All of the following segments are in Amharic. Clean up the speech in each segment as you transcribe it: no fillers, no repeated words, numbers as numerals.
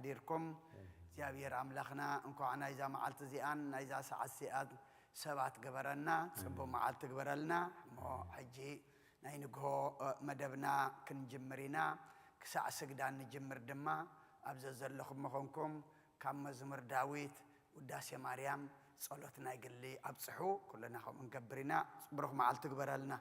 حديركم زيابير أملاخنا إنكو عنا إذا معلت زيان إذا ساعات سيئات سبات قبرنا صبوا معلت قبرلنا مو حجي نينقو مدبنا كنجمرنا كساع سجدان نجمر دما أبزز لكم مخونكم كم مزمر داويت وداسي مريم صلوتنا يقول لي أبصحو كلنا خو منقبرنا بروح معلت قبرلنا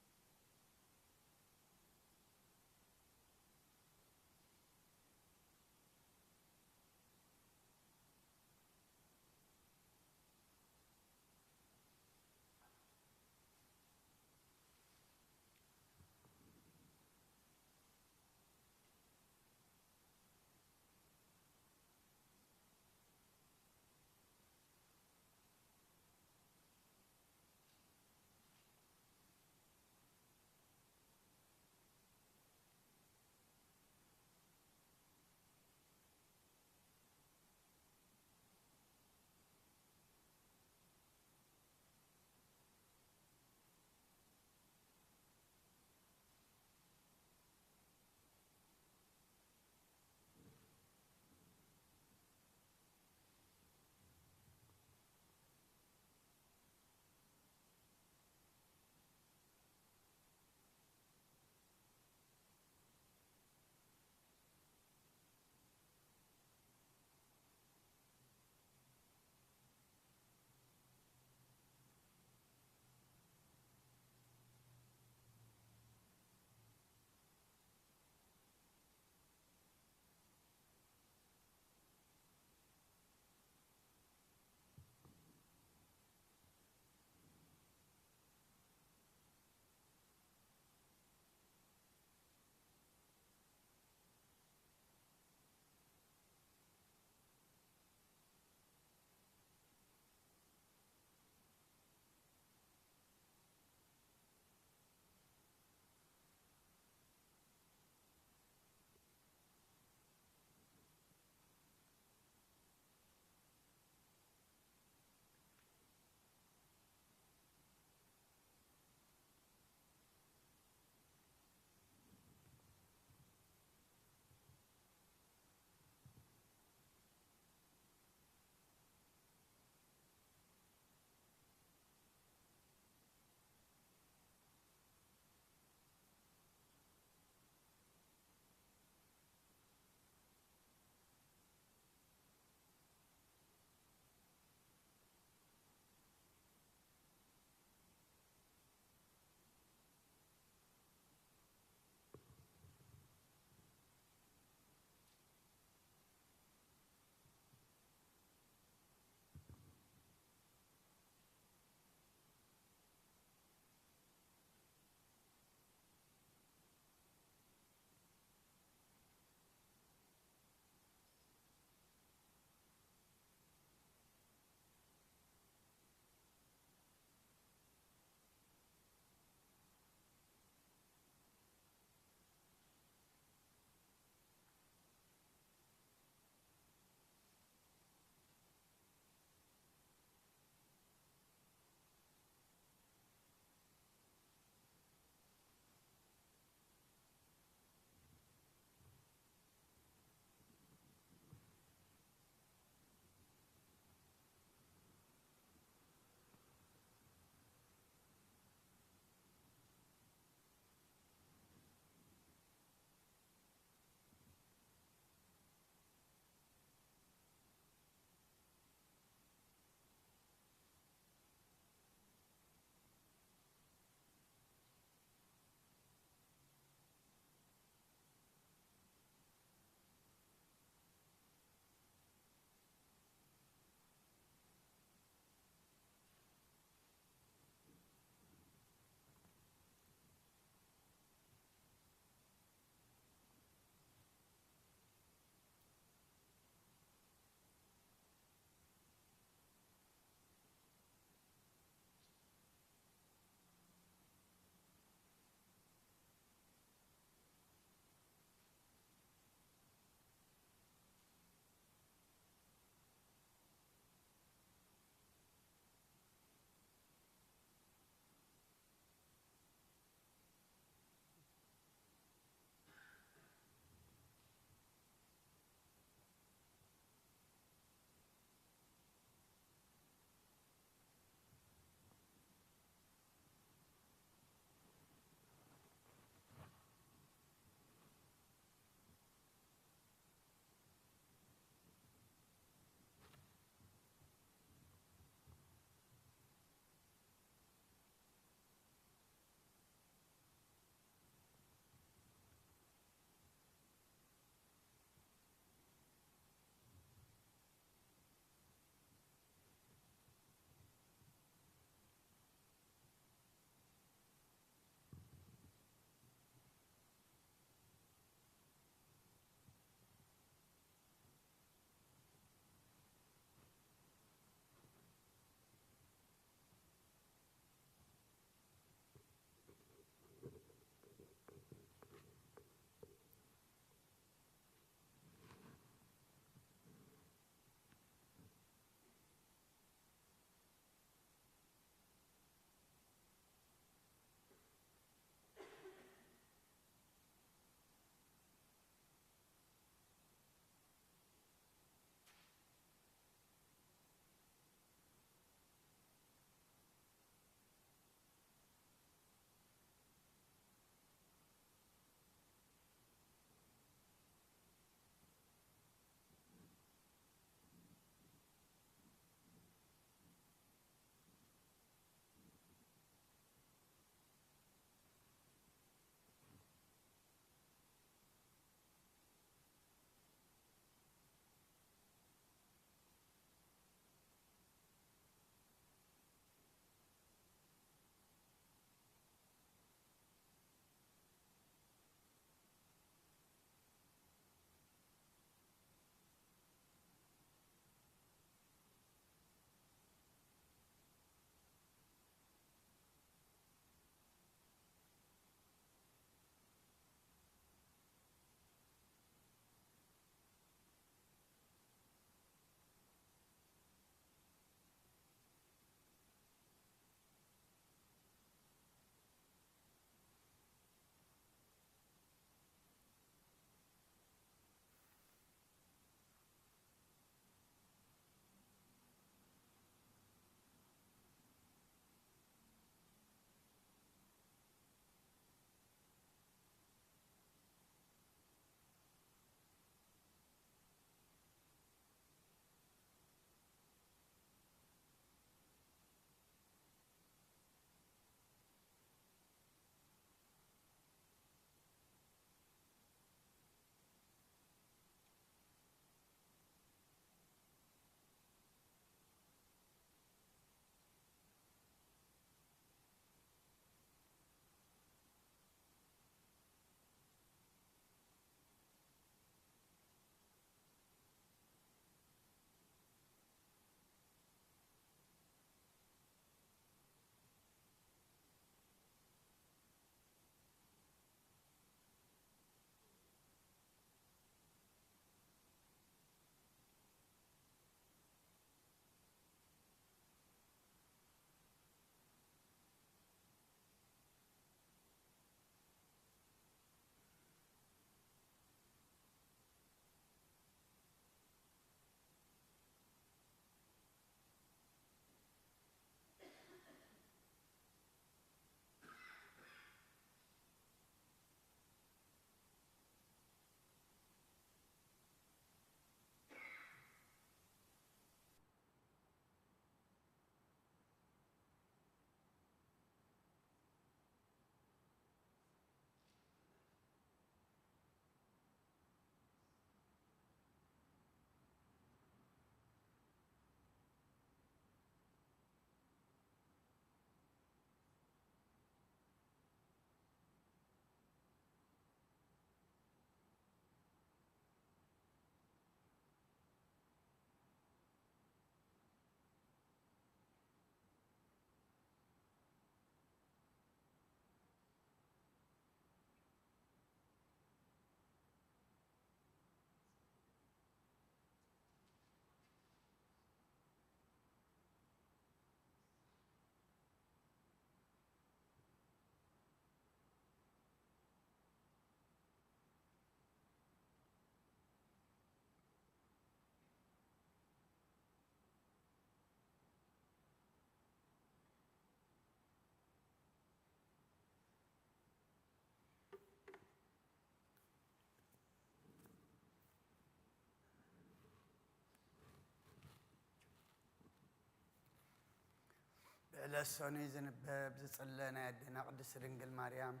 لسوني زنبب زصلنا يدنا قدس رنجل مريم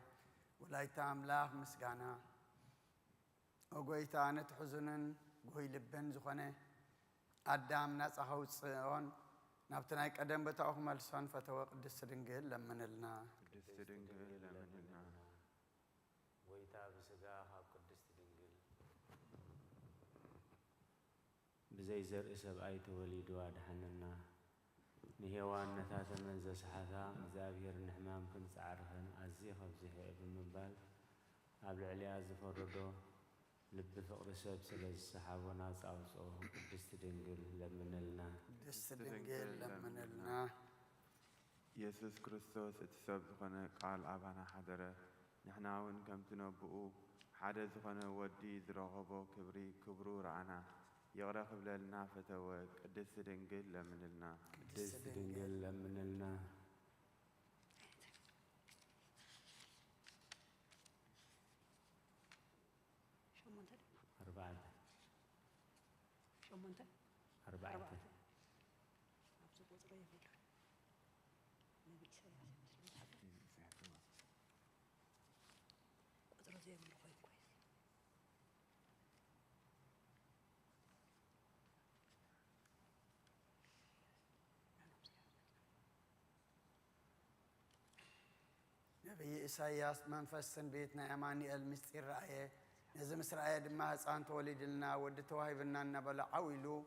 ولايتا أملاك مسكانا وقويتا نتحزنن قوي لبن زخنة أدام ناس أخوصون نابتناي قدم بتاعه ملسون فتوى قدس رنجل لمن لنا قدس رنجل لمن لنا ويتا بسقاها قدس رنجل بزي زرء سبعي توليد وادحننا نهيوان نتاتا من زسحتا زابير نحمام كنت عارفن أزيخ بزيخ ابن مبال قبل عليا زفردو لب فقر سب سلز سحابنا صاوصوه قدس دنجل لمن لنا قدس دنجل لمن لنا يسوس كريستوس اتسب زخنا قال أبانا حضره نحناون كم تنبؤو حدا زخنا ودي زرغبو كبرو رعنا يغرق بلالنا فتوى قدس دنجل لمن لنا قدس دنجل لمن لنا أربعة نبي إسحاق منفسن بيتنا أماني المستير رأيه نزم إسرائيل دمها صان تولد لنا ودت واهبنا نبلا عويلو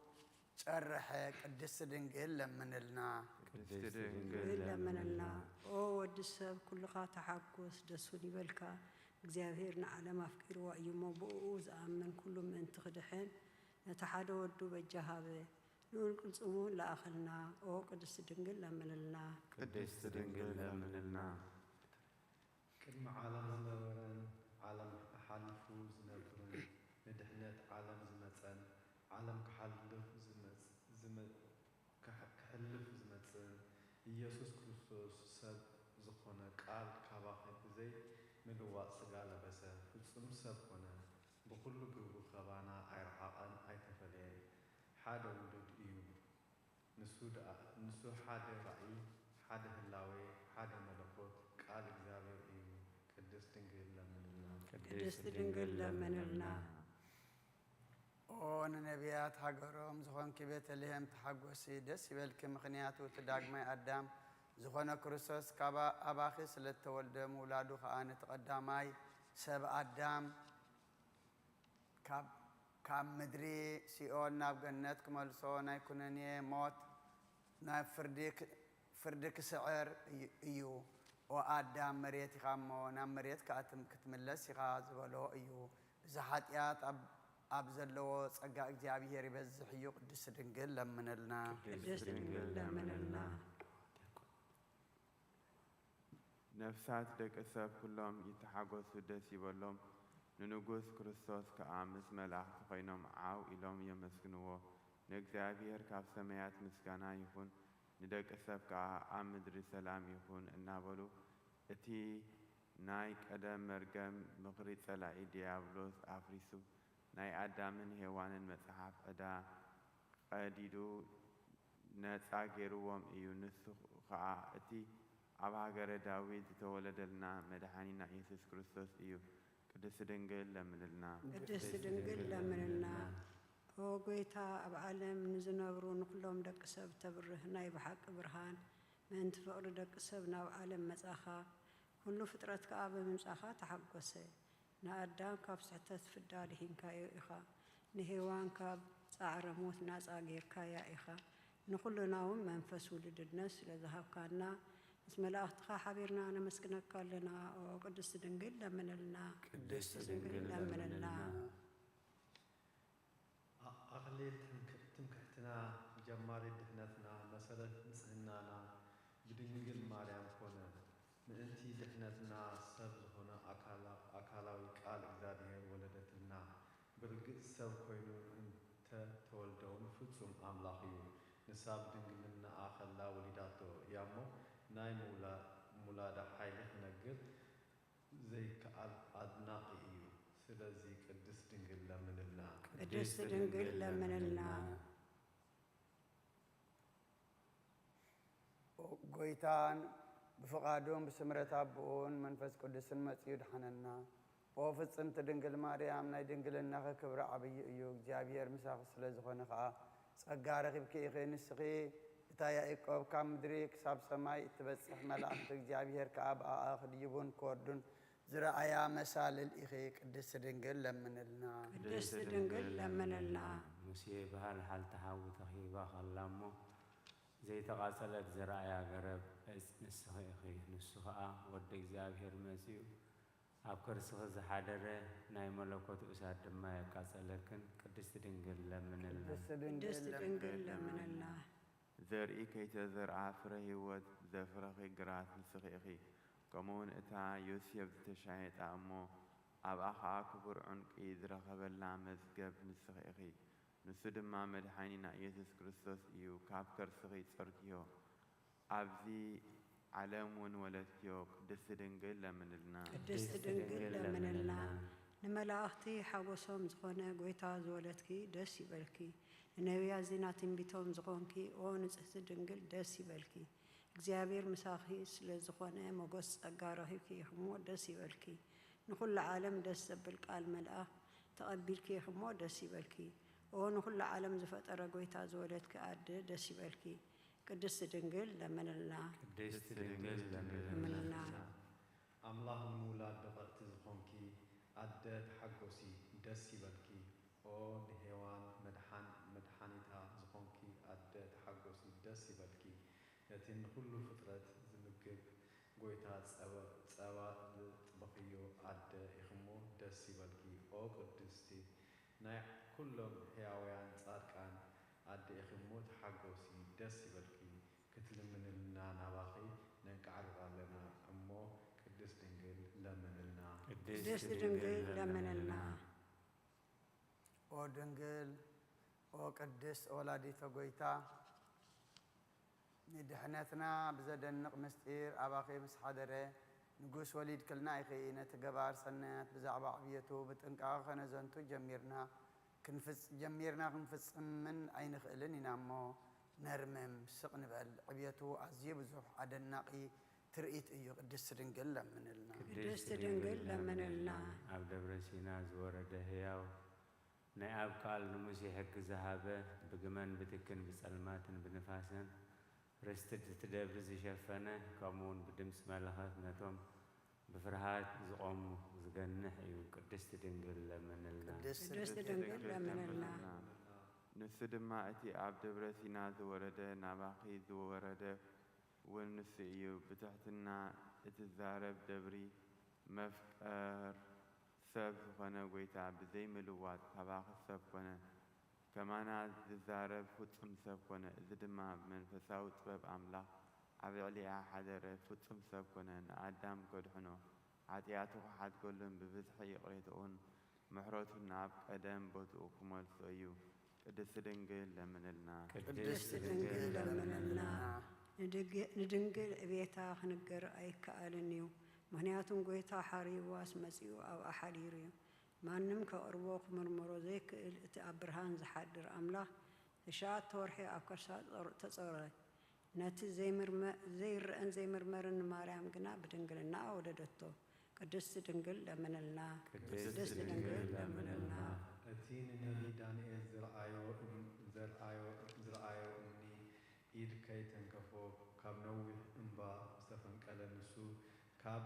شرح قدس دنجل لمن لنا قدس دنجل لمن لنا أو ودسب كل قاطع حقوس دسوني بالكا እግዚአብሔርን ዓለም አፍቂሩ እዩሞ ብኡ ዝኣመን ኩሉ ምን ትኽድሕን ነተሓደ ወዱ በጃሃበ ንኡል ቅልጽሙ ለኣኸልና ኦ ቅድስት ድንግል ለምንልና ቅድስት ድንግል ለምንልና ቅድሚ ዓለም ዝነበረን ዓለም ሓሊፉ ዝነብርን ንድሕነት ዓለም ዝመፀን ዓለም ክሕልፍ ዝመፅን ኢየሱስ ክርስቶስ ሰብ ዝኾነ ቃል ካባኺ ብዘይ ምልዋጥ ስጋ ለበሰ ፍጹም ሰብ ኮነ ብኩሉ ግብሩ ከባና ኣይረሓቐን ኣይተፈለየን ሓደ ውሉድ እዩ ንሱ ሓደ ራእይ ሓደ ህላዌ ሓደ መለኮት ቃል እግዚአብሔር እዩ ቅድስት ድንግል ለምንልና ቅድስት ድንግል ለምንልና ኦን ነቢያት ሃገሮም ዝኾንኪ ቤተልሔም ተሓጐሲ ደስ ይበልኪ ምኽንያቱ ትዳግማይ ኣዳም ዝኾነ ክርስቶስ ካብ ኣባኺ ስለተወልደ ምውላዱ ከዓ ንተቐዳማይ ሰብ ኣዳም ካብ ምድሪ ሲኦል ናብ ገነት ክመልሶ ናይ ኩነኔ ሞት ናብ ፍርዲ ክስዕር እዩ ወኣዳም መሬት ኢኻ እሞ ናብ መሬት ከዓ ክትምለስ ኢኻ ዝበሎ እዩ እዚ ሓጢኣት ኣብ ዘለዎ ጸጋ እግዚኣብሔር ይበዝሕ እዩ ቅድስት ድንግል ለምንልና ቅድስት ድንግል ለምንልና ነፍሳት ደቂ ሰብ ኩሎም ይተሓጐሱ ደስ ይበሎም ንንጉስ ክርስቶስ ከዓ ምስ መላእኽቲ ኮይኖም ዓው ኢሎም የመስግንዎ ንእግዚአብሔር ካብ ሰማያት ምስጋና ይኹን ንደቂ ሰብ ከዓ ኣብ ምድሪ ሰላም ይኹን እናበሉ እቲ ናይ ቀደም መርገም ምኽሪ ጸላኢ ዲያብሎስ ኣፍሪሱ ናይ ኣዳምን ሔዋንን መጽሓፍ ዕዳ ቀዲዱ ነፃ ገይርዎም እዩ ንሱ ከዓ እቲ ኣብ ሃገረ ዳዊት ዝተወለደልና መድኃኒና ኢየሱስ ክርስቶስ እዩ ቅድስት ድንግል ለምንልና ቅድስት ድንግል ለምንልና ኦ ጌታ ኣብ ዓለም ንዝነብሩ ንኩሎም ደቂ ሰብ ተብርህ ናይ ብሓቂ ብርሃን ምእንቲ ፍቕሪ ደቂ ሰብ ናብ ዓለም መጻኻ ኩሉ ፍጥረት ከዓ ብምምጻኻ ተሓጐሰ ንኣዳም ካብ ስሕተት ፍዳ ድሂንካዮ ኢኻ ንሔዋን ካብ ጻዕረ ሞት ናጻ ጌርካያ ኢኻ ንኹልና እውን መንፈስ ውልድነት ስለ ዝሃብካና ምስ መላእኽትኻ ሓቢርና ነመስግነካ ኣለና ኦ ቅድስት ድንግል ለምንልና ቅድስት ድንግል ለምንልና ኣኽሊል ትምክሕትና ጀማሪ ድሕነትና መሰረት ንጽህናና ብድንግል ማርያም ኮነ ምእንቲ ድሕነትና ሰብ ዝኾነ ኣካላዊ ቃል እግዚአብሔር ወለደትና ብርግጽ ሰብ ኮይኑ እንተተወልደውን ፍጹም ኣምላኽ እዩ ንሳብ ድንግልናኣ ኸላ ወሊዳቶ እያሞ ናይ ሙላዳ ሓይሊ ክነግር ዘይከኣል ኣድናቂ እዩ ስለዚ ቅድስት ድንግል ለምንልና ቅድስት ድንግል ለምንልና ጎይታን ብፍቃዶም ብስምረት አብኦን መንፈስ ቅዱስን መጽኡ ድሓነና ኦ ፍጽምቲ ድንግል ማርያም ናይ ድንግልናኸ ክብሪ ዓብዪ እዩ እግዚኣብሔር ምሳኺ ስለ ዝኾነ ከዓ ጸጋ ረኺብኪ ኢኺ ንስኺ እታ ያዕቆብ ካብ ምድሪ ክሳብ ሰማይ እትበጽሕ መላእክቲ እግዚኣብሔር ከዓ ብኣኣ ክድይቡን ክወርዱን ዝረአያ መሳልል ኢኺ ቅድስቲ ድንግል ለምንልና ቅድስቲ ድንግል ለምንልና ሙሴ ባህል ሓልቲ ሓዊ ተኺባ ኸላ እሞ ዘይተቓጸለት ዝረአያ ገረብ ዕፅ ንስኺ ኢኺ ንሱ ከዓ ወዲ እግዚኣብሔር መጺኡ ኣብ ከርስኺ ዝሓደረ ናይ መለኮት እሳት ድማ የቃጸለክን ቅድስቲ ድንግል ለምንልና ቅድስቲ ድንግል ለምንልና ዘርኢ ከይተዘርአ ፍረ ህይወት ዘፍረኺ ግራት ንስኺ ኢኺ ከምኡውን እታ ዮሴፍ ዝተሻየጣ እሞ ኣብኣ ከዓ ክቡር ዕንቂ ዝረኸበላ መዝገብ ንስኺ ኢኺ ንሱ ድማ መድሓኒና ኢየሱስ ክርስቶስ እዩ ካብ ከርስኺ ጸርግዮ ኣብዚ ዓለም እውን ወለድዮ ቅድስቲ ድንግል ለምንልና ቅድስቲ ድንግል ለምንልና ንመላእኽቲ ሓጎሶም ዝኾነ ጎይታ ዝወለድኪ ደስ ይበልኪ ንነቢያት ዜና ትንቢቶም ዝኾንኪ ኦ ንጽሕቲ ድንግል ደስ ይበልኪ እግዚኣብሔር ምሳኺ ስለ ዝኾነ ሞገስ ጸጋ ረኺብኪ ኢኽሞ ደስ ይበልኪ ንኹሉ ዓለም ደስ ዘብል ቃል መልኣኽ ተቐቢልኪ ኢኽሞ ደስ ይበልኪ ኦ ንኹሉ ዓለም ዝፈጠረ ጎይታ ዝወለድኪ ኣደ ደስ ይበልኪ ቅድስቲ ድንግል ለምንልና ቅድስቲ ድንግል ለምንልና ኣምላኽ ንምውላድ በቐርቲ ዝኾንኪ ኣደ ተሓጐሲ ደስ ይበልኪ ኦ ንሄዋን መድሓኒታ ዝኾንኪ ኣደ ተሓጐሲ ደስ ይበልኪ ነቲ ንኹሉ ፍጥረት ዝምግብ ጎይታ ጸባ ዝጥበኽዮ ኣደ ኢኽሞ ደስ ይበልኪ ኦ ቅድስቲ ናይ ኩሎም ሕያውያን ጻድቃን ኣደ ኢኽሞ ተሓጐሲ ደስ ይበልኪ ክትልምንልና ናባኺ ነንቃዕርቕ ኣለና እሞ ቅድስት ድንግል ለምንልና ቅድስቲ ድንግል ለምንልና ኦ ድንግል ኦ ቅድስት ወላዲተ ጎይታ ንድሕነትና ብዘደንቕ ምስጢር ኣባኺ ምስ ሓደረ ንጉስ ወሊድ ክልና ኢኺ ነቲ ገባር ሰናያት ብዛዕባ ዕብየቱ ብጥንቃቐ ኸነዘንቱ ጀሚርና ክንፍጽምን ኣይንኽእልን ኢና እሞ ነርምም ስቕ ንበል ዕብየቱ ኣዝዩ ብዙሕ ኣደናቒ ትርኢት እዩ ቅድስቲ ድንግል ለምንልና ቅድስቲ ድንግል ለምንልና ኣብ ደብረ ሲና ዝወረደ ህያው ናይ ኣብ ቃል ንሙሴ ሕጊ ዝሃበ ብግመን ብትክን ብጸልማትን ብንፋስን ርስቲ ትደብሪ ዝሸፈነ ከምኡውን ብድምፂ መለኸት ነቶም ብፍርሃት ዝቖሙ ዝገንሕ እዩ ቅድስቲ ድንግል ለምንልና ቅድስቲ ድንግል ለምንልና ንሱ ድማ እቲ ኣብ ደብረ ሲና ዝወረደ ናባኺ ዝወረደ እውን ንሱ እዩ ብትሕትና እትዛረብ ደብሪ መፍቀር ሰብ ዝኾነ ጎይታ ብዘይምልዋጥ ካባኺ ሰብ ኮነ ከማና ዝዛረብ ፍጹም ሰብ ኮነ እዚ ድማ ብመንፈሳዊ ጥበብ ኣምላኽ ኣብ ልዕሊኣ ሓደረ ፍጹም ሰብ ኮነ ንኣዳም ከድሕኖ ኃጢአቱ ክሓድገሉን ብብዝሒ ይቕሬትኡን ምሕረቱን ኣብ ቀደም ቦትኡ ክመልሶ እዩ ቅድስቲ ድንግል ለምንልና ቅድስቲ ድንግል ለምንልና ንድንግል ዕቤታ ክንገር ኣይከኣልን እዩ ምክንያቱም ጎይታ ሓሪዋስ መጺኡ ኣብኣ ሓዲሩ እዩ ማንም ከቕርቦ ክምርምሮ ዘይክእል እቲ ኣብ ብርሃን ዝሓድር ኣምላኽ ትሽዓተ ወርሒ ኣብ ከርሳ ተጸውረ ነቲ ዘይርአን ዘይምርመርን ንማርያም ግና ብድንግልና ወለደቶ ቅድስቲ ድንግል ለምንልና ቅድስቲ ድንግል ለምንልና እቲ ንነቢ ዳንኤል ዝረአዮ እምኒ ኢድ ከይተንከፎ ካብ ነዊሕ እምባ ዝተፈንቀለ ንሱ ካብ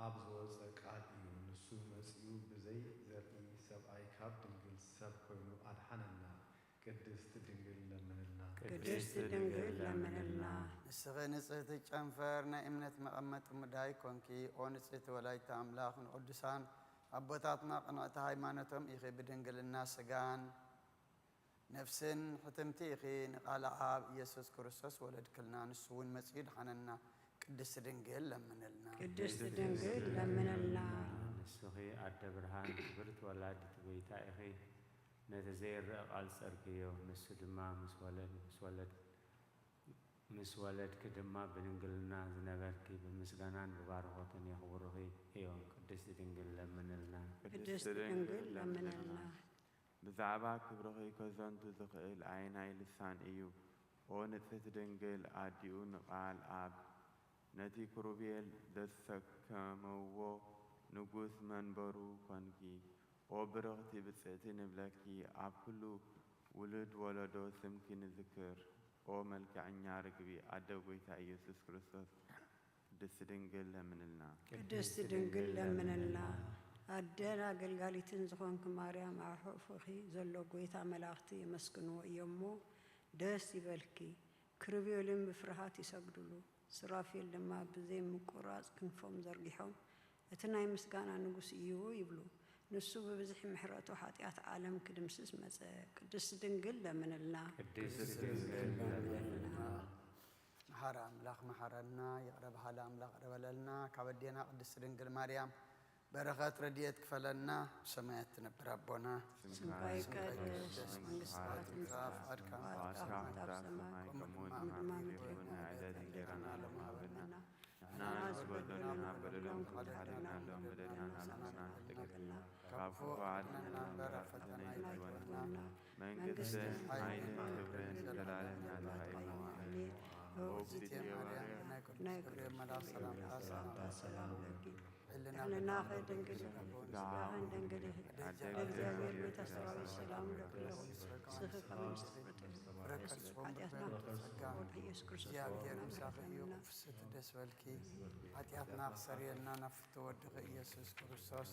ኣብ ዝወፀ ቃል እዩ ንሱ መጺኡ ብዘይ ዘርኢ ሰብኣይ ካብ ድንግል ሰብ ኮይኑ ኣድሓነና ቅድስቲ ድንግል ለምንልና ቅድስቲ ድንግል ለምንልና ንስኺ ንጽህቲ ጨንፈር ናይ እምነት መቐመጢ ሙዳይ ኮንኪ ኦ ንጽህቲ ወላዲተ ኣምላኽ ንቅዱሳን ኣቦታትና ቅንዕቲ ሃይማኖቶም ኢኺ ብድንግልና ስጋን ነፍስን ሕትምቲ ኢኺ ንቓለ ኣብ ኢየሱስ ክርስቶስ ወለድክልና ንሱ እውን መጺኡ ድሓነና ቅድስቲ ድንግል ለምንልና ቅድስቲ ድንግል ለምንልና ንስኺ ኣደ ብርሃን ክብርቲ ወላዲት ጎይታ ኢኺ ነቲ ዘይርአ ቃል ጸርግዮ ንሱ ድማ ምስ ወለድኪ ድማ ብድንግልና ዝነበርኪ ብምስጋናን ብባርኾትን የኽብሩኺ እዮም ቅድስቲ ድንግል ለምንልና ቅድስቲ ድንግል ለምንልና ብዛዕባ ክብርኺ ከዘንቱ ዝኽእል ኣይናይ ልሳን እዩ ونثت دنجل عديون قال أب نتي كروبيل دسكمو نجوس منبرو كنكي وبرغتي بسعتي نبلكي أبلو ولد ولدو سمكن ذكر وملك عنيارك بي أدويتا يسوس كريستوس قدس دنجل لمنلنا قدس دنجل لمنلنا أدنا قلقاليتن زخونك مريم أحوفخي زلو قويتا ملاختي مسكنو يمو دس يبلكي كربيولين بفرحات يسجدلو سرافيل لما بزي مقراص كنفهم زرقيحهم اتناي مسكانا نغوس يو يبلو نسو ببزح محراتو حاتيات عالم كدمسس مصا قدس دنجل لمنلنا قدس دنجل لمنلنا محار أملاك محارنا يقرب حال أملاك ربللنا كابدينا قدس دنجل مريم بركات رديت كفلنا سمعت نبر ربنا سمكاي قدس منقصات مصاف أركان وأشكاف سماي كمون معبرنا عدد جيرنا لما بدنا نحن نسبدنا بدلهم كل حالنا لهم بدلنا نحن نتقلنا كافو عدنا برفتنا يتونا من قدس عين تبرن دلالنا لهايمو آمين وبدي مريم نايكر ملا سلام أنا ناخذ دنقل سبحان دنقل الجابير بيت أسرار السلام لكله صفة من استفرته حديثنا ورحيس كرسوس جابير مسافيو فست دسولكي حديثنا خسرينا نفتو ودق يسوس كرسوس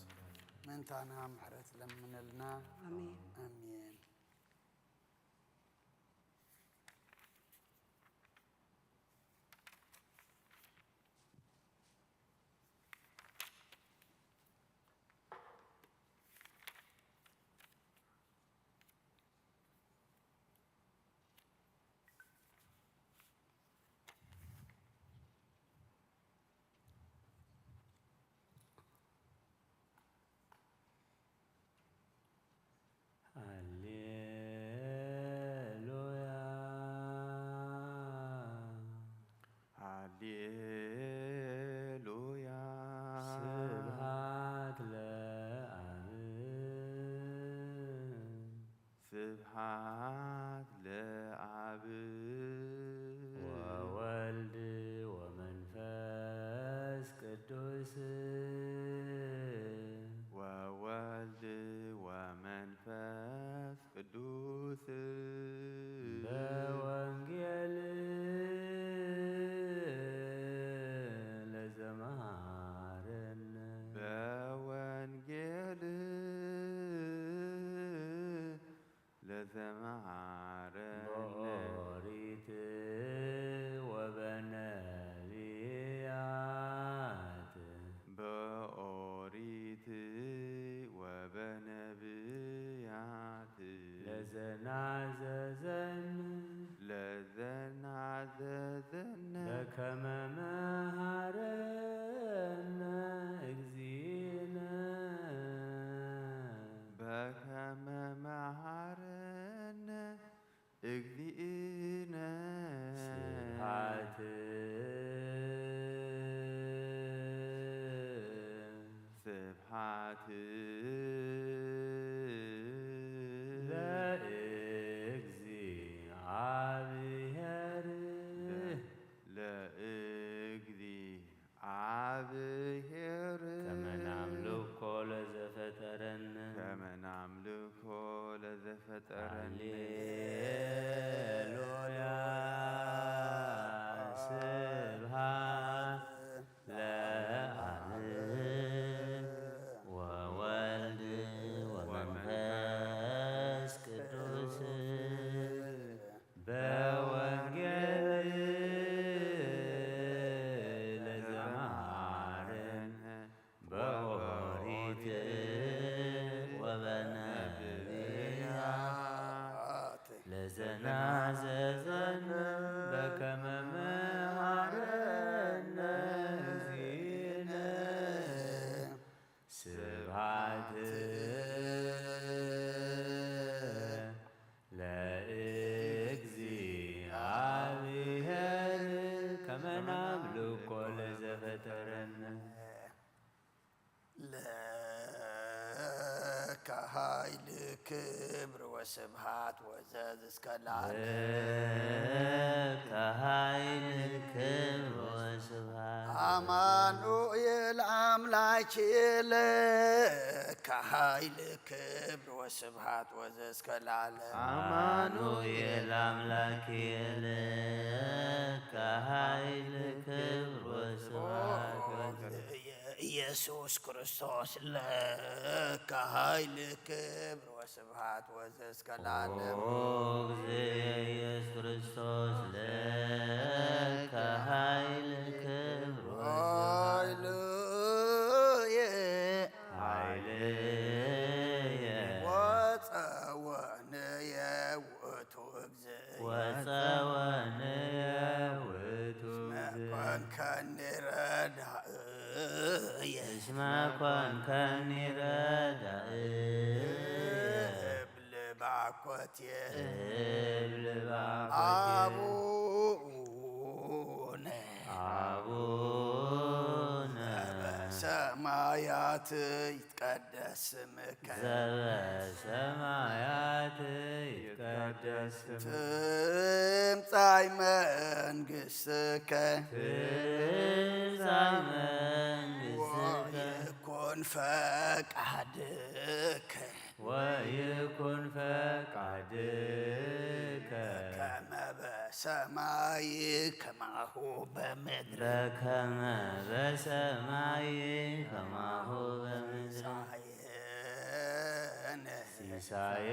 من تانا محرت لمن لنا آمين آمين سبحات لأب وولد ومنفس قدوس وولد ومنفس قدوس بوانجيل لزمارن بوانجيل لزمارن بوريت وبنبيات بأوريت وبنبيات لزن عززن بكما مهارنا اجزينا بكما مهارنا اجزينا سبحات سبحات كما نملك لزفترن هللويا سبحان لأب وولد ومنفس قدوس بوانجيل لزمارن بوريت لزناززن بكما مهارنا زينا سبحات لإجزي عبيهر كما نملك لزفترن لك هايل ክብር ወስብሃት ወዘዝ እስከ ለዓለም ከኃይል ክብር ወስብሃት አማኑኤል አምላኬ ለከ ኃይል ክብር ወስብሃት ወዘዝ እስከ ለዓለም አማኑኤል አምላኬ ለከ ኃይል ክብር ወስብሃት ኢየሱስ ክርስቶስ ለከ ኃይል ክብር ወስብሃት ወዘዝ እስከ ለዓለም ኢየሱስ ክርስቶስ ለከ ኃይል ክብር ወስብሃት ኃይልየ ወፀወንየ ውእቱ እግዚእ ወፀወንየ ውእቱ ኮንከኒ ረዳእየ እስመ ኮንከኒ ረዳእየ እብል ባኮትየ እብል አቡነ አቡነ በሰማያት ይትቀደስ ስምከ ዘበሰማያት ይትቀደስ ስምከ ትምጻእ መንግሥትከ ትምጻእ መንግሥትከ ወይኩን ፈቃድከ ወይኩን ፈቃድከ ከመ በሰማይ ከማሁ በምድር በከመ በሰማይ ከማሁ በምድር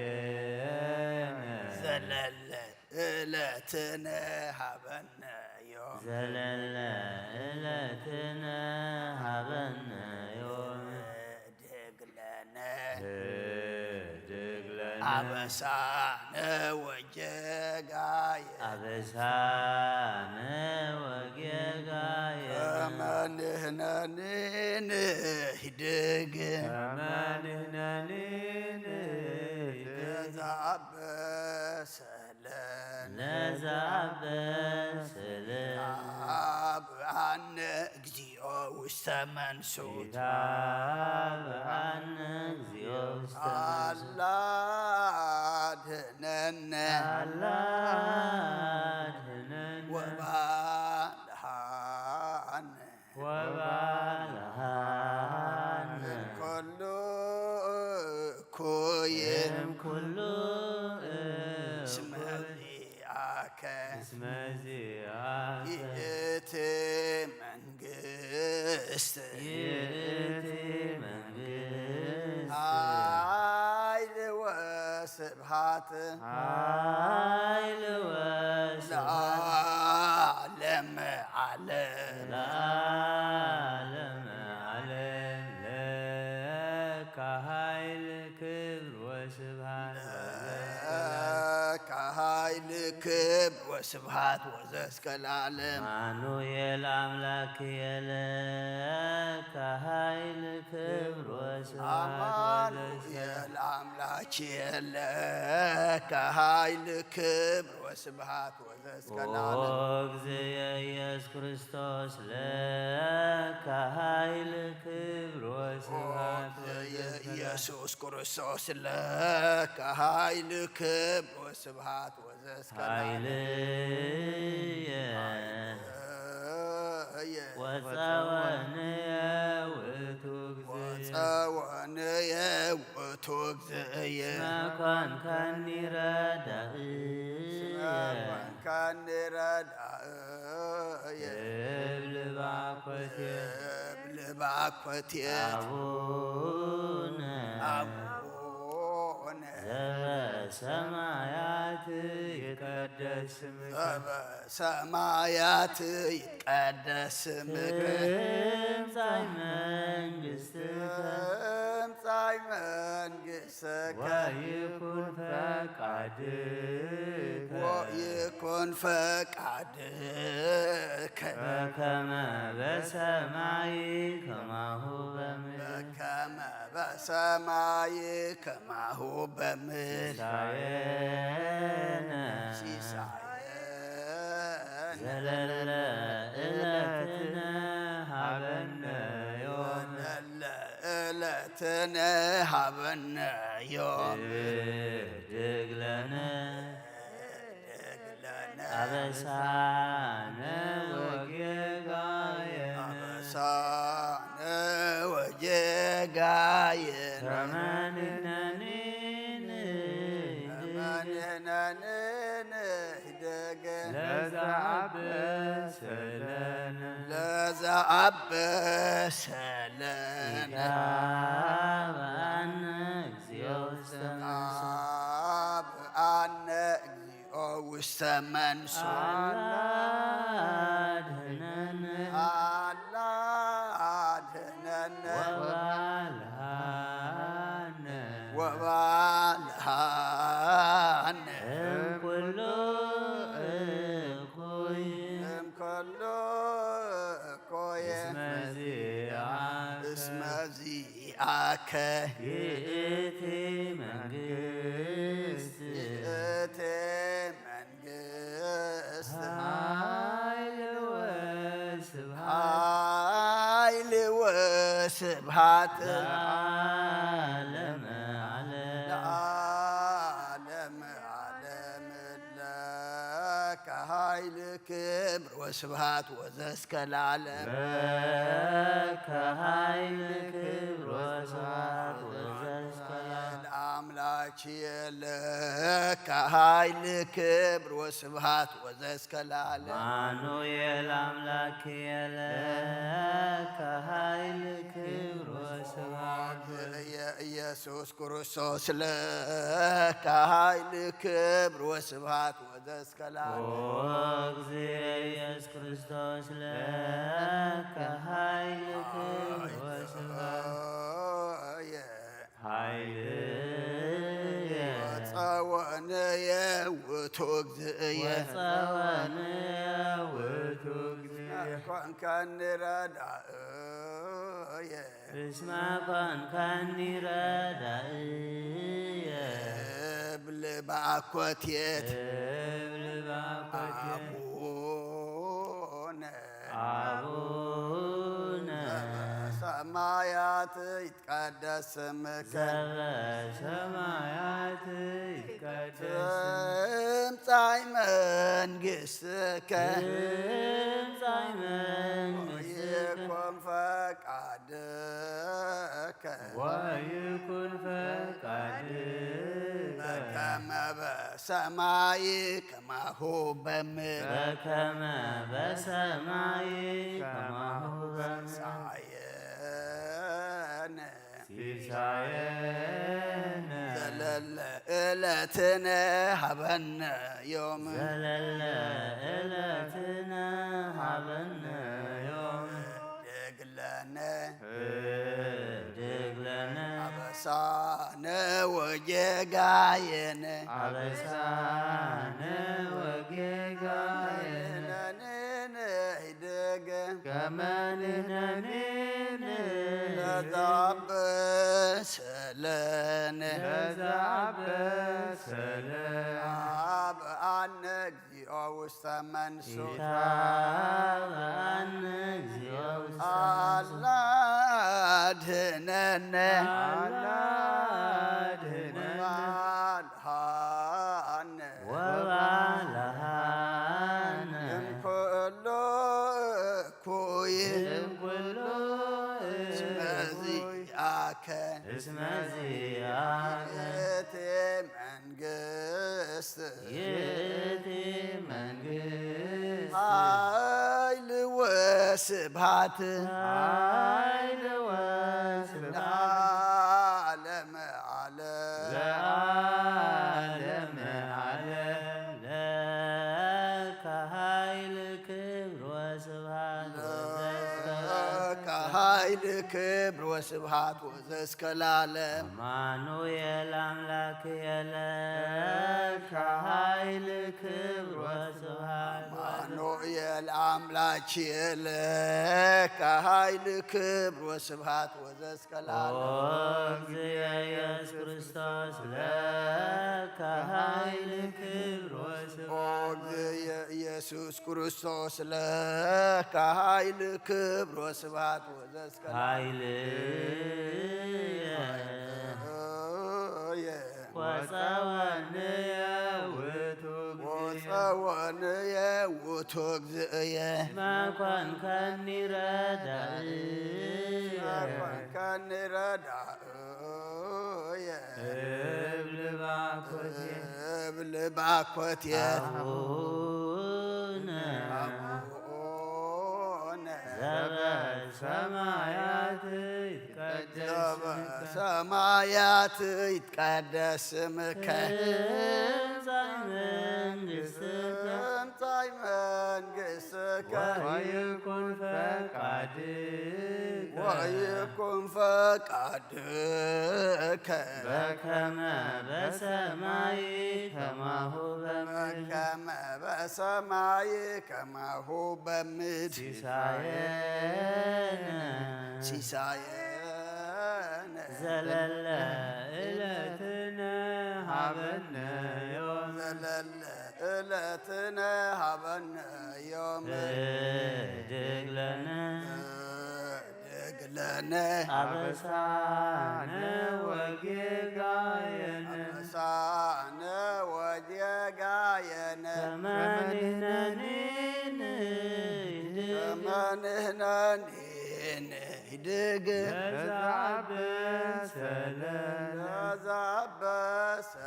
ሲሳየነ ዘለለ ዕለትነ ሀበነ ዮም ዘለለ ዕለትነ ሀበነ ዮም ድግለነ ድግለነ አበሳነ ወጌጋየ አበሳነ ወጌጋየ ከመ ንሕነኒ ንህድግ ከመ ንሕነኒ ንህድግ ለዘአበሰለነ ለዘአበሰለነ አብአነ እግዚኦ ውስተ መንሱት ታብአነ እግዚኦ ውስተ አላ አድኅነነ አላድኅነነ ወባልሐነ ወባልሐነ እምኩሉ እኩይ እምኩሉ እስመ ዚአከ እስመ ዚአከ ይእቲ መንግሥት ይእቲ መንግሥት ኃይል ወስብሃት ኃይል ወስብሐት ለዓለመ ዓለም ለዓለመ ዓለም ለከ ኃይል ክብር ወስብሐት ለከ ኃይል ክብር ወስብሃት ወዘዝ እስከ ለዓለም አማኑኤል አምላክየ ለከ ኃይል ክብር ወስብሐት አማኑኤል አምላክየ ለከ ኃይል ክብር ወስብሃት ወዘዝ እስከ ለዓለም እግዚእ ኢየሱስ ክርስቶስ ለከ ኃይል ክብር ወስብሐት ኢየሱስ ክርስቶስ ለከ ኃይል ክብር ወስብሃት ወዘዝ እስከ ኃይልየ ወፀወንየ ውእቱ እግዚእ ወፀወንየ ውእቱ እግዚእየ እስመ ኮንከኒ ረዳእየ ኮንከኒ ረዳእየ እብል ባኮትየ እብል ባኮትየ አቡነ አቡነ ዘበሰማያት ይትቀደስ ስምከ በሰማያት ይትቀደስ ስምከ ትምጻእ መንግሥትከ ትምጻእ መንግሥትከ ወይኩን ፈቃድከ ወይኩን ፈቃድከ በከመ በሰማይ ከማሁ በምድር በከመ በሰማይ ከማሁ በምድር ሲሳየነ ሲሳየነ ዘለለ ዕለትነ ሀበነ ዮም ዘለለ ዕለት ምህረትነ ሀበነ ዮም ድግለነ አበሳነ ወጌጋየነ አበሳነ ወጌጋየነ ተመንነኒን ተመንነንን ህደገ ለዘአበሰለነ ለዘአበሰለነ በአነ እግዚኦ ውስተ መንሱ አብአነ እግዚኦ ውስተ መንሱ አላድኅነነ አላድኅነነ ወባልሐነ ወባልሐነ እምኩሉ እኩይ እምኩሉ እኩየ እስመ ዚአከ ይእቲ መንግሥት ይእቲ መንግሥት ኃይል ወስብሐት ኃይል ወስብሐት ለዓለመ ዓለም ለዓለመ ዓለም ለከ ኃይል ክብር ወስብሐት ወዘእስከ ለዓለም ለከ ኃይል ክብር ወስብሐት ወዘእስከ ለዓለም ለአምላክ ለከ ኃይል ክብር ወስብሐት ወዘእስከ ለዓለም አማኑኤል አምላክየ ለከ ኃይል ክብር ወስብሐት ኢየሱስ ክርስቶስ ለከ ኃይል ክብር ወስብሐት ወዘእስከ ለዓለም እግዚእ ኢየሱስ ክርስቶስ ለከ ኃይል ክብር ወስብሐት ኃይልየ ወፀወንየ ውእቱ እግዚእየ ወፀወንየ ውእቱ እግዚእ ኮንከኒ ረዳእየ እስመ ኮንከኒ ረዳእየ እብል በአኮቴት እብል በአኮቴት አቡነ አቡነ ሰማያት ይትቀደስ ስምከ ዘበሰማያት ይትቀደስ ትምጻእ መንግሥትከ ትምጻእ መንግሥትከ ወይኩን ፈቃድከ ወይኩን ፈቃድከ በከመ በሰማይ ከማሁ በምድር በከመ በሰማይ ከማሁ በምድር ሲሳየነ ዘለለ ዕለትነ ሀበነ ዮም ዘለለ ዕለትነ ሀበነ ዮም ድግለነ ድግለነ አበሳነ ወጌጋየነ አበሳነ ወጌጋየነ ነንን ሂደገ ከመንነንን ለዛበሰለነ ለዛበሰለነ አብአነ እግዚኦ ውስተ መንሱ ኢታብአነ እግዚኦ ውስተ መንሱ አላድኅነነ አላድኅነነ ወባልሐነ ወባልሐነ እምኩሉ እኩይ እምኩሉ እስመ ዚአከ እስመ ዚአከ ይእቲ መንግሥት ይእቲ መንግሥት ኃይል ወስብሐት ኃይል ወስብሐት ለዓለመ ዓለም ለዓለመ ዓለም ለከ ኃይል ክብር ወስብሐት ወዘእስከ ለከ ኃይል ክብር ወስብሐት ወዘእስከ ለዓለም አማኑኤል አምላክየ ለከ ኃይል ክብር ወስብሐት አማኑኤል አምላክ ለከ ኃይል ክብር ወስብሃት ወዘስከላለ ኢየሱስ ክርስቶስ ለከ ኃይል ክብር ወስብሃት ኢየሱስ ክርስቶስ ለከ ኃይል ክብር ወስብሃት ወዘስከላለ ወፀወንየ ውእቱ እግዚእየ መኮንከኒ ረዳእየ እብል ባኮቴየ አቡነ ዘበሰማያት ሰማያት ይትቀደስ ስምከ ትምጻእ መንግሥትከ ወይኩን ፈቃድከ በከመ በሰማይ ከማሁ በከመ በሰማይ ከማሁ በምድር ሲሳየነ ዘለለ ዕለትነ ሀበነ ዮም ዕለትነ ሀበነ ዮም ህድግ ለነ አበሳነ ወጌጋየነ ከመ ንሕነኒ ንህድግ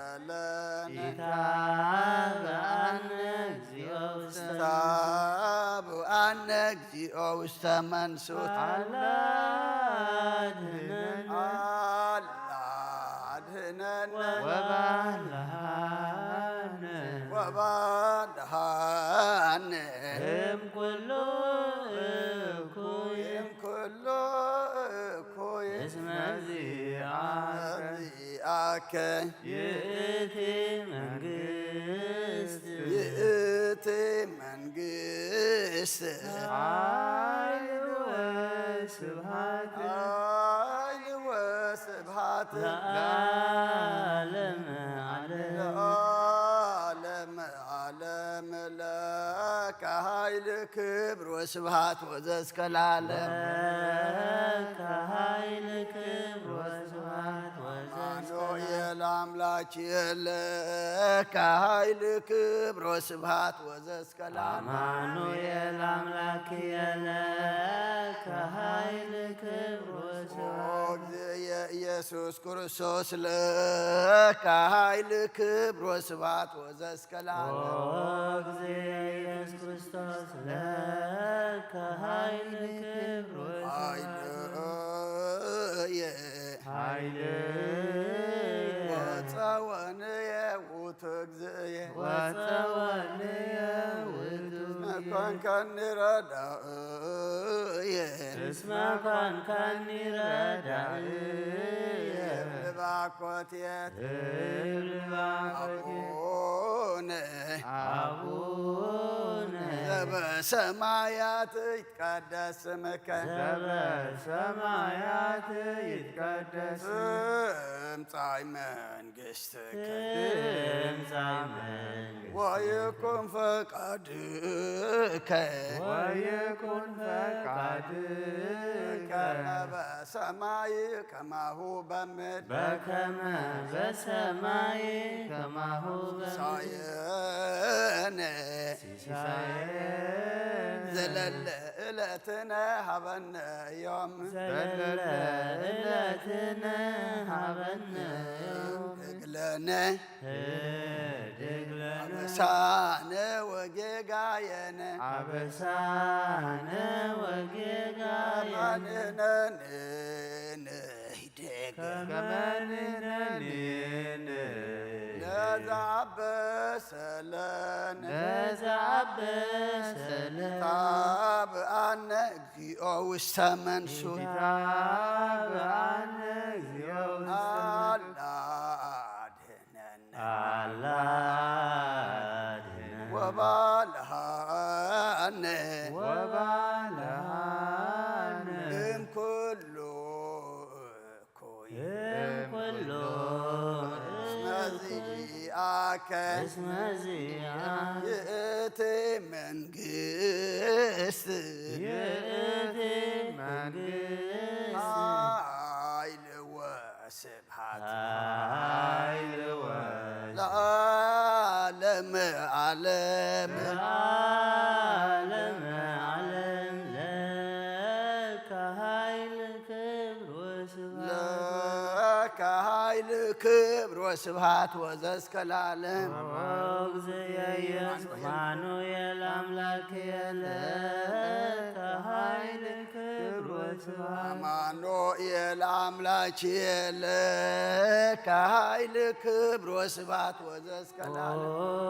ለዛበሰለን ኢታብአነ እግዚኦ ውስተ መንሱት አድኅነነ ወባልሐነ እምኩሉ እምኩሉ እኩይ እስመ ዚአከ ይእቲ መንግሥት ኃይል ወስብሐት ለዓለመ ዓለም ለከ ኃይል ክብር ወስብሐት ወዘእስከለዓለም ኃይል ክብር ወስብሐት አማኑኤል አምላክ ለከ ኃይል ክብር ወስብሐት ወዘእስከለዓለም አማኑኤል አምላክ ለከ ኃይል ክብር ወስብሐት ኢየሱስ ክርስቶስ ለከ ኃይል ክብር ወስብሐት ወዘእስከለዓለም ኢየሱስ ክርስቶስ ለከ ኃይል ክብር ወፀወንየ ውእቱ እግዚእየ ኮንከኒ ረዳእየ እስመ ኮንከኒ ረዳእየ ባኮቴት አቡነ ዘበሰማያት ይትቀደስ ስምከ ትምጻእ መንግሥትከ ወይኩን ፈቃድከ ከመ በሰማይ ከማሁ በምድር በከመ በሰማይ ከማሁ ሲሳየነ ዘለለ ዕለትነ ሀበነ ዮም እግለነ አበሳነ ወጌጋየነ ንህደግ ለዛበሰለን ታብአነ እግዚኦ ውስተ መንሱት አላ አድኅነነ ወባልሐነ መዚአከ እስመ ዚአከ ይእቲ መንግሥት ይእቲ መንግሥት ኃይል ወስብሐት ኃይል ወስብሐት ለዓለመ ዓለም ለዓለመ ዓለም ለከ ኃይል ክብር ወስብሐት ለከ ኃይል ክብር ወስብሐት ወዘእስከ ለዓለም እግዚእ አማኑኤል አምላክየ ለከ ኃይል ክብር ወስብሐት አማኑኤል አምላክየ ለከ ኃይል ክብር ወስብሐት ወዘእስከ ለዓለም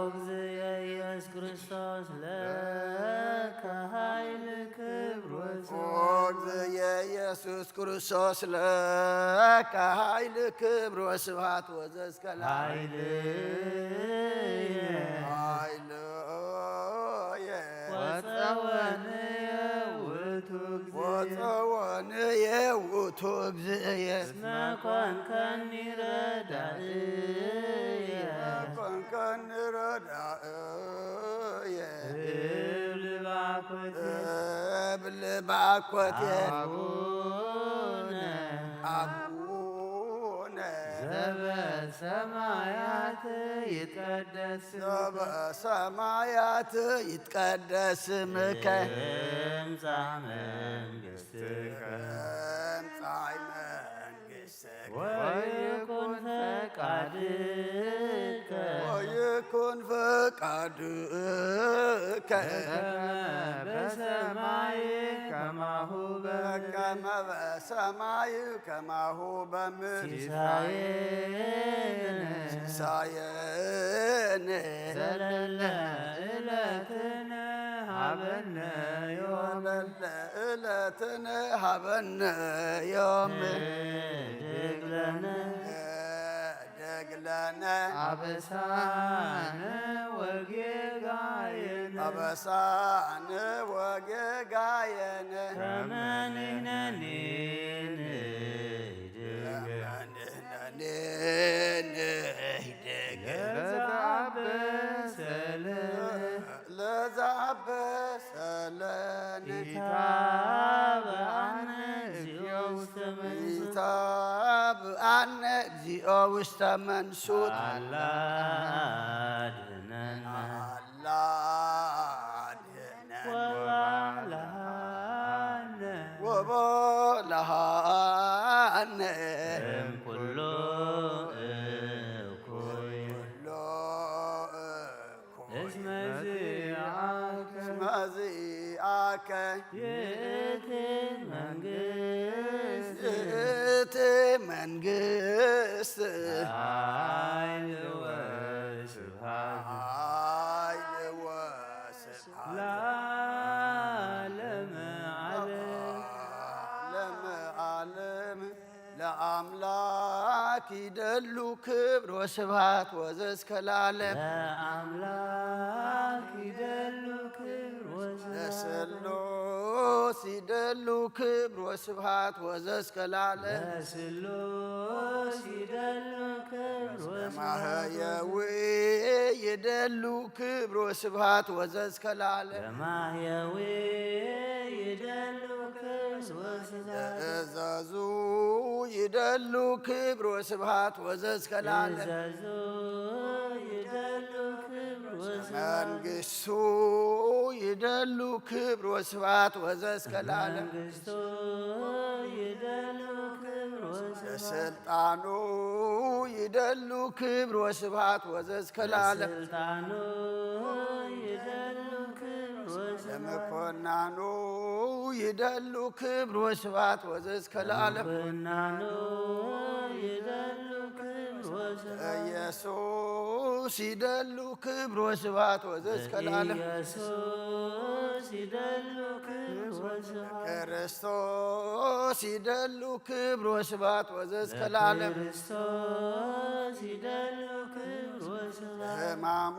እግዚእ ኢየሱስ ክርስቶስ ለከ ኃይል ክብር ወስብሐት እግዚእ ኢየሱስ ክርስቶስ ለከ ኃይል ክብር ወስብሐት ወዘእስከ ለዓለም ወፀወንየ ውእቱ እግዚእ ወፀወንየ ውእቱ እግዚእየ እስመ ኮንከኒ ረዳእየ ኮንከኒ ረዳእየ እብል ባኮቴት እብል ባኮቴት አቡነ አቡነ ዘበሰማያት ይትቀደስ በሰማያት ይትቀደስ ስምከ ትምጻእ መንግሥትከ ትምጻእ መንግሥትከ ወይኩን ፈቃድከ ወይኩን ፈቃድከ በሰማይ ከማሁ ከመ በሰማይ ከማሁ በምድር ሲሳየነ ዘለለ ዕለትነ ሀበነ ዮም ዕለትነ ሀበነ ዮም ድግለነ ደግለነ አበሳነ ወጌጋየነ አበሳነ ወጌጋየነ ከመ ንሕነኒ ንህደግ ለዘአበሰለኒ ኢታብአነ እግዚኦ ውስተ መንሱት ኢታብአነ እግዚኦ ውስተ መንሱት አላ አድኅነነ አላ አድኅነነ ወባልሐነ ወባልሐነ እምኩሉ እኩይ እስመ ዚአከ መዚአከ ይእቲ መንግሥት ይእቲ መንግሥት ኃይል ወስብሐት ኃይል ወስብሐት ለዓለመ ዓለም ለዓለም ለአምላክ ይደሉ ክብር ወስብሐት ወዘእስከ ለዓለም ለአምላክ ይደሉ ክብር ወስብሐት ለስሉስ ይደሉ ክብር ወስብሐት ወዘእስከ ለዓለም ለስሉስ ይደሉ ክብር ወስብሐት ለማህየዊ ይደሉ ክብር ወስብሐት ወዘእስከ ለዓለም ለማህየዊ ይደሉ ክብር ወስብሐት ለእዘዙ ይደሉ ክብር ወስብሐት ወዘእስከ ለዓለም ለእዘዙ ይደሉ ክብር ወስብሐት መንግሥቱ ይደሉ ክብር ወስብሐት ወዘእስከ ለዓለም መንግሥቱ ይደሉ ክብር ወስብሐት ለስልጣኑ ይደሉ ክብር ወስብሐት ወዘእስከ ለዓለም ለስልጣኑ ይደሉ ክብር ወስብሐት ለመኮናኑ ይደሉ ክብር ወስብሐት ወዘእስከ ለዓለም ለመኮናኑ ይደሉ ክብር ወስብሐት ኢየሱስ ይደሉ ክብር ወስብሐት ወዘእስከ ለዓለም ኢየሱስ ይደሉ ክብር ወስብሐት ክርስቶስ ይደሉ ክብር ወስብሐት ወዘእስከ ለዓለም ክርስቶስ ይደሉ ክብር ወስብሐት ሕማሙ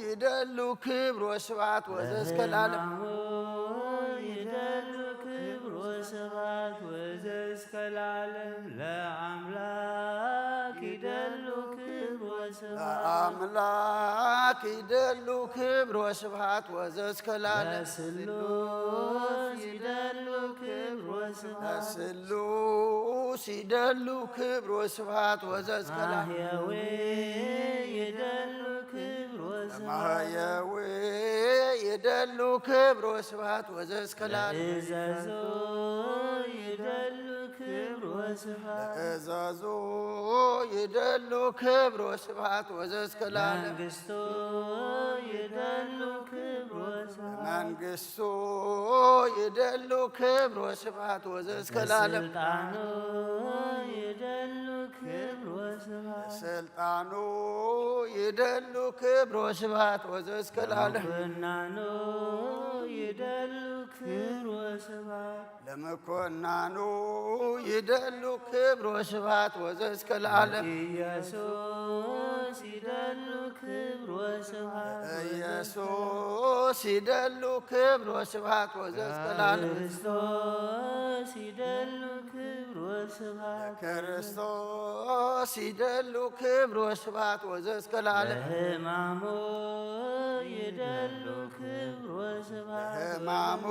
ይደሉ ክብር ወስብሐት ወዘእስከ ለዓለም ይደሉ ክብር ወስብሐት ወዘእስከ ለዓለም ለአምላክ ይደሉ ክብር ለአምላክ ይደሉ ክብር ወስብሃት ወዘእስከ ለዓለም ለስሉስ ይደሉ ክብር ወስብሃት ለስሉስ ይደሉ ክብር ወስብሃት ወዘእስከ ለዓለም ማህየዌ ይደሉ ክብር ወስብሃት ማህየዌ ይደሉ ክብር ወስብሃት ወዘእስከ ለዓለም እዘዞ ይደሉ ክብር ወስብሃት እዘዞ ይደሉ ክብር ወስብሃት ወዘእስከ ለዓለም መንግስቶ ይደሉ ክብር ወስብሃት መንግስቱ ይደሉ ክብር ወስብሃት ወዘእስከ ለዓለም ስልጣኑ ይደሉ ክብር ወስብሃት ስልጣኑ ይደሉ ክብር ወስብሃት ወዘእስከ ለዓለም ኩናኑ ይደሉ ክብር ወስብሃት ለመኮናኑ ይደሉ ክብር ወስብሃት ወዘእስከ ለዓለም ኢየሱስ ይደሉ ክብር ወስብሃት ኢየሱስ ይደሉ ክብር ወስብሃት ወዘእስከ ለዓለም ክርስቶስ ይደሉ ክብር ወስብሃት ክርስቶስ ይደሉ ክብር ወስብሃት ወዘእስከ ለዓለም ለሕማሙ ይደሉ ክብር ወስብሃት ሕማሙ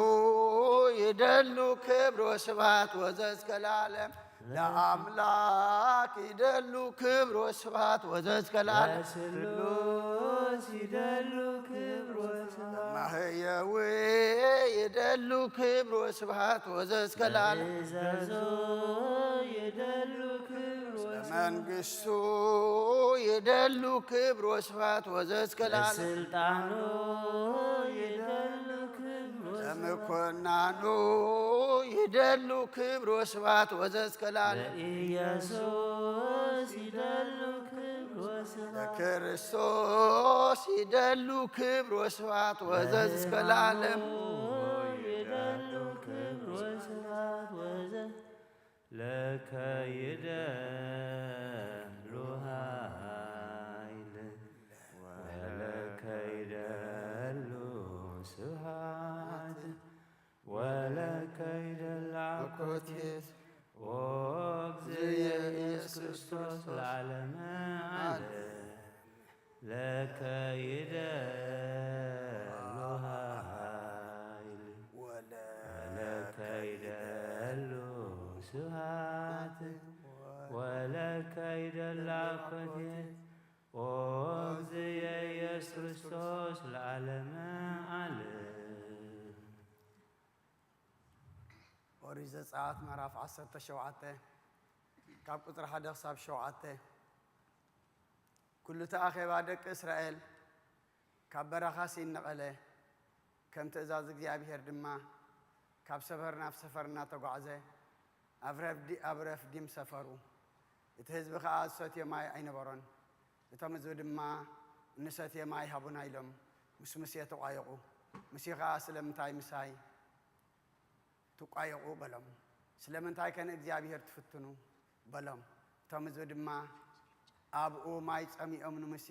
ይደሉ ክብር ወስብሃት ወዘእስከ ለዓለም ለአምላክ ይደሉ ክብር ወስብሃት ወዘእስከ ለዓለም ለስሉስ ይደሉ ክብር ወስብሃት ማህየዌ ይደሉ ክብር ወስብሃት ወዘእስከ ለዓለም እዘዞ ይደሉ ክብር ወስብሃት መንግስቱ ይደሉ ክብር ወስብሃት ወዘእስከ ለዓለም ስልጣኑ ይደሉ ክብር ወስብሃት ለመኮናኑ ይደሉ ክብር ወስብሃት ወዘእስከ ለዓለም ለኢየሱስ ይደሉ ክብር ወስብሃት ክርስቶስ ይደሉ ክብር ወስብሃት ወዘእስከ ለዓለም ይደሉ ክብር ወስብሃት ወዘ ለከ ይደሉ ኃይል ወለከ ይደሉ ስብሃት ወለከ ይደሉ አኮቴት ወእግዚእየ ኢየሱስ ክርስቶስ ለዓለመ ዓለም ለከ ይደሉ ኃይል ወለከ ይደሉ ስብሃት ወለከ ይደሉ አኮቴት ወእግዚእየ ኢየሱስ ክርስቶስ ለዓለመ ዓለም ኦሪት ዘጸአት ምዕራፍ 17 ካብ ቁፅሪ 1 ክሳብ 7 ኩሉ ተኣኼባ ደቂ እስራኤል ካብ በረኻ ሲነቐለ ከም ትእዛዝ እግዚኣብሔር ድማ ካብ ሰፈር ናብ ሰፈር እናተጓዕዘ ኣብ ረፍዲም ሰፈሩ እቲ ህዝቢ ከዓ ዝሰትዮ ማይ ኣይነበሮን እቶም ህዝቢ ድማ እንሰትየ ማይ ሃቡና ኢሎም ምስ ሙሴ ተቋየቑ ሙሴ ከዓ ስለምንታይ ምሳይ ትቋየቑ በሎም ስለምንታይ ከነ እግዚኣብሔር ትፍትኑ በሎም እቶም ህዝቢ ድማ ኣብኡ ማይ ፀሚኦም ንሙሴ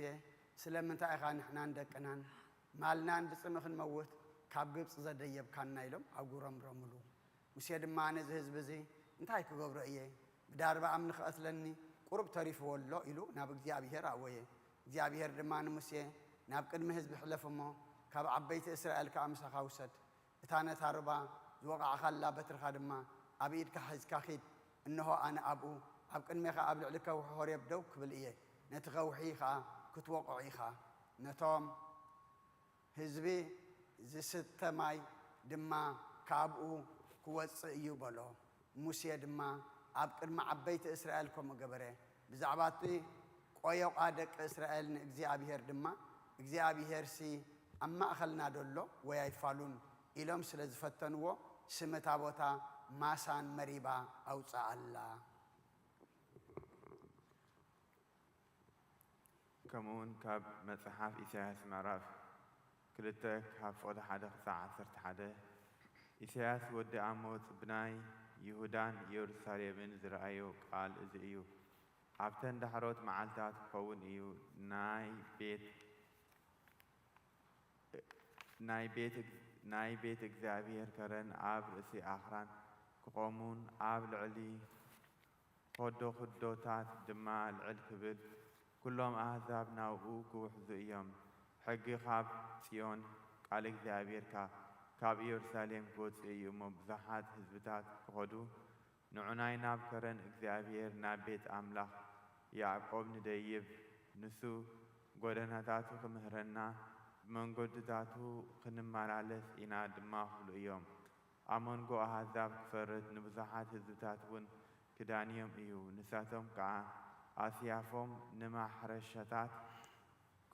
ስለምንታይ ኢኻ ንሕናን ደቅናን ማልናን ብፅሚ ክንመውት ካብ ግብፂ ዘደየብካና ኢሎም ኣጉረምረምሉ ሙሴ ድማ ነዚ ህዝቢ እዚ እንታይ ክገብሮ እየ ብዳርባ ኣምኒ ክቐትለኒ ቁሩብ ተሪፍዎ ኣሎ ኢሉ ናብ እግዚኣብሔር ኣወየ እግዚኣብሔር ድማ ንሙሴ ናብ ቅድሚ ህዝቢ ሕለፍ እሞ ካብ ዓበይቲ እስራኤል ከዓ ምሳኻ ውሰድ እታ ነታ ርባ ዝወቃዕኻላ በትርኻ ድማ ኣብ ኢድካ ሒዝካ ኺድ እንሆ ኣነ ኣብኡ ኣብ ቅድሜኻ ኣብ ልዕሊ ከውሒ ሆሬብ ደው ክብል እየ ነቲ ከውሒ ከዓ ክትወቅዑ ኢኻ ነቶም ህዝቢ ዝስተ ማይ ድማ ካብኡ ክወፅእ እዩ በሎ ሙሴ ድማ ኣብ ቅድሚ ዓበይቲ እስራኤል ከምኡ ገበረ ብዛዕባ እቲ ቆየቋ ደቂ እስራኤል ንእግዚኣብሔር ድማ እግዚኣብሔርሲ ኣብ ማእኸልና ደሎ ወይ ኣይፋሉን ኢሎም ስለ ዝፈተንዎ ስም እታ ቦታ ማሳን መሪባ ኣውፅኣ ኣላ ከምኡውን ካብ መጽሓፍ ኢሳያስ ምዕራፍ 2 ካብ ፍቕዲ 1 ክሳብ 11 ኢሳያስ ወዲ ኣሞጽ ብናይ ይሁዳን ኢየሩሳሌምን ዝረአዮ ቃል እዚ እዩ ኣብተን ዳሕሮት መዓልታት ክኸውን እዩ ናይ ቤት እግዚኣብሔር ከረን ኣብ ርእሲ ኣኽራን ክቆሙን ኣብ ልዕሊ ኾዶ ኽዶታት ድማ ልዕል ክብል كلهم أحزاب ناوؤو كوحزو إيام حقي خاب سيون قال እግዚአብሔር ካብ ኢየሩሳሌም ክወፅኡ እዩ እሞ ብዙሓት ህዝብታት ክኸዱ ንዑናይ ናብ ከረን እግዚአብሔር ናብ ቤት ኣምላኽ ያዕቆብ ንደይብ ንሱ ጎደናታቱ ክምህረና ብመንገድታቱ ክንመላለስ ኢና ድማ ክብሉ እዮም ኣብ መንጎ ኣሕዛብ ክፈርድ ንብዙሓት ህዝብታት እውን ክዳንዮም እዩ ንሳቶም ከዓ ኣስያፎም ንማሕረሻታት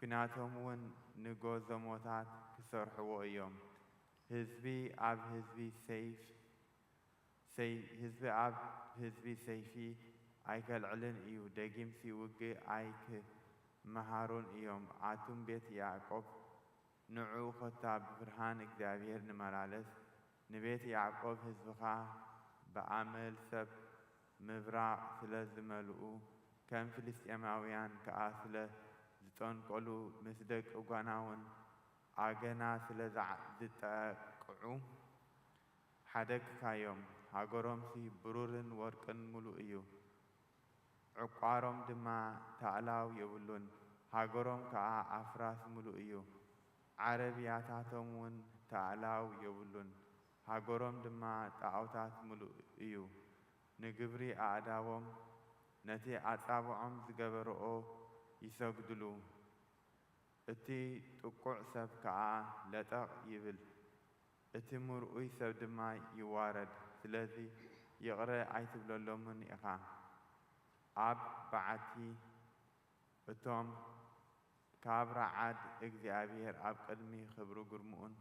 ኩናቶም እውን ንጎዘሞታት ክሰርሕዎ እዮም ህዝቢ ኣብ ህዝቢ ሰይፊ ኣይከልዕልን እዩ ደጊምሲ ውግእ ኣይክመሃሩን እዮም ኣቱም ቤት ያዕቆብ ንዑ ኸታ ብብርሃን እግዚአብሔር ንመላለስ ንቤት ያዕቆብ ህዝብኻ ብኣመል ሰብ ምብራቕ ስለ ዝመልኡ ከም ፍልስጤማውያን ከዓ ስለ ዝጠንቀሉ ምስ ደቂ ጓናውን ኣገና ስለ ዝጠቅዑ ሓደግካዮም ሃገሮምሲ ብሩርን ወርቅን ሙሉእ እዩ ዕቋሮም ድማ ታዕላው የብሉን ሃገሮም ከዓ ኣፍራስ ሙሉእ እዩ ዓረብያታቶም እውን ታዕላው የብሉን ሃገሮም ድማ ጣዖታት ሙሉእ እዩ ንግብሪ ኣእዳዎም ነቲ ኣጻብዖም ዝገበርኦ ይሰግድሉ እቲ ጥቁዕ ሰብ ከዓ ለጠቕ ይብል እቲ ምርኡይ ሰብ ድማ ይዋረድ ስለዚ ይቕረ ኣይትብለሎምን ኢኻ ኣብ በዓቲ እቶም ካብ ረዓድ እግዚአብሔር ኣብ ቅድሚ ክብሪ ግርሙኡን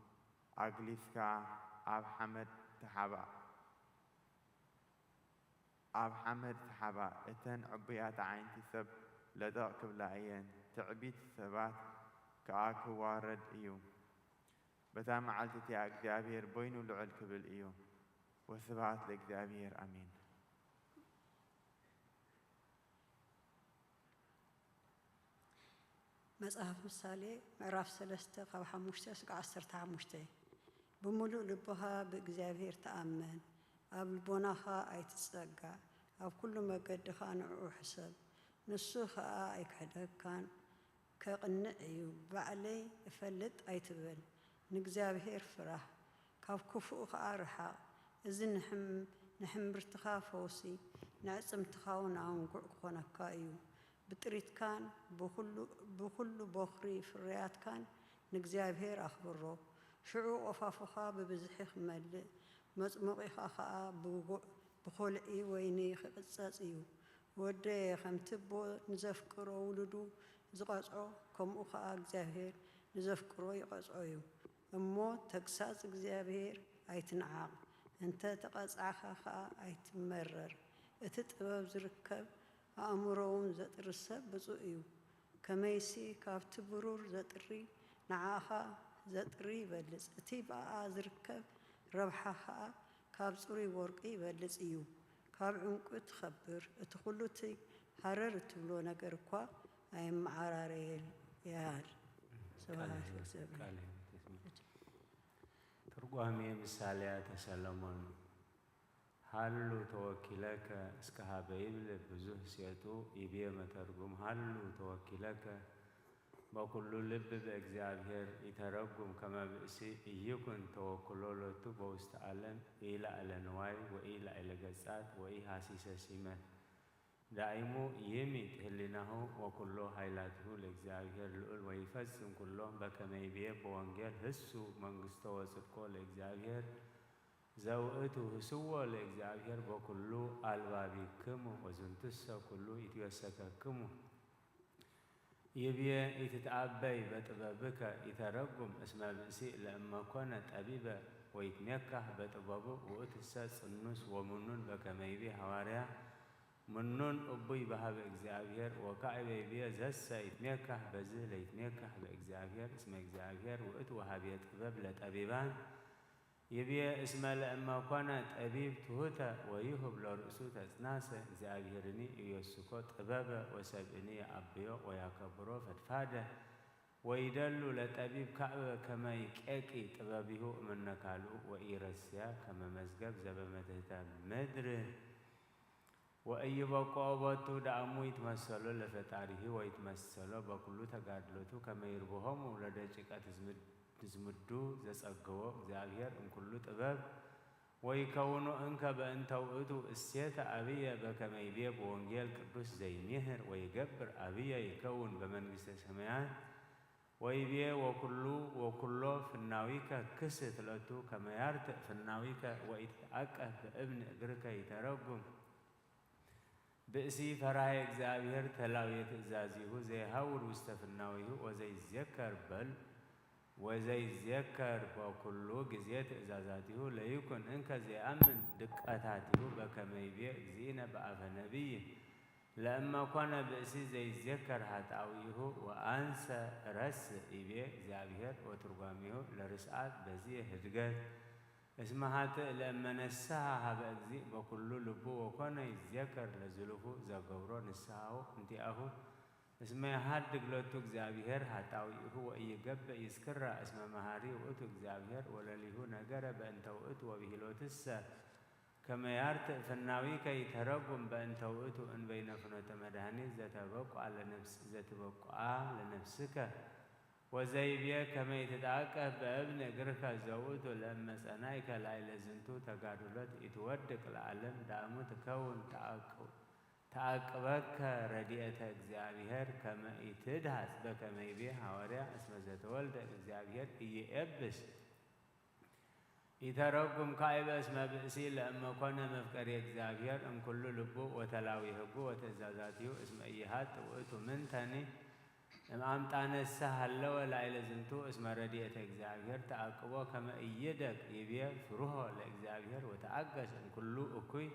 ኣግሊስካ ኣብ ሓመድ ተሓባ እተን ዕቡያት ዓይንቲ ሰብ ለጠቕ ክብላ እየን ትዕቢት ሰባት ከዓ ክዋረድ እዩ በታ መዓልቲ እቲኣ እግዚአብሔር በይኑ ልዑል ክብል እዩ ወስብሐት ለእግዚአብሔር አሜን መጽሐፍ ምሳሌ ምዕራፍ 3 ካብ 5 እስካብ 15 ብምሉእ ልብኻ ብእግዚአብሔር ተኣመን ኣብ ልቦናኻ ኣይትጸጋዕ ኣብ ኩሉ መገድኻ ንዕኡ ሕሰብ ንሱ ከዓ ኣይክሕደካን ከቕንዕ እዩ ባዕለይ እፈልጥ ኣይትብል ንእግዚአብሔር ፍራሕ ካብ ክፉእ ከዓ ርሓቕ እዚ ንሕምርትኻ ፈውሲ ንዕጽምትኻ እውን ኣንጉዕ ክኾነካ እዩ ብጥሪትካን ብኩሉ በኽሪ ፍርያትካን ንእግዚአብሔር ኣኽብሮ ሽዑ ቆፋፉኻ ብብዝሒ ክመልእ መጽሙቒኻ ከዓ ብኮልዒ ወይኒ ክቕጸጽ እዩ ወደየ ከም ትቦ ንዘፍቅሮ ውሉዱ ዝቐጽዖ ከምኡ ከዓ እግዚአብሔር ንዘፍቅሮ ይቐጽዖ እዩ እሞ ተግሳጽ እግዚአብሔር ኣይትንዓቕ እንተ ተቐጽዓኻ ከዓ ኣይትመረር እቲ ጥበብ ዝርከብ ኣእምሮውን ዘጥሪ ሰብ ብፁዕ እዩ ከመይሲ ካብቲ ብሩር ዘጥሪ ንዓኻ ዘጥሪ ይበልጽ እቲ ብኣ ዝርከብ ረብሓ ከዓ ካብ ጽሩይ ወርቂ ይበልጽ እዩ ካብ ዕንቁ ትኸብር እቲ ኩሉ እቲ ሃረር እትብሎ ነገር እኳ ኣይመዓራረየል ያህል ትርጓሜ ምሳሌያተ ሰሎሞን ሃሉ ተወኪለከ እስከ ሀበ ይብል ብዙሕ ሴቱ ይቤ መተርጉም ሃሉ ተወኪለከ በኩሉ ልብ በእግዚአብሔር ይተረጉም ከመ ብእሲ ኢይኩን ተወክሎ ሎቱ በውስተ ዓለም ኢላዕለ ንዋይ ወኢላዕለ ገጻት ወኢሃሲሰ ሲመት ዳይሙ ይሚጥ ህሊናሁ ወኩሎ ኃይላትሁ ለእግዚአብሔር ልዑል ወይፈጽም ኩሎ በከመ ይቤ በወንጌል ህሱ መንግሥቶ ወጽድቆ ለእግዚአብሔር ዘውእቱ ህስዎ ለእግዚአብሔር በኩሉ አልባቢክሙ ወዝንትሰ ኩሉ ይትወሰከክሙ ይብየ ይትትአበይ በጥበብከ ይተረጉም እስመ ብእሲ ለእመ ኮነ ጠቢበ ወይትሜካህ በጥበቡ ውእትሰ ጽኑስ ወምኑን በከመ ይቤ ሐዋርያ ምኑን እቡይ በሀበ እግዚአብሔር ወካዕበ ይብየ ዘሰ ይትሜካህ በዝህ ለይትሜካህ በእግዚአብሔር እስመ እግዚአብሔር ውእቱ ወሃብየ ጥበብ ለጠቢባን ይብየ እስመ ለእመ ኮነ ጠቢብ ትሑተ ወይሁብ ለርእሱ ተጽናሰ እግዚአብሔርኒ ኢየሱኮ ጥበበ ወሰብእኒ የአብዮ ወያከብሮ ፈድፋደ ወይደሉ ለጠቢብ ካዕበ ከመ ይቄቂ ጥበቢሁ እምነ ካልኡ ወኢረስያ ከመ መዝገብ ዘበመትሕተ ምድር وأيبقوا بطو دعمو يتمثلوا لفتاره ويتمثلوا بكل تقادلتو كما يربوهم ولدجقة تزمدو زسقوا እግዚአብሔር كل ጥበብ ويكونوا انك بانتو اتو السيت ابيه بكما يبيه بونجيل قدوس زي مهر ويجبر ابيه يكون بمنجسة السماوات ويبيه وكلو فناويك كست لتو كما يرتق فناويك ويتأكد بابن اجرك يترجم بأسي فراي እግዚአብሔር تلاوية إزازيه زي هاول وستفناويه وزي ذكر بل وزي ذكر وكل جزية إزازاته لا يكون إنك زي أمن دقاتاته بكما يبيع زينة بأف نبي لما كان بأسي زي ذكر هتعويه وأنسى رس يبيع زابير وترقاميه لرسعات بزيه هدقات اسمها لما نساها بأجزي بكل لبو وكان يذكر لزلفو زقورو نساهو انتئهو اسمها هاد قلتو እግዚአብሔር هتاويه ويجب يذكر اسم مهاري وقتو እግዚአብሔር ولليه نجر بأنت وقت وبهلوتس كما يرتق فناوي كي ترقم بأنت وقت ان بين فنوت مدهني زتبقى على نفس زتبقى لنفسك وزي بيه كما يتدعك بابن قرك زوته لما سنايك لعيل زنتو تقادلت يتودك العالم دامو تكون تعقبك رديئة እግዚአብሔር كما يتدهس بكما يبيه حواريا اسم زتولد እግዚአብሔር يأبس يترقم كايب اسم بئسي لما كنا مفكر እግዚአብሔር ام كل لبو وتلاويهبو وتزازاتيو اسم ايهات وقتو من تاني أمطان السهل ولا إلى زنتو اسم رديئة እግዚአብሔር تعقبه كما يدك يبيه فروه لإግዚአብሔር وتعقس ان كله أكوي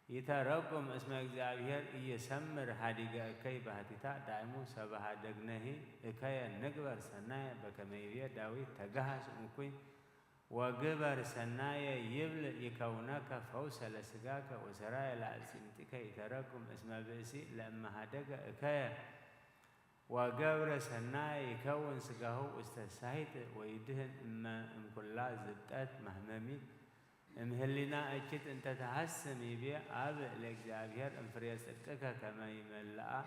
يترقم اسم እግዚአብሔር يسمر حديقة أكي بهاتتا دائمو سبها دقنه أكي نقبر سنايا بكما يبيه داوي تقهس أكوي وقبر سنايا يبل يكونك فوس لسقاك وسرايا لألسنتك يترقم اسم بئسي لما هدق أكي وقبر سنايا يكون سقاه واستسايت ويدهن اما كلها زبطات مهممي امهلنا اجت انت تحسن يبيع اب لእግዚአብሔር انفريا صدقك كما يملأ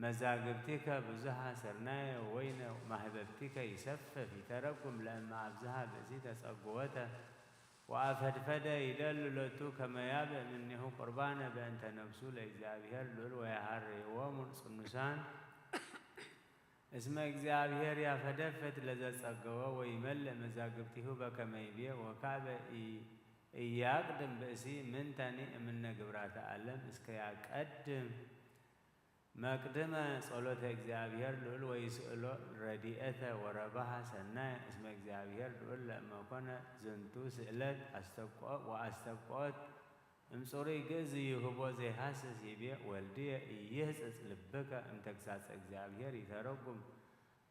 مزاقبتك بزها سرنايا وين محببتك يسفف يترقم لما ابزها بزيت صقوته وافدفد يدللتو كما يابع منه قربانا بانت نفسه لእግዚአብሔር لول ويحري ومن صنسان اسم እግዚአብሔር ያፈደፈት ለዘጸገወ ويملأ مزاقبته بكما يبيع وكعب يقدم بأسي من تاني من قبرات عالم اسك يقدم مقدمة صلوة እግዚአብሔር لول ويسأله رديئة وربها سنة اسم እግዚአብሔር لول لما كنا زنتو سئلت استبقات واستبقات امصوري جزي يهبو زي حاسس يبيع والدي يهزز لبك امتكساس እግዚአብሔር يترقم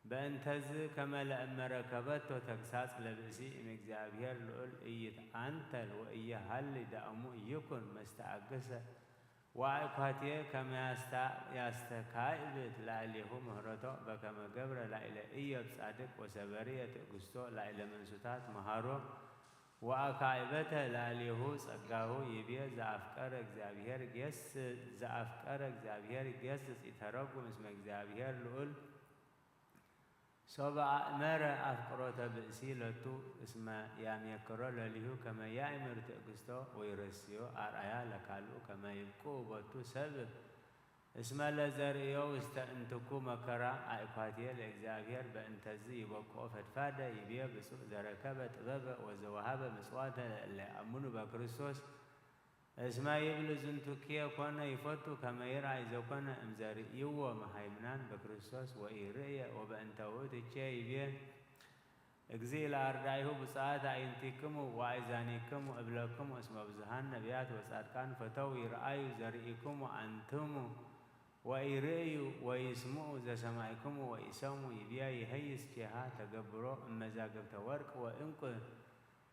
بأنتز كما لأما ركبت وتكساس لبسي ام እግዚአብሔር لقل يتعنتل وإيهال دعمو يكون مستعقسة وعقاتيه كما يستكايبت لعليه مهرته بكما قبر لعلى إيب صادق وسبرية قستو لعلى منسوتات مهارو وأكايبته لعليه صقاه يبيه زعفكار እግዚአብሔር جيس زعفكار እግዚአብሔር جيس يترقم اسم እግዚአብሔር لقل سبع مرة أفقرات بأسيلته اسم ياميكرو لليه كما يأمر تقستو ويرسيو أرأيا لكالو كما يبقو بطو سبب اسم لزريو استأنتكو مكرا أعقاتيه لإግዚአብሔር بأنتزي يبقو فتفادة يبيه بسوء زركبة طبب وزوهابة مسواتا لأمنو بكريستوس اسم يبلو زنتوكيا كوانا يفتو كما يرعي زو كوانا امزاريو ومحايمنان بكريستوس وإيريا وبأنتوت الشيء يبيه اجزي الأردائه بساعة عينتكم وعيزانكم وابلكم اسم بزهان نبيات وصادقان فتو يرأيو زرئكم وأنتم وإيريو ويسمعوا ذا سماعكم ويسموا يبيا يهيس فيها تقبروا مزاقب تورك وإنكو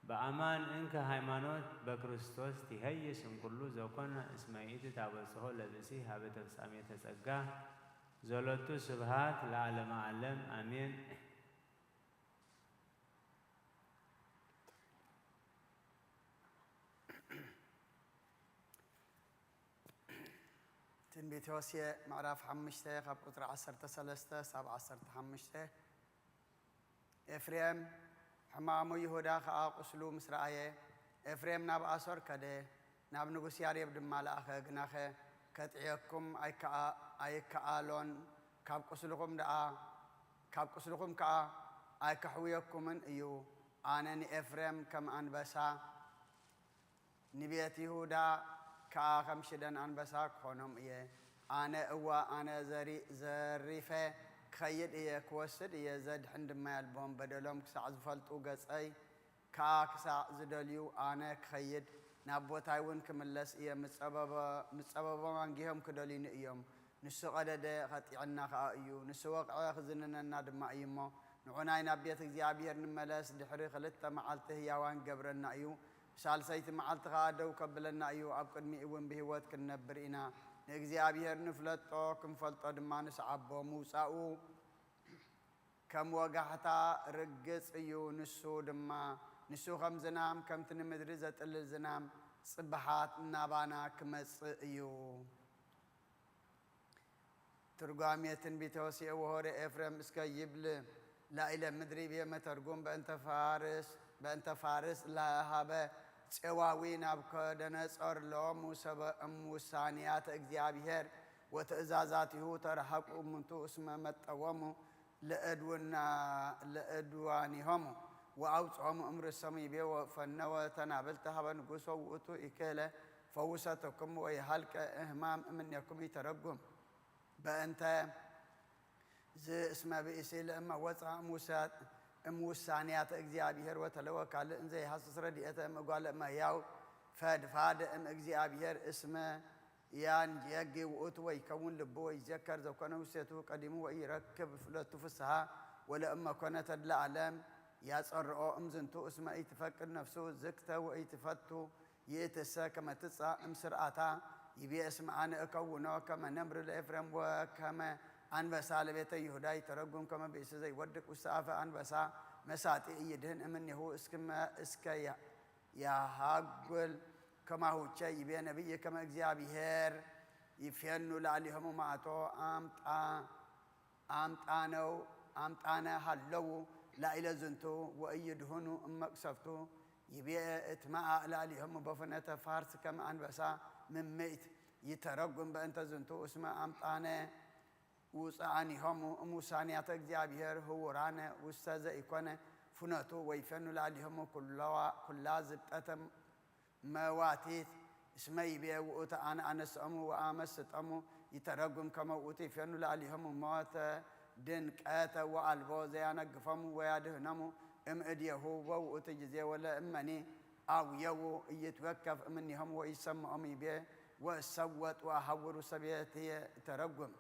بأمان إنك هايمانوت بكريستوس تهيس إن كله زوكنا اسماعيل تابلسه لبسي هابت السامية تسقى زولتو سبحات لعلم علم آمين ትንቢተ ሆሴዕ ምዕራፍ 5 ካብ ቁጥሪ 13 ሳብ 15 ኤፍሬም ሕማሙ ይሁዳ ከዓ ቁስሉ ምስ ረአየ ኤፍሬም ናብ ኣሶር ከደ ናብ ንጉስ ያሬብ ድማ ለኣኸ ግናኸ ከጥዕየኩም ኣይከኣሎን ካብ ቁስልኹም ከዓ ኣይከሕውየኩምን እዩ ኣነ ንኤፍሬም ከም ኣንበሳ ንቤት ይሁዳ ከዓ ከም ሽደን ኣንበሳ ክኾኖም እየ ኣነ ኣነ ዘሪፈ ክኸይድ እየ ክወስድ እየ ዘድሕን ድማ ያልቦም በደሎም ክሳዕ ዝፈልጡ ገጸይ ከዓ ክሳዕ ዝደልዩ ኣነ ክኸይድ ናብ ቦታይ እውን ክምለስ እየ ምጸበቦም አንጊሆም ክደልዩኒ እዮም ንሱ ቀደደ ኸጢዕና ከዓ እዩ ንሱ ወቕዐ ክዝንነና ድማ እዩ እሞ ንዑናይ ናብ ቤት እግዚኣብሔር ንመለስ ድሕሪ 2 መዓልቲ ህያዋን ገብረና እዩ ሳልሰይቲ መዓልቲ ከዓ ደው ከብለና እዩ ኣብ ቅድሚ እውን ብህይወት ክንነብር ኢና ንእግዚኣብሔር ንፍለጦ ክንፈልጦ ድማ ንስዓቦ ምውፃኡ ከም ወጋሕታ ርግጽ እዩ ንሱ ከም ዝናም ከምቲ ንምድሪ ዘጥልል ዝናም ጽባሓት እናባና ክመጽእ እዩ ትርጓሜ ትንቢተ ሆሴዕ ወሆረ ኤፍሬም እስከ ይብል ላኢለ ምድሪ ብመተርጉም በእንተ ፋርስ ለሃበ ፄዋዊ ናቡከደነፆር ሎሙ ሰብእ ውሳኔያተ እግዚአብሔር ወትእዛዛቲሁ ተረሐቁ እሙንቱ እስመ መጠወሙ ለእድዋኒሆሙ ወአውፅኦሙ እምርእሶሙ ይቤ ወፈነወ ተናብልተ ሀበ ንጉሶ ውእቱ ይክህለ ፈውሰተኩም ወይሃልቀ እህማም እምኔኩም ይተረጉም በእንተ እስመ ብእሲ ለእመ ወፅአ እምውሳኔያተ እግዚአብሔር ወተለወ ካልእ እንዘ ይሃስስ ረድኤተ እምጓለ እመሕያው ፈድፋደ እምእግዚአብሔር እስመ ያንጀጊ ውእቱ ወይከውን ልቡ ወይዘከር ዘኮነ ውሴቱ ቀዲሙ ወይረክብ ፍለቱ ፍስሓ ወለእመ ኮነ ተድላ ዓለም ያጸርኦ እምዝንቱ እስመ ኢትፈቅድ ነፍሱ ዝክተ ወኢትፈቱ ይእትሰ ከመ ትጻእ እምስርዓታ ይቤ እስመ አነ እከውኖ ከመ ነምር ለኤፍሬም ወከመ አንበሳ ለቤተ ይሁዳ ይተረጉም ከመ ብእሲ ዘይወድቅ ውስተ አፈ አንበሳ መሳጢ እይድህን እምኔሁ እስከ ያሃጉል ከማሁቸ ይቤ ነቢይ ከመ እግዚአብሔር ይፌኑ ላዕሌሆሙ መዓቶ አምጣነ ሃለዉ ላዕለ ዝንቱ ወእይድሁኑ እመቅሰፍቱ ይቤ እትመዓ ላዕሌሆሙ በፍነተ ፋርስ ከመ አንበሳ ምምእት ይተረጉም በእንተ ዝንቱ እስመ አምጣነ ውፅአኒሆሙ እሙሳንያተ እግዚአብሔር ህውራነ ውስተ ዘኢኮነ ፍነቱ ወይፌኑ ላዕሌሆሙ ኩላ ዝብጠተ መዋቲት እስመ ይቤ ውእቱ አነ አነስኦሙ ወአመስጦሙ ይተረጉም ከመ ውእቱ ይፌኑ ላዕሌሆሙ ሞተ ድንቀተ ወአልቦ ዘያነግፎሙ ወያድህኖሙ እምእድየሁ ወውእቱ ጊዜ ወለእመኒ አውየው እይትወከፍ እምኔሆሙ ወይሰምዖሙ ይቤ ወእሰወጥ ወአሐውሩ ሰቤትየ ይተረጉም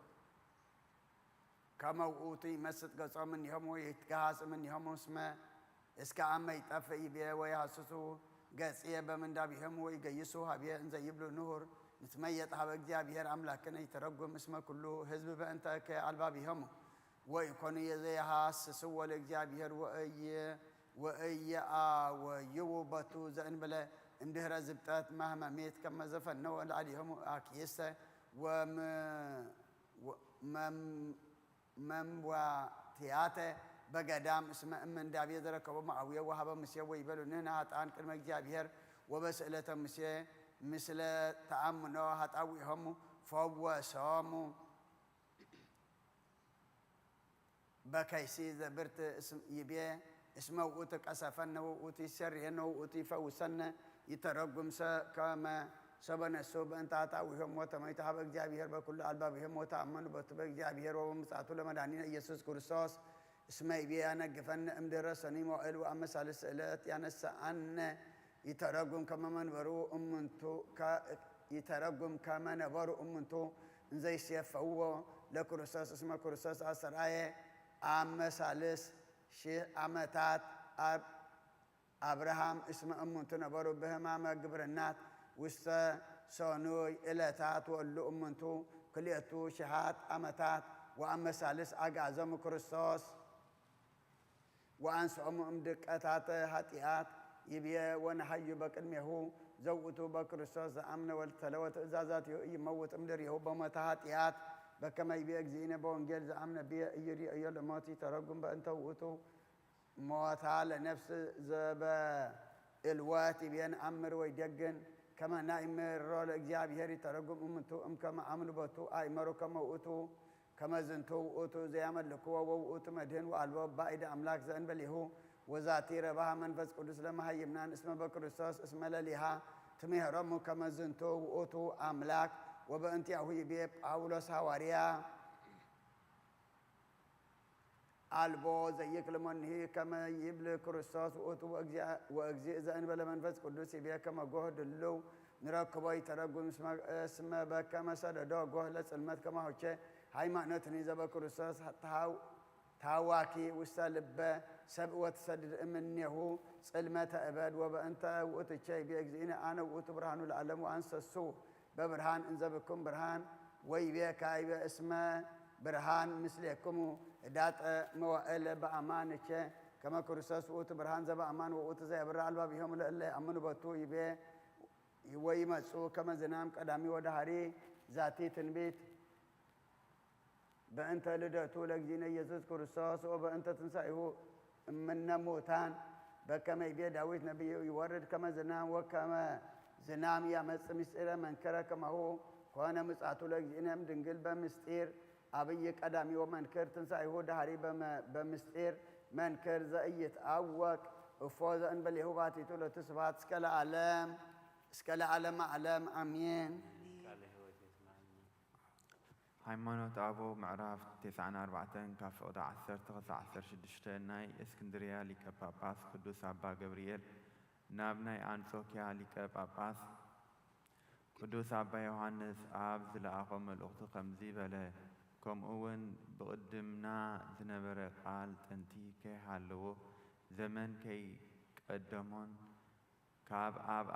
ከመ ውእቱ ይመስጥ ገጾም እምኔሆሙ ወይትገሃስ እምኔሆሙ እስከ አመ ይጠፍእ ይቤ ወይሃስሱ ገጽየ በምንዳቢሆሙ ወይገይሱ ሀብየ እንዘ ይብሉ ንሁር ንትመየጥ ሀበ እግዚአብሔር አምላክነ ይተረጉም እስመ ኩሉ ህዝብ በእንተ ከአልባቢሆሙ ወይኮኑ የዘይሃስስዎ ለእግዚአብሔር ወእየአወይው ቦቱ ዘእንበለ እንድህረ ዝብጠት ማህመሜት ከመ ዘፈነወ ላዕሌሆሙ አክይስተ መምዋትያተ በገዳም እስመ እምንዳቤ ዘረከቦሙ አውየ ወሀበ ሙሴ ወይበሉ ንሕነ ኃጥኣን ቅድመ እግዚአብሔር ወበስእለተ ሙሴ ምስለ ተአምኖ ኃጣውኢሆሙ ፈወሶሙ በከይሲ ዘብርት ይቤ እስመ ውእቱ ቀሰፈነ ወውእቱ ይሰሪየነ ወውእቱ ይፈውሰነ ይተረጉም ከመ ሰበነሱ በእንተ ኃጣውኢሆሙ ወተመይቱ ሀበ እግዚአብሔር በኩሉ አልባቢሆሙ ወተአመኑ በቱ በእግዚአብሔር ወበምጽአቱ ለመድኃኒነ ኢየሱስ ክርስቶስ እስመ ይቤ ያነግፈነ እምድኅረ ሰኒይ መዋዕል ወአመሳልስ ዕለት ያነሳአነ ይተረጉም ከመ ነበሩ እሙንቱ እንዘ ይሴፈውዎ ለክርስቶስ እስመ ክርስቶስ አስተርአየ አመሳልስ ሺህ ዓመታት አብርሃም እስመ እሙንቱ ነበሩ በሕማመ ግብርናት ውስተ ሶኑይ ዕለታት ወሉ እሙንቱ ክልኤቱ ሺሃት ዓመታት ወአመሳልስ አግዓዞሙ ክርስቶስ ወአንስኦሙ እምድቀታተ ኃጢአት ይቤ ወነሐዩ በቅድሜሁ زوتو بكريستوس أمن والتلوت إزازات يموت أمدر يهو بمتهاتيات بكما يبي أجزينا بونجيل زعمنا بي يري أيال موتي ترقم بأنت وتو موت على نفس زب الواتي بين أمر ويدقن كما نايم رول إجزاب يري ترقم أمتو كما عملوا بتو أي مرو كما وتو كما زنتو وتو زي عمل لكوا وتو مدهن والباب بعيد أملاك زين بليهو وذاتي ربها منفس قدس لما هي يمنان اسمه بكريستوس اسمه لليها تميه رمو كما زنتو وتو أملاك وبأنتي هو يبيب أولوس هواريا ألبو زيك لمن هي كما يبل كريستوس وأتو وأجزاء زين بلا منفس قدوس يبيا كما جهد اللو نراكبه يترجم اسمه بكما سددو جهد لسلمت كما هو شيء هاي معناه تنيزة بكريستوس تاواكي وسالب سبع وتسدد منه سلمة أبد وبأنت وأتشي بيجزينا أنا وأتبرهان العالم وأنسى السوء ببرهان انزبكم برهان ويبيك ايبا اسمه برهان مثلكم دات موائل بأمانك كما كرساس ووت برهان زب أمان ووت زي برا الباب يوم اللي أمنوا بتو يبي ويمسو كما زنام قدامي ودهاري ذاتي تنبيت بأنت لدأتو لك زين يسوع كرساس وبأنت تنسيه من موتان بكما يبي داوود نبي يورد كما زنام وكما زنام يا مسئلة من كرا كما هو كوانا مسعتو لك زينام دنقل بمستير أبيك أدامي ومن كر تنسى هو دهاري بمستير من كر زأيت أوك وفوز أن بلي هو غاتي تولو تسبات سكال عالم أمين ሃይማኖት አቦ ምዕራፍ 94 ካብ ፍቅዲ 10-16 ናይ እስክንድርያ ሊቀ ጳጳስ ቅዱስ አባ ገብርኤል ናብ ናይ አንጾኪያ ሊቀ ጳጳስ ቅዱስ አባ ዮሐንስ ኣብ ዝለኣኾ መልእኽቱ ከምዚ በለ ከምኡውን ብቅድምና ዝነበረ ቃል ጥንቲ ከይሃለዎ ዘመን ከይቀደሞን ካብ ኣብ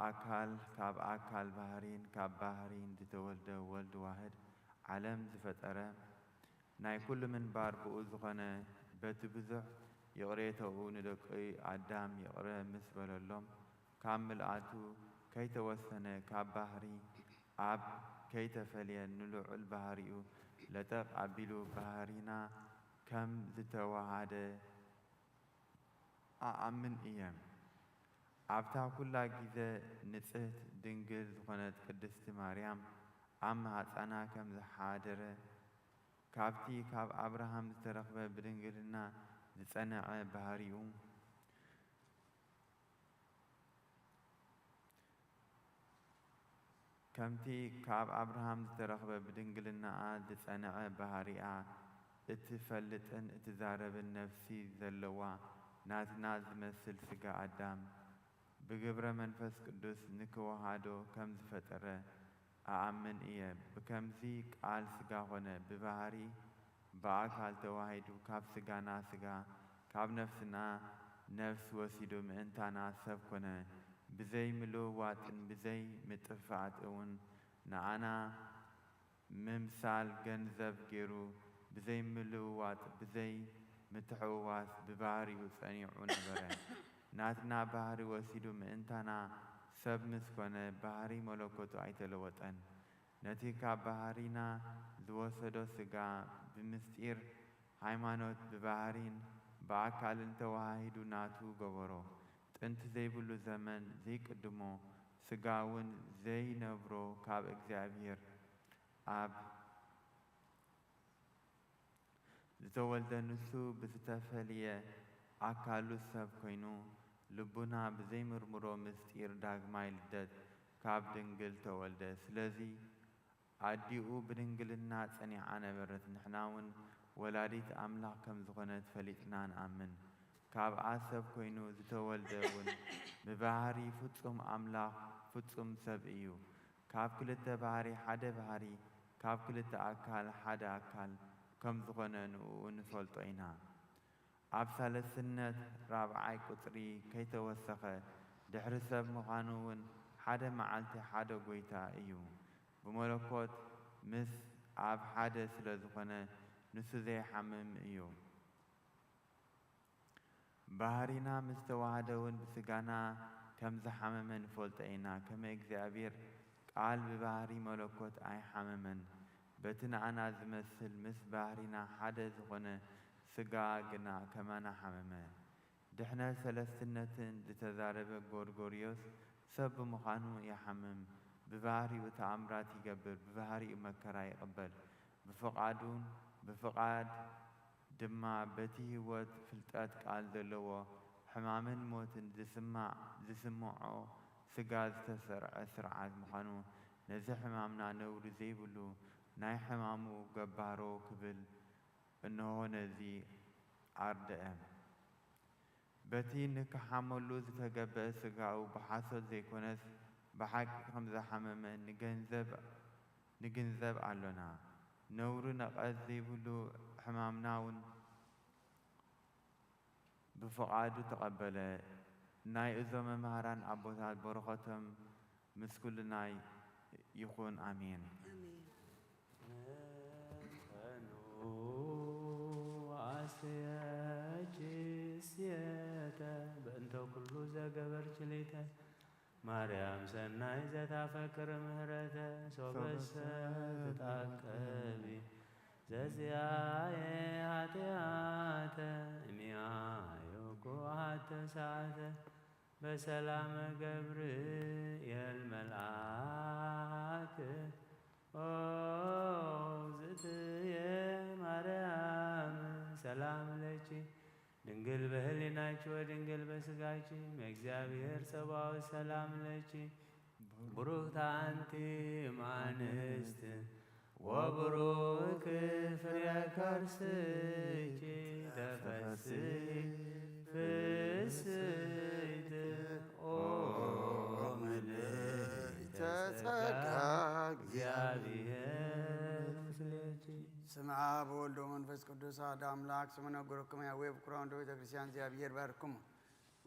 ኣካል ባህሪን ካብ ባህሪን ዝተወልደ ወልድ ዋህድ ዓለም ዝፈጠረ ናይ ኩሉ ምንባር ብኡ ዝኾነ በቲ ብዙሕ ይቕሬተኡ ንደቂ ኣዳም ይቕረ ምስ በለሎም ካብ ምልኣቱ ከይተወሰነ ካብ ባህሪ ኣብ ከይተፈልየ ንልዑል ባህሪኡ ለጠቕ ኣቢሉ ባህሪና ከም ዝተዋሃደ ኣኣምን እየ ኣብታ ኩላ ግዜ ንጽህት ድንግል ዝኾነት ቅድስቲ ማርያም ኣብ ማኅፀና ከም ዝሓደረ ካብቲ ካብ አብርሃም ዝተረኽበ ብድንግልና ዝጸንዐ ባህሪኡ ከምቲ ካብ አብርሃም ዝተረኽበ ብድንግልናኣ ዝጸንዐ ባህሪኣ እትፈልጥን እትዛረብን ነፍሲ ዘለዋ ናትና ዝመስል ስጋ ኣዳም ብግብረ መንፈስ ቅዱስ ንክወሃዶ ከም ዝፈጠረ ኣአምን እየ ብከምዚ ቃል ስጋ ኾነ ብባህሪ በአካል ተዋሂዱ ካብ ስጋና ስጋ ካብ ነፍስና ነፍስ ወሲዱ ምእንታና ሰብ ኮነ ብዘይ ምልውዋጥን ብዘይ ምጥፋኣት እውን ንኣና ምምሳል ገንዘብ ገይሩ ብዘይ ምልውዋጥ ብዘይ ምትሕውዋስ ብባህሪኡ ጸኒዑ ነበረ ናትና ባህሪ ወሲዱ ምእንታና ሰብ ምስ ኮነ ባህሪ መለኮቱ ኣይተለወጠን ነቲ ካብ ባህሪና ዝወሰዶ ስጋ ብምስጢር ሃይማኖት ብባህሪን በአካልን ተዋሂዱ ናቱ ገበሮ ጥንቲ ዘይብሉ ዘመን ዘይቅድሞ ስጋውን ዘይነብሮ ካብ እግዚአብሔር ኣብ ዝተወልደ ንሱ ብዝተፈልየ ኣካሉ ሰብ ኮይኑ ልቡና ብዘይምርምሮ ምስጢር ዳግማይ ልደት ካብ ድንግል ተወልደ ስለዚ ኣዲኡ ብድንግልና ጸኒዓ ነበረት ንሕናውን ወላዲት ኣምላኽ ከም ዝኾነት ፈሊጥና ንኣምን ካብኣ ሰብ ኮይኑ ዝተወልደ እውን ብባህሪ ፍጹም ኣምላኽ ፍጹም ሰብ እዩ ካብ ክልተ ባህሪ ሓደ ባህሪ ካብ ክልተ ኣካል ሓደ ኣካል ከም ዝኾነ ንኡ ንፈልጦ ኢና ኣብ ሳለስነት ራብዓይ ቁጽሪ ከይተወሰኸ ድሕሪ ሰብ ምዃኑ እውን ሓደ መዓልቲ ሓደ ጎይታ እዩ ብመለኮት ምስ ኣብ ሓደ ስለ ዝኾነ ንሱ ዘይሓምም እዩ ባህሪና ምስ ተዋህደ እውን ብስጋና كم زحممن فولتينا كم إغزابير قال ببهري ملكوت أي حممن بتنا أنا زمثل مس بهرينا حدث غنى سجاجنا كمان حممن دحنا ثلاثنتن لتزارب غورغوريوس سب مخانو يحمم ببهري وتعمرات يقبل ببهري مكرا يقبل بفقاد دما بتي ود فلتات قال دلوا حمامن موتن دسمعو سجاز تسرع سرعات مخانو نزح حمامنا نور زيبلو ناي حمامو قبارو كبل انه نزي عردئم بتي نكحملو زتقبأ سقاو بحاسو زيكونس بحق خمزة حمامة نجنزب علونا نور نقاز زيبلو حمامناون بفقادو تقبله ناي ازوم مهران عبوتات برختم مسكول ناي يكون امين بأنتو كل زقبر جليته مريم سناي زتا فكر مهرته صوبس تتاكبي ززياي هاتياته ميايوكو حتى ساعته بسلام جبريل ملعاك زتي مريم سلام لكي دنقل بهلناك ودنقل بسقاك مكزابير سباو سلام لكي بروك أنتي مانست وبروك فريا كرسك تفسي فسيت مليت سقاك زابير فسلكي سمع بولد ومنفس قدوس هذا أملاك سمنا قركم يا ويب كران دويت كريستيان زابير باركم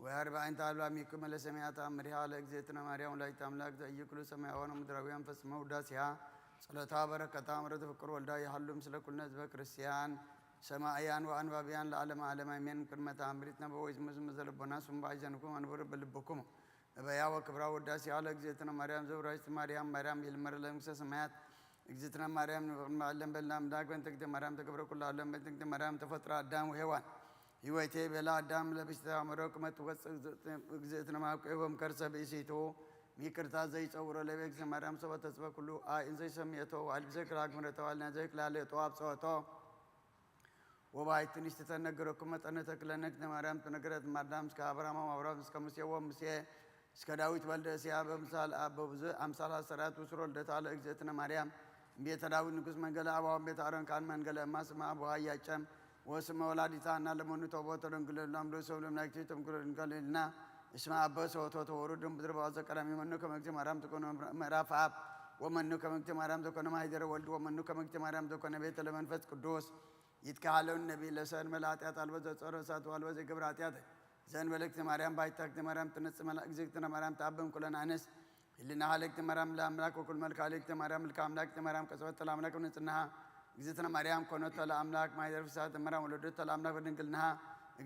وأربعين تعالوا ميكم لسميات أمرها لأجزتنا مريم لا يتملك ذي كل سماء ونمدربيان فسمو داسها صلاة بركة أمرت فكر والدا يحلم سلا كل ناس بكريستيان سماعيان وأنبابيان لعلم علم من كلمة أمرتنا بويس مزل بناس بعيجنكم أنبر بلبكم بيا وكبر وداسي على أجزتنا مريم زوجة مريم يلمر لمس سماعات أجزتنا مريم معلم بالنام داك بنتك مريم تكبر كل عالم بنتك مريم تفترة آدم وحواء يويتي بلا آدم لبست أمرك ما توقف أجزتنا ما كيفهم كرسة بيسيتو ميكرتا زي تصور لبيك مريم سوى تسبق كله إنزي سميته وعلبسك راك مرته وعلنزيك لالي تواب سوته وبعد نشتت نجركم أنا تكلنك مريم تنجرت مريم سكابرام وأبرام سكمسيا ومسيا سكداويت والد سياب أمثال أمثال سرات وسرول دتال أجزتنا مريم بيت داود نقص منجلا أبو بيت أرن كان منجلا ما سمع أبو هاي أجم وسمع ولادي تانا لمن توبة ترنجل لامدو سولم نكتي تمكن لنا اسمع أبوس وتوتو ورودم بدر بعض كلامي منو كم اجتماع مرام تكون مرافع ومنو كم اجتماع مرام تكون ما يدري ولد ومنو كم اجتماع مرام تكون بيت لمن فت قدوس يتكالون النبي لسان ملاتيات الوز صرصات والوز كبراتيات زين ملك مرام بايتك مرام تنس ملك زيكتنا مرام تعبم كلنا أنس اللي نهالك مرام لا أملاك وكل ملك عليك مرام لك أملاك مرام كسبت لا أملاك ونسنها زيتنا مرام كونت لا أملاك ما يدري فساد مرام ولدت لا أملاك ونقلناها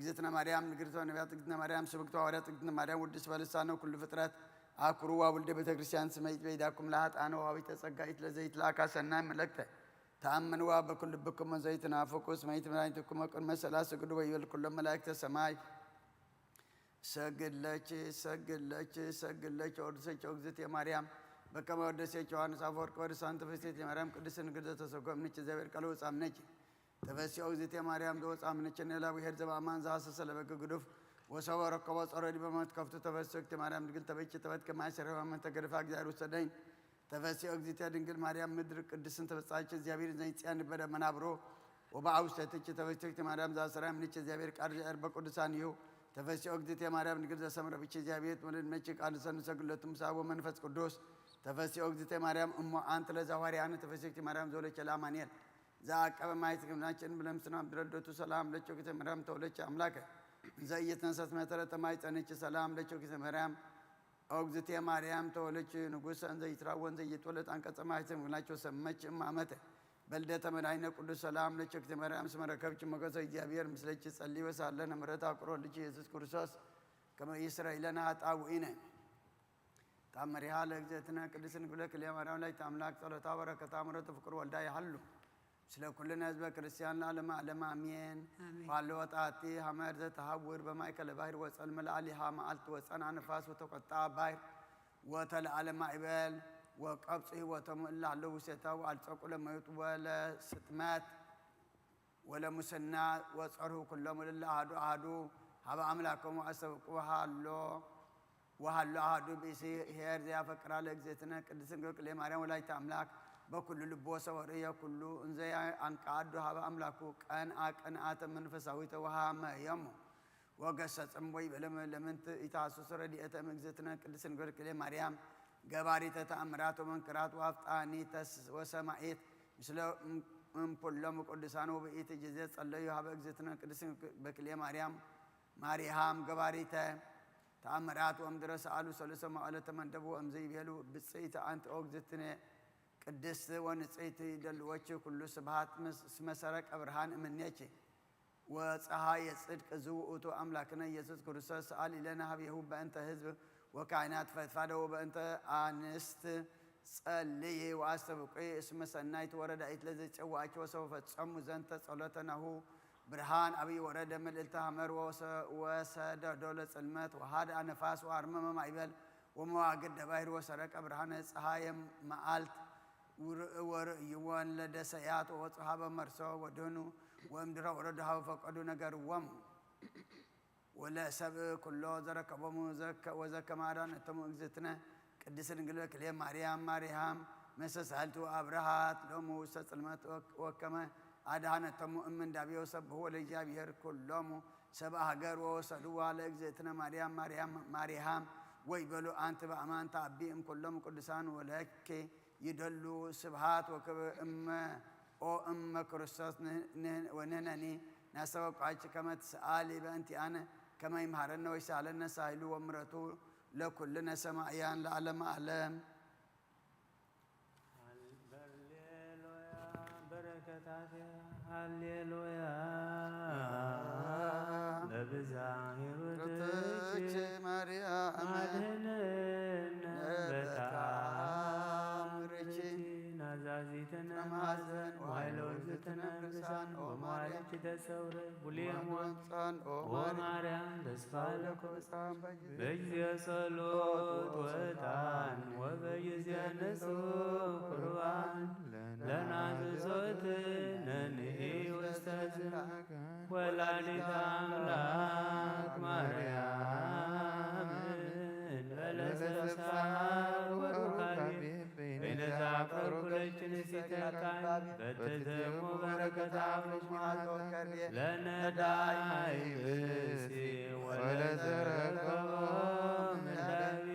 زيتنا مرام نقرتوا نبيات زيتنا مرام سبقتوا ورات زيتنا مرام ودس فلسانه وكل فترات أكروا ولد بتكريسيان سميت بيداكم لهات أنا وابيت سجايت لزيت لا كاسنا ملكته تأمنوا بكل بكم زيتنا فوكس سميت ملايتكم كل مسألة سجدوا ويل كل ملائكة السماء سجد لك أرسل جوزت يا مريم بكم أرسل جوان سافر كورسان تفسير يا مريم كدسن كدس تسوقم نيجي زبير كلوس أمنيجي تفسير جوزت يا مريم دوس أمنيجي نلا ويهرز بأمان زاس سلبك قدوف وسوار كواس أرادي بمات كفتو تفسير يا مريم دقل تبيتش تبت كما يسرع من تجرفك جارو سدين تفسير جوزت يا دقل مريم مدرك كدسن تفسير زبير زين يعني بدأ منابرو وبعوش تتيجي تفسير يا مريم زاس رام نيجي زبير كارج أربع كدسان يو تفسير أقدت يا مريم نقدر سمر بيجي جابيت من مشيك على سن سقلتهم ساو منفس قدوس تفسير أقدت يا مريم أنت لزواري أنا تفسير يا مريم زول كلام أنيل زاك أبى ما يتكلم ناتشن بلهم سلام دردو سلام لتشوك يا مريم تولج أملاك زيت نسات مثلا تمايت أنيش سلام لتشوك يا مريم أقدت يا مريم تولج نقول سان زيت راون زيت ولد أنك تمايت ناتشو سمتش أمامته بلدة من عين كل سلام لشكت مريم اسم ركبت مقصة جابير مثل صلي وسألنا مرتا قرول لشي يسوع كرسوس كما إسرائيلنا أتعوينه ታምሪሃ ለእግዝእትነ ቅድስት ድንግል ክልኤ ማርያም ላይ ታምላክ ጸሎታ በረከታ ምሕረቱ ፍቅር ወልዳ ያህሉ ስለ ኩልነ ህዝበ ክርስቲያን ለዓለመ ዓለም አሜን። ባለ ወጣቲ ሐመር ዘተሐውር በማእከለ ባሕር ወጸልመ ለዓሊሃ መዓልት ወጸንዐ ነፋስ ወተቈጣ ባሕር ወተለዓለ ማዕበል ወቀብጽ ወተሙእላ ለው ውስቴታ ወአልጸቁ ለመዩጥ ወለስጥመት ወለሙስና ወጸርሁ ኩሎሙ ለለ አሐዱ አሐዱ ሀበ አምላኮሙ አሰብቁ ወሃሎ አሐዱ ብእሲ ኄር ዘያፈቅራ ለእግዝእትነ ቅድስት ድንግል ክልኤ ማርያም ወላዲተ አምላክ በኩሉ ልቦ ሰወርየ ኩሉ እንዘ አንቃዱ ሀበ አምላኩ ቀንአ ቅንአተ መንፈሳዊተ ወሃመየሙ ወገሰጽም ወይ ለምንት ኢታሱስ ረድኤተ እግዝእትነ ቅድስት ድንግል ክልኤ ማርያም ገባሪተ ተአምራት ወመንክራት ወአፍጣኒተ ወሰማዒት ምስለ እምኩሎሙ ቅዱሳን ወበኢቲ ጊዜ ጸለዩ ሀበ እግዝእትነ ቅድስት በክልኤ ማርያም ማርያም ገባሪተ ተአምራት ወእምድረ ሰአሉ ሰለስተ መዋዕለ ተመንደቡ ወእምዘ ይቤሉ ብፅዕት አንቲ ኦ እግዝእትነ ቅድስት ወንጽሕት ይደልወች ኩሉ ስብሐት እስመ ሰረቀ ብርሃን እምኔኪ ወፀሐይ የጽድቅ ዝውእቱ አምላክነ ኢየሱስ ክርስቶስ ሰአሊ ለነ ሀቤሁ በእንተ ህዝብ ወካህናት ፈድፋደ ወበእንተ አንስት ጸልይ ወአስተብቁይ እስመ ሰናይት ወረዳኢት ለዘይጸዋዕኪ ወሰው ፈጸሙ ዘንተ ጸሎተ ናሁ ብርሃን አብይ ወረደ መልዕልተ ሐመር ወሰደዶ ለጽልመት ወሃድአ ነፋስ ወአርመመ ማዕበል ወመዋግደ ባሕር ወሰረቀ ብርሃነ ፀሐየ መዓልት ወርእይወን ለደሰያት ወወጽሐ በመርሶ ወደኑ ወእምድረ ወረዱ ሀበ ፈቀዱ ነገርዎሙ ወለሰብእ ኩሎ ዘረከቦሙ ወዘከመ አድኃነቶሙ እግዝእትነ ቅድስት ድንግል ክልኤ ማርያም መሰሳልቱ አብርሃት ሎሙ ውስተ ጽልመት ወከመ አድኃነቶሙ እምንዳቤ ወሰብሖ ለእግዚአብሔር ኩሎሙ ሰብአ ሀገር ወወሰዱዋ ለእግዝእትነ ማርያም ወይቤሉ አንቲ በአማን ተአቢ እምኩሎሙ ቅዱሳን ወለኪ ይደሉ ስብሐት ወክብር እመ ክርስቶስ ወንሕነኒ ናስተበቅዐኪ ከመ ትስአሊ በእንቲአነ ከመ ይምሃረነ ወይሳለነ ሳህሉ ወምሕረቱ ለኩልነ ሰማዕያን ለዓለመ ዓለም። ሃሌሉያ በብዛ ሂሩትኪ ማርያም አድኅነነ በተአምርኪ ናዛዚትነ ማኅዘን ወኃይለ ውእግዝእትነ ቅዱሳን ወማርያም ተሰውረ ቡሌም ወማርያም ተስፋ ለኩሉ በጊዜ ጸሎት ወዕጣን ወበጊዜ ንጹሕ ቁርባን ለናዝዞትነንሂ ውስተ ዝንግ ወላዲተ አምላክ ማርያም እንበለ ሰብሳብ ወሩካቤ በይነዛፈር ኩለችን ሲተካኝ በትትሙ በረከታ ለነዳይ ብእሲ ወለዘረከቦ ምንዳቤ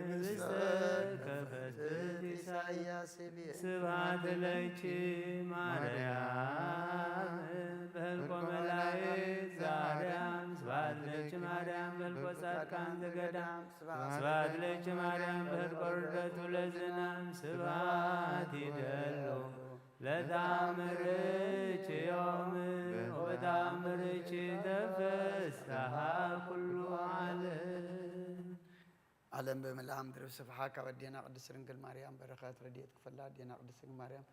ብእሰ ከፈትት ኢሳይያስ ስብሐት ለኪ ማርያም በህልቆ መላእክት ዘአርያም ስብሐት ለኪ ማርያም በህልቆ ጻድቃን ዘገዳም ስብሐት ለኪ ማርያም በህልቆ ርደቱ ለዝናም ስብሐት ይደሉ ለተአምርኪ ዮም ወበተአምርኪ ተፈስሐ ኩሉ ዓለም በመላእ ምድር ስብሐት ወዲና ቅድስት ድንግል ማርያም በረከት ረድኤት ክፈላ ዲና ቅድስት ድንግል ማርያም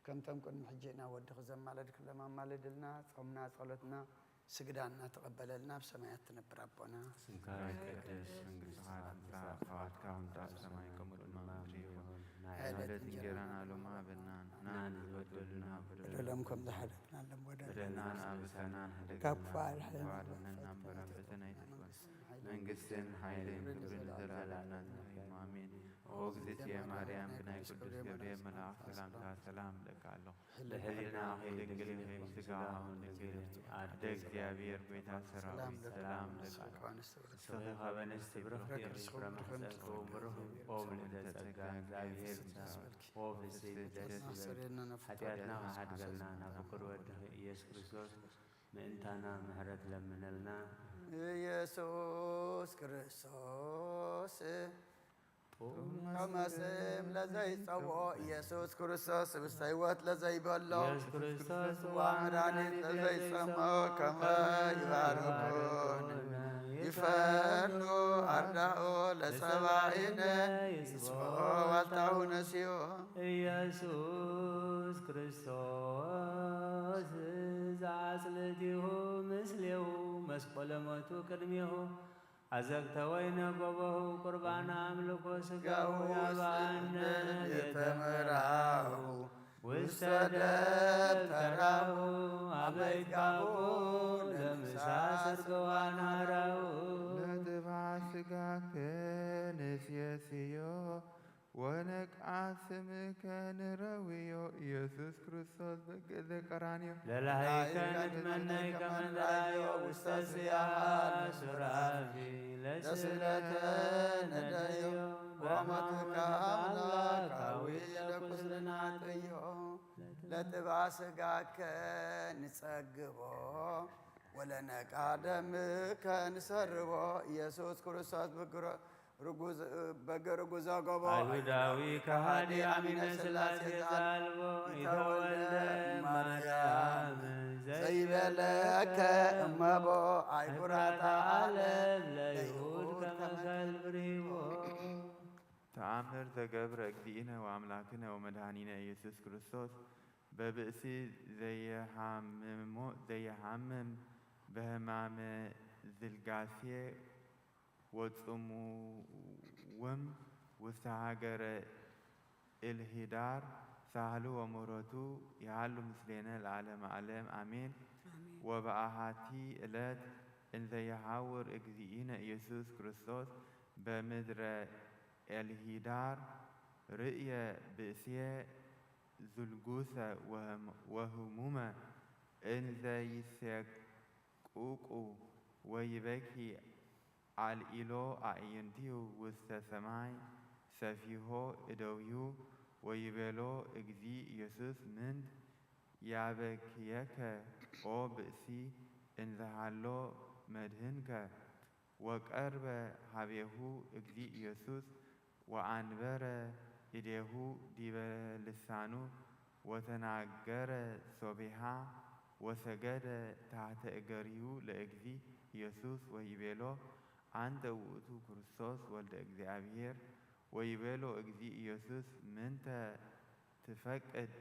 ከምተም ቅድሚ ሕጂና ወድኽ ዘማለድክ ለማማለድልና ጾምና ጸሎትና ስግዳና ተቀበለልና በሰማያት ትነብር አቦና ስምከ ይትቀደስ መንግሥትከ ትምጻእ ፈቃድከ በከመ በሰማይ ከማሁ በምድር ዕለት እንጀራና ሎማ በናን ናን በደልና በደለም ከም ዝሓደግና ለም በደልናን አብሰናን ከፋል ዋድነናን በረበተና ይትኮን መንግሥትን ኃይልን ክብርን ዘላለምና አሜን። ኦ እግዝእትየ ማርያም ብናይ ቅዱስ ገብርኤል መልአክ ሰላምታ ሰላም እልክልሃለሁ። ለሕሊናህ ድንግል ሥጋህም ድንግል አደ እግዚአብሔር ቤታ ሰራዊት ሰላም እልክልሃለሁ። እምስሕኻ በንስት ብሩክት ፍሬ ማኅፀንከ ብሩክ ኦ ምልዕተ ጸጋ እግዚአብሔር ምስሌኪ ኦ ፍሥሕት ደስ ይበልኪ ኃጢአትና ወኃድገልና ናብ ፍቁር ወድኅ ኢየሱስ ክርስቶስ ምእንታና ምሕረት ለምነልና ኢየሱስ ክርስቶስ ከመስም ለዘይጸውዖ ኢየሱስ ክርስቶስ ህብስተ ሕይወት ለዘይበሎ ኢየሱስ ክርስቶስ ወመድኃኒት ለዘይጸምዖ ከመ ይባርኩን ይፈኑ አርዳኦ ለሰባኢነ ይስቦ ዋልታሁ ነሲዮ ኢየሱስ ክርስቶስ ዘአጽልቲሁ ምስሌሁ መስቆለ ሞቱ ቅድሜሁ አዘግተ ወይነ ጎበሁ ቁርባነ አምልኮ ሥጋሁ ያባነ የተመራሁ ውስተ ደብተራሁ አበይትካሁ ለምሳ ሰርገዋን ሃራሁ ለጥብዓ ሥጋከ ንሴስዮ ወነቅዓ ስምከ ንረውዮ ኢየሱስ ክርስቶስ በገዘ ቀራንዮ ለላይከ ንትመነይከ መንራዮ ውስተ ስያሃ ሱራፊ ለስእለተ ነደዮ በሞትከ አምላካዊ ለቁስልና ጥዮ ለጥብዓ ሥጋከ ንጸግቦ ወለነቃ ደምከ ንሰርቦ ኢየሱስ ክርስቶስ በግርጉዘ ጎቦ አይሁዳዊ ከሃዲ አሚነ ሥላሴ ዛልቦ ይተወልደ ማርያም ዘይቤለከ እመቦ አይጉራታ ዓለም ለይሁድ ከመከል ብርሂቦ ተአምር ዘገብረ እግዚእነ ወአምላክነ ወመድኃኒነ ኢየሱስ ክርስቶስ በብእሲ ዘየሃምም በሕማመ ዝልጋሴ ወጽሙውም ውስተ ሀገረ ኢልሂዳር ሳህሉ ወምሕረቱ ያህሉ ምስሌነ ለዓለመ ዓለም አሜን። ወበአሐቲ ዕለት እንዘ የሐውር እግዚእነ ኢየሱስ ክርስቶስ በምድረ ኤልሂዳር ርእየ ብእስየ ዙልጉሰ ወህሙመ እንዘ ይሴቁቁ ወይበኪ አልኢሎ አዕይንቲሁ ውስተ ሰማይ ሰፊሆ እደዊሁ ወይቤሎ እግዚእ ኢየሱስ ምንት ያበክየከ ኦ ብእሲ እንዘሃሎ መድህንከ ወቀርበ ሀቤሁ እግዚእ ኢየሱስ ወአንበረ እዴሁ ዲበ ልሳኑ ወተናገረ ሶቢሃ ወሰገደ ታሕተ እገሪሁ ለእግዚእ ኢየሱስ ወይቤሎ አንተ ውእቱ ክርስቶስ ወልደ እግዚአብሔር ወይቤሎ እግዚእ ኢየሱስ ምንተ ትፈቅድ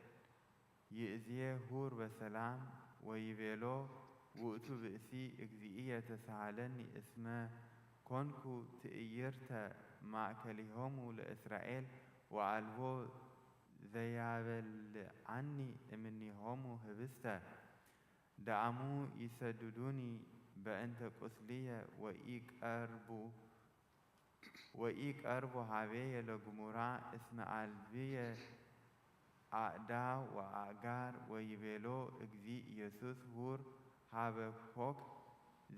ይእዝየ ሁር በሰላም ወይቤሎ ውእቱ ብእሲ እግዚእየ ተሳሃለኒ እስመ ኮንኩ ትዕይርተ ማእከሊሆሙ ለእስራኤል ወአልቦ ዘያበልዓኒ እምኔሆሙ ህብስተ ዳእሙ ይሰድዱኒ በእንተ ቁስልየ ወኢቀርቡ ሀቤየ ለግሙራ እስመ አልብየ አእዳው ወአእጋር ወይቤሎ እግዚእ ኢየሱስ ሁር ሀበ ሆክ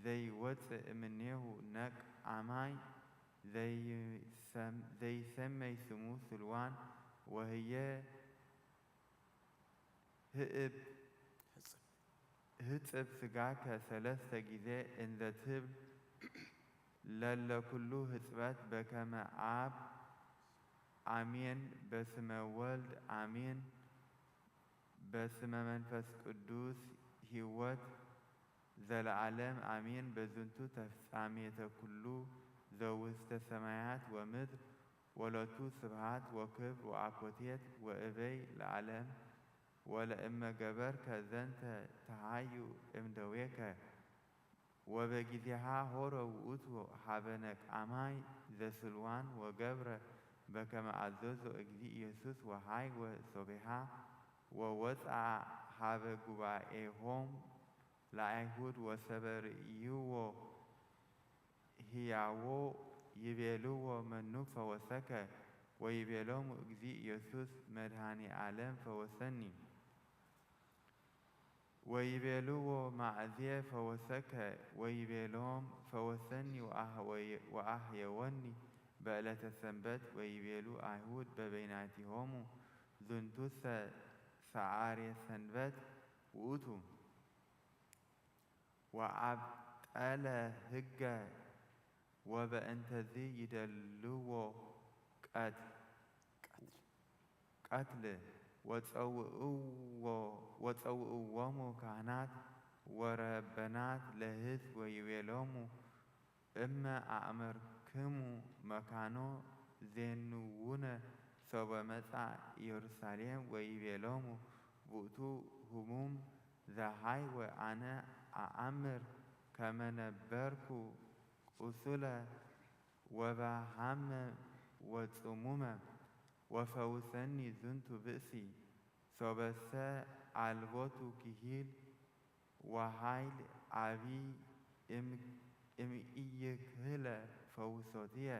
ዘይወፅእ እምኔሁ ነቅ አማይ ዘይሰመይ ስሙ ስልዋን ወህየ ህጽብ ሥጋከ ሰለስተ ጊዜ እንዘ ትብል ለለ ኩሉ ህጽበት በከመ አብ አሜን በስመ ወልድ አሜን በስመ መንፈስ ቅዱስ ሕይወት ዘለዓለም አሜን። በዝንቱ ተፍጻሜተ ኩሉ ዘውስተ ሰማያት ወምድር ወለቱ ስብሐት ወክብር ወአኮቴት ወእበይ ለዓለም ወለእመ ገበርከ ዘንተ ተሃዩ እምደዌከ ወበጊዜሃ ሆረ ውእቱ ሀበ ነቃማይ ዘስልዋን ወገብረ በከመ አዘዞ እግዚእ ኢየሱስ ወሃይወ ሶቢሃ ወወፅአ ሀበ ጉባኤሆም ለአይሁድ ወሰበርእይዎ ሕያዎ ይቤልዎ መኑ ፈወሰከ ወይቤሎሙ እግዚእ ኢየሱስ መድኃኔ ዓለም ፈወሰኒ ወይቤልዎ ማእዝየ ፈወሰከ ወይቤሎም ፈወሰኒ ወአህየወኒ በዕለተ ሰንበት ወይቤሉ አይሁድ በበይናቲሆሙ ዝንቱሰ ሰዓሬ ሰንበት ውእቱ ወአብጠለ ሕገ ወበእንተዝ ይደልዎ ቀትል ወፀውእዎሙ ካህናት ወረበናት ለሕዝብ ወይቤሎሙ እመ አእመርክሙ መካኖ ዜንውነ ሶበ መጻ ኢየሩሳሌም ወይቤሎሙ ውእቱ ህሙም ዘሃይወ አነ አአምር ከመ ነበርኩ ቁሱለ ወበሃመ ወጽሙመ ወፈውሰኒ ዝንቱ ብእሲ ሶበሰ አልቦቱ ክሂል ወሃይል አቢይ እምኢይክህለ ፈውሶትየ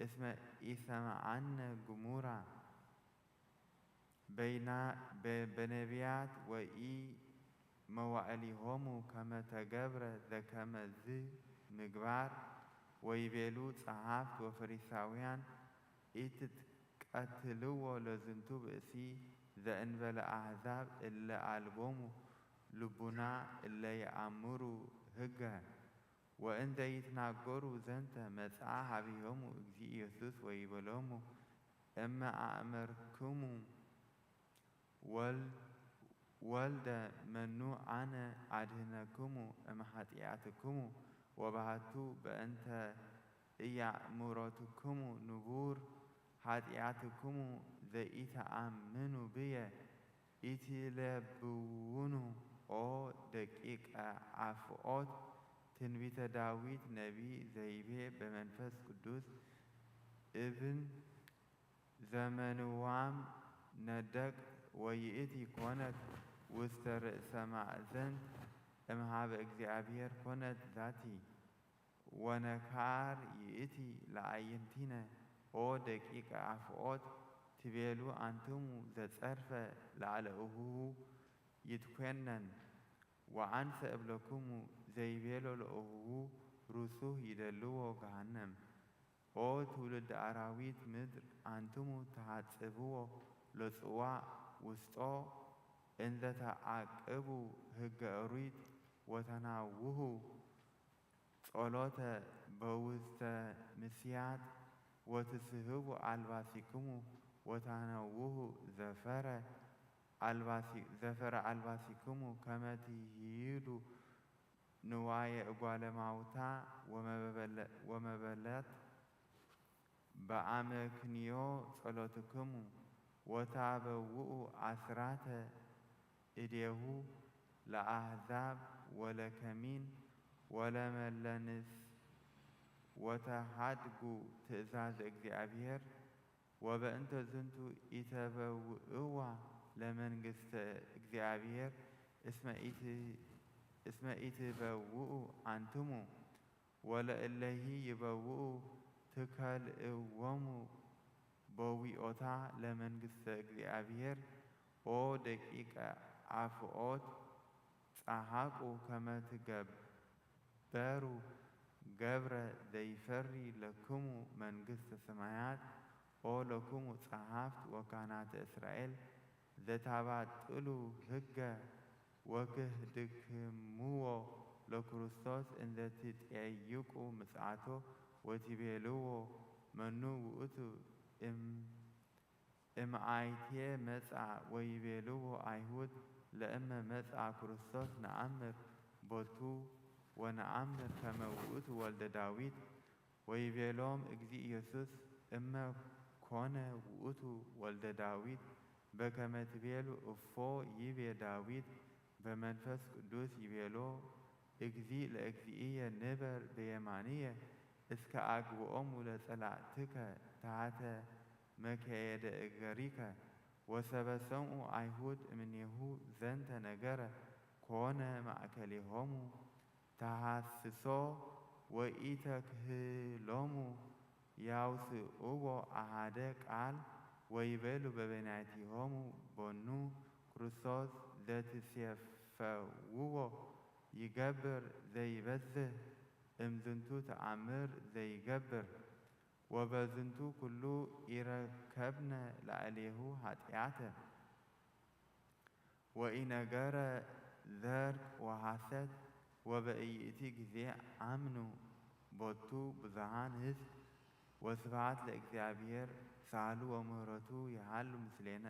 እስመ ኢሰምዓነ ግሙራ በነቢያት ወኢ መዋዕሊሆሙ ከመ ተገብረ ዘከመ ዝ ምግባር ወይቤሉ ጸሐፍት ወፈሪሳውያን ኢትትቀትልዎ ለዝንቱ ብእሲ ዘእንበለ አሕዛብ እለ አልቦሙ ልቡና እለ የአምሩ ሕገ ወእንዘ ይትናገሩ ዘንተ መጽአ ሀቢሆሙ እግዚእ ኢየሱስ ወይቤሎሙ እመ አእመርክሙ ወልደ መኑ አነ አድኅነክሙ እምኃጢአትክሙ ወባሕቱ በእንተ ኢያእምሮትክሙ ንቡር ኃጢአትክሙ ዘኢተአምኑ ብየ ኢትሌብውኑ ኦ ደቂቀ አፍዖት ትንቢተ ዳዊት ነቢይ ዘይቤ በመንፈስ ቅዱስ እብን ዘመንዋም ነደቅ ወይእቲ ኮነት ውስተ ርእሰ ማእዘንት እምሃበ እግዚአብሔር ኮነት ዛቲ ወነካር ይእቲ ለአዕይንቲነ ኦ ደቂቀ አፍዖት ትቤሉ አንትሙ ዘጸርፈ ላዕለእሁ ይትኮነን ወአንሰ እብለክሙ ዘይቤሎ ለእሁ ርሱህ ይደልዎ ገሃነም ኦ ትውልደ አራዊት ምድር አንትሙ ተሐጽብዎ ለጽዋዕ ውስጦ እንዘ ተዓቅቡ ሕገ ኦሪት ወተናውሁ ጸሎተ በውስተ ምስያት ወትስሕቡ አልባሲክሙ ወተነውሁ ዘፈረ አልባሲክሙ ከመ ትሂሉ ንዋየ እጓለ እማውታ ወመበለት በአመክንዮ ጸሎትክሙ ወታበውኡ አስራተ እዴሁ ለአሕዛብ ወለከሚን ወለመለንስ ወተሃድጉ ትእዛዝ እግዚአብሔር ወበእንተ ዝንቱ ኢተበውእዋ ለመንግሥተ እግዚአብሔር እስመ ኢትበውኡ አንትሙ ወለእለሂ ይበውኡ ትከልእዎሙ በዊኦታ ለመንግሥተ እግዚአብሔር ኦ ደቂቀ አፍዖት ጸሐቁ ከመ ትገበሩ ገብረ ዘይፈሪ ለክሙ መንግሥተ ሰማያት ኦ ለክሙ ጸሐፍት ወካህናተ እስራኤል ዘታባጥሉ ሕገ ወክህድክምዎ ለክርስቶስ እንዘ ትጠይቁ ምጽአቶ ወትቤልዎ መኑ ውእቱ እምአይቴ መጽአ ወይቤልዎ አይሁድ ለእመ መጽአ ክርስቶስ ነአምር ቦቱ ወነአምር ከመ ውእቱ ወልደ ዳዊት ወይቤሎም እግዚእ ኢየሱስ እመ ኮነ ውእቱ ወልደ ዳዊት በከመ ትቤሉ እፎ ይቤ ዳዊት በመንፈስ ቅዱስ ይቤሎ እግዚእ ለእግዚእየ ንበር በየማንየ እስከ አግብኦሙ ለጸላእትከ ታሕተ መከየደ እገሪከ ወሰበሰምኡ አይሁድ እምኔሁ ዘንተ ነገረ ኮነ ማእከሌሆሙ ተሐስሶ ወኢተክህሎሙ ያውስእዎ አሐደ ቃል ወይቤሉ በበይናቲሆሙ ቦኑ ክርስቶስ ዘትሴፈውዎ ይገብር ዘይበዝህ እምዝንቱ ተአምር ዘይገብር ወበዝንቱ ኩሉ ይረከብነ ላዕሌሁ ኃጢአተ ወኢነገረ ዘርቅ ወሐሰት ወበኢይቲ ጊዜ አምኑ ቦቱ ብዙኃን ሕዝብ ወስብሐት ለእግዚአብሔር ሳህሉ ወምህረቱ ይሃሉ ምስሌነ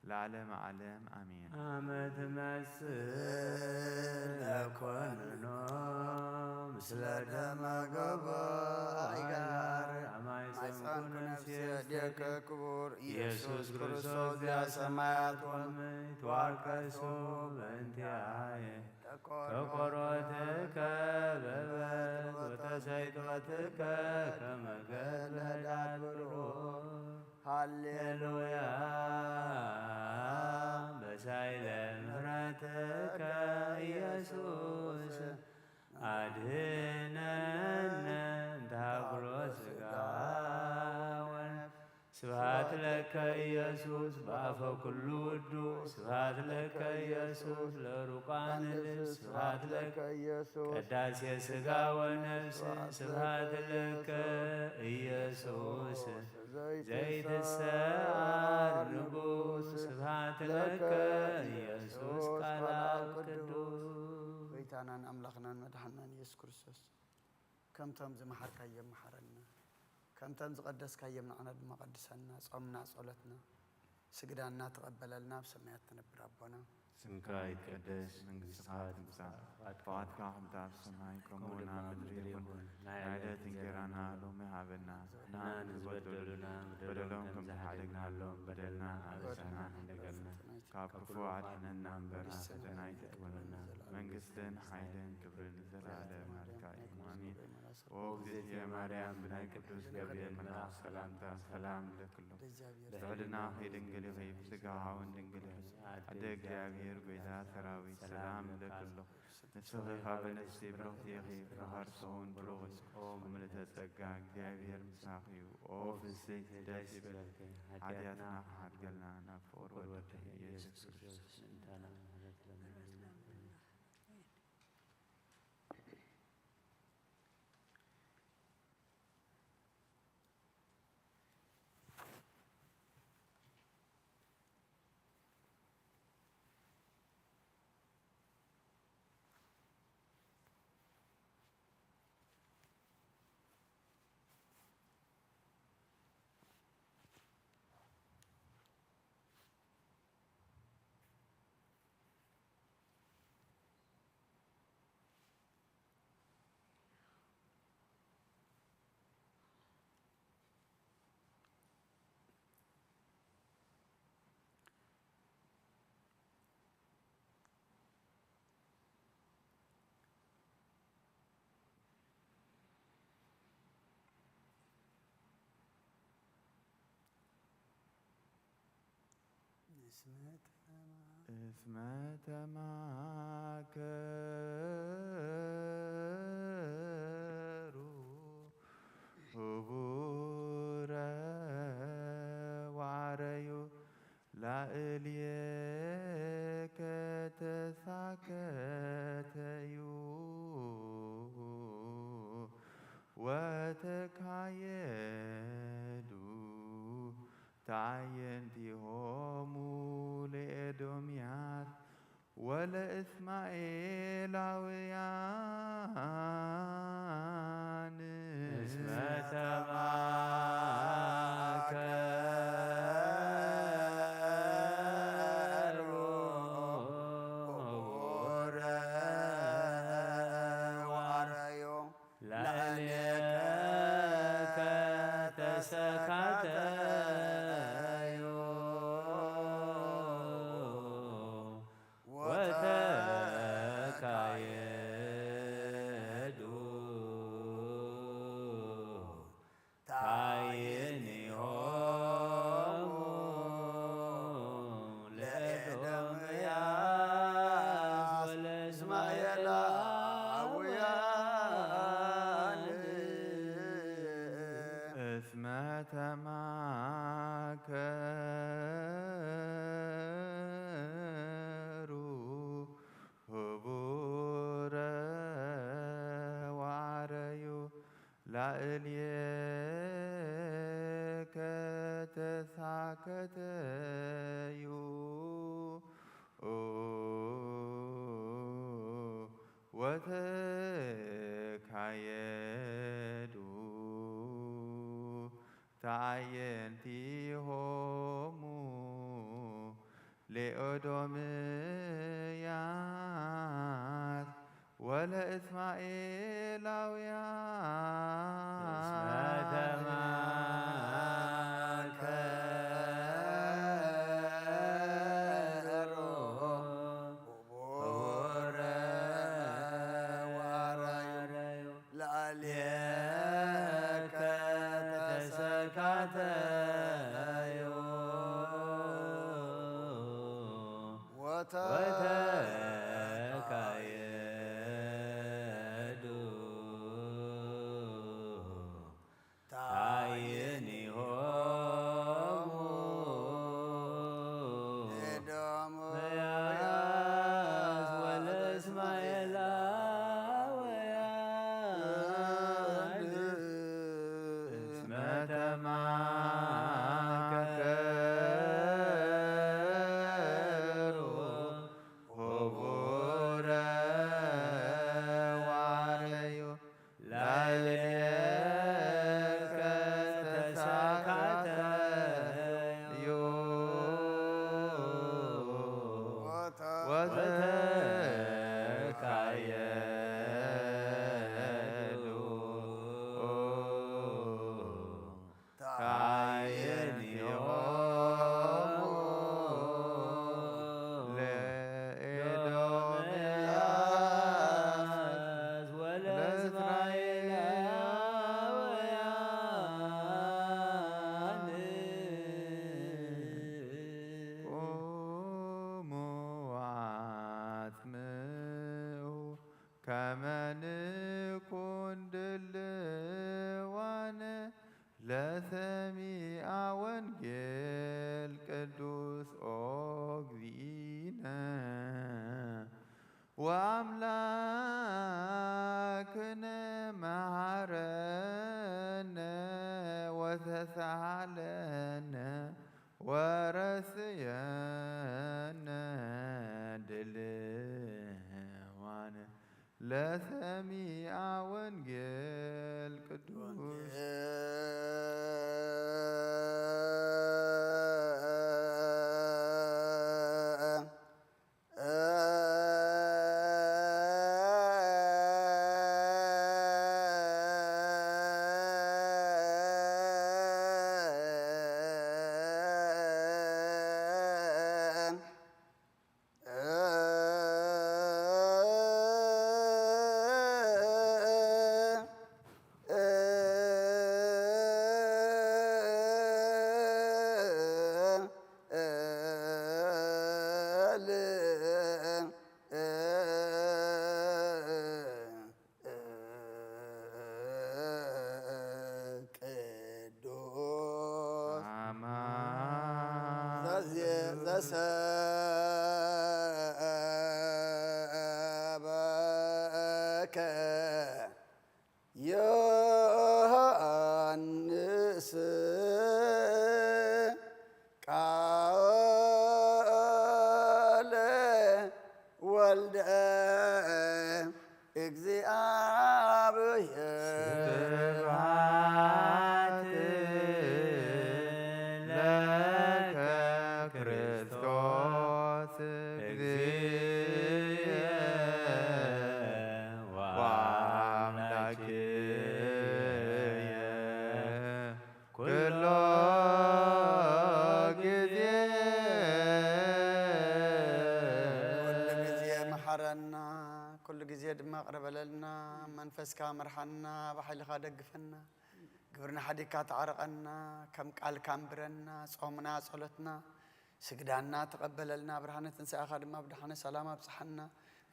ለዓለመ ዓለም አሜን። አመ ትመስል ኮንኖ ምስለ ደመ ገባይ ጋር ማይፀንኩ ነፍሴ ደከ ክቡር ኢየሱስ ክርስቶስ ዘሰማያት ወምድር ተዋርቀሶ በእንቲአየ ተቆሮትከ በበትር ወተሰይጦትከ ከመ ገድለ ኅዳት ብሩር ሃሌሉያ በሳይለ ምሕረትከ ኢየሱስ አድኅነነ እምተሃጉሎ ሥጋ ወነፍስ ስብሐት ለከ ኢየሱስ በአፈ ኩሉ ውዱ ስብሐት ለከ ኢየሱስ ለሩቃን ልብስ ስብሐት ለከ ኢየሱስ ቅዳሴ ሥጋ ወነፍስ ስብሐት ለከ ኢየሱስ ዘይትሰዓር ንጉሥ ስብሐት ለከ ኢየሱስ ቃለ አብ ቅዱስ ጎይታናን አምላኽናን መድኃኒናን ኢየሱስ ክርስቶስ ከምቶም ዝመሓርካዮም መሓረና ከምቶም ዝቐደስካዮም ንዓና ድማ ቀድሰና ጾምና ጸሎትና ስግዳና ተቐበለልና ብሰማያት ትነብር አቦና ስምካ ይትቀደስ መንግሥትካ ትምጻእ ፈቃድካ ከምቲ ኣብ ሰማይ ከምኡውን ኣብ ምድሪ ይኹን ናይ ዕለት እንጀራና ሎሚ ሃበና ንሕና ንዝበደሉና በደሎም ከም ዝሓደግናሎም በደልና ኣበሳና ንደገልና ካብ ክፉ ኣድሕነና እምበር ፈተና ኣይተግበለና መንግስትን ሓይልን ክብርን ዘለዓለም ናትካ እዩ ኣሜን። ኦ እግዝእትየ ማርያም ብናይ ቅዱስ ገብርኤል መልኣክ ሰላምታ ሰላም ለክሎ ልዕልና ከይድንግል ኢኺ ብስጋሃውን ድንግል ኢኺ ኣደ እግዚአብሔር ጐይታ ሰራዊት ሰላም ለክሎ ንስኺ ካብ ኣንስቲ ብሩኽቲ ኢኺ ፍሬሃርሰውን ብሩኽ እዩ ምልዕተ ጸጋ እግዚአብሔር ምሳኺ እዩ። ኦ ፍስሕቲ ደስ ይበልኪ ሓጢአትና ክሓድገልና ናብ ፍቑር ወድኺ ኢየሱስ ክርስቶስ እስመ ተማከሩ ህቡረ ዋረዩ ላዕሌከ ተሳከተዩ ወተካየዱ ታየንቲሆሙ ለኤዶምያስ ወለእስማኤላውያን እስመ ተማከሩ ህቡረ ዋረዩ ላዕሌከ ተሳከተዩ ወተካየዱ ታየንቲሆሙ ለኤዶምያስ ወለእስማኤላውያን እስመ ተማከሩ ህቡረ ዋረዩ ላዕሌከ ተሳከተዩ ወተካየዱ ታየንቲሆሙ ለኤዶምያስ ወለእስማኤላውያን ለሰሚዐ ወንጌል ቅዱስ ኦግዚእነ ወአምላክነ መሐረነ ወተሳሃለነ ወረስየነ ድልዋነ ለሰሚዐ ወንጌል ቅዱስ ዘሰበከ ዮሐንስ ቃለ ወልደ እግዚአብሔር كل جزء دماغ ربلنا منفسك مرحنا بحيلك دقفنا قبرنا حديكات عرقنا كم قال كامبرنا صومنا صلتنا سجدنا تقبل لنا برهانة تنسى آخر ما بدحنا سلامة بصحنا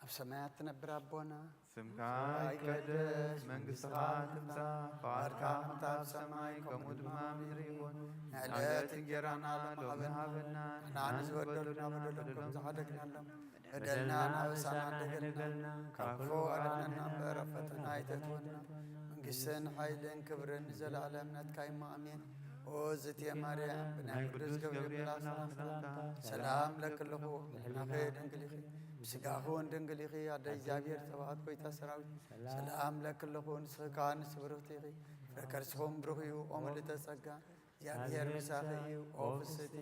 بسمايات نبر ربنا سمكاي كدس من قصات تمسا فاركا متاب سماي كمود ما مدريون نعلات جرانا لبنها بنا نعنز ودلنا بدلكم زحدقنا لهم بدلنا نوسنا دقلنا كفو أدننا برفتنا يتتونا من قسن حيلين كبرن زل عالمنا تكايما أمين وزت يا مريم بنا قدس قبريل سلام لك اللهو نخير دنقليخي بسقاخون دنقليخي عدا إجابير تبعات بيتا سراوي سلام لك اللهو نسخان سبروتيخي فركرسهم بروخيو أمل تسقا እግዚአብሔር ምሳኺ እዩ ኦ ፍስቲ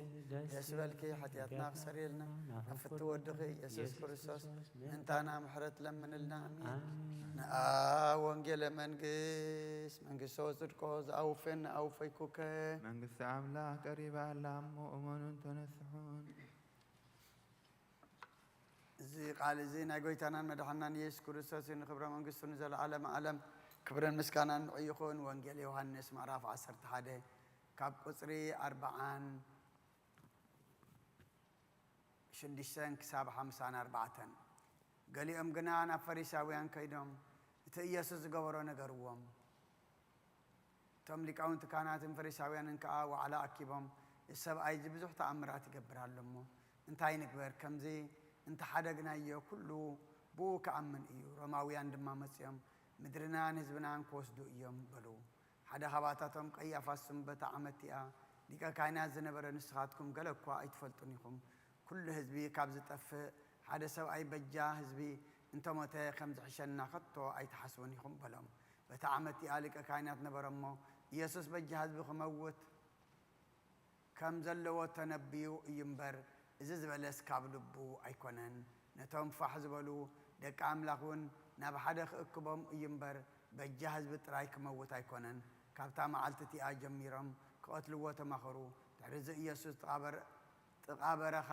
ደስ በልኪ ሓጢአትና ክሰሪልና ናፍቲ ወድኺ ኢየሱስ ክርስቶስ ምንታና ምሕረት ለምንልና አሜን። ንኣ ወንጌለ መንግስት መንግስቶ ጽድቆ ዝኣውፈን ኣውፈይኩከ መንግስቲ አምላክ ቀሪባ ኣላ እሞ እመኑን ተነስሑን። እዚ ቃል እዚ ናይ ጎይታናን መድሓናን ኢየሱስ ክርስቶስ ንክብረ መንግስቱ ንዘለዓለመ ዓለም ክብርን ምስጋናን ይኹን። ወንጌል ዮሐንስ ምዕራፍ 11 ካብ ቁፅሪ 46 ክሳብ 54 ገሊኦም ግና ናብ ፈሪሳውያን ከይዶም እቲ ኢየሱስ ዝገበሮ ነገርዎም። እቶም ሊቃውንቲ ካህናትን ፈሪሳውያንን ከዓ ዋዕላ ኣኪቦም እዚ ሰብኣይ እዚ ብዙሕ ተኣምራት ይገብር ኣሎ እሞ እንታይ ንግበር ከምዚ እንተሓደግናዮ ኩሉ ብኡ ከኣምን እዩ። ሮማውያን ድማ መፅኦም ምድርናን ህዝብናን ክወስዱ እዮም በሉ። ሓደ ኻባታቶም ቀያፋስ ስም በታ ዓመት እያ ሊቀ ካህናት ዝነበረ ንስኻትኩም ገለ እኳ ኣይትፈልጡን ኢኹም ኩሉ ህዝቢ ካብ ዝጠፍእ ሓደ ሰብኣይ በጃ ህዝቢ እንተሞተ ከም ዝሕሸና ከቶ ኣይተሓስቡን ኢኹም በሎም። በታ ዓመት እያ ሊቀ ካህናት ነበረ እሞ ኢየሱስ በጃ ህዝቢ ክመውት ከም ዘለዎ ተነቢዩ እዩ እምበር እዚ ዝበለስ ካብ ልቡ ኣይኮነን። ነቶም ፋሕ ዝበሉ ደቂ ኣምላኽ እውን ናብ ሓደ ክእክቦም እዩ እምበር በጃ ህዝቢ ጥራይ ክመውት ኣይኮነን። ካብታ መዓልቲ እቲኣ ጀሚሮም ክቐትልዎ ተማኸሩ። ድሕሪ ኢየሱስ ጥቓ በረኻ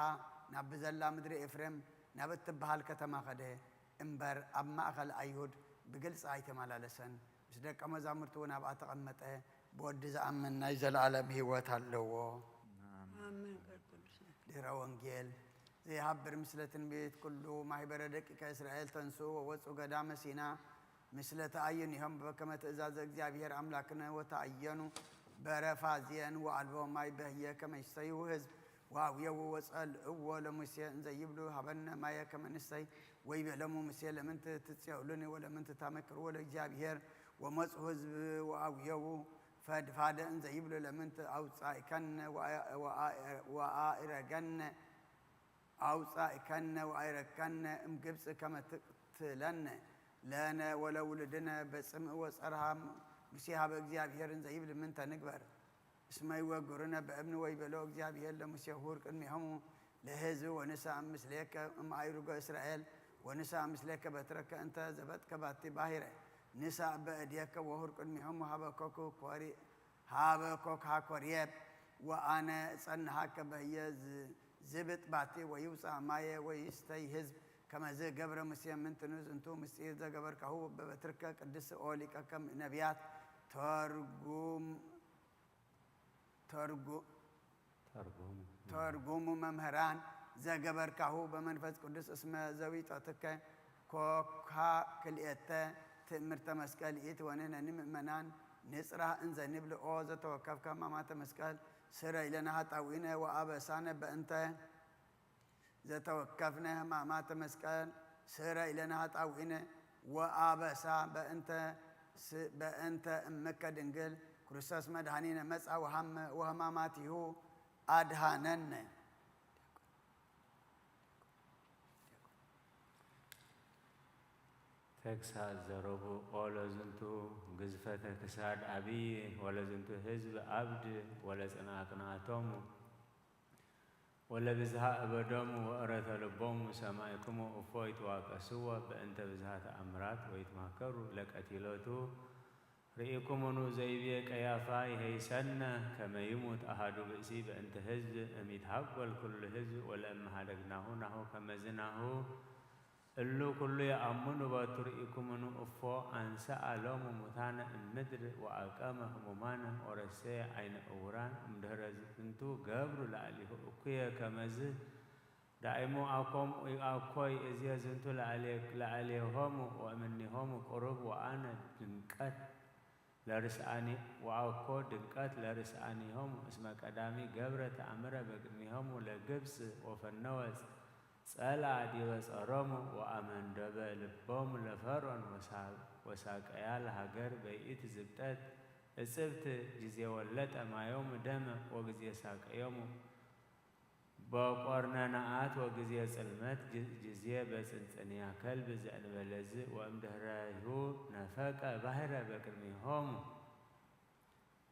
ናብ ብዘላ ምድሪ ኤፍሬም ናብ እትበሃል ከተማ ኸደ እምበር ኣብ ማእኸል ኣይሁድ ብግልፂ ኣይተመላለሰን። ምስ ደቀ መዛሙርቱ እውን ኣብኣ ተቐመጠ። ብወዲ ዝኣምን ናይ ዘለዓለም ህይወት ኣለዎ። ድህረ ወንጌል ዘይሃብር ምስለ ትንቢት ኩሉ ማሕበረ ደቂቀ እስራኤል ተንስኡ ወወፁ ገዳመ ሲና ምስለ ተኣየኒሆም በከመ ትእዛዘ እግዚአብሔር አምላክነ ወተኣየኑ በረፋዝየን ወአልቦ ማይ በህየ ከመ ይስተዩ ህዝብ ወአብየው ወጸልእዎ ለሙሴ እንዘ ይብሉ ሀበነ ማየ ከመ ንስተይ ወይቤሎሙ ሙሴ ለምንት ትጽኡሉኒ ወለምንት ታመክርዎ ለእግዚአብሔር ወመፁ ህዝብ ወአብየው ፈድፋደ እንዘ ይብሉ ለምንት አውጻእከነ ወአይረከነ እምግብፅ ከመ ትቅትለነ ለነ ወለውልድነ በጽምእ ወጸርሃ ሙሴ ሀበ እግዚአብሔር እንዘ ይብል ምንተ ንግበር እስመ ይወግሩነ በእብን ወይቤሎ እግዚአብሔር ለሙሴ ሁር ቅድሚሆሙ ለህዝብ ወንሳእ ምስሌከ እምአይሩጎ እስራኤል ወንሳእ ምስሌከ በትረከ እንተ ዘበጥከ ባቲ ባሕረ ንሳእ በእድየከ ወሁር ቅድሚሆሙ ሀበ ኮክሃ ኮርየብ ወአነ እጸንሃከ በህየ ዝብጥ ባቲ ወይውፃእ ማየ ወይስተይ ህዝብ ከመዝ ገብረ ሙሴ ምንትኑ ዝንቱ ምስጢር ዘገበርካሁ በበትርከ ቅድስ ኦ ሊቀ ከም ነቢያት ተርጉሙ መምህራን ዘገበርካሁ በመንፈስ ቅዱስ እስመ ዘዊጦትከ ኮካ ክልኤተ ትእምርተ መስቀል ኢት ወንሕነኒ ምእመናን ንጽራህ እንዘ ንብል ኦ ዘተወከፍከ ሕማማተ መስቀል ስረይ ለነ ኃጣውኢነ ወአበሳነ በእንተ ዘተወከፍነ ሕማማተ መስቀል ስረይ ለነ ኃጣውኢነ ወአበሳ በእንተ እምከ ድንግል ክርስቶስ መድኃኒነ መጻ ወሕማማቲሁ አድኃነነ። ተግሳጽ ዘረቡ ኦ ለዝንቱ ግዝፈተ ክሳድ ዓብይ ወለዝንቱ ህዝብ ዓብድ ወለጽናዕቅንዓቶሙ ወለብዝሃ እበዶሙ ወእረተ ልቦሙ ሰማዕክሙ እፎ ይትዋቀስዎ በእንተ ብዝሃ ተአምራት ወይትማከሩ ለቀቲሎቱ ርኢኩሙኑ ዘይቤ ቀያፋ ይሄይሰነ ከመ ይሙት አሐዱ ብእሲ በእንተ ህዝብ እሚትሃጐል ኩሉ ህዝብ ወለእመ ኀደግናሁ ናሁ ከመዝናሁ እሉ ኩሉ የአምኑ ቦቱ ርኢኩሙኑ እፎ አንሥአ ሎሙ ሙታነ እምድር ወአቀመ ህሙማነ ወረሰየ ዓይነ እውራን እምድኅረ ዝንቱ ገብሩ ላዕሌሁ እኩየ ከመዝ ዳእሙ አኮይ እዝየ ዝንቱ ላዕሌሆሙ ወእምኔሆሙ ቁሩብ ወአነ ድንቀት ወአኮ ድንቀት ለርስአኒሆሙ እስመ ቀዳሚ ገብረ ተአምረ በቅድሚሆሙ ለግብፅ ወፈነወ ጸልዐ ዲበ ጸሮሙ ወአመንደበ ልቦሙ ለፈርዖን ወሳቀያ ለሃገር በይእቲ ዝብጠት እጽብት ጊዜ ወለጠ ማዮሙ ደመ ወጊዜ ሳቀዮሙ በቆርነናአት ወጊዜ ጽልመት ጊዜ በጽንጽንያ ከልብ ዘእንበለዝ ወእምድኅረሁ ነፈቀ ባሕረ በቅድሚሆሙ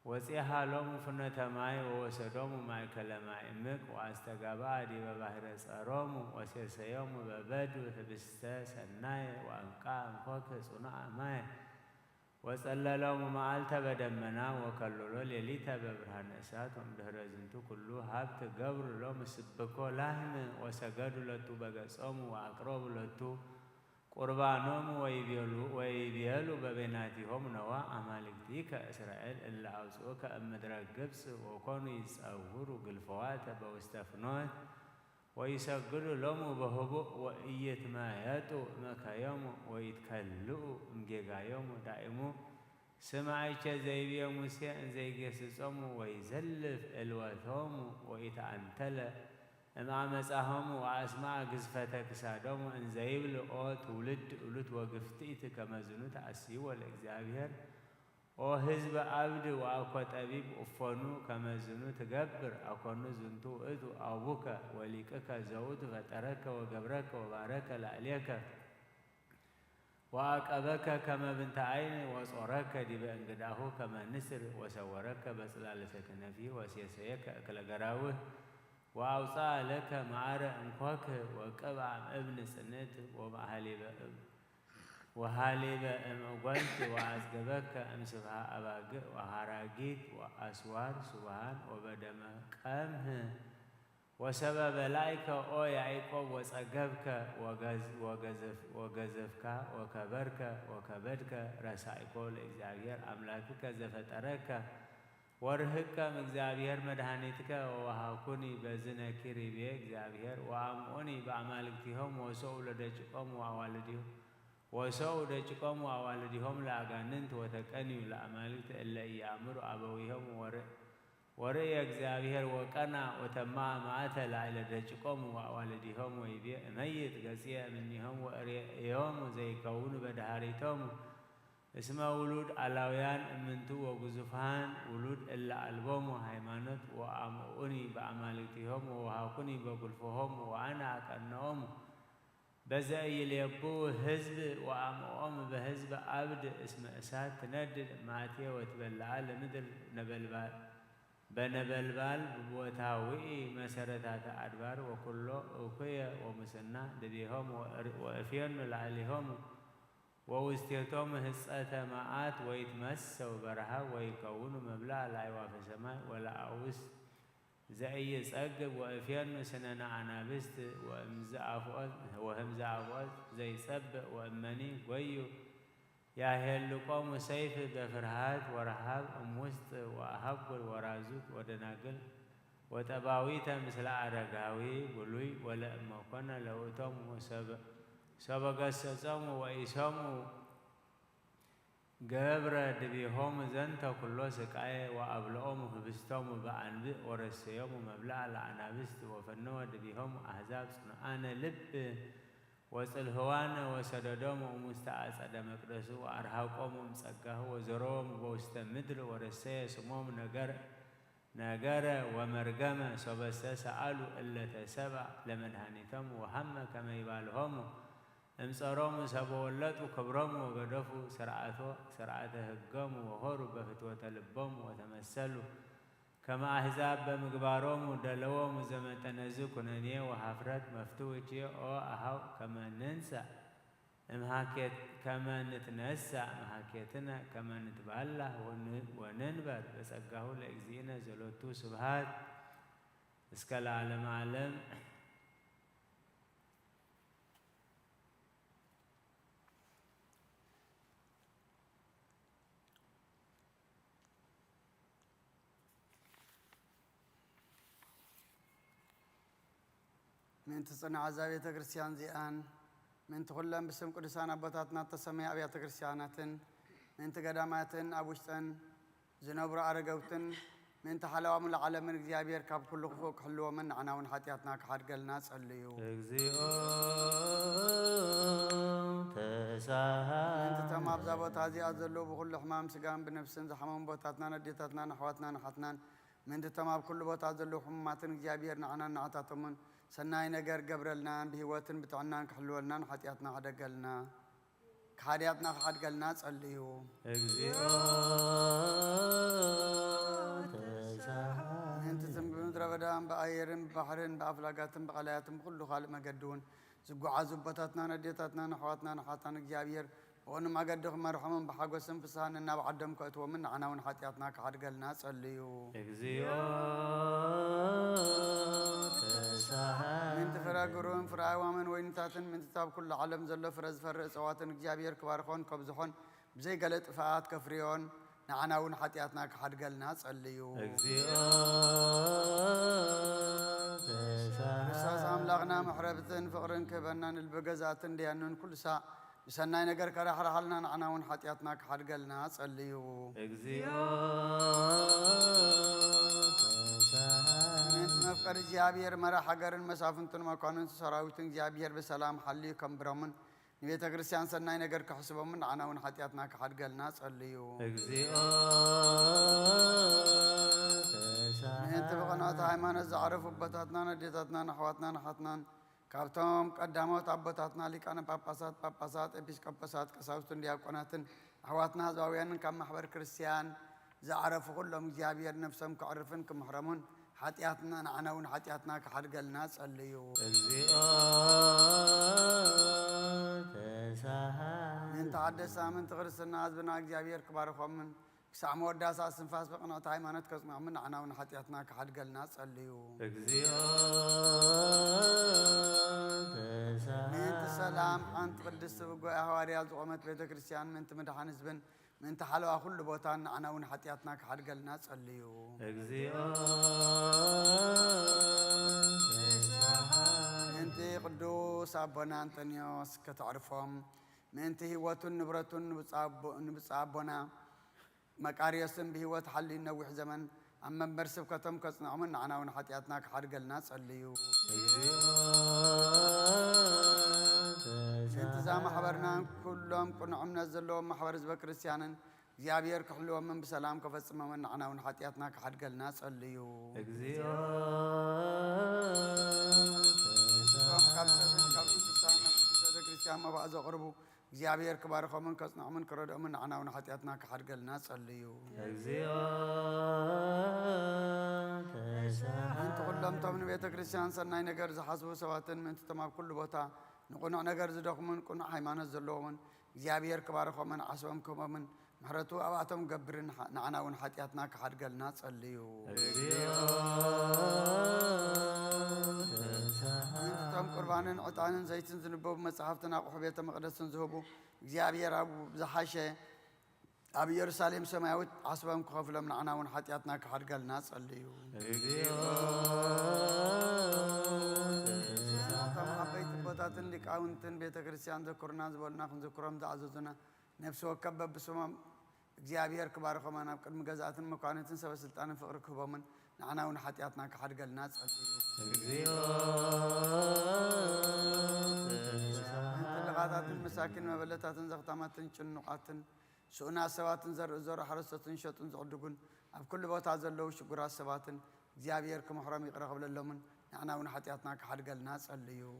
وصيها لهم فنة ماء ووسدهم ماءكل ماء مك واستجابا دي ببحر صاروم وسيسيوم ببدو هبست سناي وانقا انفوك صنع ماء وصللهم معالت بدمنا وكللو ليليتا ببرهان اسات ومدهر زنتو كله هابت قبر لهم سبكو لاهم وسجدوا لتو بقصهم واقربوا لتو قربانهم ويبيلوا ببناتهم نوا أمالكتيك إسرائيل إلا أوسوك أمدر الجبس وكانوا يسأوروا قلفوات بوستفنوت ويسجدوا لهم بهبوء وإيت ما ياتوا مكايوم ويتكلوا مجيجايوم دائمو سمعيش زي بيوم سيئن زي جسسهم ويزلف الوثهم ويتعنتل أمام مساهم وأسمع قزفتك سادهم إن زيبل أو تولد ولد وقفتيت كما زنوت عسيوة الإجزابير أو حزب عبد وأكو طبيب أفنو كما زنوت قبر أكونو زنتو إذو أبوك وليكك زود فترك وقبرك وبارك لعليك وأقبك كما بنت عين وصورك دي بأنقداه كما نسر وسورك بسلالسك نفيه وسيسيك أكل قراوه وأوصى لك معار أنكوك وقبع ابن سنت وحالب أمقلت وأسقبك أمسفها أباق وحراقيت وأسوار سبحان وبدم قامه وسبب لايك أو يعيقوب وسقبك وغزفك وكبرك وكبدك رسائكو لإزاغير أملاكك زفترك ورهك مجزابير مدهانيتك وهاكوني بزنكيري بي اجزابير واموني بعمالكتهم وسوء لدجكم ووالدهم لأغاننت وتكنيو لأمالكت إلا يأمر أبويهم ورئي اجزابير وكنا وتمع معاتا لعلى دجكم ووالدهم ويبي ميت قسيا منهم وإريهم زي كون بدهاريتهم اسمه ولود علاويان امنتو وغزفان ولود إلا ألبوم وهيمانت وأمؤني بأمالكتهم وهاكوني بقلفهم وأنا أكنهم بزأي ليبو حزب وأمؤم بحزب عبد اسم إسات تندد ماتيا وتبلع لمدر نبلبال بنبلبال بوتاوئي مسارتات أدبار وكله أوكيا ومسنة دبيهم وأفيان لعليهم ووستيتهم هسأت ماءات ويتمسوا برها ويكونوا مبلغ لا يوافي سماء ولا أوس زي سقب وأفيان سننا عنابست وهمزة عفوز زي سب وأمني ويو يا هلقوم سيف بفرهات ورهاب أموست وأهبل ورازوت ودناقل وتباويتا مثل عرقاوي بلوي ولا أمكنا لوتهم وسبب سبق السسام وإسام قبر دبيهم زنتا كله سكاية وأبلهم هبستهم بعنبئ ورسيهم مبلع لعنابست وفنوا دبيهم أحزاب صنعان لب وصلهوان وسددهم ومستعص أدم أقدسوا وأرهاقهم مسقاه وزروهم بوست مدر ورسيه سموم نجار ومرجم سبس سألوا إلا تسبع لمنهانتهم وهم كما يبالهم امصارهم سبولت وكبرهم وقدفوا سرعته هجم وهرب بفتوة لبهم وتمثلوا كما أحزاب بمقبارهم ودلوهم زمن تنزل كنانية وحفرات مفتوحة أو أهو كما ننسى امهاكيت كما نتنسى امهاكيتنا كما نتبعله وننبر بس أقهو لأجزينا زلوتو سبحات اسكال عالم من تصنع عزابية كريستيان زيان من تخلم باسم قدسان أبطاتنا التسمية أبيات كريستياناتن من تقداماتن أبوشتن زنبر أرقوتن من تحلوا من العالم من اجزابير كاب كل فوق حلوا من عناون حتياتنا كحد قلنا صليو من تتم أبزابات هذه أزلوا بكل حمام سقام بنفسن زحمهم بوتاتنا نديتاتنا نحواتنا نحاتنا من تتم بكل بوت أزلوا حماماتن اجزابير نعنا نعطاتمن سناي نجار قبرلنا بهواتن بتوعنا كحلولنا حتياتنا حد قلنا كحدياتنا حد قلنا صليو أنت تنبذ ربدان بأيرن بحرن بأفلاقاتن بقلاياتن بكل خالق مقدون زقوا عزبتاتنا نديتاتنا نحواتنا نحاتنا جابير وأنا ما قدخ مرحمن بحقوسن فسان الناب عدم كأتو من عنا ونحاتياتنا كحد قلنا صليو من تفرا قرون فرا ومن وين تاتن من تتاب كل عالم زلو فرز فرق سواتن جابير كبارخون كبزخون بزي قلت فات كفريون نعنا ونحاتياتنا كحد قلنا صليو رساس أملاغنا محربتن فقرن كبنان البقزاتن ديانون كل ساعة بسناي نجار كراح رحلنا نعنا ونحاتياتنا كحد قلنا صليو من مفكر جابير مرا حجرن مسافنتن ما كانوا سراويتن جابير بسلام حلي كم برمن نبيت كريستيان سناي نجار كحسبه من نعنا ونحاتياتنا كحد قلنا صليو انت بقناة هايمان الزعرف وبتاتنا نديتاتنا نحواتنا نحاتنا كابتوم قدامات أبوتاتنا لكان باباسات إبسكوباسات كساوستن دياقوناتن أحواتنا زاويان كم محبر كريستيان زعرف كلهم جابير نفسهم كعرفن كمحرمون حتياتنا نعنون حتياتنا كحرق الناس الليو من تعدى سامن تغرس الناس بناك جابير كبار خمن سامو داسا سنفاس بقناة هايمانت كسمع من عناون حتياتنا كحرق الناس الليو من سلام أنت قدس بقوا هواريا زعمت بيت كريستيان من تمدحان زبن من تحلوا كل بوتان عناون حتياتنا كحرق الناس الليو انت قدوس أبونا أنطونيوس كتعرفهم من هوتن نبرتن نبصابونا مكاريسن بهوت حلي نوح زمن أما برسب كتم كصنع من عنا ونحتياتنا كحرق الناس الليو انتزام حبرنا كلهم كنا عم نزلهم محور زب كريستيانن جابير كحلوهم من بسلام كفصم من عنا ونحتياتنا كحرق الناس الليو كريستيان ما بعض قربو جابير كبار خمن كصنع من كرد من عنا ونحتياتنا كحرق الناس الليو انت كلهم تمن بيت كريستيان سناي نجار زحسبو سواتن من تمام كل بوتا نقولنا نجار زدخمن كنا حيمان زلومن جابير كبار خمن عصبهم كمن محرتو أبعتهم قبرن نعنا ونحتياتنا كحرق الناس الليو تم قربانن عطانن زيتن زنبوب مصحفتنا وحبيت مقدس زهبو جابير أبو زحاشة أبي يرساليم سماوت عصبهم كخفلهم نعنا ونحتياتنا كحرق الناس الليو تم حبيت بوتاتن لك عونتن بيت كريستيان ذكرنا زبولنا خنذكرهم دعزوزنا نفسه كبب بسمام جابير كبار خمانا بقدم جزاتن مكانتن سبب سلطان فقر كبامن نعنا ونحتياتنا كحرق الناس لغاتات المساكن مبلتاتن زغطاماتن شنقاتن سؤنا سواتن زر حرستن شوتن زعدقون أب كل بوت عزلوا شكرا سواتن جابير كمحرم يقرأ قبل اللومن نعنا ونحتياتنا كحرق الناس الليو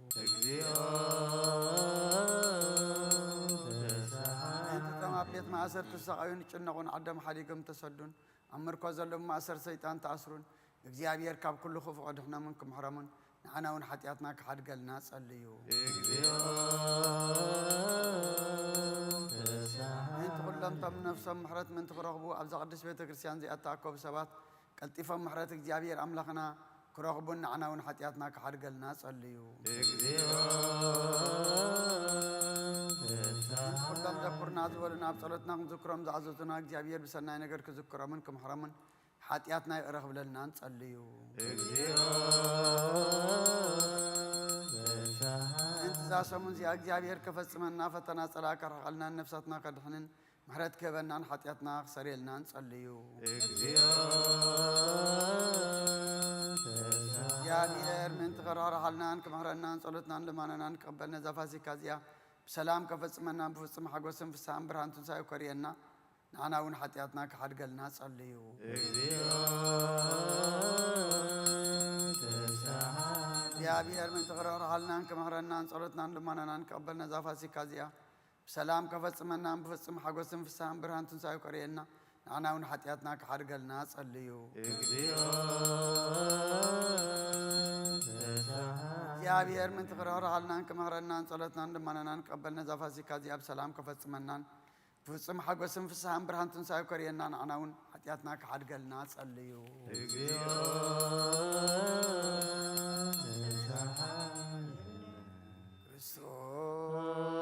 تما بيت ما أسر تساقون تشنقون عدم حريقهم تسدون أمركو زلهم ما أسر سيطان تأسرون جابير كاب كل خوف قدحنا منكم حرمون نعنا ونحتياتنا كحرق الناس الليو انت كلهم تم نفسهم محرت من تقرغبو أبزا قدس بيت كريستيان زي أتاكو بسبات قلتفهم محرتك جابير أملخنا كرغبون نعنا ونحتياتنا كحرق الناس الليو كلهم ذكرنا زولنا بصلتنا ذكرهم زعزوتنا جابير بسناي نجر كذكر منكم حرمن حاتياتنا يقرغب لنا نصليو انت ذا سمون زي جابير كفصمنا فتنا صلاك رحلنا نفساتنا كدحنن محرت كبنا حاتياتنا خسريلنا نصليو جابير من تقرار حلنا كمهرنا صلتنا لماننا نقبلنا زفاسي كازيا بسلام كفصمنا بفصم حقوسم في سام برهان تنسايو كرينا نعنا ونحتياتنا كحرق الناس الليو جابير من تقرار حلنا كمهرنا صلتنا لماننا نقبلنا زفاسي كازيا بسلام كفصمنا بفصم حقوسم في سام برهان تنسايو كرينا نحن ونحتياتنا كحرقلنا صليو يا بير من تقرار حالنا كمهرنا صلاتنا عندما نقبلنا زفاسي كازي بسلام كفتمنا فسم حق وسم فسهم برهان تنساي كرينا نحن ونحتياتنا كحرقلنا صليو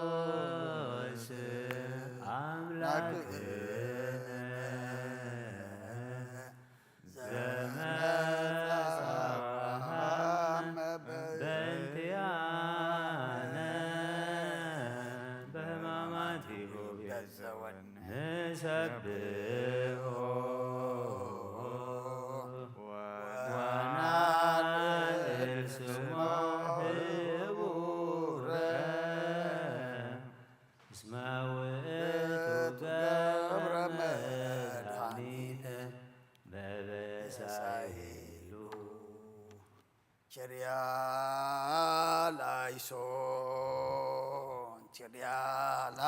كريستوس أملاك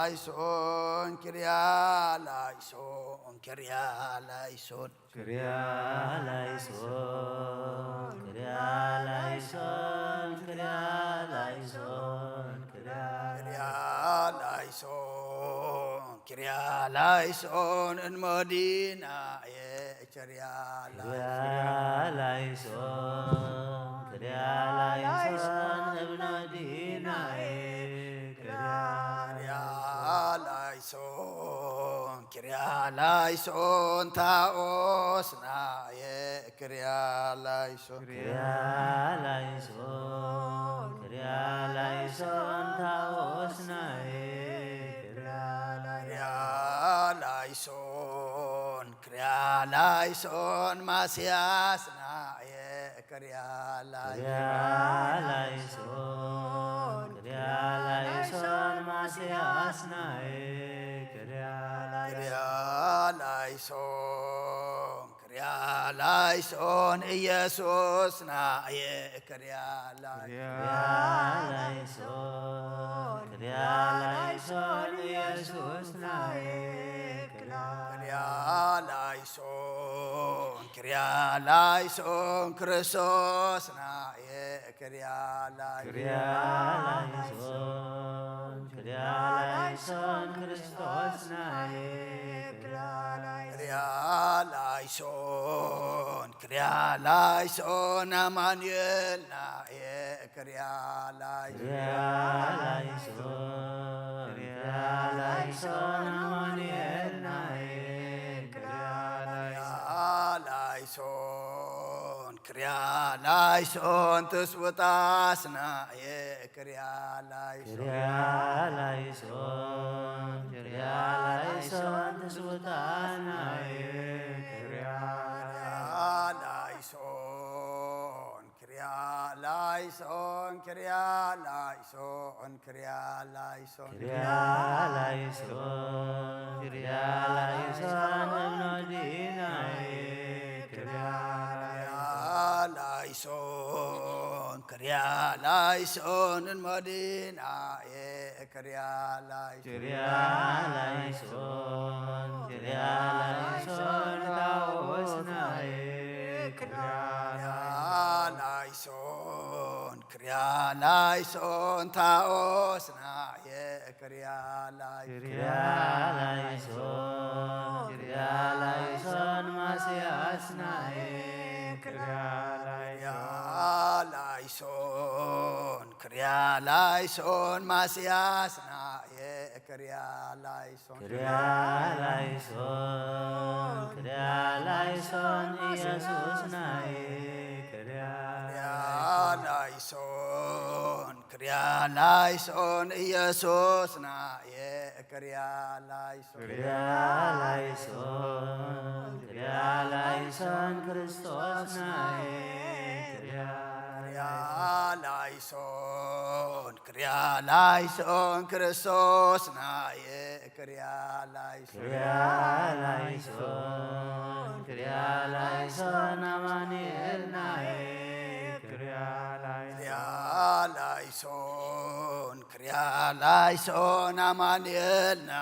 Laison, Kyria laison, Kyria laison, Kyria laison, Kyria laison, Kyria laison, Kyria laison, Kyria laison, in Medina, Kyria laison, Kyria laison, in Medina, laison, Kyria laison, taos na Kyria laison, Kyria laison, Kyria laison, taos na Kyria laison, Kyria laison, Masias na Kyria laison, Kyria laison, Masias na Kyria laison, Kyria laison, Jesus na Kyria laison, Kyria laison, Jesus na Kyria laison, Kyria laison, Christos na Kyria laison, Kyria laison, Christos na Kyria laison, Kyria laison, Emmanuel na Kyria laison, Kyria laison, Emmanuel na laison, Kyria laison, Tesvutas na Kyria laison, Kyria laison, Tesvutas na Kyria laison, Kyria laison, Kyria laison, Kyria laison, Kyria laison, Kyria laison, Medina, Kyria laison, Kyria laison, in Medina, Kyria laison, Kyria laison, taos na Kyria laison, Kyria laison, taos na Kyria laison, Kyria laison, Masias na Kyria laison, Kyria laison, Masias na Kyria laison, Kyria laison, Jesus na Kyria laison, Kyria laison, Jesus na Kyria laison, Kyria laison, Christos na Kyria laison, Kyria laison, Christos na Kyria laison, Kyria laison, Emmanuel na Kyria laison, Kyria laison, Emmanuel na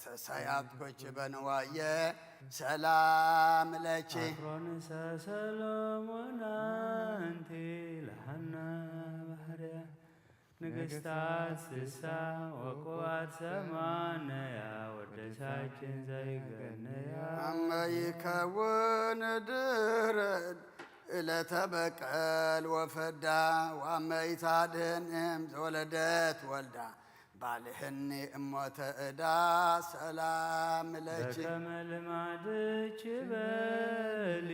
ወተሳያት ኮች በንዋየ ሰላም ለቺ አፍሮንሰ ሰሎሞን አንቲ ለሃና ባህርያ ንግሥታት ስሳ ወቁባት ሰማነያ ወደሳችን ዘይገነያ አመ ይከውን ድርድ ዕለተ በቀል ወፈዳ ወአመ ይታድህንም ዘወለደት ወልዳ ባልህኒ እሞተ ዕዳ ሰላም ለቺ በከመ ልማድች በሊ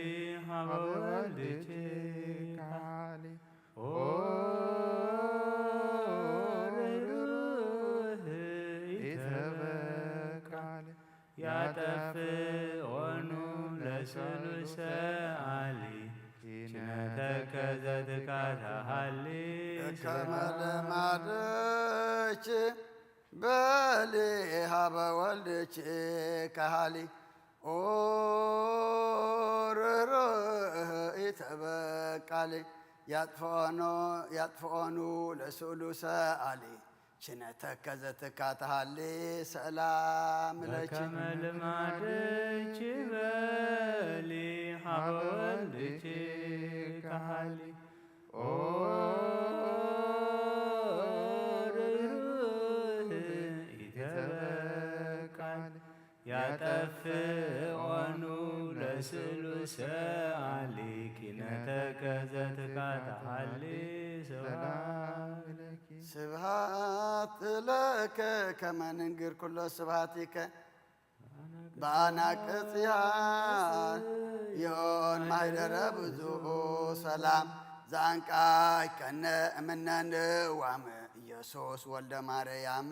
ሀበ ወልድች ካሊ ኦ ርኅሩህ ኢተበቃል ያጠፍኦኑ ለስሉሰ አሊ ችነተከ ዘትካታሃሊ በከመ ልማድች በሊ ሀበ ወልድች ካሊ ኦ ርኅሩህ ኢተበቃል ያጥፍኦኑ ለስሉሰ አሊ ችነተከ ዘትካታሃሊ ሰላም ለቺ በከመ ልማድች በሊ ሀበ ወልድች ካሊ ኦ ርኅሩህ ኢተበቃል ያጠፍኦኑ ለስሉሰ አሊ ኪነተከ ዘትካታሃሊ ሰላም ለኪ ስብሃት ለከ ከመ ንንግር ኩሎ ስብሃቲከ በአናቅጽያ ዮን ማይደረ ብዙ ሰላም ዛንቃይ ከነ እምነ ንዋም ኢየሱስ ወልደ ማርያም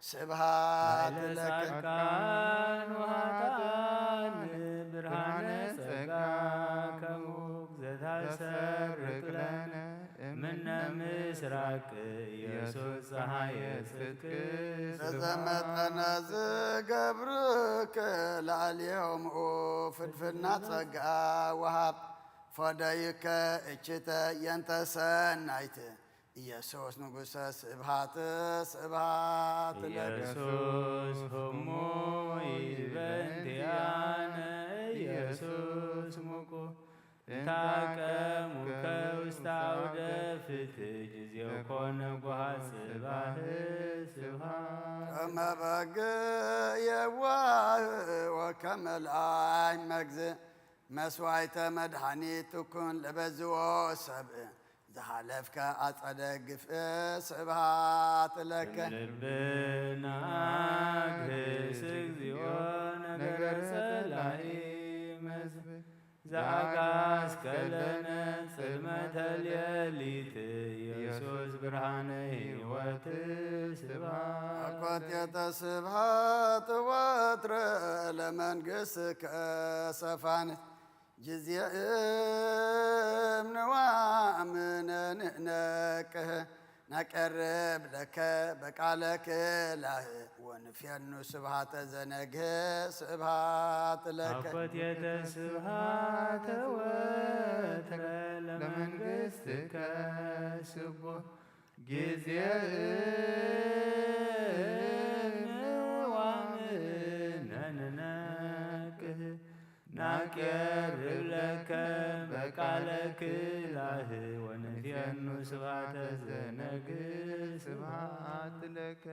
ስብሃት ለከ ጻድቃን ወኃጥአን ብርሃነ ጸጋ ከሙቅ ዘታሰርቅ ለነ እምነ ምስራቅ ኢየሱስ ፀሐየ ጽድቅ በዘመጠነ ዝገብርከ ላዕሌሆሙ ፍድፍድና ጸጋ ወሃብ ፈደይከ እችተ የንተ ሰናይት ኢየሱስ ንጉሠ ስብሃት ስብሃት ለከ ኢየሱስ ህሞ ይበንቲአነ ኢየሱስ ሙቁ ታቀሙከ ውስተ አውደ ፍትሕ ጊዜው ኮነ ጓሃ ጽባህ ስብሃት ከመ በግ የዋህ ወከመ ልአይ መግዝእ መስዋዕተ መድኃኒት ትኩን ለበዝዎ ሰብእ ዘሃለፍከ አጸደ ግፍእ ስብሃት ለከ ልብና ግስ እግዚኦ ነገረ ጸላኢ መዝብእ ዘአጋስከለነ ጽልመተ ሌሊት ኢየሱስ ብርሃነ ሕይወት ስብሃት አኮቴተ ስብሃት ወትረ ለመንግሥትከ ሰፋንት ጊዜእም ንዋምን ንእነቅህ ነቀርብ ለከ በቃለ ክላህ ወንፌኑ ስብሃተ ዘነግህ ስብሃት ለከ አኮቴተ ስብሃተ ወትረ ለመንግሥትከ ስቡሕ ጊዜእም ንዋምን ንእነቅህ ናቀርብ ለከ በቃለ ክላህ ወንፌኑ ስብሃተ ዘነግህ ስብሃት ለከ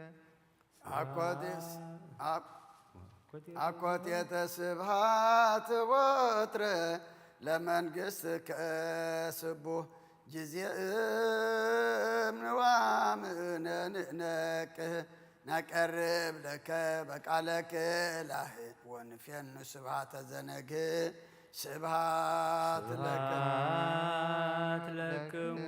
አኮቴተ ስብሃት ወትረ ለመንግሥትከ ስቡሕ ጊዜእም ንዋምን ንእነቅህ ነቀርብ ለከ በቃለ ክላህ ወንፌኑ ስብሃተ ዘነግህ ስብሃት ለከ ስብሐት ለክሙ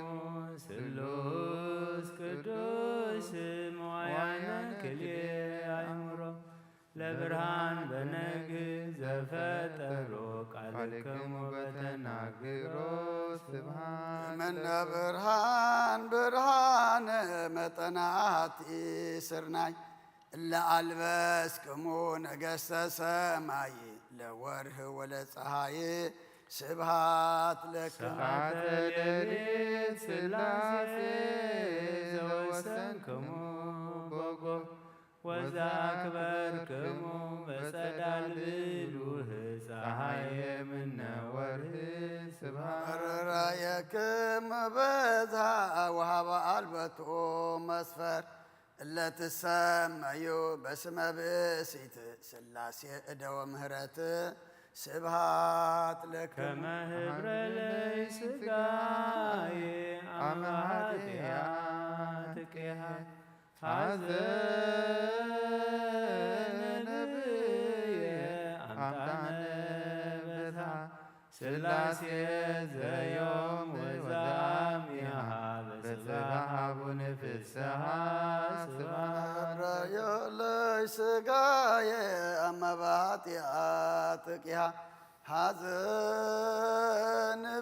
ስሉስ ቅዱስ መዋያነ ክልኤ አእምሮ ለብርሃን በነግህ ዘፈጠሮ ቃልክሙ በተናግሮ ስብሐት እምነ ብርሃን ብርሃነ መጠናት ስርናይ እለ አልበስክሙ ነገሥተ ሰማይ ለወርህ ወለፀሐይ ስብሐት ለክሙ ሰዓተ ሌሊት ሥላሴ ዘወሰንክሙ በጎ ወዛክበርክሙ በጸዳል ብሉህ ፀሐየ ምነ ወርህ ስብሐት ረራየክም በዝሃ ወሃበ አልበቶ መስፈር እለትሰመዩ በስመ ብእሲት ሥላሴ እደወ ምህረት ስብሐት ለክሙ ከመ ህብረ ለይ ሥጋዬ አማኃጢአትኪሃ ሐዘነ ብየ አምጣነ በታ ሥላሴ ዘዮም ወዛሚሃ በስብሐት ወንፍስሐ ስብሐት ረየለይ ሥጋዬ አመባጢአትኪሃ ሐዘን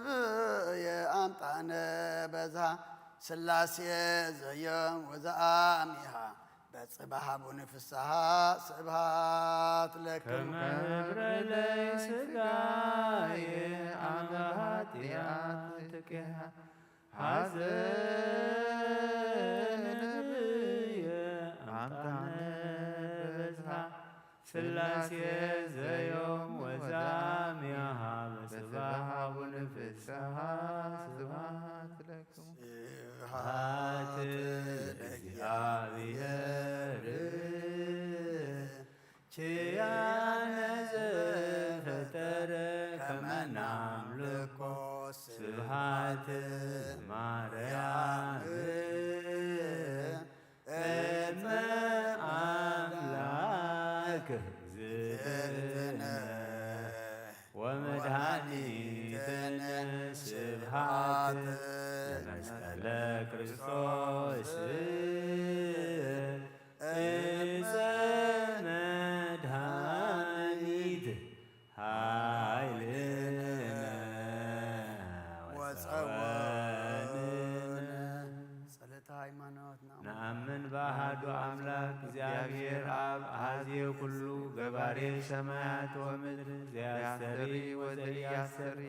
ብየ አምጣነ በዝሃ ሥላሴ ዘዮም ወዘአሚሃ በጽባሃ ወንፍስሐ ስብሐት ለክሙ ከመ ህብረ ለይ ሥጋዬ አመኃጢአትኪሃ ሐዘነ ብየ አምጣነ በዝሃ ሥላሴ ዘዮም ወዛሚሃ በጽባሃ ወንፍስሐ ስብሐት ለክሙ ስብሐት ለእግዚአብሔር ኪያነ ዘፈጠረ ከመ ናምልኮ ስብሐት ማርያም እመ አምላክ እግዝእትነ ወመድኃኒትነ ስብሐት ለመስቀለ ክርስቶስ ዕፀ መድኃኒት ኃይልነ ወፀወንነ ጸሎተ ሃይማኖት ነአምን በአሐዱ አምላክ እግዚአብሔር አብ አሐዜ ኩሉ ገባሬ ሰማያት ወምድር ዘያስተሪ ወዘኢያስተሪ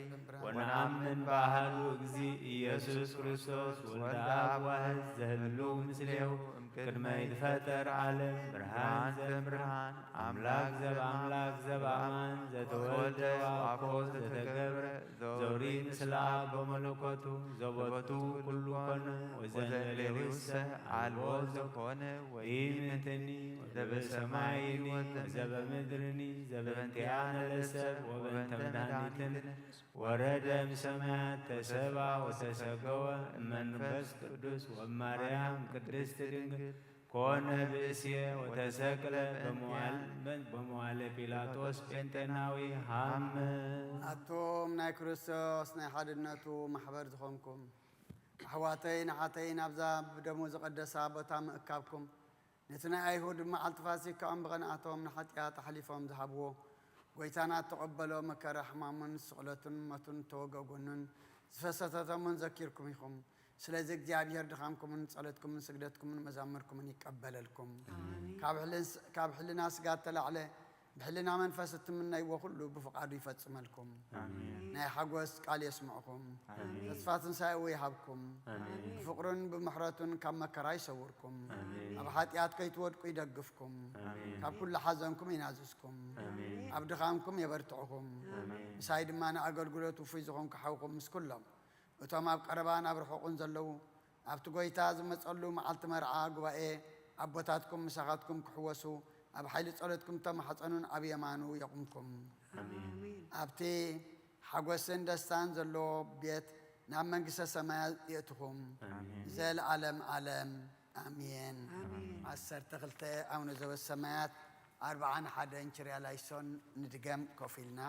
ወነአምን በአሐዱ እግዚእ ኢየሱስ ክርስቶስ ወልደ አብ ዋሕድ ዘህልው ምስሌሁ ቅድመ ይትፈጠር ዓለም ብርሃን ዘእምብርሃን አምላክ ዘበአምላክ ዘበአማን ዘተወልደ ወአኮ ዘተገብረ ዘውሪ ምስለ አብ በመለኮቱ ዘቦቱ ኩሉ ኮነ ወዘእንበሌሁሰ አልቦ ዘኮነ ወኢምንትኒ ዘበሰማይኒ ወዘበምድርኒ ዘበእንቲአነ ለሰብ ወበእንተ መድኃኒትነ ወረደ እምሰማያት ተሰብአ ወተሰገወ እመንፈስ ቅዱስ ወማርያም ቅድስት ድንግል ኮነ ብእስየ ወተሰቅለ በመዋዕለ ጲላጦስ ጴንጤናዊ ሃመ ናቶም ናይ ክርስቶስ ናይ ሓድነቱ ማሕበር ዝኾንኩም ኣሕዋተይ ንሓተይ ናብዛ ብደሙ ዝቐደሳ ቦታ ምእካብኩም ነቲ ናይ ኣይሁድ መዓልቲ ፋሲካኦም ብቐንኣቶም ንሓጢኣት ኣሕሊፎም ዝሃብዎ ጎይታና ተቐበሎ መከራ ሕማሙን ስቕለቱን ሞቱን ተወገጉንን ዝፈሰተቶምን ዘኪርኩም ኢኹም ስለዚ እግዚኣብሔር ድኻምኩምን ጸሎትኩምን ስግደትኩምን መዛምርኩምን ይቀበለልኩም ካብ ሕልና ስጋት ተላዕለ ብሕልና መንፈስ እትምነይዎ ኩሉ ብፍቓዱ ይፈጽመልኩም ናይ ሓጐስ ቃል የስምዕኩም ተስፋ ትንሳኤ ይሃብኩም ብፍቕሩን ብምሕረቱን ካብ መከራ ይሰውርኩም ኣብ ሓጢኣት ከይትወድቁ ይደግፍኩም ካብ ኩሉ ሓዘንኩም ይናዝዝኩም ኣብ ድኻምኩም የበርትዕኹም ምሳይ ድማ ንኣገልግሎት ውፉይ ዝኾንኩ ሓውኩም ምስ ኩሎም እቶም ኣብ ቀረባን ኣብ ርሑቕን ዘለዉ ኣብቲ ጎይታ ዝመጸሉ መዓልቲ መርዓ ጉባኤ ኣቦታትኩም ምሳኻትኩም ክሕወሱ ኣብ ሓይሊ ጸሎትኩም ተማሕፀኑን ኣብ የማኑ የቁምኩም ኣብቲ ሓጐስን ደስታን ዘለዎ ቤት ናብ መንግስተ ሰማያት የእትኹም ዘለዓለም ዓለም ኣሜን 12 ኣቡነ ዘበሰማያት 41 ችርያ ላይሶን ንድገም ኮፍ ኢልና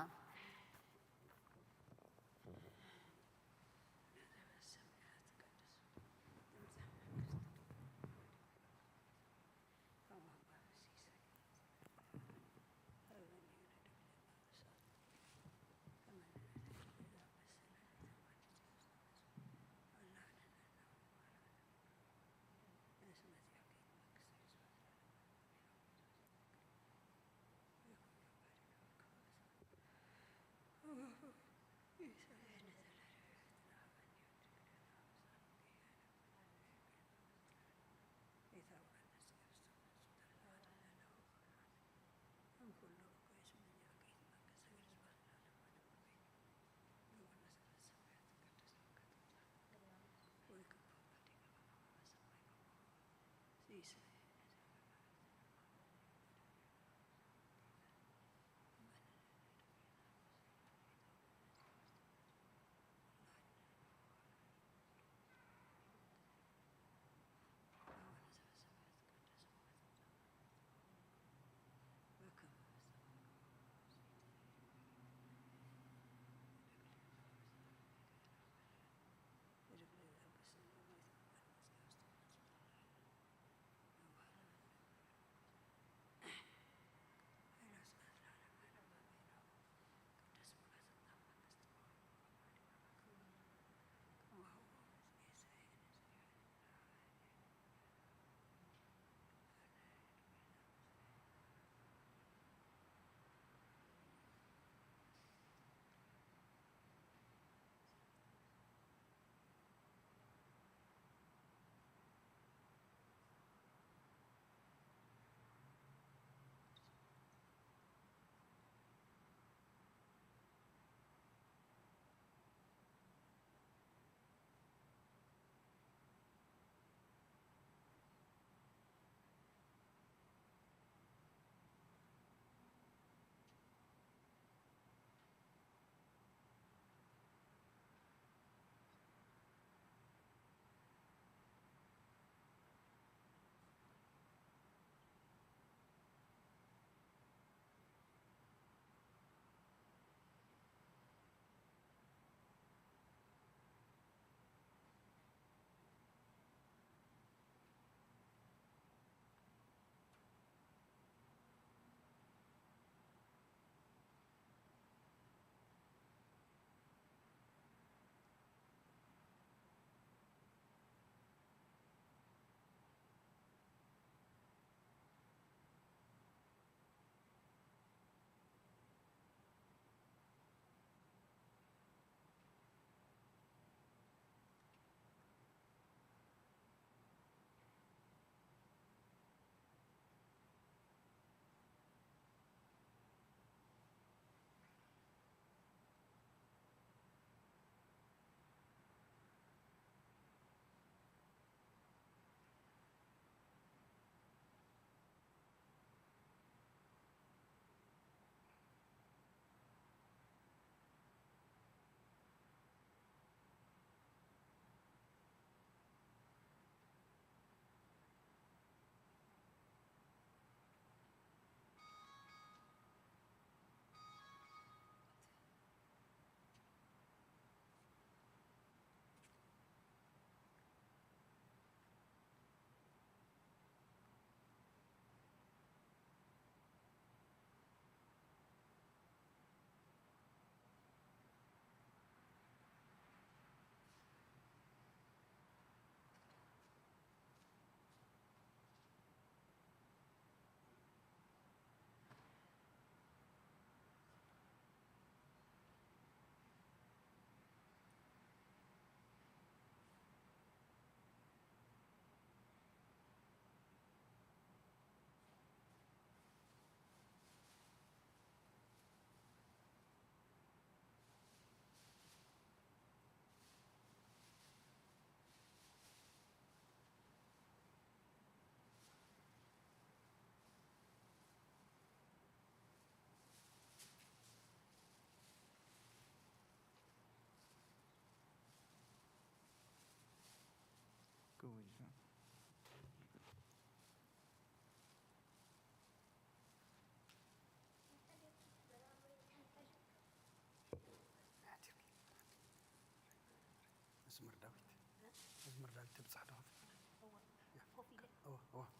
مزمور داويت تبصح ده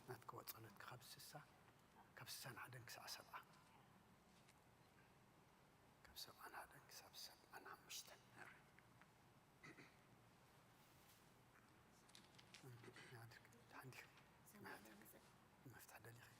ناتك وصلت كبسة عدن كسع سبعة كبسة أنا عدن كسع سبعة أنا مشتن عندي مفتاح دليل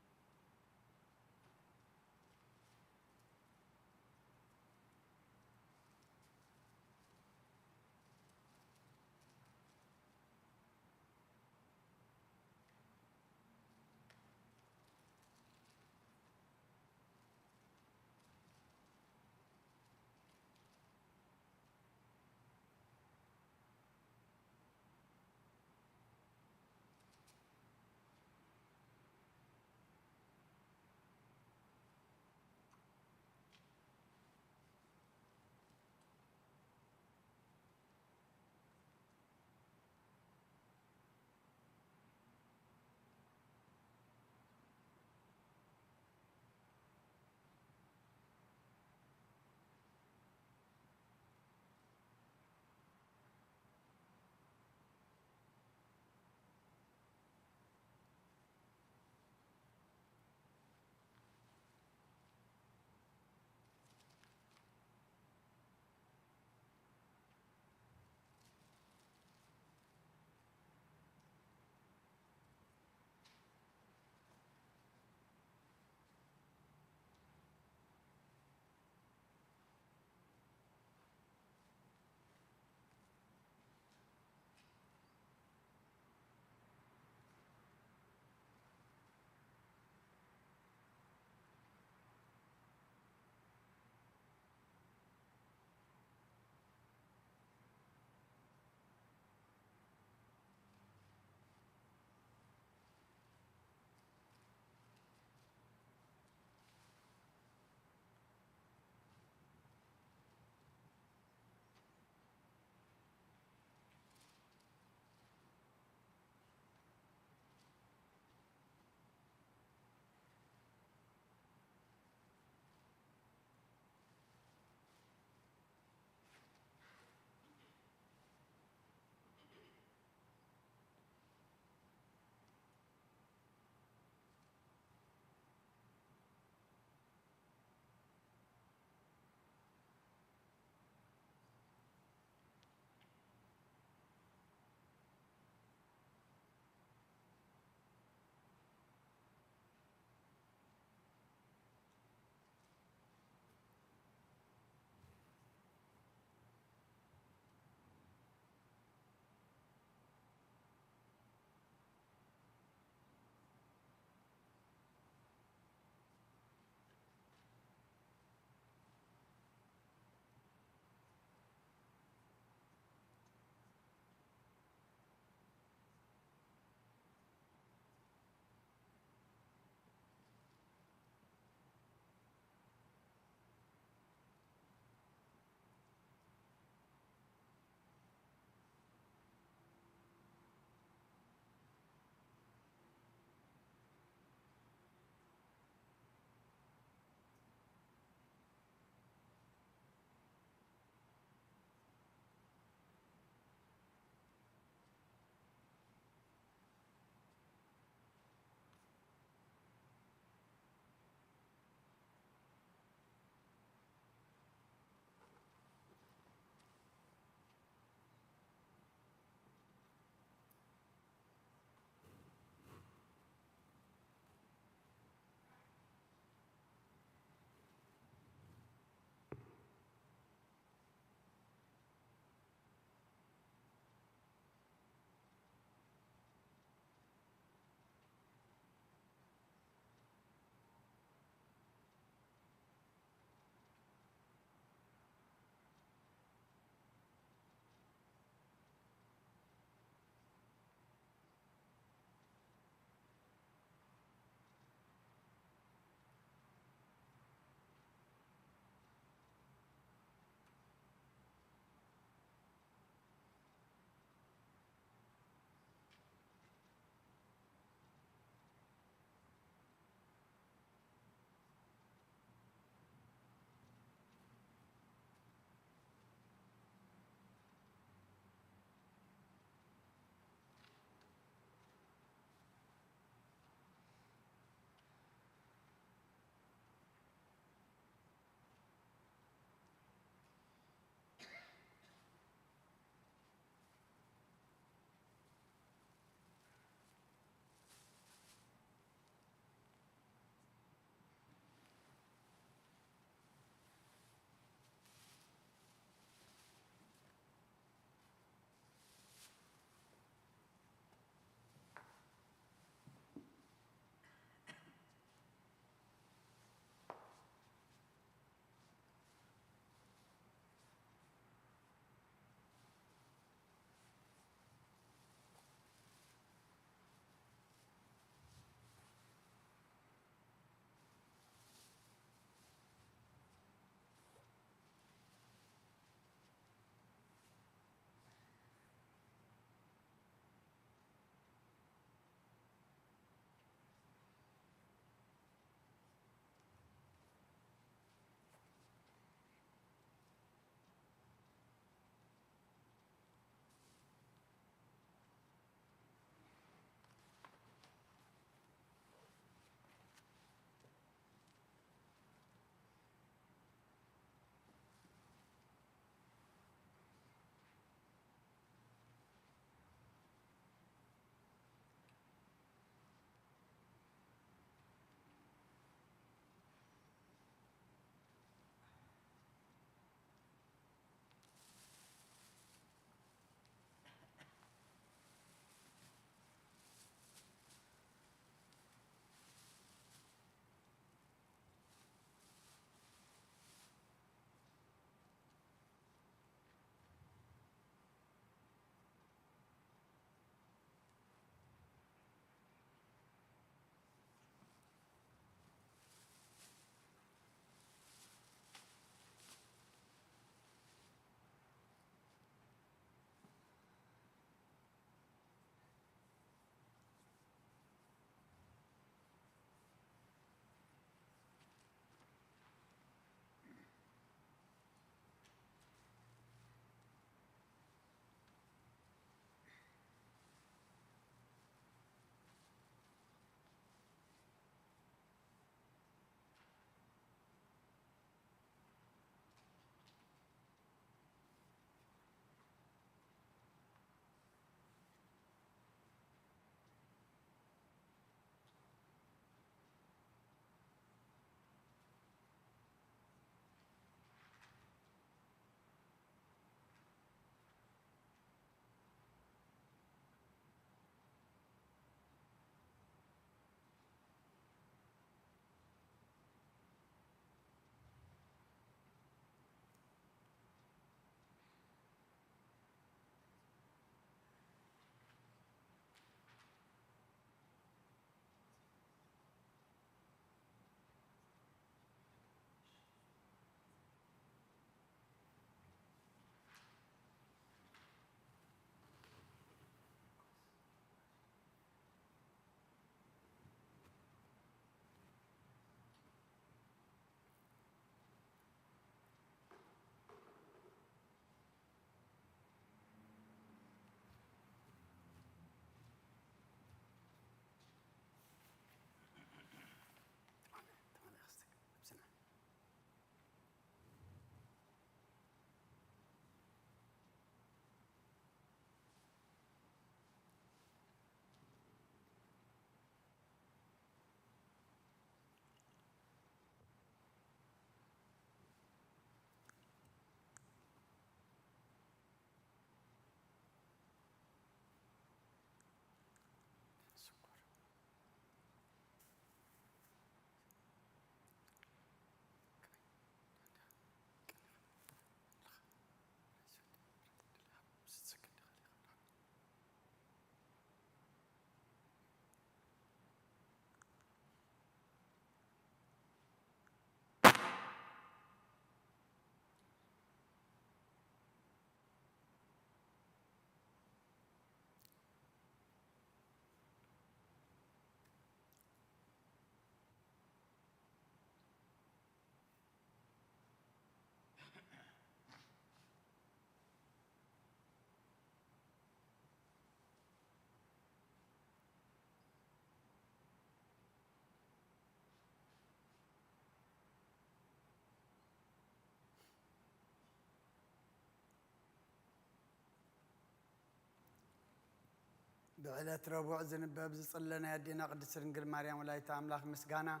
بعلة ربوع زنباب زصلنا يدينا قدس رنجل مريم ولايت أملاك مسجانا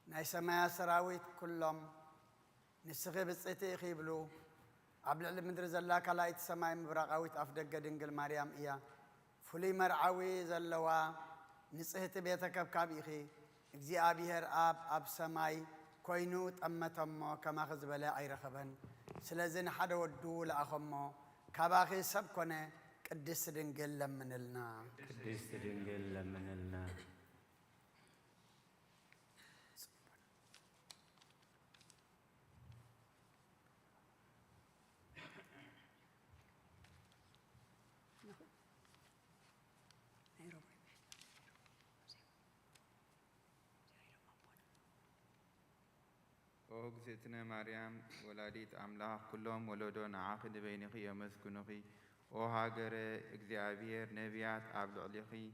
ناي سمايا سراويت كلهم نسخي بصيتي يخيبلو عبل علم مدرز الله كلايت سماي مبرقاويت أفدق دنجل مريم إيا فلي مرعوي زلوا نسخت بيتك بكابيخي اجزي أبيهر أب سماي كوينوت أمتمو كما خزبلا أي رخبن سلازين حدا ودو لأخمو كاباخي سبكونه قدس دنجل لمنلنا قدس دنجل لمنلنا أوغزتنا مريم ولاديت أملاك كلهم ولدون عاقد بينخي يمسكنخي او هاجر اغزابير نبيات عبد عليخي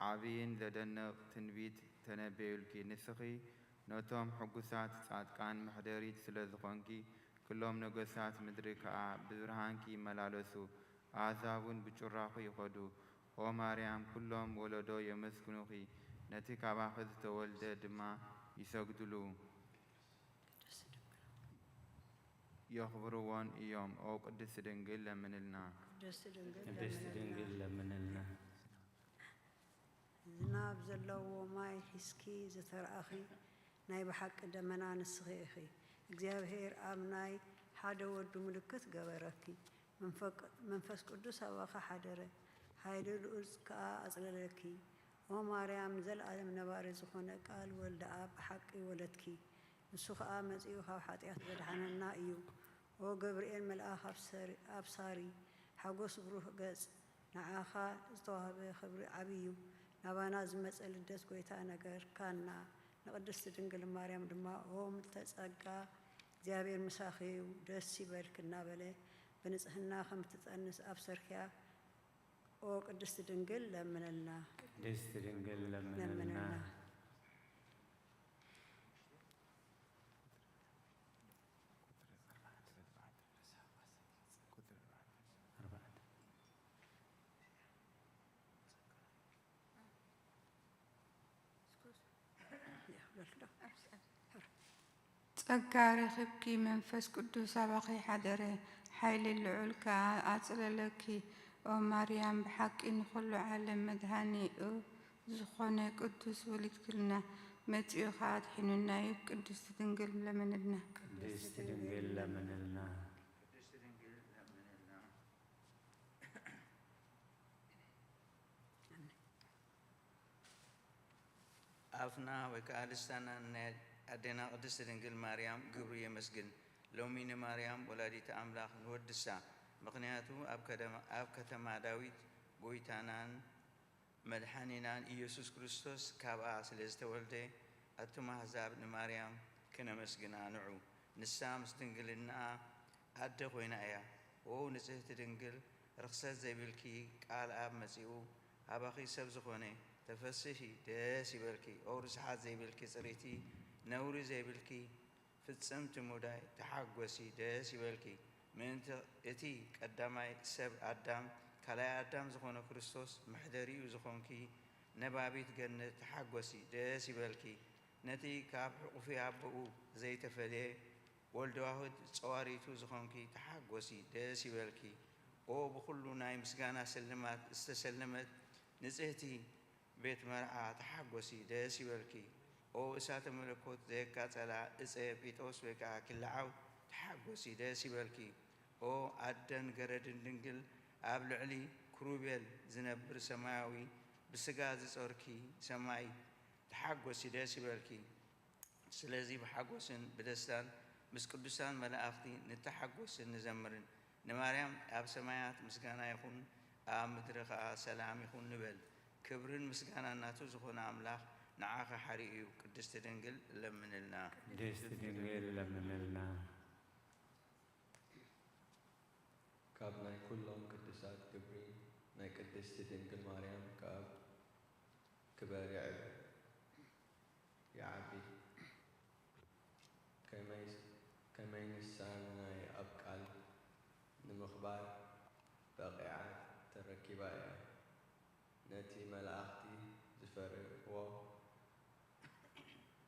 عابين زدنق تنبيت تنبيلكي نسخي نوتهم حقوسات صادقان محدريت سلازخونكي كلهم نقصات مدركا بزرهانكي ملالسو عذابون بچراخو يخدو او مريم كلهم ولدو يمسكنخي نتي كاباخذ تولد دما يسجدلو يخبرون يوم او قدس دنجل لمنلنا قدس دنجل لمنلنا ዝናብ ዘለዎ ማይ ሒስኪ ዝተረኣኺ ናይ ብሓቂ ደመና ንስኺ ኢኺ እግዚኣብሔር ኣብ ናይ ሓደ ወዱ ምልክት ገበረኪ መንፈስ ቅዱስ ኣባኻ ሓደረ ሃይሊ ልኡዝ ከዓ ኣጽለለኪ ኦ ማርያም ዘለኣለም ነባሪ ዝኾነ ቃል ወልደ ኣብ ብሓቂ ወለድኪ ንሱ ከዓ መጺኡ ካብ ሓጢኣት ዘድሓነና እዩ ኦ ገብርኤል መልኣኽ ኣብሳሪ ሓጎስ ብሩህ ገጽ ንዓኻ ዝተዋህበ ክብሪ ዓብዩ ናባና ዝመፀ ልደት ጎይታ ነገርካና ንቅድስቲ ድንግል ማርያም ድማ ኦ ምልዕተ ጸጋ እግዚአብሔር ምሳኺ እዩ ደስ ይበልክ እናበለ ብንጽህና ከም ትጸንስ ኣብሰርክያ ኦ ቅድስቲ ድንግል ለምነልና ቅድስቲ ድንግል ለምነልና ጸጋ ረኺብኪ መንፈስ ቅዱስ ኣባኺ ሓደረ ሓይሊ ልዑል ከዓ ኣጽለለኪ ኦ ማርያም ብሓቂ ንኹሉ ዓለም መድሃኒኡ ዝኾነ ቅዱስ ወሊድክልና መጺኡ ከዓ ኣድሒኑና እዩ ቅድስቲ ድንግል ለመነልና ቅድስቲ ድንግል ለመነልና أفنا وكالستانا أدينا قدس دنجل مريم قبري مسجن لومين مريم ولاديت أملاك نودسا مقنياتو أب كتما داويد بويتانان مدحانينان إيسوس كريستوس كابا سلست ولده أتما حزاب مريم كنا مسجنا نعو نسام ستنجلنا أدخوينا يا او نسهت دنجل رخصت زي بالكي قال أب مسيو أباخي سبزخوني تفسحي داسي بالكي أو رسحات زي بالكي صريتي نوري زي بالكي فتصمت موداي تحقوسي داسي بالكي من إتي قدامي سب آدم كلا آدم زخون كريستوس محدري وزخونكي نبابيت جنة تحقوسي داسي بالكي نتي كاب وفي عبو زي تفلي ولد واحد صواريتو زخونكي تحقوسي داسي بالكي أو بخلو نايم مسجانا سلمت استسلمت نزهتي بيت مرعى تحقوسي داسي بالكي أو إسات ملكوت ذيك على إسأب إتوس وكا كل عود تحقوسي داسي بالكي أو عدن قرد دنجل قبل علي كروبيل زنبر سماوي بسجاز صوركي سماي تحقوسي داسي بالكي سلازي بحقوسن بدستان مسكدوسان ملائكتي نتحقوسن نزمرن نماريام أب سمايات مسكانا يكون مدرخة سلام يكون نبل كبرن مسكانا ناتو زخون أملاك نعاق حريقي قدست دنجل لمنلنا قدست دنجل لمنلنا كاب ناي كلهم قدسات كبرين ناي قدست دنجل مريم كاب كبار يا عبي كما ينسان ناي أبقال نمخبار باقعات تركيبايا نتي ملائكتي زفرقوا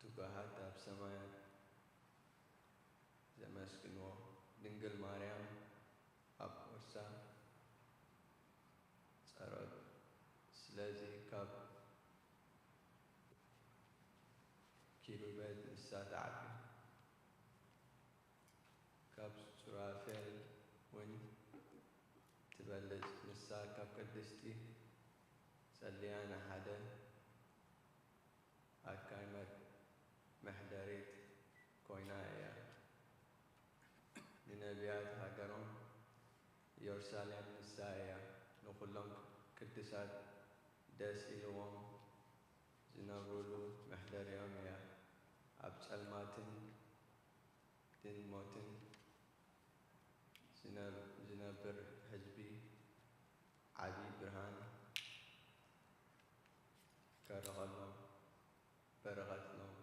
تقاهات أب سمايات زمسكنوا دنجل مريم أب ورسا صارت سلازي كاب كيلوبات الساعة عبي كاب سرافيل ون تبلج نسا كاب قدستي سليانا حدا أكايمت محدريت كوينايا لنبيات هاجرون يرسالين نسايا نقولهم قدسات داسيلوهم زنابولو محدر يوميا أبسلماتن دين موتن زنابر حزبي عبي برهان كرغلهم برغتهم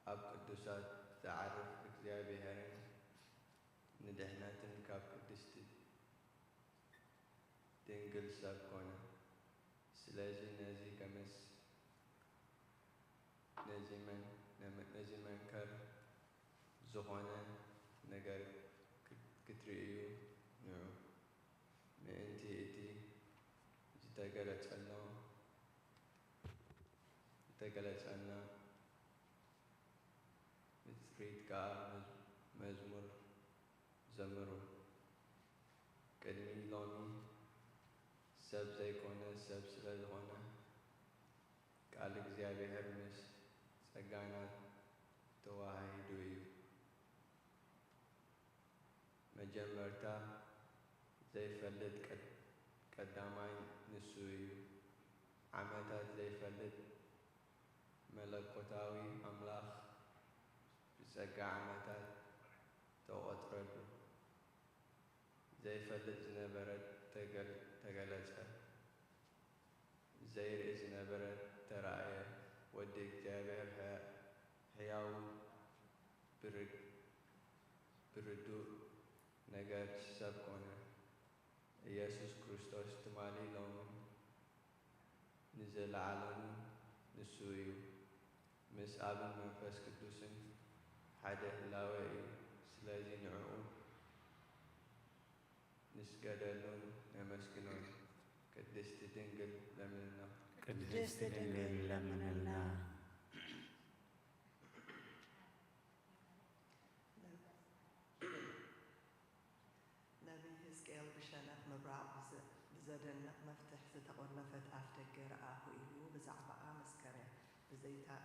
أب قدسات تعرف بكذابهرين ندهناتن كاب قدستي دنجل سابكونا سلازي نازي كمس نازي من كر زغانا نجار كتريو نعم مأنتي إتي جتاقلت الله جتاقلت أنا متريد كا مزمور زمرو كلمي لامي سب زيكونا سب سلازغونا كالك زيابي هرمس سقانا تواهي دويو مجمرتا زي فلت قداماي نسويو عمتات زي فلت ملكوتاوي أملاخ بسقا عمتات تواتردو زي فلت زنبرت تقلتها زي رئيس زنبرت ترعي وديك جابر حياو بردو نجار سبكونا يسوع كريستوس تمالي لهم نزل عالم نسويو مس آبن منفس قدوسن حدا لاوي سلازي نعو نسجدلون نمسكنون قدست دنجل لمننا قدست دنجل لمننا نبي حزقيال بشنف مبرع بزدنق مفتح زتقرنفت أفتك رآه إلو بزعبقا مسكرة بزيكا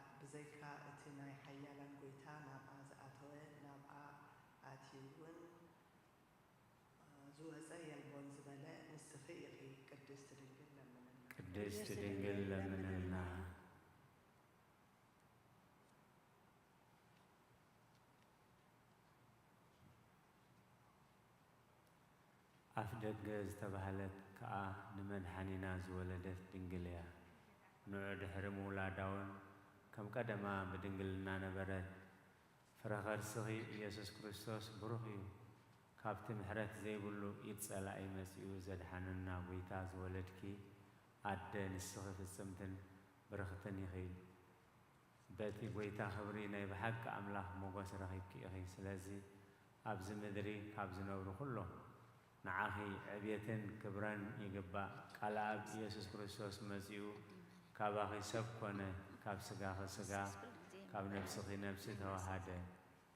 اتناي حيالا قويتا نابعا زأتوه نابعا آتيون زوزي البون زبلاء نستفيقي قدست دنجل لمننا قدست دنجل لمننا أفدق زتبهلت كأ نمن حنينا زولدت دنجليا نعد حرم ولاداون كم قدما بدنجلنا نبرت فرغر سغي يسوع كريستوس بروحي كابت محرت زي بلو يتسأل أي مسيو زد حننا ويتاز ولدكي عدن السغي في السمتن برختن يخيل باتي ويتا خبرينا بحق أملاح موغس رخيبكي أخي سلازي أبز مدري كابز نورو كله نعاهي عبيتن كبران يقبا قال أب يسوع كريستوس مسيو كاباخي سبكونا كاب سقاخ سقاخ كاب نفسخي نفسي توهاده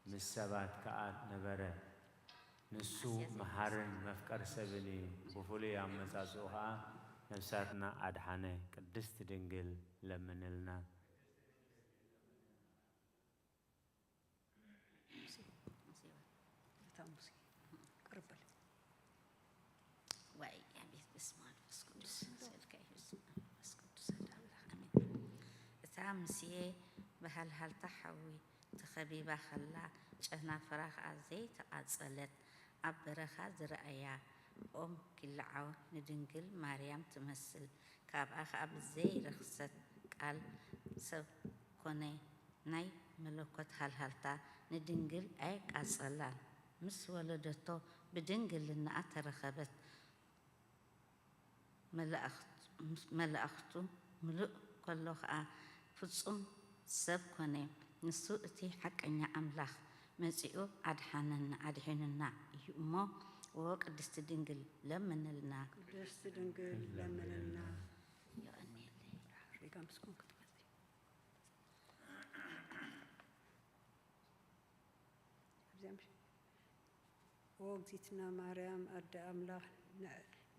مسابات كآد نبره نسو محارن مفكر سبني بفولي عمساسوها نفساتنا أدحانه قدست دنجل لمنلنا مسيه بهالهال تحوي تخبيبا خلا شهنا فراخ عزي تقاصلت أبرخا زرأيا أم كلعو ندنقل مريم تمثل كاب أخ أب زي رخصت قال سب كوني ناي ملكوت هالهالتا ندنقل أي قاصلان مس ولدتو بدنقل لنا أترخبت ملأختو ملؤ كله خا فتصم سب كونه نسو اتي حقنيا أملاخ مسيو أدحننا يومو وقدست دنجل لمنلنا قدست دنجل لمنلنا وقتنا مريم أد أملاخ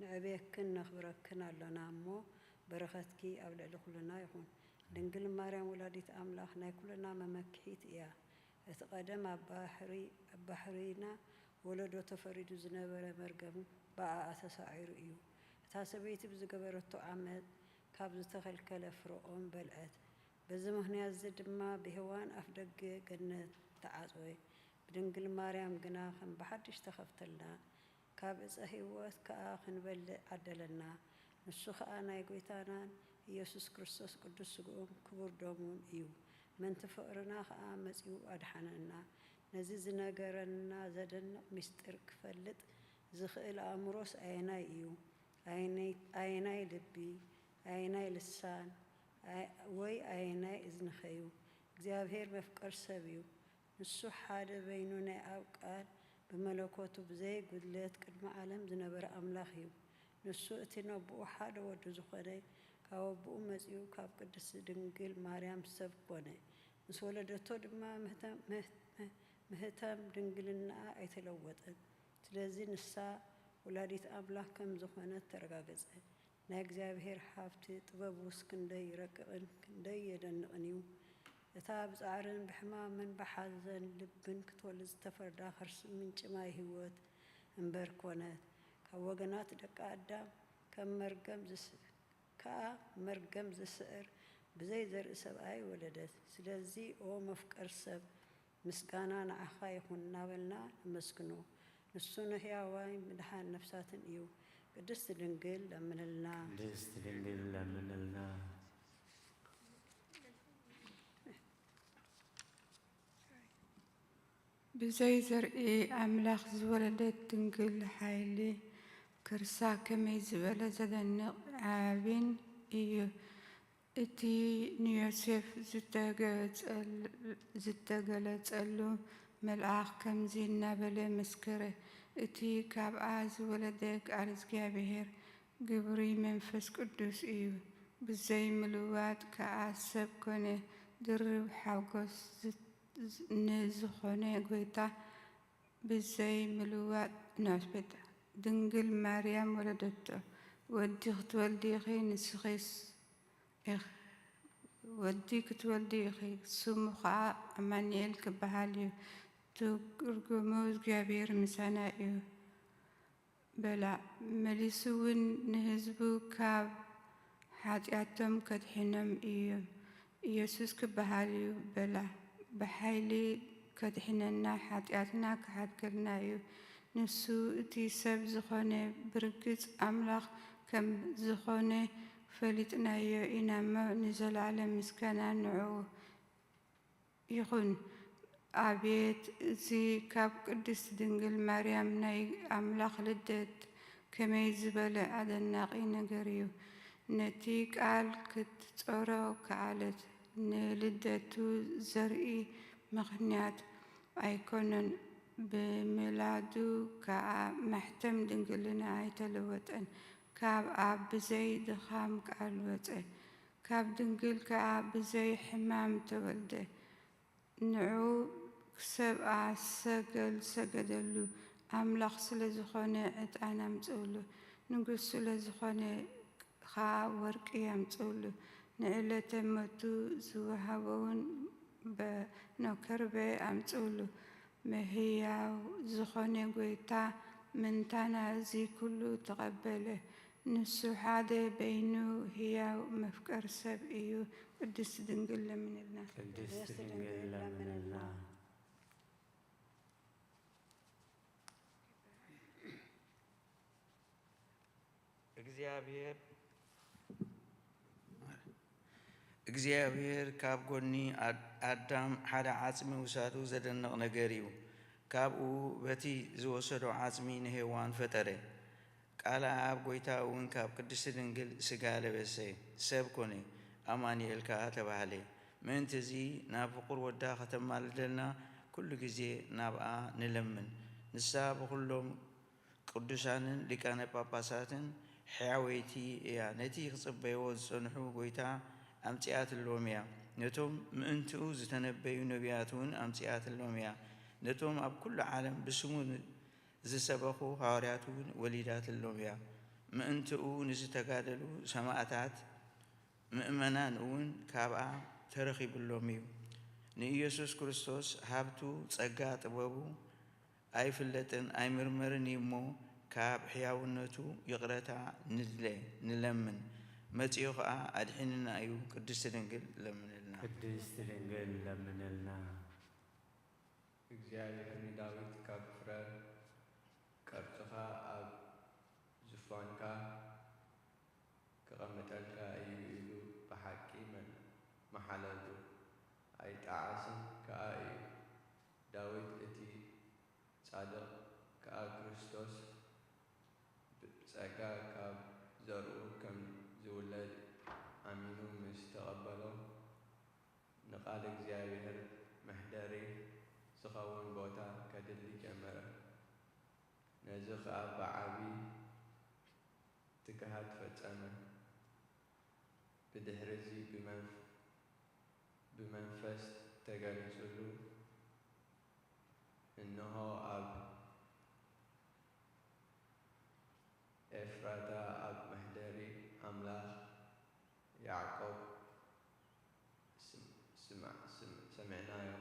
نعبيكن نخبركن لنا مو برختكي أولى لكلنا يكون دنجل مريم ولادة أملاخ ناكلنا ممكحيت إياه اتقدم بحرينا ولدو تفريد زنبر مرقم بقى أتساعير إيو تاسبيت بزقبرتو عمد كابز تخلكل فرقون بلعت بزمهني الزد ما بهوان أفدق جنة تعاطوي بدنقل مريم جناخن بحدش تخفتلنا كابز أهيوات كأخن بل عدلنا نسخ أنا يقويتانا يسوس كريستوس قدس قوم كبر دومون إيو من تفقرنا خامس يو أدحننا نزيزنا قرنا زدنا مستر كفلت زخيل أمروس عيناي إيو عيناي لبي عيناي لسان وي عيناي إذن خيو እግዚአብሔር መፍቀር ሰብዩ ንሱ ሓደ በይኑና አውቃል በመለኮቱ ብዘይ ጉድለት ቅድመ ዓለም ዝነበረ አምላኽ እዩ ንሱ እቲ ነብኡ ሓደ ወዱ ዝኾነ ካብ አቡኡ መጺኡ ካብ ቅድስት ድንግል ማርያም ሰብ ኮነ ምስ ወለደቶ ድማ ምህተም ድንግልና አይተለወጠን ስለዚህ ንሳ ወላዲት አምላክ ከም ዝኾነት ተረጋገጸ ናይ እግዚአብሔር ሃብቲ ጥበቡስ ክንደይ ይረቅቕን ክንደይ የደንቕን እዩ እታ ብጻዕርን ብሕማምን ብሓዘን ልብን ክትወልድ ዝተፈርዳ ከርሲ ምንጭ ማይ ህይወት እምበር ኮነት ካብ ወገናት ደቂ ኣዳም ከም መርገም ዝስዕር ብዘይ ዘርኢ ሰብኣይ ወለደት ስለዚ ኦ መፍቀር ሰብ ምስጋና ንዓኻ ይኹን እናበልና ንመስግኖ ንሱ ንሕያዋይ ምድሓን ነፍሳትን እዩ ቅድስት ድንግል ለምንልና بزي زرقي أملاخ زولدت تنقل حيلي كرسا كمي زبالة زدنق عابين إيو إتي نيوسف زتقلت ألو ملعاق كم زينا بلا مسكرة إتي كاب عاز ولدك عرز جابهر قبري منفس قدوس إيو بزي ملوات كعاسب كونه درب حوقس نزخونه قويتا بزي ملوات ناسبت دنقل مريم ولدته وديك تولدي خي نسخيس وديك تولدي خي سمخا أمانيل كبهاليو تقرقموز جابير مسانايو بلا مليسون نهزبو كاب حاتياتم كدحنم إيو يسوس كبهاليو بلا بحيلي كدحننا حاتياتنا كحاتكلنايو نسو إتي سب زخونة برقز أملاخ كم زخونة فلتنايو إنما نزل على مسكنا نعو يخون أبيت زي كاب قدس دنقل مريم ناي أملاخ لدت كما يزبل عدناقي نقريو نتيك قال كتطورو كعالت نلدتو زرقي مخنيات أيكونن بميلادو كمحتم دنقلنا عيتلوتن كاب أب بزي دخام كالوتن كاب دنقل كاب بزي حمام تولده نعو سبع سجدلو أملاخ سلزخونة أنا متقوله نقول سلزخونة خا ورقي متقوله نعلة متو زوهاون بنكربة أمتقوله مهيا زخونة قويتا من تانا زي كله تقبله نسو حادة بينو هي مفكر سبئيو قدس دنقل من الناس قدس دنقل من الناس እግዚአብሔር ካብ ጎኒ ኣዳም ሓደ ዓጽሚ ውሳዱ ዘደንቕ ነገር እዩ ካብኡ በቲ ዝወሰዶ ዓጽሚ ንሄዋን ፈጠረ ቃል ኣብ ጎይታ እውን ካብ ቅድስቲ ድንግል ስጋ ለበሰ ሰብ ኮነ ኣማኒኤል ከዓ ተባህለ ምእንቲ እዚ ናብ ፍቁር ወዳ ከተማልደልና ኩሉ ግዜ ናብኣ ንለምን ንሳ ብኩሎም ቅዱሳንን ሊቃነ ጳጳሳትን ሕያወይቲ እያ ነቲ ክጽበይዎ ዝጸንሑ ጎይታ ኣምጺኣትሎም እያ ነቶም ምእንትኡ ዝተነበዩ ነቢያት እውን ኣምጺኣትሎም እያ ነቶም ኣብ ኩሉ ዓለም ብስሙ ዝሰበኹ ሐዋርያት እውን ወሊዳትሎም እያ ምእንትኡ ንዝተጋደሉ ሰማዕታት ምእመናን እውን ካብኣ ተረኺብሎም እዩ ንኢየሱስ ክርስቶስ ሃብቱ ጸጋ ጥበቡ ኣይፍለጥን ኣይምርመርን እሞ ካብ ሕያውነቱ ይቕረታ ንለምን መጺኡ ከዓ ኣድሒንና እዩ ቅድስቲ ድንግል ለምንልና ቅድስቲ ድንግል ለምንልና እግዚአብሔር ንዳዊት ካብ ፍረ ቀርጽኻ ኣብ ዙፋንካ ክቐምጠልካ እዩ ኢሉ ብሓቂ መሓለሉ ኣይጠዓስን ከዓ እዩ ዳዊት እቲ ጻድቕ ከዓ ክርስቶስ ብጸጋ ካብ ዘርኡ ከም ዝውለድ ኣሚኑ ምስ ተቐበሎ ንቓል እግዚአብሔር መሕደሪ ዝኸውን ቦታ ከድሊ ጀመረ ነዚ ከዓ ብዓብዪ ትግሃት ፈጸመ ብድሕሪ እዚ ብመንፈስ ተገሊጹሉ እነሆ ኣብ ኤፍራታ ኣብ መሕደሪ ኣምላኽ ያዕቆብ ሰሚዕናዮ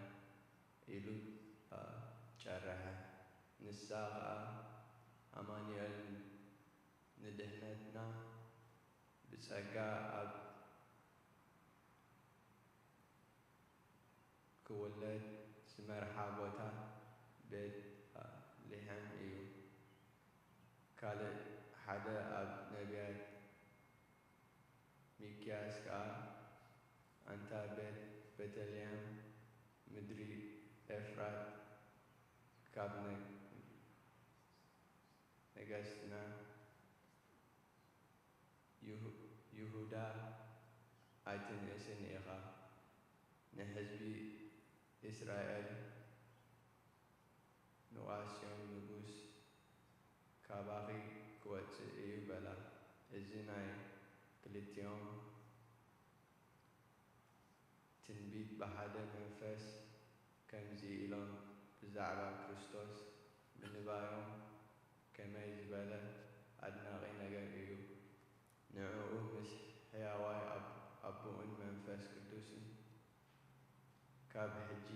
ኢሉ ጨረሐ ንሳ ከዓ ኣማኑኤል ንድሕነትና ብጸጋ ኣብ ክውለድ ዝመርሓ ቦታ ቤት ልሔም እዩ ካልእ ሓደ ኣብ ነቢያት ሚክያስ ከዓ ኣንታ ቤተልሔም ምድሪ ኤፍራት ካብ ነገሥትና ይሁዳ ኣይትንእስን ኢኻ ንሕዝቢ እስራኤል ንዋስዮም ንጉስ ካባኺ ክወፅእ እዩ በላ እዚ ናይ ክልቲኦም ትንቢት ብሓደ መንፈስ ከምዚ ኢሎም ብዛዕባ ክርስቶስ ምንባዮም ከመይ ዝበለ ኣድናቒ ነገር እዩ ንዕኡ ምስ ሕያዋይ ኣቦኡን መንፈስ ቅዱስን ካብ ሕጂ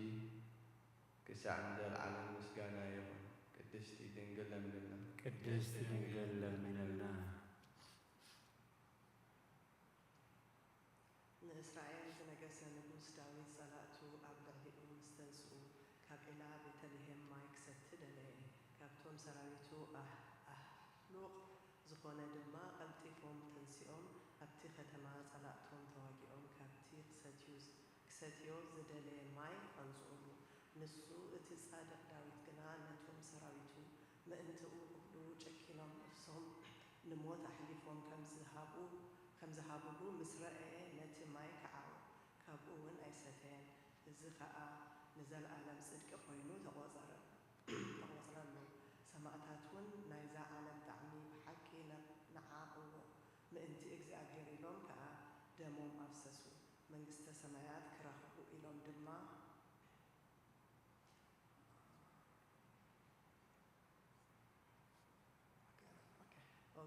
ክሳዕ ንዘለዓለም ምስጋና ይኹን ቅድስቲ ድንግል ለምንልና ቅድስቲ ድንግል ለምንልና ንእስራኤል ዝነገሰ ንጉስ ዳዊት ጸላእቱ ኣብ ልዕሊኡ ምስ ተንስኡ ካብ ዒላ ቤተልሔም ማይ ክሰቲ ደለየ ካብቶም ሰራዊቱ ኣህሉቕ ዝኾነ ድማ ቀልጢፎም ተንሲኦም ኣብቲ ከተማ ጸላእቶም ተዋጊኦም ካብቲ ክሰትዮ ዝደለየ ማይ ኣንጽኡሉ ንሱ እቲ ጻድቕ ዳዊት ግና ነቶም ሰራዊቱ ምእንትኡ ኩሉ ጨኪኖም ነፍሶም ንሞት ኣሕሊፎም ከም ዝሃብሉ ምስ ረአየ ነቲ ማይ ከዓቦ ካብኡ እውን ኣይሰተየን እዚ ከዓ ንዘለዓለም ጽድቂ ኮይኑ ተቖጽረሉ ሰማዕታት እውን ናይዛ ዓለም ጣዕሚ ብሓቂ ነዓቕዎ ምእንቲ እግዚአብሔር ኢሎም ከዓ ደሞም ኣፍሰሱ መንግሥተ ሰማያት ክረኽቡ ኢሎም ድማ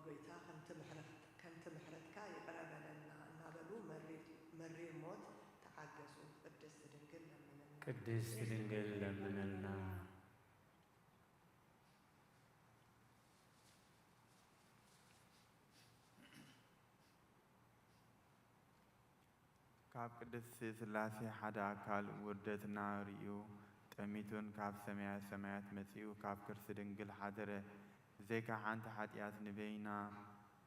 ጎይታ ከምቲ ምሕረትካ ይቅረ በለና እናበሉ መሪር ሞት ተሓገሱ ቅድስቲ ድንግል ለምንልና ቅድስቲ ድንግል ለምንልና ካብ ቅድስቲ ሥላሴ ሓደ ኣካል ውርደትና ርእዩ ጠሚቱን ካብ ሰማያት ሰማያት መጺኡ ካብ ከርሲ ድንግል ሓደረ ዘይካ ሓንቲ ኃጢአት ንበይና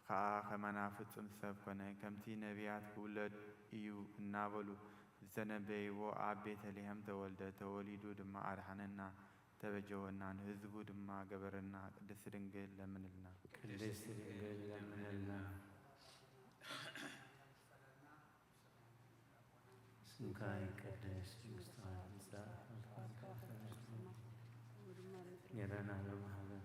ከዓ ኸመና ፍጹም ሰብ ኮነ ከምቲ ነቢያት ክውለድ እዩ እናበሉ ዝተነበይዎ ኣብ ቤተልሔም ተወልደ ተወሊዱ ድማ ኣድሓነና ተበጀወና ንህዝቡ ድማ ገበረና ቅድስት ድንግል ለምንልና ቅድስት ድንግል ለምንልና ስምካ ይቀደስ መንግሥትህ ትምጻእ የረና ለማህበር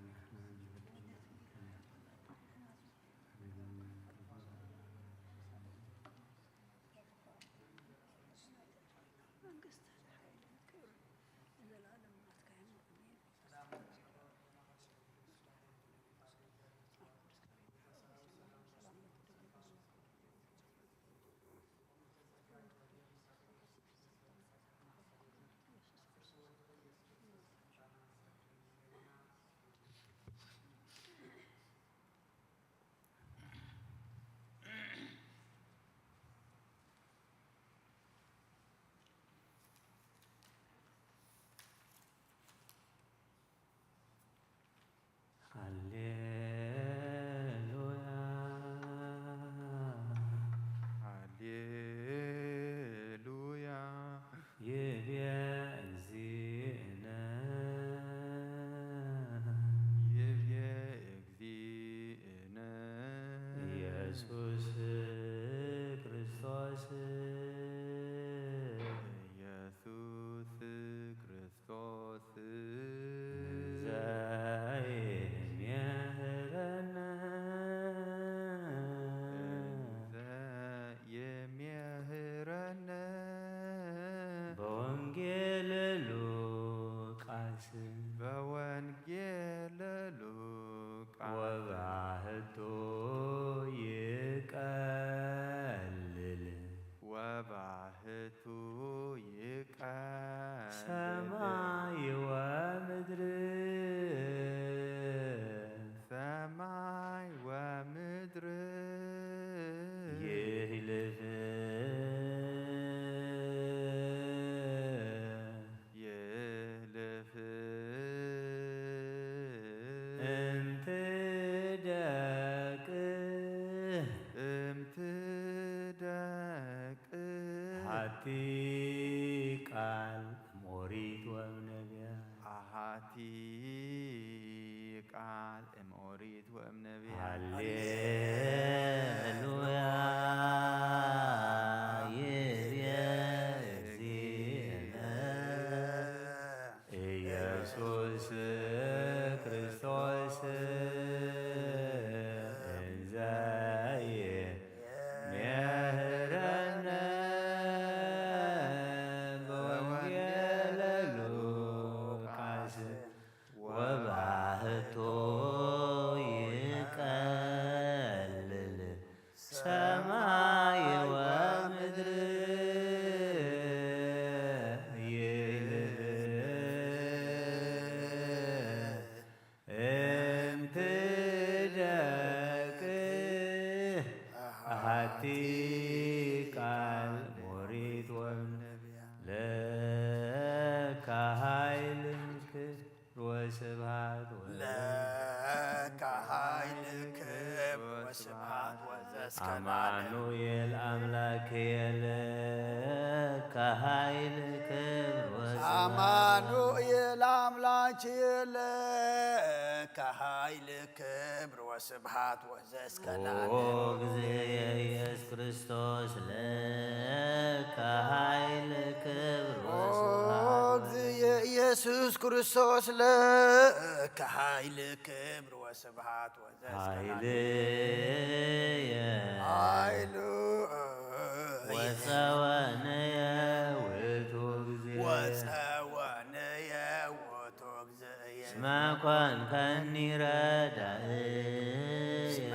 ቃል ሞሪት ወእምነቢያት አሃቲ ቃል እምኦሪት ወእምነቢያት ሃሌሉያ ይቤ እግዚእነ ኢየሱስ ክርስቶስ እንዘ ይሜህረነ በወንጌለ ሉቃስ ወባህቶ ይቀልል ሰማይ ወምድር እምትደቅ አሐቲ ቃል ሞሪት ወእምነቢያት ለከ ኃይል ክብር ወስብሐት ለከ ኃይል ክብር ወስብሐት ወዘእስከ አማኑኤል አምላክየ ለከ ኃይል ክብር ወስብሐት አማኑኤል አምላክየ ለከ ኃይል ክብር ወስብሐት ወዘእስከ ኦ ለዓለም እግዚእ ኢየሱስ ክርስቶስ ለከ ኃይል ክብር ወስብሐት እግዚእ ኢየሱስ ክርስቶስ ለከ ኃይል ክብር ወስብሐት ወዘእስከ ኃይልየ ኃይሉ ወፀወነየ ውእቱ እግዚእ ወፀወነየ ውእቱ እግዚእ እስመ ኮንከኒ ረዳእየ እስመ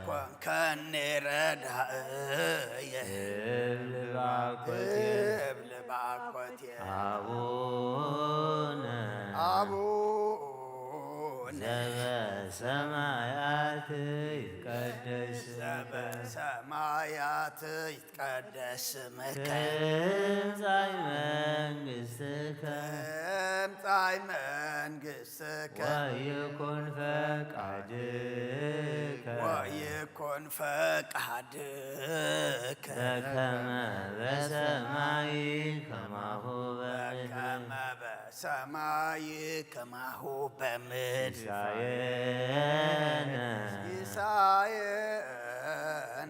ኮንከኒ ረዳእየ እብል ባኮትየ እብል ባኮትየ አቡነ አቡነ ዘበሰማያት ይትቀደስ ስምከ በሰማያት ይትቀደስ ስምከ ትምጻእ መንግሥትከ ትምጻእ መንግሥትከ ወይኩን ፈቃድከ ወይኩን ፈቃድከ በከመ በሰማይ ከማሁ በምድር በከመ በሰማይ ከማሁ በምድር ሲሳየነ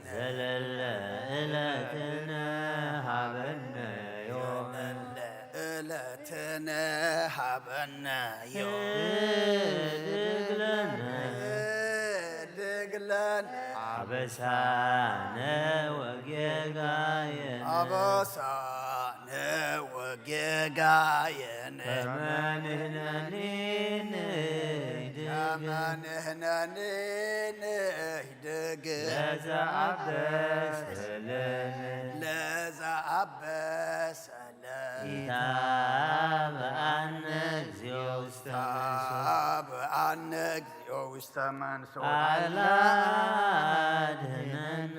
ዘለለ ዕለትነ ሀበነ ዮም ዕለትነ ሀበነ ድግለነ አበሳነ ወጌጋየነ አበሳነ ወጌጋየነ ከመንህነኒ ንህድግ ለዘአበሰለ ኢታብአነ እግዚኦ ውስተ በአነ እግዚኦ ውስተ መንሶ አላድህነነ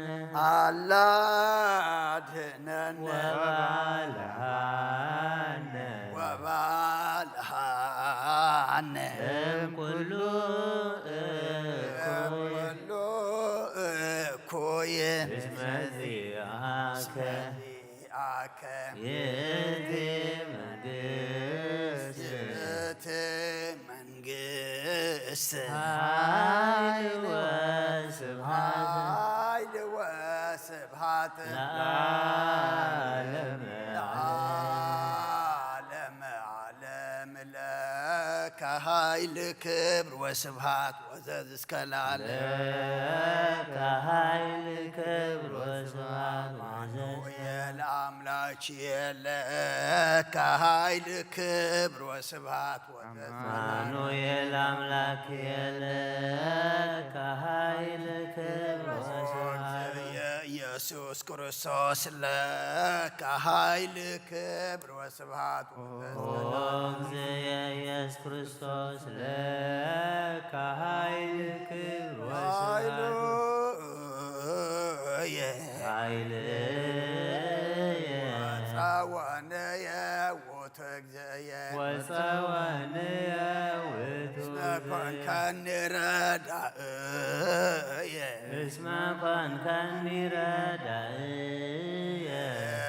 አላድህነነ ወባልሃነ ወባልሃነ እምኩሉ ኩሉ እኩይ እስመ ዚአከ አከ ይእቲ መንግሥት ይእቲ መንግሥት ኃይል ወስብሐት ኃይል ወስብሐት ለዓለመ ለዓለመ ዓለም ለከ ኃይል ክብር ወስብሐት ወዘዝ እስከ ለዓለም ለከ ኃይል ክብር ወስብሐት ወዘዝ የለአምላች ለከ ኃይል ክብር ወስብሐት ወዘዝ አማኑኤል አምላክ ለከ ኃይል ክብር ወስብሐት ኢየሱስ ክርስቶስ ለከ ኃይል ክብር ወስብሐት እግዚእ ኢየሱስ ክርስቶስ ለከ ኃይል ክብር ወስብሐት ወፀወንየ ውእቱ እግዚእየ ወፀወንየ ውእቱ ኮንከኒ ረዳእየ እስመ ኮንከኒ ረዳእየ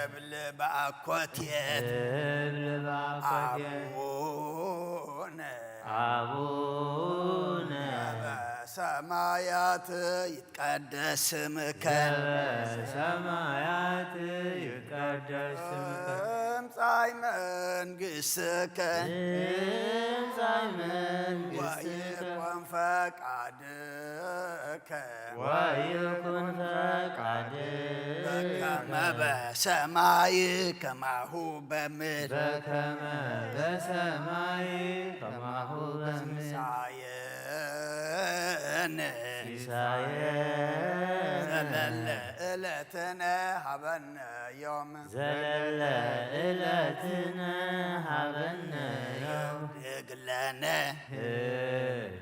እብል በአኮቴት እብል በአኮቴት አቡነ አቡነ በሰማያት ይትቀደስ ስምከ በሰማያት ይትቀደስ ስምከ ትምጻእ መንግሥትከ ትምጻእ መንግሥትከ ወይኩን ፈቃድከ ወይኩን ፈቃድከ በከመ በሰማይ ከማሁ በምድር በከመ በሰማይ ከማሁ በምድር ሲሳየነ ሲሳየነ ዘለለ ዕለትነ ሀበነ ዮም ዘለለ ዕለትነ ሀበነ ዮም ድግለነ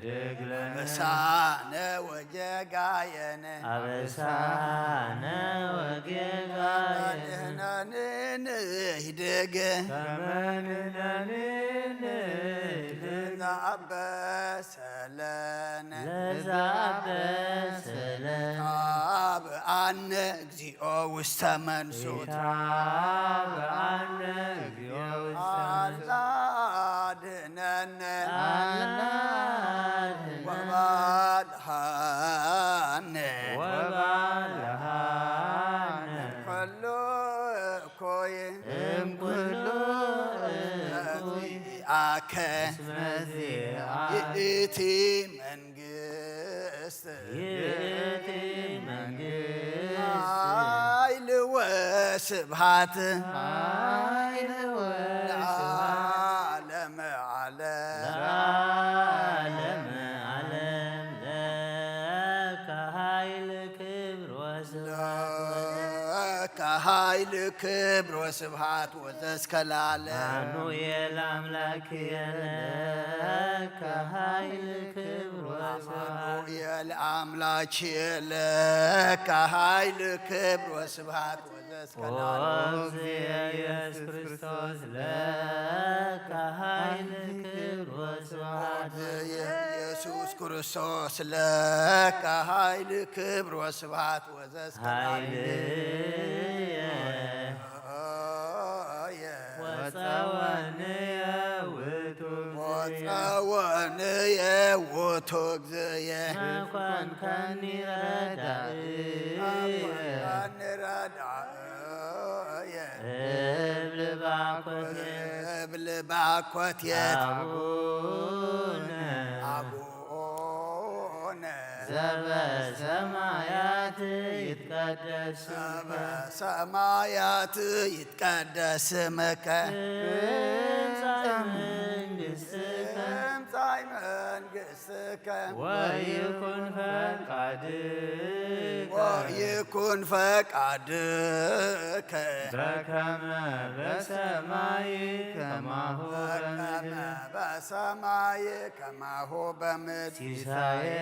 ድግለነ በሳነ ወጀጋየነ አበሳነ ወጌጋየነ ንሕነኒ ንህድግ ከመንህነኒ ለዘአበሰለነ ለዘአበሰለነ ታብአነ እግዚኦ ውስተ መንሱት ታብአነ እግዚኦ ውስተ አላድህነነ አላድህነነ ወባልሃነ ወባልሃነ ኩሉ እኩይ እምኩሉ እኩይ አከ እስመ ዚአከ ይእቲ መንግሥት ይእቲ መንግሥት ኃይል ወስብሐት ኃይል ወስብሐት ለዓለመ ዓለም ለዓለመ ዓለም ለከ ኃይል ክብር ወስብሐት ከኃይል ክብር ወስብሐት ወዘእስከ ለዓለም አማኑኤል አምላክ ለከ ኃይል ክብር ወስብሐት የአምላች ለከ ኃይል ክብር ወስብሐት ወዘእስከ ለዓለም እግዚእ ኢየሱስ ክርስቶስ ለከ ኃይል ክብር ወስብሐት ኢየሱስ ክርስቶስ ለከ ኃይል ክብር ወስብሐት ወዘእስከ ኃይልየ ወፀወንየ ወፀወንየ ውእቱ እግዚእየ ኮንከኒ ረዳእየ እብል ባኮቴት አቡነ ዘበሰማያት ይትቀደስ በሰማያት ይትቀደስ ስምከ ትምጻእ መንግሥትከ ወይኩን ፈቃድከ በከመ በሰማይ ከማሁ በሰማይ ከማሁ በምድር ሲሳየነ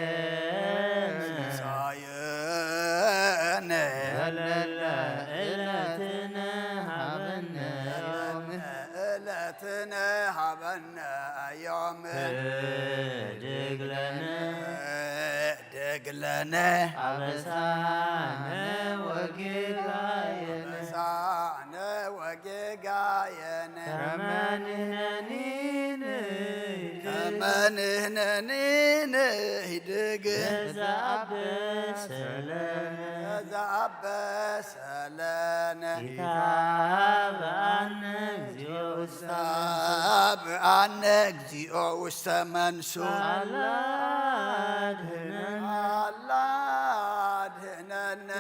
ዘለለ ዕለትነ ሀበነ ዕለትነ ሀበነ ዮም ደግለነ አበሳነ ወጌጋየነ ከመንህነኒ ንህድግ ዘአበሰለነ ታብአነ እግዚኦ ውስተ መንሱ አላድህነነ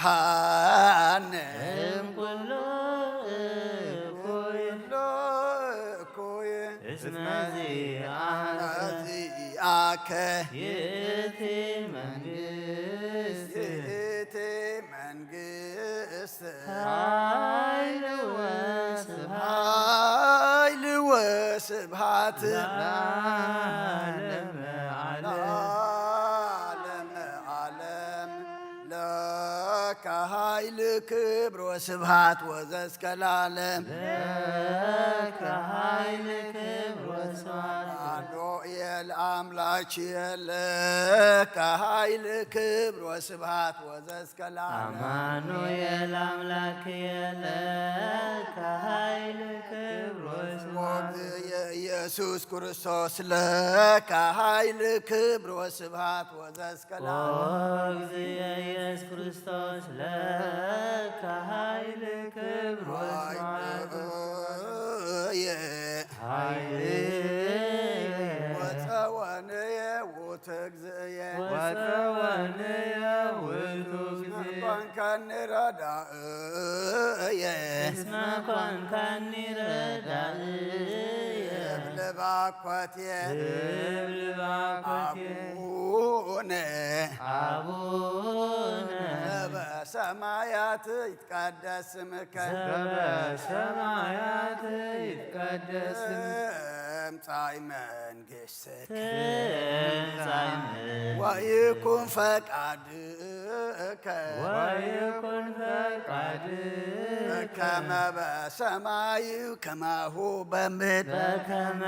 ወባልሃነ እምኩሉ እኩይ እስመ ዚአከ ይእቲ መንግሥት ኃይል ወስብሐት ለዓለመ ዓለም ለከ ኃይል ክብር ወስብሐት ወዘእስከ ለዓለም ለከ ኃይል ክብር ወስብሐት አዶኤል አምላክ ለከ ኃይል ክብር ወስብሐት ወዘእስከ ለዓለም አማኑኤል አምላክ ለከ ኃይል ክብር ወስብሐት ኢየሱስ ክርስቶስ ለከ ኃይል ክብር ወስብሐት ወዘእስከ ለዓለም እግዚእ ኢየሱስ ክርስቶስ ለከ ኃይል ክብር ወስብሐት ወፀወንየ ውእቱ እግዚእየ ወፀወንየ ውእቱ እግዚእ ኮንከኒ ረዳእየ እስመ ኮንከኒ ረዳእየ እብል ባኮቴት አቡነ ዘበሰማያት ይትቀደስ ስምከ በሰማያት ይትቀደስ ትምጻእ መንግሥትከ መንግሥትከ ወይኩን ፈቃድከ ወይኩን ፈቃድከ በከመ በሰማይ ከማሁ በምድር በከመ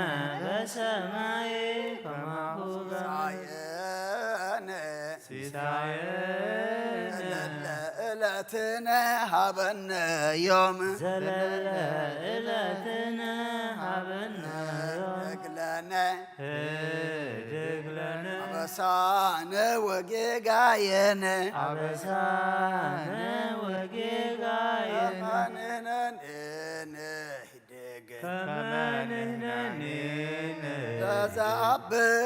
በሰማይ ከማሁ በምድር ሲሳየነ ዕለትነ ሀበነ ዮም ዘለለ ዕለትነ ሀበነ ደግለነ አበሳነ ወጌጋየነ አበሳነ ወጌጋየነ ከመንህነኒ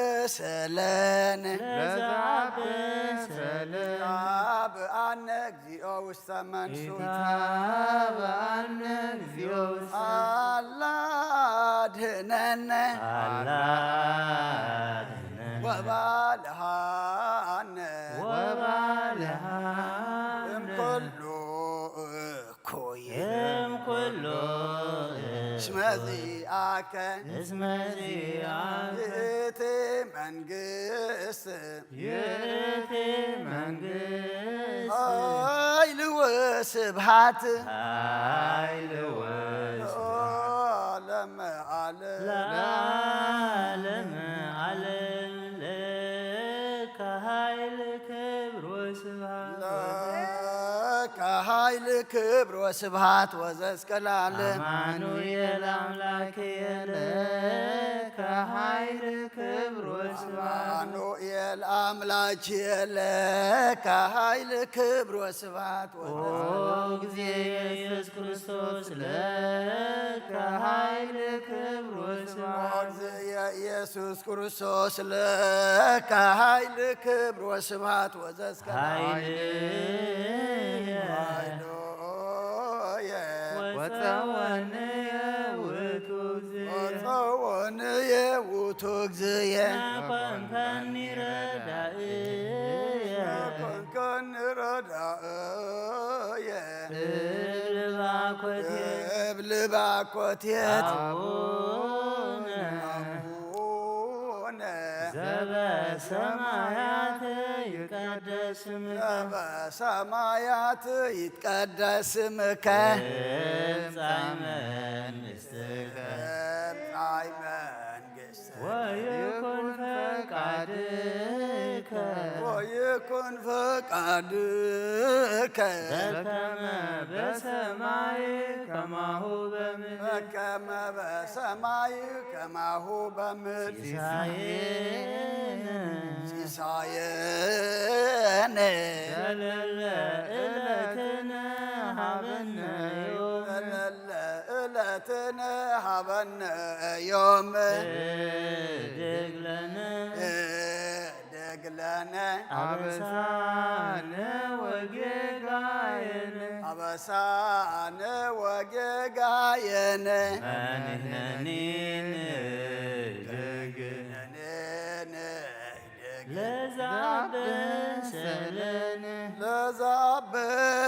ለዘአብሰለነ ታብአነ እግዚኦ ውስተ መንሱት ታብአነ እግዚኦ ውስተ አላድህነነ ወባልሃነ እምኩሉ እኩይ እምኩሉ እስመ ዚአከ ይእቲ መንግሥት ኃይል ወስብሐት ለዓለመ ዓለም ለከ ኃይል ክብር ወስብሐት ኃይል ክብር ወስብሃት ወዘእስከ ለዓለም አማኑኤል አምላክየ ለከ ኃይል ክብር ወስብሐት አማኑኤል አምላክየ ለከ ኃይል ክብር ወስብሃት ኦ እግዚእ ኢየሱስ ክርስቶስ ለከ ኃይል ክብር ወስብሐት ኢየሱስ ክርስቶስ ለከ ኃይል ክብር ወስብሃት ወዘእስከ ወፀወንየ ውእቱ ወፀወንየ ውእቱ እግዚእየ ኮንከኒ ረዳእየ ኮንከኒ ረዳእየ እብል ባኮቴት አቡነ ዘበሰማያት ይትቀደስ ስምከ በሰማያት ይትቀደስ ስምከ ትምጻእ መንግሥትከ ትምጻእ መንግሥትከ ወይኩን ፈቃድከ ወይኩን ፈቃድከ በከመ በሰማይ ከማሁ በምድር በከመ በሰማይ ከማሁ በምድር ሲሳየነ ዘለለ ዕለትነ ሀበነ ዮም ዘለለ ዕለትነ ሀበነ ዮም ህድግ ለነ ለነ አበሳነ ወጌጋየነ አበሳነ ወጌጋየነ መንህነኒ ንህድግ ለዛበሰለነ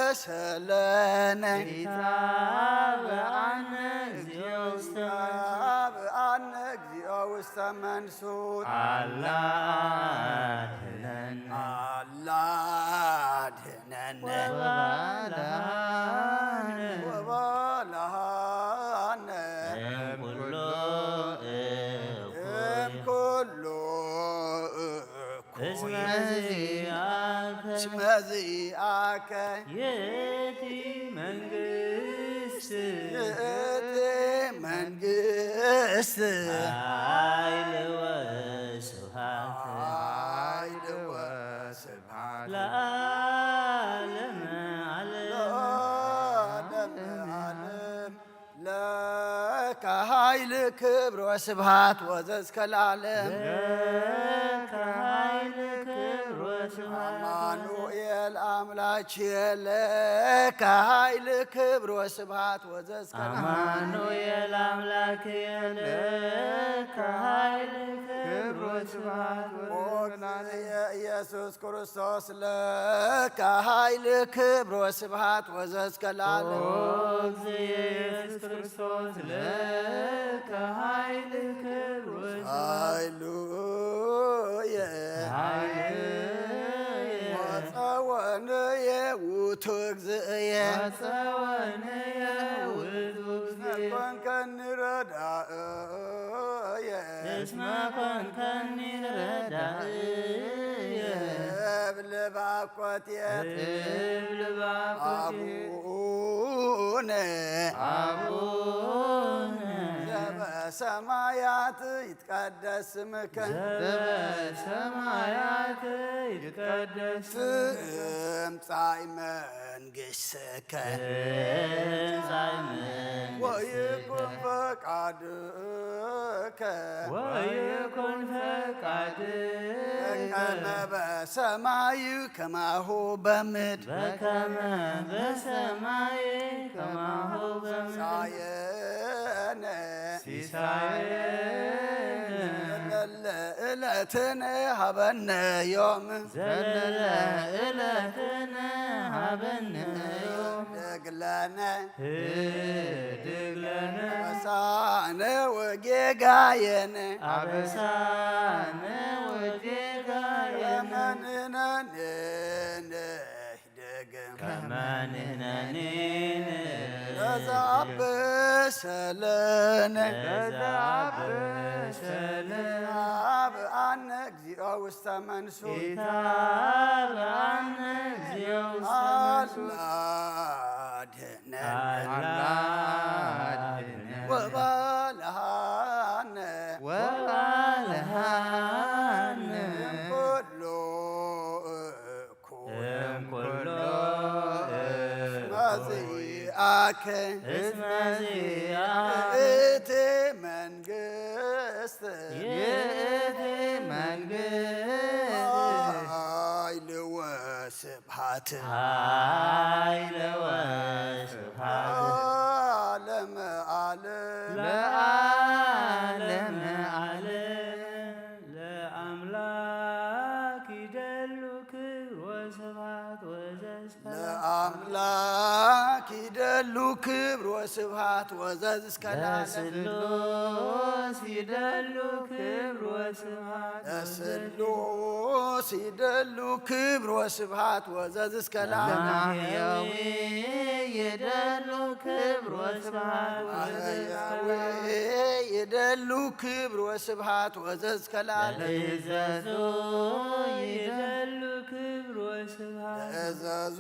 ለዛበሰለነ ኢታብአነ እግዚኦ ውስተ ኢታብአነ እግዚኦ ውስተ መንሱት አላ አድኅነነ አላ አድኅነነ ወባልሐነ እምኩሎ እምኩሉ እስመ ዚአከ እስመ ዚአከ ይእቲ መንግሥት ይእቲ መንግሥት ኃይል ወስብሐት ኃይል ወስብሐት ለዓለመ ዓለም ዓለም ለከ ኃይል ክብር ወስብሐት ወዘእስከ ለዓለም ለከ ኃይል ክብር ወስብሐት አማኑኤል አምላክየ ለከ ኃይል ክብር ወስብሐት ወዘእስከ ለዓለም አማኑኤል አምላክየ ለከ ኃይል ክብር ወስብሐት ኢየሱስ ክርስቶስ ለከ ኃይል ክብር ወስብሐት ወዘእስከ ለዓለም እግዚእ ኢየሱስ ክርስቶስ ለከ ኃይል ክብር ወስብሐት ሃሌሉያ ወፀወንየ ውእቱ እግዚእየ ወፀወንየ ውእቱ እግዚእ ኮንከኒ ረዳእየ እስመ ኮንከኒ ረዳእየ እብል ባኮቴት እብል ባኮቴት አቡነ አቡነ ዘበሰማያት ይትቀደስ ስምከ ዘበሰማያት ይትቀደስ ትምጻእ መንግሥትከ ትምጻእ መንግሥትከ ወይኩን ፈቃድከ ወይኩን ፈቃድከ በከመ በሰማይ ከማሁ በምድር በከመ በሰማይ ከማሁ በምድር ሲሳየነ ሲሳየነ ዘለለ ዕለትነ ሀበነ ዮም ዘለለ ዕለትነ ሀበነ ዮም ህድግ ለነ ህድግ ለነ አበሳነ ወጌጋየነ አበሳነ ወጌጋየነ ከመንህነኒ ንህድግ ከመ ማንህናኔን ለዛብሰለን ለዛብሰለን አብአነ እግዚኦ ውስተ መንሱ ኢታብአነ እግዚኦ ውስተ መንሱ አላድነን ወባልሃነ ወባልሃነ ኩሉ እምኩሎ መዚአከ እስመ ዚአከ ይእቲ መንግሥት ይእቲ መንግሥት ኃይል ወስብሐት ኃይለ ወስብሐት ዓለመ ዓለም ለዓለመ ዓለም ለአምላክ ይደሉ ክብር ወስብሐት ወዘእስከ ለአምላክ ይደሉ ክብር ወስብሐት ወዘዝ እስከ ለስሉስ ይደሉ ክብር ወስብሐት ለስሉስ ይደሉ ክብር ወስብሐት ወዘዝ እስከ ለማሕየዊ ይደሉ ክብር ወስብሐት ማሕየዊ ይደሉ ክብር ወስብሐት ወዘዝ እስከ ለእዘዙ ይደሉ ክብር ወስብሐት ለእዘዙ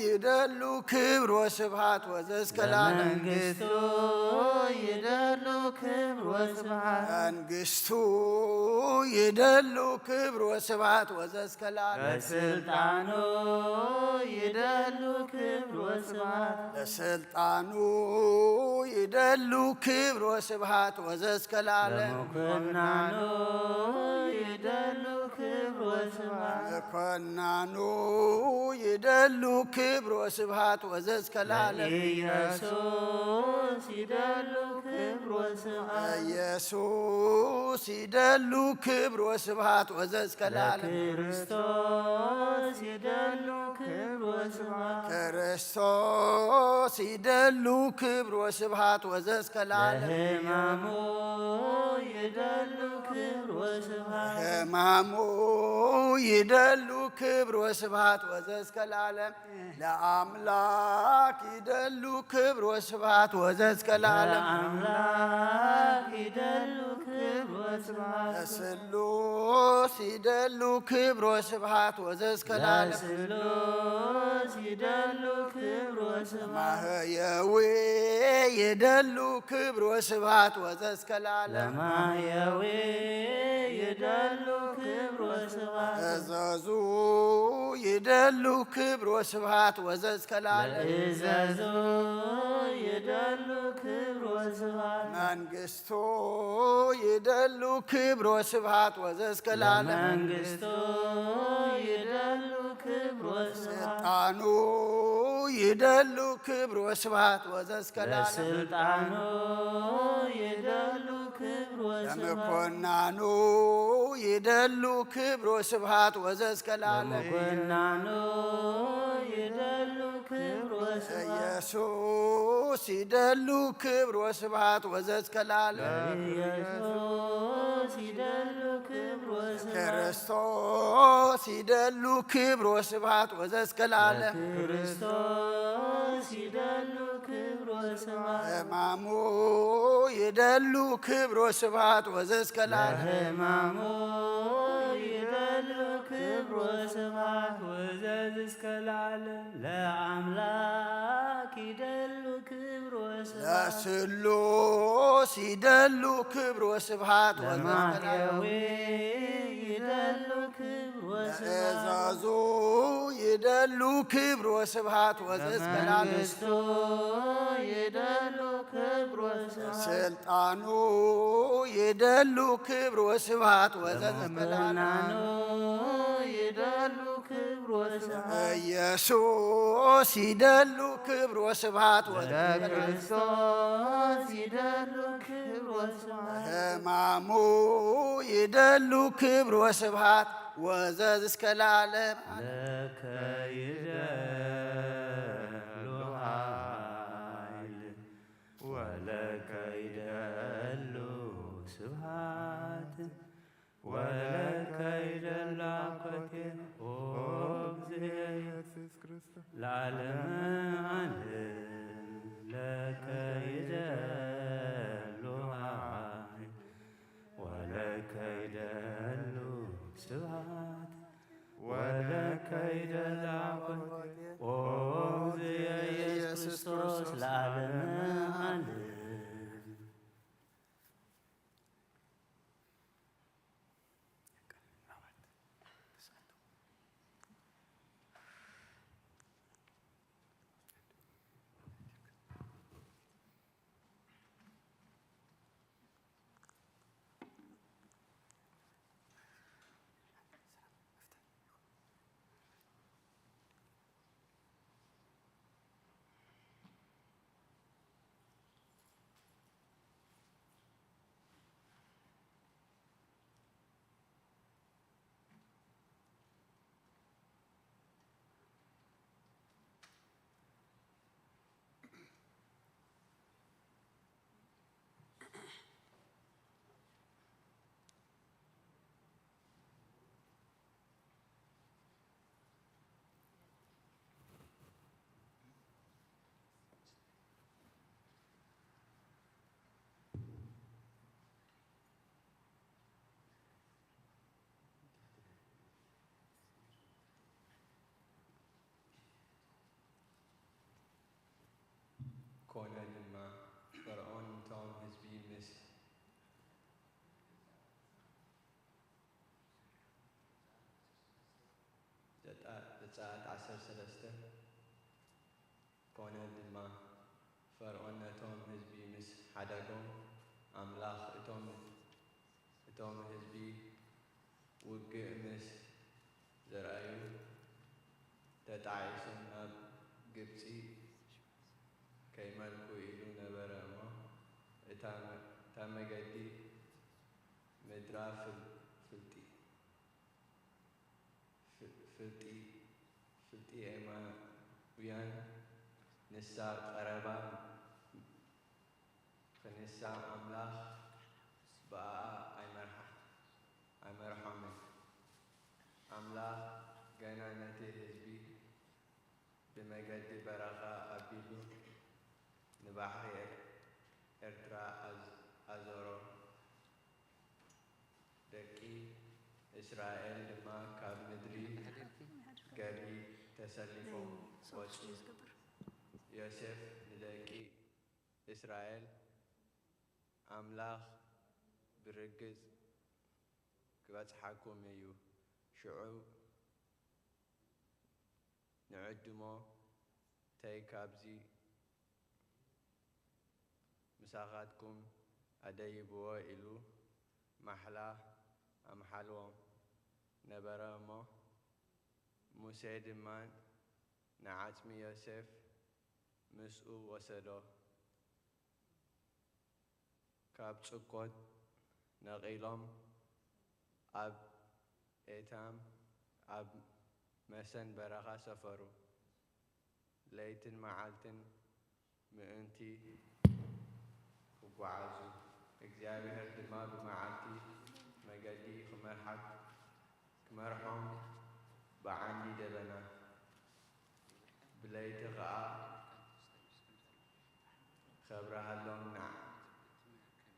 ይደሉ ክብር ወስብሐት ወዘዝ እስከ ለመንግሥቱ ይደሉ ክብር ወስብሐት መንግሥቱ ይደሉ ክብር ወስብሐት ወዘዝ እስከ ለስልጣኑ ይደሉ ክብር ወስብሐት ለስልጣኑ ይደሉ ክብር ወስብሐት ወዘዝ እስከ ለመኮንናኑ ይደሉ ክብር ወስብሐት ለኮናኑ ይደሉ ክብር ወስብሐት ወዘዝ እስከ ለኢየሱስ ይደሉ ክብር ወስብሐት ኢየሱስ ይደሉ ክብር ወስብሐት ወዘዝ እስከ ለክርስቶስ ይደሉ ክብር ወስብሐት ክርስቶስ ይደሉ ክብር ወስብሐት ወዘዝ እስከ ለሕማሙ ይደሉ ክብር ወስብሐት ሕማሙ ይደሉ ክብር ወስብሐት ወዘዝ እስከ ለአምላክ ይደሉ ክብር ወስብሐት ወዘዝ እስከ ለአምላክ ይደሉ ክብር ወስብሐት ለስሉስ ይደሉ ክብር ወስብሐት ወዘዝ እስከ ለስሉስ ይደሉ ክብር ወስብሐት ማሕየዊ ይደሉ ክብር ወስብሐት ወዘዝ እስከ ለማሕየዊ ይደሉ ክብር ወስብሐት እዘዙ ይደሉ ክብር ወስብሐት ወዘዝ እስከ ለእዘዙ ይደሉ ክብር ወስብሐት መንግሥቱ ይደሉ ክብር ወስብሐት ወዘዝ እስከ ለመንግሥቱ ይደሉ ክብር ወስብሐት ስልጣኑ ይደሉ ክብር ወስብሐት ወዘዝ እስከ ለስልጣኑ ይደሉ ክብር ወስብሐት ለመኮንናኑ ይደሉ ክብር ወስብሐት ወዘዝ እስከ ለመኮንናኑ ይደሉ ክብር ወስብሐት ኢየሱስ ይደሉ ክብር ወስብሐት ወዘዝ እስከ ለኢየሱስ ይደሉ ክብር ወስብሐት ክርስቶስ ይደሉ ክብር ወስብሐት ወዘዝ እስከ ክርስቶስ ይደሉ ክብር ወስብሐት ሕማሙ ይደሉ ክብር ወስብሐት ወዘዝ እስከ ለሕማሙ ይደሉ ክብር ወስብሐት ወዘዝ እስከ ለዓለም ለአምላክ ይደሉ ክብር ወስብሐት ለስሉስ ይደሉ ክብር ወስብሐት ለማሕየዊ ይደሉ ክብር ወስብሐት ለእዘዙ ይደሉ ክብር ወስብሐት ወዘዝ እስከ ለመንግሥቱ ይደሉ ክብር ወስብሐት ስልጣኑ ይደሉ ክብር ወስብሐት ወዘዝ እስከ ለመኮንናኑ ይደሉ ክብር ወስብሐት ኢየሱስ ይደሉ ክብር ወስብሐት ወዘዝ ለክርስቶስ ይደሉ ክብር ወስብሐት ሕማሙ ይደሉ ክብር ወስብሐት ወዘዝ እስከ ለዓለም ለከ ይደሉ ኃይል ወለከ ይደሉ ስብሐት ወለከ ይደሉ አኮቴት ኦ ኢየሱስ ክርስቶስ ለዓለመ ዓለም ለከ ይደሉ ኃይል ወለከ ይደሉ ስብሐት ወለከ ይደሉ አምልኮት ኦ ኢየሱስ ክርስቶስ ለዓለመ ዓለም ኮነ ድማ ፈርዖን እቶም ህዝቢ ምስ ዘጸአት 13 ኮነ ድማ ፈርዖን ነቶም ህዝቢ ምስ ሓደጎም ኣምላኽ እቶም ህዝቢ ውግእ ምስ ዘርአዩ ተጣዒሶም ናብ ግብፂ ከይመልኩ ኢሉ ነበረ እሞ እታ መገዲ ምድራ ፍልጢኤማውያን ንሳ ቀረባ ክንሳ ኣምላኽ በኣ ኣይመርሖምን ኣምላኽ ገና ነቲ ህዝቢ ብመገዲ በረኻ ኣቢሉ ንባሕሪ ኤርትራ ኣዞሮ ደቂ እስራኤል ድማ ካብ ምድሪ ገቢ ተሰሊፎም ወፁ ዮሴፍ ንደቂ እስራኤል ኣምላኽ ብርግጽ ክበጽሓኩም እዩ ሽዑ ንዕድሞ ተይ ካብዚ ምሳኻትኩም ኣደይብዎ ኢሉ ማሕላ ኣምሓልዎም ነበረ እሞ ሙሴ ድማ ንዓጽሚ ዮሴፍ ምስኡ ወሰዶ ካብ ጽኮት ነቒሎም ኣብ ኤታም ኣብ መሰን በረኻ ሰፈሩ ለይትን መዓልትን ምእንቲ ክጓዓዙ እግዚአብሔር ድማ ብመዓልቲ መገዲ ክመርሖም ብዓንዲ ደበና ብለይቲ ኸዓ ከብረሃሎም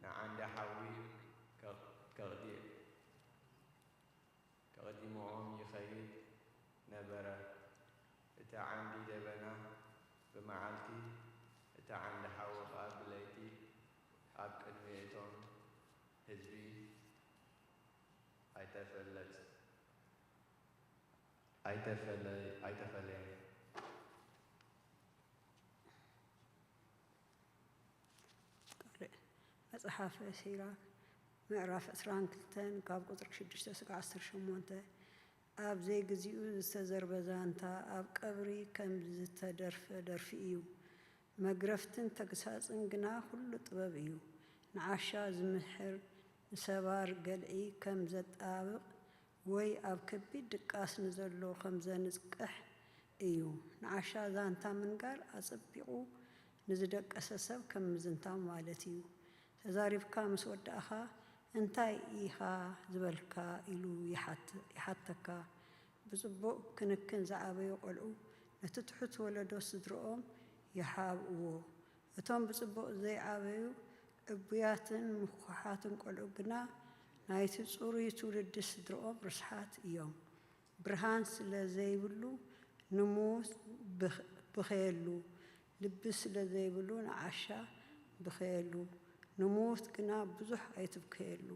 ንዓንዲ ሓዊ ከቕዲሞኦም ይኸይድ ነበረ እቲ ዓንዲ ደበና ብመዓልቲ እቲ ዓንዲ ሓዊ ኸዓ ብለይቲ ኣብ ቅድሚ እቶም ህዝቢ ኣይተፈለየን መጽሓፈ ሲራክ ምዕራፍ 22 ካብ ቁጥሪ 6 እስካብ 18 ኣብ ዘይግዚኡ ዝተዘርበ ዛንታ ኣብ ቀብሪ ከም ዝተደርፈ ደርፊ እዩ መግረፍትን ተግሳጽን ግና ኩሉ ጥበብ እዩ ንዓሻ ዝምሕር ንሰባር ገልዒ ከም ዘጣብቕ ወይ ኣብ ከቢድ ድቃስ ንዘሎ ከም ዘንጽቅሕ እዩ ንዓሻ ዛንታ ምንጋር ኣጸቢቑ ንዝደቀሰ ሰብ ከም ምዝንታው ማለት እዩ ተዛሪብካ ምስ ወዳእኻ እንታይ ኢኻ ዝበልካ ኢሉ ይሓተካ ብፅቡቕ ክንክን ዝዓበዩ ቆልዑ ነቲ ትሑት ወለዶ ስድሮኦም ይሓብእዎ። እቶም ብፅቡቕ ዘይዓበዩ ዕቡያትን ምኩሓትን ቆልዑ ግና ናይቲ ፅሩይ ትውልዲ ስድሮኦም ርስሓት እዮም። ብርሃን ስለ ዘይብሉ ንሙት ብኸየሉ፣ ልቢ ስለ ዘይብሉ ንዓሻ ብኸየሉ፣ ንሙት ግና ብዙሕ ኣይትብከየሉ።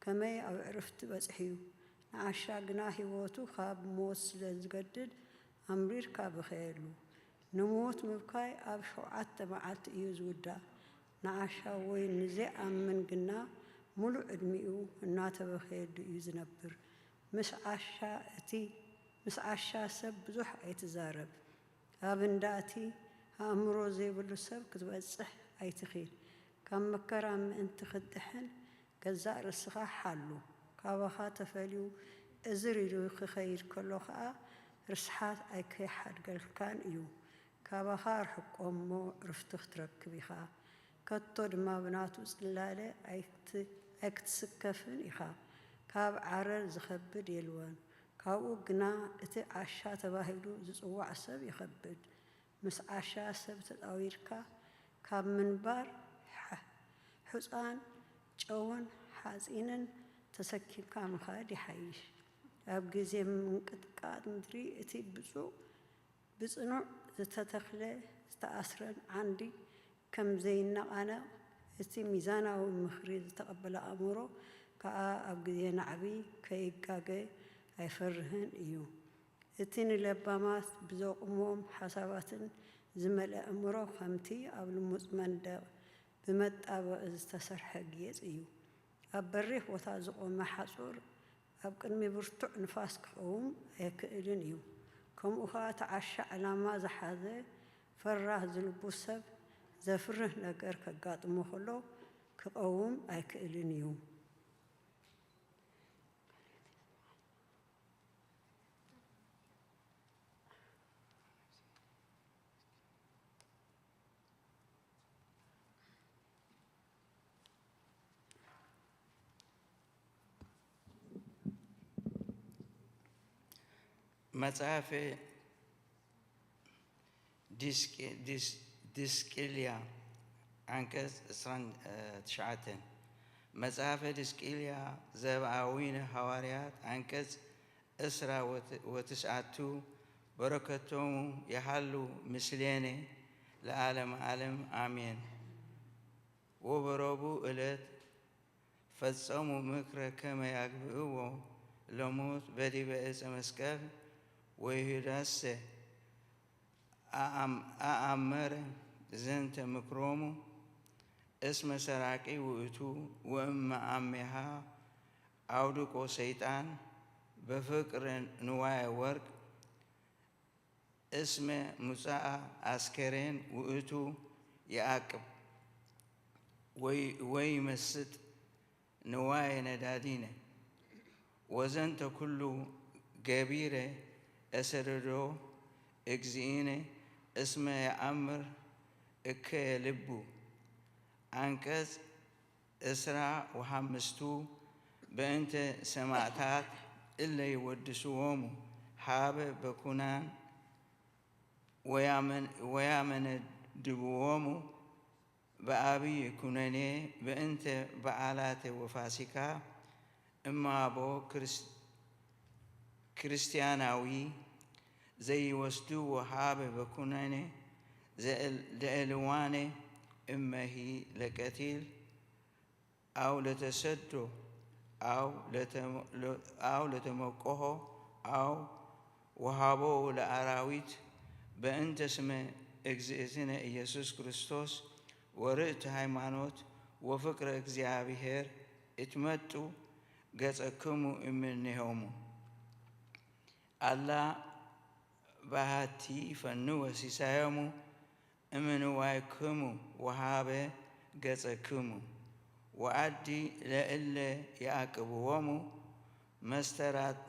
ከመይ ኣብ ዕርፍቲ በፅሕዩ ንዓሻ ግና ህይወቱ ካብ ሞት ስለ ዝገድድ ኣምሪርካ ብኸየሉ። ንሙት ምብካይ ኣብ 7 መዓልቲ እዩ ዝውዳእ። ንዓሻ ወይ ንዘይኣምን ግና ሙሉእ ዕድሚኡ እናተበኸየሉ እዩ ዝነብር። ምስ ዓሻ ሰብ ብዙሕ ኣይትዛረብ። ኣብ እንዳእቲ ኣእምሮ ዘይብሉ ሰብ ክትበፅሕ ኣይትኽእል። ካብ መከራ ምእንቲ ክትድሕን ገዛእ ርስኻ ሓሉ። ካባኻ ተፈልዩ እዝር ኢሉ ክኸይድ ከሎ ከዓ ርስሓት ኣይከይሓድገልካን እዩ። ካባኻ ርሕቆ እሞ ዕርፍቲ ክትረክብ ኢኻ። ከቶ ድማ ብናቱ ፅላለ ኣይክትስከፍን ኢኻ። ካብ ዓረር ዝኸብድ የልወን። ካብኡ ግና እቲ ዓሻ ተባሂሉ ዝፅዋዕ ሰብ ይኸብድ። ምስ ዓሻ ሰብ ተጣዊርካ ካብ ምንባር ሑፃን ጨውን ሓፂንን ተሰኪምካ ምኻድ ይሓይሽ። ኣብ ግዜ ምንቅጥቃጥ ምድሪ እቲ ብፅኑዕ ዝተተኽለ ዝተኣስረን ዓንዲ ከም ዘይነቓነቕ እቲ ሚዛናዊ ምኽሪ ዝተቐበለ ኣእምሮ ከዓ ኣብ ግዜ ናዕቢ ከይጋገ ኣይፈርህን እዩ። እቲ ንለባማት ብዘቕሞም ሓሳባትን ዝመልአ እምሮ ከምቲ ኣብ ልሙፅ መንደቕ ብመጣበቂ ዝተሰርሐ ጌፅ እዩ። ኣብ በሪኽ ቦታ ዝቆመ ሓፁር ኣብ ቅድሚ ብርቱዕ ንፋስ ክኸውን ኣይክእልን እዩ። ከምኡ ከዓ እቲ ዓሻ ዕላማ ዝሓዘ ፈራህ ዝልቡ ሰብ ዘፍርህ ነገር ከጋጥሞ ከሎ ክቐውም ኣይክእልን እዩ። መጽሐፈ ዲስቅልያ አንቀጽ 29 መጽሐፈ ዲስቅልያ ዘብአዊነ ሐዋርያት አንቀጽ 19 በረከቶሙ የሃሉ ምስሌኔ ለዓለም ዓለም አሜን። ወበረቡ ዕለት ፈጸሙ ምክረ ከመ ያግብእዎ ለሞት በዲበ ዕፀ መስቀል ወይሁዳሰ አአመረ ዘንተ ምክሮሙ እስመ ሰራቂ ውእቱ ወእመ አሜሃ አውድቆ ሰይጣን በፍቅር ንዋየ ወርቅ እስመ ሙፃአ አስከሬን ውእቱ የአቅብ ወይ መስጥ ንዋየ ነዳዲነ ወዘንተ ኩሉ ገቢረ እሰደዶ እግዚእነ እስመ የአምር እከ ልቡ አንቀጽ 25 በእንተ ሰማዕታት እለ ይወድስዎሙ ሃበ በኩናን ወያመነድብዎሙ በአብይ ኩነኔ በእንተ በዓላተ ወፋሲካ እማቦ ክርስቲያናዊ ዘይወስድዎ ሃበ በኩነኔ ዘእልዋኔ እመሂ ለቀቲል አው ለተሰዶ አው ለተመቆሆ አው ወሃቦ ለአራዊት በእንተ ስመ እግዝእትነ ኢየሱስ ክርስቶስ ወርእት ሃይማኖት ወፍቅረ እግዚአብሔር እትመጡ ገጸክሙ እምኔሆሙ አላ ባህቲ ፈንወ ሲሳዮሙ እምንዋይክሙ ወሃበ ገጸክሙ ወአዲ ለእለ ያዕቅብዎሙ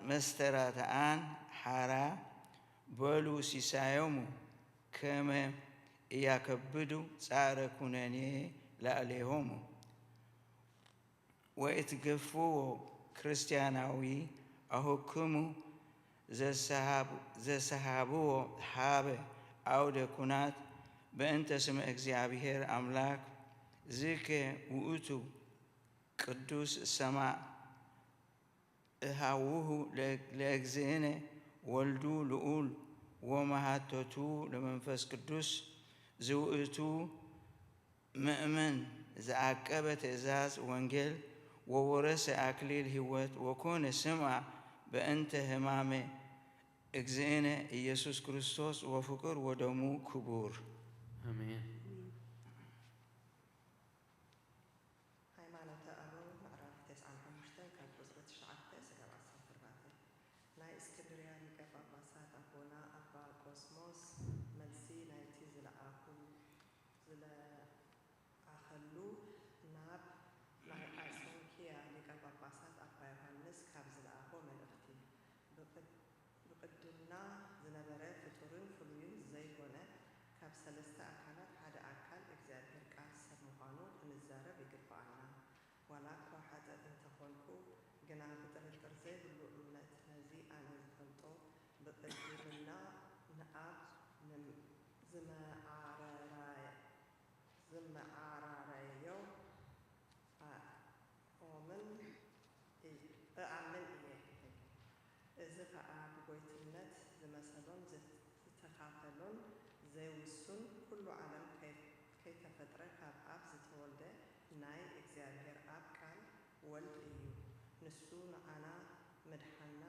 መስተራትአን ሓራ በሉ ሲሳዮሙ ከመ እያከብዱ ጻዕረ ኩነኔ ላዕሌሆሙ ወእትገፍዎ ክርስቲያናዊ አሁክሙ ዘሰሃብዎ ሃበ ዓውደ ኩናት በእንተ ስመ እግዚአብሔር አምላክ ዝከ ውእቱ ቅዱስ ሰማዕ እሃውሁ ለእግዚእነ ወልዱ ልዑል ወመሃቶቱ ለመንፈስ ቅዱስ ዝውእቱ ምእመን ዘአቀበ ትእዛዝ ወንጌል ወወረሰ አክሊል ሕይወት ወኮነ ስምዐ በእንተ ሕማመ እግዚእነ ኢየሱስ ክርስቶስ ወፍቅር ወደሙ ክቡር አሜን። ሃይማኖተ አበው ምዕራፍ 95 ካብ ቁፅሪ 9 ስጋብ 14 ናይ እስክንድርያ ሊቀ ጳጳሳት አቦና አባ ቆስሞስ መልሲ ናይቲ ዝለኣኸሉ ናብ ናይ አንጾኪያ ሊቀ ጳጳሳት አባ ዮሃንስ ካብ ዝለኣኾ መልእኽቲ ብቅድና ዝነበረ ፍጡርን ፍሉይን ዘይኮነ ካብ ሰለስተ አካላት ሓደ አካል እግዚአብሔር ቃል ሰብ ምዃኑ ክንዛረብ ይግባአና። ዋላ እኳ ሓጠጥ እንተኾንኩ ግና ብጥርጥር ዘይብሉ እምነት ነዚ ኣነ ዝፈልጦ ብቅድምና ንኣብ ዝመዓራረዮ እኣምን እየ። እዚ ከዓ ብጎይትነት ዝመሰሎን ዝተኻፈሎን ዘይውሱን ኩሉ ዓለም ከይተፈጥረ ካብ ኣብ ዝተወልደ ናይ እግዚአብሔር ኣብ ቃል ወልድ እዩ። ንሱ ንዓና መድሓና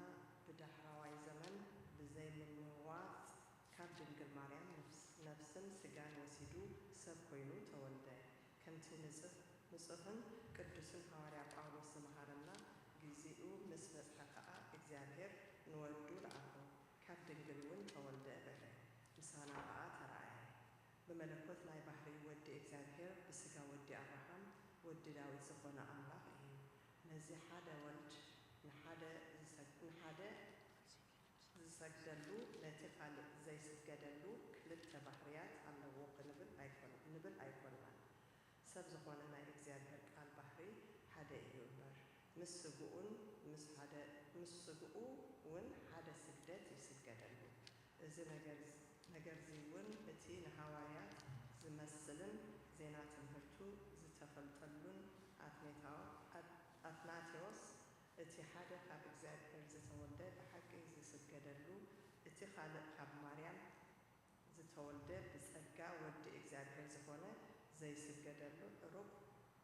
ብዳሕራዋይ ዘመን ብዘይምንዋፅ ካብ ድንግል ማርያም ነፍስን ስጋን ወሲዱ ሰብ ኮይኑ ተወልደ። ከምቲ ንጹሕን ቅዱስን ሐዋርያ ጳውሎስ ዝመሃረና ግዚኡ ምስ በጽሐ ከዓ እግዚአብሔር ንወዱ ለኣኾ ካብ ድንግል እውን ተወልደ በለ። ምሳና ከዓ ተረኣየ። ብመለኮት ናይ ባህሪ ወዲ እግዚአብሔር ብስጋ ወዲ አብርሃም ወዲ ዳዊት ዝኾነ ኣምላኽ እዩ። ነዚ ሓደ ወልድ ንሓደ ዝሰግደሉ ነቲ ካልእ ዘይስገደሉ ክልተ ባህርያት ኣለዎ ንብል ኣይኮንናን። ሰብ ዝኾነ ናይ እግዚአብሔር ቃል ባህሪ ሓደ እዩ እምበር ምስ ስግኡ እውን ሓደ ስግደት ይስገደሉ። እዚ ነገርዚ እውን እቲ ንሐዋርያት ዝመስልን ዜና ትምህርቱ ዝተፈልጠሉን አትናቴዎስ እቲ ሓደ ካብ እግዚአብሔር ዝተወልደ ብሓቂ ዝስገደሉ እቲ ካልእ ካብ ማርያም ዝተወልደ ብጸጋ ወዲ እግዚአብሔር ዝኾነ ዘይስገደሉ ሩቅ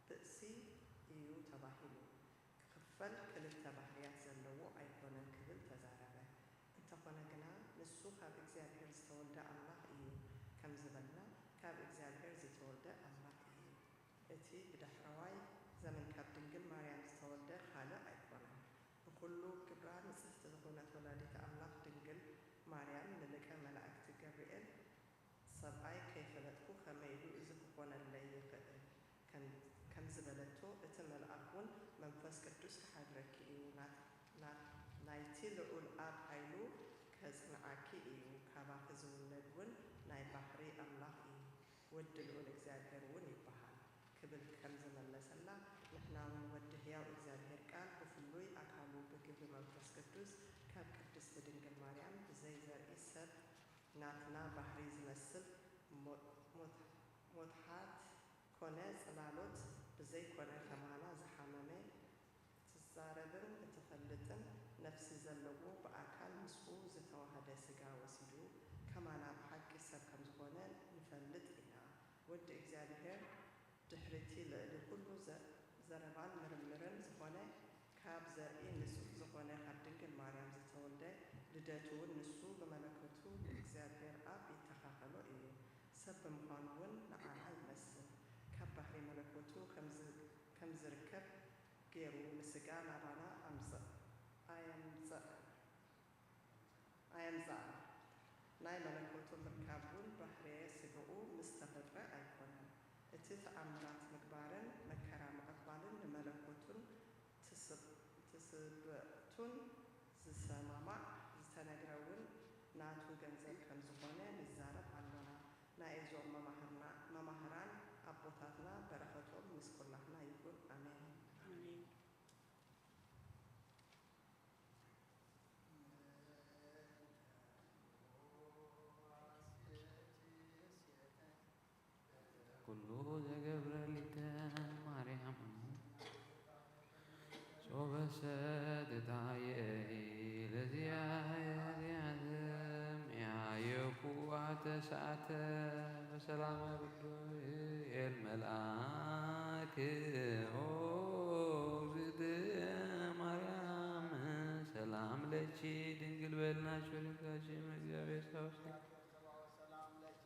ብእሲ እዩ ተባሂሉ ክኽፈል ክልተ ባህርያት ዘለዎ ኣይኮነን ክብል ተዛረበ። እንተኾነ ግና ንሱ ካብ እግዚአብሔር ዝተወልደ ኣምላኽ እዩ ከም ዝበልና ካብ እግዚአብሔር ዝተወልደ ኣምላኽ እዩ። እቲ ብዳሕራዋይ ዘመን ካብ ድንግል ማርያም ዝተወልደ ካልእ ኣይኮነን። ብኩሉ ግብራ ንጽሕቲ ዝኾነት ወላዲተ ኣምላኽ ድንግል ማርያም ንሊቀ መላእክቲ ገብርኤል ሰብኣይ ከይፈለጥኩ ከመይ ኢሉ እዚ ክኾነለይ ይኽእል ከም ዝበለቶ እቲ መልአክ እውን መንፈስ ቅዱስ ክሓድረኪ እዩ ናይቲ ልዑል ኣብ ኃይሉ ከጽንዓኪ እዩ ካባኺ ዝውለድ እውን ናይ ባሕሪ ኣምላኽ እዩ ወዲ ልዑል እግዚአብሔር እውን ይበሃል ክብል ከም ዝመለሰላ ንሕና እውን ወዲ ሕያው እግዚአብሔር ቃል ብፍሉይ ኣካሉ ብግብሪ መንፈስ ቅዱስ ካብ ቅድስቲ ድንግል ማርያም ብዘይ ዘርኢ ሰብ ናትና ባህሪ ዝመስል ሞትሓት ኮነ ጽላሎት ብዘይኮነ ከማና ዝሓመመ ትዛረብን እትፈልጥን ነፍሲ ዘለዎ ብኣካል ምስኡ ዝተዋህደ ስጋ ወሲዱ ከማና ብሓቂ ሰብ ከም ዝኾነ ንፈልጥ ኢና። ወዲ እግዚአብሔር ድሕርቲ ልዕሊ ኩሉ ዘረባን ምርምርን ዝኾነ ካብ ዘርኢ ንጹህ ዝኾነ ካብ ድንግል ማርያም ዝተወልደ ልደቱ እውን ንሱ ብመለኮቱ እግዚአብሔር ኣብ ይተኻኸሎ እዩ። ሰብ ብምዃኑ እውን ንዓና ይመስል ካብ ባህሪ መለኮቱ ከም ዝርከብ ገይሩ ንስጋ ናባና ኣየምጽእ ናይ መለኮቱ ምርካብ እውን ባህርየ ስግኡ ምስ ተፈጥረ ኣይኮነን። እቲ ተኣምራት ምግባርን መከራ ምቕባልን ንመለኮቱን ትስብእቱን ዝሰማማዕ ዝተነግረውን ናቱ ገንዘብ ከም ዝኾነ ንዛረብ ኣሎና። ናይ እዞም መማህራን ኣቦታትና በረኸቶም ምስ ኩላትና ይኩን ኣሜን። ኩሉ ዘገብረሊተ ማርያም ሶበሰትታየ ለዚያዝም ያየኩዋተ ሰዓተ በሰላመ ገብርኤል መልአክ ዝእትየ ማርያም ሰላም ለኪ ድንግል በልናች ወለጋችን እግዚአብሔር ሳውስ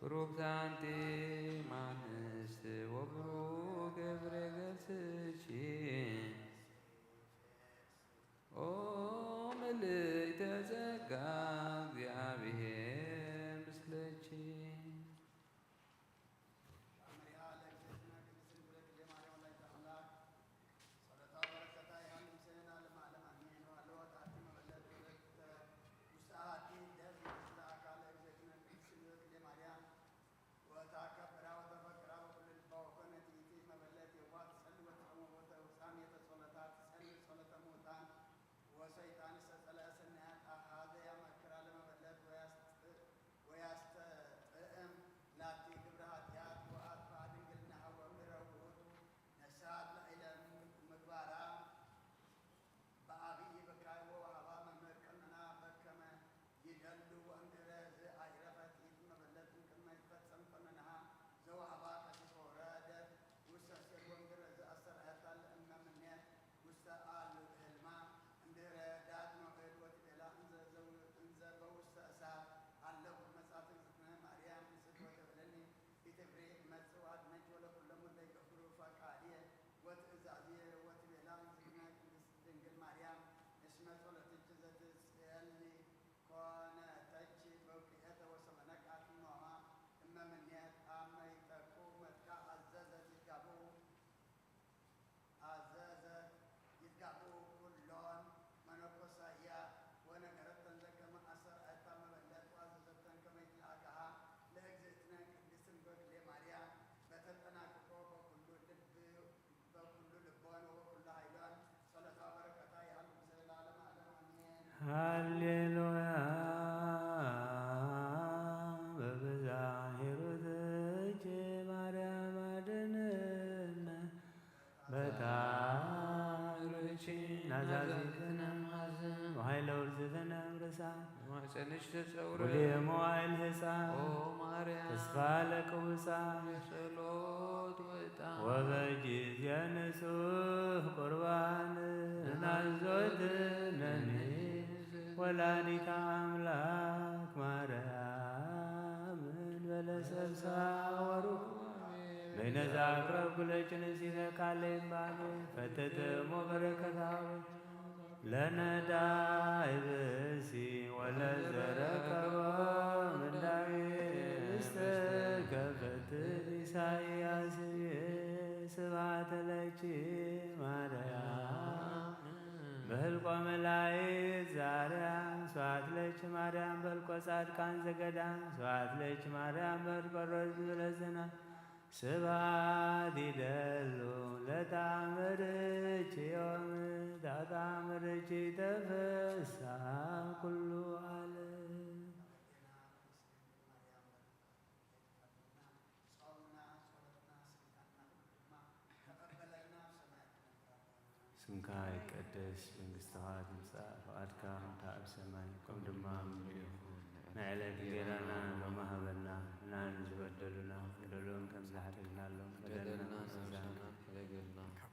ብሩክት አንቲ እምአንስት ወብሩክ ገብረ ገጽኪ ኦ ምልዕተ ጸጋ እግዚአብሔር ምስለኪ ሃሌሉያ በብዛሂሩትኪ ማርያም አድኅነነ በታምርኪ ናዛዚትነ ማዘን ወኃይለ ውርዝትነ እምርሳን ማኅፀንሽ ተጸውረ ወለመዋዕል ሕፃን ተስፋ ለቅቡፃን ጸሎት ወዕጣን ወበጊዜ ንጹሕ ቁርባን ናዞትነኒ ወላዲተ አምላክ ማርያም በለሰብሳ ወሩቅ በይነ ዘአቅረብኩ ለጭንሲተ ቃለ ይባቤ ፈተተሞ በረከታዊ ለነዳይ ብእሲ ወለዘረከቦ ምንዳቤ እስተከፈት ኢሳይያስ ስብሐተ ለኪ ማርያም በህልቆ መላእክት ዘአርያም ስብሐት ለኪ ማርያም በህልቆ ጻድቃን ዘገዳም ስብሐት ለኪ ማርያም በህልቆ ሮዝ ብለዝናን ስብሐት ይደሉ ለተአምርኪ ዮም ተአምርኪ ተፈስሐ ኩሉ ዓለም ስምካ ይትቀደስ መንግሥትከ ትምጻእ ፈቃድከ በከመ በሰማይ ከመ ናይ ዕለት እንጀራና ሎሚ ሀበና ንሕና ዝበደሉና በደሎም ከም ዝሓደግናሎም በደልና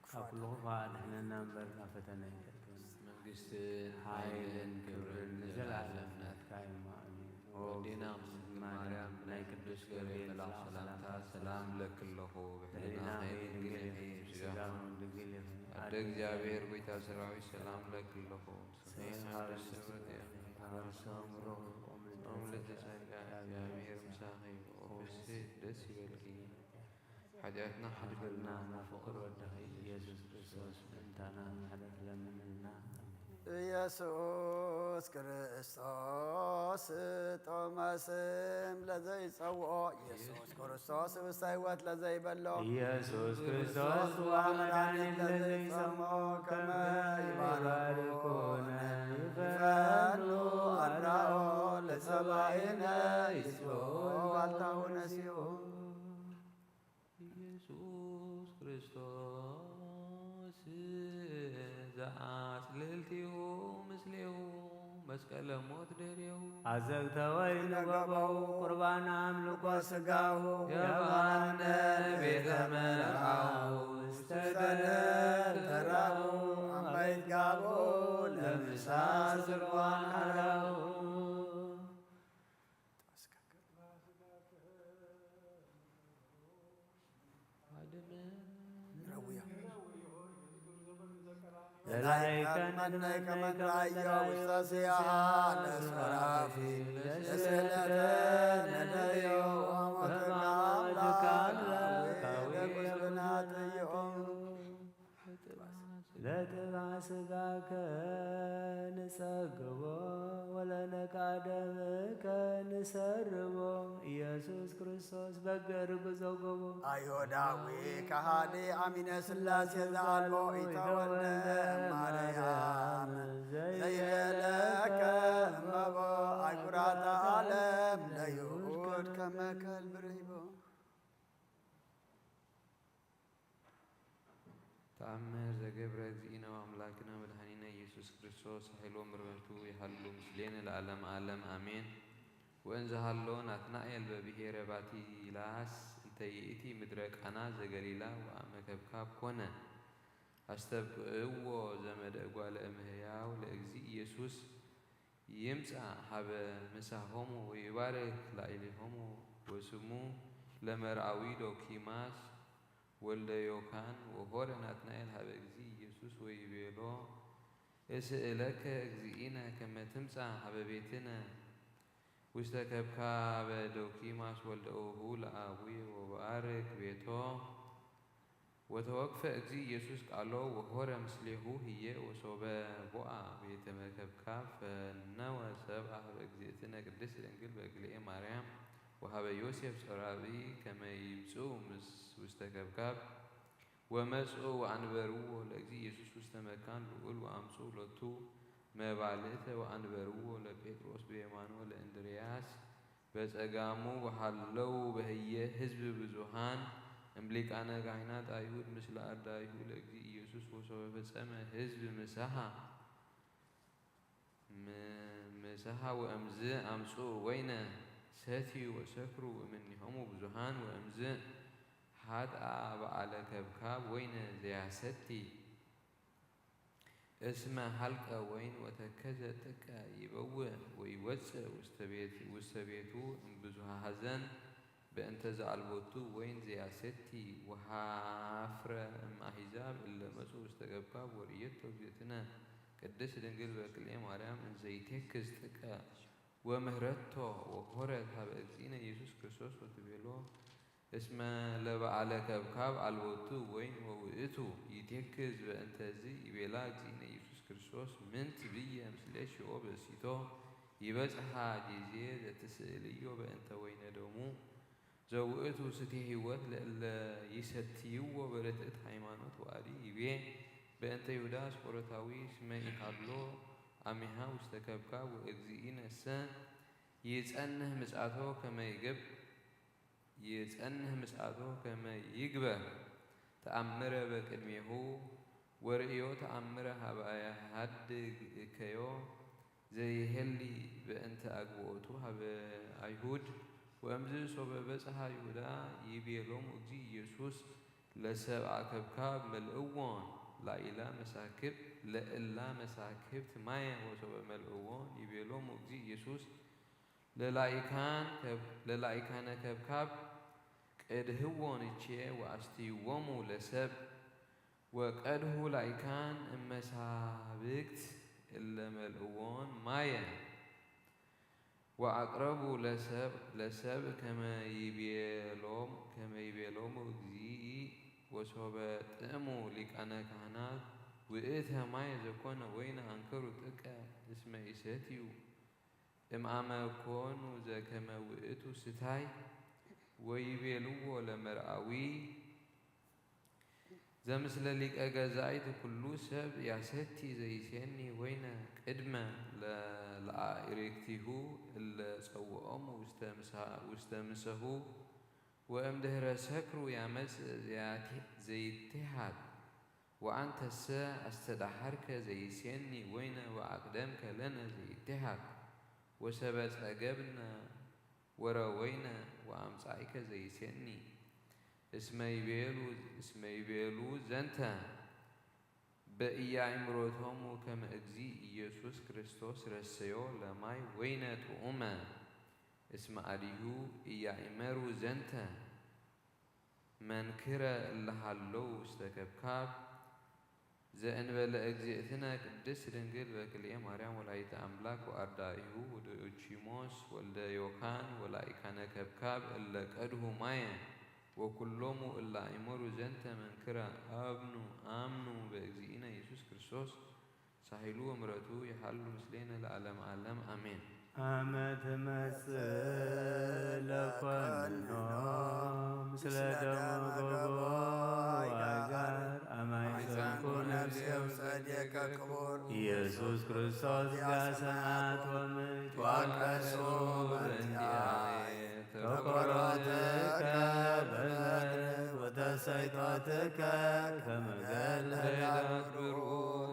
ካብ ኩሉ ክፉእ ኣድሕነና እምበር ካብ ፈተና ይጠቅም መንግስትን ሓይልን ክብርን ንዘለዓለም ናትካ እዩ አሜን። ወዲና ማርያም ናይ ቅዱስ ገብርኤል መልአክ ሰላምታ ሰላም ለክለኹ ብሕሊና ድንግል ስጋሁ ድንግል አደ እግዚአብሔር ጌታ ሰራዊት ሰላም ለክለኹ እግዚአብሔር ምሳኺ ኦብስት ደስ ይበልኪ ሓጢአትና ሓድገልና ናፍቅር ወድኺ ኢየሱስ ክርስቶስ ምእንታና ማሕደር ለምንልና ኢየሱስ ክርስቶስ ጦማስም ለዘይጸውዖ ኢየሱስ ክርስቶስ ውስተ ሕይወት ለዘይበሎ ኢየሱስ ክርስቶስ ወመድኃኒት ለዘይሰምዖ ከመ ይባርኩነ ይፈኑ አርዳኦ ለሰማይነ ይስቦ ዋልታሁ ነሲኦ አጽልልቲሁ ምስሌሁ መስቀለ ሞት ድሬሁ አዘግተ ወይን ገበው ቁርባን አምልኮ ስጋሁ የባነ ቤተ መርአሁ ውስተ ተራሁ አመይት ጋቦ ለምሳ ስርዋን አራሁ ለላይከ ከመን ራእዮ ውስተ ሲያሃ ለስራፊ ለስዕለተ ነደዮ ለጥባ ስጋከ ንጸግቦ ወለነቃ ደምከ ንሰርቦ ኢየሱስ ክርስቶስ በገር ጉዞጎቦ አይሁዳዊ ከሃዲ አሚነ ሥላሴ ዘአልቦ ኢተወልደ ማርያም ዘይቤለከ እመቦ አጉራተ ዓለም ለይሁድ ከመ ከልብ ርሂቦ ተአምር ዘገብረ እግዚእነ ወአምላክነ መድኃኒነ ኢየሱስ ክርስቶስ ኃይሎ ምሕረቱ ይሃሉ ምስሌነ ለዓለመ ዓለም አሜን። ወእንዘ ሃሎ ናትናኤል በብሔረ ባቲላስ እንተ ይእቲ ምድረ ቃና ዘገሊላ ወአመ ከብካብ ኮነ አስተብቅዕዎ ዘመደ እጓለ እምህያው ለእግዚእ ኢየሱስ ይምጽእ ሀበ ምሳሆሙ ወይባርክ ላዕሌሆሙ ወስሙ ለመርአዊ ዶኪማስ ወልደ ዮካን ወሆረ ናትናኤል ሀበ እግዚእ ኢየሱስ ወይቤሎ እስእለከ እግዚእነ ከመ ትምጻእ ሀበ ቤትነ ውስተ ከብካበ ዶኪማስ ወልደ ኦሁ ለአቡየ ወባርክ ቤቶ ወተወክፈ እግዚእ ኢየሱስ ቃሎ ወሆረ ምስሌሁ ህየ ወሶበ ቦአ ቤተ ከብካብ ፈነወ ሰብአ ሀበ እግዚእትነ ቅድስት ድንግል በእግልኤ ማርያም ወሀበ ዮሴፍ ጸራቢ ከመ ይምጽኡ ውስተ ከብካብ ወመጽኡ ወአንበርዎ ለእግዚእ ኢየሱስ ውስተ መካን ልዑል ወአምጽኡ ሎቱ መባልእተ ወአንበርዎ ለጴጥሮስ በየማኑ ለእንድርያስ በጸጋሙ ወሃለው በህየ ህዝብ ብዙሃን እምሊቃነ ካህናት አይሁድ ምስለ አርዳኢሁ ለእግዚእ ኢየሱስ ወሶበ ፈጸመ ህዝብ ምሳሃ ወእምዝ አምጽኡ ወይነ ሰትዩ ወሰክሩ እምኔሆሙ ብዙሃን ወእምዝ ሀጥአ በዓለ ከብካብ ወይነ ዘያሰቲ እስመ ሀልቀ ወይን ወተከዘ ጥቀ ይበውዕ ወይወፅእ ውስተ ቤቱ እምብዙሃ ሐዘን በእንተ ዘአልቦቱ ወይን ዘያሰቲ ወሃፍረ እምአሕዛብ እለ መጽኡ ውስተ ከብካብ ወርእየቶ እግዝእትነ ቅድስት ድንግል በክልኤ ማርያም እንዘ ይቴክዝ ጥቀ ወምህረቶ ወሆረት ሀበ እግዚእነ ኢየሱስ ክርስቶስ ወትቤሎ እስመ ለበዓለ ከብካብ አልቦቱ ወይን ወውእቱ ይቴክዝ በእንተዝ ይቤላ እግዚእነ ኢየሱስ ክርስቶስ ምንት ብየ ምስሌሽኦ በሲቶ ይበጽሐ ጊዜ ዘትስእልዮ በእንተ ወይነ ደሙ ዘውእቱ ስቴ ሕይወት ለእለ ይሰትይዎ በርትዕት ሃይማኖት ዋዲ ይቤ በእንተ ይሁዳ አስቆሮታዊ እስመ ኢሃሎ አሚሃ ውስተ ከብካብ ወእግዚእነሰ ይጸንህ ምጽአቶ ከመ ይግበር ተአምረ በቅድሜሁ ወርእዮ ተአምረ ሀበ ያሃድግከዮ ዘይሄሊ በእንተ አግብኦቱ ሀበ አይሁድ ወእምዝ ሶበ በጽሐ ይሁዳ ይቤሎሙ እግዚእ ኢየሱስ ለሰብአ ከብካብ መልእዎን ለእላ መሳክብት ማየ ወሶበ መልእዎን ይቤሎሙ እግዚእ ኢየሱስ ለላኢካነ ከብካብ ቅድህዎን እቼ ወአስትይዎሙ ለሰብ ወቀድሁ ላኢካን እመሳብክት እለ መልእዎን ማየ ወአቅረቡ ለሰብ ከመ ይቤሎሙ እግዚእ ወሶበ ጥዕሙ ሊቃነ ካህናት ውእተ ማየ ዘኮነ ወይነ አንከሩ ጥቀ እስመ ይሰትዩ እምአመ ኮኑ ዘከመ ውእቱ ስታይ ወይቤልዎ ለመርአዊ ዘምስለ ሊቀ ገዛኢት ኩሉ ሰብ ያሰቲ ዘይሴኒ ወይነ ቅድመ ለአእሬክቲሁ እለ ጸውዖሙ ውስተ ምሰሁ ወእምድኅረ ሰክሩ ያመጽእ ዘይትሃት وأنتس استدحرك زي سيني وين وأقدمك لنا زي تهك وسبت أجبنا وروينا وأمسعك زي سيني اسمي بيلو زنتا بقي عمرتهم كما أجزي يسوع كريستوس رسيو لماي وينت أمة اسم أريو إيا عمرو زنتا من كرا اللي حلو استكبكاب زين بلا أجزئتنا قدس رنجل بكلية مريم ولا يتأملك وأردائه ودوشيموس ولا يوكان ولا يكان كبكاب إلا كأده مايا وكلهم إلا عمرو زنتا من كرا آمنوا بأجزئنا يسوع كريستوس سهلوا امرأته يحلوا مثلنا لعلم عالم آمين أمت مثل كنهم مثل دم وعجار أما يسكن نفسي وصديق كبور يسوع كريستوس قاسمات وملك وكسوب اندياء تقرأتك بالغدر وتسيطتك كما قال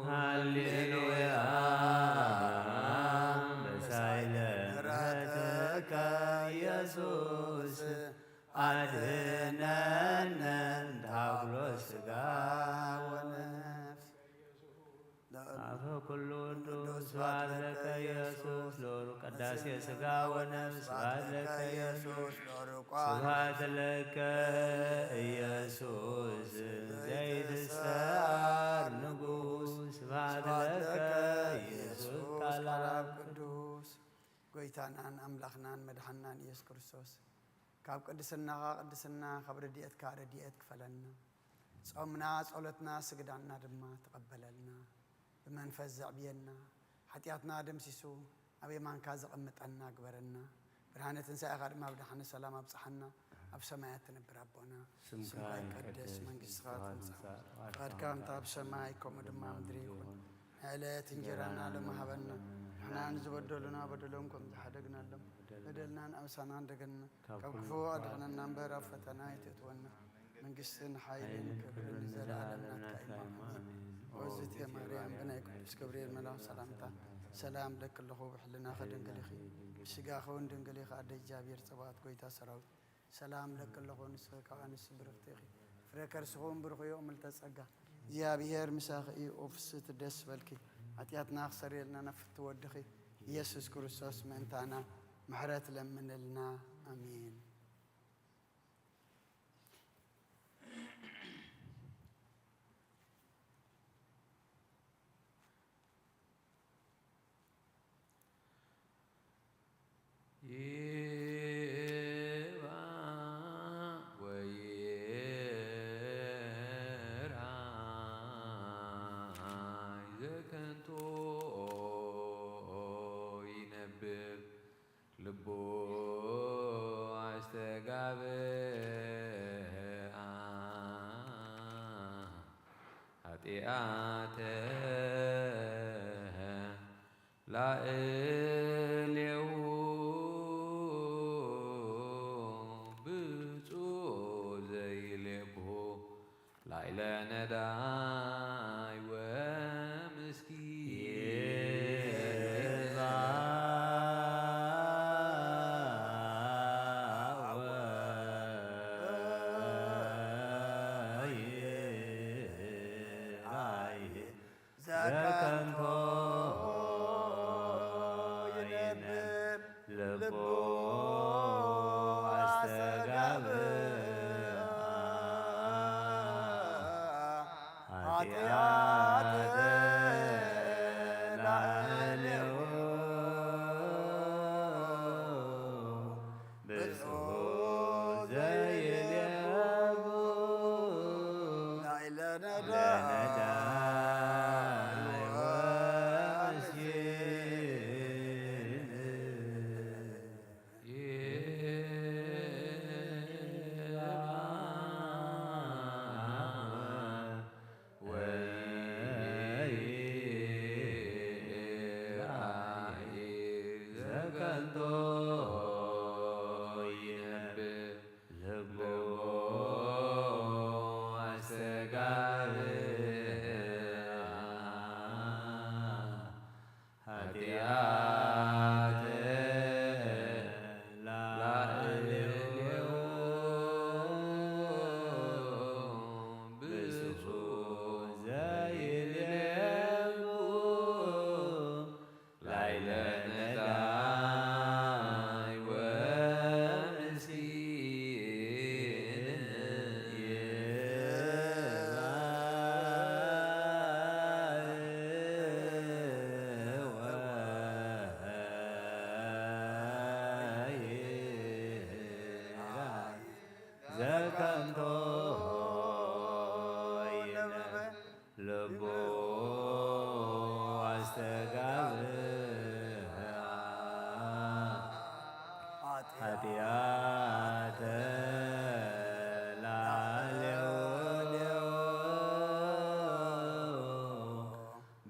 هللويا بسيلتك يسوس أدننا تحول السقا ونفس عفو كل دوس بعد لك يسوس لور قداس السقا ونفس بعد لك يسوس سبحان لك يسوس زيد السار نقوس بعد لك يسوس كلام قدوس قويتان أملاخنان مدحنان يسوع كريستوس كاب قدسنا خبر ديتك رديتك فلنا صومنا صلتنا سجدنا دما تقبلنا بمنفذ زعبينا حتياتنا دمسسو أبي ما نكاز قمتنا قبرنا برهانة تنسى أخر ما بدحنا السلام أبصحنا أبسماء تنبر ربنا سمعي قدس من قصرات قد كانت أبسماءكم دما مدريكم على تنجرنا لما هبنا احنا نزبدلنا بدلونكم تحدقنا لهم بدلنا أمسنا دقنا كفو أدغنا نمبر فتنا يتتونا من قصن حيلين كبر نزل عالمنا كإمام وزت يا مريم بنايك بسكبرير ملا سلامتا سلام لك الله بحلنا خدن قليخي الشقا خون دن قليخ عدي جابير صبات قويتا سراوي سلام لك الله نسخك وعنس برغتيخي فريكر سخون برغي يوم التسقى زيابير مساخي وفسة الدس بالكي عتياتنا أخسر لنا نفت ودخي يسوع كريستوس منتانا محرات لمن لنا آمين لا إليه بتو زي لبه لا إله نداي لا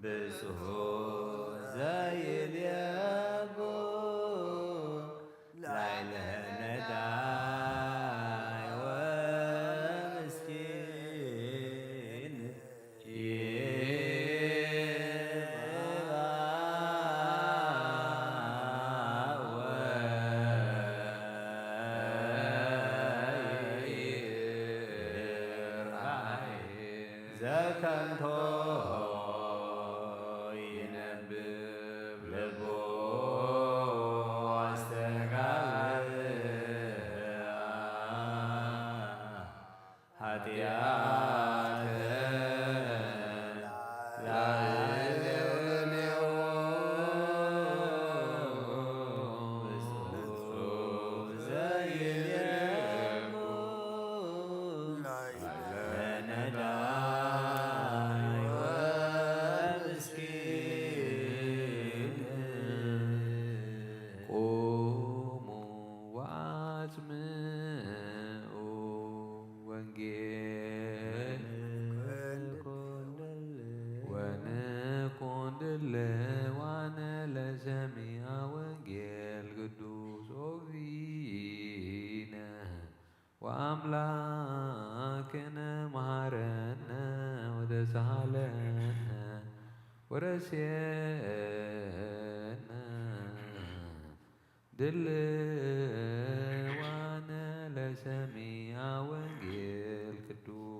بسهول زي اليابون لعلنا داعي ومسكين وأملاكنا مهرنا وتسهلنا ورسينا دل وانا لسميع وانجيل كدوس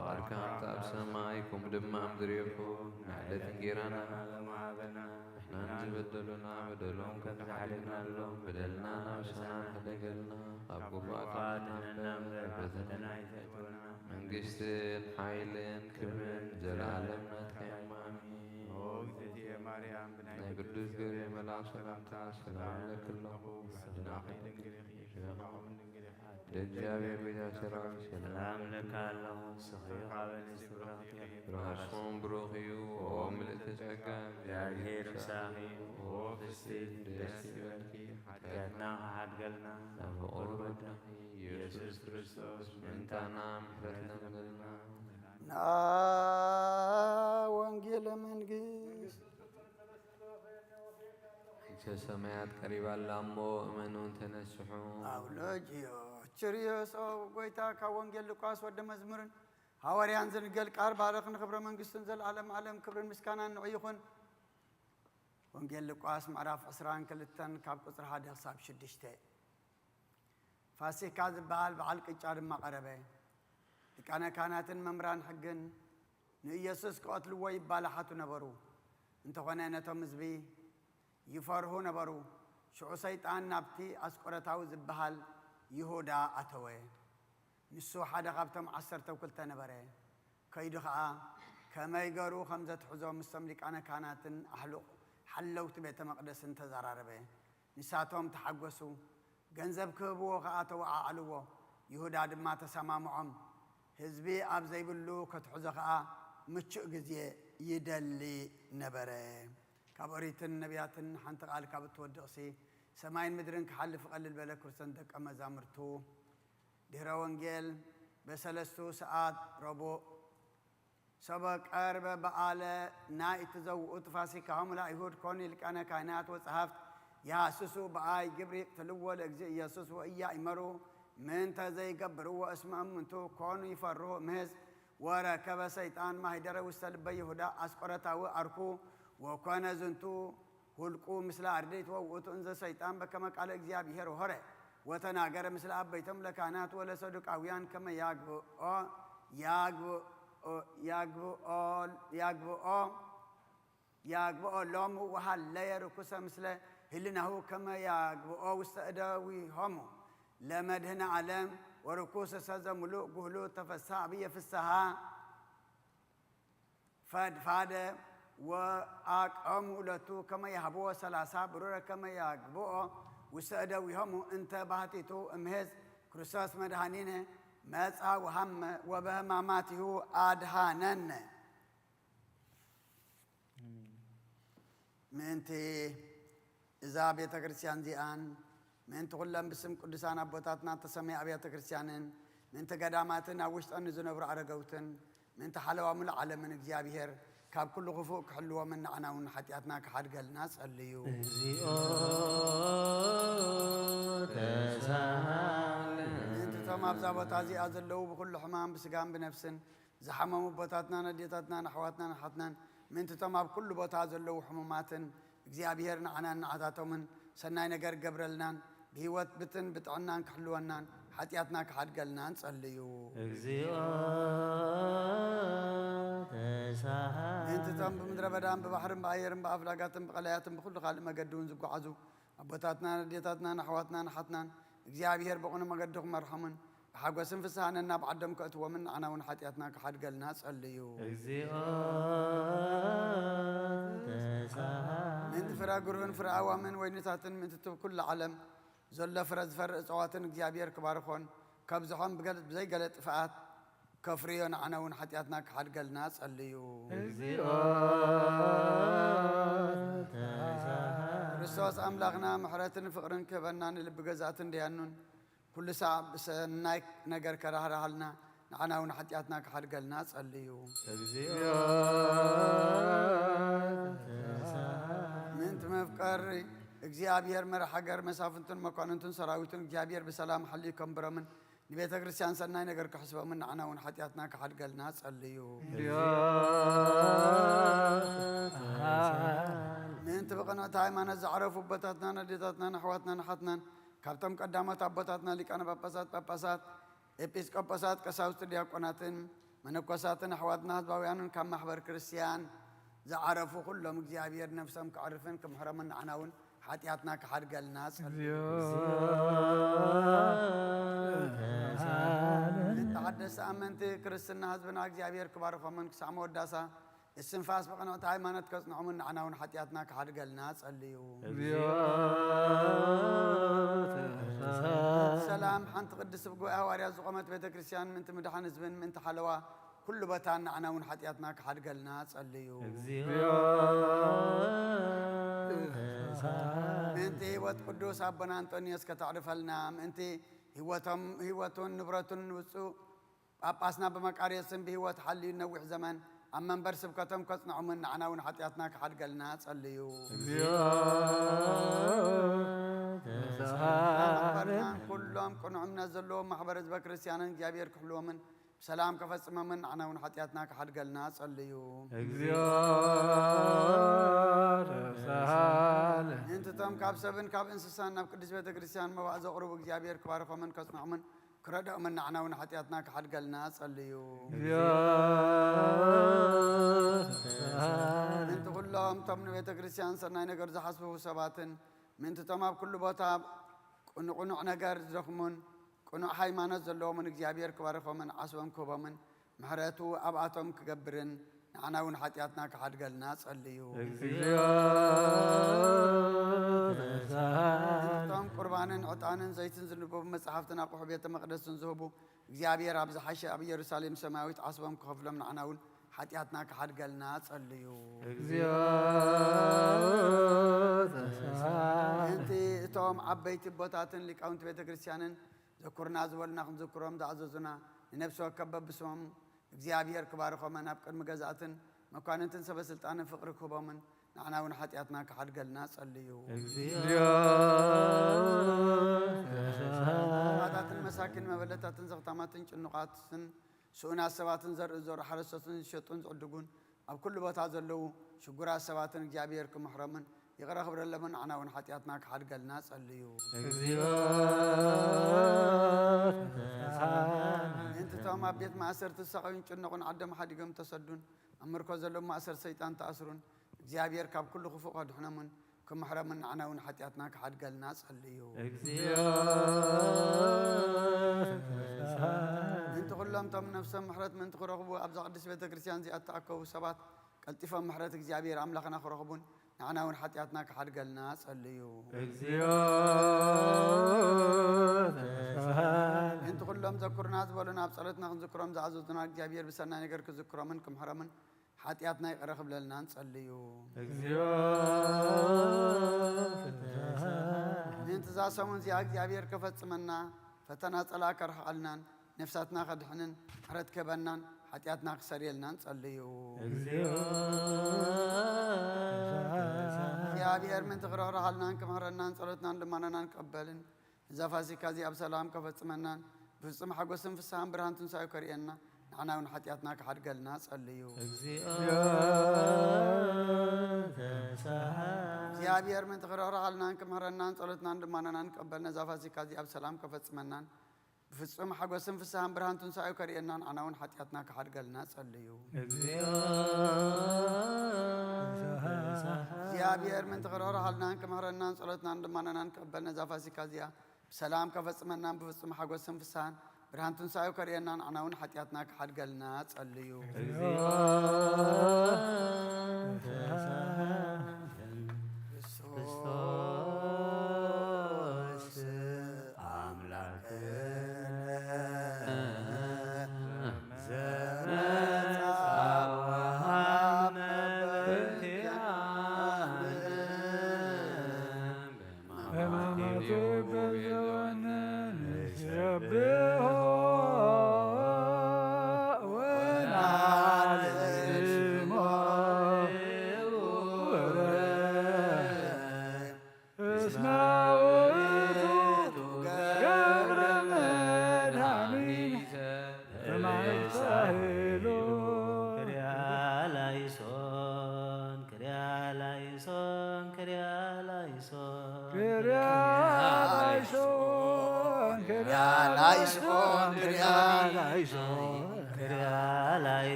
وأركان تاب سمايكم دمام دريكم نعلة جيرانا احنا نبدلنا بدلهم كم حلقنا لهم بدلنا وسنا حلقنا أبو فاتنا بدلنا من قست حيل كبر جلالنا تيمامي وقتي مريم بنت قدوس قريم لا سلام سلام لك الله دجابي بدا سرام سلام لك الله صغير قابل استبراغتك راسون بروخيو وملت سكا يالهير ساهي وفستيد دستي والكي حكاتنا حد قلنا وقربتنا يسوس كريستوس من تانا محرتنا مدلنا وانجيل منقس سمعت قريبا لامو امنون تنسحون أولوجيو تشريوس أو قويتا كوانجيل لقاس ود مزمرن هاوريان زنقل قار بارخن خبر منقسن زل عالم كبر مسكانا نعيخن وانجيل لقاس معراف عسران كلتن كاب قصر هذا حساب شدشته فاسي كاذب بعال قجار ما قربه كانت ممران حقن نيسوس قتلوا ويبالحاتو نبرو انت غنينتهم مزبي يفرهو نبرو شعو سيطان نابتي أسقرتاو زبهال يهودا أتوي نسو حدا قابتم عصر توكلتا نبري كيدو خاا كما يقروا 5 حزو مستملك أنا كانت أحلو حلوت بيت مقدس تزراربه نساتهم تحقسوا ገንዘብ ክህብዎ ከዓ ተወዓዓልዎ ይሁዳ ድማ ተሰማምዖም ህዝቢ ኣብ ዘይብሉ ከትሕዞ ከዓ ምቹእ ግዜ ይደሊ ነበረ ካብ ኦሪትን ነቢያትን ሓንቲ ቃል ካብ እትወድቕሲ ሰማይን ምድርን ክሓልፍ ቀልል በለ ክርስቶስ ደቀ መዛሙርቱ ድህረ ወንጌል በሰለስቱ ሰዓት ረቡዕ ሰበ ቀርበ በዓለ ናይ እትዘውኡት ፋሲካሆም ለአይሁድ ኮኑ ሊቃነ ካህናት ወጸሐፍት ياسسوا بآي جبريل تلوى لأجزاء ياسس وإيا إمرو من تزي قبروا اسمهم منتو كونوا يفروا مهز وركب سيطان ما هيدر وستلب يهودا أسقرتا وأركو وكان زنتو هلقو مثل أرديت ووتو انزا سيطان بكما قال أجزاء بيهر وهره وتناقر مثل أبيتم لكانات ولا صدق أويان كما ياقبو لوم وحال لا يركوسا مثل هلناه كما يعقبوا واستأداوي همو لمدهن علم وركوس سازا ملوك قهلو تفسع بي في السها فاد وأقاموا لتو كما يحبوا سلاسا برورة كما يعقبوا واستأداوي همو انت بحثيتو امهز كرساس مدهانين مسعى وهم وبهماماته أدهانن منتي إذا أبيت كريستيان زيان من تقولن باسم قدسان أبوتاتنا تسمي أبيت كريستيانن من تقداماتنا وشت أن زنبر عرقوتن من تحلوا من العالم من إجزابير كاب كل غفوك حلوا من عناون حتياتنا كحرق الناس الليو من تتما بزابوتازي أزلو بكل حمام بسقام بنفسن زحموا بوتاتنا نديتاتنا نحواتنا نحطنا من تتما بكل بوتاز اللو حموماتن እግዚአብሔር ንዓናን ንዓታቶምን ሰናይ ነገር ገብረልናን ብህይወት ብትን ብጥዕናን ክሕልወናን ሓጢአትና ክሓድገልና ንጸልዩ እግዚኦ እንተቶም ብምድረ በዳን ብባሕርን ብኣየርን ብኣፍላጋትን ብቐላያትን ብኩሉ ካልእ መገዲ እውን ዝጓዓዙ ኣቦታትና ንዴታትናን ኣሕዋትና ንሓትናን እግዚአብሔር ብቑኑ መገዲ ክመርሖምን ብሓጎስን ፍስሓንን ናብ ዓዶም ከእትዎምን ንዓና እውን ሓጢአትና ክሓድገልና ጸልዩ እግዚኦ من فرا قرون فرا ومن وينتاتن من تتب كل عالم زل فرز فر صواتن اغزابير كبارخون كبزهم بقلت زي قلت فات كفريون عناون حتياتنا كحد قلنا صليو ክርስቶስ አምላክና ምሕረትን ፍቅርን ከበናን ልብ ገዛትን ዲያኑን ኩሉ ሰዓት ብሰናይ ነገር ከራህራሃልና ንዓናውን ሓጢአትና ክሓድገልና ጸልዩ እግዚኦ ምንት መፍቀር እግዚአብሔር መርሐ ሀገር መሳፍንትን መኳንንትን ሰራዊትን እግዚአብሔር በሰላም ሓልዩ ከምብረምን ንቤተ ክርስቲያን ሰናይ ነገር ክሕስበምን ንዓናውን ሓጢአትና ክሓድገልና ጸልዩ ምንት ብቕንዕቲ ሃይማኖት ዝዓረፉ ኣቦታትና ነዴታትና ኣሕዋትና ንሓትናን ካብቶም ቀዳሞት ኣቦታትና ሊቃነ ጳጳሳት ኤጲስቆጶሳት ቀሳውስት ዲያቆናትን መነኮሳትን ኣሕዋትና ህዝባውያንን ካብ ማሕበር ክርስቲያን ዝዓረፉ ኩሎም እግዚአብሔር ነፍሶም ክዕርፍን ክምሕሮምን ንዓናውን ሓጢአትና ክሓድገልና ጸልዩ ተዓደሰ ኣመንቲ ክርስትና ህዝብና እግዚአብሔር ክባርኾምን ክሳዕ መወዳሳ السنفاس بقناة هايمانت كسنع من عنا ونحتياتنا كحد قلنا صليو سلام حنت قدس بقوا أهواريا زقمت بيت كريستيان من تمدحن زبن من تحلوا كل بتان عنا ونحتياتنا كحد قلنا صليو منتي هوت قدوس أبنا أنطونيوس كتعرف لنا منتي هوتون نبرتون وسو أباسنا بمكاريسن بهوت حلي نوح زمان أما نبرسب كتم كصنع من عنا ونحطياتنا كحد قلنا صليو كلهم كنا عمنا زلوا محبر زبا كريستيان جابير كحلو من سلام كفصم من عنا ونحطياتنا كحد قلنا صليو انت تم كاب سبن كاب انسسان ناب قدس بيت كريستيان مواعظ قرب جابير كبار فمن كصنع من كردأ من نعنا ونحتياتنا كحد قالنا صليوا من تقول لهم تمن بيت كريستيان صرنا نقر زحسبه سباتن من تتمام كل بوتاب قنوع نقر زخمون قنوع حيمانة زلوا من إجابير كبارخوا من عصوهم كوبا من محراتو أبعاتهم كجبرن نعنا ونحتياتنا كحد قالنا صليوا تام قربانن عطانن زيتن زنبو مصحفتنا قحو بيت مقدس زهبو እግዚአብሔር አብዛ ሐሸ አብ ኢየሩሳሌም ሰማያዊት አስበም ከፍለም ናናውን ኃጢአትና ከሐድገልና ጸልዩ እንቲ እቶም ዓበይቲ ቦታትን ሊቃውንት ቤተ ክርስቲያንን ዘኩርና ዝበልና ክንዝክሮም ዝኣዘዙና ንነፍሲ ወከፍ በብስሞም እግዚአብሔር ክባርኾም ናብ ቅድሚ ገዛእትን መኳንንትን ሰበስልጣንን ፍቅሪ ክህቦምን ናናውን ኃጢአትና ከሐድገልና ጸልዩ አታትን መሳኪን መበለታትን ዘግታማትን ጭንቋትን ሱና ሰባትን ዘር ሐረሰትን ሸጡን ጽድጉን ኣብ ኩሉ ቦታ ዘለው ሽጉራ ሰባትን እግዚአብሔር ክመሕረምን ይቅረ ክብረለምን ናናውን ኃጢአትና ከሐድገልና ጸልዩ እንትቶም ኣብ ቤት ማእሰር ተሰቃዩን ጭንቁን ዓደም ሓዲጎም ተሰዱን ኣምርኮ ዘለው ማእሰር ሰይጣን ተኣስሩን እግዚአብሔር ካብ ኩሉ ክፉቅ ከድሕኖምን كمحرمن عنا ونحتياتنا كحدقلنا صليو انت كلهم تم نفسهم محرت من تخرجوا ابزا قدس بيت كريستيان زي اتاكو سبات قلتفهم محرت እግዚአብሔር አምላክና خرجون عنا ونحتياتنا كحدقلنا صليو انت كلهم ذكرنا زبلنا بصلاتنا نذكرهم زعزوتنا እግዚአብሔር بسنا ነገር كذكرهم كمحرمن ኃጢአትና ይቅረብ ብለና እንጸልዩ እንተዛ ሰሙን ዚያ እግዚአብሔር ከፈጽመና ፈተና ጸላ ከርሐልናን ነፍሳትና ከድሕንን ሕረት ከበናን ኃጢአትና ክሰሪልና እንጸልዩ እግዚአብሔር ምን ትግረራልናን ከመረናን ጸሎትናን እንደማናናን ቀበልን ዘፋሲካ ዚያ በሰላም ከፈጽመናን ፍጹም ሐጎስን ፍስሐን ብርሃንቱን ሳይው ከሪየና ናና ونحتياتنا كحدقلنا صليو እግዚአብሔር ምን ትግረራልናን ከመረናን ጸሎትናን እንደማናናን ቀበልና ዘፋሲካ ዚያ በሰላም ከፈጽመናን ፍጹም ሐጎስን ፍስሐን ብርሃንቱን ሳይው ከሪየና ናና ونحتياتنا كحدقلنا صليو እግዚአብሔር ምን ትግረራልናን ከመረናን ጸሎትናን እንደማናናን ቀበልና ዘፋሲካ ዚያ በሰላም ከፈጽመናን ፍጹም ሐጎስን ፍስሐን ብርሃንቱን ሳይው ከሪየና ናናውን ኃጢአትና ከሐድገልና ጸልዩ ክርስቶስ አምላክ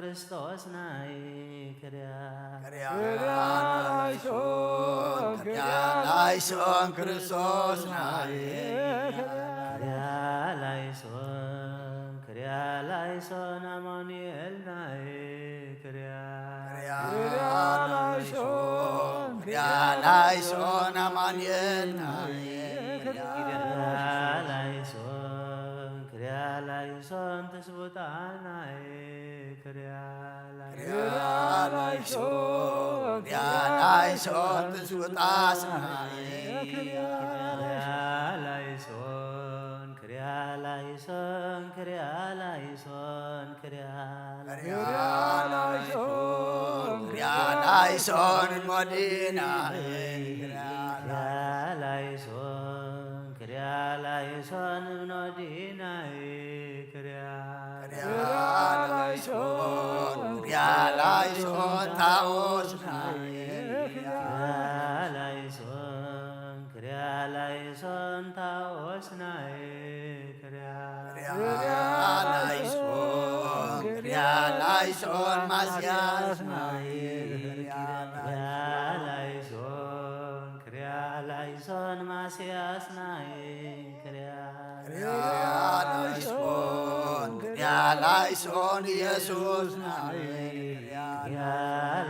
ክርስቶስ ናይ ክርያላይሶን ክርስቶስ ናይ ክርያላይሶን ላይሶን አማኑኤል ናይ ክርያ ላይሶን አማኑኤል ናይ ክርያ ላይሶን ተስቦታ ናይ ክርያ ላይሶን ተስቦታስ ናይ ላይሶን ክርያ ላይሶን ክርያ ላይሶን ክርያ ላይሶን ሞዲና ላይሶን ክርያ ላይሶን ሞዲና ክርያ ላይሶን ታዎስ ላይሶን ክርያ ላይሶን ታዎስ ናይ ክርያ ላይሶን ማስያስ ናይ ላይሶን ክርያ ላይሶን ማስያስ ናይ ክርያ ላይሶን ኢየሱስ ናይ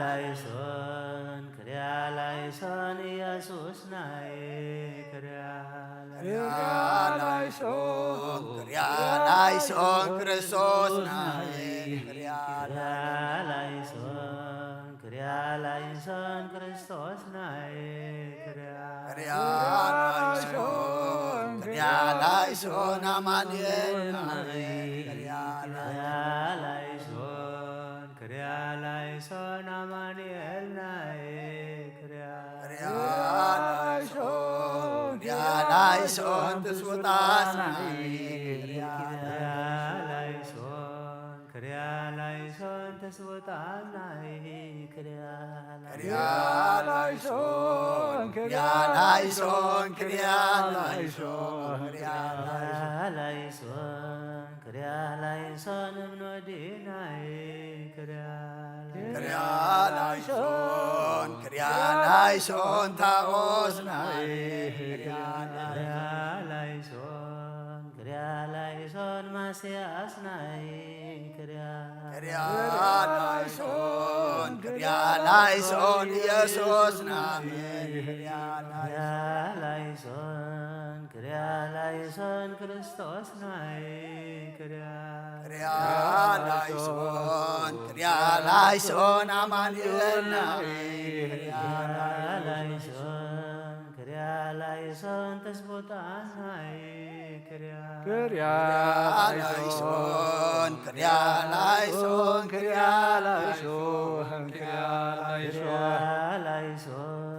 ላይሶን ክርያ ላይሶን ኢየሱስ ናይ ክርያ ላይሶን ክርስቶስ ናይ ላይሶን ክርያ ላይሶን ክርስቶስ ናይ ክርያ ላይሶን አማኑኤል ናይ ላይሶን ክርያ ላይሶን አማኑኤል ናይ ክርያ ላይሶን ተስቦታስ ናይ ላይሶን ክርያ ላይሶን ተስቦታ ናይ ክርያ ላይሶን ክርያ ላይሶን ላይሶን ክርያ ላይሶን እምኖዲ ናይ ክርያ ላይሶን ታዎስ ናይ ላይሶን ክርያ ላይሶን ማስያስ ናይ ክርያ ላይሶን ኢየሱስ ናይ ላይሶን ክርያ ላይሶን ክርስቶስ ናይ ክርያ ላይሶን አማኑኤል ናይ ላይሶን ክርያ ላይሶን ተስቦታ ናይ ክርያ ላይሶን ላይሶን ላይሶን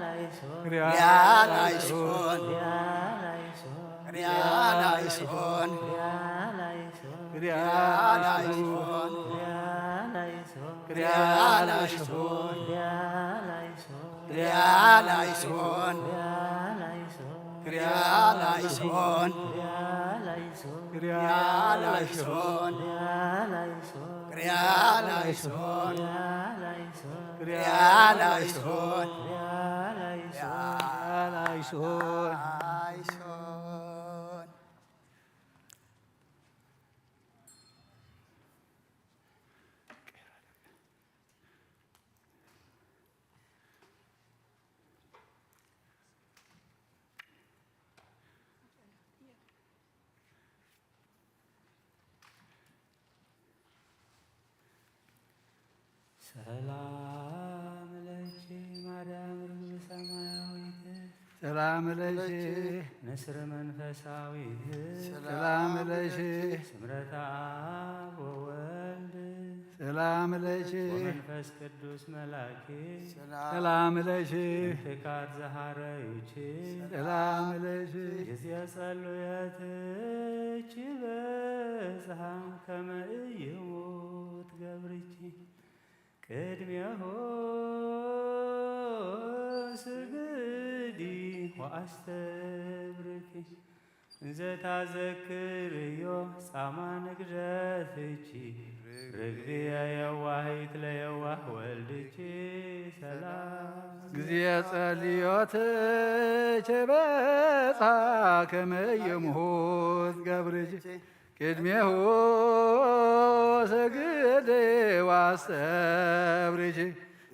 ላይሶን ሪያላይሶን ሪያላይሶን ሪያላይሶን ሪያላይሶን ሪያላይሶን ሪያላይሶን ሪያላይሶን ሪያላይሶን ሪያላይሶን ሪያላይሶን ሪያላይሶን ሰላም ለኪ ማርያም ርግብ ሰማያዊት ሰላም ለኪ ንስር መንፈሳዊት ሰላም ለኪ ስምረተ አብ ወወልድ ሰላም ለኪ ወመንፈስ ቅዱስ መላኪ ሰላም ለኪ ትካት ዘሐረይቺ ሰላም ለኪ ጊዜ ጸሎየትች በጽሐ ከመ ኢይሙት ገብርኪ ቅድሜሁ ስግዲ ወአስተብርኪ እንዘ ታዘክርዮ ጻማ ንግደትኪ ርግብየ የዋሂት ለየዋህ ወልድኪ ሰላም ጊዜ ጸልዮትች በጽሐ ከመ ኢይሙት ገብርኪ ቅድሜሁ ሰግድ ወአስተብርኪ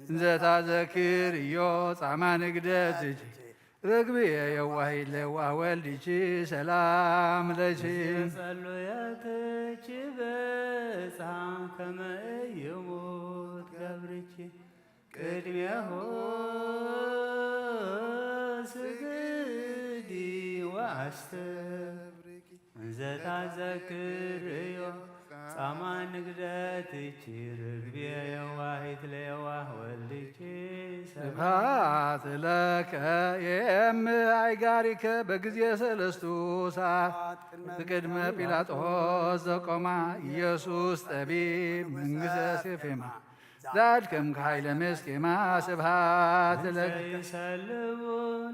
እንዘ ታዘክርዮ ጻማ ንግደትኪ ርግብየ የዋሂት ለየዋህ ወልድኪ ሰላም ለኪ ጸሎየትች በጽሐ ከመ ኢይሙት ገብርኪ ቅድሜሁ ስግዲ ወአስተብርኪ እንዘ ታዘክርዮ ጻማ ንግደትኪ ርግብየ የዋሂት ለየዋህ ወልድኪ ስብሐት ለከ የእምአይጋሪከ በጊዜ ሰለስቱ ሰዓት በቅድመ ጲላጦስ ዘቆማ ኢየሱስ ጠቢብ መንግሥተ ሴፌማ ዛድከም ከኃይለ መስኬማ ስብሐት ለከ ይሰልሙ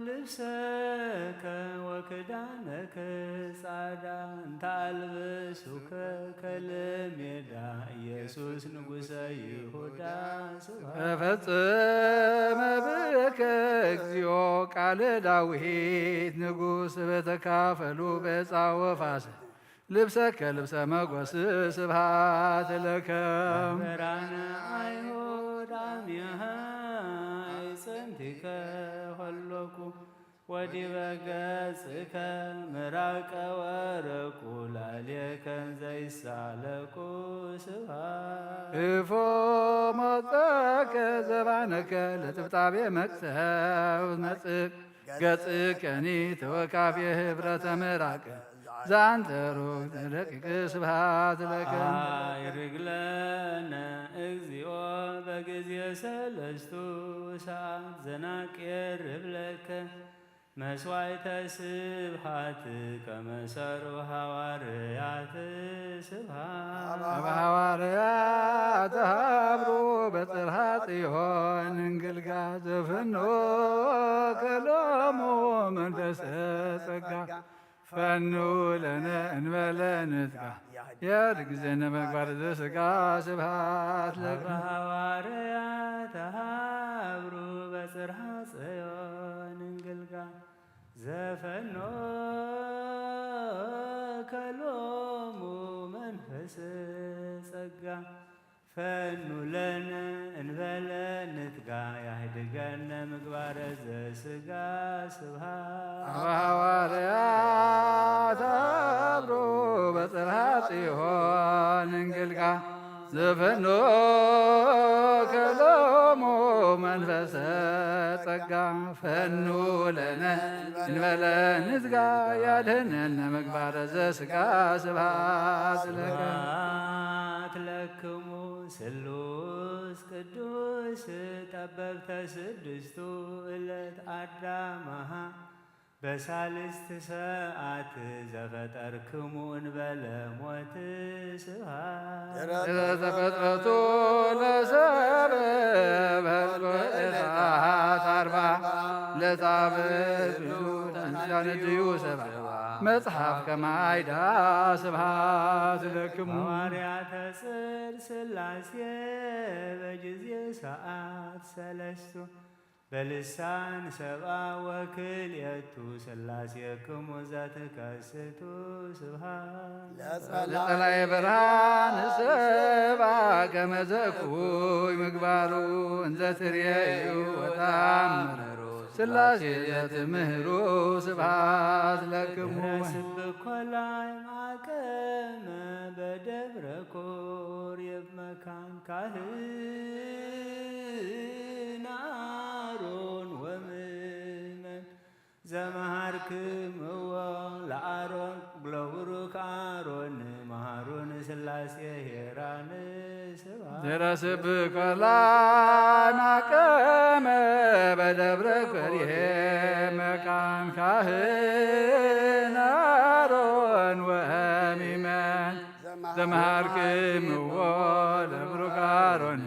ልብሰከ ወክዳነከ ጻዕዳ እንተ አልብሱከ ከለሜዳ ኢየሱስ ንጉሠ ይሁዳ ተፈጸመ ብከ እግዚኦ ቃለ ዳዊት ንጉሥ በተካፈሉ በዕፃ ወፋስሕ ልብሰከ ልብሰ መጎስ ስብሐት ለከ ብርሃነ አይሁድ አምየሃ ጽንቲከ ሆሎኩ ወዲበ ገጽከ ምራቀ ወረቁ ላሌከ ዘይሳለቁ ስብሐት እፎ ሞጸከ ዘባነከ ለጥብጣቤ መቅሰፍት መጽቅ ገጽከኒ ተወካፌ ኅብረተ ምራቅ ዛንተሮ ደቂቅ ስብሐት ለከ ይርግለነ እግዚኦ በጊዜ ሰለስቱ ሰዓት ዘናቄርብ ለከ መስዋዕተ ስብሐት ከመሰሩ ሐዋርያት ስብሐት በሐዋርያት ሀብሩ በጽርሐ ጽዮን እንግልጋ ዘፍኖ ከሎሙ መንፈሰ ጸጋ ፈኑ ለነ እንበለ ንትጋ የርግዘነ መግባር ዘሥጋ ስብሐት ለከ በሐዋርያት ሀብሩ በጽርሐ ጽዮን እንግልጋ ዘፈኖ ከሎሙ መንፈስ ጸጋ ፈኑ ለነ እንበለ ንትጋ ያህድገነ ምግባረ ዘሥጋ ስብሐት በሐዋርያት አብሮ በጽርሐ ጽዮን እንግልጋ ዘፈኖ ከሎሙ መንፈሰ ጸጋ ፈኑ ለነ እንበለ ንትጋ ያድኅነነ ምግባረ ዘሥጋ ስብሐት ለከ ለክሙ ስሉስ ቅዱስ ጠበብተ ስድስቱ ዕለት አዳማሃ በሳልስት ሰዓት ዘፈጠርክሙ እንበለ ሞት ስብሐት ተፈጥረቱ ለሰብእ በልቆእሳት አርባ ለጻብእ ተንሳነድዩ ሰብአ መጽሐፍ ከማይዳ ስብሐት ለክሙ ሐዋርያተ ጽር ሥላሴ በጊዜ ሰዓት ሰለስቱ በልሳን ሰብአ ወክልኤቱ ሥላሴክሙ ዘትከስቱ ስብሐት ለጸላዔ ብርሃን ሰብአ ከመ ዘኩይ ምግባሩ እንዘ ትሬዩ ወተአምሩ ሥላሴ ዘትምህሩ ስብሐት ለክሙ ስብኮላይ ማቀመ በደብረ ኮሬብ መካን ካህን አሮን ወምእመን ዘመሃርክምዎ ለአሮን ለቡሩክ አሮን መሃሩን ሥላሴ ሄራን ስብሐት ዘረስብኮላይ ማቀመ በደብረ ኮሬብ መካን ካህን አሮን ወምእመን ዘመሃርክምዎ ለቡሩክ አሮን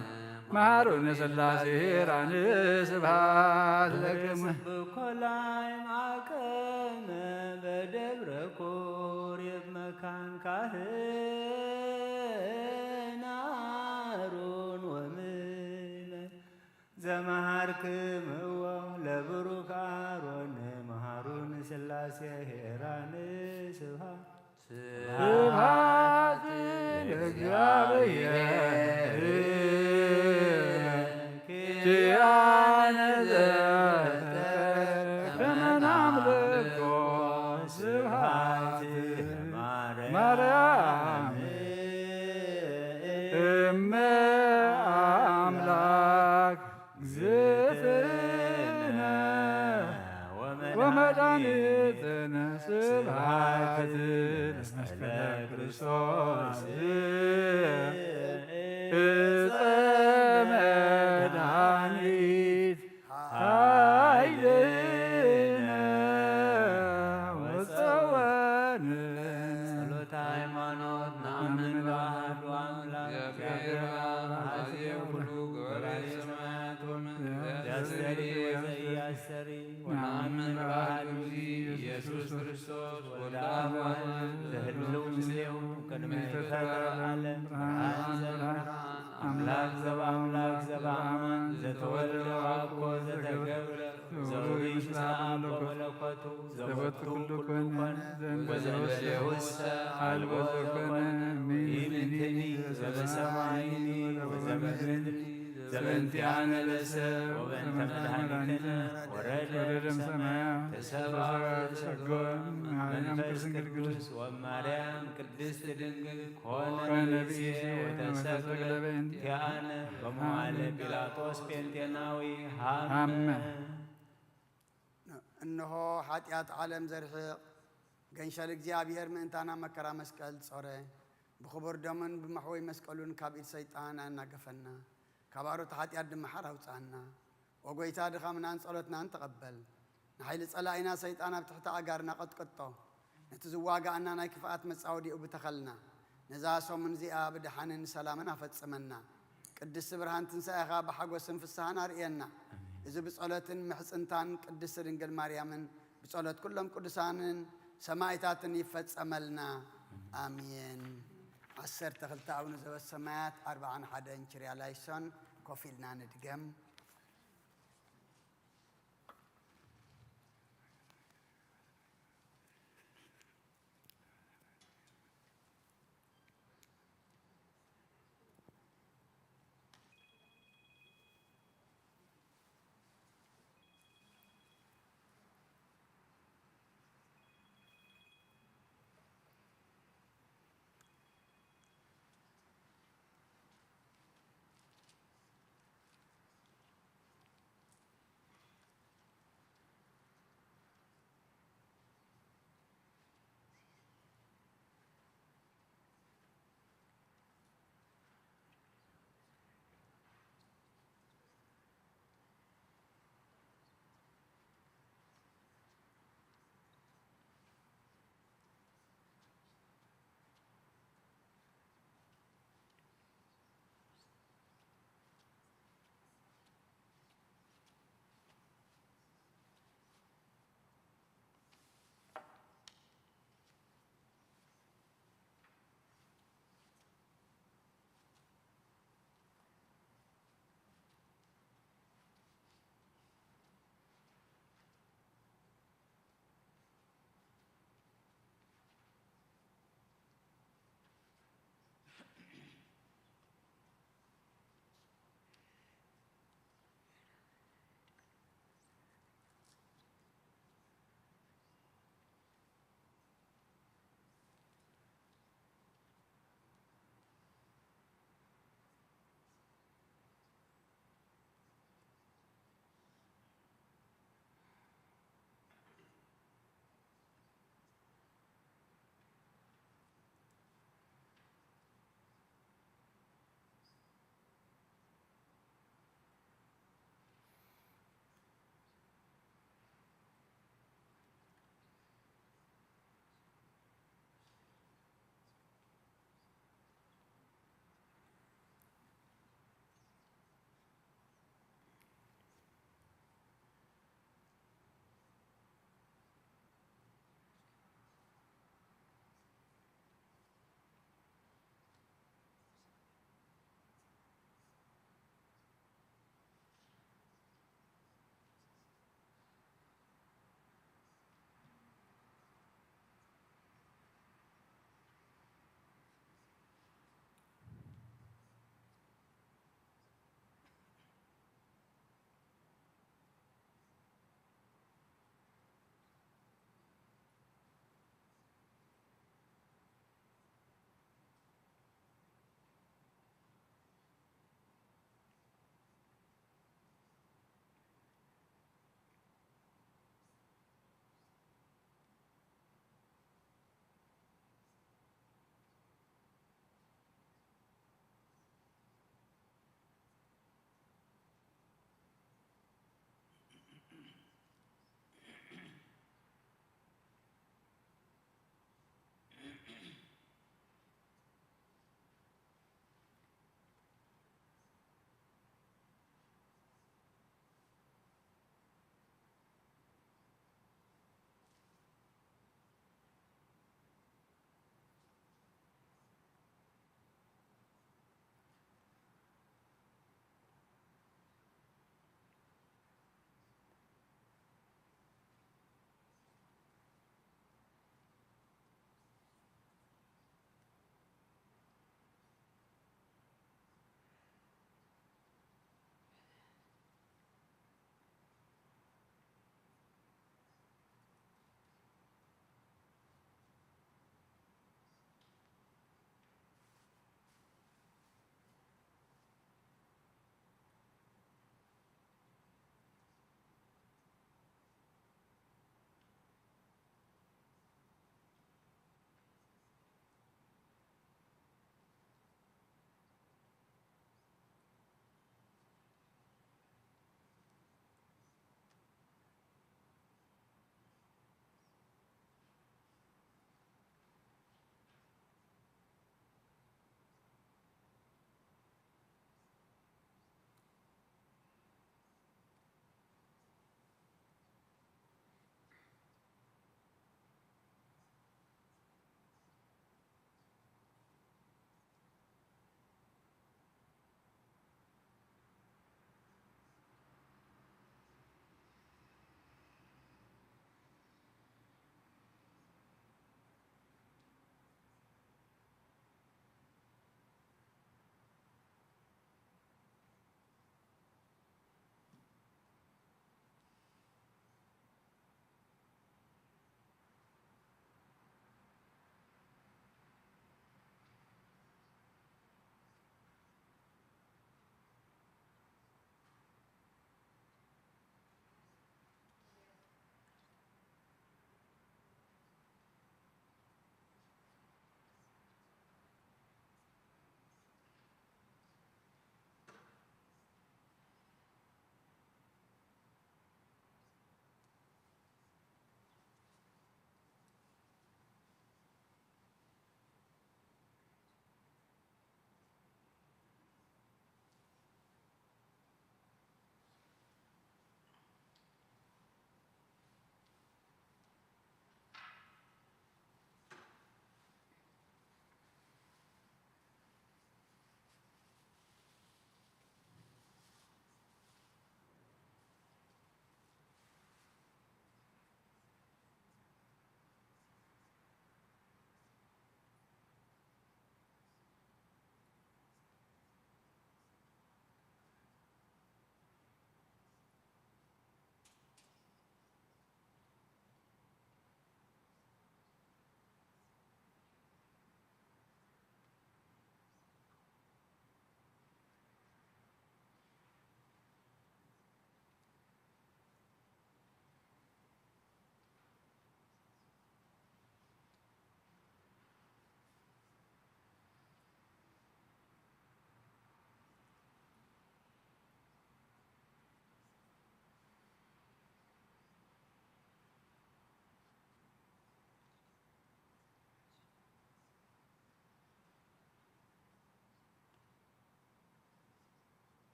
መሃሩን ሥላሴ ሄራን ስብሐት ለክሙ ስብኮላይ ማቀመ በደብረ ኮሬብ መካን ካህን አሮን ወምእመን ዘመሃርክምዎ ለቡሩክ አሮን መሃሩን ሥላሴ ሄራን ስብሐት ስብሐት ለእግዚአብሔር ኪያነ ዘከመ ናምልኮ ስብሐት ማርያም እመ አምላክ እግዝእትነ ወመድኃኒትነ ስብሐት ለመስቀለ ክርስቶስ ዕፀ መድኃኒት ኃይልነ ወፀወንነ ጸሎተ ሃይማኖት ነአምን በአሐዱ አምላክ እግዚአብሔር አብ ኀዜብ ኩሉ ገባሬ ሰማያት ወምድር ያስተሪ ወዘኢያስተሪ ወነአምን በአሐዱ ኢየሱስ ክርስቶስ ወልደ አብ ዋሕድ ዘህልው ምስሌሁ ቅድመ ይፈጠር ዓለም ብርሃን ዘብርሃን አምላክ ዘበአምላክ ዘበአማን ዘተወልደ ወአኮ ዘተገብረ ዘውሪ ምስለ አብ በመለኮቱ ዘቦቱ ኩሉ ኮነ ወዘበሌሁሰ አልቦ ዘኮነ እምኔ ዘበሰማይኒ ወዘበምድር ዘበእንቲአነ ለሰብእ ወበእንተ መድኃኒትነ ወረደ እምሰማያት ተሰብአ ተሰግወ መንፈስ ቅዱስ ወማርያም ቅድስት ድንግል ኮነ ብእሴ ወተሰቅለ በእንቲአነ በመዋዕለ ጲላጦስ ጴንጤናዊ ሀመ እነሆ ኃጢአት ዓለም ዘርሕቕ ገንሸል እግዚአብሔር ምእንታና መከራ መስቀል ጾረ ብኽቡር ደሙን ብማሕወይ መስቀሉን ካብ ኢድ ሰይጣን አናገፈና ካባሮት ኃጢአት ድመሓር አውፃና ወጎይታ ድኻምናን ጸሎትናን ተቐበል ንሓይሊ ጸላኢና ሰይጣን ኣብ ትሕቲ ኣጋርና ቐጥቅጦ ነቲ ዝዋጋእና ናይ ክፍኣት መጻወዲኡ ብተኸልና ነዛ ሶሙን እዚኣ ብድሓንን ሰላምን ኣፈጽመና ቅድስቲ ብርሃን ትንሣኤኻ ብሓጐስን ፍስሓን ኣርእየና እዚ ብጸሎትን ምሕፅንታን ቅድስቲ ድንግል ማርያምን ብጸሎት ኩሎም ቅዱሳንን ሰማዕታትን ይፈጸመልና አሜን። 12 አቡነ ዘበሰማያት 41 እንችሪያ ላይሶን ኮፊልና ንድገም።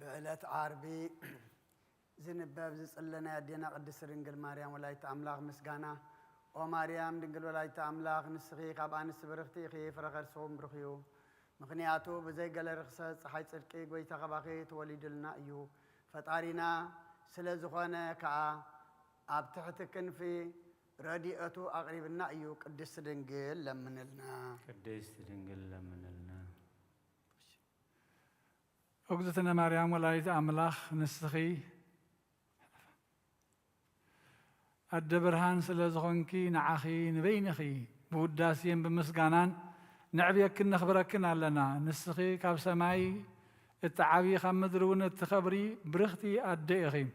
بقلت عربي زنباب زصلنا يدينا قدس رنجل مريم ولايت أملاخ مسجانا ومريم دنجل ولايت أملاخ نسخي قبان سبرختي خي فرخر صوم برخيو مخنياتو بزي قال رخصة صحي صدقي قويتا قباقي توليد لنا أيو فتارينا سلازخوانا كا أبتحتكن في رديئتو أقريبنا أيو قدس رنجل لمن لنا قدس رنجل لمن لنا أقدتنا مريم ولايت أملاخ نسخي الدبرهان سلازخونكي نعخي نبينخي بوداسين بمسقانان نعبيك نخبركنا لنا نسخي كاب سماي التعابي خمدرون التخبري برختي أدئخي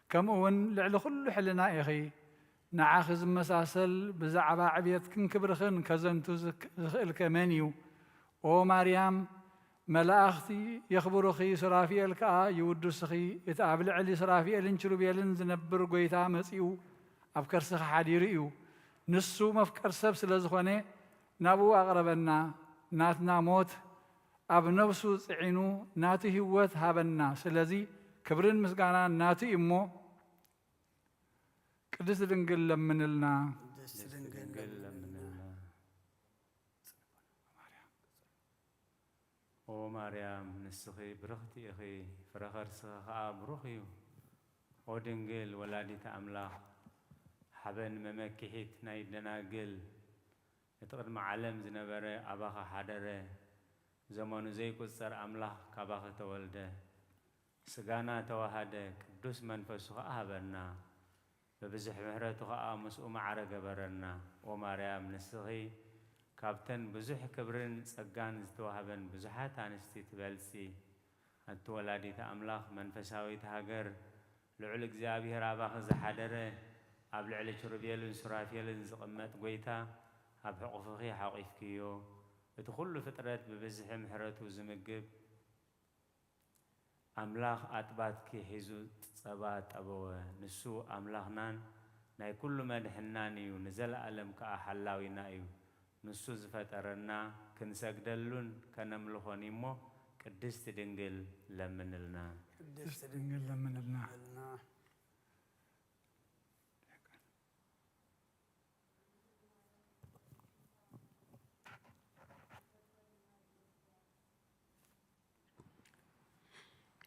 كم أون لعل كل حلنا إخي نعاخز مساسل بزعبا عبيت كن كبرخن كزنتو الكمانيو أو مريم ملاختي يخبرخي سرافيل كا يودسخي يتقابل علي سرافيل انشروبيلن زنبر قويتا مسيو أفكرسخ حديريو نسو مفكر سب سلازخواني نابو أغربنا ناتنا موت أب نفسو صعينو ناتي هوت هابنا سلازي كبرن مسقانا ناتي إمو قدس دنقل لمن لنا قدس دنقل لمن لنا او مريم نسخي برختي اخي فرخر سخا بروخيو او دنقل ولادة أملاخ حبن ممكحيت ناي دناقل يتقدم عالم زنبرة أباخ حدره زمانو زي كسر أملاخ كاباخ تولده سقانا توهده قدس منفسه أهبنا ببزح مهرته مسؤول معرق برنا ومريم نسخي كابتن بزح كبرن سقان زتوهبن بزحات أنستي تبلسي التولادي تأملاخ منفساوي تهاجر لعل إجزابي رابخ زحدره قبل على شربيلن سرافيلن زقمت قويتا أب حقوقي حقيف كيو بتخلو فترات ببزح محرته زمجب أملاخ أتبات كي حزو تصبات أبوه نسو أملاخنان ناي كل ما دحناني ونزل ألم كأحلاوي نايو نسو زفترنا كنسجدلون كنملخوني مو قدست دنجل لمن لنا قدست دنجل لمن لنا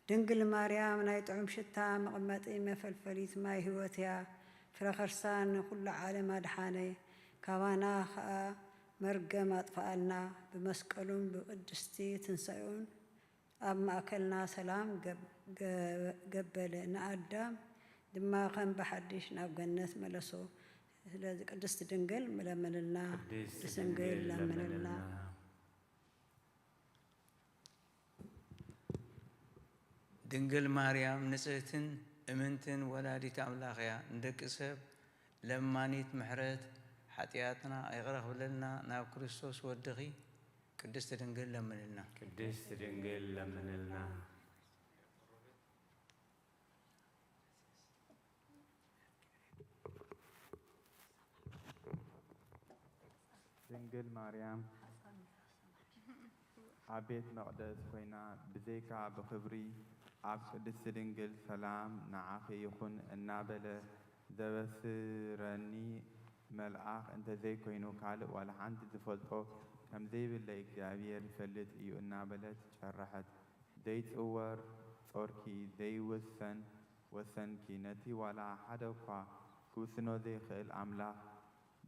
دنقل مريم نايطعم شتا مقمطي مفلفليت ماي هوتيا فرخرسان كل عالم أدحاني كوانا خا مرقم أطفالنا بمسكلون بقدستي تنسيون أما أكلنا سلام قبل نقدم دماغن بحديش ناب جنة ملسو قدست دنقل ململنا قدست دنقل لملنا دنقل مريم نسيتن امنتن ولادة أملاخيا ندك سب لمانيت محرت حتياتنا يغرق لنا ناب كريستوس ودغي قدست دنقل لمن لنا قدست دنقل لمن لنا دنقل مريم عبيت مقدس خوينا بزيكا بخبري عب قدس دنقل سلام نعاخي يخون النابلة دبسرني ملعاخ انت زي كوينو كالق ولا حانت تفلطو كم زي بالله اكزابير فلت ايو النابلة تشرحت دي تقور صوركي دي وسنكي نتي ولا حدوكا كوسنو زي خيل أملاخ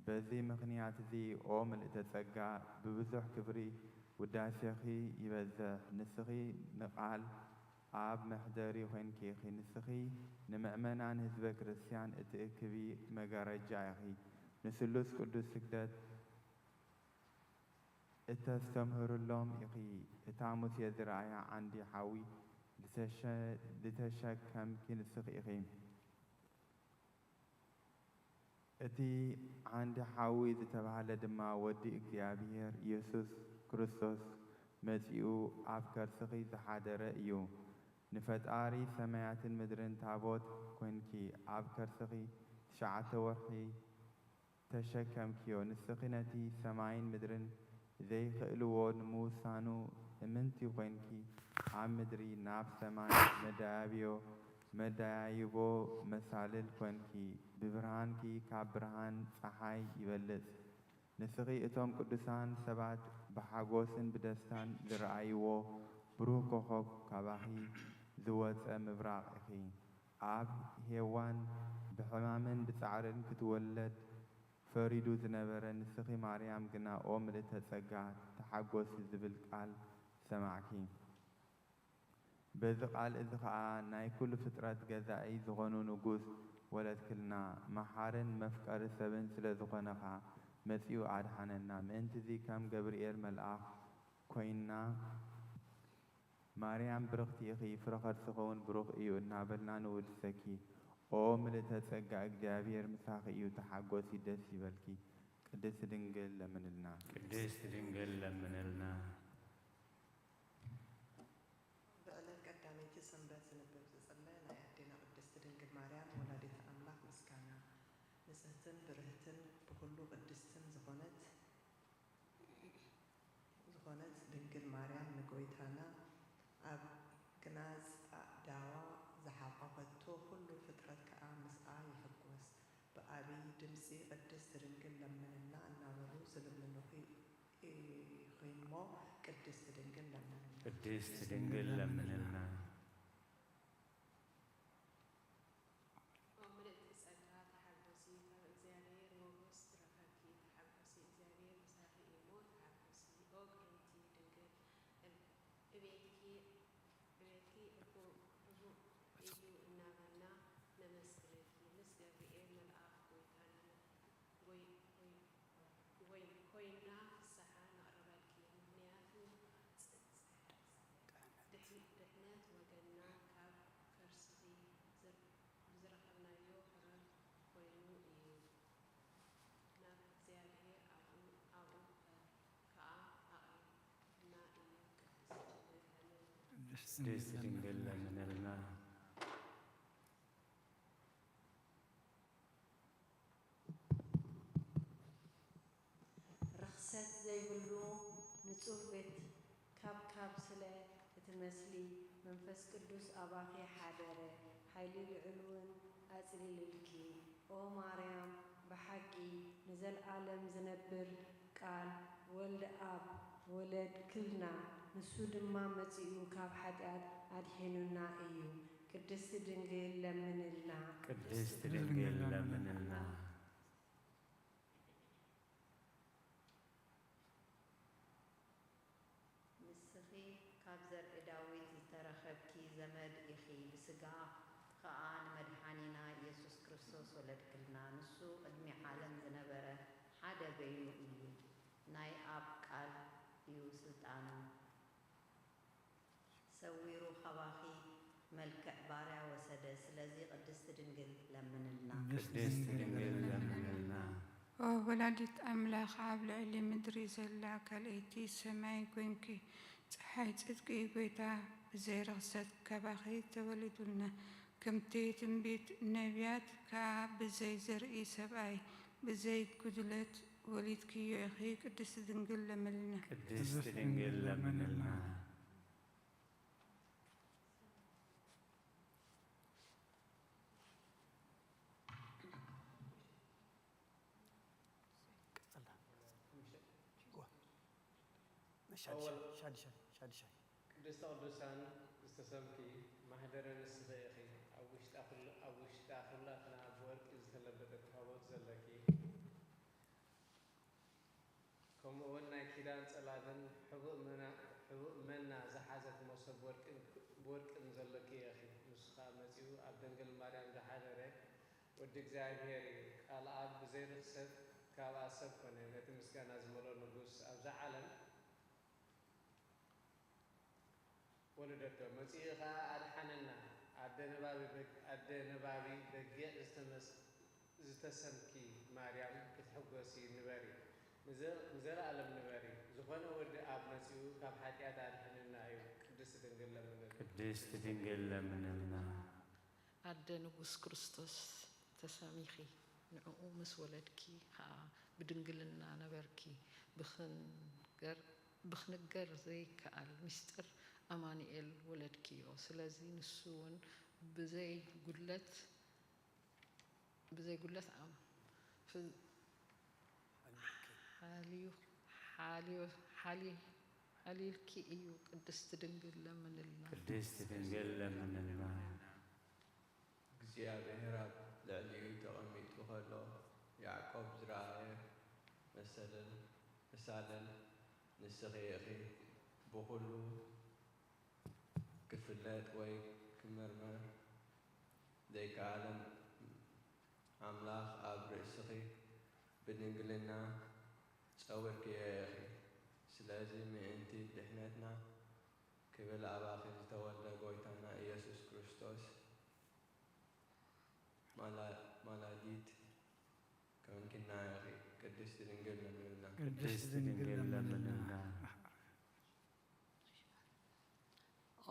بزي مغنيات زي اوم الاتسقى ببزح كبري وداسخي يبزح نسخي نقال عاب محدري وين كيخي نسخي نمأمنان هزب كريستيان اتأكبي مقارجة يخي نسلوس قدس سكدت اتستمهر اللهم يخي اتعمس يزرعي عندي حاوي لتشكم كي نسخي يخي اتي عندي حاوي تتبع لدما ودي اكزابير يسوس كريستوس مسيو أفكار سخي زحادر إيو نفتاري سمايات المدرن تابوت كونكي أفكار سخي تشعت ورحي تشكم كيو نسخنتي سماين مدرن زي خلو نموسانو እምንቲ ኮንኪ ኣብ ምድሪ ናብ ሰማይ መዳያይቦ መሳልል ኮንኪ ብብርሃንኪ ካብ ብርሃን ፀሓይ ይበልፅ ንስኺ እቶም ቅዱሳን ሰባት ብሓጎስን ብደስታን ዝረኣይዎ ብሩህ ኮኸብ ካባኺ ዝወፀ ምብራቕ ኢኺ ኣብ ሄዋን ብሕማምን ብፃዕርን ክትወለድ ፈሪዱ ዝነበረ ንስኺ ማርያም ግና ኦ ምልዕተ ጸጋ ተሓጐሲ ዝብል ቃል ሰማዕኪ በዚ ቃል እዚ ከዓ ናይ ኩሉ ፍጥረት ገዛኢ ዝኾኑ ንጉስ ወለድክልና መሓርን መፍቀሪ ሰብን ስለ ዝኾነኻ መጺኡ ኣድሓነና ምእንቲ እዚ ከም ገብርኤል መልኣኽ ኮይና ማርያም ብርኽቲ ኢኺ ፍረ ከርስኸውን ብሩኽ እዩ እናበልና ንውድሰኪ ኦ ምልዕተ ጸጋ እግዚኣብሔር ምሳኺ እዩ ተሓጐሲ ደስ ይበልኪ ቅድስቲ ድንግል ለምንልና ቅድስት ድንግል ለምንልና ብዕለት ቀዳመይቲ ሰንበት ዝንብብ ዝጽለ ናይ ኣዴና ቅድስቲ ድንግል ማርያም ወላዲተ ኣምላኽ ምስጋና ንጽህትን ብርህትን ብኩሉ ቅድስትን ዝኾነት ድንግል ማርያም ንጎይታና ኣብ ግናዝ ዳዋ ዝሓቆፈቶ ኩሉ ፍጥረት ከዓ ምስኣ ይሕጐስ ብዓብይ ድምፂ ቅድስቲ ድንግል ለምንና እናበሉ ዝልምንኹ እሞ ቅድስቲ ድንግል ለምንና ቅድስት ድንግል ለምንልና ቅድስት ድንግል ለምንልና ርክሰት ዘይብሉ ንጹህ ቤት ካብ ስለ እትመስሊ መንፈስ ቅዱስ ኣባኺ ሓደረ ሓይሊ ልዕሉውን ኣጽሊልልኪ ኦ ማርያም ብሓቂ ንዘለዓለም ዝነብር ቃል ወልደ ኣብ ወለድ ክልና ንሱ ድማ መጺኡ ካብ ኃጢአት ኣድሒኑና እዩ ቅድስቲ ድንግል ለምንልና ቅድስት ድንግል ለምንልና ንስኺ ካብ ዘርኢ ዳዊት ዝተረኸብኪ ዘመድ ኢኺ ብስጋ ከዓ ንመድሓኒና ኢየሱስ ክርስቶስ ወለድክልና ንሱ ቅድሚ ዓለም ዝነበረ ሓደ በይኑ እዩ ናይ ኣብ ቃል እዩ ስልጣኑ ሰዊሩ ኸባኺ መልክዕ ባርያ ወሰደ ስለዚ ቅድስቲ ድንግል ለምንልና ቅድስት ድንግል ለምንልና ኦ ወላዲት ኣምላኽ ኣብ ልዕሊ ምድሪ ዘላ ካልአይቲ ሰማይ ኮንኪ ፀሓይ ጽድቂ ጎይታ ብዘይ ርክሰት ካባኺ ተወሊዱልና ከምቲ ትንቢት ነቢያት ከዓ ብዘይ ዘርኢ ሰብኣይ ብዘይ ጉድለት ወሊድክዮ ኢኺ ቅድስቲ ድንግል ለምንልና ቅድስት ድንግል ለምንልና ቅድስተ ቅዱሳን ዝተሰምኪ ማህደረ ንስኺ ኢኺ ኣብ ውሽጣ ኩላትና ብወርቂ ዝተለበጠት ታቦት ዘለኪ ከምኡውን ናይ ኪዳን ጸላትን ሕቡእ መና ዝሓዘት መሶብ ብወርቅን ዘለኪ ኢኺ ንሱ ከዓ መጺኡ ኣብ ድንግል ማርያም ዝሓደረ ወዲ እግዚአብሔር እዩ ቃል ኣብ ብዘይ ርክሰት ካብኣ ሰብ ኮነ ነቲ ምስጋና ዝመልኦ ንጉስ ኣብዛ ዓለም ወለደቶ መጺኡ ከዓ ኣድሓነና ኣደ ነባቢ በጊዕ ዝተሰምኪ ማርያም ክትሕጐሲ ንበሪ ንዘለዓለም ንበሪ ዝኾነ ወዲ ኣብ መጺኡ ካብ ኃጢአት ኣድሕንና እዩ ቅድስቲ ድንግል ለምንልና ቅድስት ድንግል ለምንልና ኣደ ንጉስ ክርስቶስ ተሰሚኺ ንዕኡ ምስ ወለድኪ ከዓ ብድንግልና ነበርኪ بخنجر زي كأل مستر أمانيل ولد كيو سلازي نسون بزي قلت عم في حالي الكي إيو قدست دنقل لمن الله قدست دنقل لمن الله እግዚአብሔር ኣብ ልዕሊኡ ተቐሚጡ ከሎ ያዕቆብ ዝረኣየ ምሳለን ንስኺ ኢኺ ብኹሉ ክፍለጥ ወይ ክምርመር ዘይከኣለን ኣምላኽ ኣብ ርእስኺ ብድንግልና ጸውርክየ ኢኺ ስለዚ ምእንቲ ድሕነትና ክብል ኣባኺ ዝተወልደ ጎይታና ኢየሱስ ክርስቶስ ማላዲት ከንኪና ያኺ ቅድስት ድንግል ለምንና ቅድስት ድንግል ለምንና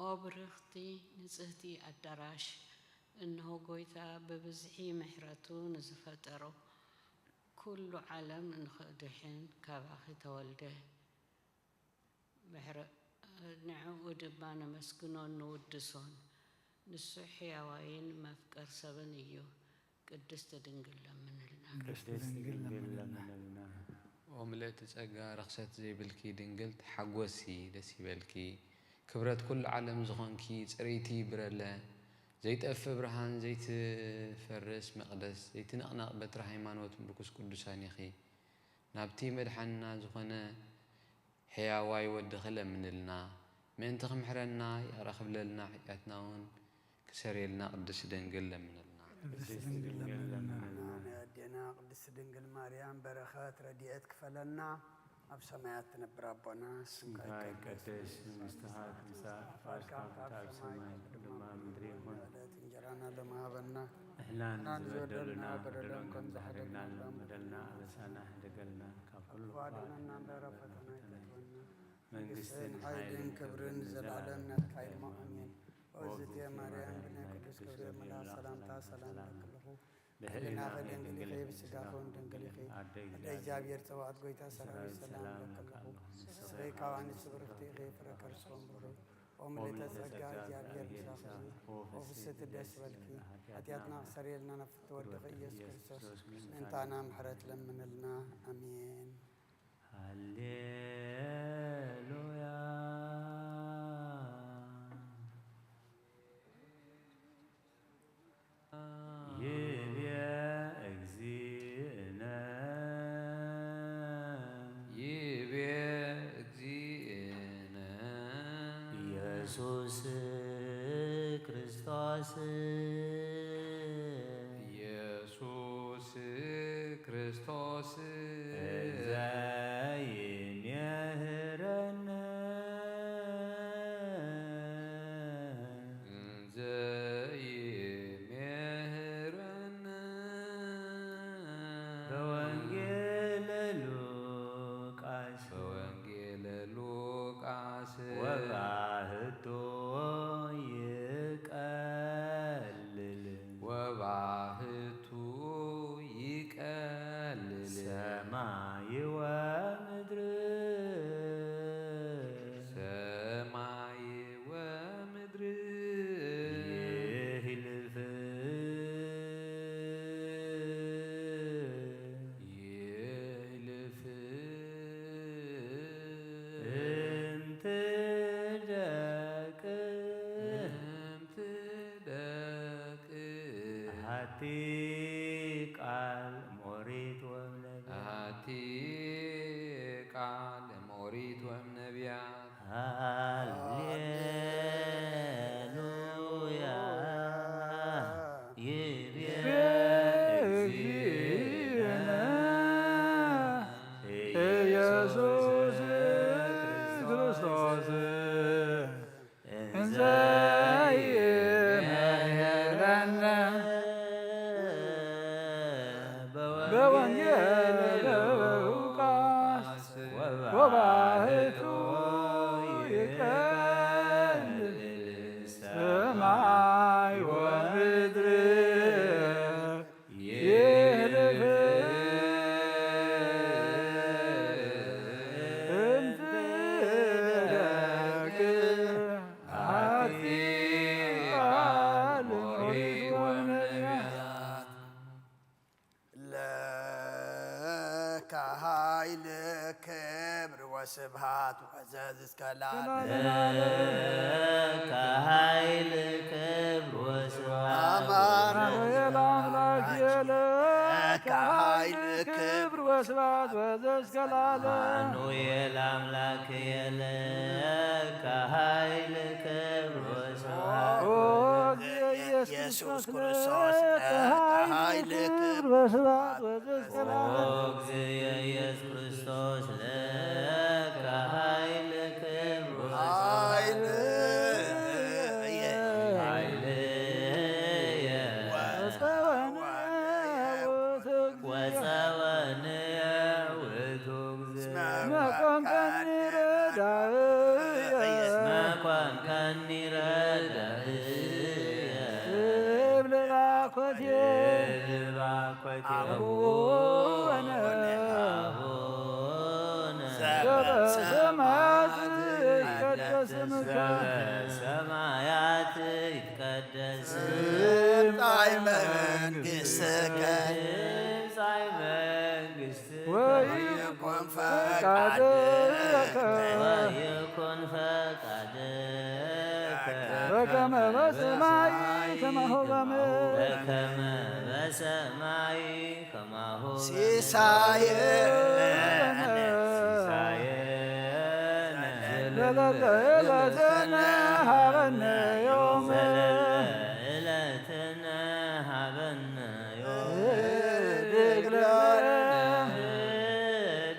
ኦብርኽቲ ንጽህቲ አዳራሽ እነሆ ጎይታ በብዝሒ ምሕረቱ ንዝፈጠሮ ኩሉ ዓለም ንኽድሕን ካባኺ ተወልደ ንዕኡ ድማ ነመስግኖን ንውድሶን ንሱ ሕያዋይን መፍቀር ሰብን እዩ ቅድስት ድንግል ለምንልና ቅድስት ድንግል ለምንልና ወምልእቲ ጸጋ ረኽሰት ዘይብልኪ ድንግል ተሓጐሲ ደስ ይበልኪ ክብረት ኩሉ ዓለም ዝኾንኪ ጽሬይቲ ብረለ ዘይጠፍእ ብርሃን ዘይትፈርስ መቕደስ ዘይትነቕነቕ በትሪ ሃይማኖት ምርኩስ ቅዱሳን ኢኺ ናብቲ መድሓንና ዝኾነ ሕያዋይ ወድኺ ለምንልና ምእንቲ ኽምሕረና ይቕረኽብለልና ሕያትና እውን ክሰሪየልና ቅድስት ድንግል ለምንልና ቅድስት ድንግል ለምንልና أدينا قدس دنجل مريم بركات رديئت كفلنا أب سمايات تنبر ربنا سمكاي قدس مستحات مساء فاشكام تاب سماي لما مدريهم تنجرانا لما هبنا إحنا نزودلنا بدلن كن زحرقنا بدلنا لسانا دقلنا كفل وعدنا برفتنا منقستن حيدن كبرن زلالن نتفايل مؤمن وزت يا مريم بنا قدس كبير ملا سلام تا سلام لكله بحلنا غدن قليخي بسقاخون دن قليخي أدي جابير تواد قويتا سلام سلام لكله سريكا وعني سبرفتي غيفر كرسون برو ومليتا سقا جابير بساخي وفست الدس والكي أتياتنا سريلنا نفت ودخي يسوس كريستوس انتانا محرت لمن لنا أمين هللويا ኢየሱስ ክርስቶስ ኢየሱስ ክርስቶስ ዘይምህረነ ዘይምህረነ በወንጌለ ሉቃስ ወባህቶ ይቀልል ሰማይ ወምድር ይህልፍ አሐቲ ቃል ሞሪት ወእምነቢያት ሃሌሉያ ይቤ ኢየሱስ ክርስቶስ እንዘ ይምህረነ በወንጌለ ሉቃስ ወባህቱ ይቀልል ሰማይ ወምድር ይህልፍ እንተ وسبحات وعزاز كلام كهيل كبر وسبحات أمان الأملاك يلك كهيل كبر وسبحات وعزاز كلام عنو الأملاك يلك كهيل كبر وسبحات يسوع كريستوس كهيل كبر وسبحات وعزاز كلام يسوع كريستوس لك هايل كبر ሰማያት ይትቀደስ መንግሥትከ ወይኩን ፈቃድከ በከመ በሰማይ ከማሁ በምድር ሲሳየነ ዕለትነ ሀበነ ዮም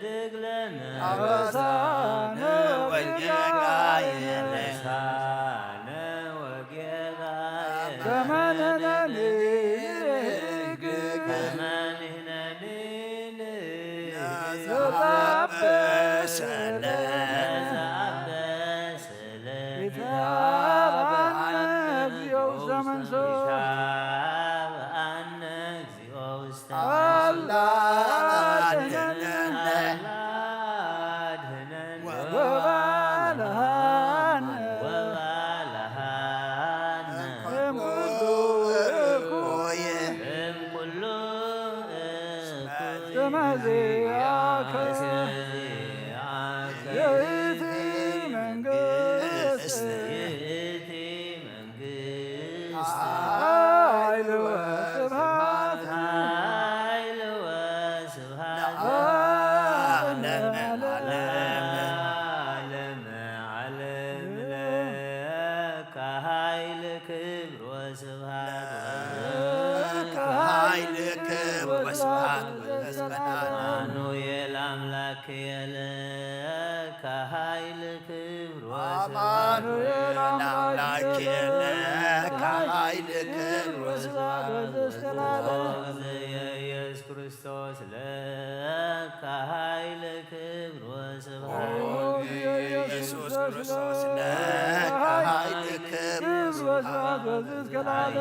ድግለነ አበሳነ ወጌጋየነ ከመ ንሕነኒ ንትአበሰነ ኢየሱስ ክርስቶስ ለከ ኃይል ክብር ወስብሐት ኢየሱስ ክርስቶስ ለከ ኃይል ክብር ወስብሐት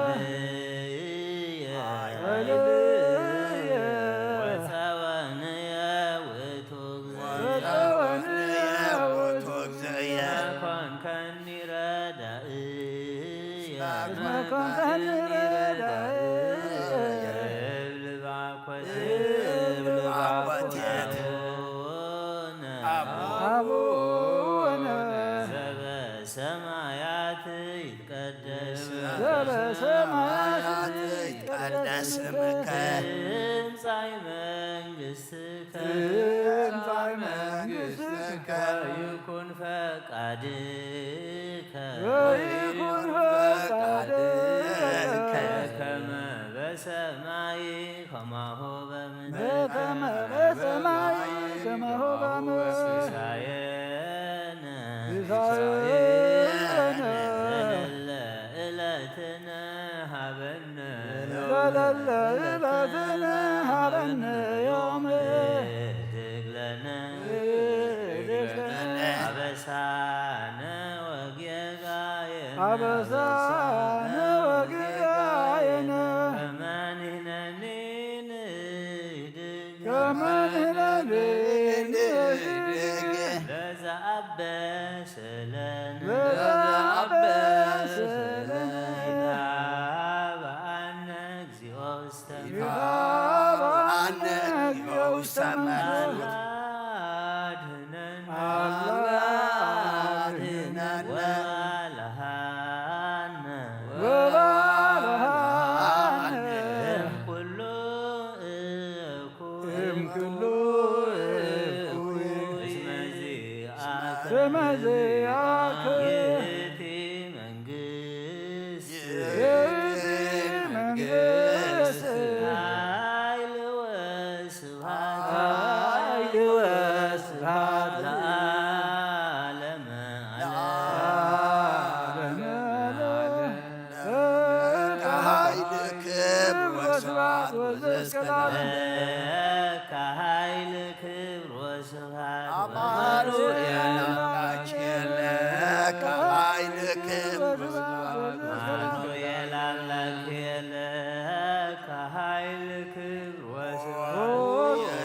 ስምከ ትምጻእ መንግሥትከ ይኩን ፈቃድከ ከመ በሰማይ ከማሁ በምድር ሲሳየነ ዕለትነ ሀበነ ዮም ድግለነ አበሳነ ወጌጋየነ ከመ ንሕነኒ ንድግ ለዘአበሰ ለነ ይትሃበአነ እግዚኦ ውስተ መንሱት ለከ ኃይል ክብር ወስብሐት አማኑኤል አምላኬን ለከ ኃይል ክብር አማኑኤል አምላኬን ለከ ኃይል ክብር ወስብሐት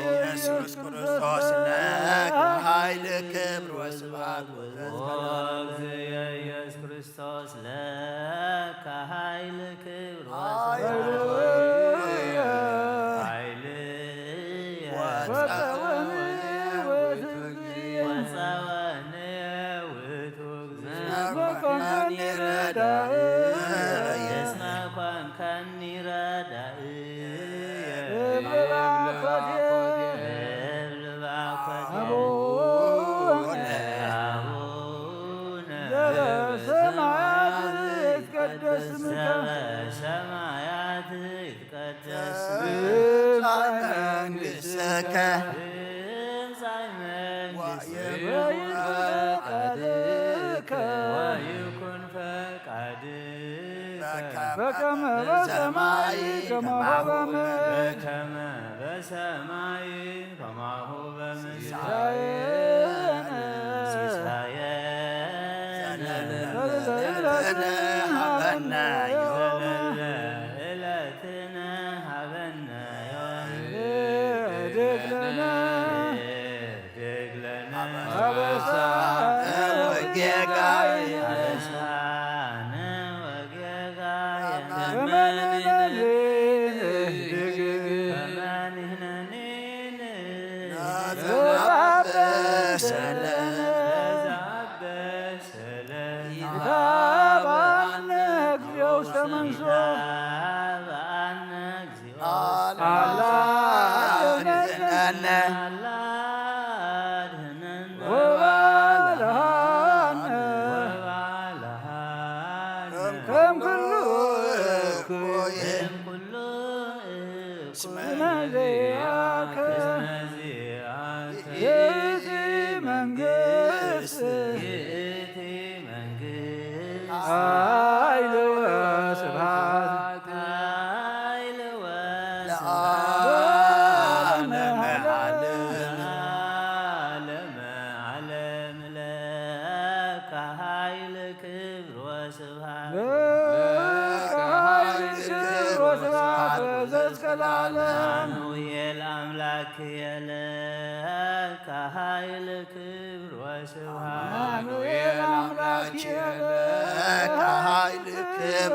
ኢየሱስ ክርስቶስ ለከ ኃይል ክብር ወስብሐት ወእግዚእ ኢየሱስ ክርስቶስ ለከ ኃይል ክብር ወስብሐት ኃይል ወፀወነ ውእቱ እግዚእ እስመ ኮንከኒ ረዳእየ ሰማያት ይትቀደስ መንግሥትከ ወይኩን ፈቃድከ በከመ በሰማይ ከማሁ በከመ በሰማይ ከማሁ በምድር ሲሳየነ ሀበነ ዕለትነ ሀበነ ደግለነ ወጌጋየ አበሳነ ወጌጋየነ አማኑኤል አምላክ የለከ ኃይል ክብር ወስብሐት አማኑኤል አምላክ የለከ ኃይል ክብር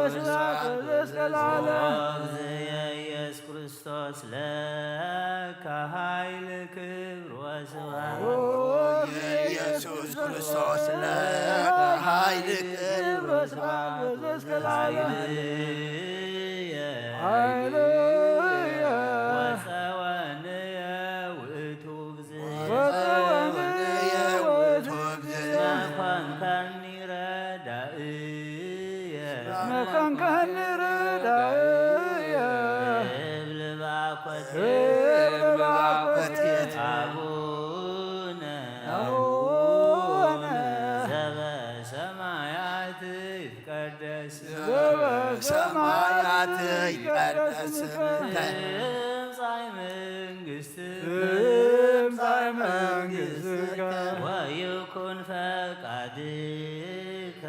ወእግዚእ ኢየሱስ ክርስቶስ ለከ ኃይል ክብር ወስብሐት ኢየሱስ ክርስቶስ ለከ ኃይል ክብር ወፀወንየ ውእቱ እግዚእ ኮንከኒ ረዳእየ እብል ባኮቴት አቡነ ዘበሰማያት ይትቀደስ ሰማያት ይትቀደስ ትምጻእ መንግሥትከ ወይኩን ፈቃድከ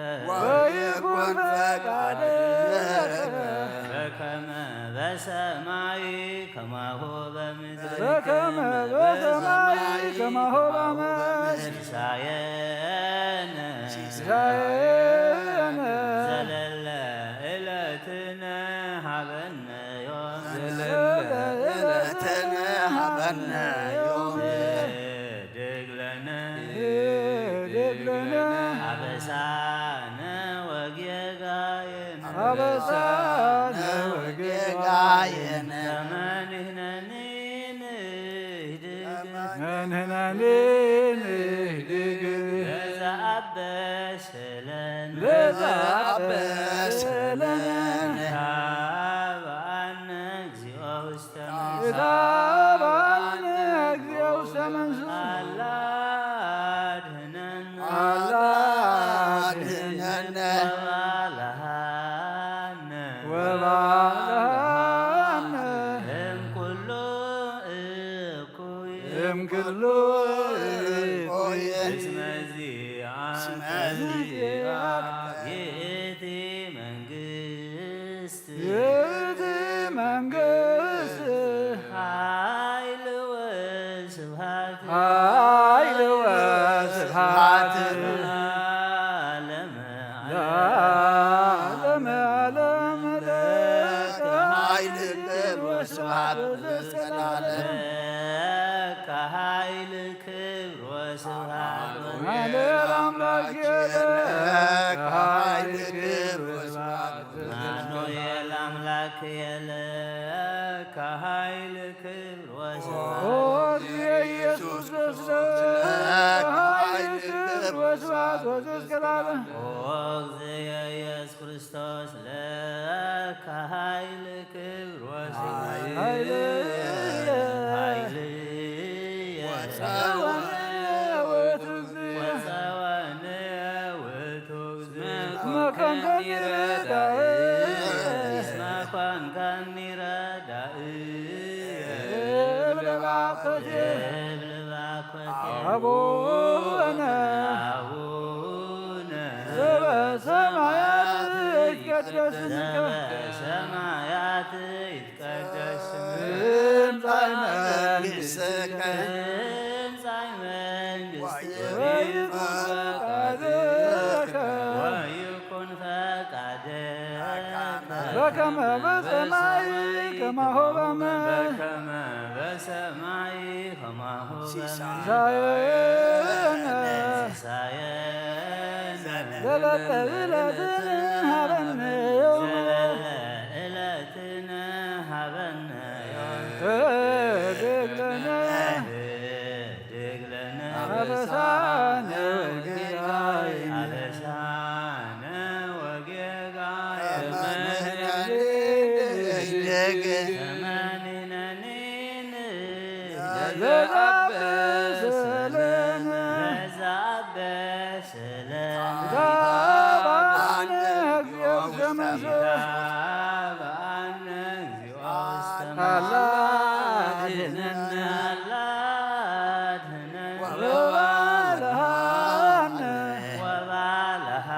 በከመ በሰማይ ከማሁ በምድር ሲሳየነ ዘለለ ዕለትነ ሀበነ ዮም ደግለነ አበሳነ ወጌጋየነ ለዘአበሰለነ ታብአነ እግዚኦ ውስተ አላ አድኅነነ ወባልሐነ እምኩሉ መንግሥት ኃይል ወስብሐት ኃይል ወስብሐት ለዓለመ ለዓለመ ዓለም ለከ ኃይል ክብር ወስብሐት ለዘላለም ለከ ኃይል ክብር ወስብሐት ማህሌተ አምላክ የለከ ኃይል ክብር ወስብሐት አማኑኤል አምላክ የለከ ኃይል ክብር ወስብሐት ኦ ኢየሱስ ክርስቶስ ኃይል ክብር ወስብሐት ወዘእስከላለም ኦ እግዚእ ኢየሱስ ክርስቶስ ለከ ኃይል ክብር ወስብሐት ኃይል አቡነ ዘበሰማያት ይትቀደስ ስምከ በሰማያት ይትቀደስ ስምከ ትምጻእ መንግሥትከ ትምጻእ መንግሥትከ ወይኩን ፈቃድከ በከመ በሰማይ ከማሁ በምድር በከመ በሰማይ ከማሁ ሲሳየነ ሲሳየነ ዘለለ ዕለትነ ሀበነ ዮም ዕለትነ ሀበነ እህድግ ለነ አበሳነ ወጌጋየነ አበሳነ ወጌጋየ ተመንነኒን ለዛብስለነ ለዛበስለነ ታባነ እግዚኦ ዘመንፈስ ታባነ እግዚኦ ውስተ አላድነነ አላድነነ ወባልሃነ ወባልሃነ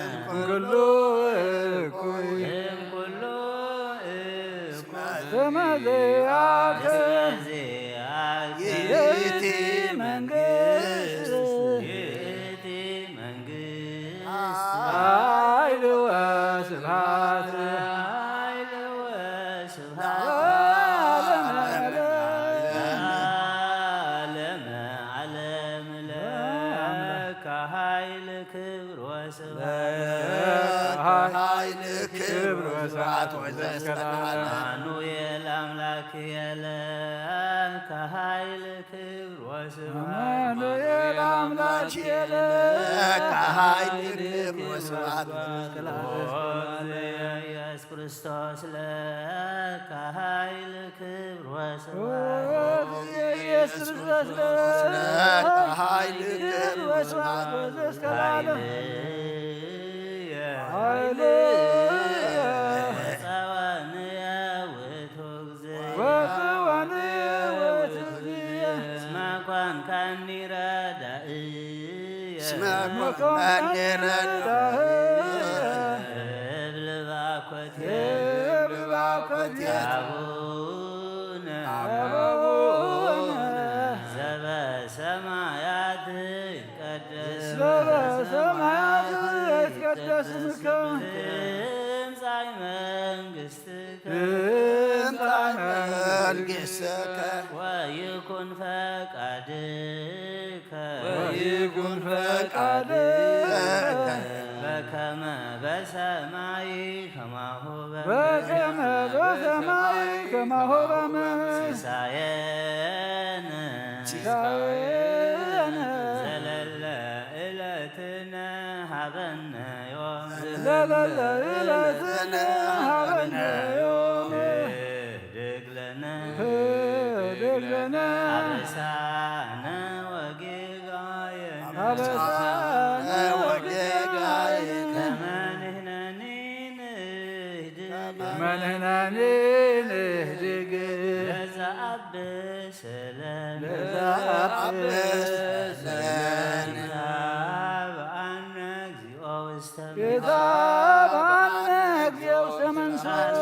እምኩሉ እኩይ እምኩሉ እኩይ ዘመዘያከ ዘዚአከ ይእቲ መንግሥት ይእቲ መንግሥት ኃይል ወስብሐት ኃይል ወስብሐት ለዓለመ ዓለም ለከ ኃይል ክብር ወስብሐት ኃይል ክብር ወስብሐት ወዘእስከላለም አማኑኤል አምላክ የለከ ኃይል ክብር ወስብሐት አማኑኤል አምላክ ለከ ኃይል ክብር ወስብሐት ኢየሱስ ክርስቶስ ለከ ኃይል ክብር ወስብሐት ኢየሱስ ክርስቶስ ለከ ኃይል ክብር ወስብሐት ወዘእስከላለም ሃሌሉያ ሃሌሉያ ጸዋንየ ውእቱ እግዚእ ወጽዋንየ ውእቱ እግዚእ እስመ ኮንከኒ ረዳእየ እስመ ኮንከኒ ረዳእየ እብል ባኮትየ እብል ባኮትየ አቡነ አቡነ ዘበሰማያት ይትቀደስ በሰማያት ይትቀደስ ስምከ ትምጻእ መንግሥትከ ትምጻእ መንግሥትከ ወይኩን ፈቃድከ ወይኩን ፈቃድከ በከመ በሰማይ ከማሁ በከመ በሰማይ ከማሁ በምድር ሲሳየነ ሲሳየነ ዘለለ ዕለትነ ሀበነ ዮም ዘለለ ዕለትነ ሀበነ ዮም ህድግ ለነ ህድግ ለነ አበሳነ ወጌጋየነ አበሳነ ወጌጋየነ ከመንህነኒን ህድግ መንህናኒ ንህድግ ለዘአብስለነ ለዘአብስለነ በአነ እግዚኦ ውስተ ጌታ በአነ እግዚኦ ውስተ መንፈስ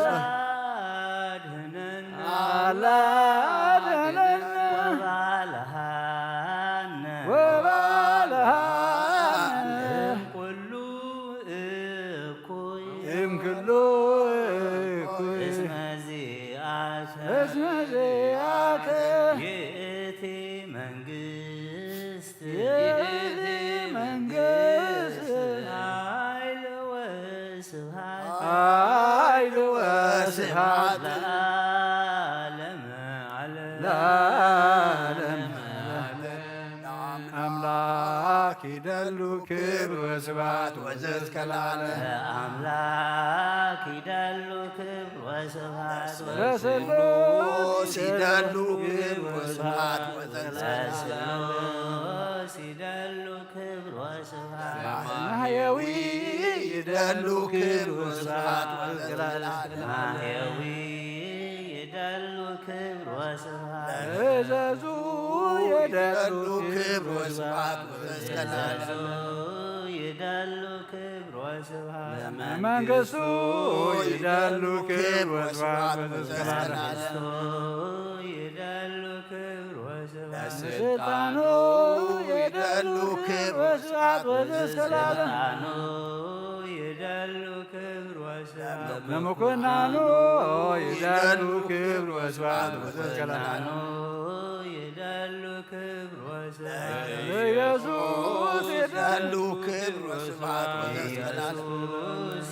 ስብሐት ለዓለመ ዓለም ለዓለመ አምላክ ይደሉ ክብር ወስብሐት ወዘእስከ ለዓለም አምላክ ይደሉ ክብር ወስብሐት ለስሉስ ይደሉ ክብር ወስብሐት ወዘእስከ ለስሉስ ይደሉ ክብር ወስብሐት ማህየዊ ይደሉ ክብር ወስብሐት ወዘእስከ ለዓለም ማህየዊ ይደሉ ክብር ወስብሐት እዘዙ ይደሉ ክብር ወስብሐት ወዘእስከ ለዓለም ይደሉ ክብር ወስብሐት መንግሥቱ ይደሉ ክብር ወስብሐት ወዘእስከ ለዓለም ይደሉ ክብር ወስብሐት ስልጣኑ ይደሉ ክብር ወስብሐት ወዘእስከ ለዓለም ይደሉ ክብር ወስብሐት ለመኮንኑ ይደሉ ክብር ወስብሐት ወዘእስከ ለዓለም ይደሉ ክብር ወስብሐት ኢየሱስ ይደሉ ክብር ወስብሐት ወዘእስከ ለዓለም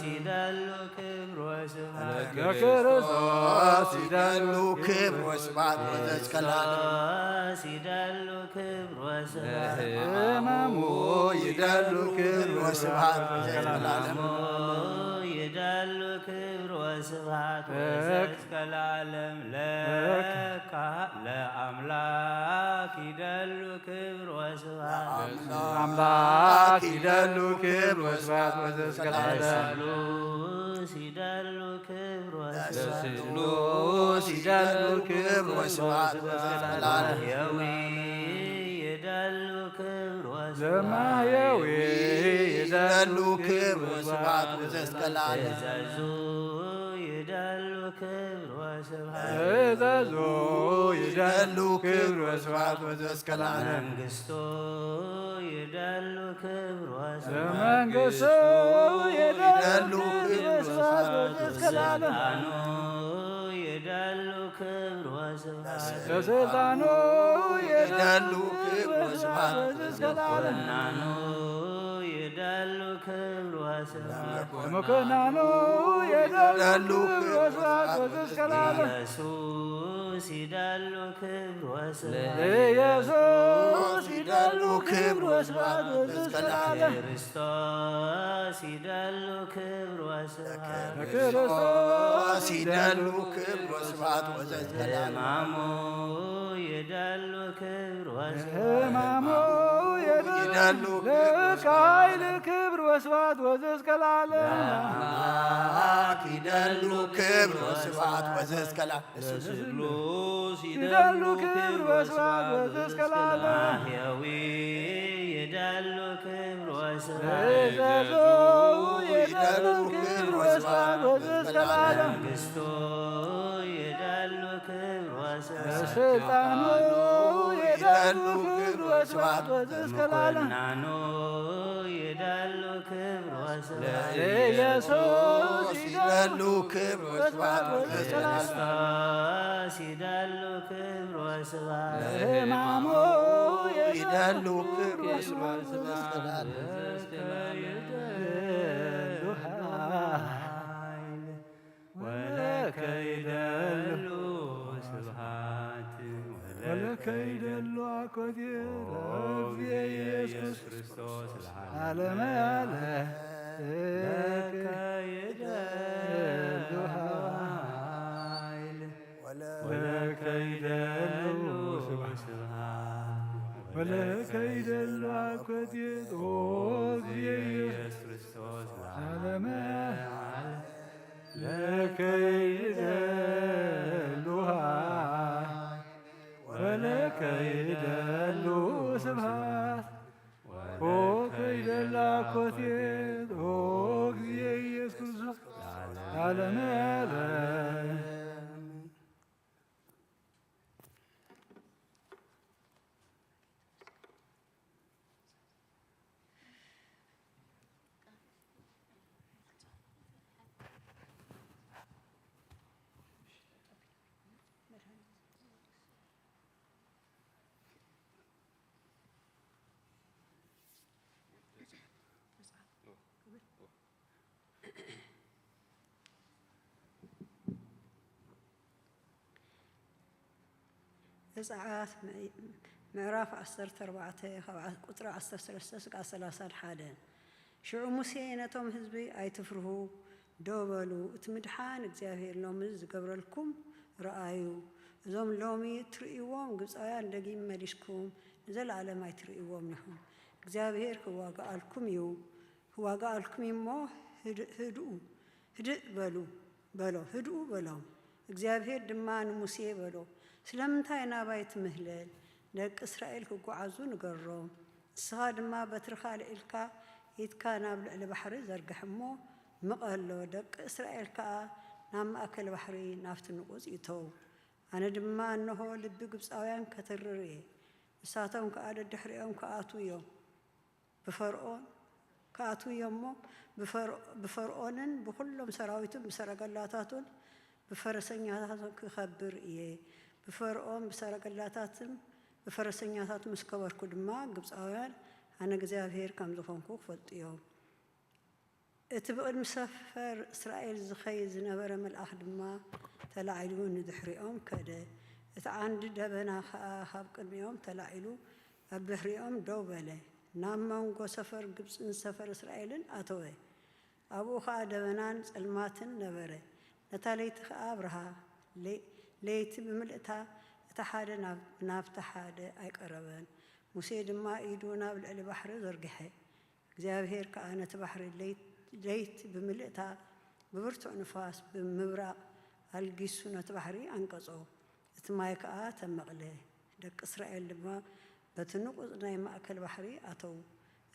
ይደሉ ክብር ወስብሐት ለክርስቶስ ይደሉ ክብር ወስብሐት ወዘእስከ ለዓለም ይደሉ ክብር ወስብሐት ሕማሙ ይደሉ ክብር ወስብሐት ወዘእስከ ለዓለም ይደሉ ክብር ወስብሐት ወዘእስከ ለዓለም ለአምላክ ይደሉ ክብር ወስብሐት አምላክ ይደሉ ክብር ወስብሐት ወዘእስከ ለዓለም ለስሉስ ይደሉ ክብር ወስብሐት ለስሉስ ይደሉ ክብር ወስብሐት ወዘእስከ ለዓለም ማህየዊ ይደሉ ክብር ወስብሐት ለማህየዊ ይደሉ ክብር ወስብሐት ወዘእስከ ለዓለም እዘዙ ይደሉ ክብር ወስብሐት እዘዙ ይደሉ ክብር ወስብሐት ወዘእስከ ለዓለም መንግሥቱ ይደሉ ክብር ወስብሐት ለመንግሥቱ ይደሉ ክብር ወስብሐት ወዘእስከ ለዓለም ስልጣኑ ይደሉ ክብር ወስብሐት ለስልጣኑ ይደሉ ክብር ወስብሐት ወዘእስከ ለዓለም ለመኮንኑ ይደሉ ክብር ወስብሐት ለመኮንኑ ይደሉ ክብር ወስብሐት ወዘእስከ ለዓለም ኢየሱስ ይደሉ ክብር ወስብሐት ኢየሱስ ይደሉ ክብር ወስብሐት ወዘእስከ ለዓለም ክርስቶስ ይደሉ ክብር ወስብሐት ለክርስቶስ ይደሉ ክብር ወስብሐት ወዘእስከ ለዓለም ሕማሙ ይደሉ ክብር ወስብሐት ሕማሙ ይደሉ ለቃይል ክብር ወስብሐት ወዘእስከ ለዓለም አምላክ ይደሉ ክብር ወስብሐት ወዘእስከ ለዓለም ለስሉስ ይደሉ ክብር ወስብሐት ወዘእስከ ለዓለም ማህየዊ ይደሉ ክብር ወስብሐት እዘዙ ይደሉ ክብር ወስብሐት ወዘእስከ ለዓለም መንግሥቱ ይደሉ ክብር ወስብሐት ለስልጣኑ ይደሉ ክብር ወስብሐት ወዘእስከ ለዓለም ለመኮንኑ ይደሉ ክብር ወስብሐት ኢየሱስ ይደሉ ክብር ወስብሐት ወዘእስከ ለዓለም ክርስቶስ ይደሉ ክብር ወስብሐት ሕማሙ ይደሉ ክብር ወስብሐት ወዘእስከ ለዓለም ወለከ ይደሉ ስብሐት ወለከ ይደሉ አኮቴት ኢየሱስ ክርስቶስ ዓለመ ዓለም ለከ ይደሉ ኃይል ወለከ ይደሉ ስብሐት ወለከ ይደሉ አኮቴት ኢየሱስ ክርስቶስ ዓለመ ለከ ይደሉ ወለከ ይደሉ ስብሐት ከይደሉ አኮቴት ኢየሱስ ክርስቶስ ዓለመ ዓለም ዘፀአት ምዕራፍ 14 ቁጥሪ 13-31 ሽዑ ሙሴ ነቶም ህዝቢ ኣይትፍርሁ ደው በሉ እቲ ምድሓን እግዚኣብሔር ሎሚ ዝገብረልኩም ረኣዩ እዞም ሎሚ ትርእይዎም ግብፃውያን ደጊም መሊስኩም ንዘለኣለም ኣይትርእይዎም ኢኹም እግዚኣብሔር ክዋጋኣልኩም እዩ እሞ ህድእ በሎም እግዚኣብሔር ድማ ንሙሴ በሎ ስለምንታይ ናባይ ትምህለል ደቂ እስራኤል ክጓዓዙ ንገሮም ንስኻ ድማ በትርኻ ልዒልካ ኢትካ ናብ ልዕሊ ባሕሪ ዘርግሕ እሞ ምቐሎ ደቂ እስራኤል ከዓ ናብ ማእከል ባሕሪ ናብቲ ንቑፅ ይተው ኣነ ድማ እንሆ ልቢ ግብፃውያን ከተርር እየ ንሳቶም ከዓ ደድሕሪኦም ክኣትዉ እዮም እሞ ብፈርዖንን ብኩሎም ሰራዊቱን ብሰረገላታቱን ብፈረሰኛታቱን ክኸብር እየ ብፈርዖን ብሰረገላታትን ብፈረሰኛታት ምስ ከበርኩ ድማ ግብፃውያን ኣነ እግዚኣብሔር ከም ዝኾንኩ ክፈልጡ እዮም እቲ ብቅድሚ ሰፈር እስራኤል ዝኸይድ ዝነበረ መልኣኽ ድማ ተላዒሉ ንድሕሪኦም ከደ እቲ ዓንዲ ደበና ከዓ ካብ ቅድሚኦም ተላዒሉ ኣብ ድሕሪኦም ደው በለ ናብ መንጎ ሰፈር ግብፅን ሰፈር እስራኤልን ኣተወ ኣብኡ ከዓ ደበናን ፀልማትን ነበረ ነታ ለይቲ ከዓ ብርሃ ለይቲ ብምልእታ እቲ ሓደ ናብቲ ሓደ ኣይቀረበን ሙሴ ድማ ኢዱ ናብ ልዕሊ ባሕሪ ዘርጊሐ እግዚኣብሔር ከዓ ነቲ ባሕሪ ለይቲ ብምልእታ ብብርቱዕ ንፋስ ብምብራቕ ኣልጊሱ ነቲ ባሕሪ ኣንቀጾ እቲ ማይ ከዓ ተመቕለ ደቂ እስራኤል ድማ በቲ ንቑፅ ናይ ማእከል ባሕሪ ኣተው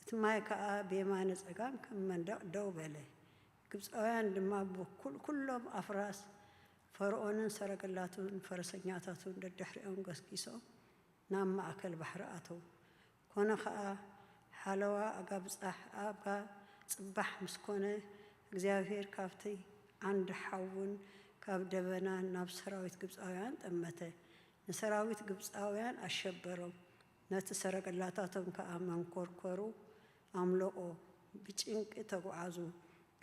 እቲ ማይ ከዓ ብየማነ ፀጋም ከም መንደቕ ደው በለ ግብፃውያን ድማ ኩሎም ኣፍራስ ፈርዖንን ሰረገላቱን ፈረሰኛታቱን ደድሕሪኦም ገስጊሶም ናብ ማእከል ባሕሪ ኣተው ኮነ ከዓ ሓለዋ ኣጋ ፅባሕ ምስ ኮነ እግዚኣብሔር ካብቲ ዓንዲ ሓውን ካብ ደበናን ናብ ሰራዊት ግብፃውያን ጠመተ ንሰራዊት ግብፃውያን ኣሸበሮም ነቲ ሰረገላታቶም ከዓ መንኰርኰሩ ኣምለቆ ብጭንቂ ተጓዓዙ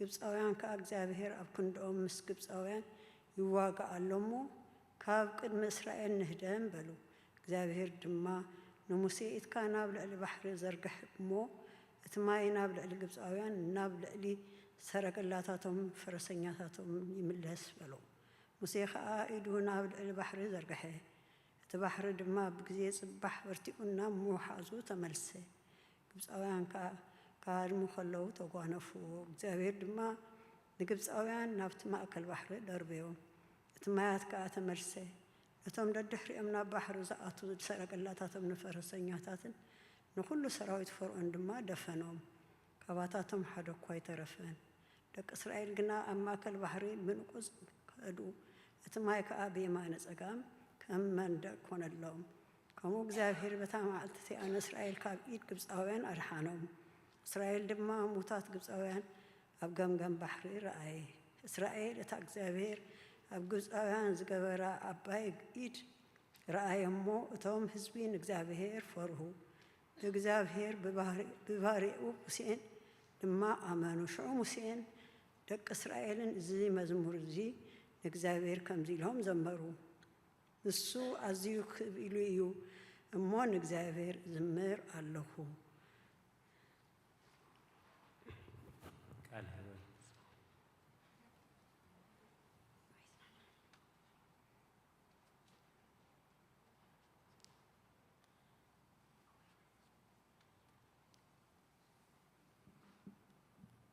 ግብፃውያን ከዓ እግዚኣብሔር ኣብ ክንድኦም ምስ ግብፃውያን ይዋጋኣሎ እሞ ካብ ቅድሚ እስራኤል ንህደን በሉ እግዚኣብሔር ድማ ንሙሴ ኢትካ ናብ ልዕሊ ባሕሪ ዘርግሕ እሞ እቲ ማይ ናብ ልዕሊ ግብፃውያን ናብ ልዕሊ ሰረገላታቶም ፈረሰኛታቶም ይምለስ በሎ ሙሴ ከዓ ኢዱ ናብ ልዕሊ ባሕሪ ዘርግሐ እቲ ባሕሪ ድማ ብግዜ ፅባሕ በርቲኡና ምውሓዙ ተመልሰ ግብፃውያን ከዓ ካድሙ ከለዉ ተጓነፍዎ እግዚኣብሔር ድማ ንግብፃውያን ናብቲ ማእከል ባሕሪ ደርበዮም እቲ ማያት ከዓ ተመልሰ እቶም ደድሕሪኦም ናብ ባሕሪ ዝኣቱ ሰረገላታቶም ንፈረሰኛታትን ንኩሉ ሰራዊት ፈርዖን ድማ ደፈኖም ካባታቶም ሓደ እኳ ኣይተረፈን ደቂ እስራኤል ግና ኣብ ማእከል ባሕሪ ብንቁፅ ከዱ እቲ ማይ ከዓ ብየማነ ፀጋም ከም መንደቕ ኮነሎም ከምኡ እግዚኣብሔር በታ መዓልቲ እቲኣነ እስራኤል ካብ ኢድ ግብፃውያን ኣድሓኖም እስራኤል ድማ ሙታት ግብፃውያን ኣብ ገምገም ባሕሪ ረኣየ እስራኤል እታ እግዚኣብሔር ኣብ ግብፃውያን ዝገበራ ዓባይ ኢድ ረኣየ እሞ እቶም ህዝቢ ንእግዚኣብሔር ፈርሁ እግዚአብሔር ብባሪኡ ሙሴን ድማ ኣመኑ ሽዑ ሙሴን ደቂ እስራኤልን እዚ መዝሙር እዚ ንእግዚአብሔር ከምዚ ኢሎም ዘመሩ ንሱ ኣዝዩ ክብኢሉ እዩ እሞ ንእግዚአብሔር ዝምር ኣለኹ ቃል ህይወት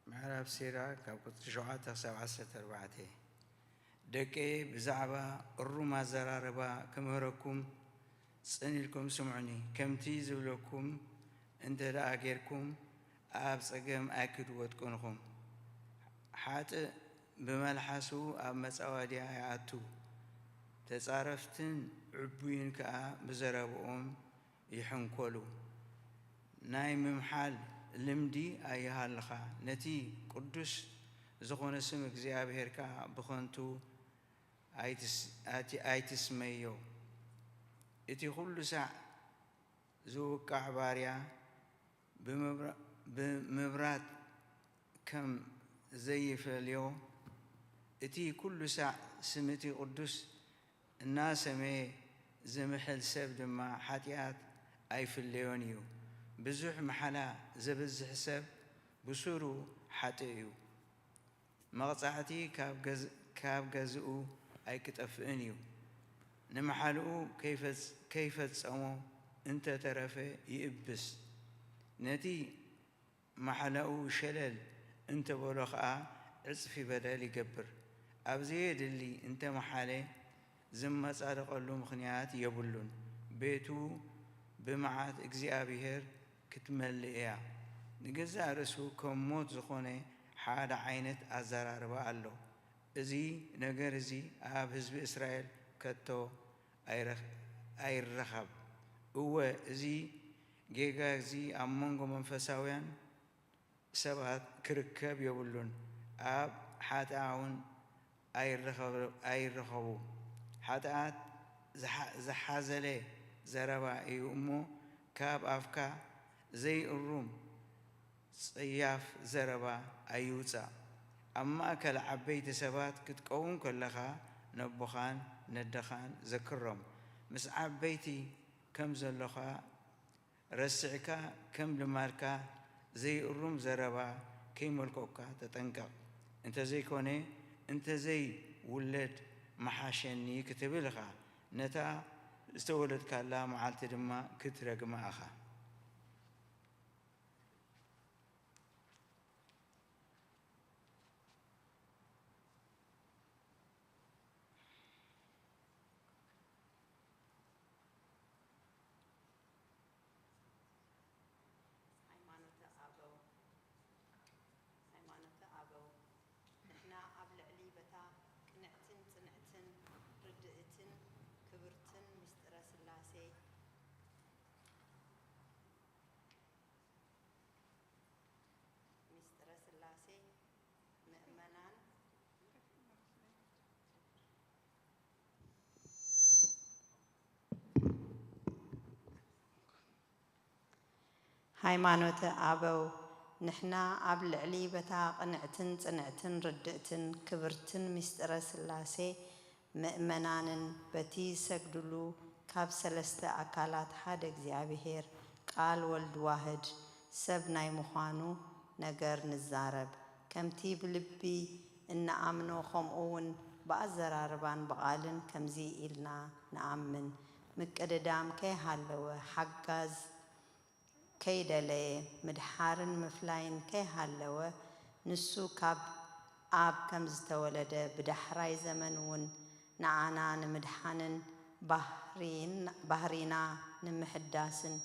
ምዕራፍ ሲራክ ካብ ቁጥሪ 7 ክሳብ 14 ደቂ ብዛዕባ እሩም ኣዘራርባ ክምህረኩም ፀኒልኩም ስምዑኒ ከምቲ ዝብለኩም እንተ ደኣ ጌርኩም ኣብ ፀገም ኣይክትወድቁንኹም ሓጥእ ብመልሓሱ ኣብ መፃዋድያ ይኣቱ ተፃረፍትን ዕቡይን ከዓ ብዘረብኦም ይሕንኮሉ ናይ ምምሓል ልምዲ ኣይሃልኻ ነቲ ቅዱስ ዝኾነ ስም እግዚኣብሔርካ ብኸንቱ ኣይትስመዮ እቲ ኩሉ ሳዕ ዝውቃዕ ባርያ ብምብራት ከም ዘይፈልዮ እቲ ኩሉ ሳዕ ስም እቲ ቅዱስ እናሰመየ زمحل سب دما حتيات أي في الليونيو بزح محلا زبزح سب بسورو حتيو مغصعتي كاب جزء أي كتفئنيو نمحلو كيف تصمو انت ترفه يئبس نتي محلو شلل انت بلوخا عصفي بدل يقبر أبزيد اللي انت محالي زم صادق له مخنيات يبلون بيتو بمعات اكزيابيهر كتملئيا نجزا رسو كموت زخوني حاد عينت أزراربا الله ازي نجر ازي اب حزب اسرائيل كتو اي رخب هو ازي جيجا ازي امونغو منفساويان سبات كركب يبلون اب حاتعون اي رخبو حاتعات زحازلي زربا يومو كاب افكا زي الروم صياف زربا ايوتا أما أكل عبيت سبات كتقوم كلها نبخان ندخان ذكرهم مس عبيتي كم زلخا رسعكا كم لماركا زي الروم زربا كي ملكوكا تتنقق انت زي كوني انت زي ولد محاشني كتب لها نتا استولد كلا معالت دما كترق معها ሃይማኖት አበው ንሕና ኣብ ልዕሊ በታ ቅንዕትን ጽንዕትን ርድእትን ክብርትን ምስጢረ ስላሴ ምእመናንን በቲ ሰግድሉ ካብ ሰለስተ ኣካላት ሓደ እግዚአብሔር ቃል ወልድ ዋህድ ሰብ ናይ ምዃኑ ነገር ንዛረብ ከምቲ ብልቢ እናኣምኖ ከምኡውን ብኣዘራርባን ብቓልን ከምዚ ኢልና ንኣምን ምቅድዳም ከይሃለወ ሓጋዝ ከይደለየ ምድሓርን ምፍላይን ከይሃለወ ንሱ ካብ ኣብ ከም ዝተወለደ ብዳሕራይ ዘመን እውን ንዓና ንምድሓንን ባህሪና ንምሕዳስን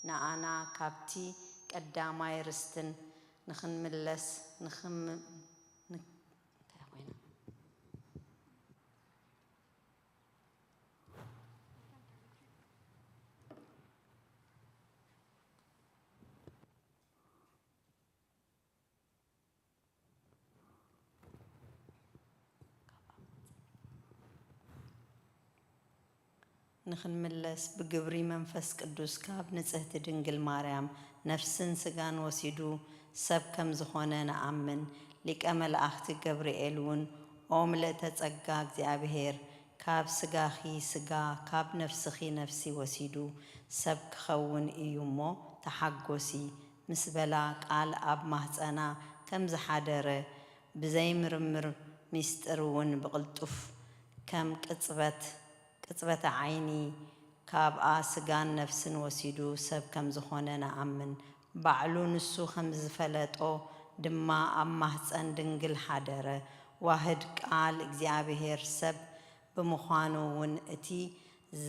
ንዓና ካብቲ ቀዳማይ ርስትን ንኽንምለስ ንኽንምለስ ብግብሪ መንፈስ ቅዱስ ካብ ንጽሕቲ ድንግል ማርያም ነፍስን ስጋን ወሲዱ ሰብ ከም ዝኾነ ንኣምን ሊቀ መላእኽቲ ገብርኤል እውን ኦ ምልእተ ጸጋ እግዚአብሔር ካብ ስጋኺ ስጋ ካብ ነፍስኺ ነፍሲ ወሲዱ ሰብ ክኸውን እዩ እሞ ተሓጐሲ ምስ በላ ቃል ኣብ ማህፀና ከም ዝሓደረ ብዘይምርምር ሚስጥር እውን ብቕልጡፍ ከም ቅጽበተ ዓይኒ ካብኣ ስጋን ነፍስን ወሲዱ ሰብ ከም ዝኾነ ንኣምን ባዕሉ ንሱ ከም ዝፈለጦ ድማ ኣብ ማህፀን ድንግል ሓደረ ዋህድ ቃል እግዚአብሔር ሰብ ብምዃኑ እውን እቲ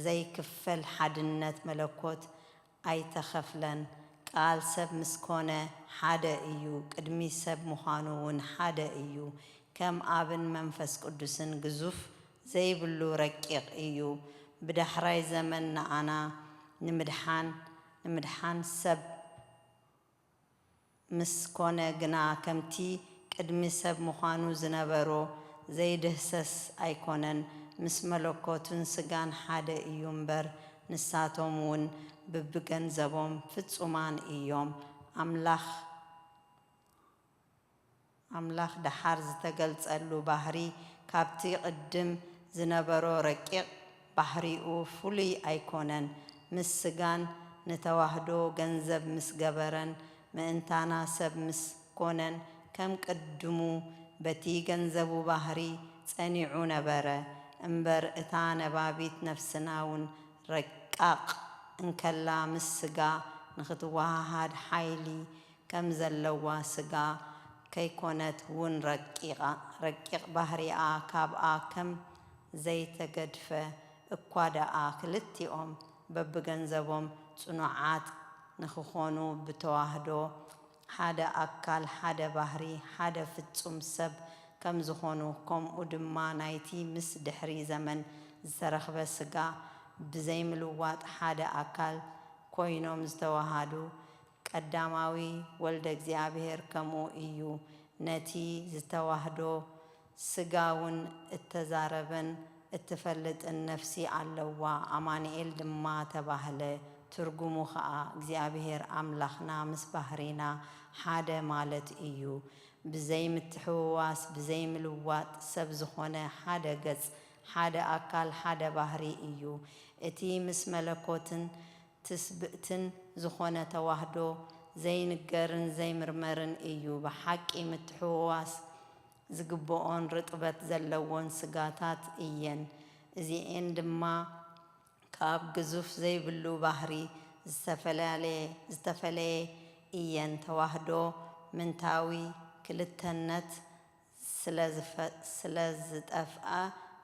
ዘይክፈል ሓድነት መለኮት ኣይተኸፍለን ቃል ሰብ ምስኮነ ሓደ እዩ ቅድሚ ሰብ ምዃኑ እውን ሓደ እዩ ከም ኣብን መንፈስ ቅዱስን ግዙፍ ዘይብሉ ረቂቕ እዩ ብዳሕራይ ዘመን ንዓና ንምድሓን ሰብ ምስ ኮነ ግና ከምቲ ቅድሚ ሰብ ምዃኑ ዝነበሮ ዘይድህሰስ ኣይኮነን ምስ መለኮቱን ስጋን ሓደ እዩ እምበር ንሳቶም እውን ብብገንዘቦም ፍጹማን እዮም ኣምላኽ ድሓር ዝተገልጸሉ ባህሪ ካብቲ ቅድም ዝነበሮ ረቂቕ ባህሪኡ ፍሉይ ኣይኮነን ምስ ስጋን ንተዋህዶ ገንዘብ ምስ ገበረን ምእንታና ሰብ ምስ ኮነን ከም ቅድሙ በቲ ገንዘቡ ባህሪ ጸኒዑ ነበረ እምበር እታ ነባቢት ነፍስና እውን ረቃቕ እንከላ ምስ ስጋ ንኽትወሃሃድ ሓይሊ ከም ዘለዋ ስጋ ከይኮነት እውን ረቂቕ ባህሪኣ ካብኣ ከም ዘይተገድፈ እኳ ደኣ ክልቲኦም በብገንዘቦም ጽኑዓት ንኽኾኑ ብተዋህዶ ሓደ ኣካል ሓደ ባህሪ ሓደ ፍጹም ሰብ ከም ዝኾኑ ከምኡ ድማ ናይቲ ምስ ድሕሪ ዘመን ዝተረኽበ ስጋ ብዘይምልዋጥ ሓደ ኣካል ኮይኖም ዝተዋሃዱ ቀዳማዊ ወልደ እግዚአብሔር ከምኡ እዩ ነቲ ዝተዋህዶ ስጋውን እተዛረበን እትፈልጥን ነፍሲ ኣለዋ ኣማኑኤል ድማ ተባህለ ትርጉሙ ኸዓ እግዚአብሔር ኣምላኽና ምስ ባህሪና ሓደ ማለት እዩ ብዘይ ምትሕውዋስ ብዘይ ምልዋጥ ሰብ ዝኾነ ሓደ ገጽ ሓደ ኣካል ሓደ ባህሪ እዩ እቲ ምስ መለኮትን ትስብእትን ዝኾነ ተዋህዶ ዘይንገርን ዘይምርመርን እዩ ብሓቂ ምትሕውዋስ ዝግብኦን ርጥበት ዘለዎን ስጋታት እየን እዚአን ድማ ካብ ግዙፍ ዘይብሉ ባህሪ ዝተፈለየ እየን ተዋህዶ ምንታዊ ክልተነት ስለ ዝጠፍአ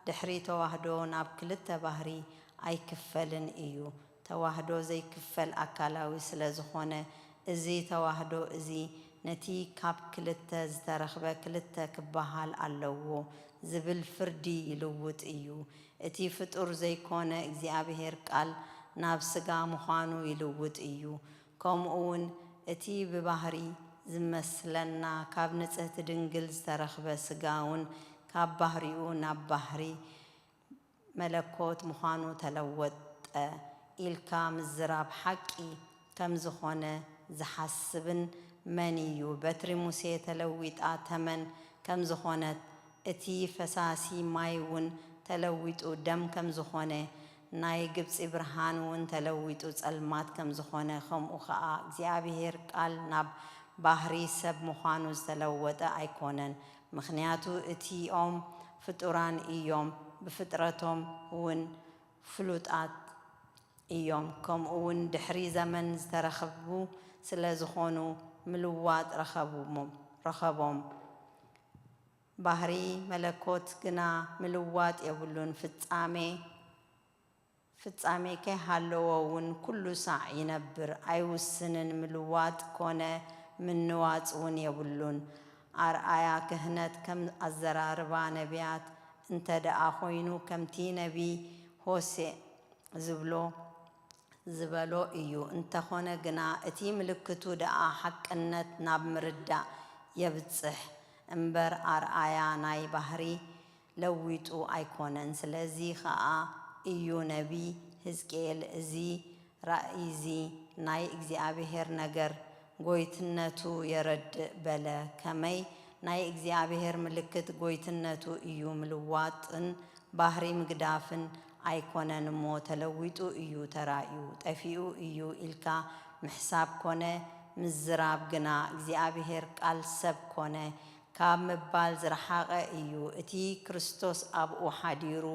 ድሕሪ ተዋህዶ ናብ ክልተ ባህሪ ኣይክፈልን እዩ ተዋህዶ ዘይክፈል ኣካላዊ ስለ ዝኾነ እዚ ተዋህዶ እዚ ነቲ ካብ ክልተ ዝተረኽበ ክልተ ክበሃል ኣለዎ ዝብል ፍርዲ ይልውጥ እዩ እቲ ፍጡር ዘይኮነ እግዚአብሔር ቃል ናብ ስጋ ምዃኑ ይልውጥ እዩ ከምኡውን እቲ ብባህሪ ዝመስለና ካብ ንጽሕቲ ድንግል ዝተረኽበ ስጋውን ካብ ባህሪኡ ናብ ባህሪ መለኮት ምዃኑ ተለወጠ ኢልካ ምዝራብ ሓቂ ከም ዝኾነ ዝሓስብን መን እዩ በትሪ ሙሴ ተለዊጣ ተመን ከም ዝኾነት እቲ ፈሳሲ ማይ እውን ተለዊጡ ደም ከም ዝኾነ ናይ ግብፂ ብርሃን እውን ተለዊጡ ጸልማት ከም ዝኾነ ከምኡ ኸዓ እግዚአብሔር ቃል ናብ ባህሪ ሰብ ምዃኑ ዝተለወጠ ኣይኮነን ምኽንያቱ እቲኦም ፍጡራን እዮም ብፍጥረቶም እውን ፍሉጣት እዮም ከምኡውን ድሕሪ ዘመን ዝተረኸቡ ስለ ዝኾኑ ምልዋጥ ረኸቦም ባህሪ መለኮት ግና ምልዋጥ የብሉን ፍጻሜ ከይሃለዎ እውን ኩሉ ሳዕ ይነብር ኣይውስንን ምልዋጥ ኮነ ምንዋፅ እውን የብሉን ኣርአያ ክህነት ከም ኣዘራርባ ነቢያት እንተ ደኣ ኮይኑ ከምቲ ነቢ ሆሴዕ ዝበሎ እዩ እንተኾነ ግና እቲ ምልክቱ ደኣ ሓቅነት ናብ ምርዳእ የብጽሕ እምበር ኣርአያ ናይ ባህሪ ለዊጡ ኣይኮነን ስለዚ ኸዓ እዩ ነቢ ሕዝቅኤል እዚ ራእይዚ ናይ እግዚአብሔር ነገር ጎይትነቱ የረድእ በለ ከመይ ናይ እግዚአብሔር ምልክት ጎይትነቱ እዩ ምልዋጥን ባህሪ ምግዳፍን ኣይኮነን እሞ ተለዊጡ እዩ ተራእዩ ጠፊኡ እዩ ኢልካ ምሕሳብ ኮነ ምዝራብ ግና እግዚአብሔር ቃል ሰብ ኮነ ካብ ምባል ዝረሓቐ እዩ እቲ ክርስቶስ ኣብኡ ሓዲሩ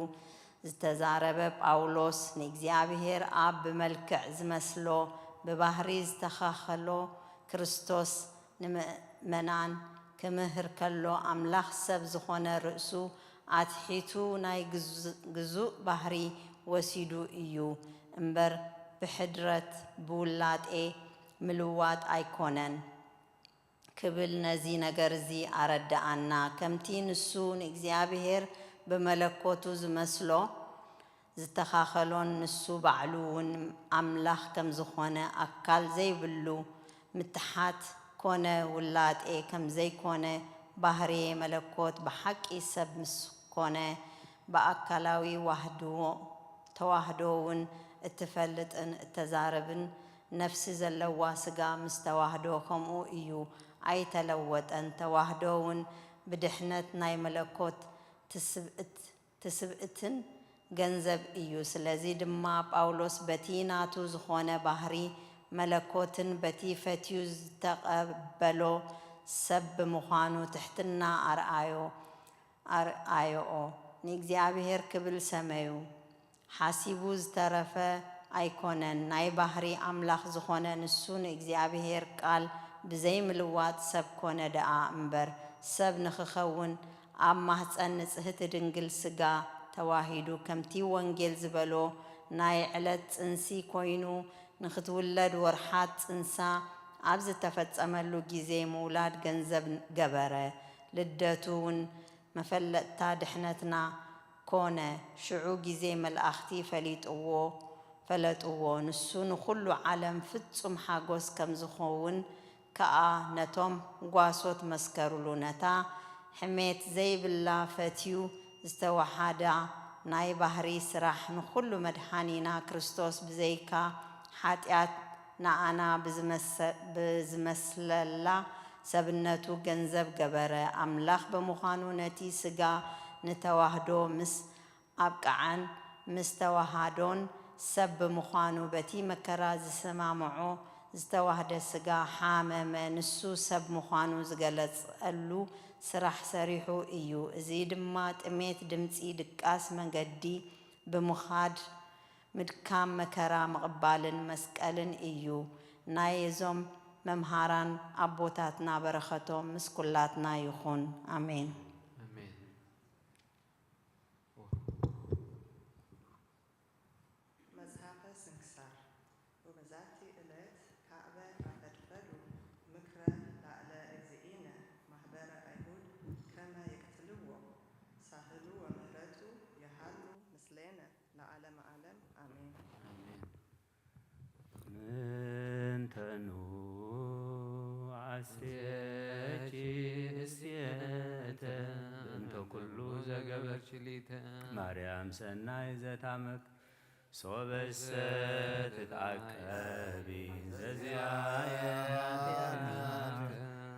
ዝተዛረበ ጳውሎስ ንእግዚአብሔር ኣብ ብመልክዕ ዝመስሎ ብባህሪ ዝተኻኸሎ ክርስቶስ ንምእመናን ክምህር ከሎ ኣምላኽ ሰብ ዝኾነ ርእሱ ኣትሒቱ ናይ ግዙእ ባህሪ ወሲዱ እዩ እምበር ብሕድረት ብውላጤ ምልዋጥ ኣይኮነን ክብል ነዚ ነገር እዚ ኣረዳኣና ከምቲ ንሱ ንእግዚአብሔር ብመለኮቱ ዝመስሎ ዝተኻኸሎን ንሱ ባዕሉ እውን ኣምላኽ ከም ዝኾነ ኣካል ዘይብሉ ምትሓት ኮነ ውላጤ ከም ዘይኮነ ባህሪ መለኮት ብሓቂ ሰብ ምስ ኮነ ብኣካላዊ ተዋህዶ እውን እትፈልጥን እተዛርብን ነፍሲ ዘለዋ ስጋ ምስ ተዋህዶ ከምኡ እዩ ኣይተለወጠን ተዋህዶ እውን ብድሕነት ናይ መለኮት ትስብእትን ገንዘብ እዩ። ስለዚ ድማ ጳውሎስ በቲ ናቱ ዝኾነ ባህሪ መለኮትን በቲ ፈትዩ ዝተቐበሎ ሰብ ብምዃኑ ትሕትና ኣርአዮ ንእግዚአብሔር ክብል ሰመዩ። ሓሲቡ ዝተረፈ ኣይኮነን። ናይ ባህሪ ኣምላኽ ዝኾነ ንሱ ንእግዚአብሔር ቃል ብዘይምልዋጥ ሰብ ኮነ ደኣ እምበር ሰብ ንኽኸውን ኣብ ማህፀን ንጽህቲ ድንግል ስጋ ተዋሂዱ ከምቲ ወንጌል ዝበሎ ናይ ዕለት ጽንሲ ኮይኑ ንኽትውለድ ወርሓት ጽንሳ ኣብ ዝተፈጸመሉ ጊዜ ምውላድ ገንዘብ ገበረ። ልደቱ እውን መፈለጥታ ድሕነትና ኮነ። ሽዑ ጊዜ መላእኽቲ ፈለጥዎ ንሱ ንኹሉ ዓለም ፍጹም ሓጎስ ከም ዝኸውን ከኣ ነቶም ጓሶት መስከሩሉ። ነታ ሕሜት ዘይብላ ፈትዩ ዝተዋሓዳ ናይ ባህሪ ስራሕ ንኹሉ መድሓኒና ክርስቶስ ብዘይካ ሓጢአት ንኣና ብዝመስለላ ሰብነቱ ገንዘብ ገበረ። ኣምላኽ ብምዃኑ ነቲ ስጋ ንተዋህዶ ምስ ኣብቃዓን ምስ ተዋሃዶን ሰብ ብምዃኑ በቲ መከራ ዝሰማምዖ ዝተዋህደ ስጋ ሓመመ። ንሱ ሰብ ምዃኑ ዝገለጸሉ ስራሕ ሰሪሑ እዩ። እዚ ድማ ጥሜት ድምፂ ድቃስ መንገዲ ብምኻድ ምድካም መከራ ምቕባልን መስቀልን እዩ። ናይ እዞም መምሃራን ኣቦታትና በረኸቶም ምስ ኩላትና ይኹን ኣሜን። መጽሓፈ ስንክሳር ወበዛቲ ዕለት ካዕበ ኣፈድፈዱ ምክረ ላዕለ እግዚእነ ማህበረ አይሁድ ከመ የቅትልዎ ሳህሉ ወምህረቱ የሃሉ ምስሌነ ለዓለመ ዓለም አሜን። ምንተኑ ዓሴቺ እስየተ እንተ ኩሉ ዘገበርች ሊተ ማርያም ሰናይ ዘታመክ ሶበሰ ትትዓቀቢ ዘዚአየ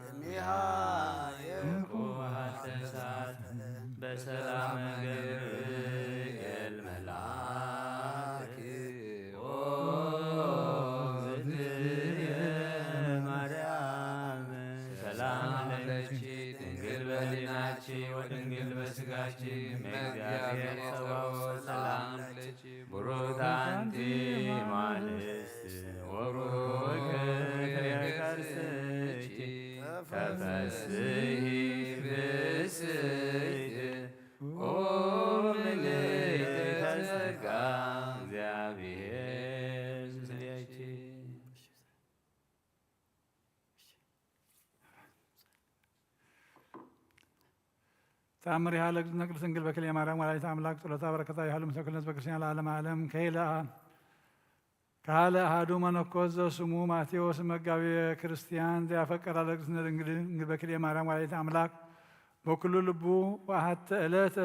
እሚሃ የኩሃት ተሳት በሰላም ገብርኤል መልአክ ኦ እግዝእትየ ማርያም ሰላም ለኪ ድንግል በሕሊናኪ ወድንግል በሥጋኪ እምእግዚአብሔር ጸባኦት ሰላም ለኪ ቡሩክት አንቲ እምአንስት ወቡሩክ ፍሬ ከርሥኪ ተፈሥሒ ብእስይት ኦ ምልዕት ተጸጋ እግዚአብሔር ምስሌኪ። ተአምሪሃ ለእግዝእትነ ቅድስት ድንግል በክልኤ ማርያም ወላዲተ አምላክ ጸሎታ በረከታ ይሃሉ ምስለ ኩልነት በክርስቲያን ለዓለመ ዓለም። ካህለ አሐዱ መነኮስ ዘስሙ ማቴዎስ መጋቤ ክርስቲያን ዘያፈቅራ ለእግዝእትነ ድንግል በክልኤ ማርያም ወላዲተ አምላክ በኩሉ ልቡ ወአሐተ ዕለተ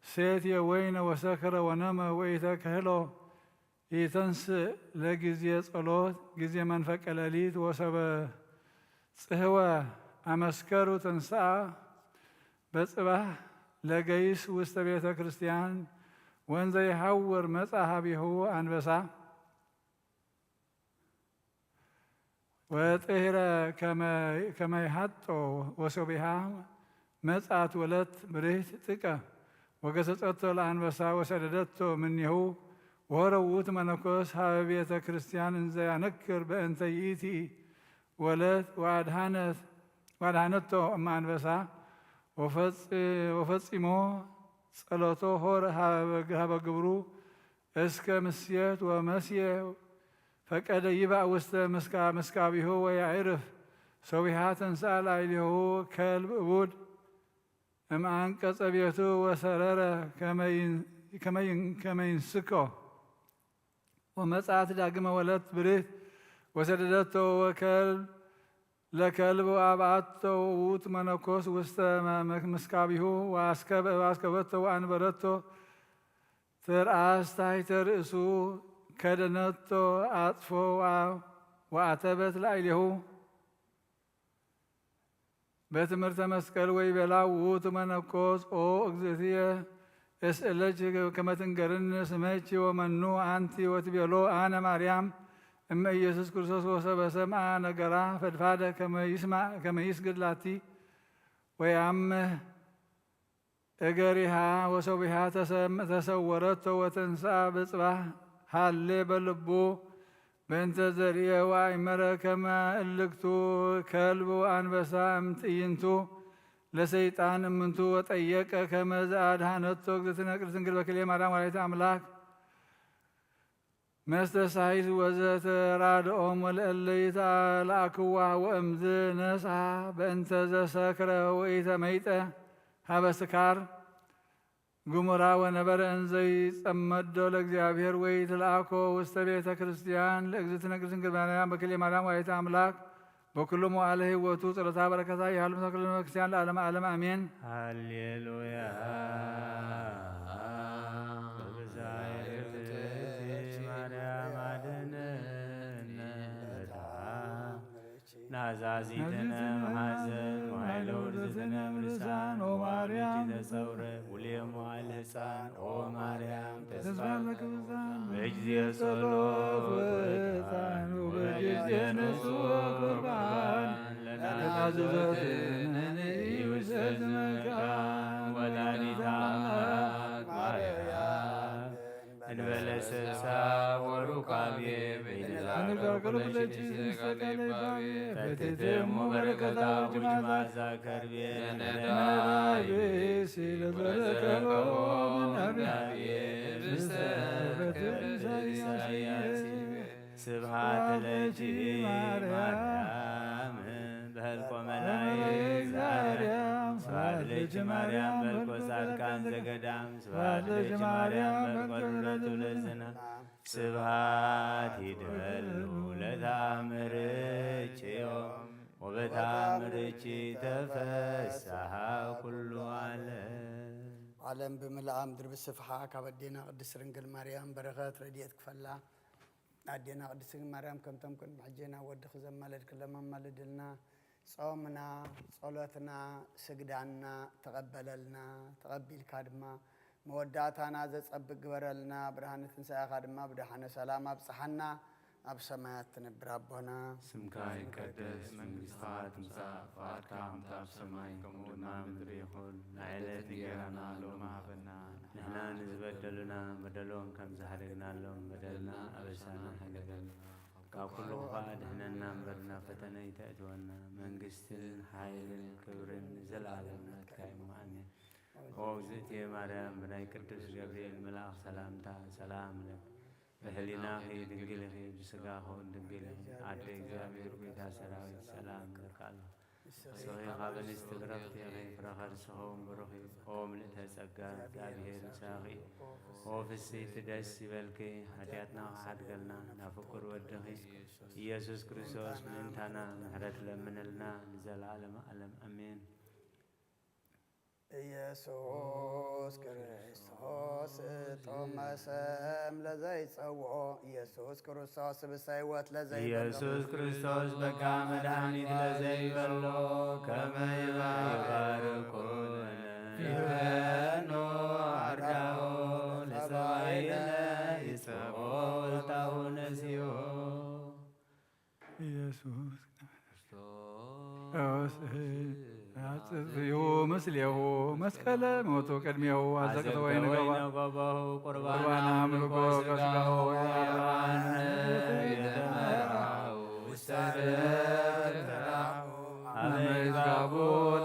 ሴትየ ወይነ ወሰክረ ወነመ ወኢተክህሎ ኢተንስእ ለጊዜ ጸሎት ጊዜ መንፈቀ ሌሊት ወሰበ ጽህወ አመስከሩ ትንሣ በጽባህ ለገይስ ውስተ ቤተ ክርስቲያን ወንዘ ይሐውር መጽሐቢሁ አንበሳ ወጥህረ ከመይሃጦ ወሶቢሃ መጽአት ወለት ብርህት ጥቀ ወገሰጸቶ ለአንበሳ ወሰደደቶ ምኔሁ ወሆረ ውእቱ መነኮስ ሀበ ቤተ ክርስቲያን እንዘ ያነክር በእንተ ይእቲ ወለት ወአድኃነቶ እመ አንበሳ ወፈጺሞ ጸሎቶ ሆረ ሀበ ግብሩ እስከ ምስየት ወመስየ ፈቀደ ይባእ ውስተ ምስካቢሁ ወያዕርፍ ሰዊሃ ተንሥአ ላዕሌሁ ከልብ እቡድ እምአንቀጸ ቤቱ ወሰረረ ከመይንስኮ ወመጽአት ዳግመ ወለት ብርህት ወሰደደቶ ለከልብ ወአብአቶ ውእቱ መነኮስ ውስተ ምስካቢሁ ወአስከበቶ ወአንበረቶ ትርአስ ታሕተ ርእሱ ከደነቶ አጥፎ ወአተበት ላዕሌሁ በትምህርተ መስቀል ወይቤላ ውእቱ መነኮስ ኦ እግዝእትየ اسألك كما تنقرن سميك ومنو أنت وتبيلو أنا مريم أما يسوع كريستوس وسب سمع نقرا فدفاده كما يسمع كما يسجد لاتي ويعم أجريها وسوبها تسورت وتنسى بصباح حل بلبو بنت زرية وعمرة كما اللقتو كلب وأنبسا امتئينتو لسيطان منتو وطيق كما زاد هانتو قدتنا قدتنقل بكلي مرام وليت أملاك مستسعيد وزت رادهم والأليت الأكوة وأمز نسعى بنت زسكرة وإيت ميتة هبسكار قمرا ونبر انزي صمدو لእግዚአብሔር ወይ ተላኮ ውስተ ቤተ ክርስቲያን ለእግዚእትነ ቅድስት ማርያም በክልኤ ማርያም ወላዲተ አምላክ በኩሉ መዋዕለ ሕይወቱ ጸሎታ በረከታ ያህል ተክለ ክርስቲያን ለዓለመ ዓለም አሜን። ሃሌሉያ ማርያም አድነን ናዛዚትነ ማሐዘን ወኃይለ ውርዝትነ ምልሳን ኦ ማርያም ተሰውረ ውልየም ዋዕል ሕፃን ኦ ማርያም ተስፋ በጊዜ ጸሎት ወዕጣን ወበጊዜ ንጹሕ ቁርባን ለናዝዘትነ ይውሰድ መካን ወላዲተ አምላክ ማርያም እንበለ ስብሳ ወሩካቤ በትትሙ በረከታ ጅማዛ ከርቤ ነዳቤ ሲለዘረከቦ ምናብያቤ ኢሳያስ ስብሐት ለኪ ማርያም በህልቆ መላእክት ማርያም ስብሐት ለኪ ማርያም በህልቆ ጻድቃን ዘገዳም ስብሐት ለኪ ማርያም በህልቆ ለትውልድነ ስብሐት ይደሉ ለታምርኪዮ ወበታምርኪ ተፈስሐ ኩሉ ዓለም ብምልአ ምድሪ ብስፍሓ ካብ ኣዴና ቅድስት ድንግል ማርያም በረኸት ረድኤት ክፈላ ኣዴና ቅድስት ድንግል ማርያም ከምቶም ቅድሚ ሕጂና ወዲ ክዘመለድ ክለማማልድልና ጾምና ጸሎትና ስግዳና ተቐበለልና ተቐቢልካ ድማ መወዳእታና ዘጸብቅ ግበረልና ብርሃነ ትንሣኤኻ ድማ ብድሓነ ሰላም ኣብፅሓና ኣብ ሰማያት ትነብር ኣቦና ስምካ ይቀደስ መንግሥትኻ ትምጻእ ፈቃድካ ከምቲ ኣብ ሰማይ ከምኡ ድማ ምድሪ ይኹን ንዕለት እንጀራና ሎሚ ሃበና ንሕና ንዝበደሉና በደሎም ከም ዝሓደግናሎም በደልና ኣበሳና ሓደገና ካብ ኩሉ ኸ ድሕነና እምበር ናብ ፈተነ ይተእትወና መንግስትን ሓይልን ክብርን ዘለዓለም ናትካ እዩ ኣሜን። ኦ እግዝእትየ ማርያም ብናይ ቅዱስ ገብርኤል መልአክ ሰላምታ ሰላም ለኪ በህሊናኺ ድንግል ኢኺ ብስጋኺ ድንግል ኢኺ ኣደ እግዚአብሔር ጌታ ሰራዊት ሰላም ለካ ኣሎ ሰኺኻ በንስቲ ብረኽቲ ኢኺ ፍረኻ ርስኸውን ብሩኽ እዩ ኦ ምልእተ ጸጋ እግዚአብሔር ምሳኺ ኦ ፍስሕቲ ደስ ይበልኪ ሓጢኣትና ክሓድገልና ናብ ፍቁር ወድኺ ኢየሱስ ክርስቶስ ምእንታና ምሕረት ለምንልና ንዘለዓለመ ዓለም ኣሜን። ኢየሱስ ክርስቶስ ጦመሰም ለዘይጸውዖ ኢየሱስ ክርስቶስ ብሰይወት ለዘይበሎ ኢየሱስ ክርስቶስ በጋ መድኃኒት ለዘይበሎ ከመ ይባርኩነ ይበኖ አርዳኦ ለሰባይነ ይጸብሖ ወልታሁ ነሲዮ ኢየሱስ አጽፍዮ ምስሌሁ መስቀለ ሞቱ ቅድሜሁ አዘቅተ ወይን ገባሁ ቁርባና አምልኮ ከስጋሁ ያባን የተመራው ውስተረራው አመይጋቦ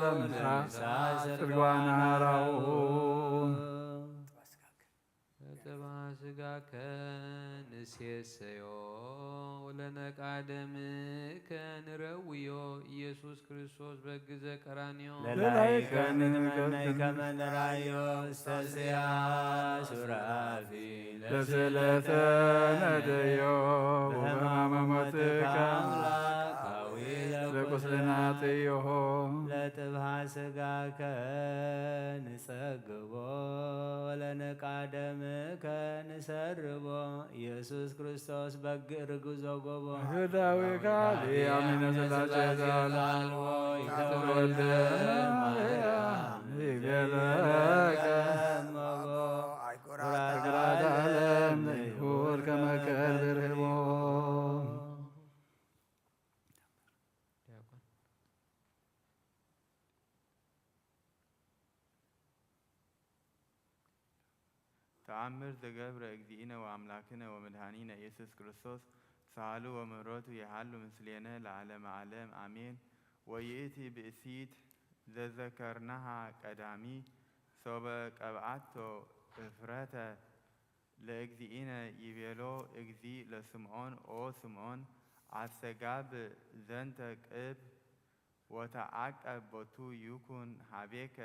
ለምሳ ጽድጓና ራው ተባ ስጋከ ንሴሰዮ ለነቃደም ከንረውዮ ኢየሱስ ክርስቶስ በግዘ ቀራንዮ ለላይከን ንመነይ ከመነራዮ ስተስያ ሱራፊ ለስእለተ ነደዮ በሕማመ ሞትከ አምላካዊ ለቁስልና ጥዮሆ ለጥብሃ ስጋከ ንጸግቦ ለነቃደምከ ንሰርቦ ኢየሱስ ክርስቶስ በግዕ ርጉዞ ጎቦ ህዳዊ ካሊ አሚነ ስላሴ ዘላልዎ ይተወልደ ማርያም ይቤለከ መቦ ተአምር ዘገብረ እግዚእነ ወአምላክነ ወመድኃኒነ ኢየሱስ ክርስቶስ ሳሉ ወምህረቱ የሃሉ ምስሌነ ለዓለመ ዓለም አሜን። ወይእቲ ብእሲት ዘዘከርናሃ ቀዳሚ ሶበ ቀብአቶ እፍረተ ለእግዚእነ ይቤሎ እግዚእ ለስምዖን ኦ ስምዖን አስተጋብ ዘንተ ቅብ ወተዓቀብ ቦቱ ይኩን ሀቤከ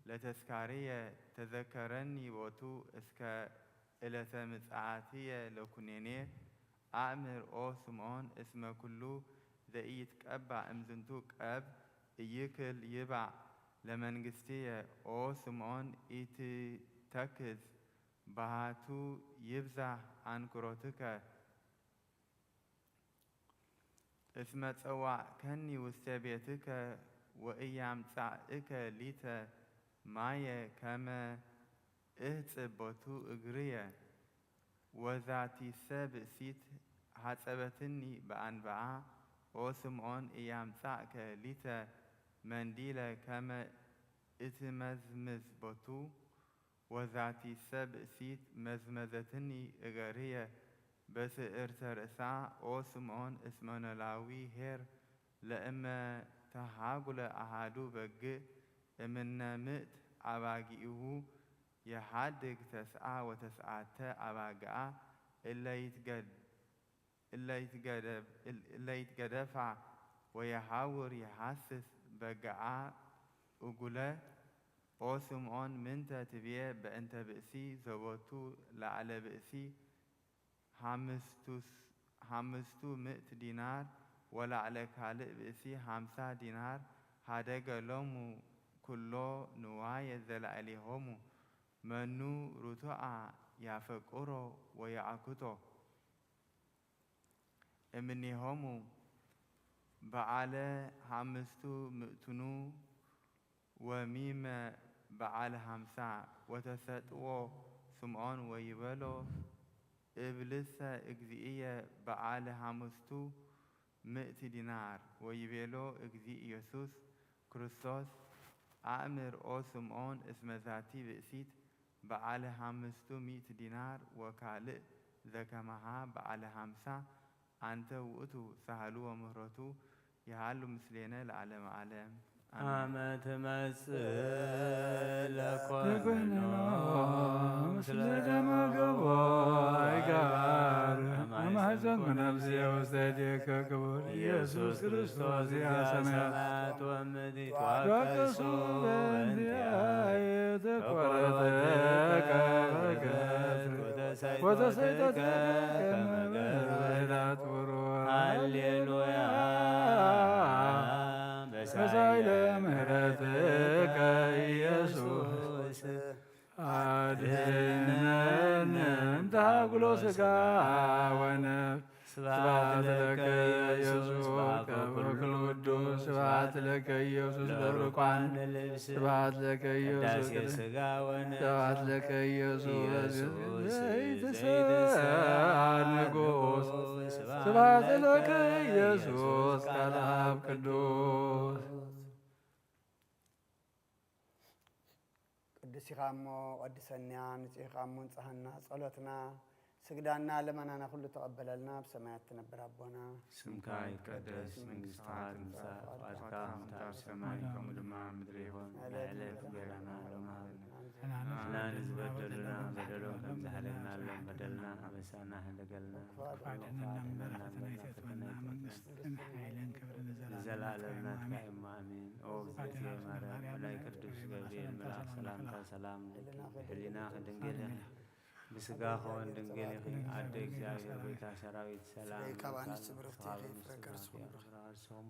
ለተስካርየ ተዘከረኒ ቦቱ እስከ ዕለተ ምጽአትየ ለኩነኔ አእምር ኦ ስምዖን እስመ ኩሉ ዘኢይትቀባእ እምዝንቱ ቀብ ኢይክል ይባእ ለመንግሥትየ ኦ ስምዖን ኢትተክዝ ባህቱ ይብዛሕ አንክሮትከ እስመ ጸዋዕከኒ ውስተ ቤትከ ወኢያምጻእከ ሊተ ማየ ከመ እህጽብ ቦቱ እግርየ ወዛቲሰ ብእሲት ሐጸበትኒ በአንብዓ ኦ ስምዖን ኢያምጻእከ ሊተ መንዲለ ከመ እትመዝምዝ ቦቱ ወዛቲሰ ብእሲት መዝመዘትኒ እገርየ በስዕርተ ርእሳ ኦ ስምዖን እስመ ኖላዊ ኄር ለእመ ተሃጉለ አሃዱ በግዕ እምነ ምእት አባጊኡ የሃድግ ተስዓ ወተስዓተ አባግዓ እለ ይትገደፋ ወየሃውር የሐስስ በግዓ እጉለ ኦ ስምዖን ምንተ ትብየ በእንተ ብእሲ ዘቦቱ ላዕለ ብእሲ ሓምስቱ ምእት ዲናር ወላዕለ ካልእ ብእሲ 50 ዲናር ሃደገ ሎሙ ኩሎ ንዋየ ዘላዕሌሆሙ መኑ ሩቱዓ ያፈቁሮ ወያአኩቶ እምኔሆሙ በዓለ 5 ምእቱኑ ወሚመ በዓለ 50 ወተሰጥዎ ስምዖን ወይበሎ እብልሰ እግዚእየ በዓለ 5 ምእት ዲናር ወይቤሎ እግዚእ ኢየሱስ ክርስቶስ አእምር ኦ ስምዖን እስመ ዛቲ ብእሲት በዓለ 5 ምእት ዲናር ወካልእ ዘከመሃ በዓለ 50 አንተ ውእቱ ሳህሉ ወምህረቱ የሃሉ ምስሌነ ለዓለመ ዓለም አመ ትመጽእ ለኮነ ምስለ ደመ ገቦይ ጋር አማዘን ነፍሴ ውስተ እዴከ ክቡር ኢየሱስ ክርስቶስ ያሰማያት ወምድር ተዋቀሱ በእንቲአየ ተቆረጠከ ወተሰይጠከ ከመ በረከት ቡሩክ ሃሌሉያ በሳይለ ምሕረትከ ኢየሱስ አድኅነነ እምተሃጉሎ ሥጋ ወነፍስ ስብሐት ለከ ኢየሱስ በኩሉ ቅዱስ ስብሐት ለከ ኢየሱስ በብርቋን ስብሐት ለከ ኢየሱስ ስብሐት ለከ ኢየሱስ ዘይትሰአል ንጉሥ ስብሐት ለከ ኢየሱስ ቃለ አብ ቅዱስ ቅዱስ ኢኻ እሞ ቀድሰና ንጽሕኻ እሞ ንጽሐና ጸሎትና ስግዳና ለመናና ሁሉ ተቀበለልና በሰማያት ትነብር አቦና ስምካ ይትቀደስ መንግሥትካ ትምጻእ ፈቃድካ በከመ በሰማይ ከመ ድማ በምድር ይሁን ዕለት እንጀራና ሎሚ ንሕና ንዝበደሉና በደሎም ከምዝሓለልናሎም በደልና አበሳና ሕደገልና ለዘላለምና ትካኤማ አሜን። ኦ እግዝእትየ ማርያም ወላይ ቅዱስ ገብርኤል መልአክ ሰላምታ ሰላም ሕሊና ድንግል ብስጋ ኾን ድንግል ይኺ አደ እግዚአብሔር ቤታ ሰራዊት ሰላም ከአንስት ብርክት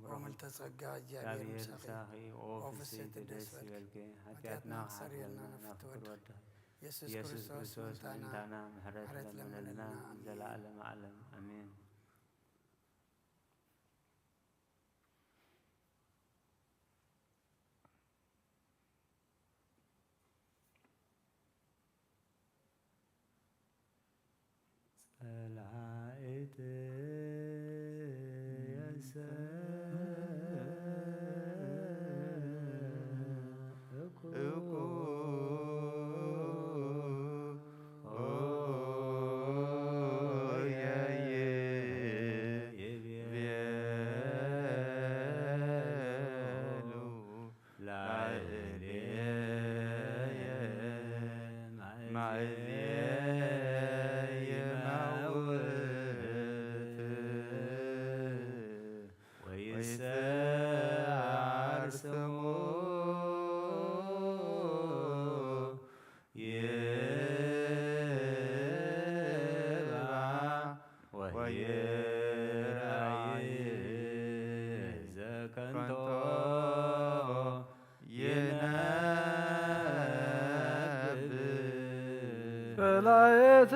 ወምልዕተ ጸጋ እግዚአብሔር ሳኺ ኦ ፍስሕት ደስ ይበልኪ ኃጢአትና ኃጢአትና ናፍቅር ወደ ኢየሱስ ክርስቶስ እንታና ምሕረት ለምነልና ዘለዓለመ ዓለም አሜን። ጸላኢት በላየት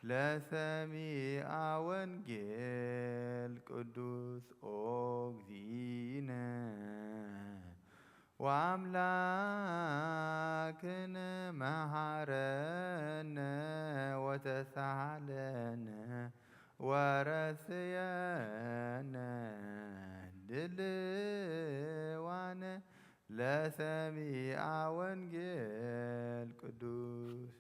ለሰሚዐ ወንጌል ቅዱስ ኦግዚእነ ወአምላክነ መሐረነ ወተሳሃለነ ወረስየነ ድልዋነ ለሰሚዐ ወንጌል ቅዱስ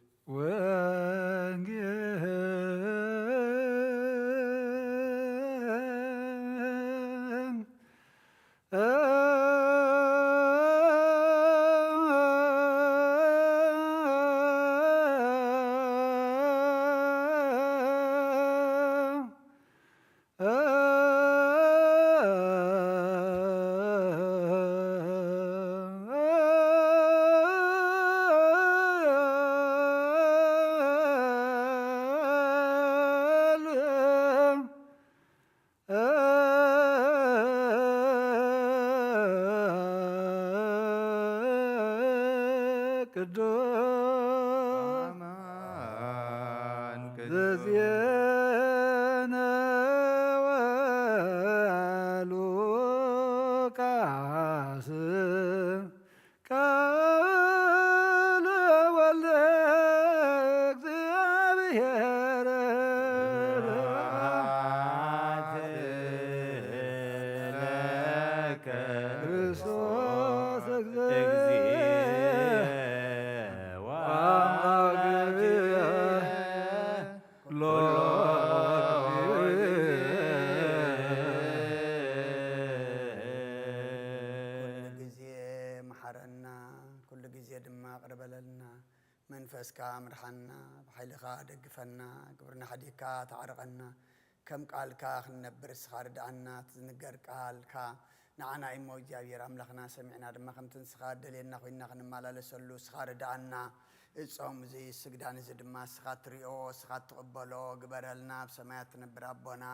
ቅዱስ ዘዜነ ወሉቃስ ቃለ ወልደ እግዚአብሔር ክርስቶስ መንፈስካ ምርሐና ብሓይልኻ ደግፈና ግብርና ሓዲካ ተዓርቐና ከም ቃልካ ክንነብር እስኻ ርድኣና ትዝንገር ቃልካ ንዓና እሞ እግዚኣብሔር ኣምላኽና ሰሚዕና ድማ ከምቲ ንስኻ ደልየና ኮይንና ክንመላለሰሉ እስኻ ርድኣና እጾም እዚ ስግዳን እዚ ድማ እስኻ ትሪኦ እስኻ ትቕበሎ ግበረልና ብሰማያት ትነብር ኣቦና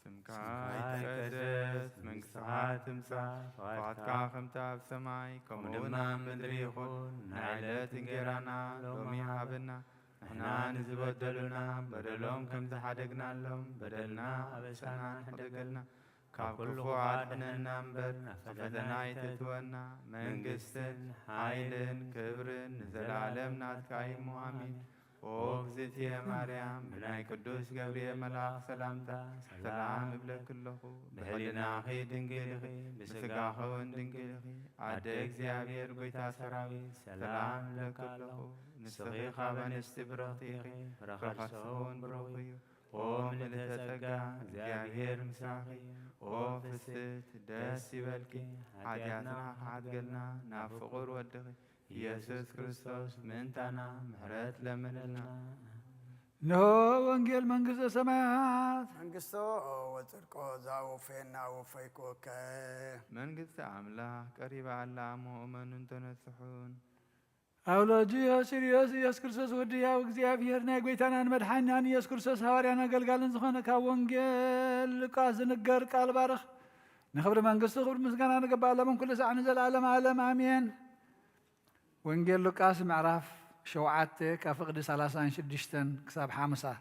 ስምካ ይትቀደስ መንግሥትኻ ትምጻእ ፈቃድካ ከምቲ ኣብ ሰማይ ከምኡ ድማ ምድሪ ይኹን ንዕለት እንጀራና ሎሚ ሃበና ንሕና ንዝበደሉና በደሎም ከም ዝሓደግናሎም በደልና ኣበሳና ንሕደገልና ካብ ክፉ ኣድሕነና እምበር ናብ ፈተና ኣይተእትወና መንግስትን ሓይልን ክብርን ንዘለዓለም ናትካ ኢሙ ኣሚን ኦ እግዝእትየ ማርያም ብናይ ቅዱስ ገብርኤል መልኣክ ሰላምታ ሰላም እብለኪ ኣለኹ ብሕሊናኺ ድንግል ኢኺ ብስጋኺ እውን ድንግል ኢኺ ኣደ እግዚኣብሔር ጐይታ ሰራዊት ሰላም እብለኪ ኣለኹ ንስኺ ካብ ኣንስቲ ብርኽቲ ኢኺ ፍረኸርስኺ እውን ብሩኽ እዩ ኦ ምልዕተ ጸጋ እግዚኣብሔር ምስራኺ ኦ ፍስሕት ደስ ይበልኪ ሓጢኣትና ክሓትገልና ናብ ፍቑር ወድኺ ኢየሱስ ክርስቶስ ምእንታና ምሕረት ለምንልና እንሆ ወንጌል መንግሥተ ሰማያት መንግሥቶ ወጽድቆ ዛወፈየና ወፈይኮከ መንግሥተ ኣምላኽ ቀሪባ ኣላ ምእመኑን ተነጽሑን ኣውሎጂዮስ ሲሪዮስ ኢየሱስ ክርስቶስ ወዲ ያው እግዚአብሔር ናይ ጐይታናን መድሓኒናን ኢየሱስ ክርስቶስ ሃዋርያን ኣገልጋልን ዝኾነ ካብ ወንጌል ሉቃስ ዝንገር ቃል ባርኽ ንኽብሪ መንግሥቱ ክብሪ ምስጋና ንገባእ ለምን ኩሉ ሰዕ ንዘለዓለም ዓለም ኣሜን። ወንጌል ሉቃስ ምዕራፍ 7 ካብ ፍቕዲ 36 ክሳብ 50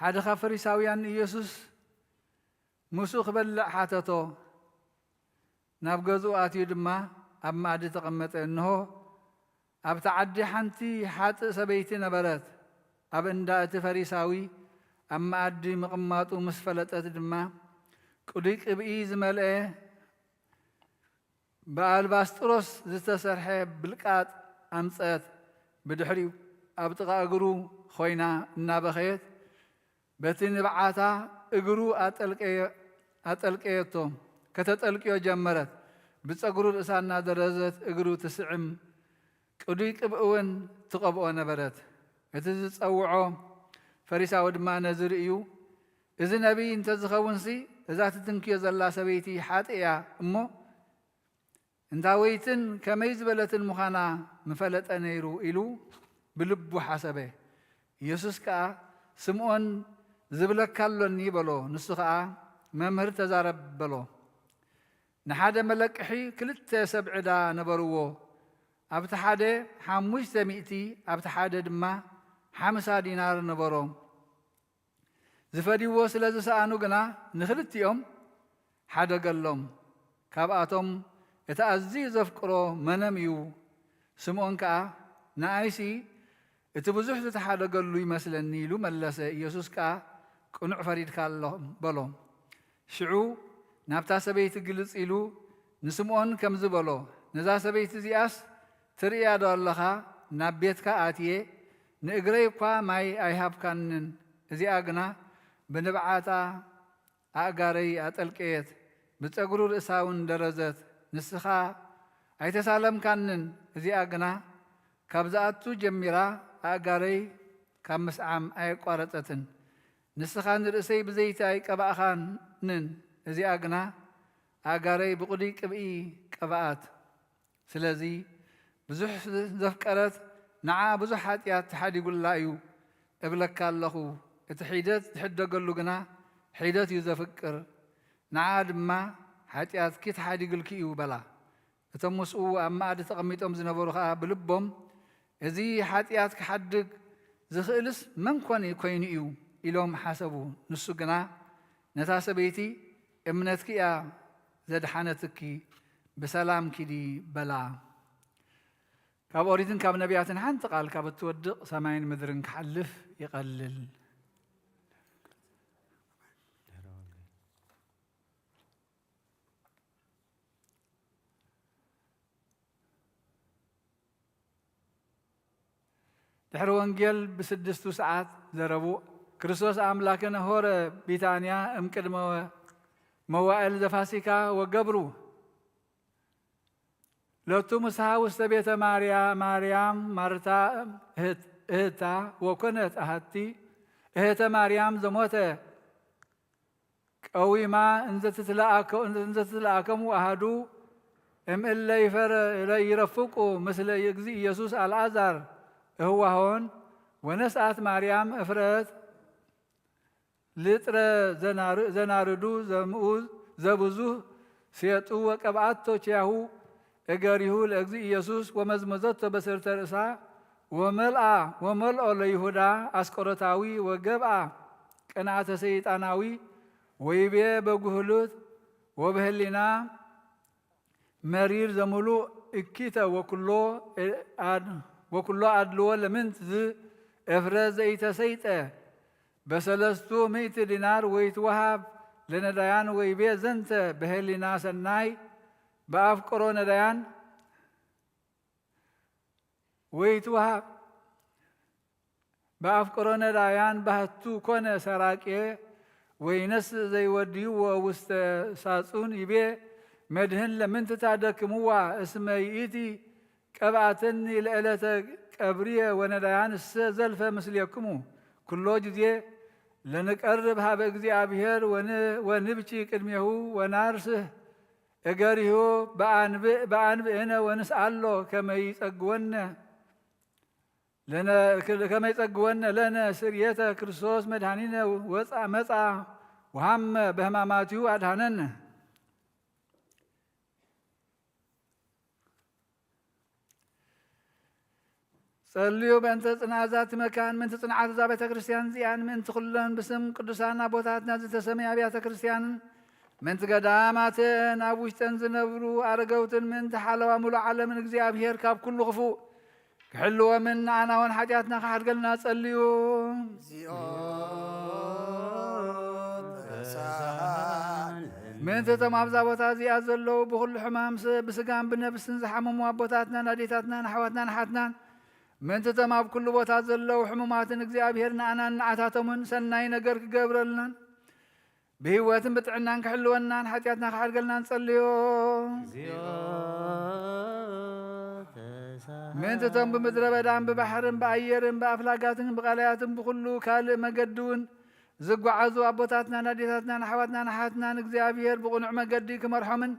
ሓደ ካብ ፈሪሳውያን ኢየሱስ ምስኡ ክበልዕ ሓተቶ ናብ ገዝኡ ኣትዩ ድማ ኣብ ማእዲ ተቐመጠ እንሆ ኣብቲ ዓዲ ሓንቲ ሓጥእ ሰበይቲ ነበረት ኣብ እንዳ እቲ ፈሪሳዊ ኣብ ማእዲ ምቕማጡ ምስ ፈለጠት ድማ ቅዱይ ቅብኢ ዝመልአ ብኣልባስጥሮስ ዝተሰርሐ ብልቃጥ ኣምፀት ብድሕሪኡ ኣብ ጥቓ እግሩ ኮይና እናበኸየት በቲ ንብዓታ እግሩ ኣጠልቀየቶ ከተጠልቅዮ ጀመረት ብፀጉሩ ርእሳ እናደረዘት እግሩ ትስዕም ቅዱይ ቅብኢ እውን ትቐብኦ ነበረት። እቲ ዝፀውዖ ፈሪሳዊ ድማ ነዚ ርእዩ እዚ ነቢይ እንተዝኸውንሲ እዛ ትትንክዮ ዘላ ሰበይቲ ሓጢእ እያ እሞ እንታወይትን ከመይ ዝበለትን ምዃና ምፈለጠ ነይሩ ኢሉ ብልቡ ሓሰበ። ኢየሱስ ከዓ ስምዖን ዝብለካሎኒ በሎ። ንሱ ከዓ መምህር ተዛረብ በሎ። ንሓደ መለቅሒ 2 ሰብ ዕዳ ነበርዎ። ኣብቲ ሓደ 500 ኣብቲ ሓደ ድማ 50 ዲናር ነበሮም። ዝፈዲዎ ስለ ዝሰኣኑ ግና ንክልቲኦም ሓደ ገሎም። ካብኣቶም እቲ ኣዝዩ ዘፍቅሮ መነም እዩ። ስምዖን ከዓ ንኣይሲ እቲ ብዙሕ ዝተሓደገሉ ይመስለኒ ኢሉ መለሰ። ኢየሱስ ከዓ ቅኑዕ ፈሪድካ ኣለኹም በሎ። ሽዑ ናብታ ሰበይቲ ግልጽ ኢሉ ንስምዖን ከምዚ በሎ፣ ነዛ ሰበይቲ እዚኣስ ትርእያ ዶ ኣለኻ? ናብ ቤትካ ኣትየ ንእግረይ እኳ ማይ ኣይሃብካንን። እዚኣ ግና ብንብዓታ ኣእጋረይ ኣጠልቀየት፣ ብፀጉሩ ርእሳ እውን ደረዘት። ንስኻ ኣይተሳለምካንን። እዚኣ ግና ካብ ዝኣቱ ጀሚራ ኣእጋረይ ካብ ምስዓም ኣየቋረፀትን። ንስኻ ንርእሰይ ብዘይቲ ኣይቀባእኻንን። እዚኣ ግና ኣእጋረይ ብቅዱይ ቅብኢ ቀባኣት። ስለዚ ብዙሕ ዘፍቀረት ንዓ ብዙሕ ሓጢኣት ተሓዲጉላ እዩ እብለካ ኣለኹ። እቲ ሒደት ዝሕደገሉ ግና ሒደት እዩ ዘፍቅር። ንዓ ድማ ሓጢኣት ተሓዲግልኪ እዩ በላ። እቶም ምስኡ ኣብ ማእዲ ተቐሚጦም ዝነበሩ ከዓ ብልቦም እዚ ሓጢኣት ክሓድግ ዝኽእልስ መን ኮነ ኮይኑ እዩ ኢሎም ሓሰቡ። ንሱ ግና ነታ ሰበይቲ እምነትኪ እያ ዘድሓነትኪ ብሰላም ኪዲ በላ። ካብ ኦሪትን ካብ ነቢያትን ሓንቲ ቃል ካብ እትወድቕ ሰማይን ምድርን ክሓልፍ ይቐልል። ድሕሪ ወንጌል ብ6 ሰዓት ዘረቡዕ ክርስቶስ ኣምላክነ ሆረ ቢታንያ እምቅድመ መዋዕል ዘፋሲካ ወገብሩ ለቱ ምስሃ ውስተ ቤተ ማርያም ማርታ እህታ ወኮነት ኣሃቲ እህተ ማርያም ዘሞተ ቀዊማ እንዘትትለኣከሙ ኣሃዱ እምእለ ይረፍቁ ምስለ እግዚ ኢየሱስ አልዓዛር እህዋሆን ወነስአት ማርያም እፍረት ልጥረ ዘናርዱ ዘምኡዝ ዘብዙህ ሴጡ ወቀብአቶ ችያሁ እገሪሁ ለእግዚ ኢየሱስ ወመዝመዘቶ በስርተ ርእሳ ወመልኦ ለይሁዳ አስቆሮታዊ ወገብአ ቅንዓተ ሰይጣናዊ ወይቤ በጉህሉት ወበህሊና መሪር ዘሙሉእ እኪተ ወኩሎ አድልዎ ለምንት ዝ እፍረት ዘይተሰይጠ በሰለስቱ ምእቲ ዲናር ወይትወሃብ ለነዳያን ወይቤ ዘንተ በህሊና ሰናይ በአፍቅሮ ነዳያን ወይትወሃብ በአፍቅሮ ነዳያን ባህቱ ኮነ ሰራቄ ወይነስ ዘይወድይዎ ውስተ ሳጹን ይቤ መድህን ለምንት ታደክምዋ እስመ ይእቲ ቀብአተኒ ለዕለተ ቀብርየ ወነዳያን እሰ ዘልፈ ምስሌክሙ ኩሎ ጊዜ ለንቀርብ ሃበ እግዚአብሔር ወንብቺ ቅድሜሁ ወናርስህ እገሪሁ በአንብእነ ወንስአሎ ከመይጸግወነ ለነ ስርየተ ክርስቶስ መድኃኒነ መጻ ወሃመ በህማማቲሁ አድሃነነ። ጸልዩ በእንተ ጽናዛት መካን ምንት ጽንዓት እዛ ቤተ ክርስቲያን እዚኣን ምእንቲ ኩለን ብስም ቅዱሳን አቦታትና ዝተሰመዩ አብያተ ክርስቲያንን ምእንቲ ገዳማትን ኣብ ውሽጠን ዝነብሩ አረገውትን ምእንቲ ሓለዋ ሙሉእ ዓለምን እግዚአብሔር ካብ ኩሉ ክፉእ ክሕልዎምን ንኣና ውን ሓጢኣትና ክሓድገልና ጸልዩ። ምእንቲ እቶም ኣብዛ ቦታ እዚኣ ዘለዉ ብኩሉ ሕማም ብስጋን ብነብስን ዝሓመሙ ኣቦታትናን ኣዴታትናን ኣሕዋትናን ሓትናን ምእንቲ እቶም ኣብ ኩሉ ቦታ ዘለዉ ሕሙማትን እግዚአብሔር ንኣናን ንዓታቶምን ሰናይ ነገር ክገብረልናን ብህይወትን ብጥዕናን ክሕልወናን ሓጢኣትና ክሓድገልና ንጸልዮ። ምእንቲ እቶም ብምድረ በዳን ብባሕርን ብኣየርን ብኣፍላጋትን ብቃላያትን ብኩሉ ካልእ መገዲ እውን ዝጓዓዙ ኣቦታትናን ኣዴታትናን ኣሕዋትናን ሓትናን እግዚአብሔር ብቕኑዕ መገዲ ክመርሖምን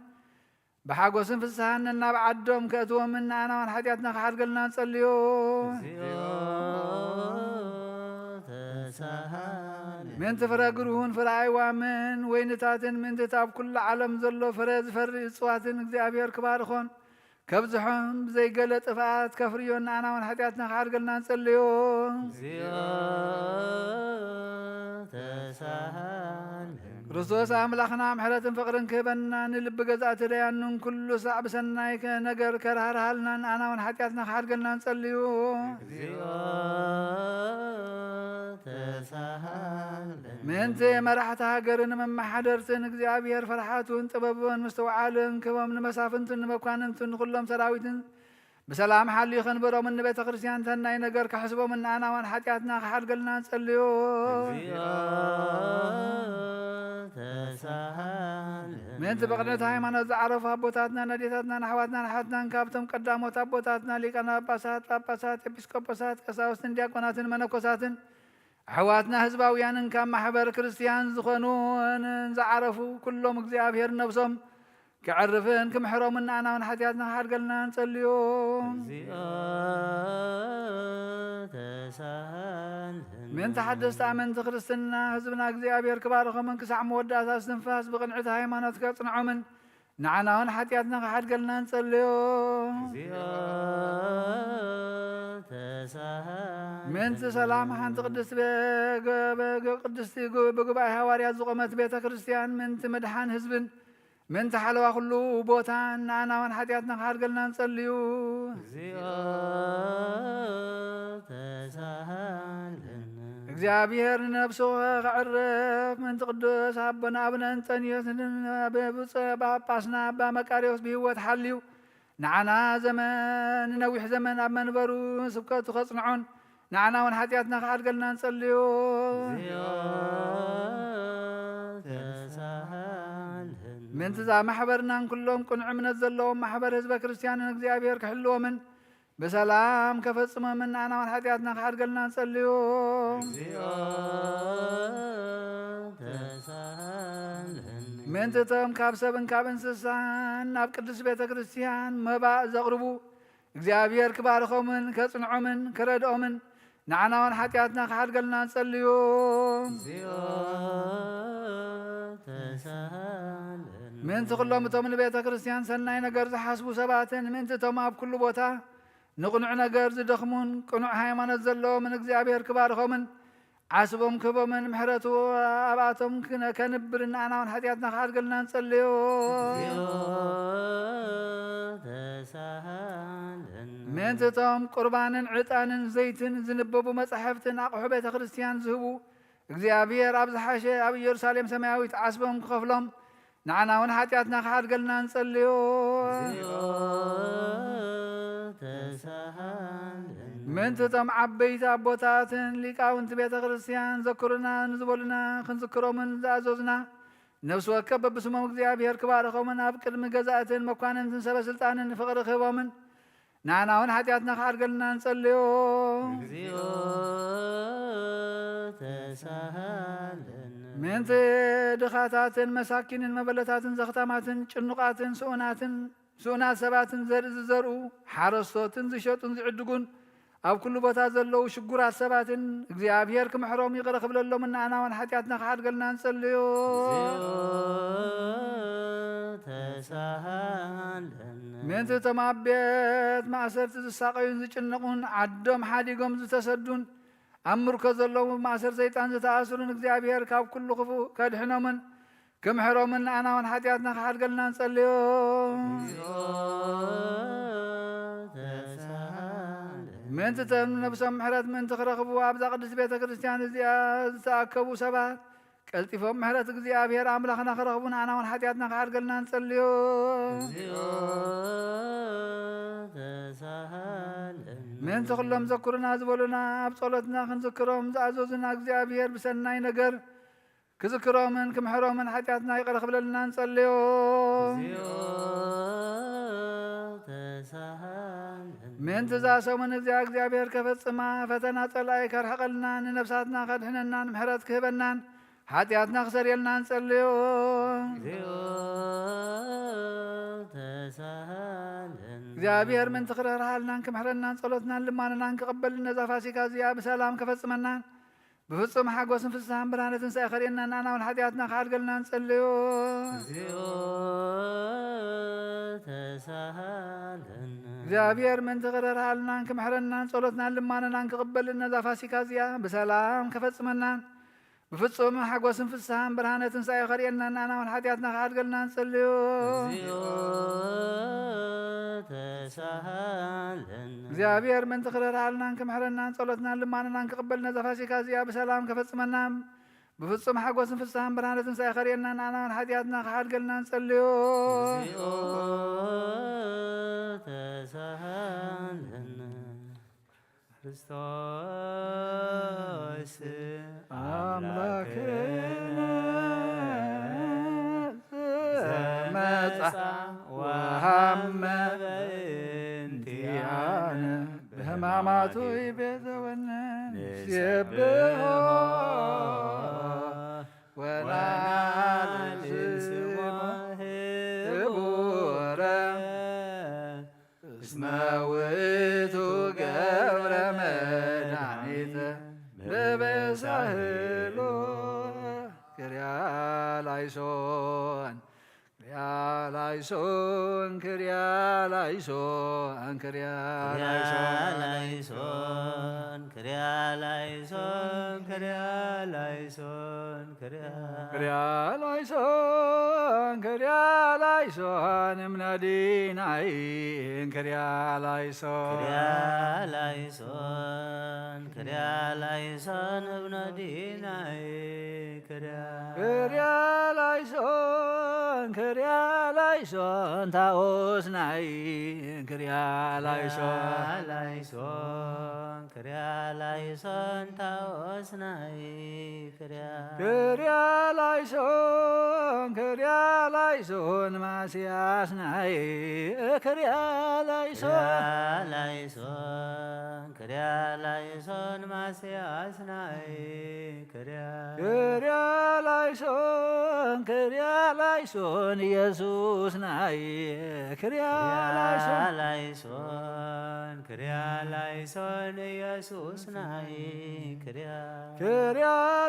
ብሓጎስን ፍስሓን ናብ ዓዶም ከእትዎምን ንኣናውን ሓጢኣትና ክሓድገልና ንጸልዮ። ምእንቲ ፍረ ግሩሁን ፍረ ኣይዋምን ወይንታትን ምእንቲ ኣብ ኩሉ ዓለም ዘሎ ፍረ ዝፈሪ እፅዋትን እግዚአብሔር ክባርኾን ከብዝሖም ብዘይገለ ጥፍኣት ከፍርዮን ንኣናውን ሓጢኣትና ክሓድገልና ንጸልዮ። ክርስቶስ ኣምላኽና ምሕረትን ፍቕርን ክህበና ንልቢ ገዛእቲ ደያንን ኩሉ ሳዕ ብሰናይ ነገር ከርሃርሃልና ንኣናውን ሓጢኣትና ክሓድገልና ንጸልዩ። ምእንቲ መራሕቲ ሃገርን መማሓደርትን እግዚአብሔር ፍርሓቱን ጥበብን ምስተውዓልን ክቦም ንመሳፍንትን ንመኳንንትን ንኩሎም ሰራዊትን ብሰላም ሓልዩ ኸንበሮምን ንቤተ ክርስቲያን ተናይ ነገር ካሕስቦም ንኣናውን ሓጢኣትና ክሓድገልና ንጸልዮ። ምእንቲ በቕደት ሃይማኖት ዝዓረፉ ኣቦታትናን ኣዴታትናን ኣሕዋትናን ሓትናን ካብቶም ቀዳሞት ኣቦታትና ሊቃነ ጳጳሳት ኤጲስቆጶሳት ቀሳውስትን ዲያቆናትን መነኮሳትን ኣሕዋትና ህዝባውያንን ካብ ማሕበር ክርስቲያን ዝኾኑን ዝዓረፉ ኩሎም እግዚአብሔር ነብሶም ክዕርፍን ክምሕሮምን ንኣናውን ሓጢኣትና ክሓድገልና ንጸልዮ። ምእንቲ ሓደስቲ ኣመንቲ ክርስትና ህዝብና እግዚአብሔር ክባርኾምን ክሳዕ መወዳእታ እስትንፋስ ብቕንዕቲ ሃይማኖት ከጽንዖምን نعناون حتياتنا كحدقلنا نصليو من سلام حنت قدس قدستي بقباء هواريات زقمت بيت كريستيان من مدحان حزبن من تحلوا كله بوتان نعناون حتياتنا كحدقلنا نصليو እግዚአብሔር ነፍሶ ከዕረፍ ምን ትቅዱስ አቦና አቡነ እንጠንዮስ ጳጳስና አባ መቃርዮስ ብህይወት ሓልዩ ንዓና ዘመን ነዊሕ ዘመን ኣብ መንበሩ ስብከቱ ከጽንዖን ንዓና እውን ሓጢኣትና ከሓድገልና ንጸልዮ ምንቲ ዛ ማሕበርናን ኩሎም ቁኑዕ እምነት ዘለዎም ማሕበር ህዝበ ክርስቲያንን እግዚአብሔር ክሕልዎምን بسلام كفصم من أنا وحياتنا خارجنا نصليو من تتم كابسبن كابن سسان ناب قدس بيت كريستيان مبا زغربو እግዚአብሔር ክባርኾምን ከጽንዖምን ከረድኦምን ንዓና እውን ሓጢኣትና ክሓድገልና ንጸልዩ ምንቲ ኩሎም እቶም ንቤተ ክርስቲያን ሰናይ ነገር ዝሓስቡ ሰባትን ምንቲ እቶም ኣብ ኩሉ ቦታ ንቕኑዕ ነገር ዝደኽሙን ቅኑዕ ሃይማኖት ዘለዎምን እግዚአብሔር ክባርኾምን ዓስቦም ክቦምን ምሕረቱ ኣብኣቶም ከንብር ንዓና እውን ሓጢኣትና ክሓድገልና ንጸልዩ ምንቲ እቶም ቁርባንን ዕጣንን ዘይትን ዝንበቡ መጻሕፍትን ኣቑሑ ቤተ ክርስቲያን ዝህቡ እግዚአብሔር ኣብ ዝሓሸ ኣብ ኢየሩሳሌም ሰማያዊት ዓስቦም ክኸፍሎም ንዓና እውን ሓጢኣትና ክሓድገልና ንጸልዩ ምንቲ እቶም ዓበይቲ ኣቦታትን ሊቃውንቲ ቤተ ክርስቲያን ዘክሩና ንዝበሉና ክንዝክሮምን ዝኣዘዙና ነፍሲ ወከፍ በብስሞም እግዚአብሔር ክባርኾምን ኣብ ቅድሚ ገዛእትን መኳንንትን ሰበስልጣንን ፍቕሪ ክህቦምን ንዓና እውን ሓጢኣትና ክሓድገልና ንጸልዩ ምንቲ ድኻታትን መሳኪንን መበለታትን ዘኽታማትን ጭኑቃትን ስኡናት ሰባትን ዘርኢ ዝዘርኡ ሓረስቶትን ዝሸጡን ዝዕድጉን ኣብ ኩሉ ቦታ ዘለዉ ሽጉራት ሰባትን እግዚአብሔር ክምሕሮም ይቕረ ክብለሎምን ንዓና እውን ሓጢኣትና ክሓድገልና ንጸልዩ ምንቲ እቶም ኣብ ቤት ማእሰርቲ ዝሳቀዩን ዝጭነቁን ዓዶም ሓዲጎም ዝተሰዱን ኣብ ምርኮ ዘለዉ ማእሰር ሰይጣን ዝተኣስሩን እግዚአብሔር ካብ ኩሉ ክፉእ ከድሕኖምን ክምሕሮምን ንዓና እውን ሓጢኣትና ክሓድገልና ንጸልዩ ምንቲ እቶም ነብሶም ምሕረት ምንቲ ክረኽቡ ኣብዛ ቅድስቲ ቤተ ክርስቲያን እዚኣ ዝተኣከቡ ሰባት ቀልጢፎም ምሕረት እግዚአብሔር ኣምላኽና ክረኽቡ ንዓና እውን ሓጢኣትና ክሓድገልና ንጸልዩ ምንቲ ኩሎም ዘክሩና ዝበሉና ኣብ ጸሎትና ክንዝክሮም ዝኣዘዙና እግዚአብሔር ብሰናይ ነገር ክዝክሮምን ክምሕሮምን ሓጢኣትና ይቕረ ክብለልና ንጸልዩ ምንቲ እዛ ሰሙን እዚኣ እግዚአብሔር ከፈጽማ ፈተና ጸላኢ ከርሕቐልና ንነብሳትና ከድሕነናን ምሕረት ክህበናን ሓጢኣትና ክሰርየልና ንጸልዩ እግዚአብሔር ምንቲ ክረርሃልናን ክምሕረናን ጸሎትናን ልማንናን ክቕበልን ነዛ ፋሲካ እዚኣ ብሰላም ከፈጽመናን بفصم حق وسن في السهم برهنة تنسى خرينا أنا والحدياتنا خارج لنا نصليو እግዚአብሔር ምን ትغررሃልና ከመሕረና ጸሎትና ልማንና ከቀበልና ዛፋሲካ ዚያ በሰላም ከፈጽመና بفصم حق وسن في السهم برهنة تنسى خرينا أنا والحدياتنا خارج لنا نصليو እግዚአብሔር ምን ትغررሃልና ከመሕረና ጸሎትና ልማንና ከቀበልና ዛፋሲካ ዚያ በሰላም ከፈጽመና بفصم حق وسن في السهم برهنة تنسى خرينا أنا والحدياتنا خارج لنا نصليو ክርስቶስ አምላክነ ዘመጻ ወሐመ በእንቲአነ በሕማማቱ ይቤዘወነ ንሴብሖ ወናልስሞ ህቡረ እስመ ውእቱ ገብረ መድኃኒተ በበሳህሎ ክርያላይሶን ላይሶን ክርያ ላይሶን ክርያ ላይሶን ክርያ ላይሶን ክርያ ላይሶን ክርያ ላይሶን ክርያ ላይሶን እምነዲናይ ክርያ ላይሶን ላይሶን ክርያ ላይሶን እምነዲናይ ክርያ ላይሶን ክርያ ላይሶን ታኦስናይ ክርያ ላይሶን ላይሶን ክርያ ላይሶን ታኦስናይ ክርያ ላይሶን ክርያ ላይሶን ማስያስናይ ክርያ ላይሶን ላይሶን ክርያ ላይሶን ማስያስናይ ክርያ ላይሶን ክርያ ላይሶን ኢየሱስ ናይ ክርያ ላይሶን ክርያ ላይሶን ኢየሱስ ናይ ክርያ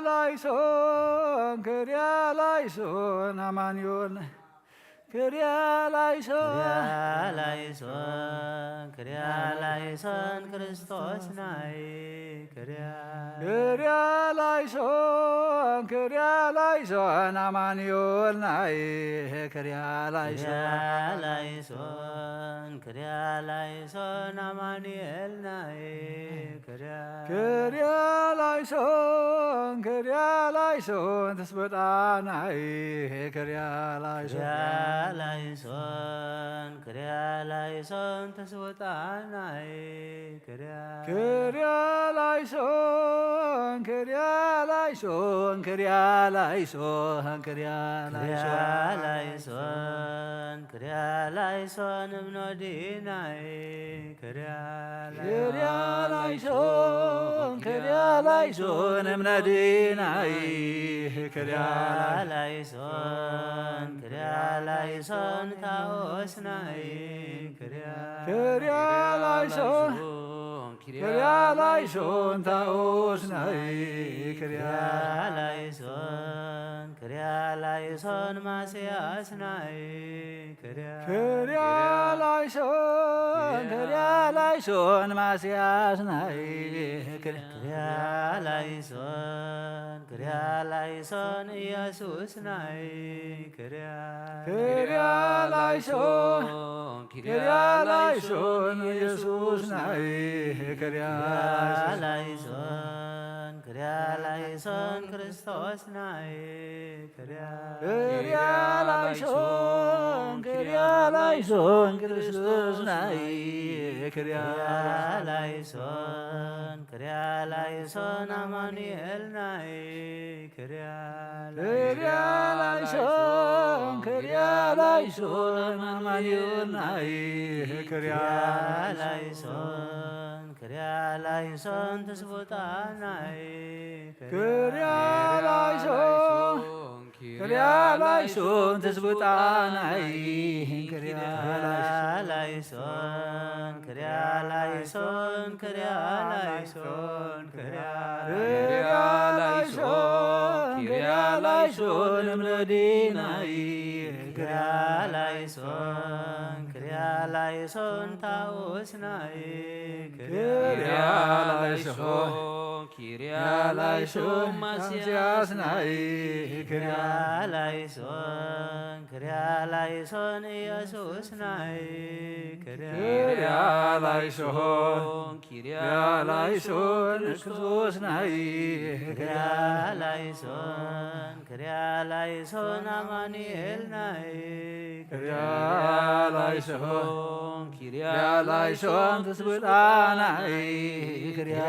ላይሶን ክርያ ላይሶን አማኑኤል ክርያ ላይሶን ክርያ ላይሶን ክርስቶስ ናይ ክርያ ላይሶን ክርያ ላይሶን አማኑኤል ናይ ክርያ ላይሶን ክርያ ላይሶን አማኑኤል ናይ ክርያ ላይሶን ክርያ ላይሶን ተስበጣ ናይ ክርያ ላይሶን ክርያ ላይሶን ተስወጣ ናይ ክርያ ላይሶን ክርያ ላይሶን ክርያ ላይሶን ክርያ ላይሶን ክርያ ላይሶን እምኖዲናይ ክርያ ላይሶን ክርያ ላይሶን እምነዲናይ ክርያ ላይሶን ክርያ ላይሶን ታኦስናይ ክርያ ላይሶን ክርያ ላይሶን ታኦስናይ ክርያ ላይሶን ክርያ ላይሶን ማስያስናይ ክርያ ላይሶን ክርያ ላይሶን ማስያስናይ ክርያ ላይሶን ክርያ ላይሶን ኢየሱስ ናይ ክርያ ላይሶን ክርያ ላይሶን ኢየሱስ ናይ ክርያ ላይሶን ክርያ ላይሶን ክርስቶስ ናይ ክርያ ላይሶን ክርያ ላይሶን ክርስቶስ ናይ ክርያ ላይሶን ክርያ ላይሶን አማኑኤል ናይ ክርያ ላይሶን ክርያ ላይሶን አማኑኤል ናይ ክርያ ላይሶን ክርያ ላይሶን ተስቦታ ናይ ክርያ ላይሶን ክርያ ላይሶን ተስቦታ ናይ ክርያ ላይሶን ክርያ ላይሶን ክርያ ላይሶን ክርያ ላይሶን ክርያ ላይሶን እምነዲናይ ክርያ ላይሶን ክርያ ላይሶን ታኦስናይ ክርያ ላይሶን ክርያ ላይሶን ማስያስናይ ክርያ ላይሶን ክርያ ላይሶን ኢየሱስ ናይ ክርያ ላይሶን ክርያ ላይሶን ክርስቶስ ናይ ክርያ ላይሶን ክርያ ላይሶን አማኑኤል ናይ ክርያ ላይሶን ክርያ ላይሶን ተስብጣ ናይ ክርያ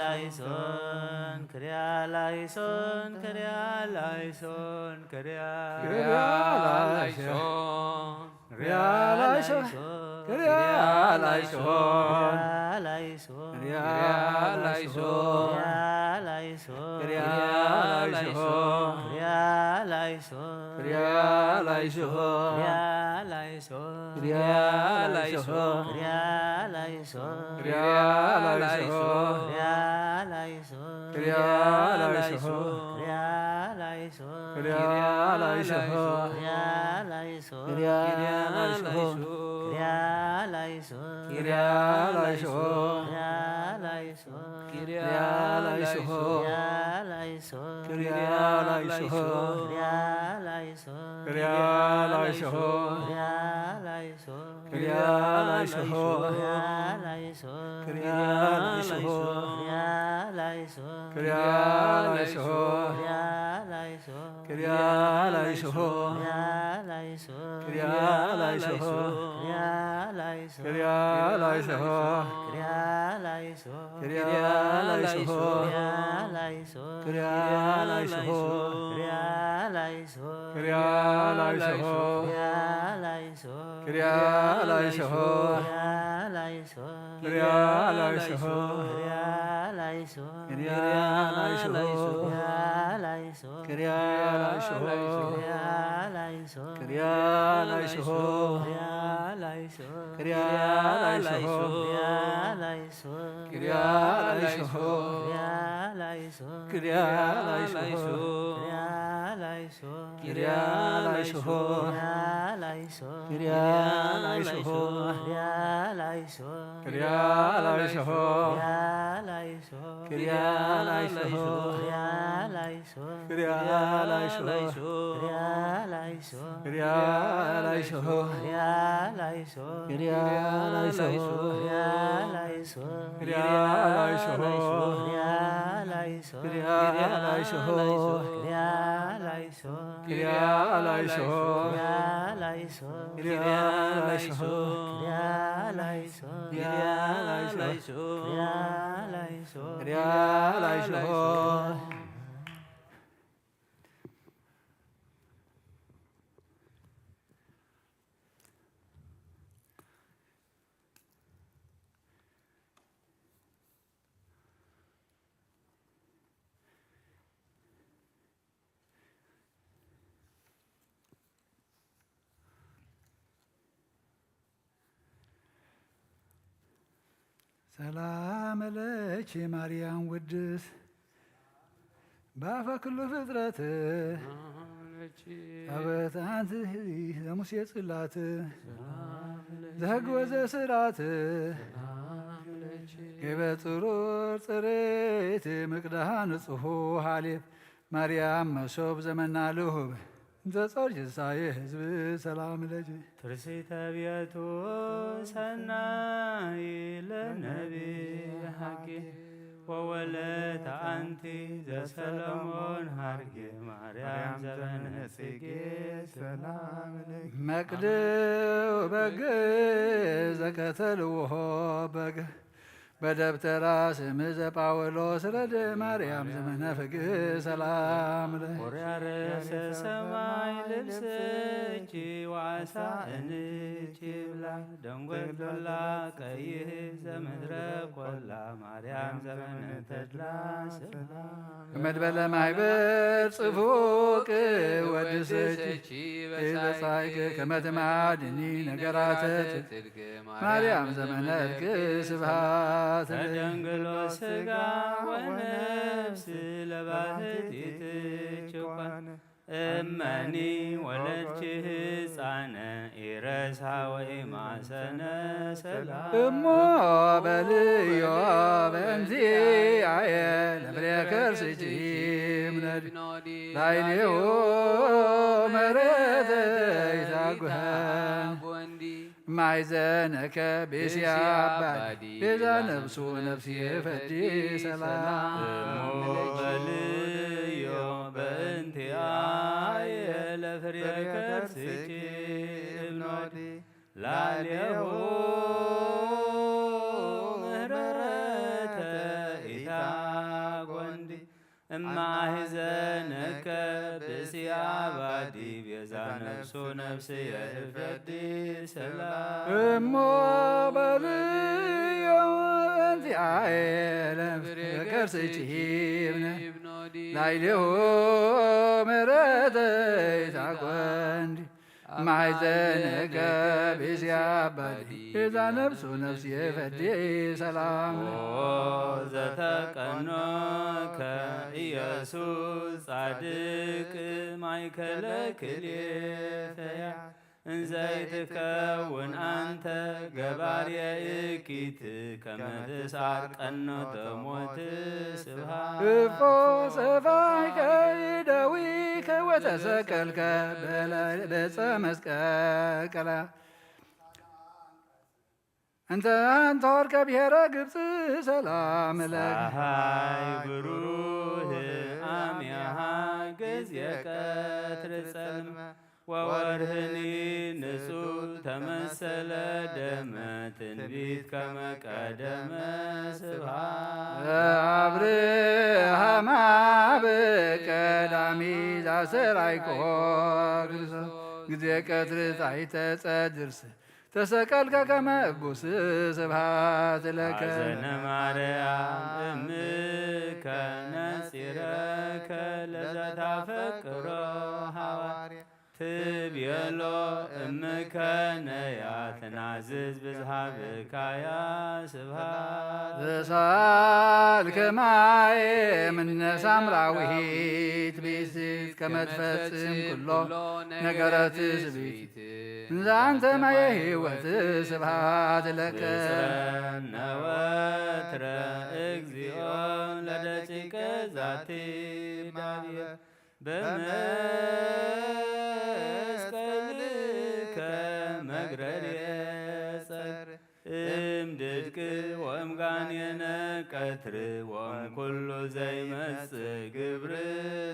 ላይሶን ክርያ ላይሶን ክርያ ላይሶን ክርያ ላይሶን ክርያ ላይሶን ክርያ ላይሶን ክርያ ላይሶን ክርያ ላይሶን ክርያ ላይሶን ክርያ ላይሶን ክርያ ላይሶን ክርያ ላይሶን ክርያ ላይሶን ሰላም ለኪ ማርያም ውድስ ባፈ ኩሉ ፍጥረት አበታንት ለሙሴ ጽላት ዘህግወዘ ስራት የበጥሩር ጽሬት ምቅዳሃ ንጹሑ ሃሌብ ማርያም መሶብ ዘመና ልሁብ ዘጾር ጅሳዬ ህዝብ ሰላም ለኪ ትርሲተ ቤቱ ሰናይ ለነቢይ ሐቂ ወወለተ አንቲ ዘሰሎሞን ሀርጌ ማርያም ዘበነ ጽጌ ሰላም ለኪ መቅድው በግ ዘከተልውሆ በግ በደብተራ ስም ዘጳውሎስ ረድ ማርያም ዘመነ ፍግ ሰላም ለኪ ወርያርሰ ሰማይ ልብስኪ ዋሳ እንቺ ብላ ደንጎላ ቀይህ ዘምድረ ቆላ ማርያም ዘመነ ተድላ ሰላም መድበለ ማይበር ጽፉቅ ወድሰኪ በጻይቅ ከመትማድኒ ነገራተት ማርያም ዘመነ እርቅ ስብሃት ተደንግሎ ስጋ ወነፍስ ለባህቲት ችኳን እመኒ ወለድኪ ሕፃነ ኢረሳ ወይ ማሰነ ሰላም እሞ በልዮ በእንቲ አየ ለብሬ ከርስቺ ምነድ ላይሌዎ መረተ ይታጉሃን ማይዘነከ ቤስያ አባዲ ቤዛ ነፍሱ ነፍሲ ፈዲ ሰላም እሞ በልዮ በእንቲአየ ለፍሬ ከርስኪ እምኖዲ ላሌሁ ምህረተ ኢታጐንዲ እማሕዘነከ ብእሲያ ባዲ ቤዛ ነፍሱ ነፍሲ የህፈዲ ሰላም እሞ በልዮ በእንቲአየ ለፍሬ ከርስቺ እምኖዲ ላይሌሁ ምህረተ ኢታጐንዲ ማይዘነከ ቤስያ አባዲ ቤዛ ነፍሱ ነፍሲ የፈዲ ሰላም ዘተቀኖከ ኢየሱስ ጻድቅ ማእከለ ክልኤ ፈያት እንዘይትከውን አንተ ገባርየ እኪት ከመ ትሳር ቀኖተ ሞት ስብሐት እፎ ሰፋይከ እደዊከ ወተሰቀልከ በዕፀ መስቀል እንተ ወርቀ ብሔረ ግብፅ ሰላም ለከ ፀሐይ ብሩህ አምያሃ ጊዜ ቀትር ጸልመ ወወርህኒ ንጹሕ ተመሰለ ደመ ትንቢት ከመ ቀደመ ስብሐት አብርሃማ በቀዳሚ ዘአስተርአይኮ ክርስቶስ ጊዜ ቀትር ጻይተ ጸድርስ ተሰቀልከ ከመ እቡስ ስብሐት ለከ ሐዘነ ማርያም እምከ ነጺረከ ለዘታፈቅሮ ሐዋርያ ትቤሎ እምከ ነያ ትናዝዝ ብዝሃብካያ ስብሐት ዘሳልከ ማየ እምነ ሳምራዊት ብእሲት ከመ ትፈጽም ኩሎ ነገረ ትስብእት እንዘ አንተ ማየ ሕይወት ስብሐት ለከ ብፅረነ ወትረ እግዚኦ ለደቂቀ ዛቲ ዳብየ በመስቀልከ መግረርየ ጸር እምድድቅ ወእምጋኔነ ቀትር ወእምኩሉ ዘይመጽእ ግብር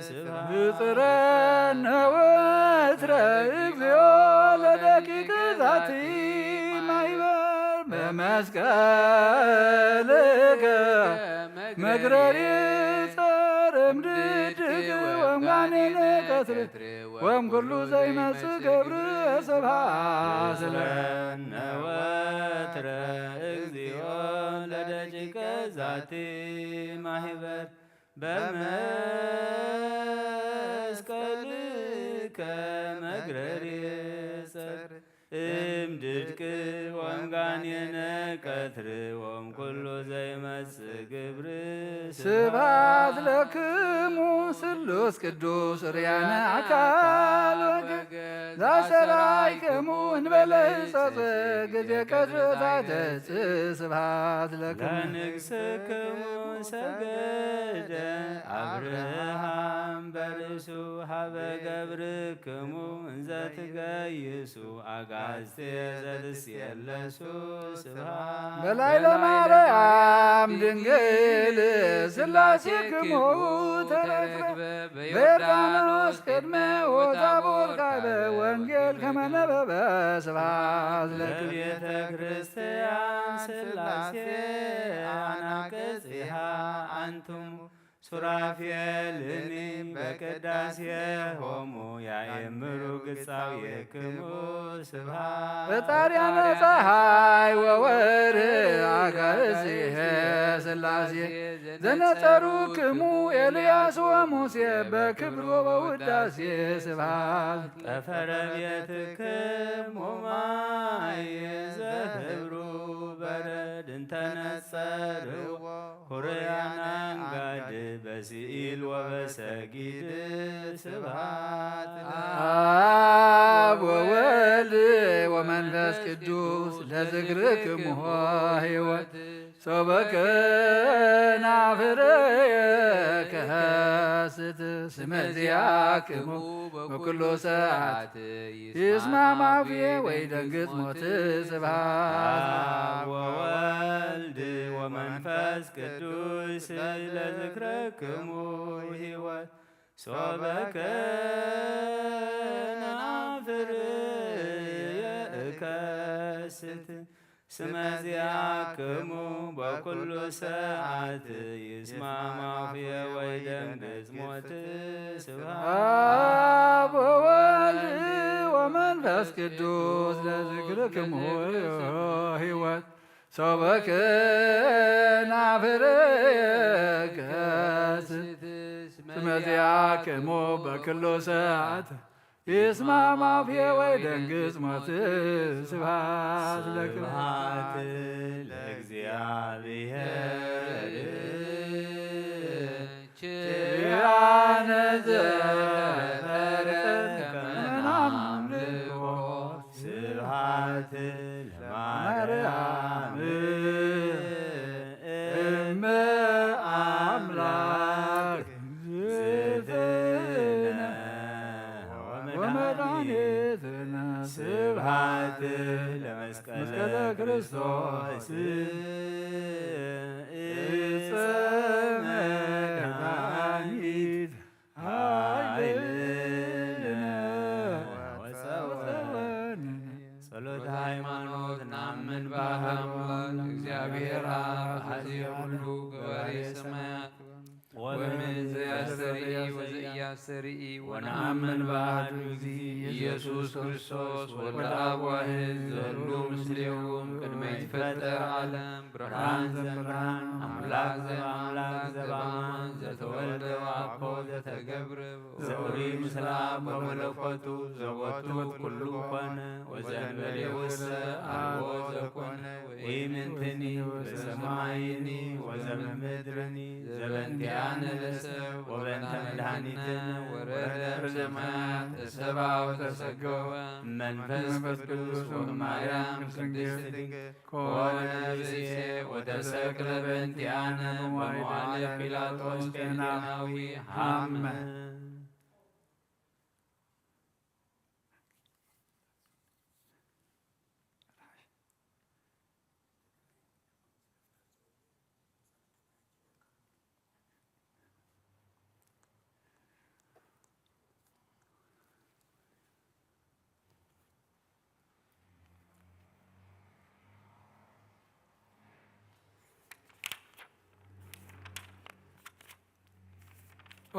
ስብሐት ብፅረነ ወትረ እግዚኦ ለደቂቀ ዛቲ ማኅበር በመስቀልከ መግረርየ ጸር እምድድቅ ወእምጋኔነ ቀትር ወእምኩሉ ዘይመጽእ ግብር ስብሐት ብፅረነ ወትረ እግዚኦ ለደቂቀ ዛቲ ማኅበር በመስቀልከ መግረርየ ጸር እምድድቅ ወእምጋኔነ ቀትር ወእምኩሉ ዘይመጽእ ግብር ስብሐት ለክሙ ስሉስ ቅዱስ ርያነ አካል ወገን ዘአስተርአይክሙ እንበለ ሕጸጽ ጊዜ ቀትር ጻይተ ስብሐት ለክሙ ለንግሥክሙ ሰገደ አብርሃም በርእሱ ሀበ ገብርክሙ እንዘ ትገይሱ አጋዕዝተ ዘትሴለሱ ስብሐት በላዕለ ማርያም ድንግል ሥላሴክሙ ተረክበ በዮርዳኖስ ቅድመ ወታቦር ቃለ ወንጌል ከመ ነበበ ስብሐት ለክሙ በቤተ ክርስቲያን ሥላሴ አናቅጽሃ አንቱም ሱራፌልኒ በቅዳሴ ሆሙ ያእምሩ ግጻዌክሙ ስብሐት በጣርያነ ፀሐይ ወወርኅ አጋእዝየ ሥላሴ ዘነጸሩክሙ ኤልያስ ወሙሴ በክብር ወበውዳሴ ስብሐት ጠፈረ ቤትክሙ ማይ ዘህብሩ በረድ እንተነጸርዎ ሁርያን አንጋድ በስኢል ወበሰጊድ ስብሐት አብ ወወልድ ወመንፈስ ቅዱስ ለዝክርክሙ ሕይወት ሶበከናፍርየ ከሐሰት ስመ ዚአክሙ በኩሉ ሰዓት ይስማዕ አፍየ ወይደንግጽ ሞት ስብሐት አብ ወወልድ ወመንፈስ ቅዱስ ለዝክረክሙ ሕይወት ሶበከናፍርየ እከስት ስመ ዚአክሙ በኩሉ ሰዓት ይስማዕ አፍየ ወይደንግጽ ሞት ስብሐት አብ ወወልድ ወመንፈስ ቅዱስ ለዝክርክሙ ሕይወት ሶበከናፍርየ እከስት ስመ ዚአክሙ በኩሉ ሰዓት ይስማዕ አፍየ ወይደንግጽ ሞት ስብሐት ለክሙ ስብሐት ለእግዚአብሔር ኪርያነ ዘፈረ ከመ ናምልኮ ክርስቶስ እፀ መድኃኒት ኃይልነ ወፀወነ ጸሎተ ሃይማኖት ናምን በአምላክ እግዚአብሔር አብ ኃይለ ሁሉ ገባሬ ሰማያት ወምን ዘያስተርኢ ወዘኢያስተርኢ ወነአምን በአሐዱ እግዚእ ኢየሱስ ክርስቶስ ወልደ አብ ዋሕድ ዘሉ ምስሌሁ ቅድመ ይትፈጠር ዓለም ብርሃን ዘእምብርሃን አምላክ ዘእምአምላክ ዘበአማን ዘተወልደ ወአኮ ዘተገብረ ዘኡሪ ምስለ አብ በመለኮቱ ዘቦቱ ኩሉ ኮነ ወዘእንበሌውሰ አልቦ ዘኮነ ወኢምንትኒ በሰማይኒ ወዘበምድርኒ ዘበንቲአነ ለሰብ ወበእንተ መድኃኒትነ ወረደ እምሰማያት ተሰብአ ወተሰገወ መንፈስ ቅዱስ ወማርያም ቅድስት ድንግል ኮነ ብእሴ ወተሰቅለ በእንቲአነ በመዋዕለ ጲላጦስ ጤናዊ ሐመ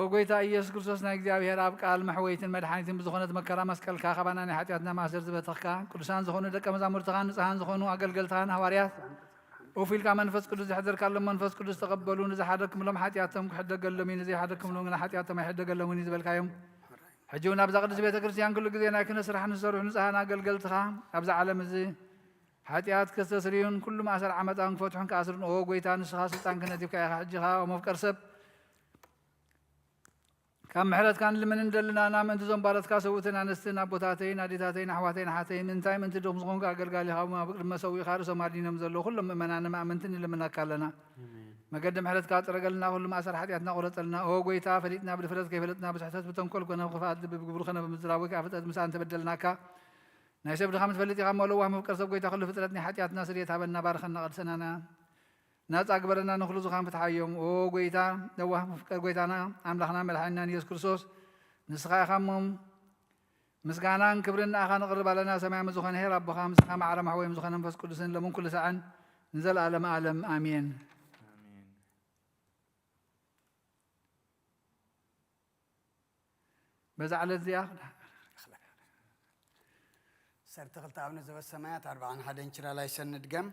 ወጎይታ ኢየሱስ ክርስቶስ ናይ እግዚአብሔር ኣብ ቃል መሕወይትን መድሓኒትን ብዝኾነት መከራ መስቀልካ ካባና ናይ ሓጢኣትና ማእሰር ዝበተኽካ ቅዱሳን ዝኾኑ ደቀ መዛሙርትኻን ንጹሃን ዝኾኑ ኣገልገልትኻን ሃዋርያት ወፊልካ መንፈስ ቅዱስ ዝሕድርካሎም መንፈስ ቅዱስ ተቐበሉ ንዝሓደክምሎም ሓጢኣቶም ክሕደገሎም እዩ ንዘይሓደክምሎም ግና ሓጢኣቶም ኣይሕደገሎምን እዩ ዝበልካዮም ሕጂ እውን ኣብዛ ቅዱስ ቤተ ክርስቲያን ኩሉ ግዜ ናይ ክህነት ስራሕ ንዝሰርሑ ንጹሃን ኣገልገልትኻ ኣብዛ ዓለም እዚ ሓጢኣት ከስተስርዩን ኩሉ ማእሰር ዓመፃውን ክፈትሑን ከኣስሩን ኦ ጎይታ ንስኻ ስልጣን ክህነት ሂብካ ኢኻ ሕጂኻ መፍቀር ሰብ ካብ ምሕረትካ ንልምን እንደልና ና ምእንቲ ዞም ባለትካ ሰውእትን ኣንስትን ኣቦታተይን ኣዴታተይን ኣሕዋተይን ኣሓተይን ምንታይ ምእንቲ ዶም ዝኾንካ ኣገልጋሊኻ ኣብ ቅድመ ሰዊእኻ ርእሶም ኣዲኖም ዘለዉ ኩሎም ምእመናን ንማእምንትን ንልምነካ ኣለና መገዲ ምሕረትካ ፅረገልና ኩሉ ማእሰር ሓጢኣትና ቁረፀልና ኦ ጎይታ ፈሊጥና ብድፍረት ከይፈለጥና ብስሕተት ብተንኮል ኮነ ብክፍኣት ልቢ ብግብሩ ኮነ ብምዝራብ ወይ ከዓ ፍጥረት ምሳእ እንተበደልናካ ናይ ሰብ ድኻም ትፈልጥ ኢኻ መለዋህ መፍቀር ሰብ ጎይታ ኩሉ ፍጥረት ናይ ሓጢኣትና ስርየት ሃበና ባርኸና ቀድሰናና ናፃ ግበረና ንኩሉ ዝኻን ፍትሓዮም ኦ ጎይታ ነዋህ መፍቀር ጎይታና ኣምላኽና መድሓኒናን ኢየሱስ ክርስቶስ ንስኻ ኢኻ እሞም ምስጋናን ክብርን ንኣኻ ንቕርብ ኣለና ሰማያዊ ዝኾነ ሄር ኣቦኻ ምስኻ ማዕረ ማሕወይም ዝኾነ መንፈስ ቅዱስን ለምን ኩሉ ሰዓን ንዘለኣለመ ዓለም ኣሜን በዛ ዕለት እዚኣ ሰርተ ክልተ ኣብነ ዘበሰማያት 41 እንችራ ላይ ሰንድገም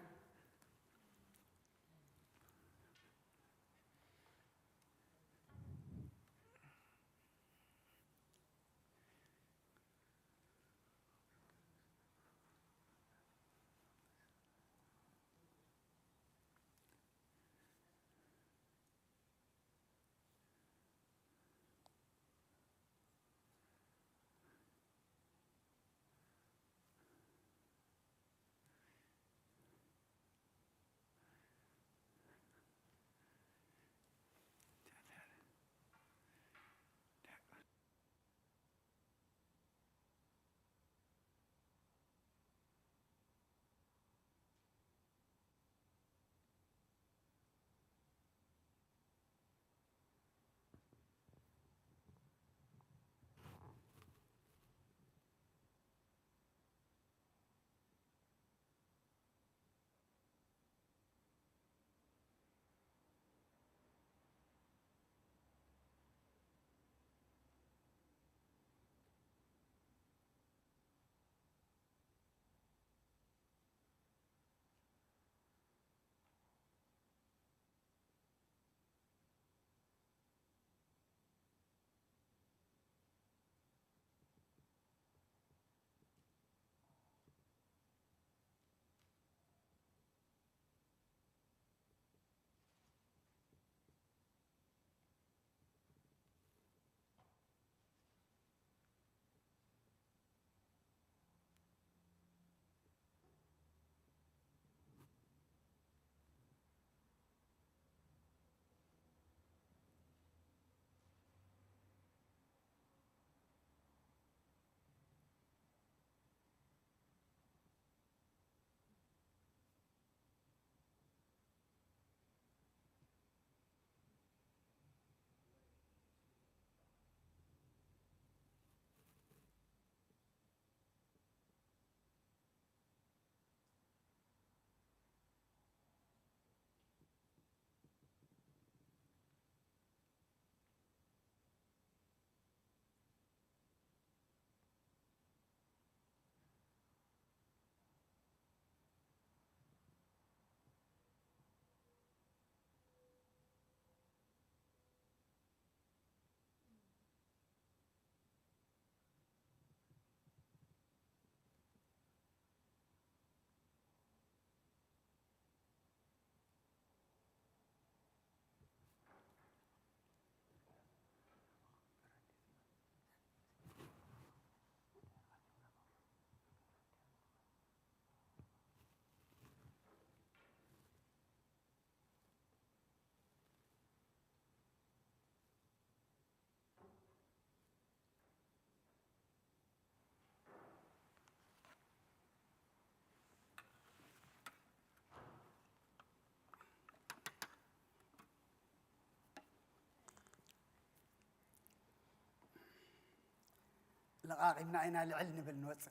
لقاقمنا أين العلم بالنوت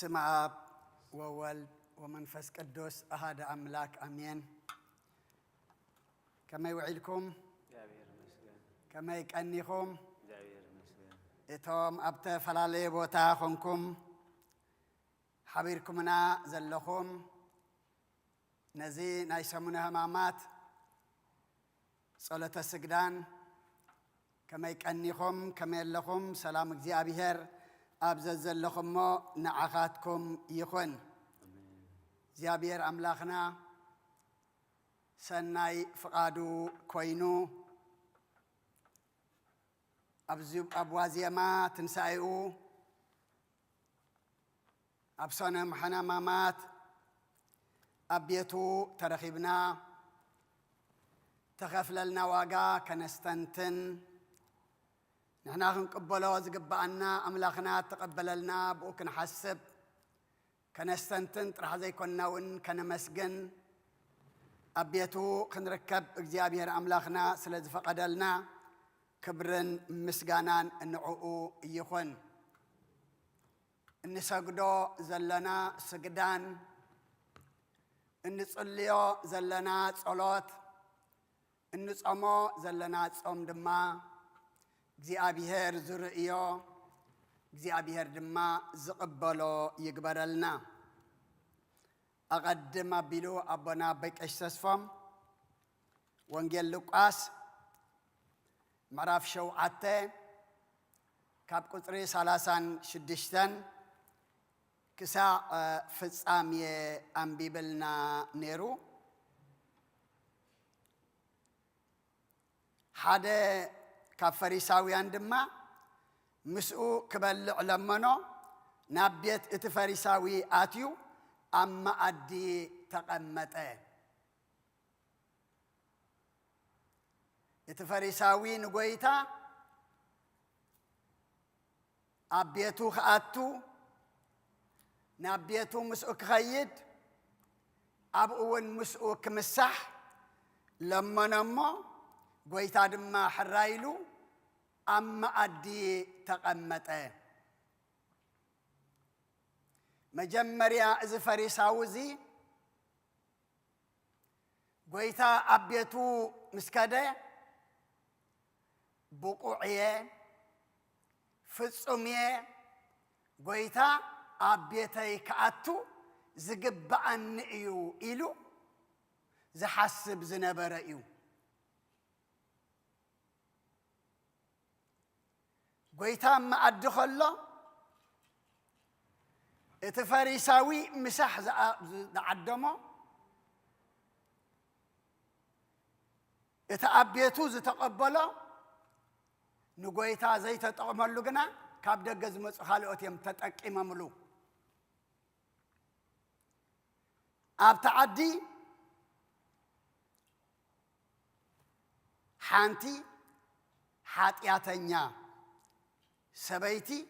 بسم آب وولد ومنفس قدوس أحد أملاك أمين. كما يوعدكم كما يكأنكم إتوم أبت فلالي بوتاخنكم حبيركمنا زلكم نزي نايسمونها همامات صلاة السجدان كما يكأنكم كما يلكم سلام እግዚአብሔር أبزل لكم نعخاتكم يخون زيابير أملاخنا سناي فقادو كوينو أبوازيما تنسايو أبصنا محنا مامات أبيتو ترخيبنا تغفللنا واقا كنستنتن نحن نقبله وزقبأنا أملاخنا تقبللنا بوك نحسب كنستنتن راح زي كنا ون كنمسجن أبيتو خنركب إجابير أملاخنا سلز فقدلنا كبرن مسجانان النعو يخون النسجدو زلنا سجدان النصليو زلنا صلوت النصمو زلنا صوم دما እግዚአብሔር ዝርእዮ እግዚአብሔር ድማ ዝቕበሎ ይግበረልና أقدم أبيلو أبونا بيكش تسفم وانجيل لوقاس معرف شو عته كاب قطري سالاسان شدشتن كسا فصامي أمبيبلنا نيرو حدا كفريساويان دما مسؤو كبلع لمنو نابيت اتفريساوي آتيو أما أدي تقمته اتفريساوي نقويتا أبيتو خاتو نابيتو مسؤو كخيد أبقون مسؤو كمسح لما نمو قويتا دما حرايلو أما أدي تقمته مجمريا إذا فريساوزي قويتا أبيتو مسكده بقوعيه فصوميه قويتا أبيتي كأتو زقبأن إيو إلو زحسب زنبر إيو قويتا ما أدخله اتفاريساوي مسح عدمه اتأبيتو زتقبله نقويتا زي تتقملو قنا كابدا قزمت خالقوت يم تتقيم مملو أبتعدي حانتي حاتياتنيا سبيتي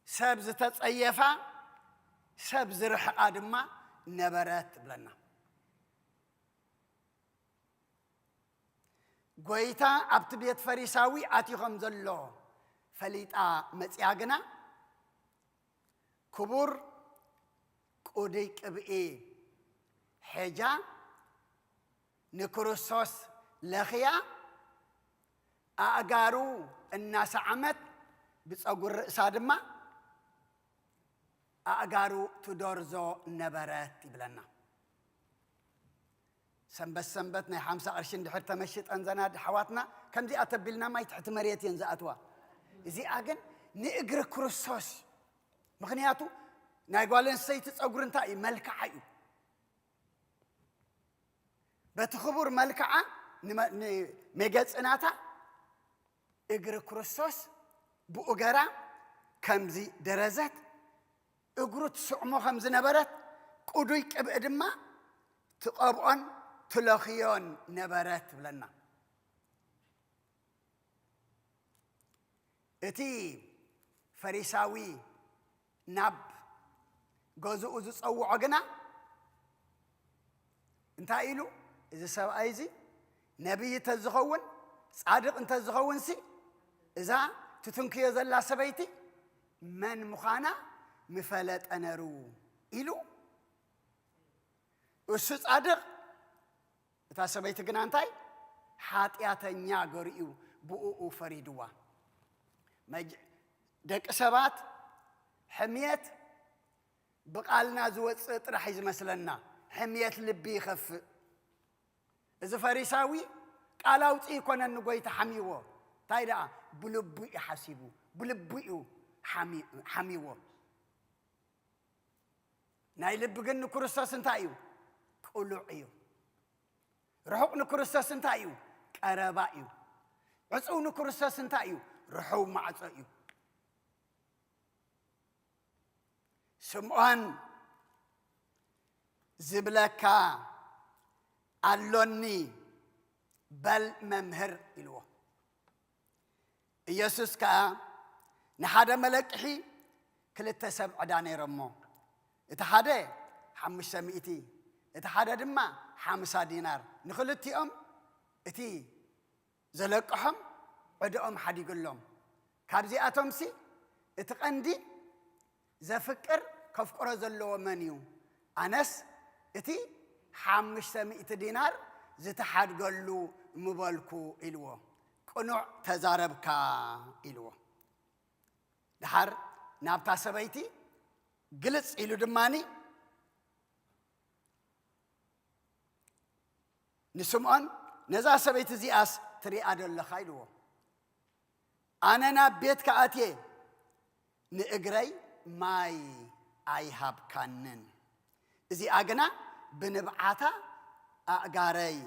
سبز تتصيفا سبز رحق آدما نبرات بلنا قويتا أبتبيت فريساوي آتي خمزلو فليتا متياغنا كبور قوديك بإي حجا نكروسوس لخيا أقارو الناس عمت بتصغر سادما أقارو تدورزو نبرات بلنا سنبتنا 5 قرشين دحر تمشيت أنزنا حواتنا كم دي أتبلنا ما تحت مريت ينزأتوا إذا أجن نأجر كروسوس مغنياتو نايقولن سيت تصغر انتاي ملك حيو بتخبر ملكعة ميجز اناتا እግር ክርስቶስ ብኡገራ ከምዚ ደረዘት እግሩ ትስዕሞ ከም ዝነበረት ቁዱይ ቅብእ ድማ ትቐብኦን ትለኽዮን ነበረት ብለና እቲ ፈሪሳዊ ናብ ገዝኡ ዝፀውዖ ግና እንታይ ኢሉ እዚ ሰብኣይ እዚ ነቢይ እንተዝኸውን ጻድቕ እንተዝኸውን ሲ እዛ ትትንክዮ ዘላ ሰበይቲ መን ምዃና ምፈለጠ ነይሩ ኢሉ እሱ ጻድቕ እታ ሰበይቲ ግና እንታይ ሓጢአተኛ ገሪኡ ብኡኡ ፈሪድዋ ደቂ ሰባት ሕምየት ብቃልና ዝወፅእ ጥራሕ ይዝመስለና ሕምየት ልቢ ይኸፍእ እዚ ፈሪሳዊ ቃል ኣውፅኢ ይኮነኒ ጎይታ ሓሚዎ እንታይ ደኣ ብልቡ እዩ ሓሲቡ ብልቡ እዩ ሓሚዎ ናይ ልቢ ግን ንክርስቶስ እንታይ እዩ ቅሉዕ እዩ ርሑቕ ንክርስቶስ እንታይ እዩ ቀረባ እዩ ዕፁው ንክርስቶስ እንታይ እዩ ርሑው ማዕፆ እዩ ስምዖን ዝብለካ ኣሎኒ በል መምህር ኢልዎ ኢየሱስ ከዓ ንሓደ መለቅሒ 2 ሰብ ዕዳ ነይሮሞ እቲ ሓደ 500 እቲ ሓደ ድማ 50 ዲናር ንኽልቲኦም እቲ ዘለቅሖም ዕድኦም ሓዲግሎም ካብዚኣቶም ሲ እቲ ቀንዲ ዘፍቅር ከፍቅሮ ዘለዎ መን እዩ ኣነስ እቲ 500 ዲናር ዝተሓድገሉ ምበልኩ ኢልዎ ቅኑዕ ተዛረብካ ኢልዎ ድሓር ናብታ ሰበይቲ ግልጽ ኢሉ ድማኒ ንስምዖን ነዛ ሰበይቲ እዚኣስ ትሪኣ ደለኻ ኢልዎ ኣነ ናብ ቤት ከኣትየ ንእግረይ ማይ ኣይሃብካንን እዚኣ ግና ብንብዓታ ኣእጋረይ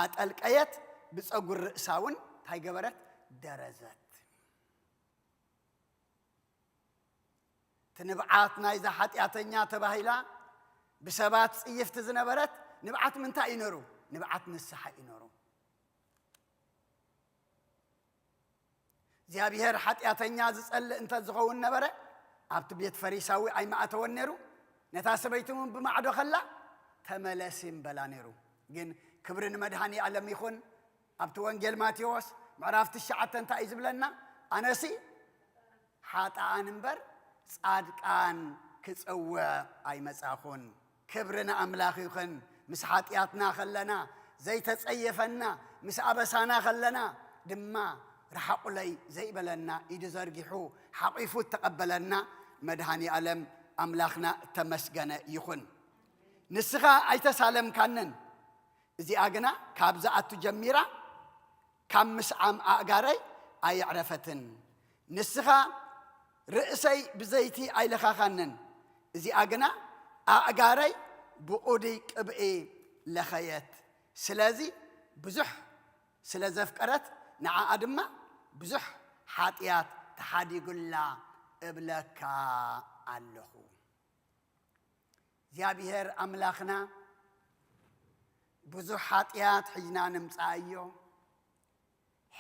ኣጠልቀየት ብፀጉር ርእሳ እውን እንታይ ገበረት ደረዘት ትንብዓት ናይዛ ሓጢአተኛ ተባሂላ ብሰባት ጽይፍቲ ዝነበረት ንብዓት ምንታይ እዩ ነይሩ ንብዓት ንስሓ እዩ ነይሩ እግዚኣብሔር ሓጢአተኛ ዝጸልእ እንተዝኸውን ነበረ ኣብቲ ቤት ፈሪሳዊ ኣይማእተወን ነይሩ ነታ ሰበይቲ እውን ብማዕዶ ኸላ ተመለሲ እምበላ ነይሩ ግን ክብሪ ንመድሃኒ ዓለም ይኹን ኣብቲ ወንጌል ማቴዎስ ምዕራፍ 9 እንታይ እዩ ዝብለና ኣነሲ ሓጥኣን እምበር ጻድቃን ክጽውዕ ኣይመጻኹን ክብሪ ንኣምላኽ ይኹን ምስ ሓጢአትና ኸለና ዘይተጸየፈና ምስ ኣበሳና ኸለና ድማ ረሓቁለይ ዘይበለና ኢዱ ዘርጊሑ ሓቂፉ ተቐበለና መድሃኒ ዓለም ኣምላኽና ተመስገነ ይኹን ንስኻ ኣይተሳለምካንን እዚኣ ግና ካብ ዝኣቱ ጀሚራ ካብ ምስዓም ኣእጋረይ ኣይዕረፈትን ንስኻ ርእሰይ ብዘይቲ ኣይለኻኻንን እዚኣ ግና ኣእጋረይ ብቁዱይ ቅብኢ ለኸየት ስለዚ ብዙሕ ስለ ዘፍቀረት ንዓኣ ድማ ብዙሕ ሓጢአት ተሓዲጉላ እብለካ ኣለኹ እግዚኣብሔር ኣምላኽና ብዙሕ ሓጢአት ሒዝና ንምፃእ እዮ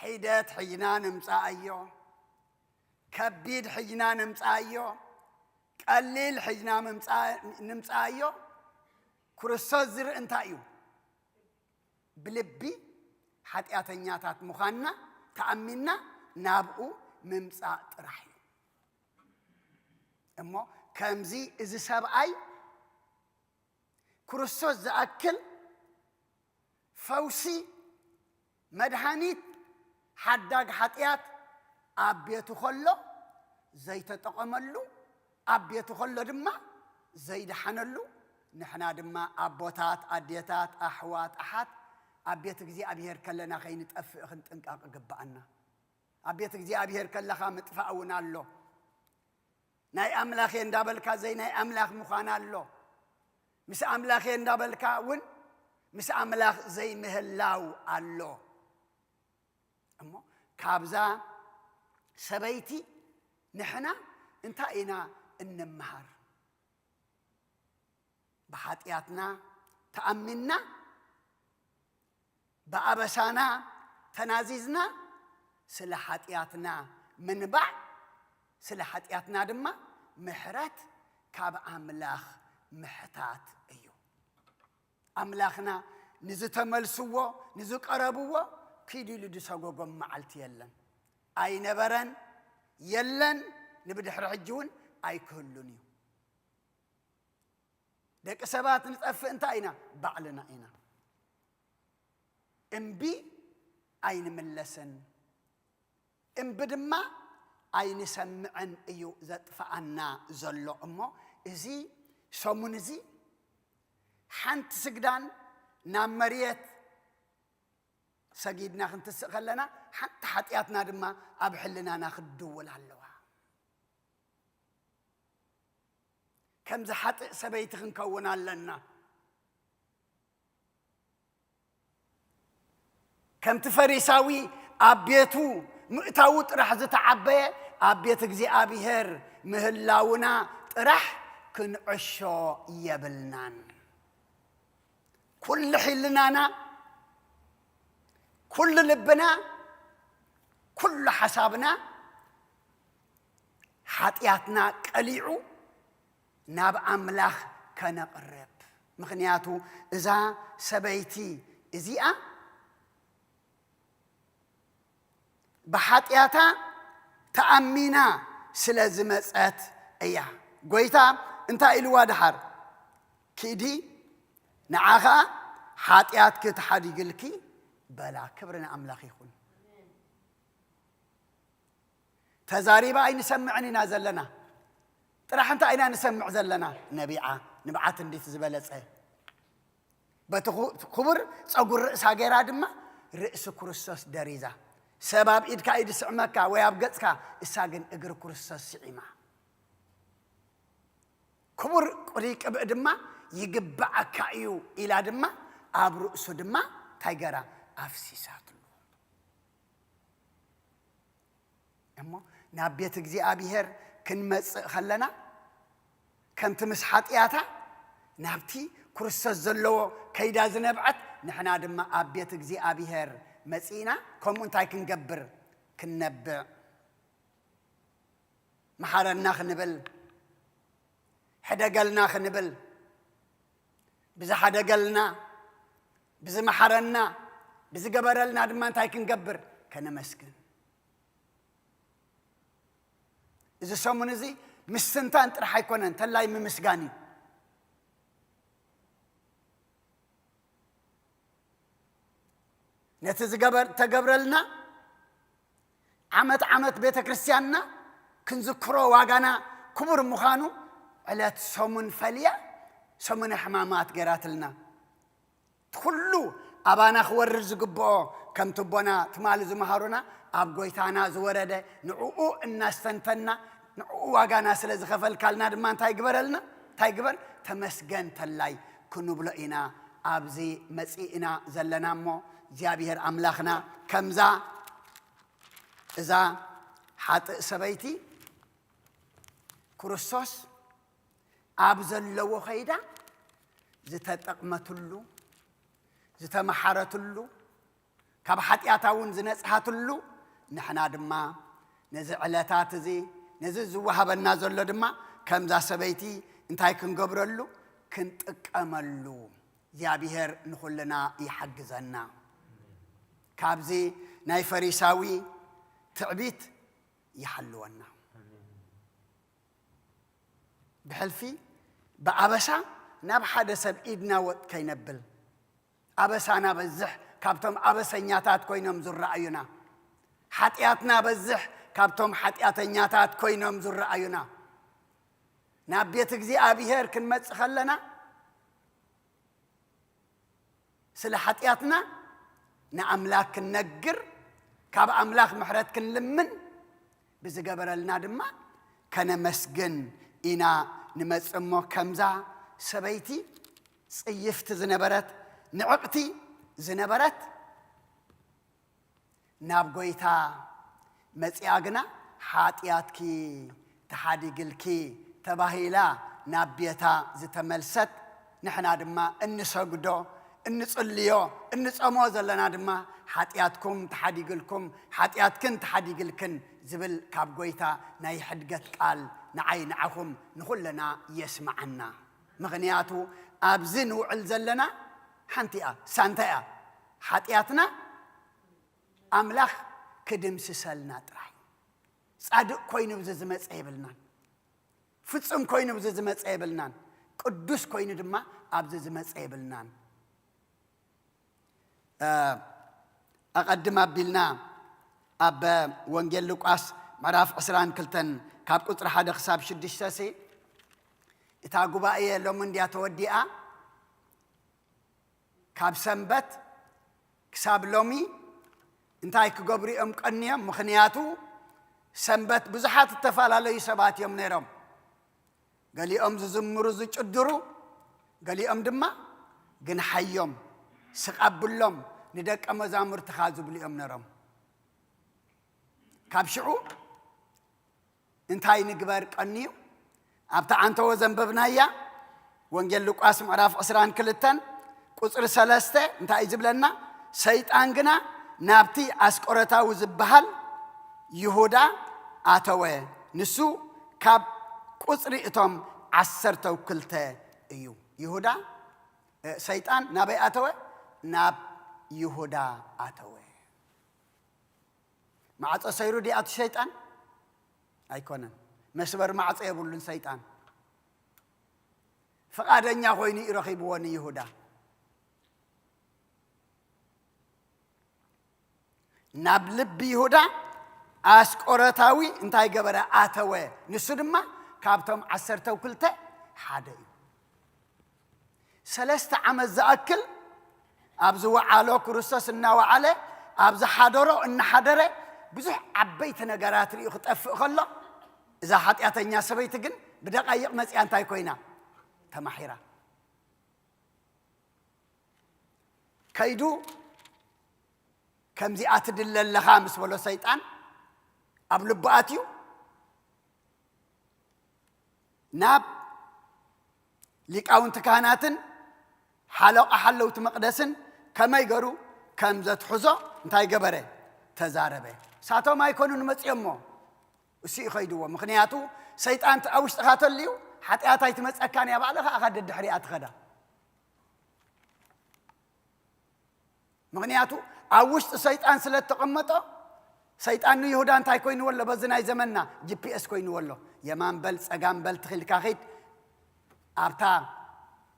ሒደት ሒዝና ንምፃእ እዮ ከቢድ ሒዝና ንምፃእ እዮ ቀሊል ሒዝና ንምፃእ እዮ ክርስቶስ ዝርኢ እንታይ እዩ ብልቢ ሓጢአተኛታት ምዃንና ተኣሚንና ናብኡ ምምፃእ ጥራሕ እዩ እሞ ከምዚ እዚ ሰብኣይ ክርስቶስ ዝኣክል ፈውሲ መድሃኒት ሓዳግ ሓጢአት ኣብ ቤቱ ኸሎ ዘይተጠቐመሉ ኣብ ቤቱ ኸሎ ድማ ዘይድሓነሉ ንሕና ድማ ኣቦታት ኣዴታት ኣሕዋት ኣሓት ኣብ ቤት እግዚኣብሔር ከለና ከይንጠፍእ ክንጥንቃቕ ግባአና ኣብ ቤት እግዚኣብሔር ከለኻ ምጥፋእ እውን ኣሎ ናይ ኣምላኽ እንዳበልካ ዘይ ናይ ኣምላኽ ምዃን ኣሎ ምስ ኣምላኽ እንዳበልካ እውን ምስ ኣምላኽ ዘይምህላው ኣሎ እሞ كابزا سبيتي نحنا انتاينا النمهر بحاتياتنا تأمنا بأبسانا تنازيزنا سلحاتياتنا منبع سلحاتياتنا دما محرات كاب أملاخ محتات أيو أملاخنا نزو تملسوه نزو قربوه كيدي لدساقوكم معلت يلن أي نبرن يلن نبدح رحجون أي كلني دك سبات نتقف انت أين بعلنا أين امبي أين ملسن امبدما أين سمعن أيو ذات فأنا زلو أمو إزي سومون إزي حنت سجدان نام مريت سجيدنا خنت خلنا حتى حتياتنا دما أبحلنا ناخد دول هاللوا كم زحت سبيت خنكونا لنا كم تفريساوي أبيتو مؤتاوت رح زتعبي أبيت جزي أبيهر مهلاونا رح كن عشو يبلنان كل حلنانا كل لبنا كل حسابنا حاتياتنا قليعو ناب أملاخ كنقرب مخنياتو إذا سبيتي إزيئة بحاتياتا تأمينا سلازمت إياه قويتا انتا إلوا دحر كيدي نعاها حاتيات كتحادي قلكي بلا كبرنا أملاخ يخون تزاريبا أي نسمعني نازل لنا ترى حنتا أين نسمع زلنا نبيعة نبعات اللي تزبلت بتخبر تقول رأس هاجر عدمة رأس كرسس دريزة سبب إيد كايد سعمك ويابجتك الساجن إجر كرسس سعيمة كبر قريك بقدمة يجبع كايو إلى دمة أبرو سدمة تاجرا أفسيسات له أما نبيتك زي أبيهر كن مس خلنا كم تمسحات إياتا نبتي كرسس زلوا كيدا زنبعت نحنا دما أبيتك زي أبيهر مسينا كم أنتي كنجبر كنبع محارنا خنبل حدا قالنا خنبل بزا حدا قالنا بزا محارنا بزا قبرلنا دما أنتي كنجبر كنا مسكن إذا سمون زي مستنتان رح يكون أنت لا يمسجاني نتزجبر تجبرلنا عمت بيت كريستياننا كنذكره واجنا كبر مخانو على سمون فليا سمون حمامات جراتلنا كله أبانا خور رزق بو كم تبونا تمالز مهارونا أبغيتانا زورده نعو الناس تنتنا نعو واجنا سلز خفل كالنا دمان تايجبر تمسجن تلاي كنو بلقينا أبزي مسئنا زلنا مو زيابير أملاخنا كمزا إذا حات سبيتي كرسوس أبزل لو خيدا زتتقمتلو زتمحرتلو كبحات ياتاون زنس هاتلو نحنا دما نزعلاتات زي نزز وهبنا زل دما كمزا سبيتي انتاي كنقبرلو كنت أكملو زيابير نخلنا يحجزنا كابزي ناي فريساوي تعبيت يحلونا بحلفي بأبسا نبحد سبئيدنا وقت كي نبل أبسانا بزح كابتم أبسنياتات كوينم زر رأينا حتياتنا بزح كابتم حتياتنياتات كوينم زر رأينا نابيتك زي أبيهر كن متس خلنا سل حتياتنا نأملاك النجر كاب أملاك محرات كن لمن بزجبر النادمة كان مسجن إنا نمس أمه كمزة سبيتي صيفت زنبرت نعقتي زنبرت نابقويتا مصياغنا حاتياتكي تحاديقلكي تباهيلا نابيتا زتملست نحنا دما انسجدو انصليو انصمو زلنا دما حاتياتكم تحاديقلكم حاتياتكن تحاديقلكن زبل كاب غويتا ناي حدقت قال نعي نعهم نخلنا يسمعنا مغنياتو ابزن وعل زلنا حنتيا سانتيا حاتياتنا املاح كدمسسلنا طراي صادق كوينو بززمص يبلنا ፍጹም ኮይኑ ብዝመጽ ይብልናን ቅዱስ ኮይኑ ድማ ኣብዝ ዝመጽ ይብልናን أقدم أبلنا أب وانجيل لوقاس معرف 22 كاب قطر حدا حساب شدش ساسي إتاقوا بقى لو من دي أتوديها كاب سنبت كساب لومي انتاي كقبري قنيا مخنياتو سنبت بزحات التفال على يسبات يوم نيرم قال لي زمرو زجدرو قال لي دما جن حيوم سقبلهم ندك أمزامر تخازب لي نرم كابشعو انتاي نقبر قنيو أبتا عنتو زنببنايا وانجل لوقاس معرف أسران كلتن قصر سلسته انتاي زبلنا سيطان قنا نابتي أسكورتا وزبهال يهودا آتوه نسو كاب قصر إتم عسرتو كلته ايو يهودا سيطان نابي آتوه ناب يهودا آتوه معط أسيرو دي آت شيطان أيكونن مسبر معط يبولن سيطان فقادن يخويني إرخيبواني يهودا ناب لب يهودا أسكورتاوي انتاي قبرا آتوه نسودما كابتم عسرتو كلته حادي سلست عمز زأكل أبزو عالو كرسوس الناو عليه أبز حادرو إن حادره بزح عبيت نجارات ريو خطأف خلا إذا حطيتني سبيتجن بدقايق مسيان تاي كوينا تمحيرة كيدو كم زي أتدل الخامس ولا سيطان قبل بقاتيو ناب ليكاون تكهناتن حلو تمقدسن كما يقروا كم زت حزو انتاي قبره تزاربه ساتو ما يكونون مصيمو وسي خيدوا مخنياتو سيطان اوش تخاتليو حتياتاي تمصكان يا بعلها اخد الدحريات خدا مخنياتو اوش سيطان سلت تقمطو سيطان يهودا انتاي كوين ولا بزناي زمننا GPS كوين ولا يمان بل صقام بل تخيل كاخيت ابتا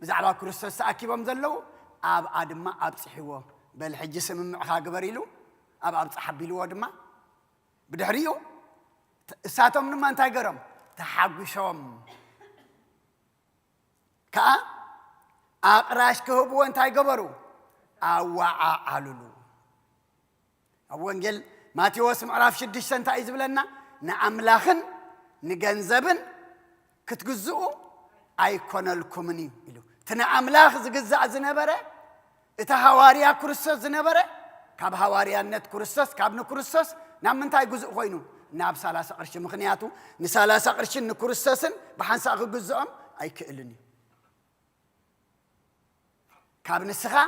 بزعلا كريستوس اكيبم زلو اب ادما اب صحيو بل حج سممعها غبريلو اب صحبيلو دما بدحريو ساتهم نما انت غرم تحقشوم كا اقراش كهبو انت غبرو اوا علولو اونجل ماتيوس معرف 6 سنت ايزبلنا ناملاخن نغنزبن كتغزو ايكونلكمني يلو تنا املاخ زغزا زنبره اتا حواريا كريستوس زنبره كاب حواريانت كريستوس كابن كريستوس نامنتاي غزو خوينو ناب 30 قرش مخنياتو ن 30 قرش كريستوسن بحنسا غزوم ايكلني كاب نسخا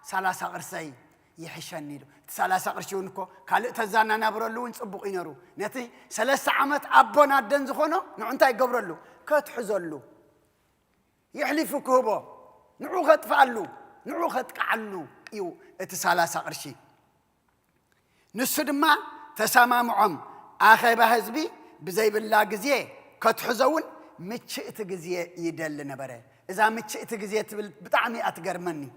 30 قرشي يحشني له 30 قرشونكو كال تزانا نبرلو نصبق ينرو نتي 3 عامات ابونا دن زخونو نعنتاي غبرلو كتحزلو يحلف كوبو نعو خطفالو نعو خطقعلو يو ات 30 قرشي نسدما تسامامعم اخي بحزبي بزي بالله غزيه كتحزون مچئت غزيه يدل نبره اذا مچئت غزيه تبل بطعمي اتغرمني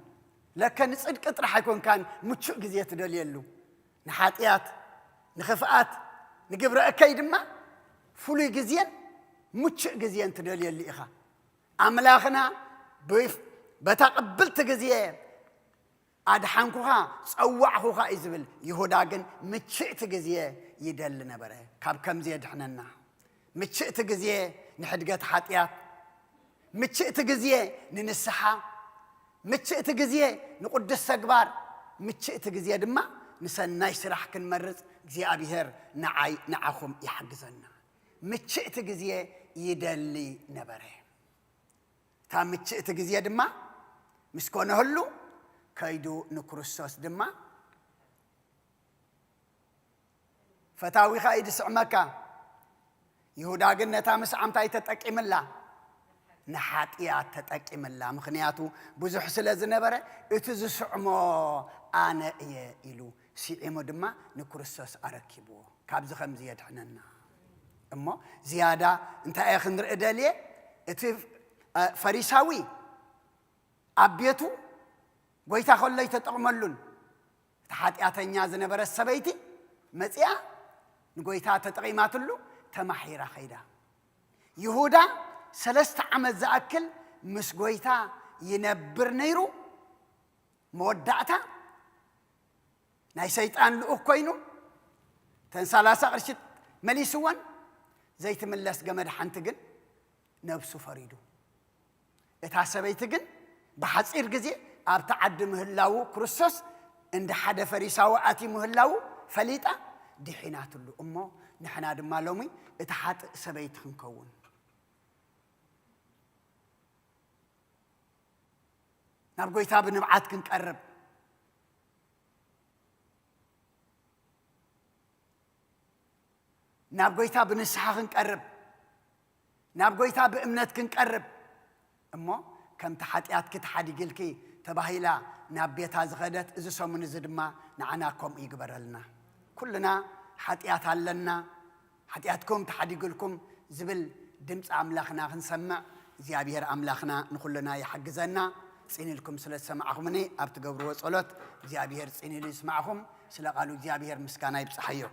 لكن صدق طرح يكون كان مچو غزيه تدل يلو نحاطيات نخفات نقبر اكيدما فلي غزيه مچ غزيه تدل يلي اخا املاخنا بيف بتقبلت غزيه ادحنكوها صوعخوها يزبل يهودا كن مچئت غزيه يدل نبره كاب كم زيد حننا مچئت غزيه نحدقت حاطيات مچئت غزيه ننسحا مچئت غزيه نقدس تغبار مچئت غزيه دما نسناي سرح كنمرጽ እግዚአብሔር نعخم يحجزنا متشئت جزية يدلي نبره تا متشئت جزية دما مسكونه هلو كيدو نكرسوس دما فتاوي خايد سعمكا يهودا قلنا تامس عمتاي تتقيم الله نحاتيات تتقيم الله مخنياتو بزح سلازنبره اتز سعمو انا يلو سيعمو دما نكرسوس اركبو كابز خمز يدحننا اما زياده انت اخ نرئدلي ات فريساوي ابيتو ጎይታ ኮለይ ተጠቅመሉን ተሓጢያተኛ ዝነበረ ሰበይቲ መጽያ ንጎይታ ተጠቂማትሉ ተማሒራ ኸይዳ ይሁዳ 3 ዓመት ዝኣክል ምስ ጎይታ ይነብር ነይሩ መወዳእታ ናይ ሰይጣን ልኡኽ ኮይኑ ተን 30 ቅርሺ መሊስወን ዘይትምለስ ገመድ ሓንቲ ግን ነብሱ ፈሪዱ እታ ሰበይቲ ግን ብሓፂር ግዜ أبت عد مهلاو كرسوس عند حدا فريساو أتي مهلاو فليتا دي حينات اللو أمو نحنا دمالومي اتحاد سبيت خنكون نبقى يتاب نبعات كنقرب نبقى يتاب نسحا كنقرب نبقى يتاب امنت كنقرب أمو كم تحاتيات كتحادي قلكي تباهيلا نابيتها زغدت إذا سومن زدما نعناكم يقبر لنا كلنا حتيات لنا حتياتكم تحدي لكم زبل دمس أملاخنا نسمع زيابير أملاخنا نخلنا يحجزنا سيني لكم سلة سمعكمني أبتقبروا صلوت زيابير سيني اللي يسمعكم سلا قالوا زيابير مسكانا يبصحيو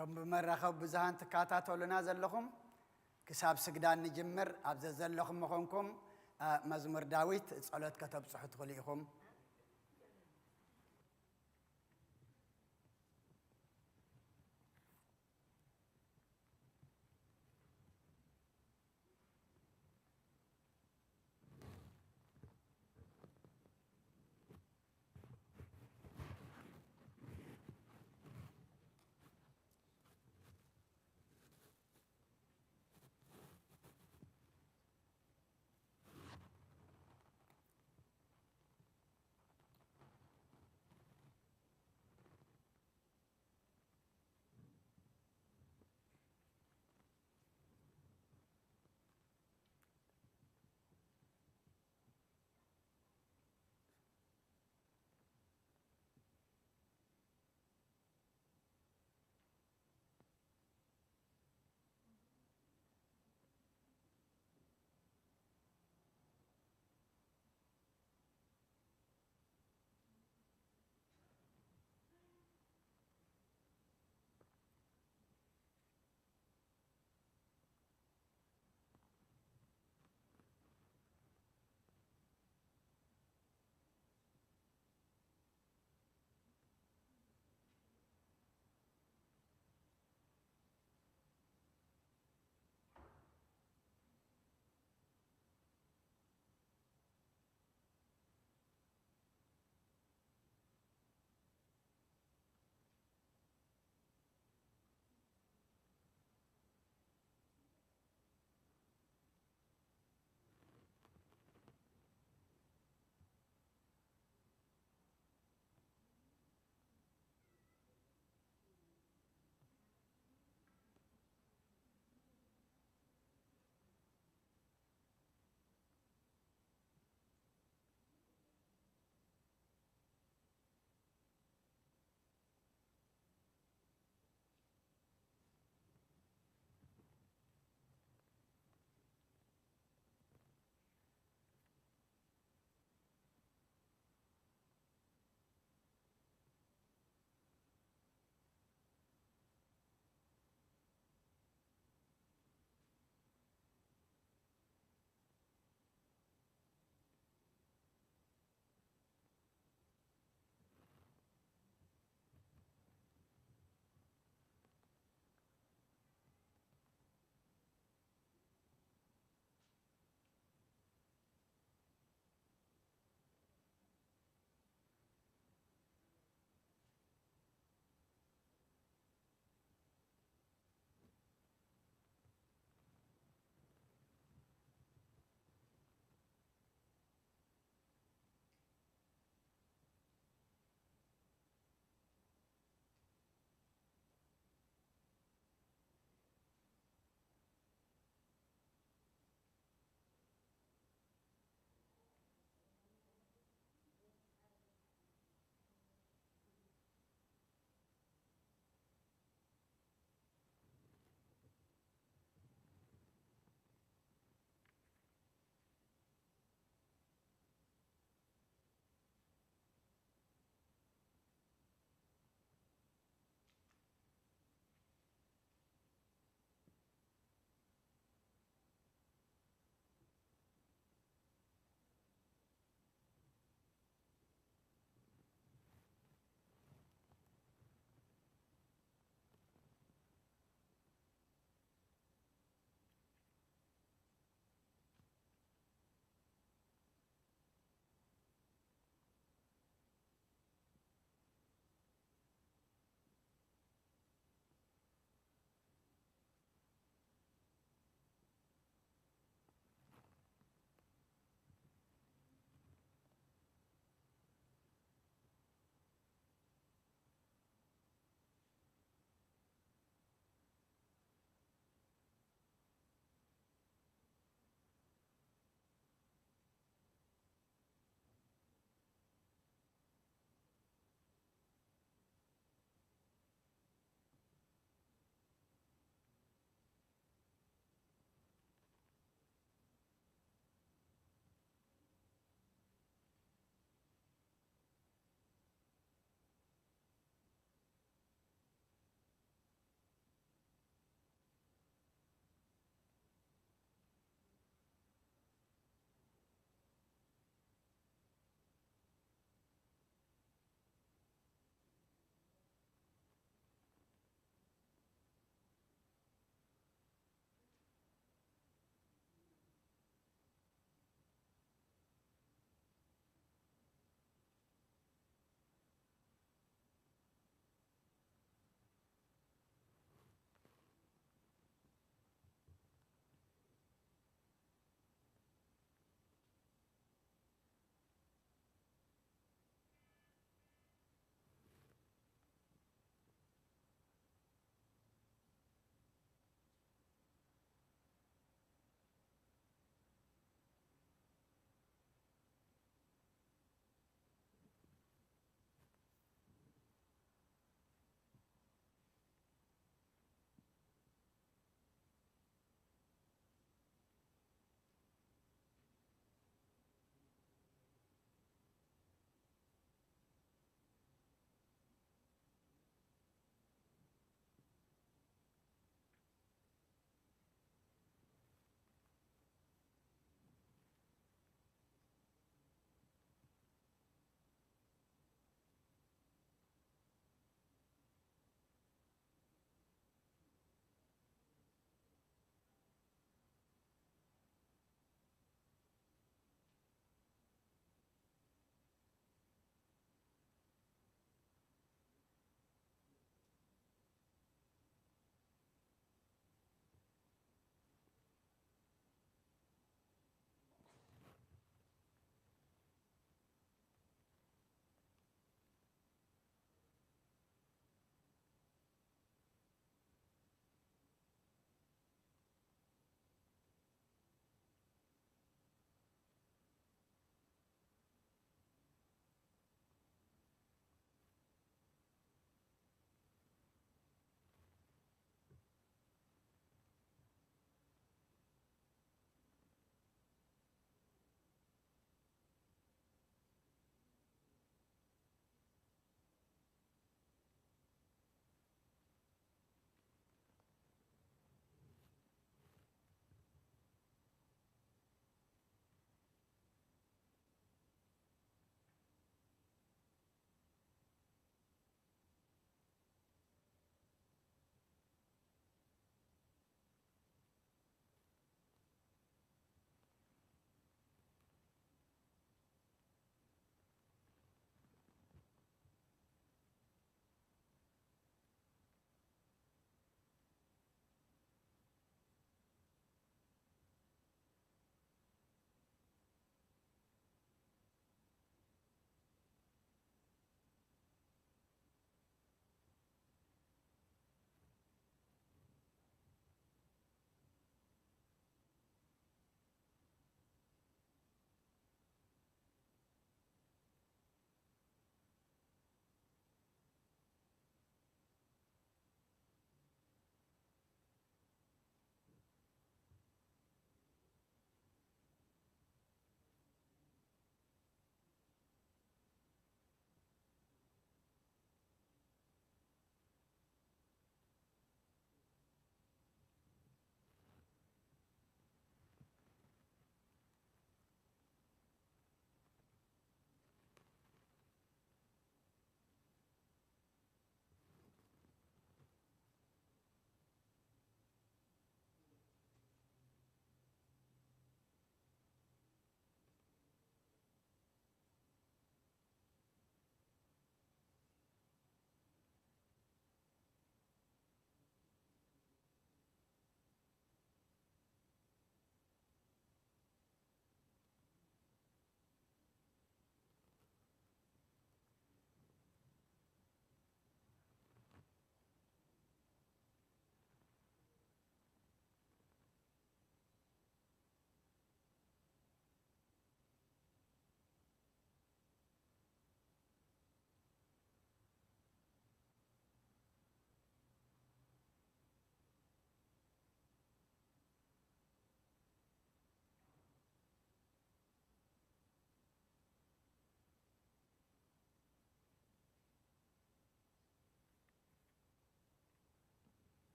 ቶም ብመራኸብ ብዙሃን ትካታተሉና ዘለኹም ክሳብ ስግዳን ንጅምር ኣብዘ ዘለኹም ምኾንኩም መዝሙር ዳዊት ጸሎት ከተብጽሑ ትኽእሉ ኢኹም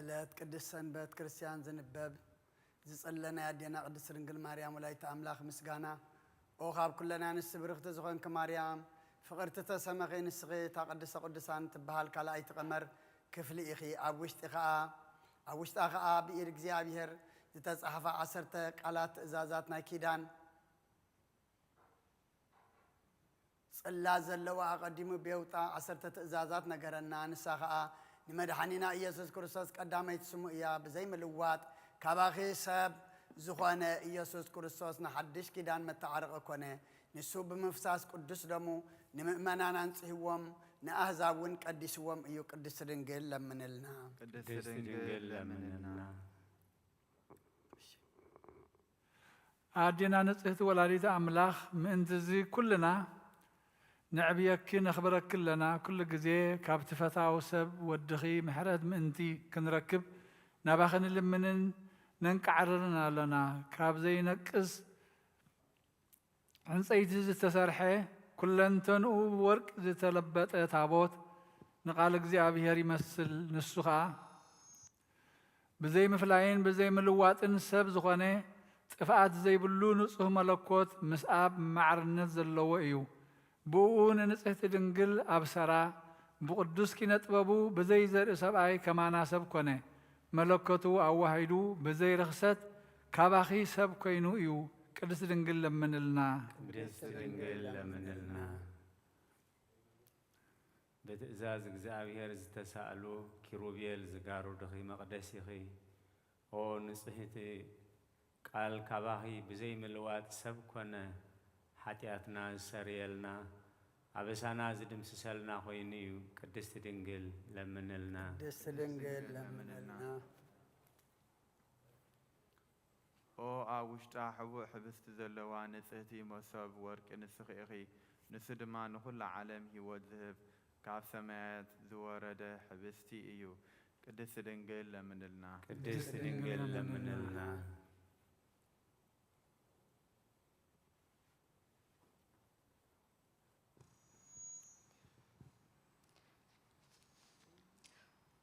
ዕለት ቅድስት ሰንበት ክርስቲያን ዝንበብ ዝጸለና ያዴና ቅድስት ድንግል ማርያም ወላዲተ አምላኽ ምስጋና ኦ ካብ ኩለና ንስ ብርኽቲ ዝኾንክ ማርያም ፍቕርቲ ተሰመኺ ንስኺ እታ ቅድስተ ቅዱሳን ትበሃል ካልኣይቲ ቀመር ክፍሊ ኢኺ ኣብ ውሽጣ ኸዓ ብኢድ እግዚኣብሔር ዝተጻሕፋ 10 ቃላት ትእዛዛት ናይ ኪዳን ጽላት ዘለዋ ኣቐዲሙ ቤውጣ 10 ትእዛዛት ነገረና ንሳ ኸዓ ንመድሓኒና ኢየሱስ ክርስቶስ ቀዳመይቲ ስሙ እያ ብዘይ ምልዋጥ ካባኺ ሰብ ዝኾነ ኢየሱስ ክርስቶስ ንሓድሽ ኪዳን መተዓረቐ ኮነ ንሱ ብምፍሳስ ቅዱስ ደሙ ንምእመናን አንጽሕዎም ንኣሕዛብ እውን ቀዲስዎም እዩ ቅድስት ድንግል ለምንልና ቅድስት ድንግል ለምንልና ኣዴና ንጽሕቲ ወላዲተ ኣምላኽ ምእንቲ እዚ ኩልና نعبيك نخبرك لنا كل جزء كابت فتاة وسب ودخي محرد منتي كنركب نباخن اللي منن ننكعرنا لنا كاب زي نقص عن سيد تسرحه كل انتن وورك زي تلبت تابوت نقالك زي أبيهر يمثل نسخة بزي مفلاين بزي ملوات انسب زخانه تفاعت زي بلون نصه ملكوت مساب معرنت زلوا ايو بؤون نصحت دنقل أبصرا بقدس كنت بابو بزي زر سبعي كما ناسب كونه ملكتو أو وحيدو بزي رخصت كاباخي سب كينو إيو قدس دنقل لمن لنا قدس دنقل لمن لنا بتأزاز እግዚአብሔር ዝተሳእሉ ኪሩቤል ዝጋሩ ድኺ መቅደስ ኢኺ ኦ ንጽሕቲ ቃል ካባኺ ብዘይ ምልዋጥ ሰብ ኮነ ሓጢአትና ዝሰርየልና ኣበሳና ዝድምስሰልና ኮይኑ እዩ ቅድስቲ ድንግል ለምንልና ቅድስት ድንግል ለምንልና ኦ ኣብ ውሽጣ ሕቡእ ሕብስቲ ዘለዋ ንጽሕቲ መሶብ ወርቂ ንስኺ ኢኺ ንሱ ድማ ንኹሉ ዓለም ሂወት ዝህብ ካብ ሰማያት ዝወረደ ሕብስቲ እዩ ቅድስት ድንግል ለምንልና ቅድስት ድንግል ለምንልና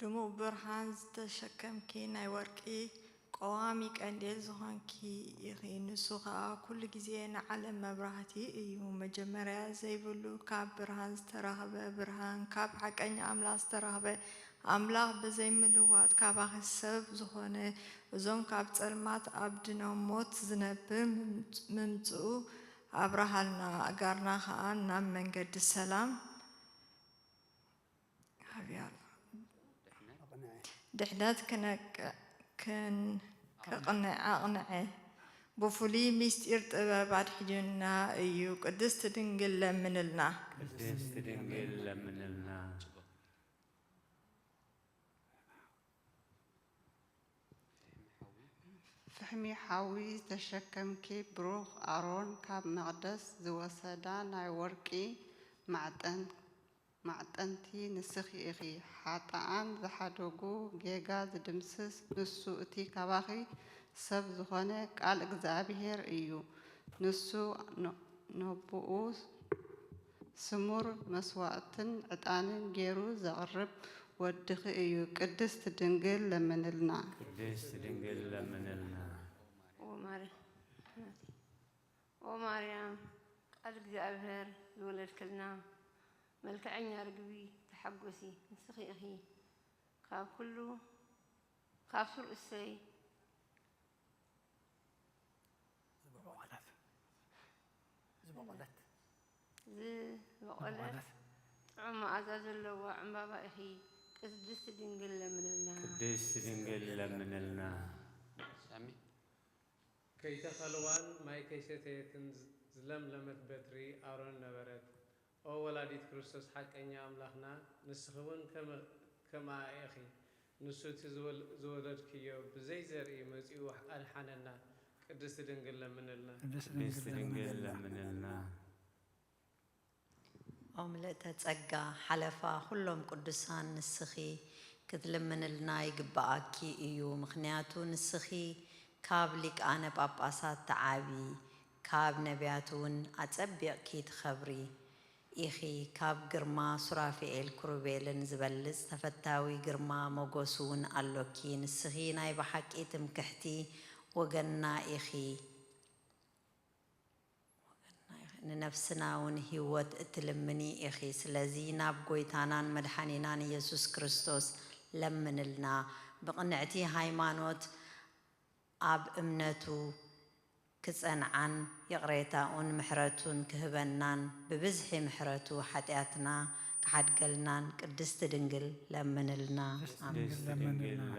دمو برهان زتشكمكي ناي ورقي قوامي قنديل زخانكي يخي نسوغا كل جزيين على مبرهتي ايو مجمريا زي بلو كاب برهان سترهبه برهان كاب حقاني املاح سترهبه املاح بزي ملوات كاب اخي السبب زخانه وزوم كاب تلمات عبدنا موت زنبه ممتو ابرهالنا اقارنا خان نام من قد السلام حبيال دحلات كن قنعه بفولي ميستير بعد حجنا ايو قدست دنقل من لنا قدست دنقل من لنا فحمي حاوي تشكمكي بروخ أرون كاب مقدس زوسدا ناي ورقي معتنتي نسخي إخي حتى زحدوغو جيغا زدمسس نسو اتي كباخي سب زخانه قال اغزابيهر ايو نسو نبؤوس سمور مسواتن عطانن جيرو زغرب ودخ ايو قدست دنقل لمنلنا قدست دنقل لمنلنا او مريم قال اغزابيهر زولد كلنا ملكعني رقبي تحقسي نسخي أخي خاب كله خاب سر السي زبقلت عم عزاز اللواء عم بابا أخي قدست دنقل لمنلنا قدست دنقل لمنلنا كي تخلوان ماي كيستيتن زلم لمت بتري أرون نبرت أو ولاديت كريستوس حقني أملاخنا نسخون كما أخي نسوت زولد كيو بزي زري مزيو الحننا قدست دنقل منلنا قدست دنقل منلنا أملت تسقى حلفا كلهم قدسان نسخي كتلمن لنا يقبعكي إيو مخنياتو نسخي كابلك أنا باباسات تعابي كاب نبياتون أتبع كي تخبري ኢኺ ካብ ግርማ ሱራፊኤል ክሩቤልን ዝበልፅ ተፈታዊ ግርማ ሞገሱ እውን ኣሎኪ ንስኺ ናይ ብሓቂ ትምክሕቲ ወገንና ኢኺ ንነፍስና እውን ሂወት እትልምኒ ኢኺ ስለዚ ናብ ጎይታናን መድሓኒናን ኢየሱስ ክርስቶስ ለምንልና ብቕንዕቲ ሃይማኖት ኣብ እምነቱ ክጸንዓን ይቕሬታኡን ምሕረቱን ክህበናን ብብዝሒ ምሕረቱ ሓጢኣትና ክሓድገልናን ቅድስቲ ድንግል ለምንልና ለምንልና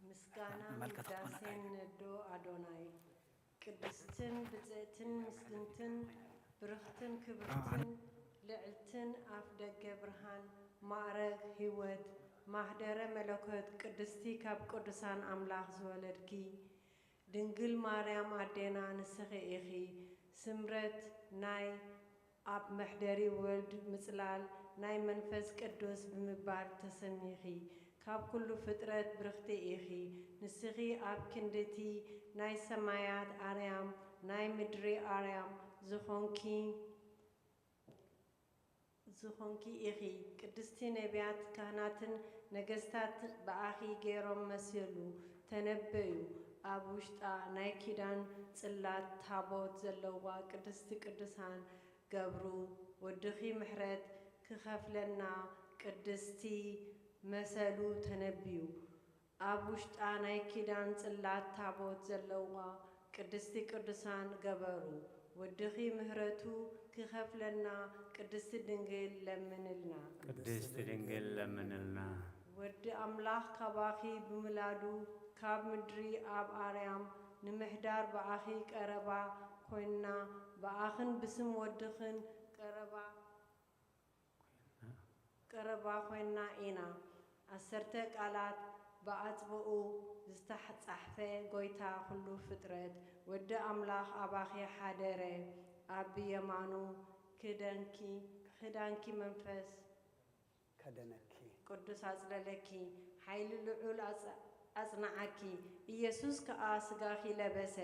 ምስጋና ውዳሴን ነዶ አዶናይ ቅድስትን ብፅዕትን ምስግንትን ብርኽትን ክብርትን ልዕልትን ኣፍ ደገ ብርሃን ማዕረግ ህይወት ማህደረ መለኮት ቅድስቲ ካብ ቅዱሳን ኣምላኽ ዝወለድኪ ድንግል ማርያም ኣዴና ንስኺ ኢኺ ስምረት ናይ ኣብ መሕደሪ ወልድ ምጽላል ናይ መንፈስ ቅዱስ ብምባል ተሰሚኺ ካብ ኩሉ ፍጥረት ብርኽቲ ኢኺ ንስኺ ኣብ ክንድቲ ናይ ሰማያት ኣርያም ናይ ምድሪ ኣርያም ዝኾንኪ ኢኺ ቅድስቲ ነቢያት ካህናትን ነገስታት ብኣኺ ገይሮም መስሉ ተነበዩ ኣብ ውሽጣ ናይ ኪዳን ጽላት ታቦት ዘለዋ ቅድስቲ ቅዱሳን ገብሩ ወድኺ ምሕረት ክኸፍለና ቅድስቲ መሰሉ ተነብዩ ኣብ ውሽጣ ናይ ኪዳን ጽላት ታቦት ዘለዋ ቅድስቲ ቅዱሳን ገበሩ ወድኺ ምሕረቱ ክኸፍለና ቅድስቲ ድንግል ለምንልና ቅድስቲ ድንግል ለምንልና ወዲ ኣምላኽ ካባኺ ብምላዱ ካብ ምድሪ ኣብ ኣርያም ንምሕዳር ብኣኺ ቀረባ ኮይና ብኣኽን ብስም ወድኽን ቀረባ ኮይና ኢና ዓሰርተ ቃላት ብኣጽብኡ ዝተሓጻሕፈ ጎይታ ኩሉ ፍጥረት ወዲ ኣምላኽ ኣባኺ ሓደረ ኣብ ብየማኑ ክዳንኪ መንፈስ ከደነኪ ቅዱስ ኣጽለለኪ ሓይሊ ልዑል ኣጽናዓኪ ኢየሱስ ከኣ ስጋኺ ለበሰ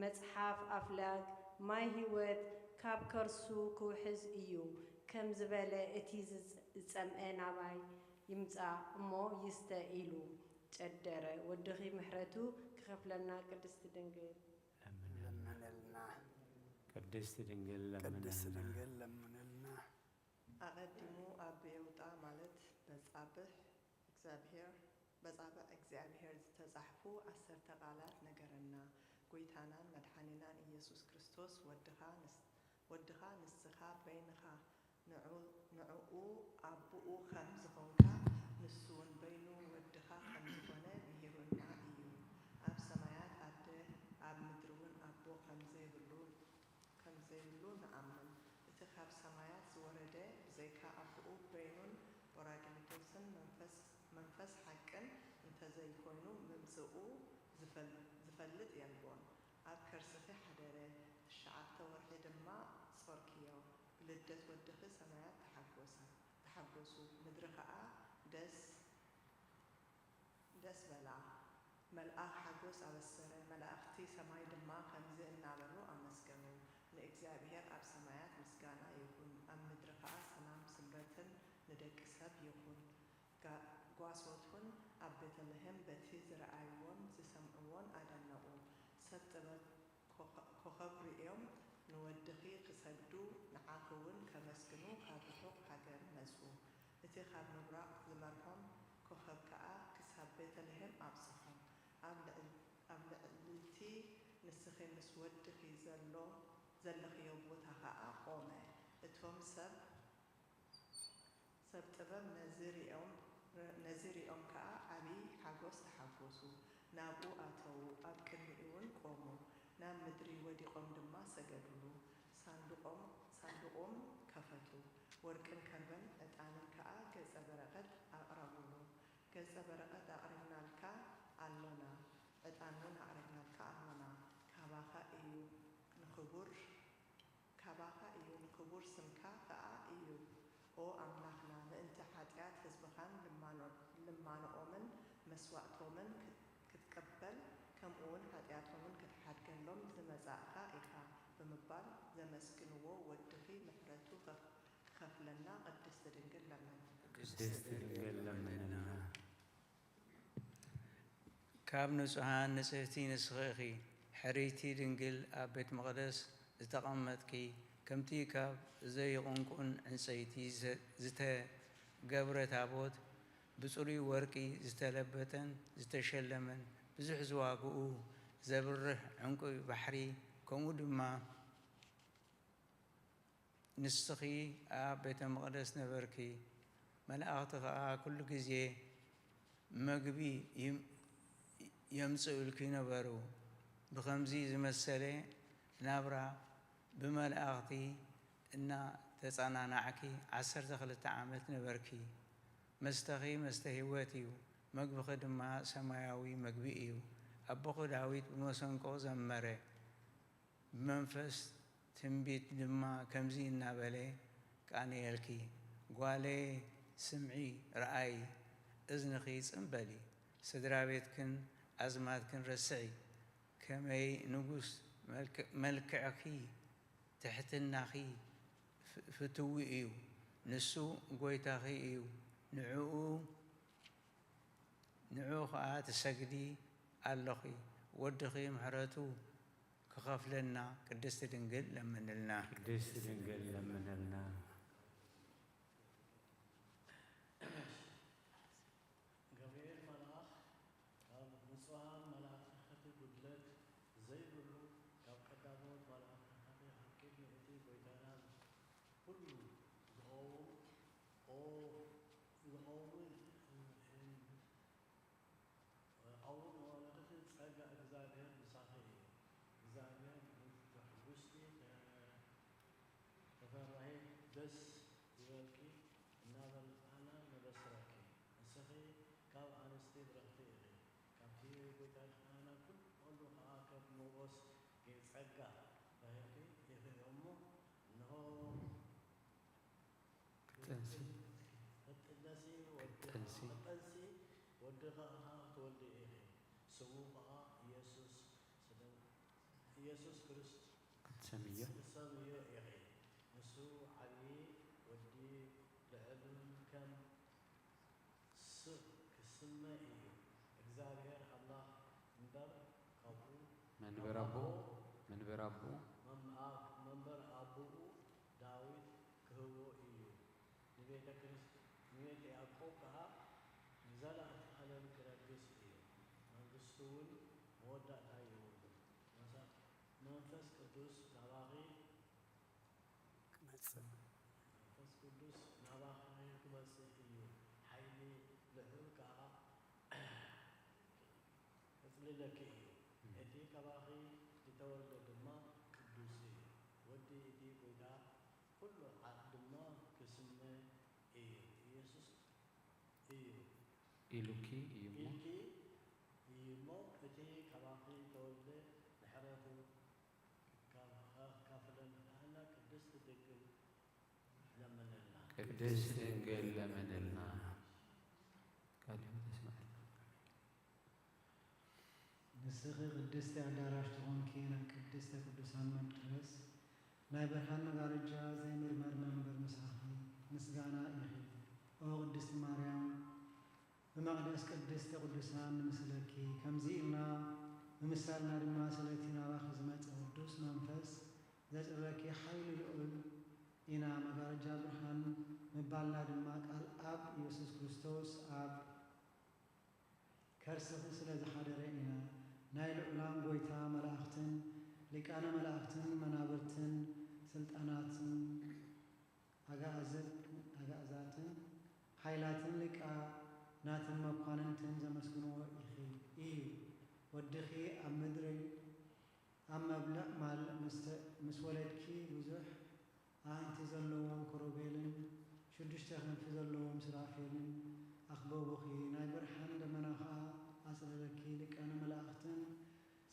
መጽሓፍ ኣፍላግ ማይ ህይወት ካብ ከርሱ ክውሕዝ እዩ ከም ዝበለ እቲ ዝጸምአ ናባይ ይምጻእ እሞ ይስተ ኢሉ ጨደረ ወድኺ ምሕረቱ ክኸፍለና ቅድስቲ ድንግል ለምንልና ቅድስቲ ድንግል ለምንልና ኣቐዲሙ ኣብ የውጣ ማለት በጻብዕ እግዚአብሔር ዝተጻሕፉ 10 ቃላት ነገረና ጎይታናን መድሓኒናን ኢየሱስ ክርስቶስ ወድኻ ንስኻ በይንኻ ንዕኡ ኣቦኡ ከም ዝኾንካ ንሱ እውን በይኑ ወድኻ ከም ዝኾነ ይህሩና እዩ ኣብ ሰማያት ኣደ ኣብ ምድሪ እውን ኣቦ ከም ዘይብሉ ንኣምን እቲ ካብ ሰማያት ዝወረደ ብዘይካ ኣቦኡ በይኑን ጰራቅሊጦስን መንፈስ ሓቅን እንተዘይኮይኑ ምምጽኡ ዝፈልጥ የልቦን ኣብ ከርስኺ ሓደረ 9 ወርሒ ድማ ጾርክዮ ብልደት ወድኺ ሰማያት ተሓጐሱ ምድሪ ከዓ ደስ በላ መልኣኽ ሓጐስ ኣበሰረ መላእኽቲ ሰማይ ድማ ከምዚ እናበሉ ኣመስገኑ ንእግዚአብሔር ኣብ ሰማያት ምስጋና ይኹን ኣብ ምድሪ ከዓ ሰላም ስምረትን ንደቂ ሰብ ይኹን ጓሶቱን ኣብ ቤተልሔም በቲ ዝረኣይዎን ዝሰምዕዎን ኣደነቑ ሰብ ጥበብ ኮኸብ ርእዮም ንወድኺ ክሰግዱ ንዓኺ እውን ከመስግኑ ካብ ርሑቕ ሃገር መጹ እቲ ካብ ምብራቕ ዝመርሖም ኮኸብ ከዓ ክሳብ ቤተልሔም ኣብጽሖም ኣብ ልዕልቲ ንስኺ ምስ ወድኺ ዘለኽዮ ቦታ ከዓ ቆመ እቶም ሰብ ጥበብ ነዚሪኦም ከዓ ዓብይ ሓጎስ ተሓጐሱ ናብኡ ኣተዉ ኣብ ቅድሚኡ እውን ቆሙ ናብ ምድሪ ወዲቖም ድማ ሰገድሉ ሳንዱቖም ከፈቱ ወርቅን ከርበን ዕጣንን ከዓ ገጸ በረኸት ኣቕረቡሉ ገጸ በረኸት ኣቕሪብናልካ ኣሎና ንክቡር ካባኻ እዩ ንክቡር ስምካ ከዓ እዩ ኦ ኣምላኽና ምእንቲ ሓጢኣት ህዝብኻን ልማኖኦምን መስዋዕቶምን ክትቀበል ከምኡ እውን ሓጢኣቶምን ክትሓድገሎም ዝመጻእኻ ኢኻ ብምባል ዘመስግንዎ ወድኺ ምሕረቱ ከፍለና ቅድስቲ ድንግል ለምን ቅድስት ድንግል ለምንና ካብ ንጹሃን ንጽህቲ ንስኺ ሕረይቲ ድንግል ኣብ ቤት መቕደስ ዝተቐመጥኪ ከምቲ ካብ ዘይቁንቁን ዕንፀይቲ ዝተገብረ ታቦት ብጽሩይ ወርቂ ዝተለበጠን ዝተሸለመን ብዙሕ ዝዋግኡ ዘብርህ ዕንቁ ባሕሪ ከምኡ ድማ ንስኺ ኣብ ቤተ መቕደስ ነበርኪ መላእኽቲ ከዓ ኩሉ ግዜ መግቢ የምጽኡልኪ ነበሩ ብኸምዚ ዝመሰለ ናብራ ብመላእኽቲ እና ተጸናናዕኪ 12 ዓመት ነበርኪ መስተኺ መስተ ህይወት እዩ መግብኺ ድማ ሰማያዊ መግቢ እዩ ኣቦኹ ዳዊት ብመሰንቆ ዘመረ ብመንፈስ ትንቢት ድማ ከምዚ እናበለ ቃንየልኪ ጓሌ ስምዒ ረአይ እዝንኺ ጽንበሊ ስድራ ቤትክን ኣዝማትክን ረስዒ ከመይ ንጉስ መልክዕኪ ትሕትናኺ ፍትዊ እዩ ንሱ ጎይታኺ እዩ ንዑ ከዓ ትሰግዲ ኣለኺ ወድኺ ምሕረቱ ክኸፍለና ቅድስቲ ድንግል ለምንልና ቅድስት ድንግል ለምንልና ገብርኤል መልአኽ ካብ ንጹሃን መላእኽቲ ጉድለት ዘይብሉ ካብ ቀዳሞት መላእኽቲ ሓቂድ ንእቲ ጎይታና ኩሉ ዝኸውን መለክት ጸጋ እግዚአብሔር ምሳኺ እዩ እግዚአብሔር ውሽጢ ተፈራሂ ደስ ይበልኪ እናበልዓና ንበስረኪ ንስኺ ካብ ኣንስቲ ብረኽቲ ኢኺ ካብቲ ጎይታና ኩሉ ከዓ ከም ንጉስ ጸጋ ባህርኪ ኢኺ እሞ እንሆ ቅጥንሲ ወድኻ ትወልዲ ኢኺ ስሙ ከዓ ኢየሱስ ክርስቶስ ክትሰምዮ ኢኺ ንሱ ዓብዪ ወዲ ልዕልን ከም ክስመ እዩ እግዚአብሔር አምላኽ እምበር ካብኡ መንበር አቡኡ መንበር አቡኡ ዳዊት ክህቦ እዩ ንቤተ ያዕቆብ ከዓ ንዘለኣለመ ዓለም ክረግስ እዩ መንግስቱ እውን መወዳእታ ይውሉ መንፈስ ቅዱስ ናባኺ ክመጽእ እዩ ሓይሊ ልዑል ከዓ ክጽልለኪ እዩ እቲ ከባኺ ዝተወልደ ድማ ቅዱስ እዩ ወዲ እቲ ጎይታ ኩሉ ዓድ ድማ ክስመ እዩ ኢየሱስ እዩ ኢሉኪ እዩ እሞ እቲ ከባኺ ተወልደ ድሕረቱ ካፍለና ቅድስት ድንግል ለምንልና ቅድስት ድንግል ለምንልና ንስኺ ቅድስቲ ኣዳራሽ ትኾንኪ ናይ ቅድስተ ቅዱሳን መቅደስ ናይ ብርሃን መጋረጃ ዘይምርመር መንበር ምሳኺ ምስጋና ኢኺ ኦ ቅድስቲ ማርያም بمقدس قدست قدسان مثلكي كمزينا بمثالنا لما سلتي نباخ زمت قدوس منفس ذاتركي حيل الأول إنا مغارجا برهان مبالنا لما قال أب يسوع كريستوس أب كرسخ سلة حضرينا نايل علام بويتا ملاختن لكان ملاختن منابرتن سلطاناتن أغازاتن حيلاتن لكا ناتن مقاننتن زمسكنو إخي إيه ودخي أمدري أما بلا مال مسولدكي بزح أنت زلوهم كروبيلن شدش تخن في زلوهم سرافيلن أخبوبخي نايبرحان لمناخا أصللكي لك أنا ملاختن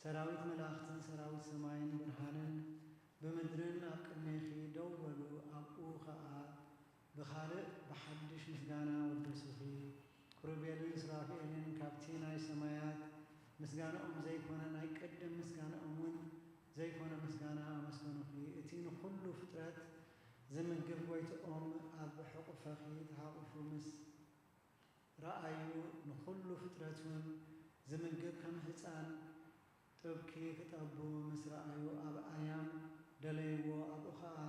سراويت ملاختن سراويت سماين برهانن ኩሉ ፍጥረት ዝምግብ ጎይትኦም ኣብ ሕቑፈኺ ተሃቑፉ ምስ ረኣዩ ንኩሉ ፍጥረት እውን ዝምግብ ከም ህፃን ጥብኪ ክጠቡ ምስ ረኣዩ ኣብ ኣያም ደለይዎ ኣብኡ ከዓ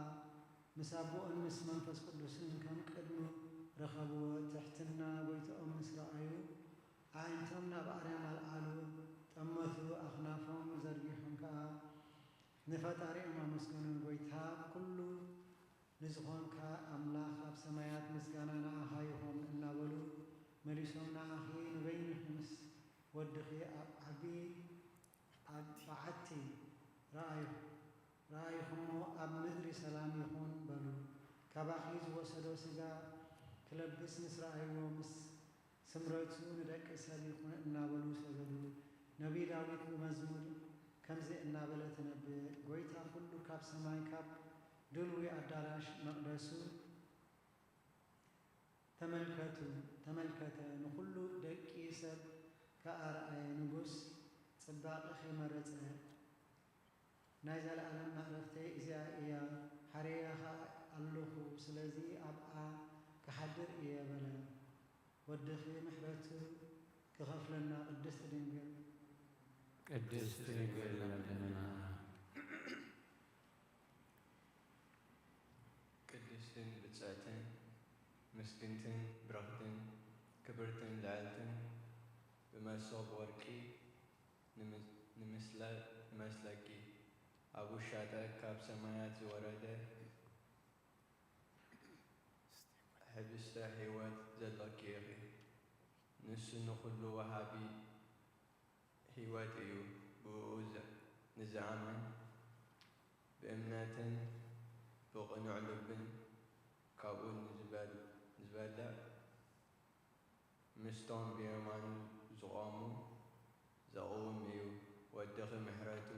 ምስ ኣቦኦን ምስ መንፈስ ቅዱስን ከም ቅድሚ ረኸብዎ ትሕትና ጎይትኦም ምስ ረኣዩ ኣዒንቶም ናብ ኣርያም ኣልዓሉ ጠመቱ ኣኽናፎም ዘርጊሖም ከዓ ንፈጣሪኦም ኣመስገኑ ጎይታ ኩሉ ንዝኾንካ ኣምላኽ ኣብ ሰማያት ምስጋና ንዓኻ ይኹን እናበሉ መሊሶም ንዓኺ ንበይንኺ ምስ ወድኺ ኣብ ዓብዪ በዓቲ ረኣይኹሞ ኣብ ምድሪ ሰላም ይኹን በሉ። ካባኺ ዝወሰዶ ስጋ ክለብስ ምስ ረኣይዎ ምስ ስምረቱ ንደቂ ሰብ ይኹን እናበሉ ሰገዱ። ነቢይ ዳዊት ብመዝሙር ከምዚ እናበለ ተነብየ ጎይታ ኩሉ ካብ ሰማይ ካብ ድልዊ ኣዳራሽ መቕደሱ ተመልከተ ንኩሉ ደቂ ሰብ ከኣርአየ ንጉስ ጽባቕኺ መረፀ ናይ ዘለኣለም መዕረፍተይ እዚኣ እያ ሓረያኻ ኣለኹ ስለዚ ኣብኣ ክሓድር እየ በለ ወድኺ ምሕረቱ ክኸፍለና ቅድስቲ ድንግል ለምንና ቅድስትን ብፅዕትን ምስግንትን ብረኽትን ክብርትን ልዕልትን ብመሶብ ወርቂ ንመስለቂ ኣብ ውሻጠ ካብ ሰማያት ዝወረደ ሕብስተ ሕይወት ዘለኪ ኢኺ ንሱ ንኩሉ ወሃቢ ሕይወት እዩ ብኡ ንዝኣምን ብእምነትን ብቕኑዕ ልብን ካብኡ ዝበልዕ ምስቶም ብየማኑ ዝቖሙ ዘቕውም እዩ ወድኺ ምሕረቱ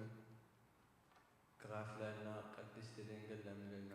ክኸፍለና ቅድስቲ ድንግል ለምንልና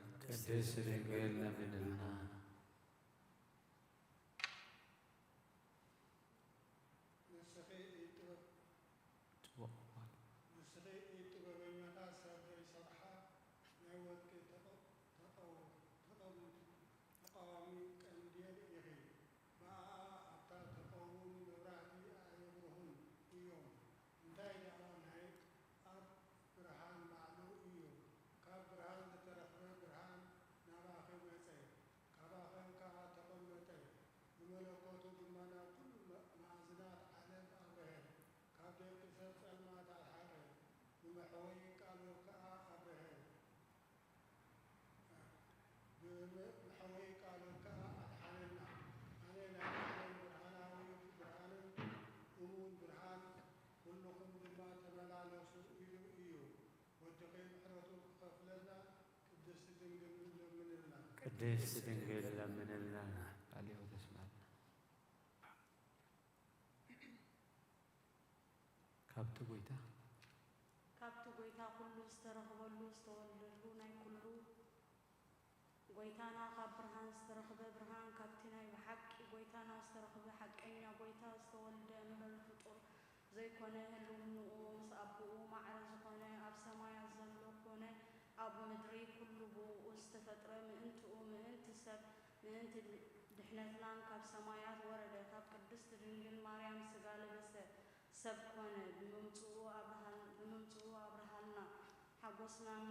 ቅድስት ድንግል ለምንልና ቃልዮ ተስማዕና ካብቲ ጎይታ ኩሉ ዝተረኽበሉ ዝተወለዱ ናይ ኩሉ ጎይታና ካብ ብርሃን ዝተረኽበ ብርሃን ካብቲ ናይ ብሓቂ ጎይታና ዝተረኽበ ሓቀኛ ጎይታ ዝተወልደ እምበል ፍጡር ዘይኮነ ህልውንኡ ምስ ኣቦኡ ማዕረ ዝኾነ ኣብ ሰማያት ዘሎ ኮነ ኣብ ምድሪ ኩሉ ብኡ ዝተፈጥረ ምእንትኡ ምእንቲ ሰብ ምእንቲ ድሕነትናን ካብ ሰማያት ወረደ ካብ ቅድስቲ ድንግል ማርያም ስጋ ለበሰ ሰብ ኮነ ብምምፅኡ አብርሃልና ሓጎስናን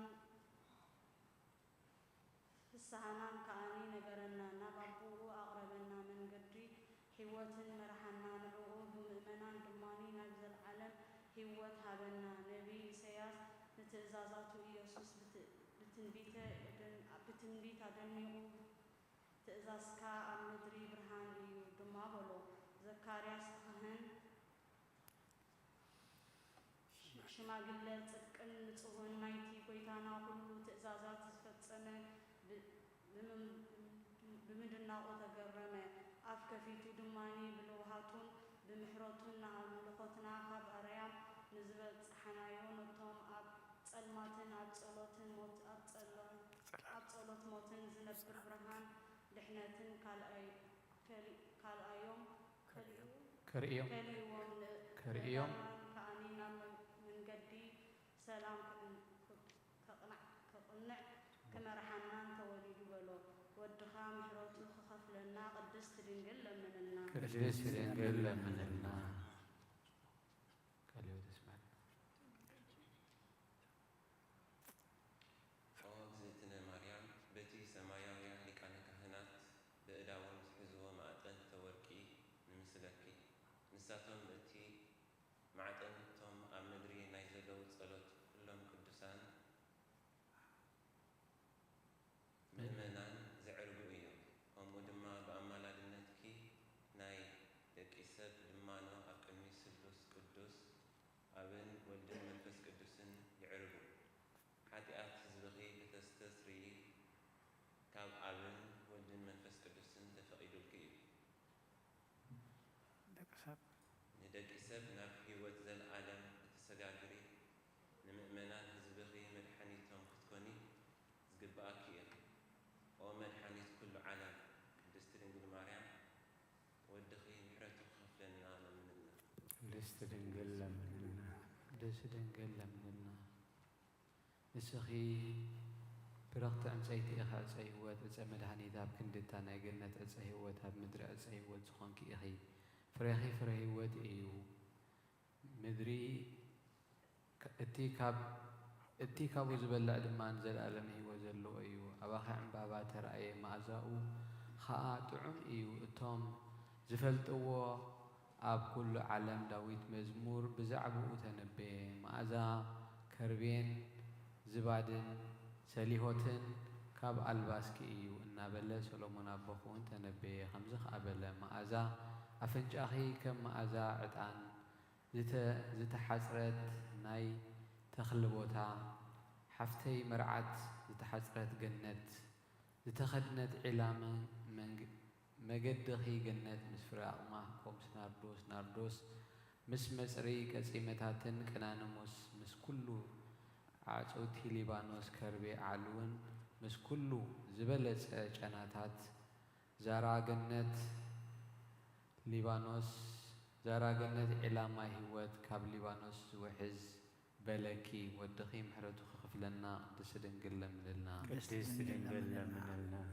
ፍስሓናን ከዓኒ ነገረና ናብ ኣቦኡ ኣቕረበና መንገዲ ሕይወትን መርሓና ንዕኡ ብምእመናን ድማኒ ናብ ዘለዓለም ሕይወት ሃበና ነቢይ ኢሳያስ ንትእዛዛቱ ኢየሱስ ብትንቢት ኣደኒቑ ትእዛዝካ ኣብ ምድሪ ብርሃን እዩ ድማ በሎ ዘካርያስ ካህን ሽማግለ ጽድቅን ንጽህን ናይቲ ጎይታና ኩሉ ትእዛዛት ዝፈጸመ ብምድናቑ ተገረመ ኣብ ከፊቱ ድማኒ ብልውሃቱን ብምሕረቱን ንኣምልኾትና ካብ ኣርያም ንዝበጽሓናዮ ነቶም ኣብ ጸልማትን ኣብ ጸሎት ሞትን ዝነብር ብርሃን ድሕነትን ከልእዎም ከዓኒ ናብ መንገዲ ሰላም ከቕንዕ كمرحنا توليد بلو ودخا محرته خخف لنا قدست دنجل لمننا قدست دنجل لمننا قالوا تسمع أوزيتنا مريم بتي سماياويا لكان كهنات بأداون حزوة معتن توركي نمسلكي نساتهم بتي معتن توم أمدري نايزلو صلوت كلهم قدسان مؤمنان زعربو إيو هم دما بأمالادنتكي ناي دكيسب دمانو أقمي سلوس قدس أبن ولدن منفس قدسن يعربو حاتيات زبغي بتستسري كاب أبن ولدن منفس قدسن تفقيدو الكيب ندكيسب ناب حيوت زل عالم بتسقاقري نمؤمنان زبغي مدحنيتهم كتكوني زقباكي ومدحنيت كل عالم دسترنجل مريم ودخي محرته خف لنا لمننا دسترنجل لمننا دسترنجل لمننا نسخي برغت أمسيتي أخا أسيوات أسأمد حنيثاب كندتا ناقلنت أسيوات هاب مدر أسيوات سخانكي أخي فريخي فريوات إيو مدري اتي كابو زبلا لما انزل ألمه وزلو أيو أباخي عن بابا ترأي معزاو خاء تعم أيو اتهم زفلتوا أب كل عالم داويت مزمور بزعبو تنبي معزا كربين زبادن سليهوتن كاب ألباسكي أيو إنا بلا سلومون أبخون تنبي خمزخ أبلا معزا أفنج أخي كم معزا عطان زت حسرت ناي تخلبوتا حفتي مرعت زتحسرت جنت زتخدنت علامة مجدخي جنت مسفراء ما كوم ناردوس مس مسري كسيمتاتن كنانموس مس كله عصوتي ليبانوس كربي علون مس كله زبلت جناتات زارا جنت ليبانوس زارا جنت علامة هوت كاب ليبانوس وحز بلكي ودخي محرته خف لنا دسدنجل لمنلنا دسدنجل لمنلنا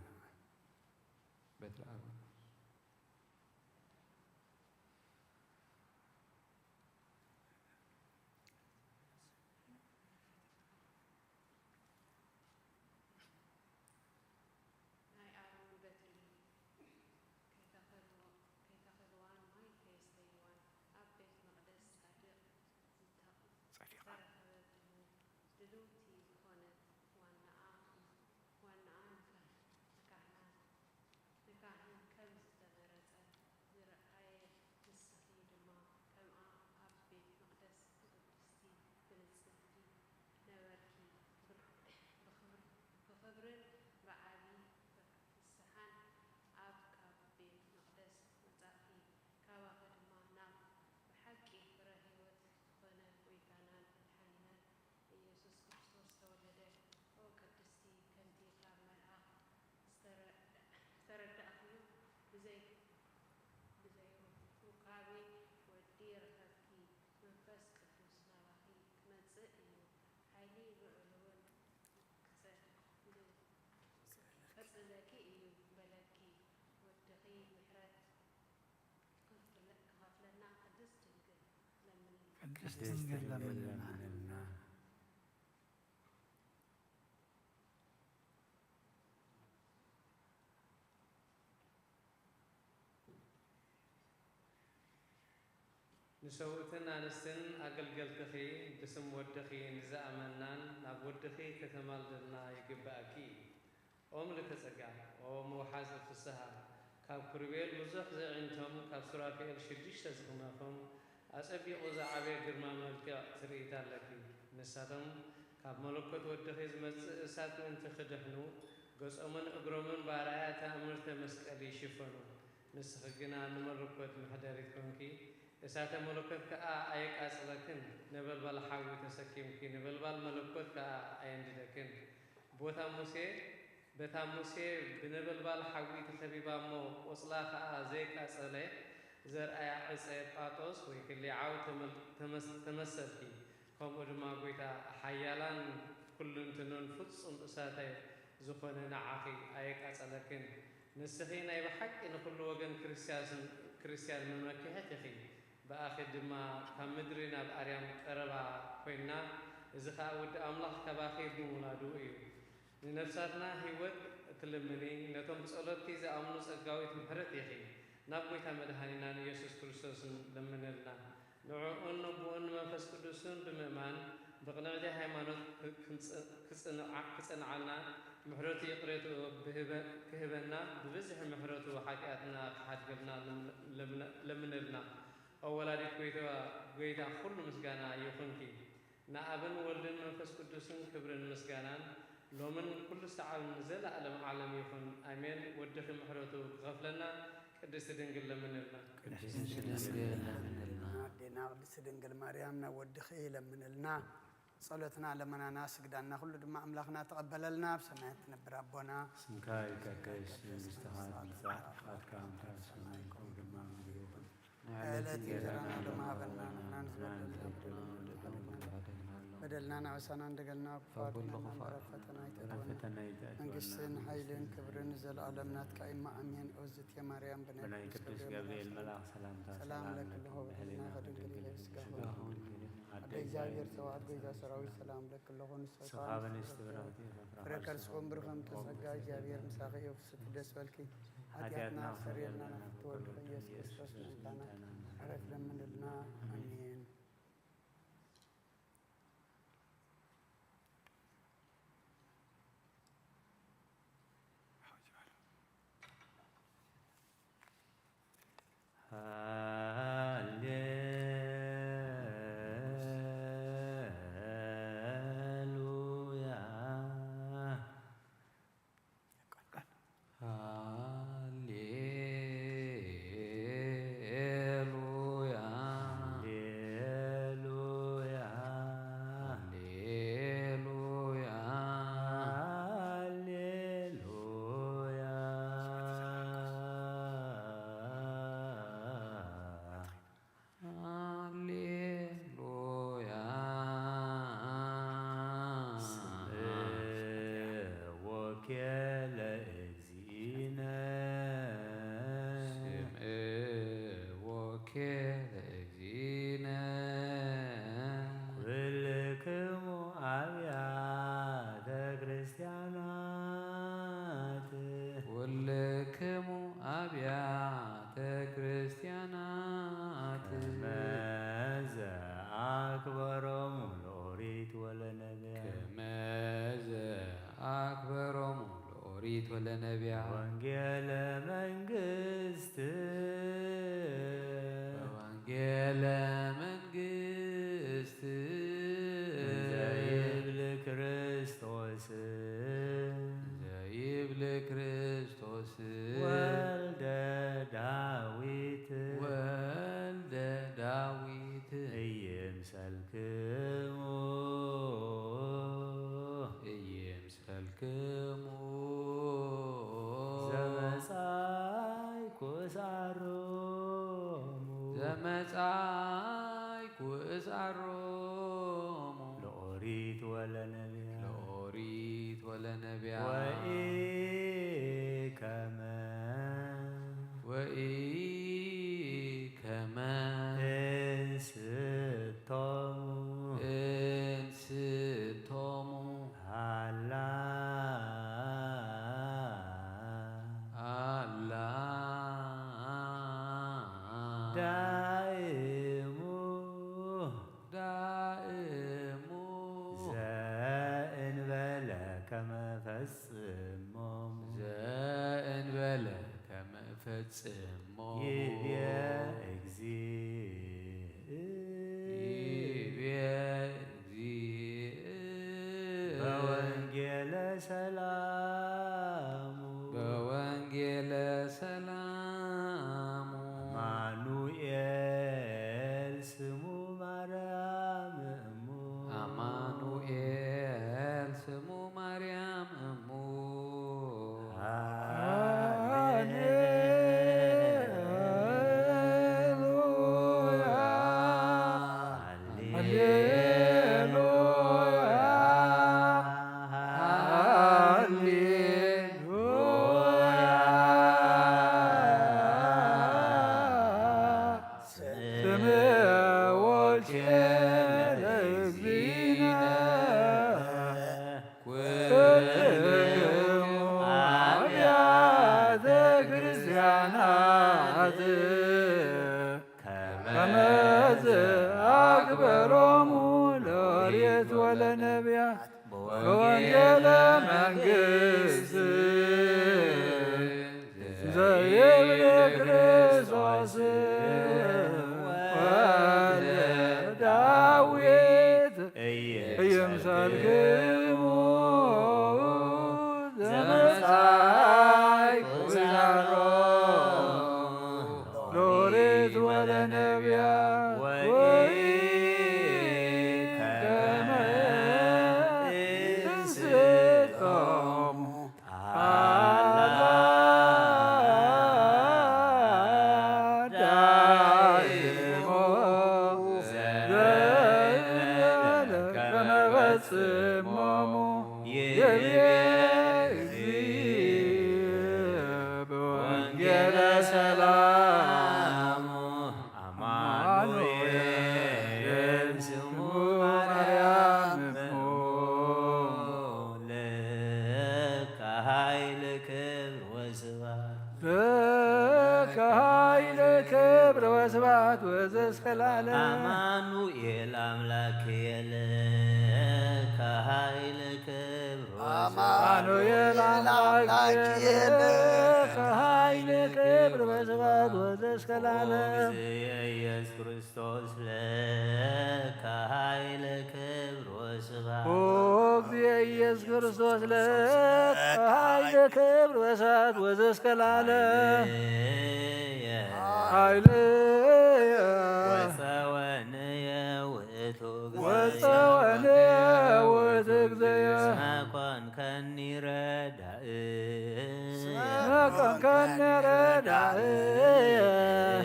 بتر أبو دستنجل لمنلنا نسوتن أنستن أقلقلتخي بسم ودخي نزأمنان ناب ودخي كتمالدنا يقبأكي أم لتسقع أم وحاسب في السهر كاب كربيل بزخ زعنتم كاب سرافيل شديش تزغمافم أسأبي أوزع عبي قرما ملكة تريتا لكي نساتم كاب ملكت ودخي زمسات من تخدحنو قص أمن أقرمن بارعات أمرت مسكالي شفنو نسخقنا نمركت محداري كونكي إساته ملكت كأ أيك أصلكن نبل بالحاوي تسكيمكي نبل بالملكت كأ أيندلكن بوتا موسى بنبل بالحاوي تخبيبا مو وصلا كأ زيك أصله زر أي عسى قاطوس ويكلي عاو تمسكي كم أجمع قويتا حيالان كل تنون فتصم إساته ዝኾነ ንዓኺ ኣየቃጸለክን ንስኺ ናይ ብሓቂ ንኩሉ ወገን ክርስቲያን መመክሐት ኢኺ ብኣኺ ድማ ካብ ምድሪ ናብ ኣርያም ቀረባ ኮይንና እዚ ከዓ ወዲ ኣምላኽ ካባኺ ብምውላዱ እዩ ንነፍሳትና ህይወት እትልምኒ ነቶም ብጸሎትኪ ዝኣምኑ ጸጋዊት ምሕረት ኢኺ ናብ ጎይታ መድኃኒናን ኢየሱስ ክርስቶስን ለምንልና ንዕኡን ንቡኡን መንፈስ ቅዱስን ብምእማን ብቕንዕቲ ሃይማኖት ክጽንዓልና ምሕረቱ ይቕሬቱ ክህበና ብብዝሒ ምሕረቱ ሓጢኣትና ክሓድገልና ለምንልና ወላዲት ጎይታ ኩሉ ምስጋና ይኹንኪ ንኣብን ወልድን መንፈስ ቅዱስን ክብርን ምስጋናን ሎምን ኩሉ ሰዓብ ንዘለዓለም ዓለም ይኹን ኣሜን ወድኺ ምሕረቱ ክኸፍለና ቅድስት ድንግል ለምንልና አዴና ቅድስት ድንግል ማርያም ናብ ወድኺ ለምንልና ጸሎትና ለመናና ስግዳና ሁሉ ድማ አምላኽና ተቀበለልና ብሰማያት ትነብር አቦና ስምካ ይቀደስ መንግሥትኻ ትምጻእ ፈቃድካ እምታ ሰማይ ኮን ድማ ምድሪ ይኹን ዕለት እንጀራና ድማ ሀበና ንሕና በደልና ናዕሳና እንደገልና ክፋትና ፈተና ይተውን መንግስትን ኃይልን ክብርን ዘለዓለም ናትካ ኢማ አሜን ኦዝት የማርያም በናይ ቅዱስ ገብርኤል መልአክ ሰላምታ ሰላም ለክልሆ በልና ከድንግል ይለስጋሁ አደ እግዚአብሔር ተዋሕዶ ጌታ ሰራዊት ሰላም ለክልሆን ሰኻበን እስትብራቲ ፍረከርስኮም ብርኸም ተጸጋ እግዚአብሔር ምሳኺ የፍስት ደስ በልኪ ኃጢአትና ሰሪየልና ናፍትወልድ ኢየሱስ ክርስቶስ ምንታና ዕረፍ ለምንልና አሜን Hallelujah. መንግሥት ዘይብል ክርስቶስ ወልደ ዳዊት ኢየምሰልክሙ ዘመጻእኩ ዛሮ ሎሬት ወለነቢያት ወኢከመ እንስቶሙ አላዳይሞ ዘይበለ ከመ ፈጽሞሙ ይቤ በወንጌለ ሰላም አማኑኤል ስሙ ማርያም እሙ ለከ ኃይል ክብር ወስብሐት ለከ ኃይል ክብር ወስብሐት ወዘእስከ ለዓለም አማኑኤል አምላክየ ለከ ኃይል ክብር አማኑኤል አምላክየ ለከ ኃይል ክብር ወስብሐት ወዘእስከ ለዓለም ኢየሱስ ክርስቶስ ለከ ኃይል ክብር ወስብሐት ኢየሱስ ክርስቶስ ለከ ኃይል ክብር ወስብሐት ወዘእስከ ለዓለም ኃይልየ ወፀወንየ ውእቱ እግዚእየ እስመ ኮንከኒ ረዳእየ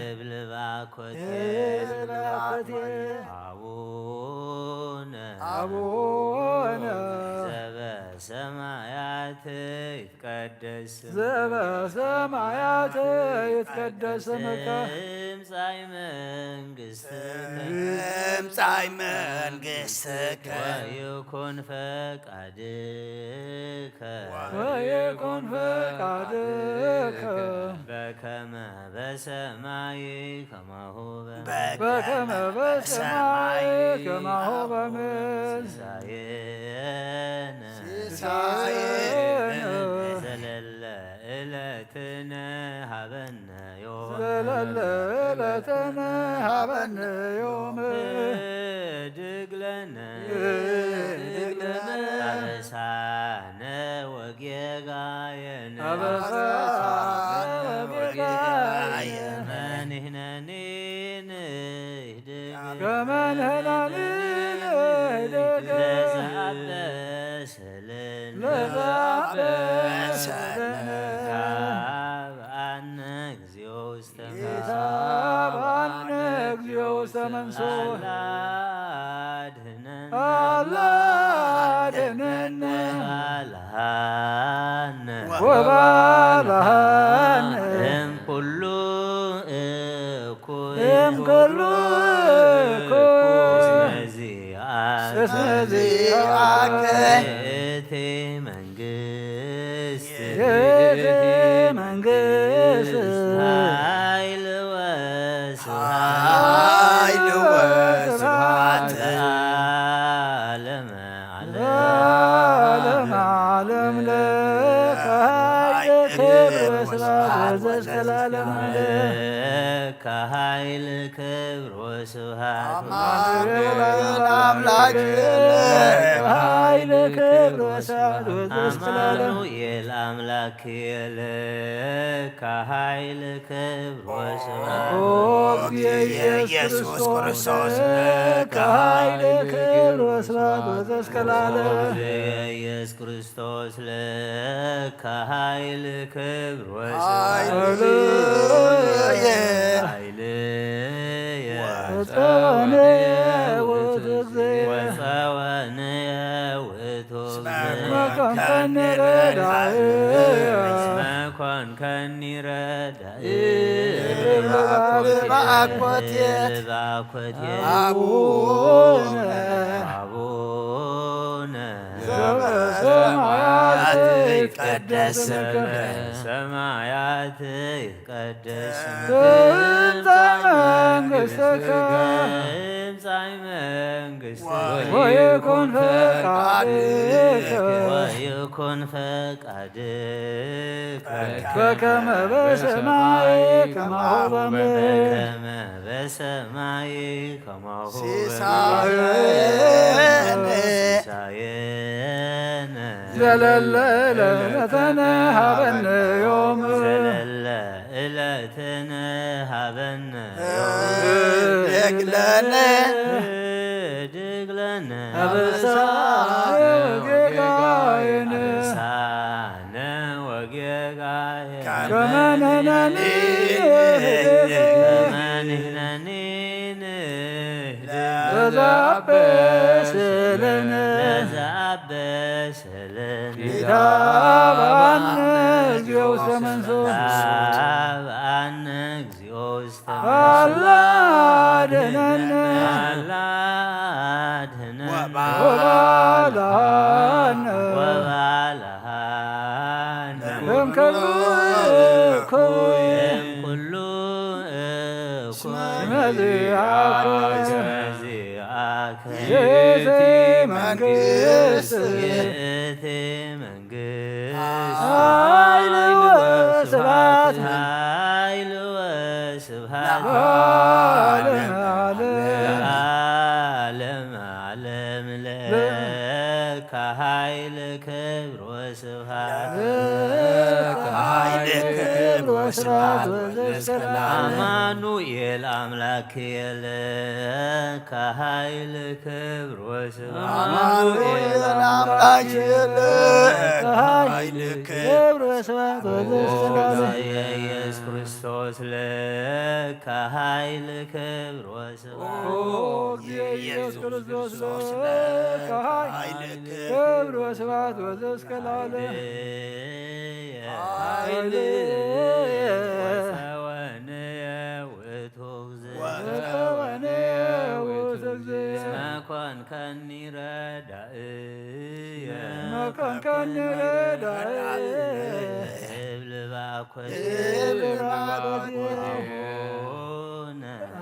እብል ባኮቴየ አቡነ ዘበሰማያት ይትቀደስ ስምከ ትምጻእ መንግሥትከ ወይኩን ፈቃድከ በከመ በሰማይ ከማሁ በምድር ሲሳየነ ዘለለ ዕለትነ ሀበነ ዮም ህድግ ለነ አበሳነ ወጌጋየነ ከመንህነኒ ንህድግ ለዘአበሰለነ ታብአነ እግዚኦ ውስተ መንሱት አላድኅነነ ወባልሐነ እምኩሉ እኩይ እስመ ዚአከ ይእቲ መንግሥት ኃይል ወስብሐት ለዓለመ ዓለም ለከ ኃይል ክብር ወስብሐት ወዘእስከ ለዓለም ለከ ኃይል ክብር ወስብሐት አማኑኤል አምላክየ ለከ ኃይል ክብር ወስብሐት ኢየሱስ ክርስቶስ ለከ ኃይል ክብር ወስብሐት ወዘእስከ ለዓለም ኢየሱስ ክርስቶስ ለከ ኃይል ክብር ወስብሐት ወፀወንየ ውእቱ እስመ ኮንከኒ ረዳእየ በአኮቴት አቡነ ዘበሰማያት ይትቀደስ ሰማያት ይትቀደስ መንግሥትከ ወይኩን ፈቃድከ ወይኩን ፈቃድከ በከመ በሰማይ ከማሁ በምድር በከመ በሰማይ ከማሁ ሲሳየነ ሲሳየነ ዘለለ ዕለትነ ሀበነ ዮም ዘለለ ዕለትነ ሀበነ ደግለነ ድግለነ አበሳነ ወጌጋየነ አበሳነ ወጌጋየነ ከመ ንሕነኒ ከመ ንሕነኒ ለዘአበስ ለነ ለዘአበሰለነ ታብአነ እግዚኦ ውስተ መንሱት ታብአነ እግዚኦ ውስተ አላ አድኅነነ አላ አድኅነነ ወባልሐነ ወባልሐነ እምከሉ እኩይ እምኩሉ እኩይ መዚአከ መዚአከ ይእቲ መንግሥት ይእቲ መንግሥት ኃይል ወስብሐት ኃይል ወስብሐት ለዓለመ ዓለም ለዓለም ዓለም ለከ ኃይል ክብር ወስብሐት ኃይል ክብር ወስብሐት ወዘእስከ አማኑኤል አምላክየ ለከ ኃይል ክብር ወስብሐት አማኑኤል አምላክየ ለከ ኃይል ክብር ወስብሐት ወዘእስከ ኢየሱስ ክርስቶስ ለከ ኃይል ክብር ወስብሐት ኢየሱስ ክርስቶስ ለከ ኃይል ክብር ወስብሐት ወዘእስከ ለዓለም ወሰወንየ ውእቱ ወሰወንየ ውእቱ እግዚእ እስመ ኮንከኒ ረዳእየ መኮንከኒ ረዳእየ እብል ባኮቴ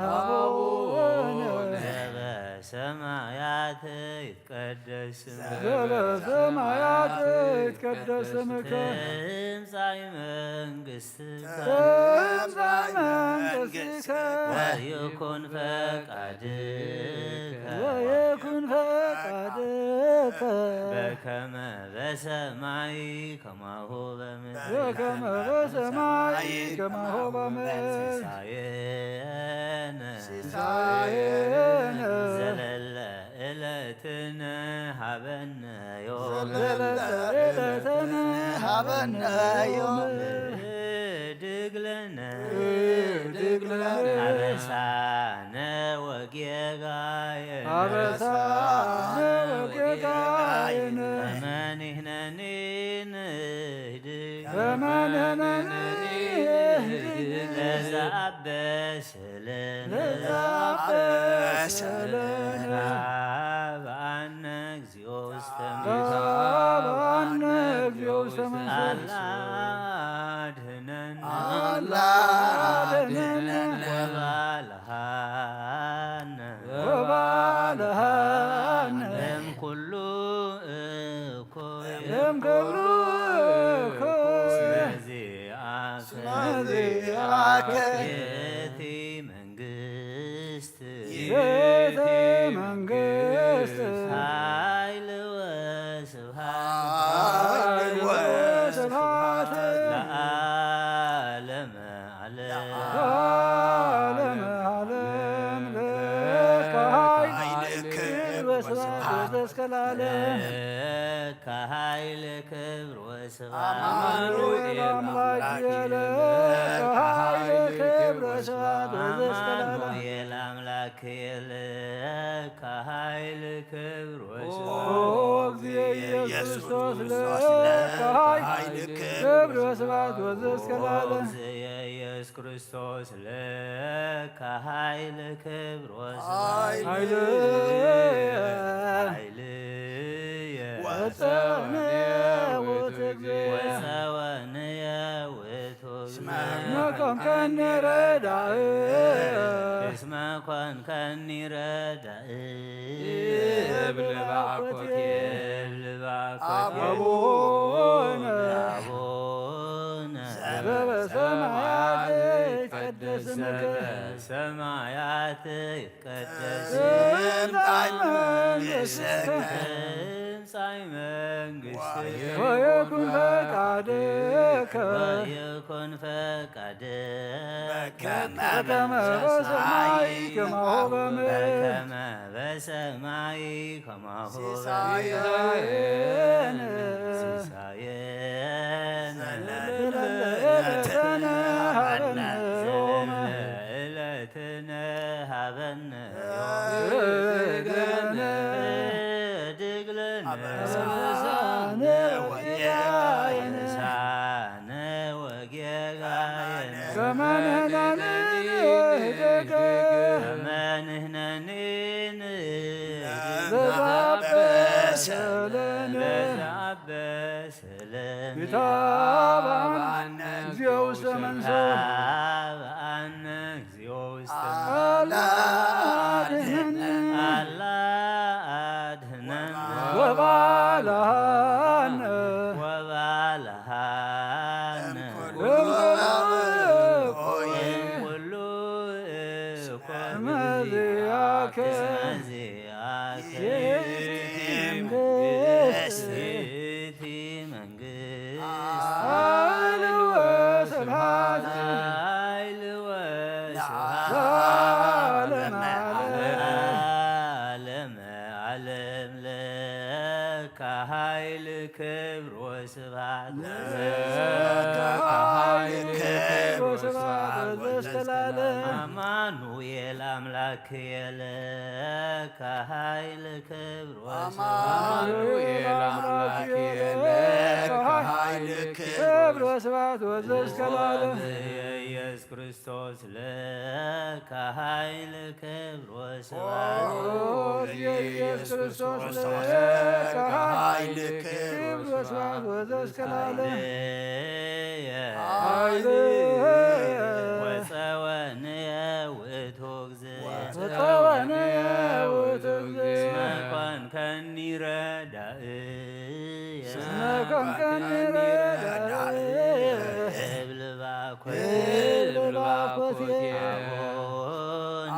አቡነ ዘበሰማያት ይትቀደስ ስምከ ዘበሰማያት ይትቀደስ ስምከ ትምጻእ መንግሥትከ ትምጻእ መንግሥትከ ወይኩን ፈቃድከ ወይኩን ፈቃድከ በከመ በሰማይ ከማሁ በምድር በከመ በሰማይ ከማሁ በምድር ሲሳየነ ዘለለ ዕለትነ ሀበነ ዮም ዘለለ ዕለትነ ሀበነ ዮም ድግለነ ድግለነ አበሳነ ወጌጋየነ አበሳነ ወጌጋየነ ከመ ንሕነኒ ንህድግ ከመ ንሕነኒ ለዘአበሰለነ ለዘአበሰለነ ታብአነ እግዚኦ ውስተ ታብአነ እግዚኦ ውስተ መንሱት አላ አድኅነነ አላ አድኅነነ ወባልሐነ ወባልሐነ እምኩሉ እኩይ እምኩሉ እኩይ መዚአከ ይእቲ መንግሥት ይእቲ መንግሥት ኃይል ወስብሐት ኃይል ወስብሐት ለዓለመ ዓለም ለዓለመ ዓለም ለከ ኃይል ክብር ወስብሐት ወዘእስከ ለዓለም ለከ ኃይል ክብር ወስብሐት አማኑኤል አምላክየ ለከ ኃይል ክብር ወስብሐት ወዘእስከ ለዓለም አማኑኤል አምላክየ ለከ ኃይል ክብር ኦ ወስብሐት እግዚእ ኢየሱስ ክርስቶስ ለከ ኃይል ክብር ወስብሐት ወዘእስከ ለዓለም ኢየሱስ ክርስቶስ ለከ ኃይል ክብር ወስብሐት ኃይልየ ወሰወንየ ውእቱ እግዚእ ወሰወንየ ውእቱ እግዚእ መኮንከኒ ረዳእየ እስመ ኮንከኒ ረዳእየ እብል ባኮቴ እብል ባኮቴ አቡነ ስምከ በሰማያት ይትቀደስ ትምጻእ መንግሥትከ ትምጻእ መንግሥትከ ወይኩን ፈቃድከ ወይኩን ፈቃድከ በከመ በሰማይ ከማሁ በምድር በከመ በሰማይ ከማሁ ሲሳየነ ሲሳየነ ዘለለዕለትነ ሀበነ ዮም ዕለትነ ሀበነ እገነ ድግለነ አበሳነ ወጌጋየነ ሳነ ወጌጋየነ ከመ ንሕነኒ ንህደገ ከመ ንሕነኒ ዘዛበሰ ለነ ለነ ይታበአነ እግዚኦ ውስተ መንሱት ታብአነ እግዚኦ ውስተ አላ አድኅነነ አላ አድኅነነ ወባልሐነ ወባልሐነ እምኩሉ እኩይ እመዚአከ መዚአከ መንግሥት መንግሥት ኃይል ወስብሐት ኃይል ወስብሐት ለዓለመ ዓለመ ዓለም ለከ ኃይል ክብር ወስብሐት ለከ ኃይል ክብር ወስብሐት ወዘእስከለዓለም አማኑኤል አምላክ የለከ ኃይል ክብር አማኑኤል አምላክ የለከ ኃይል ክብር ወስብሐት ወዘእስከለዓለም ኢየሱስ ክርስቶስ ለከ ኃይል ክብር ወስብሐት ኢየሱስ ክርስቶስ ለከ ኃይል ክብር ወስብሐት ወዘእስከለዓለም ሃሌሉያ ወፀወንየ ውእቱ እግዚእ ወፀወንየ ውእቱ እግዚእ እስመ ኮንከኒ ረዳእየ እስመ ኮንከኒ ረዳእየ እብል ባኮቴየ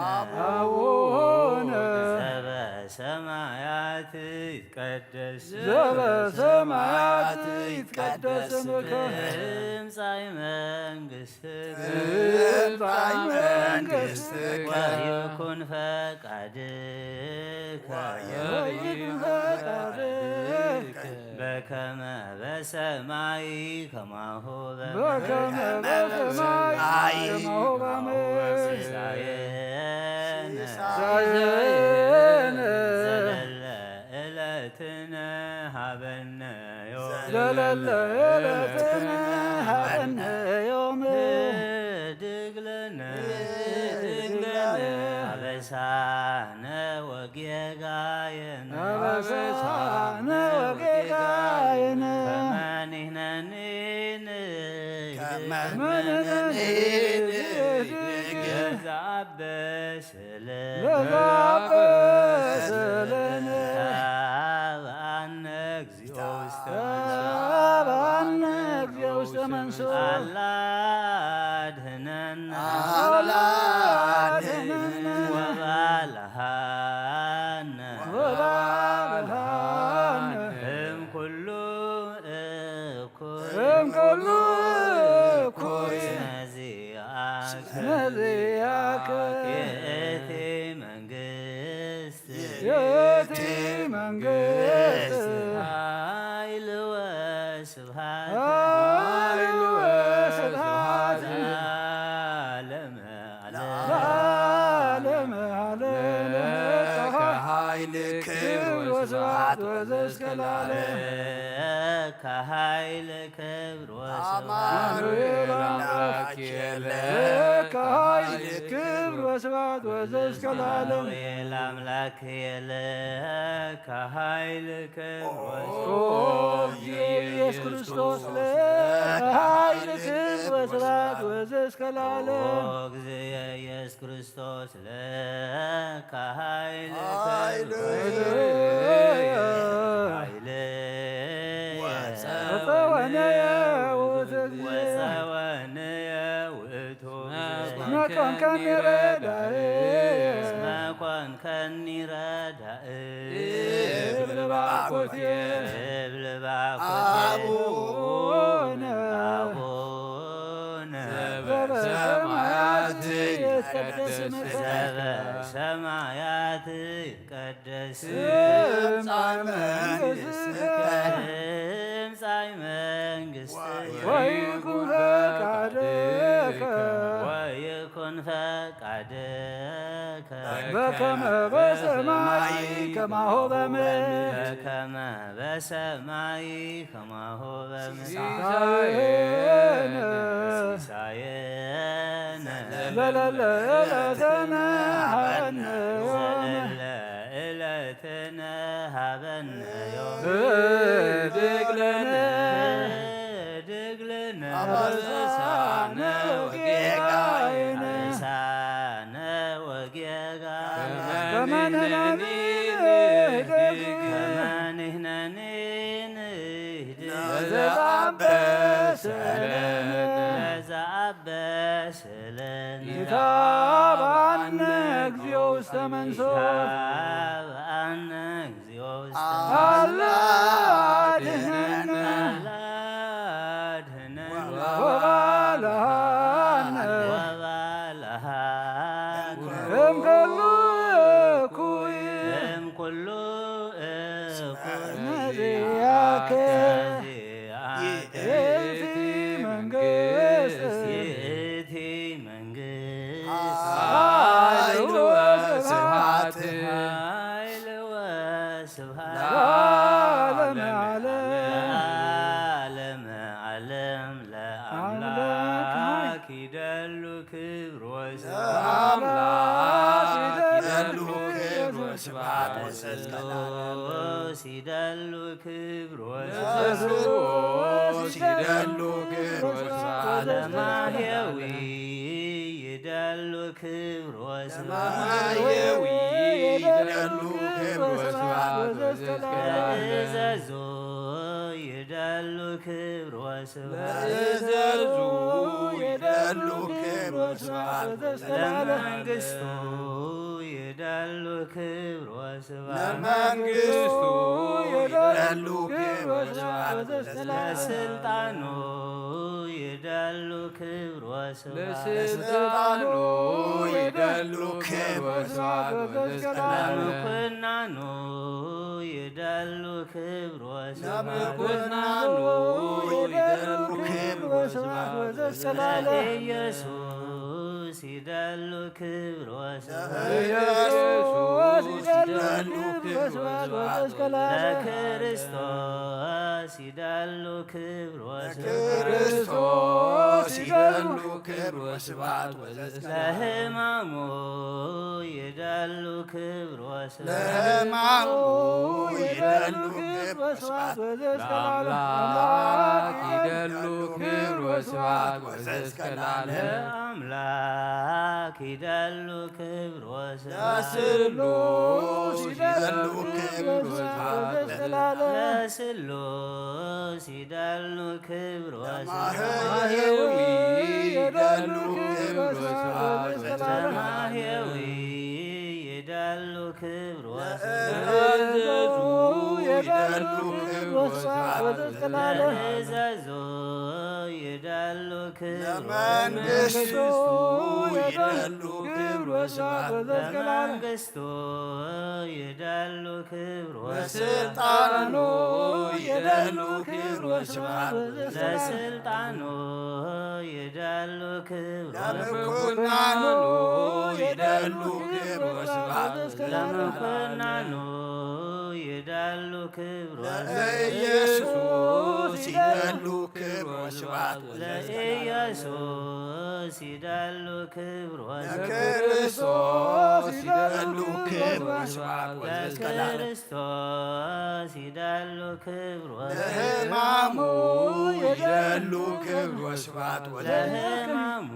አቡነ አቡነ ዘበሰማያት ይትቀደስ ዘበሰማያት ይትቀደስ ስምከ ትምጻእ መንግሥትከ ትምጻእ መንግሥትከ ወይኩን ፈቃድከ ወይኩን ፈቃድከ በከመ በሰማይ ከማሁ በከመ በሰማይ ከማሁ በምድር ሲሳየነ ሲሳየነ ዘለለ ዕለትነ ሀበነ ዮም ዘለለ ዕለትነ ሀበነ ዮም ድግለነ አበሳነ ወጌጋየነ አበሳነ ወጌጋየነ ከመ ንሕነኒ ከመ ንሕነኒ ለዘአበሰ ለነ ለዘአበሰ ለነ ታብአነ እግዚኦ ውስተ ታብአነ እግዚኦ ውስተ መንሱት አላ አድኅነነ አላ አድኅነነ ወባልሐነ ወባልሐነ እምኩሉ እኩይ እምኩሉ እኩይ መዚአከ መዚአከ ይእቲ መንግሥት ይእቲ መንግሥት ኃይል ወስብሐት ኃይል ወስብሐት ለዓለመ ለዓለመ ዓለም ለከ ኃይል ክብር ወስብሐት ወዘእስከለዓለም ከኃይል ክብር አማኑኤል አምላክ ለከ ኃይል ክብር ወስብሐት ወዘእስከለዓለም አማኑኤል አምላክ የለከ ኃይል ክብር ኦ ኢየሱስ ክርስቶስ ለኃይል ክብር ወስብሐት ወዘእስከለዓለም እግዚእ ኢየሱስ ክርስቶስ ለከ ኃይል ወፀወነየ ውእቱ እግዚእ ወፀወንየ ውእቱ እስመ ኮንከኒ ረዳኢ እስመ ኮንከኒ ረዳኢ እብል ባኮትየ እብል ባኮትየ አቡነ ዘበሰማያት ይትቀደስ ስምከ ዘበሰማያት ይትቀደስ ትምጻእ መንግሥትከ ትምጻእ መንግሥትከ ወይኩን ፈቃድከ ወይኩን ፈቃድከ በከመ በሰማይ ከማሁ በምድር በከመ በሰማይ ከማሁ በምድር ሲሳየነ ዘለለ ዕለትነ ሀበነ ዘለለ ዕለትነ ሀበነ ዮም ህድግ ለነ ህድግ ለነ አበሳነ ወጌጋየነ አበሳነ ወጌጋየነ ከመ ንሕነኒ ንህድግ ከመ ንሕነኒ ንህድግ ለዘአበሰ ለነ ለዘአበሰ ለነ ይታብአነ እግዚኦ ውስተ መንሶት ይታብአነ እግዚኦ ውስተ አላ አድኅነነ አድኅነነ ወባልሐነ ወባልሐነ እምኩሉ እኩይ እምኩሉ እኩይ ነዚያከ ይእቲ መንግሥት ይእቲ መንግሥት ኃይል ወስብሐት ኃይል ወስብሐት ለዓለመ ዓለም ለዓለመ ዓለም ለአምላክ ይደሉ ክብር ወስብሐት ይደሉ ክብር ወስብሐት ለስሉስ ይደሉ ክብር ለስሉስ ይደሉ ክብር ወስብሐት ለማህየዊ ይደሉ ክብር ወስብሐት ለማህየዊ ይደሉ ክብር ወስብሐት ለእዘዙ ይደሉ ክብር ወስብሐት ለእዘዙ ይደሉ ክብር ወስብሐት ለመንግሥቱ ይደሉ ክብር ወስብሐት ለመንግሥቱ ይደሉ ክብር ወስብሐት ለስልጣኑ ይደሉ ክብር ወስብሐት ለስልጣኑ ይደሉ ክብር ወስብሐት ለምኩናኑ ይደሉ ክብር ወስብሐት ለምኩናኑ ይደሉ ክብር ወስብሐት ለኢየሱስ ይደሉ ክብር ወስብሐት ለኢየሱስ ይደሉ ክብር ወስብሐት ለክርስቶስ ይደሉ ክብር ወስብሐት ክርስቶስ ይደሉ ክብር ወስብሐት ለሕማሙ ይደሉ ክብር ወስብሐት ለሕማሙ ይደሉ ክብር ወስብሐት ለአምላክ ይደሉ ክብር ወስብሐት ለአምላክ ይደሉ ክብር ወስብሐት ለስሉስ ይደሉ ክብር ወስብሐት ለስሉስ ይደሉ ክብር ወስብሐት ለማህየዊ ይደሉ ክብር ወስብሐት ለማህየዊ ይደሉ ክብር ወስብሐት ለእዘዙ ይደሉ ክብር ወስብሐት ለእዘዙ ይደሉ ክብር ለመንግሥቱ ይደሉ ክብር ወስብሐት ለመንግሥቱ ይደሉ ክብር ለስልጣኑ ይደሉ ክብር ወስብሐት ለስልጣኑ ይደሉ ክብር ለምኩናኑ ይደሉ ክብር ወስብሐት ለምኩናኑ ይደሉ ክብር ለኢየሱስ ይደሉ ክብር ወስብሐት ለኢየሱስ ይደሉ ክብር ለክርስቶስ ይደሉ ክብር ወስብሐት ለክርስቶስ ይደሉ ክብር ለሕማሙ ይደሉ ክብር ወስብሐት ለሕማሙ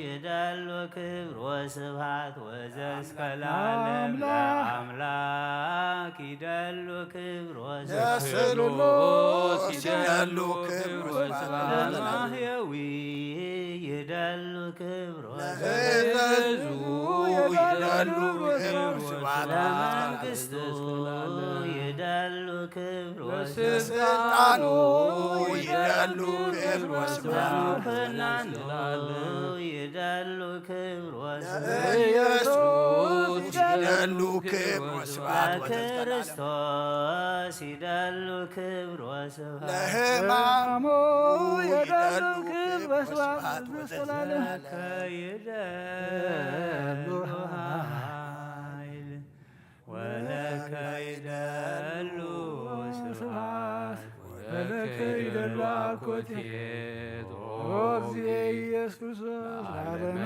ይደሉ ክብር ወስብሐት ወዘእስከ ለዓለም ለአምላክ ይደሉ ክብር ወስብሐት ለስሉስ ይደሉ ክብር ወስብሐት ለማህየዊ ይደሉ يدل كبر لمنكستو يدل كبر لسلطانو يدل كبر وسبحانه يدل كبر ኢየሱስ ይደሉ ክብር ወስብሐት ለክርስቶስ ይደሉ ክብር ወስብሐት ለሕማሙ يدل كبر وسبحات ለከ ይደሉ ኃይል ወለከ ይደሉ ስብሐት ወለከ ይደሉ አኮቴት ጊዜ ኢየሱስ ዓለመ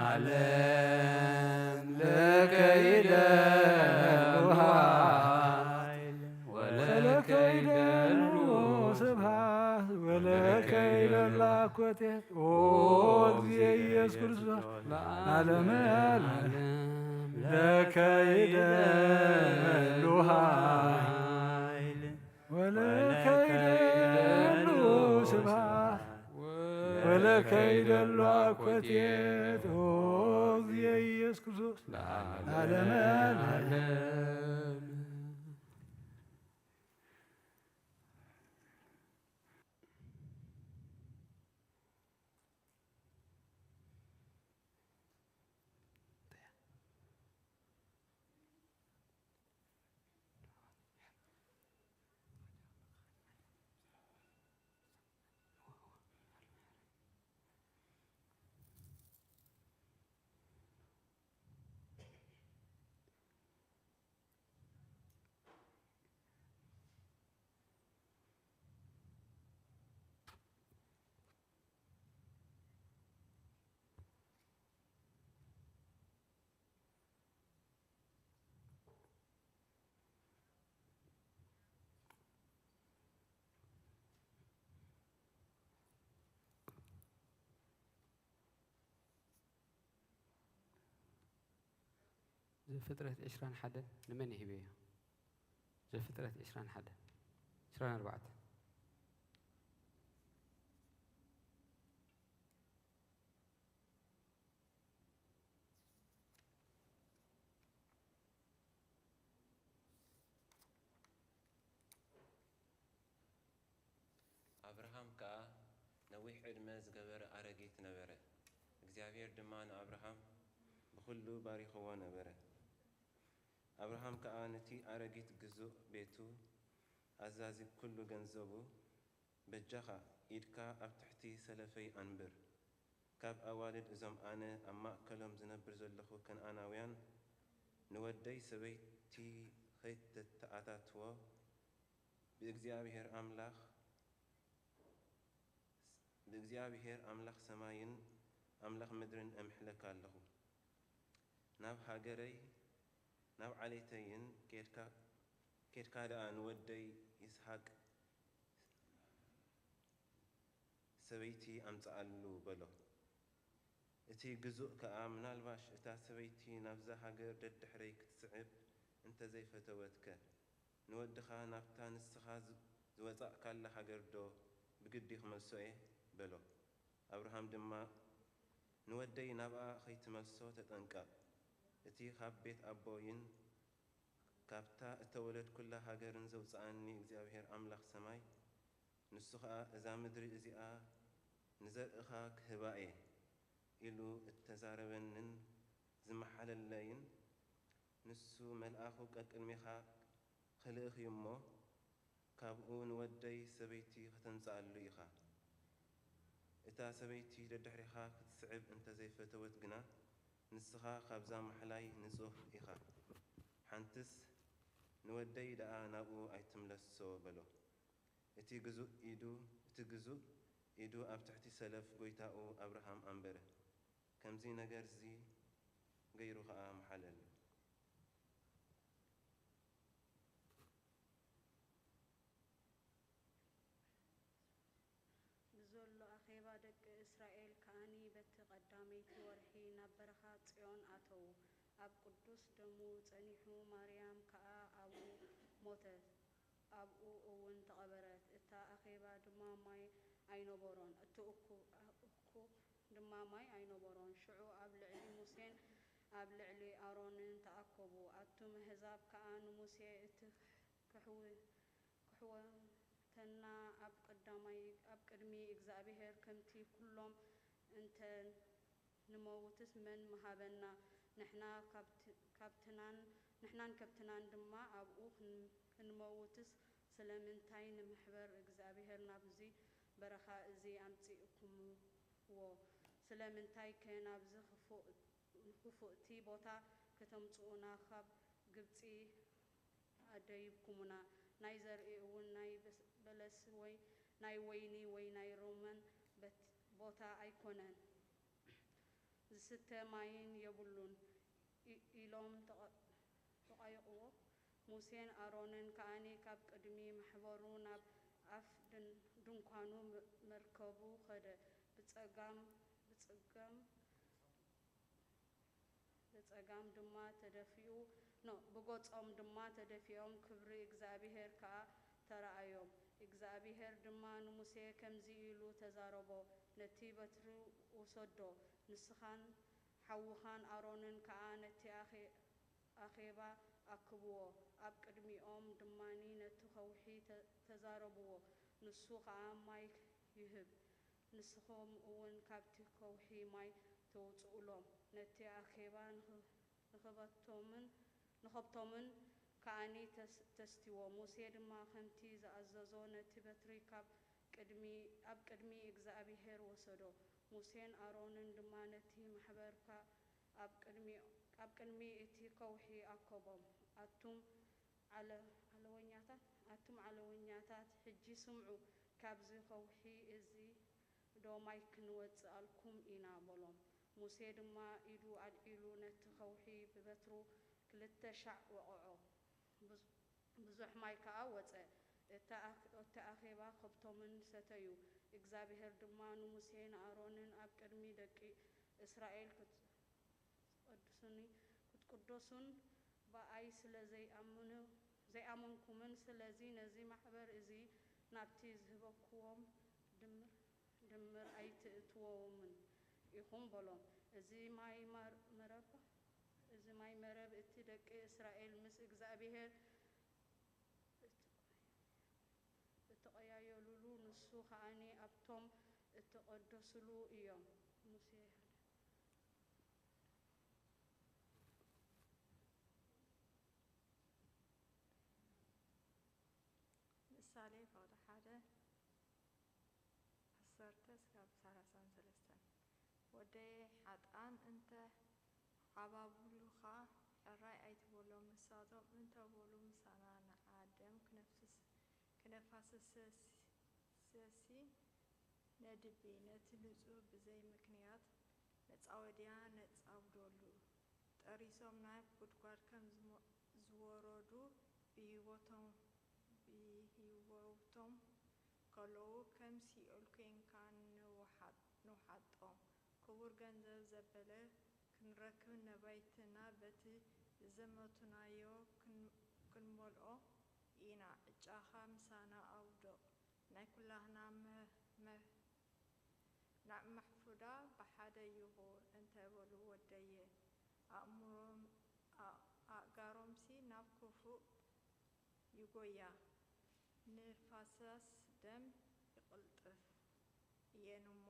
ዓለም ለከ ይደሉ ኃይል ወለከ ይደሉ ስብሐት ወለከ ይደሉ አኮቴት ጊዜ ኢየሱስ ክርስቶስ ዓለመ ዓለም ለከ ይደሉ ኃይል ወለከ ይደሉ ስብሐት ወለከ ይደሉ አኮቴት ጊዜ ኢየሱስ ክርስቶስ ዓለመ ዓለም ዘፍጥረት 21 ንመን ይህበዮ ዘፍጥረት 21 24 አብርሃም ከዓ ነዊሕ ዕድመ ዝገበረ አረጊት ነበረ። እግዚአብሔር ድማ ንአብርሃም ብኩሉ ባሪኽዎ ነበረ። አብርሃም ከዓ ነቲ አረጊት ግዙእ ቤቱ አዛዚ ኩሉ ገንዘቡ በጃኻ ኢድካ ኣብ ትሕቲ ሰለፈይ አንብር ካብ ኣዋልድ እዞም ኣነ ኣብ ማእከሎም ዝነብር ዘለኹ ከነኣናውያን ንወደይ ሰበይቲ ከይተተኣታትዎ ብእግዚአብሔር ኣምላኽ ሰማይን ኣምላኽ ምድርን ኣምሕለካ ኣለኹ ናብ ሃገረይ ናብ ዓሌተይን ኬድካ ደኣ ንወደይ ይስሐቅ ሰበይቲ ኣምፅኣሉ በሎ። እቲ ግዙእ ከዓ ምናልባሽ እታ ሰበይቲ ናብዛ ሃገር ደድሕረይ ክትስዕብ እንተዘይፈተወትከ ንወድኻ ናብታ ንስኻ ዝወፃእካላ ሃገር ዶ ብግዲ ክመልሶ እየ በሎ። አብርሃም ድማ ንወደይ ናብኣ ከይትመልሶ ተጠንቀቕ፣ እቲ ካብ ቤት ኣቦይን ካብታ እተወለድ ኩላ ሃገርን ዘውፅኣኒ እግዚኣብሔር ኣምላኽ ሰማይ ንሱ ከዓ እዛ ምድሪ እዚኣ ንዘርእኻ ክህባ እየ ኢሉ እተዛረበንን ዝመሓለለይን ንሱ መልኣኹ ቀቅድሚኻ ክልእኽ እዩ እሞ ካብኡ ንወደይ ሰበይቲ ከተምፅኣሉ ኢኻ። እታ ሰበይቲ ደድሕሪኻ ክትስዕብ እንተዘይፈተወት ግና ንስኻ ካብዛ ማሕላይ ንጹህ ኢኻ። ሓንትስ ንወደይ ደኣ ናብኡ ኣይትምለሶ በሎ። እቲ ግዙእ ኢዱ ኣብ ትሕቲ ሰለፍ ጎይታኡ አብርሃም ኣንበረ። ከምዚ ነገር እዚ ገይሩ ከዓ መሓለሉ። ብዘሎ ኣኼባ ደቂ እስራኤል ከዓኒ በቲ ቀዳመይቲ ወርሒ ናብ በረኻ ጽዮን ኣተዉ። ኣብ ቅዱስ ደሙ ጸኒሑ ማርያም ከዓ ኣብኡ ሞተት፣ ኣብኡ እውን ተቐበረት። እታ ኣኼባ ድማ ማይ ኣይነበሮን። እቲ እኩብ ድማ ማይ ኣይነበሮን ሽዑ ኣብ ልዕሊ ሙሴን ኣብ ልዕሊ ኣሮንን ተኣከቡ ኣቱም ኣሕዛብ ከዓ ንሙሴ እቲ ክሕወተና ኣብ ቅድሚ እግዚኣብሔር ከምቲ ኩሎም እንተ ንመውትስ መን መሃበና ንሕናን ከብትናን ድማ ኣብኡ ክንመውትስ ስለምንታይ ንምሕበር እግዚኣብሔር ናብዚ በረኻ እዚ ኣምፂእኩምዎ ስለምንታይ ከ ናብዚ ክፉእቲ ቦታ ከተምጽኡና ካብ ግብፂ ኣደይብኩሙና ናይ ዘርኢ እውን ናይ በለስ ወይ ናይ ወይኒ ወይ ናይ ሮመን ቦታ ኣይኮነን ዝስተ ማይን የብሉን ኢሎም ተቃይቕዎ ሙሴን ኣሮንን ከኣኒ ካብ ቅድሚ ማሕበሩ ናብ ኣፍ ድንኳኑ መርከቡ ኸደ ብጸጋም ድማ ብገጾም ድማ ተደፊኦም ክብሪ እግዚአብሔር ከዓ ተረኣዮም እግዚአብሔር ድማ ንሙሴ ከምዚ ኢሉ ተዛረቦ ነቲ በትሪ ውሰዶ ንስኻን ሓውኻን ኣሮንን ከዓ ነቲ ኣኼባ ኣክብዎ ኣብ ቅድሚኦም ድማኒ ነቲ ከውሒ ተዛረብዎ ንሱ ከዓ ማይ ይህብ ንስኹም እውን ካብቲ ከውሒ ማይ ተውፅኡሎም ነቲ ኣኼባ ንኸብቶምን ከኣኒ ተስትዎ ሙሴ ድማ ከምቲ ዝኣዘዞ ነቲ በትሪ ኣብ ቅድሚ እግዚአብሔር ወሰዶ ሙሴን ኣሮንን ድማ ነቲ ማሕበርካ ኣብ ቅድሚ እቲ ከውሒ ኣከቦም ኣቱም ዓለወኛታት ሕጂ ስምዑ ካብዚ ከውሒ እዚ ዶ ማይ ክንወፅእ ኣልኩም ኢና በሎም ሙሴ ድማ ኢዱ ኣልዒሉ ነቲ ከውሒ ብበትሩ 2 ሻዕ ወቕዖ ብዙሕ ማይ ከዓ ወፀ እቲ ኣኼባ ከብቶምን ሰተዩ እግዚአብሔር ድማ ንሙሴን ኣሮንን ኣብ ቅድሚ ደቂ እስራኤል ክትቅደሱን በኣይ ስለ ዘይኣመንኩምን ስለዚ ነዚ ማሕበር እዚ ናብቲ ዝህበክዎም ድምር ኣይትእትዎምን ኢኹም በሎም እዚ ማይ መረብ እቲ ደቂ እስራኤል ምስ እግዚአብሔር እተቀያየሉሉ ንሱ ከኣኒ ኣብቶም እተቀደሱሉ እዮም ሙሴ ምሳሌ ፎቶ ሓደ 10-33 ወደይ ሓጣን እንተ ዓባብሉኻ ዕራይ ኣይትበሎም ንሳቶም እንተበሉ ምሳና ንዓደም ክነፋስሰሲ ነድቢ ነቲ ንጹህ ብዘይ ምክንያት መጻወድያ ነጻውደሉ ጠሪሶም ናብ ጉድጓድ ከም ዝወረዱ ብሂወቶም ከለዉ ከም ሲኦል ኮንካ ንውሓጦም ክቡር ገንዘብ ዘበለ ክንረክብ ነባይትና በቲ ዝዘመቱናዮ ክንመልኦ ኢና ዕጫኻ ምሳና ኣውደቕ ናይ ኩላህና ናብ ማሕፉዳ ብሓደ ይኹን እንተበሉ ወደየ ኣእጋሮምሲ ናብ ክፉእ ይጎያ ንፋሳስ ደም ይቕልጥፍ እየን እሞ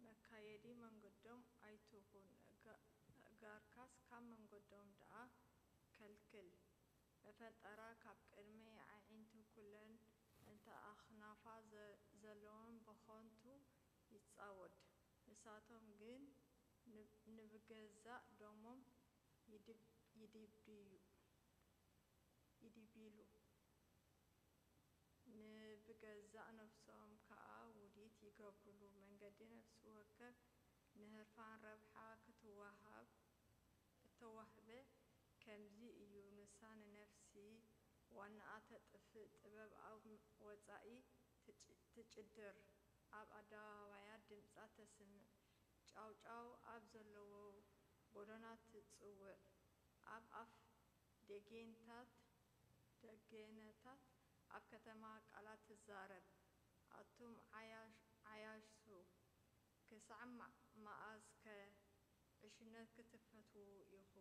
መካየዲ መንገዶም ኣይትኹን እጋርካስ ካብ መንገዶም ደኣ ከልክል መፈንጠራ ካብ ቅድመ ኣዒንቲ ኩለን እንተ ኣኽናፋ ዘለወን ብኸንቱ ይጻወድ ንሳቶም ግን ንብገዛእ ደሞም ይድቢሉ ንብገዛእ ነፍሶም ከዓ ውዲት ይገብሩሉ መንገዲ ነፍሲ ወከፍ ንህርፋን ረብሓ እተዋህበ ከምዚ እዩ ንሳ ንነፍሲ ዋናኣ ተጥፍእ ጥበብ ኣብ ወፃኢ ትጭድር ኣብ ኣደባባያት ድምፃ ተስምዕ ጫውጫው ኣብ ዘለዎ ጎደና ትጽውዕ ኣብ ኣፍ ደገነታት ኣብ ከተማ ቃላት ትዛረብ ኣቱም ዓያሽሱ ክሳዕ መዓዝ ከ ዕሽነት ክትፈትዉ ኢኹ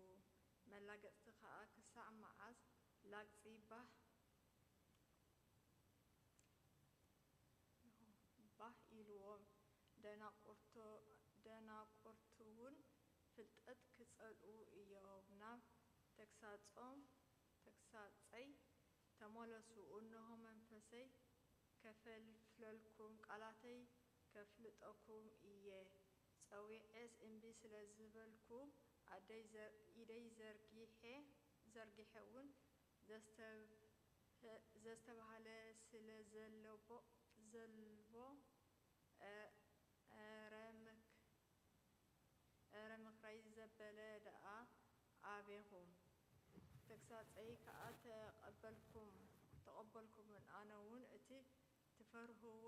መላገፅቲ ከዓ ክሳዕ መዓዝ ላግፂ ባህ ኢልዎም ደናቁርትውን ፍልጠት ክጸልኡ እዮም ናብ ተግሳጸይ ተመለሱ እነሆ መንፈሰይ ከፈልፍለልኩም ቃላተይ ከፍልጠኩም እየ ጸዊዔስ እምቢ ስለ ዝበልኩ ኢደይ ዘርጊሐውን ዘስተባህለ ስለ ዘልቦ ኧረ ምክረይ ዘበለ ደኣ ኣቤኹም ተግሳጸይ ከዓ ተቐበልኩምን ኣነውን እቲ ትፈርህዎ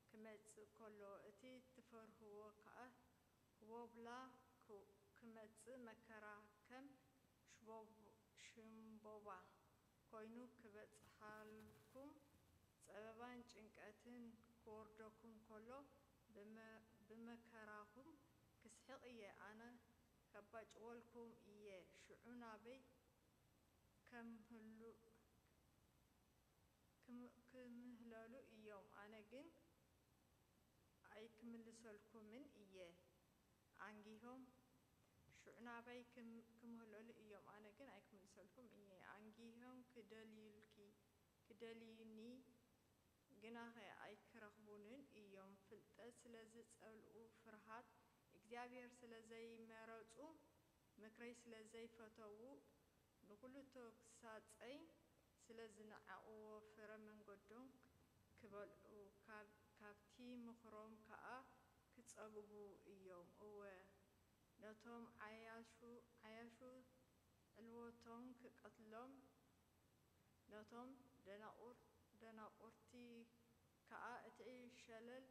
ክመጽእ ከሎ እቲ ትፈርህዎ ከዓ ወብላ ክመጽእ መከራ ከም ሽምቦባ ኮይኑ ክበጽሓልኩም ጸበባን ጭንቀትን ክወርደኩም ከሎ ብመከራኹም ክስሕቕ እየ ኣነ ከባጭወልኩም እየ ሽዑ ናበይ ክምህለሉ እዮም ኣነ ግን ኣይክምልሰልኩምን እየ አንጊሆም ሽዑ ናበይ ክምህለሉ እዮም ኣነ ግን ኣይክምልሰልኩም እየ አንጊሆም ክደልዩኒ ግናኸ ኣይክረኽቡንን እዮም ፍልጠት ስለዝጸልኡ ፍርሃት እግዚኣብሔር ስለዘይመረጹ ምክረይ ስለዘይፈተዉ ንኹሉ ተግሳጸይ ስለዝነዓቕዎ ፍረ መንገዶም ክበልዑ ካብቲ ምኽሮም ከዓ ክጸግቡ እዮም እወ ነቶም ዓያሹ ዕልወቶም ክቀትሎም ነቶም ደናቁርቲ ከዓ እቲ ሸለል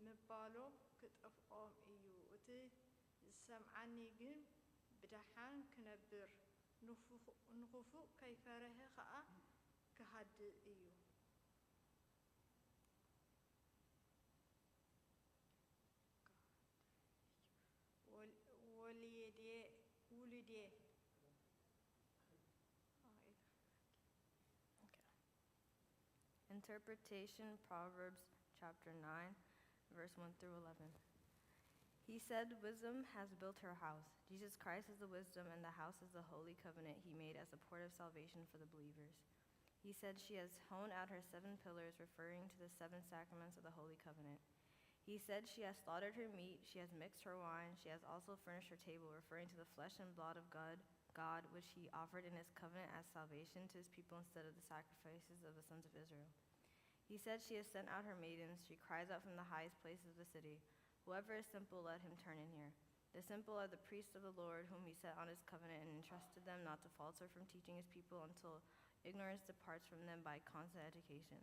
ምባሎም ክጠፍኦም እዩ እቲ ዝሰምዓኒ ግን ብድሓን ክነብር ንኽፉእ ከይፈርሀ ከዓ ክሃድእ እዩ ውልዴ Interpretation, Proverbs chapter 9, verse 1 through 11. He said, wisdom has built her house. Jesus Christ is the wisdom, and the house is the holy covenant he made as a port of salvation for the believers. He said she has hewn out her 7 pillars, referring to the 7 sacraments of the holy covenant. He said she has slaughtered her meat, she has mixed her wine, she has also furnished her table, referring to the flesh and blood of God, which he offered in his covenant as salvation to his people instead of the sacrifices of the sons of Israel. He said she has sent out her maidens, she cries out from the highest places of the city, whoever is simple, let him turn in here. The simple are the priests of the Lord, whom he set on his covenant and entrusted them not to falter from teaching his people until ignorance departs from them by constant education.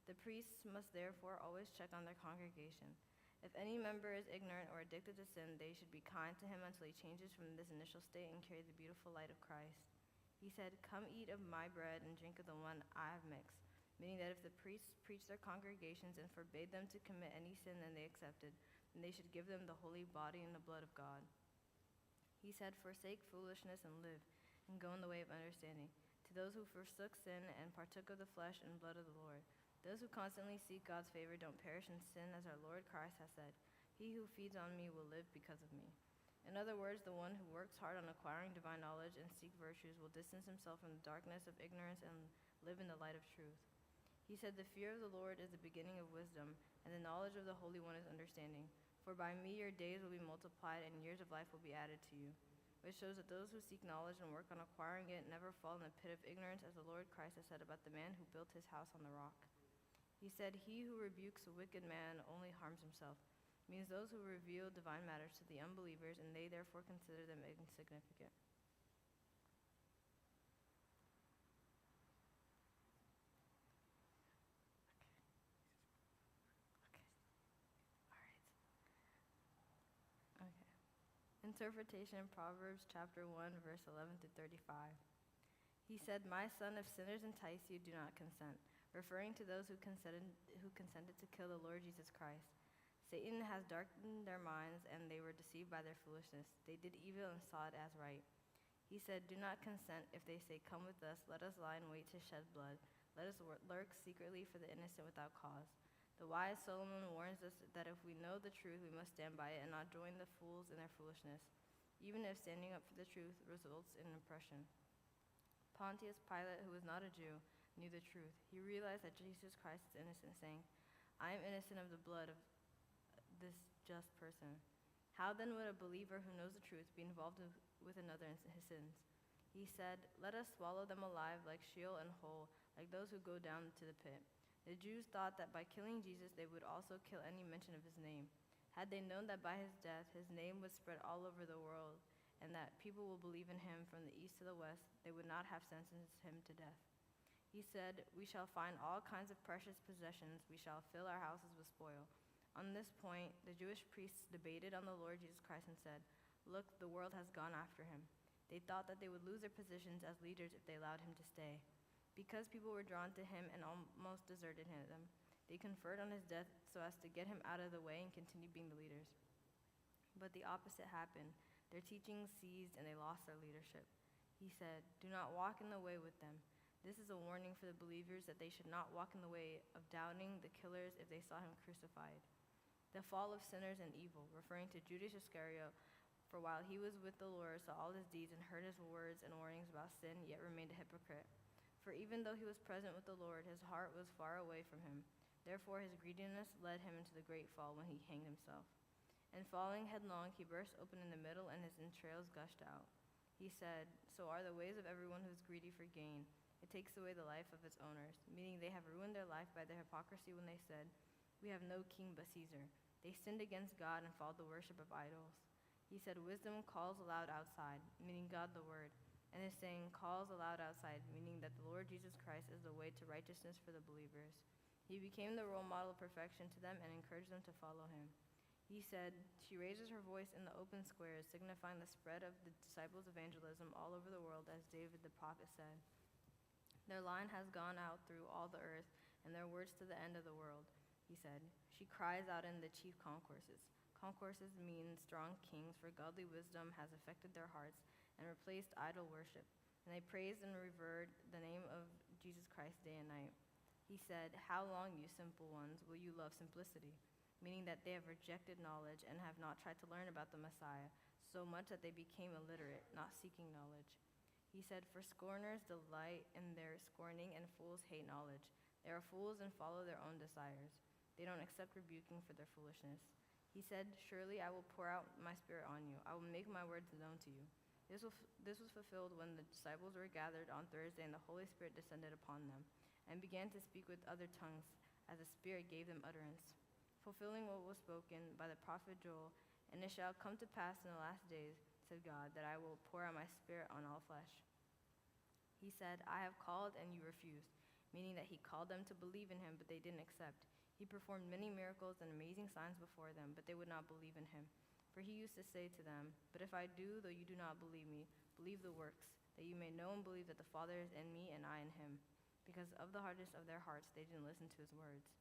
The priests must therefore always check on their congregation. If any member is ignorant or addicted to sin, they should be kind to him until he changes from this initial state and carry the beautiful light of Christ. He said, come eat of my bread and drink of the one I have mixed, meaning that if the priests preached their congregations and forbade them to commit any sin that they accepted, then they should give them the holy body and the blood of God. He said, forsake foolishness and live, and go in the way of understanding. To those who forsook sin and partook of the flesh and blood of the Lord, those who constantly seek God's favor don't perish in sin, as our Lord Christ has said, he who feeds on me will live because of me. In other words, the one who works hard on acquiring divine knowledge and seek virtues will distance himself from the darkness of ignorance and live in the light of truth. He said, the fear of the Lord is the beginning of wisdom, and the knowledge of the Holy One is understanding. For by me your days will be multiplied, and years of life will be added to you. Which shows that those who seek knowledge and work on acquiring it never fall in the pit of ignorance, as the Lord Christ has said about the man who built his house on the rock. He said, he who rebukes a wicked man only harms himself, means those who reveal divine matters to the unbelievers, and they therefore consider them insignificant. Interpretation, Proverbs chapter 1, verse 11 through 35. He said, "My son, if sinners entice you, do not consent," referring to those who consented to kill the Lord Jesus Christ. Satan has darkened their minds, and they were deceived by their foolishness. They did evil and saw it as right. He said, "Do not consent if they say, 'Come with us, let us lie in wait to shed blood. Let us lurk secretly for the innocent without cause.' The wise Solomon warns us that if we know the truth, we must stand by it and not join the fools in their foolishness, even if standing up for the truth results in oppression." Pontius Pilate, who was not a Jew, knew the truth. He realized that Jesus Christ is innocent, saying, "I am innocent of the blood of this just person." How then would a believer who knows the truth be involved with another in his sins? He said, "Let us swallow them alive like Sheol and whole, like those who go down to the pit." The Jews thought that by killing Jesus they would also kill any mention of his name. Had they known that by his death his name would spread all over the world and that people will believe in him from the east to the west, they would not have sentenced him to death. He said, "We shall find all kinds of precious possessions. We shall fill our houses with spoil." On this point, the Jewish priests debated on the Lord Jesus Christ and said, "Look, the world has gone after him." They thought that they would lose their positions as leaders if they allowed him to stay. Because people were drawn to him and almost deserted him, they conferred on his death so as to get him out of the way and continue being the leaders. But the opposite happened. Their teachings ceased and they lost their leadership. He said, "Do not walk in the way with them." This is a warning for the believers that they should not walk in the way of doubting the killers if they saw him crucified. The fall of sinners and evil, referring to Judas Iscariot, for while he was with the Lord, saw all his deeds and heard his words and warnings about sin, yet remained a hypocrite. For even though he was present with the Lord, his heart was far away from him. Therefore his greediness led him into the great fall when he hanged himself. And falling headlong, he burst open in the middle, and his entrails gushed out. He said, "So are the ways of everyone who is greedy for gain. It takes away the life of its owners," meaning they have ruined their life by their hypocrisy when they said, "We have no king but Caesar." They sinned against God and followed the worship of idols. He said, "Wisdom calls aloud outside," meaning God the Word, and his saying calls aloud outside, meaning that the Lord Jesus Christ is the way to righteousness for the believers. He became the role model of perfection to them and encouraged them to follow him. He said, "She raises her voice in the open squares, signifying the spread of the disciples' evangelism all over the world, as David the prophet said. Their line has gone out through all the earth, and their words to the end of the world." He said, "She cries out in the chief concourses." Concourses mean strong kings, for godly wisdom has affected their hearts and replaced idol worship, and they praised and revered the name of Jesus Christ day and night. He said, "How long, you simple ones, will you love simplicity?" Meaning that they have rejected knowledge and have not tried to learn about the Messiah, so much that they became illiterate, not seeking knowledge. He said, "For scorners delight in their scorning, and fools hate knowledge. They are fools and follow their own desires. They don't accept rebuking for their foolishness." He said, "Surely I will pour out my spirit on you. I will make my words known to you." This was fulfilled when the disciples were gathered on Thursday, and the Holy Spirit descended upon them, and began to speak with other tongues, as the Spirit gave them utterance, fulfilling what was spoken by the prophet Joel. "And it shall come to pass in the last days, said God, that I will pour out my spirit on all flesh." He said, "I have called and you refused," meaning that he called them to believe in him, but they didn't accept. He performed many miracles and amazing signs before them, but they would not believe in him. For he used to say to them, "But if I do, though you do not believe me, believe the works, that you may know and believe that the Father is in me and I in him." Because of the hardness of their hearts, they didn't listen to his words.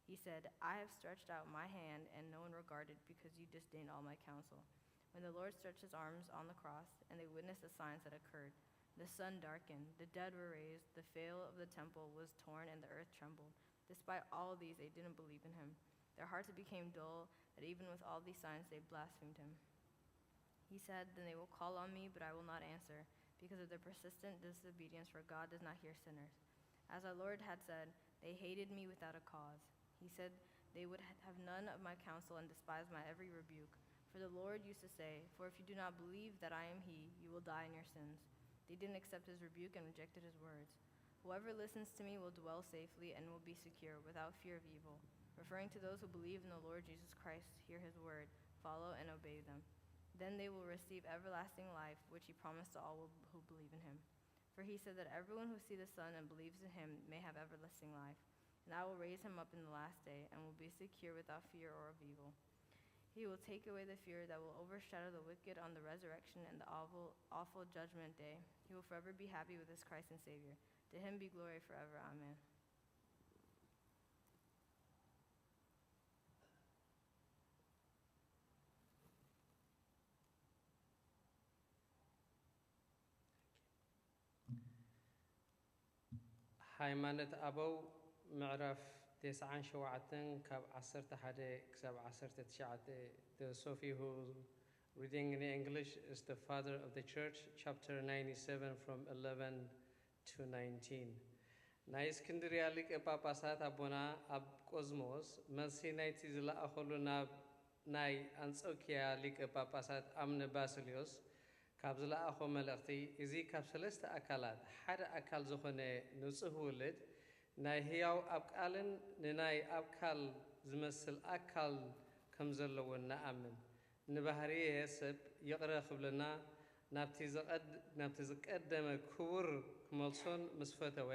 He said, "I have stretched out my hand, and no one regarded, because you disdained all my counsel." When the Lord stretched his arms on the cross, and they witnessed the signs that occurred, the sun darkened, the dead were raised, the veil of the temple was torn, and the earth trembled. Despite all these, they didn't believe in him. Their hearts became dull, that even with all these signs, they blasphemed him. He said, "Then they will call on me, but I will not answer, because of their persistent disobedience, for God does not hear sinners." As our Lord had said, "They hated me without a cause." He said they would have none of my counsel and despise my every rebuke. For the Lord used to say, "For if you do not believe that I am he, you will die in your sins." They didn't accept his rebuke and rejected his words. "Whoever listens to me will dwell safely and will be secure, without fear of evil," referring to those who believe in the Lord Jesus Christ, hear his word, follow and obey them. Then they will receive everlasting life, which he promised to all who believe in him. For he said that everyone who sees the Son and believes in him may have everlasting life, and I will raise him up in the last day, and will be secure without fear or of evil. He will take away the fear that will overshadow the wicked on the resurrection and the awful judgment day. He will forever be happy with his Christ and Savior. To him be glory forever. Amen. ሃይማኖት አበው ምዕራፍ 97 ካብ 11 ክሳብ 19 The Sophie who reading in English is the father of the church, chapter 97 from 11 to 19. ናይ እስክንድርያ ሊቀ ጳጳሳት አቡና አብ ቆዝሞስ መልሲ ናይቲ ዝለኣኸሉ ናብ ናይ አንጾኪያ ሊቀ ጳጳሳት አምነ ባስልዮስ ካብ ዝለኣኾ መልእኽቲ እዚ ካብ ሰለስተ ኣካላት ሓደ ኣካል ዝኾነ ንጹህ ውልድ ናይ ህያው ኣብ ቃልን ንናይ ኣብ ካል ዝመስል ኣካል ከም ዘለዎ ንኣምን ንባህሪ ሰብ ይቕረ ክብለና ናብቲ ዝቀደመ ክቡር ክመልሶን ምስ ፈተወ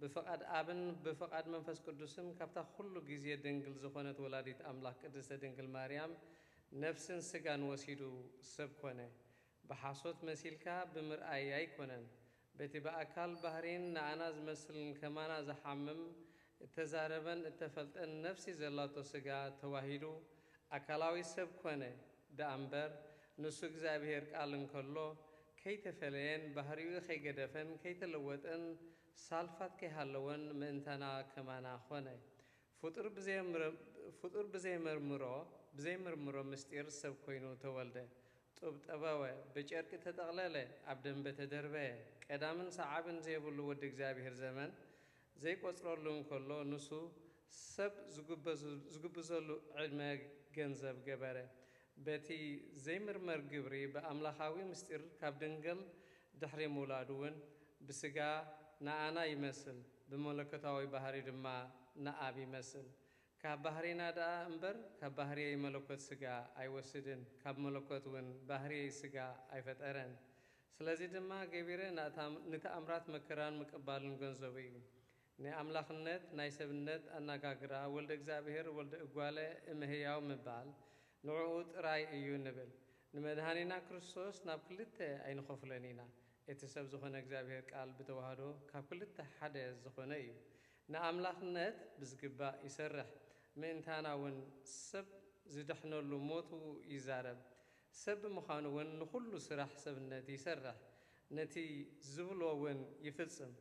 ብፍቓድ ኣብን ብፍቓድ መንፈስ ቅዱስን ካብታ ኩሉ ግዜ ድንግል ዝኾነት ወላዲት ኣምላክ ቅድስተ ድንግል ማርያም ነፍስን ስጋን ወሲዱ ሰብ ኮነ بحاسوت مسيلكا بمرأي أيكونن بتي بأكل بحرين نانا زمسلن كمانا زحمم تزاربن اتفلتن نفسي زلاتو سجا توحيدو أكلاوي سب كونه دأمبر نسوق زابير قالن كله كي تفلين بحريو خي قدفن كي تلوتن سالفات كي هلون منتنا كمانا خونه فطور بزي مرمرو مستير سب كوينو تولده طب طباوه بچرق تطقلله عبدن بتدربه قدامن صعابن زيبل ود እግዚአብሔር ዘመን ዘይቆጽሮሉን ከሎ ንሱ ሰብ ዝግብዘሉ ዕድመ ገንዘብ ገበረ በቲ ዘይምርመር ግብሪ በአምላኻዊ ምስጢር ካብ ድንግል ድሕሪ ሙላዱን ብስጋ ናአና ይመስል በመለኮታዊ ባህሪ ድማ ናአብ ይመስል ካብ ባህሪና ዳ እምበር ካብ ባህሪ መለኮት ስጋ አይወስድን ካብ መለኮት ወን ባህሪ ስጋ አይፈጠረን ስለዚህ ድማ ገቢረ ንተአምራት መከራን መቀባልን ገንዘብ እዩ ንአምላኽነት ናይ ሰብነት አናጋግራ ወልደ እግዚአብሔር ወልደ እጓለ እምህያው ምባል ንዑ ጥራይ እዩ ንብል ንመድኃኒና ክርስቶስ ናብ ክልተ አይንኸፍለኒና እቲ ሰብ ዝኾነ እግዚአብሔር ቃል ብተዋህዶ ካብ ክልተ ሓደ ዝኾነ እዩ ንአምላኽነት ብዝግባ ይሰርሕ ምእንታናውን ሰብ ዝድሕነሉ ሞቱ ይዛረብ ሰብ ምዃኑውን ንኹሉ ስራሕ ሰብነት ይሰርሕ ነቲ ዝብሎውን ይፍጽም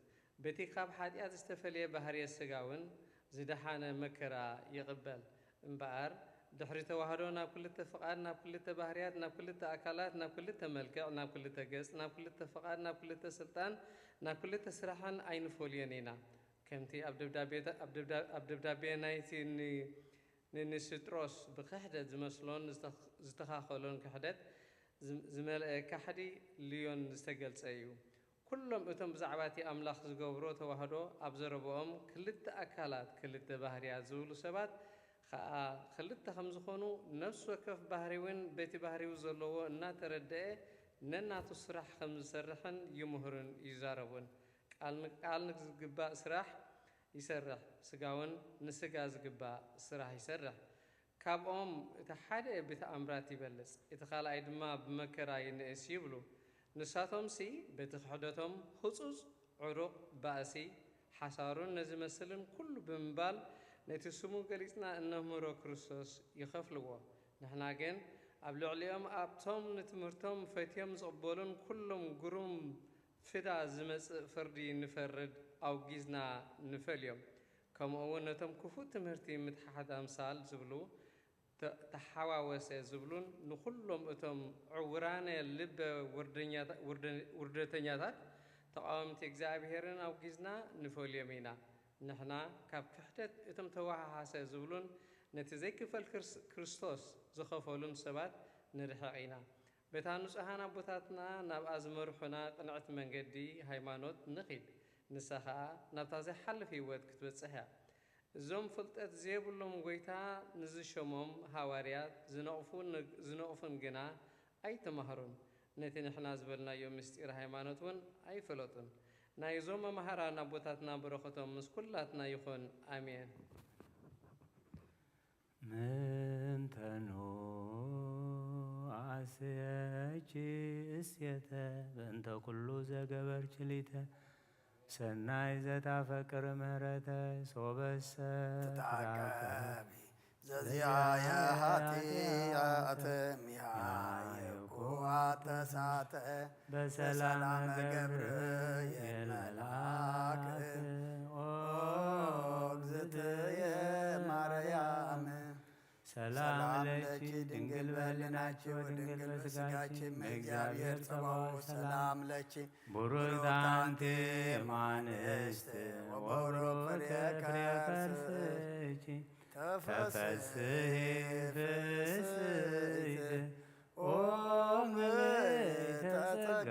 በቲ ካብ ሓጢአት ዝተፈልየ ባህሪ ስጋውን ዝደሓነ መከራ ይቕበል እምበኣር ድሕሪ ተዋህዶ ናብ ክልተ ፍቓድ ናብ ክልተ ባህርያት ናብ ክልተ ኣካላት ናብ ክልተ መልክዕ ናብ ክልተ ገጽ ናብ ክልተ ፍቓድ ናብ ክልተ ስልጣን ናብ ክልተ ስራሕን ኣይንፈልዮን ኢና ከምቲ ኣብ ደብዳቤ ናይቲ ንንስጥሮስ ብክሕደት ዝመስሎን ዝተኻኸሎን ክሕደት ዝመልአ ካሕዲ ልዮን ዝተገልጸ እዩ ኩሎም እቶም ብዛዕባ እቲ ኣምላኽ ዝገብሮ ተዋህዶ ኣብ ዘረብኦም ክልተ ኣካላት ክልተ ባህርያት ዝብሉ ሰባት ከዓ ክልተ ከም ዝኾኑ ነፍሲ ወከፍ ባህሪውን በቲ ባህሪው ዘለዎ እናተረድአ ነናቱ ስራሕ ከም ዝሰርሕን ይምህርን ይዛረቡን ቃል ንዝግባእ ስራሕ ይሰርሕ ስጋውን ንስጋ ዝግባእ ስራሕ ይሰርሕ ካብኦም እቲ ሓደ ብተኣምራት ይበልጽ እቲ ካልኣይ ድማ ብመከራ ይንእስ ይብሉ ንሳቶም ሲ በቲ ክሕደቶም ህፁፅ ዕሩቕ ባእሲ ሓሳሩን ነዝመስልን ኩሉ ብምባል ነቲ ስሙ ገሊጽና እነምህሮ ክርስቶስ ይኸፍልዎ ንሕና ግን ኣብ ልዕሊኦም ኣብቶም ንትምህርቶም ፈትዮም ዝቕበሉን ኩሎም ግሩም ፍዳ ዝመጽእ ፍርዲ ንፈርድ ኣውጊዝና ንፈልዮም ከምኡውን ነቶም ክፉእ ትምህርቲ ምትሓሓት ኣምሳል ዝብሉ ተሓዋወሰ ዝብሉን ንኩሎም እቶም ዕውራነ ልበ ውርደተኛታት ተቃወምቲ እግዚአብሔርን ኣውጊዝና ንፈልዮም ኢና ንሕና ካብ ክሕደት እቶም ተዋሓሓሰ ዝብሉን ነቲ ዘይክፈል ክርስቶስ ዝኸፈሉን ሰባት ንርሕቕ ኢና በታ ንጹሓን ኣቦታትና ናብ ኣዝመርሑና ቅንዕቲ መንገዲ ሃይማኖት ንኺድ ንሳ ከዓ ናብታ ዘይሓልፍ ህይወት ክትበጽሕ እያ እዞም ፍልጠት ዘየብሎም ጎይታ ንዝሸሞም ሃዋርያት ዝነቕፉን ግና ኣይተማህሩን ነቲ ንሕና ዝበልናዮ ምስጢር ሃይማኖት እውን ኣይፈለጡን ናይ እዞም መምሃራን ኣቦታትና በረኸቶም ምስ ኩላትና ይኹን ኣሜን ምንተኑ ተዋስየች እስየተ በእንተ ኩሉ ዘገበርች ሊተ ሰናይ ዘታፈቅር ምህረተ ሶበሰ ተታቀቢ ዘዚያየ ኃጢአት ሚያየኩዋ ተሳተ በሰላም ገብርኤል መልአክ ኦ እግዝእትየ ማርያም ሰላም ለኪ ድንግል በሕሊናችሁ ድንግል በሥጋችሁ እግዚአብሔር ጸባኦት ሰላም ለኪ ቡሩክት አንቲ እምአንስት ወቡሩክ ፍሬ ከርሥኪ ተፈሥሒ ፍሥሕት ኦ ምልዕተ ጸጋ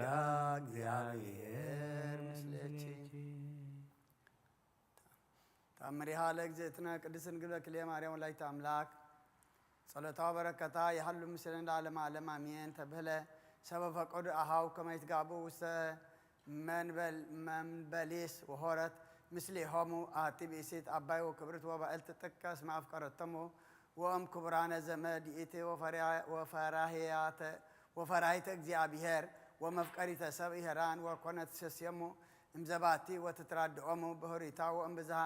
እግዚአብሔር ምስሌኪ። ተአምሪሃ ለእግዝእትነ ቅድስት ድንግል በክልኤ ማርያም ወላዲተ አምላክ ጸሎታ በረከታ የሃሉ ምስለን ለዓለመ ዓለም አሜን። ተብህለ ሰበብ ፈቆድ አሃው ከመ ይትጋብኡ ውስተ መንበሌስ ወሆረት ምስሌሆሙ አሐቲ ብእሲት አባይ ወክብርት ወባዕልት ጥቀ እስመ አፍቀረቶሙ ወእም ክቡራነ ዘመድ ይእቲ ወፈራሂተ እግዚአብሔር ወመፍቀሪተ ሰብእ ሄራን ወኮነት ትሴስየሙ እምዘባቲ ወትትራድኦሙ ብሁሪታ ወእም ብዝሃ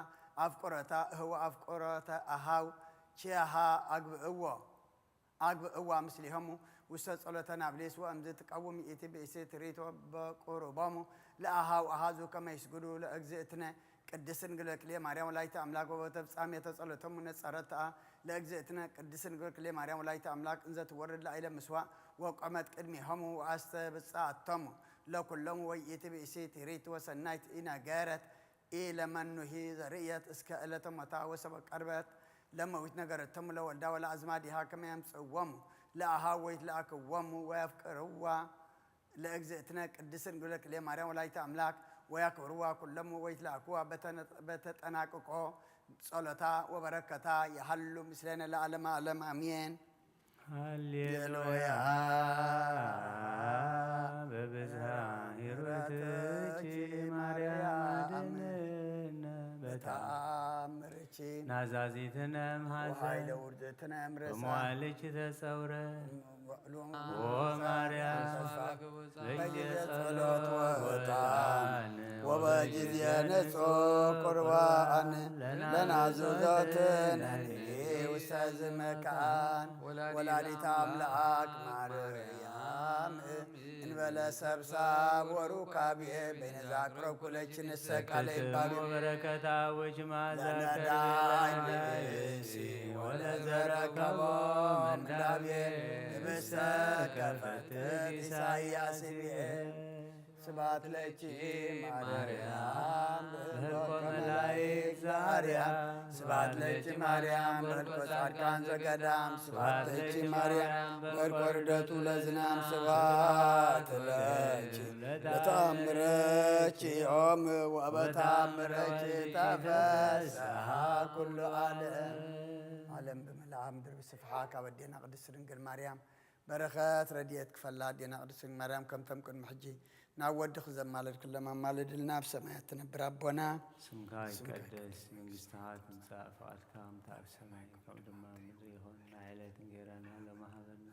አፍቁረታ እህወ አፍቁረተ አሃው ቺያሃ አግብእዋ ምስሊሆሙ ውስተ ጸሎተ ናብሌስ ወእምዝ ትቀውም ይእቲ ብእሲት ሪቶ በቁርቦሙ ለአሃው አሃዙ ከመ ይስግዱ ለእግዝእትነ ቅድስት ድንግል በክልኤ ማርያም ወላዲተ አምላክ ወበተፍጻሜተ ጸሎቶሙ ነጸረትአ ለእግዝእትነ ቅድስት ድንግል በክልኤ ማርያም ወላዲተ አምላክ እንዘ ትወርድ ላዕለ ምስዋዕ ወቆመት ቅድሚሆሙ ወአስተብጽአቶሙ ለኩሎሙ ወይእቲ ብእሲት ሪት ወሰናይት ኢነገረት ኢለመኑሂ ዘርእየት እስከ ዕለተ ሞታ ወሰበ ቀርበት ለመዊት ነገረቶሙ ለወልዳ ወለአዝማዲሃ ከመ ያምጽእዎሙ ለአሃው ወይትለአክዎሙ ወያፍቅርዋ ለእግዝእትነ ቅድስት ድንግል በክልኤ ማርያም ወላዲተ አምላክ ወያክብርዋ ኩሎሙ ወይትለአክዋ በተጠናቅቆ ጸሎታ ወበረከታ የሃሉ ምስሌነ ለዓለመ ዓለም አሜን። ሃሌሉያ በብዝሃ ሂሩትኪ ማርያም አድኅነነ በተአምርኪ ናዛዚትነ እምኀዘን በመዋዕልኪ ተጸውረ ወማርያም በየጸሎት ወዕጣን ወበጊዜ ንጹሕ ቁርባን ለናዙዞትነ ውስተ ዝመካን ወላዲተ አምላክ ማርያም እንበለ ሰብሳብ ወሩካቤ በይነዛቅረብ ኩለችን ሰቃለ ይባሉ በረከታ ወጅማዛ ለነዳይሲ ወለዘረከቦ መንዳቤ ህብስተ ከፈት ኢሳይያስ ስብሐት ለኪ ማርያም በህልቆ መላእክት ዘአርያም ስብሐት ለኪ ማርያም በህልቆ ጻድቃን ዘገዳም ስብሐት ለኪ ማርያም በህልቆ ርደቱ ለዝናም ስብሐት ለኪ በተአምረኪ ኦም ወበተአምረኪ ተፈስሐ ኩሉ ዓለም በመልአ ምድር ብስፍሓ ካብ ኣዴና ቅድስት ድንግል ማርያም በረኸት ረድኤት ክፈላ ኣዴና ቅድስት ድንግል ማርያም ከምቶም ቅድሚ ሕጂ ናብ ወዲ ክዘማለድ ክለማ ማለድልና ኣብ ሰማያት ትነብር ኣቦና ስምካ ይቀደስ መንግስትኻ ትምጻእ ፈቃድካ ከምቲ ኣብ ሰማይ ከምኡ ድማ ምድሪ ይኹን ንዕለት እንጀራና ሎሚ ሃበና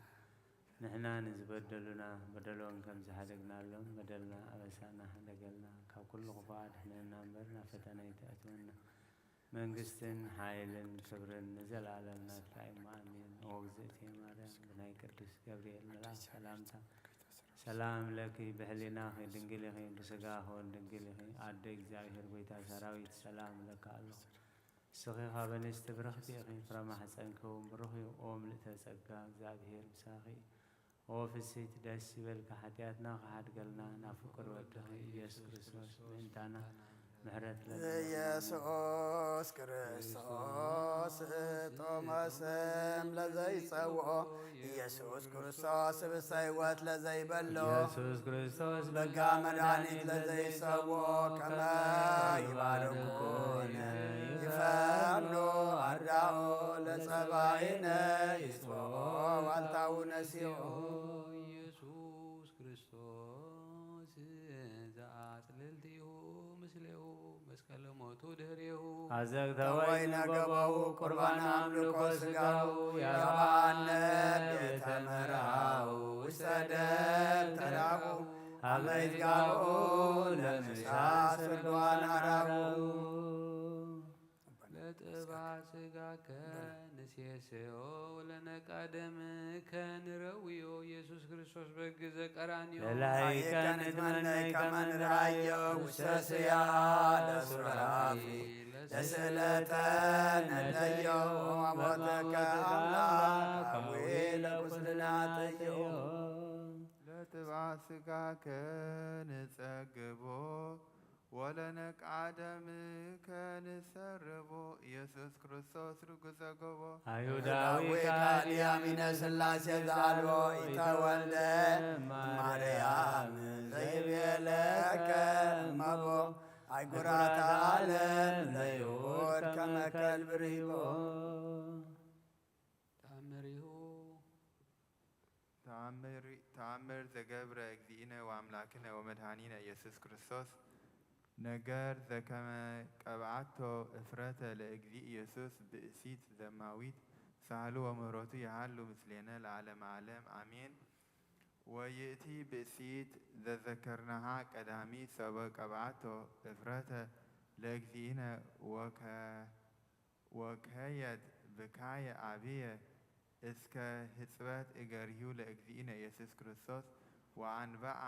ንሕና ንዝበደሉና በደሎን ከም ዝሓደግናሎም በደልና ኣበሳና ሓደገልና ካብ ኩሉ ክፉእ ኣድሕነና እምበር ናብ ፈተና ይተእትወና መንግስትን ሓይልን ክብርን ንዘለኣለም ናትካ እዩ ኣሜን። ኦ እግዝእትየ ማርያም ብናይ ቅዱስ ገብርኤል መልኣክ ሰላምታ ሰላም ለኪ ብሕሊናኺ ድንግል ኢኺ ብስጋኺ ድንግል ኢኺ ኣደ እግዚአብሔር ጎይታ ሰራዊት ሰላም ለካ ኣሎ እስኺ ካብ ኣንስቲ ብርኽቲ ኢኺ ፍረ ማሕፀንኪ እውን ብሩኽ እዩ ኦ ምልእተ ጸጋ እግዚአብሔር ምሳኺ ኦ ፍስሕቲ ደስ ይበልካ ሓጢኣትና ክሓድገልና ናብ ፍቁር ወድኺ ኢየሱስ ክርስቶስ ምእንታና ምሕረት ኢየሱስ ክርስቶስ ቶማስም ለዘይጸውዖ ኢየሱስ ክርስቶስ ብስተ ሕይወት ለዘይበሎ ኢየሱስ ክርስቶስ በጋ መድኃኒት ለዘይሰውዖ ከመ ይባርኩነ ይፈኑ አርዳኦ ለጸባኢነ ይስቦ ዋልታው ነሲኦ ኢየሱስ ክርስቶስ ዘአጽልልቲሁ ምስሌሁ መስቀለ ሞቱ ድህሬሁ አዘግተ ወይነ ገበው ቁርባን አምልኮ ሥጋው ያባነት ቤተ መርዓው ውስተ ደብተራሁ አመ ይትጋብኡ ለምሳ ስርጓን አራሁ ለጥባ ሥጋከ ንሴስዮ ለነቃደም ከንረውዮ ኢየሱስ ክርስቶስ በግዘ ቀራንዮ ለላይከ ንትመነይ ከመ ንርአዮ ውስተ ስያለ ሱራፊ ለስእለተ ነለዮ ወሞተከ አምላክ አቡዬ ለቁስልናትዮ ለጥባ ሥጋከ ንጸግቦ ወለነቃደም ከንሰርቦ ኢየሱስ ክርስቶስ ርጉዘ ገቦ አይሁዳዊ ካዲያሚነ ሥላሴ ዛልቦ ኢተወልደ ማርያም ዘይቤለከ እመቦ አይጉራተ ዓለም ለይሁድ ከመ ከልብ ርሂቦ ተአምር ዘገብረ እግዚእነ ወአምላክነ ወመድኃኒነ ኢየሱስ ክርስቶስ ነገር ዘከመ ቀብዓቶ እፍረተ ለእግዚእ ኢየሱስ ብእሲት ዘማዊት ሳህሉ ወምህረቱ ያሃሉ ምስሌነ ለዓለመ ዓለም አሜን። ወይእቲ ብእሲት ዘዘከርናሃ ቀዳሚ ሰበ ቀብዓቶ እፍረተ ለእግዚእነ ወከየት ብካየ አብየ እስከ ህጽበት እገሪሁ ለእግዚእነ ኢየሱስ ክርስቶስ ወአንበአ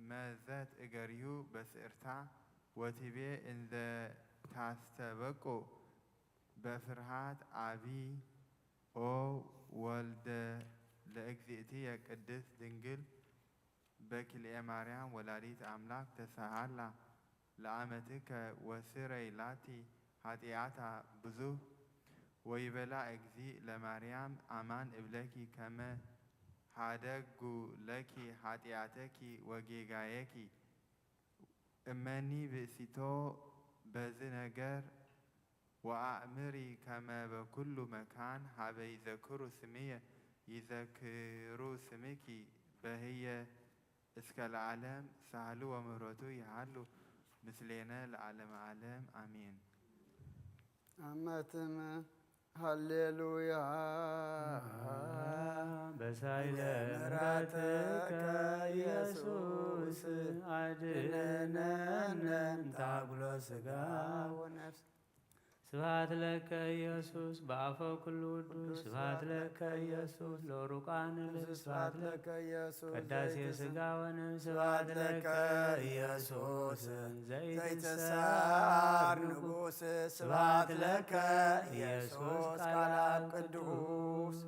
መዘት እገሪሁ በስዕርታ ወቲቤ እንዘ ታስተበቁ በፍርሃት አቢይ ኦ ወልደ ለእግዚእትየ ቅድስት ድንግል በክልኤ ማርያም ወላዲት አምላክ ተሳሃላ ለአመትከ ወስረይ ላቲ ኃጢአታ ብዙህ ወይበላ እግዚእ ለማርያም አማን እብለኪ ከመ ሃደጉ ለኪ ኃጢአተኪ ወጌጋየኪ እመኒ ብእሲቶ በዝ ነገር ወአእምሪ ከመ በኩሉ መካን ሀበ ይዘክሩ ስምየ ይዘክሩ ስምኪ በህየ እስከ ለዓለም ሳህሉ ወምህረቱ ይሃሉ ምስሌነ ለዓለመ ዓለም አሜን። አመትም ሃሌሉያ በሳይለ ምሕረትከ ኢየሱስ አድኅነነ እምታጉሎ ሥጋ ወነፍስ ስብሐት ለከ ኢየሱስ በአፈ ኩሉ ውዱስ ስብሐት ለከ ኢየሱስ ለሩቃን ልብ ስብሐት ለከ ኢየሱስ ቅዳሴ ሥጋ ወነፍስ ስብሐት ለከ ኢየሱስ ዘይትሳር ንጉሥ ስብሐት ለከ ኢየሱስ ቃለ አብ ቅዱስ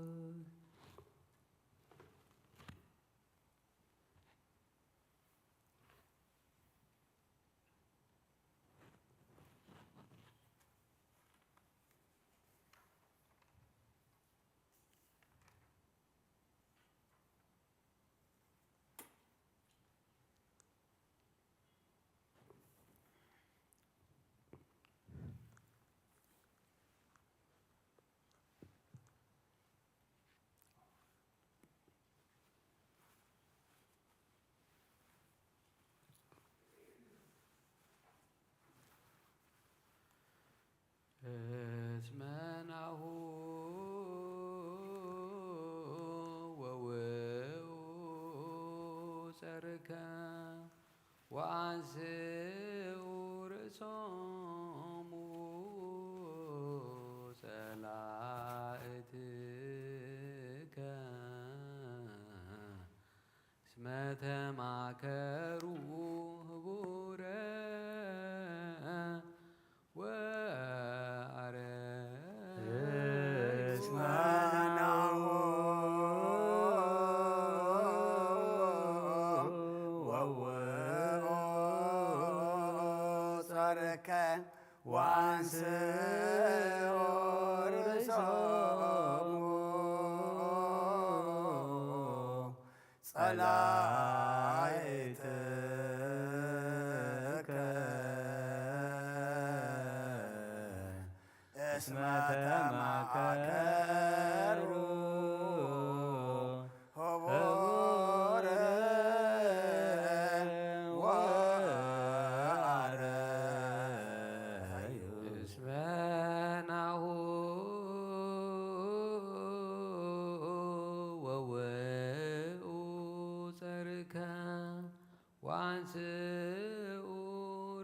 እስመናሁ ወውኡ ጸርከ ወአንስኡ ርእሶሙ ጸላእትከ እስመ ተማከሩ ህቡረ ወአንስኡ ርእሶሙ ጸላእትከ እስመ ተማከሩ ህቡረ ወአርያም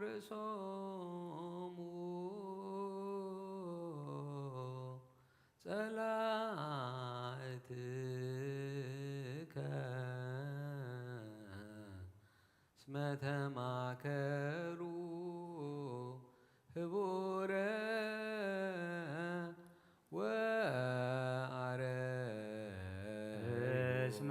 ርእሶሙ ጸላእትከ እስመ ተማከሩ ህቡረ ወአረዩ እስመ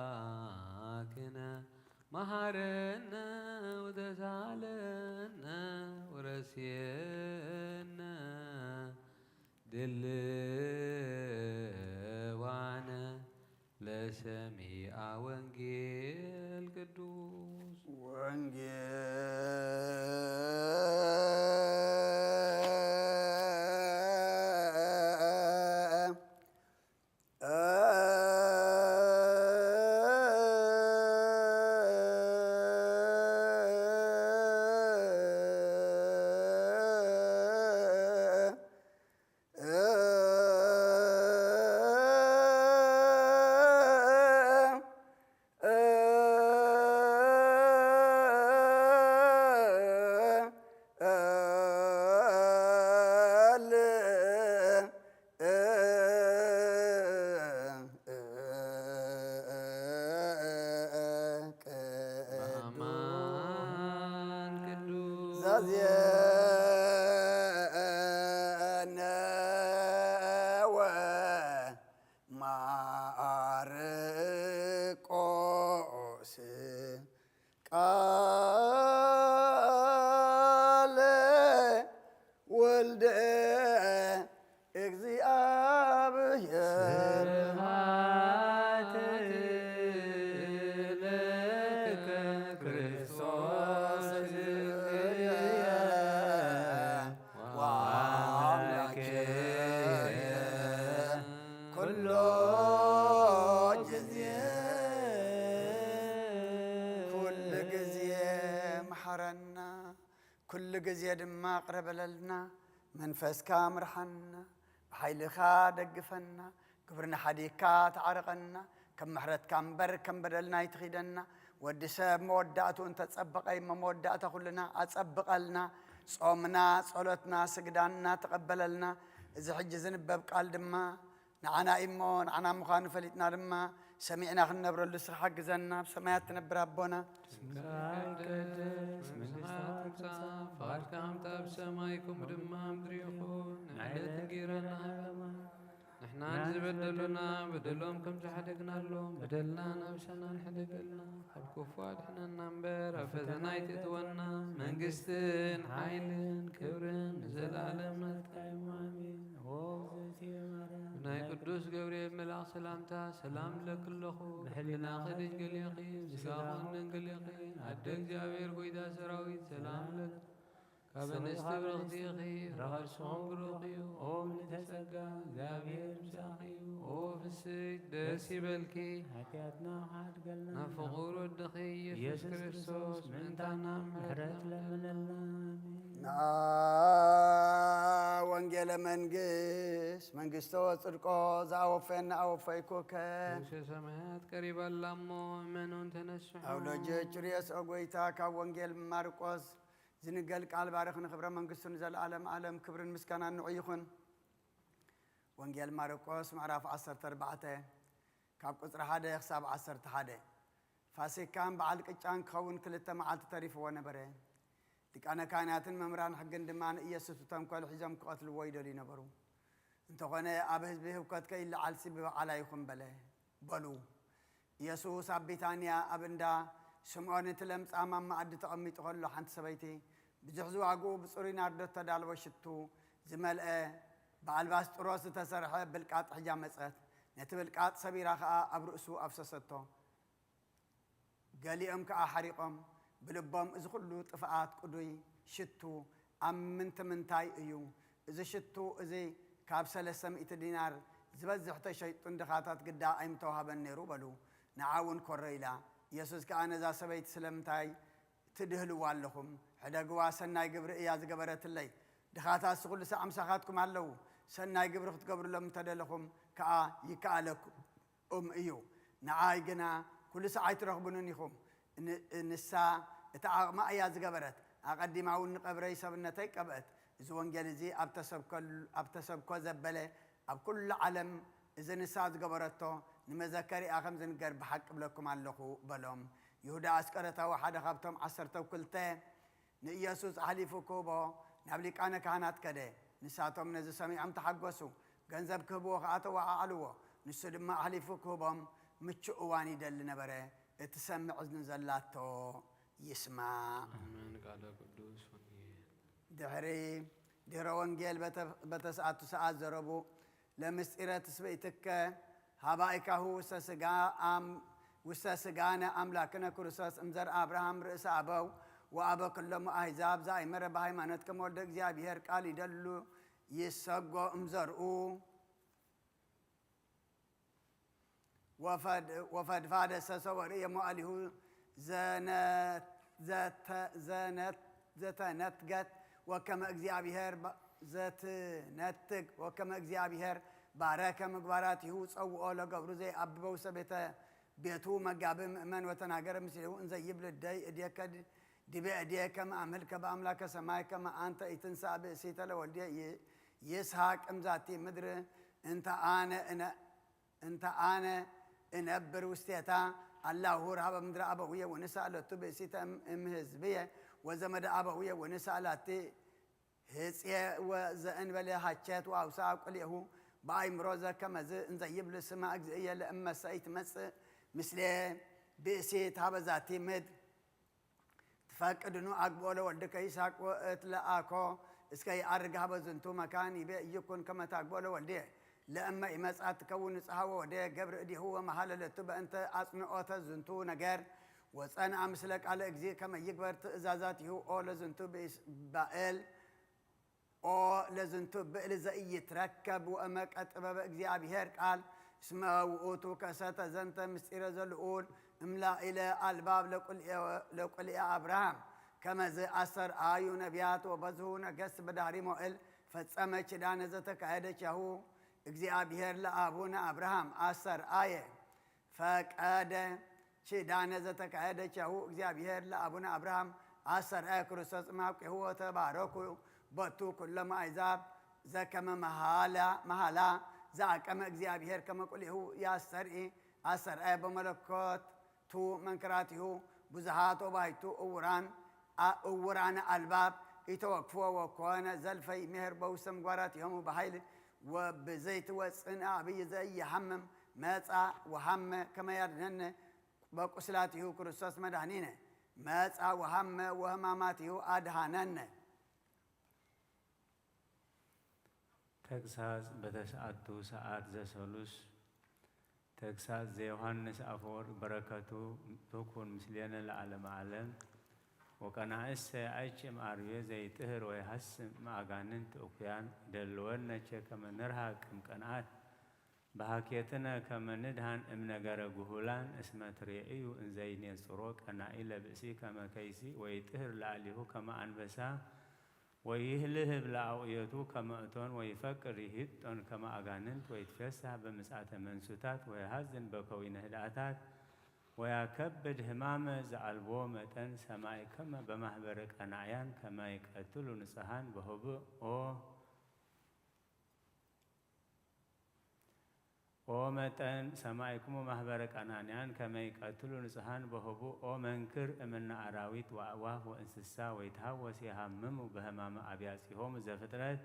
አምላክነ መሐረነ ወተሳለነ ወረስየነ ድልዋነ ለሰሚዐ ወንጌል ቅዱስ ኩሉ ግዜ ድማ ቅረበለልና መንፈስካ ምርሐና ብሓይልኻ ደግፈና ግብርና ሓዲግካ ተዓርቐና ከም ምሕረትካ እምበር ከም በደልና ይትኺደና ወዲ ሰብ መወዳእቱ እንተፀበቀ መወዳእታ ኩልና ኣፀብቐልና ጾምና ጸሎትና ስግዳና ተቐበለልና እዚ ሕጂ ዝንበብ ቃል ድማ ንዓና እሞ ንዓና ምዃኑ ፈሊጥና ድማ ሰሚዕና ክንነብረሉ ስኻ ሓግዘና ብሰማያት ትነብር ኣቦና فقد أنت بسمايكم دمام دريخون نعلت نجيرنا نحن نزبدلنا بدلهم كم تحدقنا لهم بدلنا نفسنا نحدقلنا الكفار احنا ننبر أفذنا يتتونا من قستن حيلن كبرن زلالم نتقيم آمين بناي قدوس قبريل ملاك سلامتا سلام لك اللخو بحلنا خدج قليقين زقاقون قليقين عدق جابير قويدا سراويد سلام لك فبنستر غديغي راسهم قروقيو أوم لتسقى زابير مساقيو وفسك دسي بلكي حكياتنا وحاد قلنا نفغور الدخي يسوس كريستوس من تانا محرت لمن ወንጌለ መንግስቶ ጽድቆ ዛወፈን አወፈይኮከ ሙሴ ሰማያት ቀሪባ ላሞ መኖን ተነሱ አውሎጀ ሪስ ኦጎይታ ካብ ወንጌል ማርቆስ ዝንገል ቃል ባረኽን ክብረ መንግስቱን ዘለዓለም ዓለም ክብርን ምስጋናን ንዑ ይኹን ወንጌል ማርቆስ ምዕራፍ 14 ካብ ቁፅሪ 1 ክሳብ 11 ፋሲካን በዓል ቅጫን ክኸውን 2 መዓልቲ ተሪፍዎ ነበረ ሊቃነ ካህናትን መምህራን ሕግን ድማ ንኢየሱስ ተንኰል ሒዞም ክቐትልዎ ይደልዩ ነበሩ እንተኾነ ኣብ ህዝቢ ህውከት ከይለዓልሲ ብበዓላ ይኹን በሉ ኢየሱስ ኣብ ቢታንያ ኣብ እንዳ ስምዖን እቲ ለምጻም ኣብ መኣዲ ተቐሚጡ ከሎ ሓንቲ ሰበይቲ ብዙሕ ዝዋግኡ ብፅሩይ ናርዶስ ተዳልወ ሽቱ ዝመልአ ብኣልባስጥሮስ ዝተሰርሐ ብልቃጥ ሕጃ መፀት ነቲ ብልቃጥ ሰቢራ ከዓ ኣብ ርእሱ ኣፍሰሰቶ ገሊኦም ከዓ ሓሪቆም ብልቦም እዚ ኩሉ ጥፍኣት ቅዱይ ሽቱ ኣብ ምንታይ እዩ እዚ ሽቱ እዚ ካብ 300 ዲናር ዝበዝሕ ተሸይጡን ድኻታት ግዳ ኣይምተዋሃበን ነይሩ በሉ ንዓውን ኮረ ኢላ ኢየሱስ ከዓ ነዛ ሰበይቲ ስለምንታይ ትድህልዋ ኣለኹም ሕደግዋ ሰናይ ግብሪ እያ ዝገበረትለይ ድኻታት ኩሉ ኣምሳኻትኩም ኣለዉ ሰናይ ግብሪ ክትገብሩሎም እንተደለኹም ከዓ ይከኣለኩም እዩ ንዓይ ግና ኩሉ ሰዓይ ትረኽቡንን ኢኹም ንሳ እቲ ዓቕማ እያ ዝገበረት ኣቐዲማ እውን ንቐብረይ ሰብነተይ ቀብአት እዚ ወንጌል እዚ ኣብ ተሰብኮ ዘበለ ኣብ ኩሉ ዓለም እዚ ንሳ ዝገበረቶ ንመዘከሪኣ ከም ዝንገር ብሓቂ ብለኩም ኣለኹ በሎም ይሁዳ ኣስቀረታዊ ሓደ ካብቶም 12 ንኢየሱስ ኣሕሊፉ ክህቦ ናብ ሊቃነ ካህናት ከደ ንሳቶም ነዚ ሰሚዖም ተሓገሱ ገንዘብ ክህብዎ ከዓ ተዋዓዓልዎ ንሱ ድማ ኣሕሊፉ ክህቦም ምቹእ እዋን ይደሊ ነበረ እቲ ሰምዕ እዝኒ ዘላቶ ይስማዕ ድሕሪ ወንጌል በተሰዓቱ ሰዓት ዘረቡ ለምስጢረ ትስብእትከ ሃባኢካሁ ውስተ ስጋነ ኣምላክነ ክርስቶስ እምዘር አብርሃም ርእሰ አበው ወአበ ኩሎሙ አሕዛብ ዘአይመረ በሃይማኖት ከመ ወልደ እግዚአብሔር ቃል ይደሉ ይሰጎ እምዘርኡ ወፈድፋደ ሰሰወር የሞአሊሁ ዘተነትገት ወከመ እግዚአብሔር ዘትነትግ ወከመ እግዚአብሔር ባረከ ምግባራቲሁ ጸውኦ ለገብሩ ዘይአብበው ሰቤተ ቤቱ መጋቢ ምእመን ወተናገረ ምስሌሁ እንዘ ይብል ደይ እዴከ ዲቤ እዴከ ማእምልከ በአምላከ ሰማይ ከመ አንተ ኢትንሣእ ብእሲተ ለወልደ ይስሐቅ እምዛቲ ምድር እንተ አነ እነብር ውስቴታ አላሁ ረሃበ ምድረ አበውየ ወንሣእ ለቱ ብእሲተ እምህዝብየ ወዘመደ አበውየ ወንሣእ ላቲ ህጽየ ወዘእንበለ ሃቸት ወአውሳእ ቁልኤሁ በአይምሮ ዘከመዝ እንዘ ይብል ስማ እግዚእየ ለእመሰ ይትመጽእ ምስሌ ብእሲት ሃበ ዛቲ ምድር ትፈቅድኑ አግብኦ ለወልድከ ይስሐቅ ወእትለአኮ እስከ ይዐርግ ሃበ ዝንቱ መካን ይቤ ኢይኩን ከመ ታግብኦ ለወልድየ ለእመ ይመጽእ ትከውን ንጽሐ ወወድየ ገብር እዲሁ ወመሃለ ለቱ በእንተ አጽንዖተ ዝንቱ ነገር ወጸንዐ ምስለ ቃለ እግዚእ ከመ ይግበር ትእዛዛቲሁ ኦ ለዝንቱ ብዕል ዘኢይትረከብ ወእመቀ ጥበበ እግዚአብሔር ቃል እስመ ውእቱ ከሰተ ዘንተ ምስጢረ ዘልዑል እምላኢለ አልባብ ለቁልኤ አብርሃም ከመዝ አሰርአዩ ነቢያት ወበዝሁ ነገሥት በዳህሪ ሞዕል ፈጸመ ኪዳነ ዘተካሄደችሁ እግዚአብሔር ለአቡነ አብርሃም አሰርአየ ፈቀደ ኪዳነ ዘተካሄደችሁ እግዚአብሔር ለአቡነ አብርሃም አሰርአየ ክርስቶስ ማውቂሁ ወተባረኩ በቱ ኩሎሙ አሕዛብ ዘከመ መሃላ ዘአቀመ እግዚአብሔር ከመ ቁልኤሁ ያስተርኢ አሰርአየ በመለኮቱ መንክራቲሁ ብዙሃት ወባሕቱ እውራነ አልባብ ኢተወክፍዎ ወኮነ ዘልፈይ ሜህር በውስተ ምግባራቲሆሙ በኃይል ወብዘይት ወፅን አብይ ዘኢይሐምም መጻ ወሐመ ከመ ያድኅነነ በቁስላቲሁ ክርስቶስ መድኃኒነ መጻ ወሐመ ወሕማማቲሁ አድኃነነ ተግሳጽ በተሰዓቱ ሰዓት ዘሰሉስ ተግሳጽ ዘዮሐንስ አፈወርቅ በረከቱ ትኩን ምስሌነ ለዓለመ ዓለም وقناعس أجم أريو زي تهر ويحسن ما أغاننت أكيان دلونا كما نرها كم قناعات بحكيتنا كما ندهن امنغر جهولان اسمه تريئيو ان زيني الصروك أنا إلا بأسي كما كيسي ويتهر لعليه كما أنبسا ويهله بلعويته كما أتون ويفكر يهدون كما أغاننت ويتفسح بمسعة منسوتات ويهزن بكوين هداتات ويكبد همامه زعلبو متن سماي كما بمحبرك أنعيان كما يقتلوا نصحان بهبو او متن سمايكم ومحبرك أنانيان كما يقتلوا نصحان بهبو او منكر من أراويت وأواف وإنسسا ويتهوس يهمموا بهمام أبياسيهم زفترات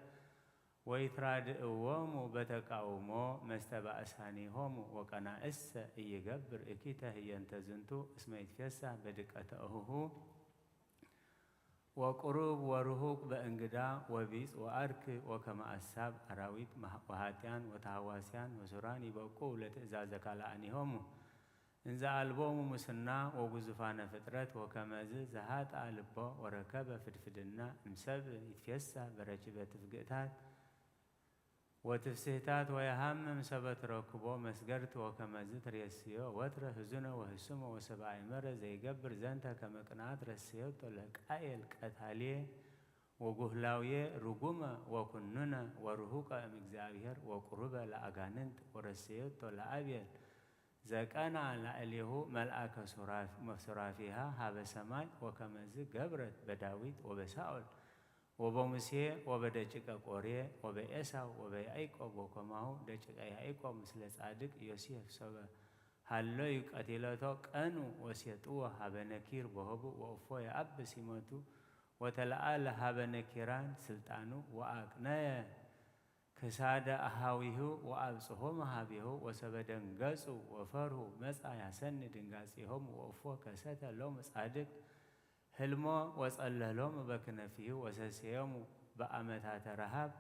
ويترادئوهم بتقاومو مستبع أسانيهم وقناعس يقبر إكيته ينتزنتو اسمه يتفسح بدقته وقروب ورهوق بانقدا وبيس وأرك وكما أساب أراويت وهاتيان وتهواسيان وسراني بقو لتئزازك على أنيهم إنزا ألبوم مسنا وقزفان فترات وكما زهات ألبو وركب فدفدنا مسب يتفسح برجبة فقتات وتفسيتات ويهمم سبت ركبو مسجرت وكما زت ريسيو وتر هزنا وهسمه وسبع مرة زي قبر زنتا كما قناعت رسيو تلك آيل قتاليه وجهلاوية رجومة وكننا ورهوقة مجزاوير وقربة لأجاننت ورسيو تلا أبيل زكانا على اليهو ملأك سرافيها هذا سماء وكما زت قبرت بداويد وبساول وبمسيه وبدجك قوريه وبإسحاق وبيعقوب وكماهو دجك يعقوب مثل صادق يوسف سبا هلو يقتلته قنو وسيطوا هبنكير بهبو وأفوي أب سيمتو وتلعال هبنكيران سلطانو وأقنايا كسادة أهاويه وأبصهم هابيه وسبدن قصو وفره مسعى يحسن دنقاسيهم وأفوي كساتا لهم صادق هلما وصل لهم بكنفيه وسسيهم بأمتات رهاب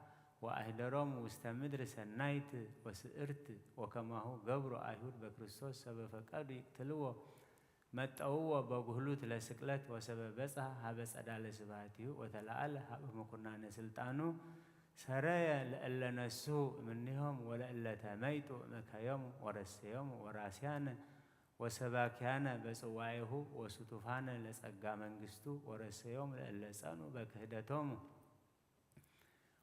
وأهدرهم واستمدر سنايت وسئرت وكما هو قبر أيهود بكريستوس سبب فقد يقتلوه متأوه بقهلوت لسكلت وسبب بسها هبس أدال سباته وتلعال هب مكنا نسلطانو سرايا لألا نسو منهم ولا إلا تميتوا مكايم ورسيهم وراسيان وسباكيانا بسوايه وستوفانا لسقا منجستو ورسيهم لألسانو بكهدتهم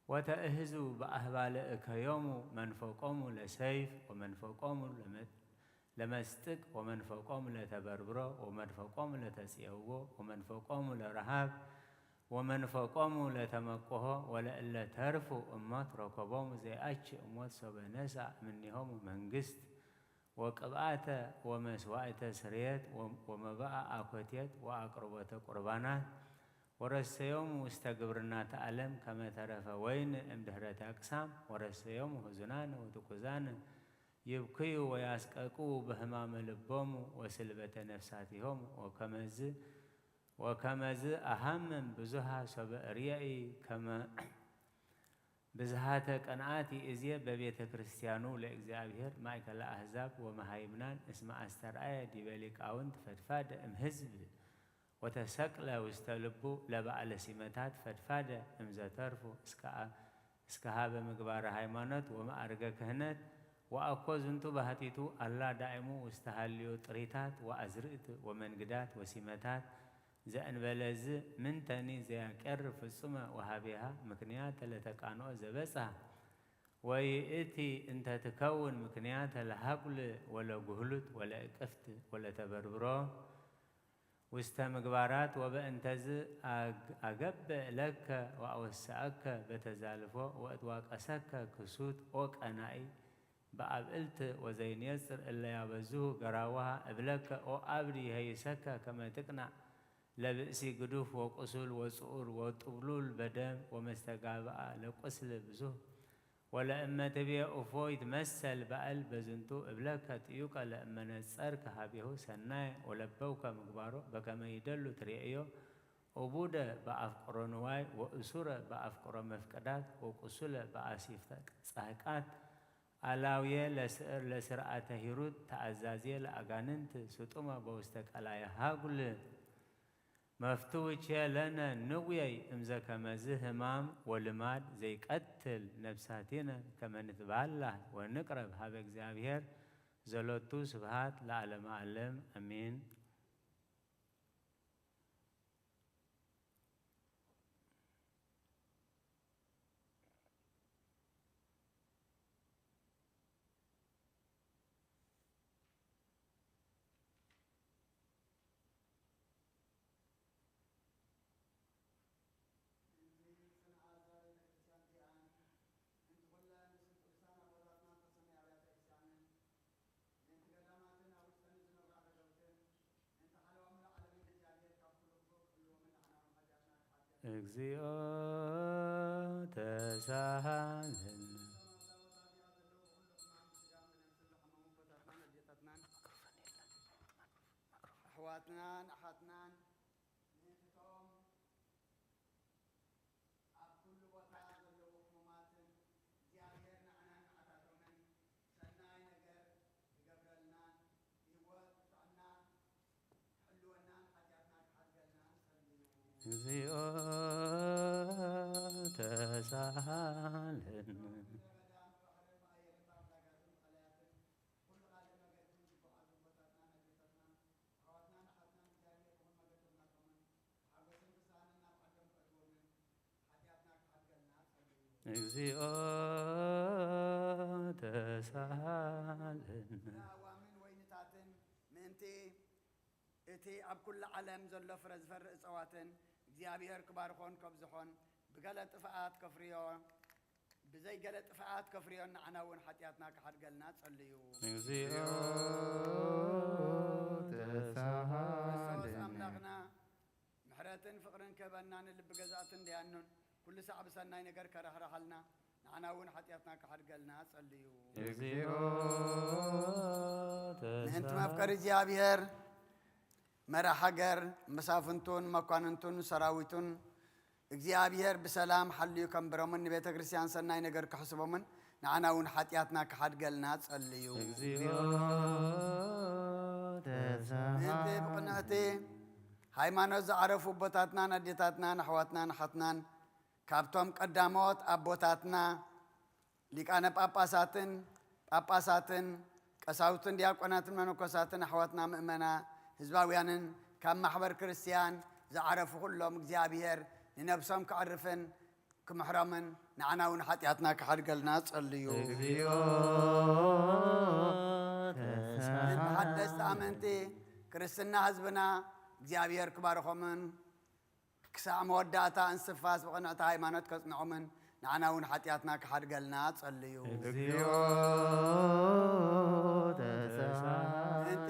وتأهزوا بأهبال إكيوم من فوقهم لسيف ومن فوقهم لمستك ومن فوقهم لتبربرو ومن فوقهم لتسيئوه ومن فوقهم لرهاب ومن فوقهم لتمقه ولا إلا ترفوا أمات ركبهم زي أتش أمات سبنسع منهم منجست وقبعت ومسوائت سريت ومباع أكوتيت وأقربت قربانات ورسيوم واستقبرنا تعلم كما ترف وين امدهرت أقسام ورسيوم هزنان وتكوزان يبكيوا ويسققوا بهمام لبهم وسلبة نفساتهم وكمز أهم بزها سبع ريائي كما بزهات قناعتي إزيه ببيت كريستيانو لإግዚአብሔር ማእከል أحزاب ومهايمنان اسم أسترآية ديباليك أونت فدفاد ام حزب وتسقل واستلبو لبعل سمتات فدفاد ام زترفو اسكهاب مقبار هايمانت وما أرقى كهنت وأكو زنتو بهاتيتو الله دائمو واستهاليو طريتات وأزرئت ومنقدات وسمتات زأن بلز من تاني زي كر في السماء وهابها مكنيات لتقانو زبسها ويأتي انت تكون مكنيات لحقل ولا قهلت ولا اكفت ولا تبربرو واستمقبارات وبأنتز أقب لك وأوسعك بتزالفو وأتواقسك كسوت أوك أنائي بأبقلت وزين يسر إلا يابزوه قراوها أبلك أو أبري هيسك كما تقنع لبئسي قدوف وقصول وصور وطبلول بدم ومستقابع لقسل بزوه ولا إما تبيع أفوي تمثل بقل بزنتو إبلاك تيوكا لأما نسأرك هابيهو سناي ولبوك مقبارو بكما يدلو تريئيو وبودا بأفقر نواي وأسورة بأفقر مفقدات وقصول بأسيفتك صحكات علاوية لسرعة هيرود تعزازية لأغاننت ستوما بوستك علايا هاقل مفتوش لنا نويي امزا كمزه همام ولماد زي قتل نفساتنا كما نتبالله ونقرب هذا እግዚአብሔር زلوتو سبحات لعلم عالم امين. እግዚኦ ተሳሃልን أحواتنا أحاتنا نتوم أب كل وطا زلو حمومات እግዚአብሔር ንዓና ንዓታቶምን ሰናይ ነገር ይገብረልና ህይወት ጥዕና ሕልወናን ሓጢአትና ክሓድገልና ንጸልዩ። እግዚኦ ተሳሃልን እግዚኦ ተሳሃልን ኣዋምን ወይንታትን ምእንቲ እቲ ኣብ ኩሉ ዓለም ዘሎ ፍረ ዝፈርእ እፅዋትን እግዚኣብሔር ክባርኾን ከብዝሖን ብገለ ጥፍኣት ከፍርዮ ብዘይገለ ጥፍኣት ከፍርዮን ንዓና እውን ሓጢኣትና ክሓድገልና ጸልዩ። እግዚኦ ክርስቶስ ተሳሃልን ኣምላኽና ምሕረትን ፍቕርን ክህበና ንልቢ ገዛእትን ድያኑን ኩሉ ሰዕ ብሰናይ ነገር ከረኽረኸልና ንዓና እውን ሓጢኣትና ክሓድገልና ጸልዩ። እግዚኦ ንእንቲ መፍቀሪ እግዚኣብሔር መራሕ ሃገር መሳፍንቱን መኳንንቱን ሰራዊቱን እግዚኣብሔር ብሰላም ሓልዩ ከንብሮምን ንቤተ ክርስቲያን ሰናይ ነገር ክሕስቦምን ንዓና እውን ሓጢኣትና ክሓድገልና ጸልዩ። እግዚኦ ምእንቲ ተሳሃልን ብቕንዕቲ ሃይማኖት ዝዓረፉ ቦታትናን ኣዴታትናን ኣሕዋትናን ሓትናን ካብቶም ቀዳሞት ኣቦታትና ሊቃነ ጳጳሳትን ቀሳውትን ዲያቆናትን መነኮሳትን ኣሕዋትና ምእመና ህዝባውያንን ካብ ማሕበር ክርስቲያን ዝዓረፉ ኩሎም እግዚኣብሔር ንነብሶም ክዕርፍን ክምሕሮምን ንዓና እውን ሓጢኣትና ክሓድገልና ጸልዩ። እግዚኦ ተሳሃልን ሓደስቲ ኣመንቲ ክርስትና ህዝብና እግዚኣብሔር ክባርኾምን ክሳዕ መወዳእታ እንስፋስ ብቕንዕቲ ሃይማኖት ከጽንዖምን ንዓና እውን ሓጢኣትና ክሓድገልና ጸልዩ። እግዚኦ ተሳሃልን ምእንቲ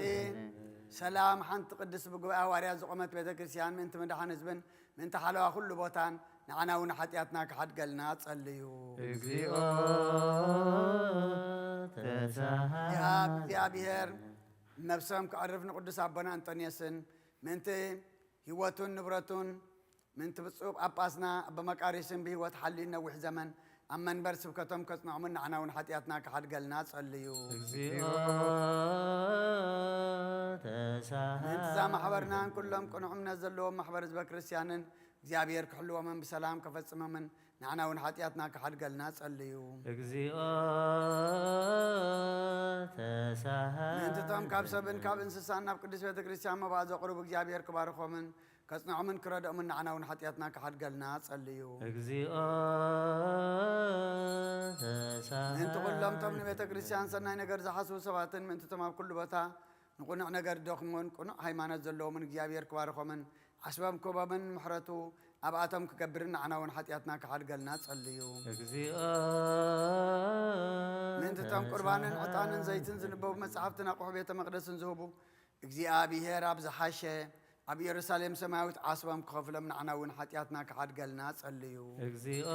ሰላም ሓንቲ ቅድስ ብጉባኤ ሃዋርያት ዝቆመት ቤተ ክርስቲያን ምእንቲ ምድሓን ህዝብን ምእንቲ ሓለዋ ኩሉ ቦታን ንዓና እውን ሓጢኣትና ክሓድገልና ጸልዩ። እግዚኦ ኣብ ተሳሃልን እግዚኣብሔር ነብሶም ክዕርፍ ንቅዱስ ኣቦና አንጦንዮስን ምእንቲ ህይወቱን ንብረቱን ምእንቲ ብፁዕ ጳጳስና ኣባ መቃሪስን ብህይወት ሓልዩ ነዊሕ ዘመን ኣብ መንበር ስብከቶም ከጽንዖምን ንዓና እውን ሓጢኣትና ክሓድገልና ጸልዩ። እግዚኦ ምእንቲ እዛ ተሳሃልን ማሕበርናን ኩሎም ቅኑዕ እምነት ዘለዎም ማሕበር ህዝበ ክርስቲያንን እግዚኣብሔር ክሕልዎምን ብሰላም ከፈጽሞምን ንዓና እውን ሓጢኣትና ክሓድገልና ጸልዩ። እግዚኦ ምእንቲ ተሳሃልን እቶም ካብ ሰብን ካብ እንስሳን ናብ ቅዱስ ቤተ ክርስቲያን መባእ ዘቕርቡ እግዚኣብሔር ክባርኾምን ከጽንዖምን ክረድኦምን ንዓና እውን ሓጢኣትና ክሓድገልና ጸልዩ። እግዚኦ ምእንቲ ኩሎም ተሳሃልን እቶም ንቤተ ክርስቲያን ሰናይ ነገር ዝሓስቡ ሰባትን ምእንቲ እቶም ኣብ ኩሉ ቦታ ንቁኑዕ ነገር ደኽሙን ቁኑዕ ሃይማኖት ዘለዎምን እግዚኣብሔር ክባርኾምን ዓስቦም ክቦምን ምሕረቱ ኣብኣቶም ክገብርን ንዓና እውን ሓጢኣትና ክሓድገልና ጸልዩ። እግዚኦ ምእንቲ እቶም ቁርባንን ዕጣንን ዘይትን ዝንበቡ መጻሕፍትን ኣቑሑ ቤተ መቕደስን ዝህቡ እግዚኣብሔር ኣብ ዝሓሸ ኣብ ኢየሩሳሌም ሰማያዊት ዓስቦም ክኸፍሎም ንዓና እውን ሓጢኣትና ክሓድገልና ጸልዩ። እግዚኦ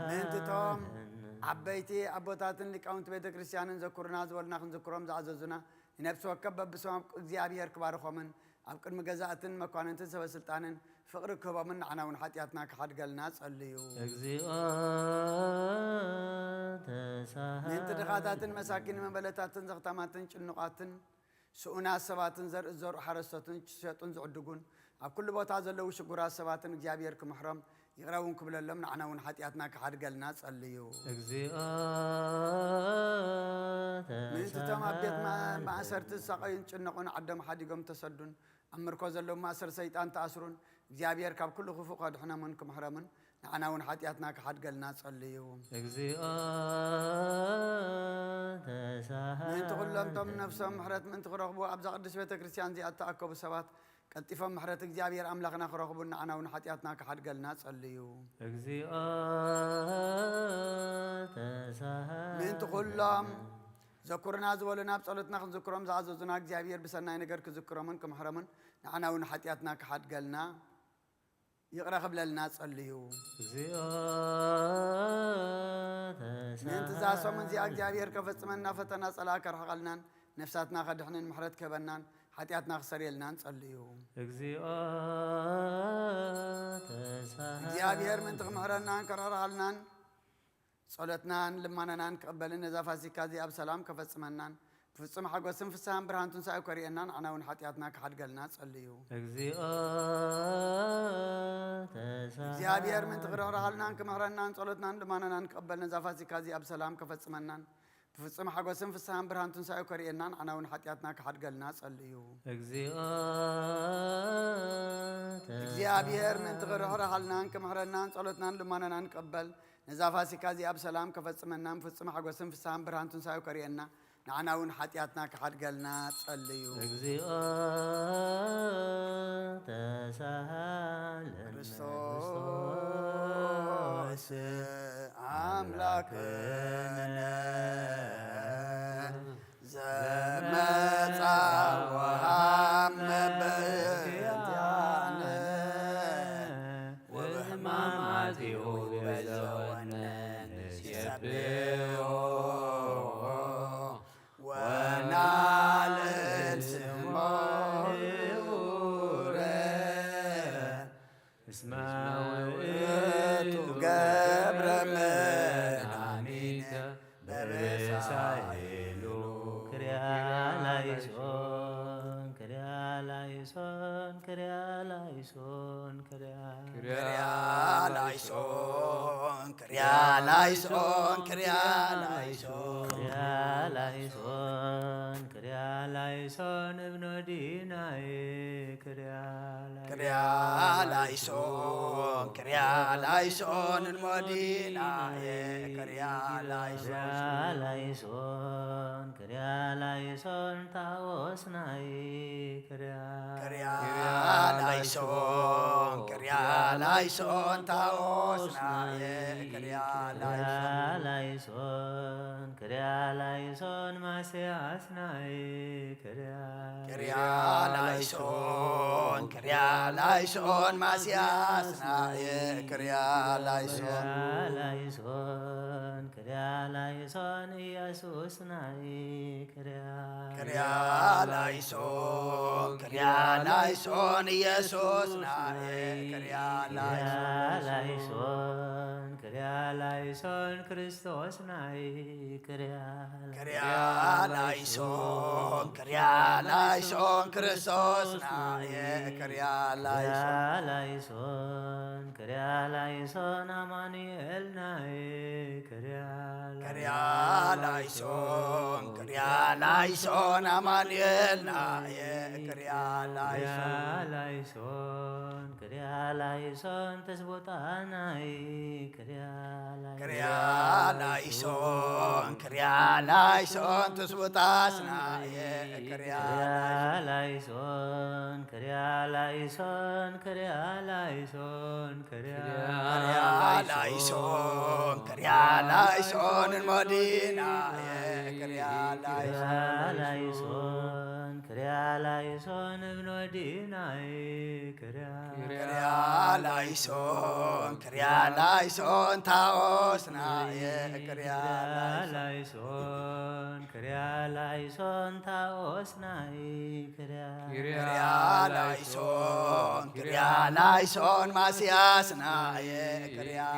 ምእንቲ እቶም ተሳሃልን ዓበይቲ ኣቦታትን ሊቃውንቲ ቤተ ክርስቲያንን ዘኩርና ዝበሉና ክንዝክሮም ዝኣዘዙና ንነብሲ ወከብ በብሶም እግዚኣብሔር ክባርኾምን ኣብ ቅድሚ ገዛእትን መኳንንትን ሰበስልጣንን ፍቕሪ ክህቦምን ንዓና እውን ሓጢኣትና ክሓድገልና ጸልዩ። እግዚኦ ምእንቲ ተሳሃልን ድኻታትን መሳኪን መበለታትን ዘኽታማትን ጭኑቓትን سؤنا سباتن زر الزر حرستن شيطان زعدقون كل بوتا زلو شكورا سباتن እግዚአብሔር كمحرم يقراون قبل لهم نحنا ونحطياتنا كحد قالنا صليو من تتم بيت ما أسرت السقين ጭنقون عدم حديقهم تسدون أمركو زلو ما أسر سيطان تأسرون እግዚአብሔር كاب كل خفوق دحنا منكم محرمن نحنا ونحطياتنا كحد قالنا صليو من تقول لهم تم نفسهم محرت من تقربوا أبزا قدس بيت كريستيان زي أتأكو بسبات كتفهم محرت እግዚአብሔር أملاقنا خرقبنا عنا ونحطياتنا كحد قالنا صليو من تقول لهم ذكرنا زولنا بصلتنا ذكرهم زعزوزنا እግዚአብሔር بسنا ينقر كذكرهم كمحرمن عنا ونحطياتنا كحد قالنا يقرأ قبل لنا صليو من تزاسو من زي እግዚአብሔር كفتمنا فتنا صلاة كرحقلنا نفساتنا خدحنا محرت كبنان حتياتنا خسري لنا نصليو እግዚአብሔር من تغمرنا كررالنا صلتنا لما نقبلنا ذا فاسيكا زي أبسلام كفتمنا فصم حقوسم فسام برهانتون سايو كريئنا عنا ونحطياتنا كحد قلنا صليو እግዚአብሔር من تغررالنا كمهرنا صلتنا لما نقبلنا ذا فاسيكا زي أبسلام كفتمنا فصم حقوسم فسام برهانتون سايو كريئنا عنا ونحطياتنا كحد قلنا صليو እግዚአብሔር من تغررالنا كمهرنا صلتنا لما نقبل نزافاسي كازي أبسلام كفتمنا فصم حقوسم فسام برهانتون سايو كريئنا نحنا ونحطياتنا كحد قالنا تصليو كريستوس أملاكنا زمتا وهم بيتانا وبهماماتي وبزونا نسيبيو ونال سمورة اسمعوا قبر من عميد برسائلو كريا لايسون كريا لايسون كريا لايسون كريا لايسون كريا لايسون كريا لايسون كريا لايسون كريا لايسون ابن ديناي كريا لايسون كريا لايسون المديناي كريا لايسون كريا لايسون تاوسناي كريا لايسون كريا لايسون تاوسناي كريا لايسون كريا لايسون مسياسناي كريا لايسون كريا لايسون مسياسناي كريا لايسون كريا لايسون يسوسناي كريا لايسون كريا لايسون يسوسناي كريا لايسون كريا لايسون كريستوسناي كريا لايسون كريا لايسون كريستوسناي كريا لايسون كريا لايسون أمانيلناي كريا لايسون كريا لايسون أمانيلناي كريا لايسون كريا لايسون تسبوتاناي كريا لايسون كريا لايسون تسبوتاسناي كريا لايسون كريا لايسون كريا لايسون كريا لايسون كريا لايسون المدينة كريا لايسون كريا لايسون ابن دينا كريا لايسون كريا لايسون تاوسنا كريا لايسون كريا لايسون تاوسنا كريا لايسون كريا لايسون ماسياسنا كريا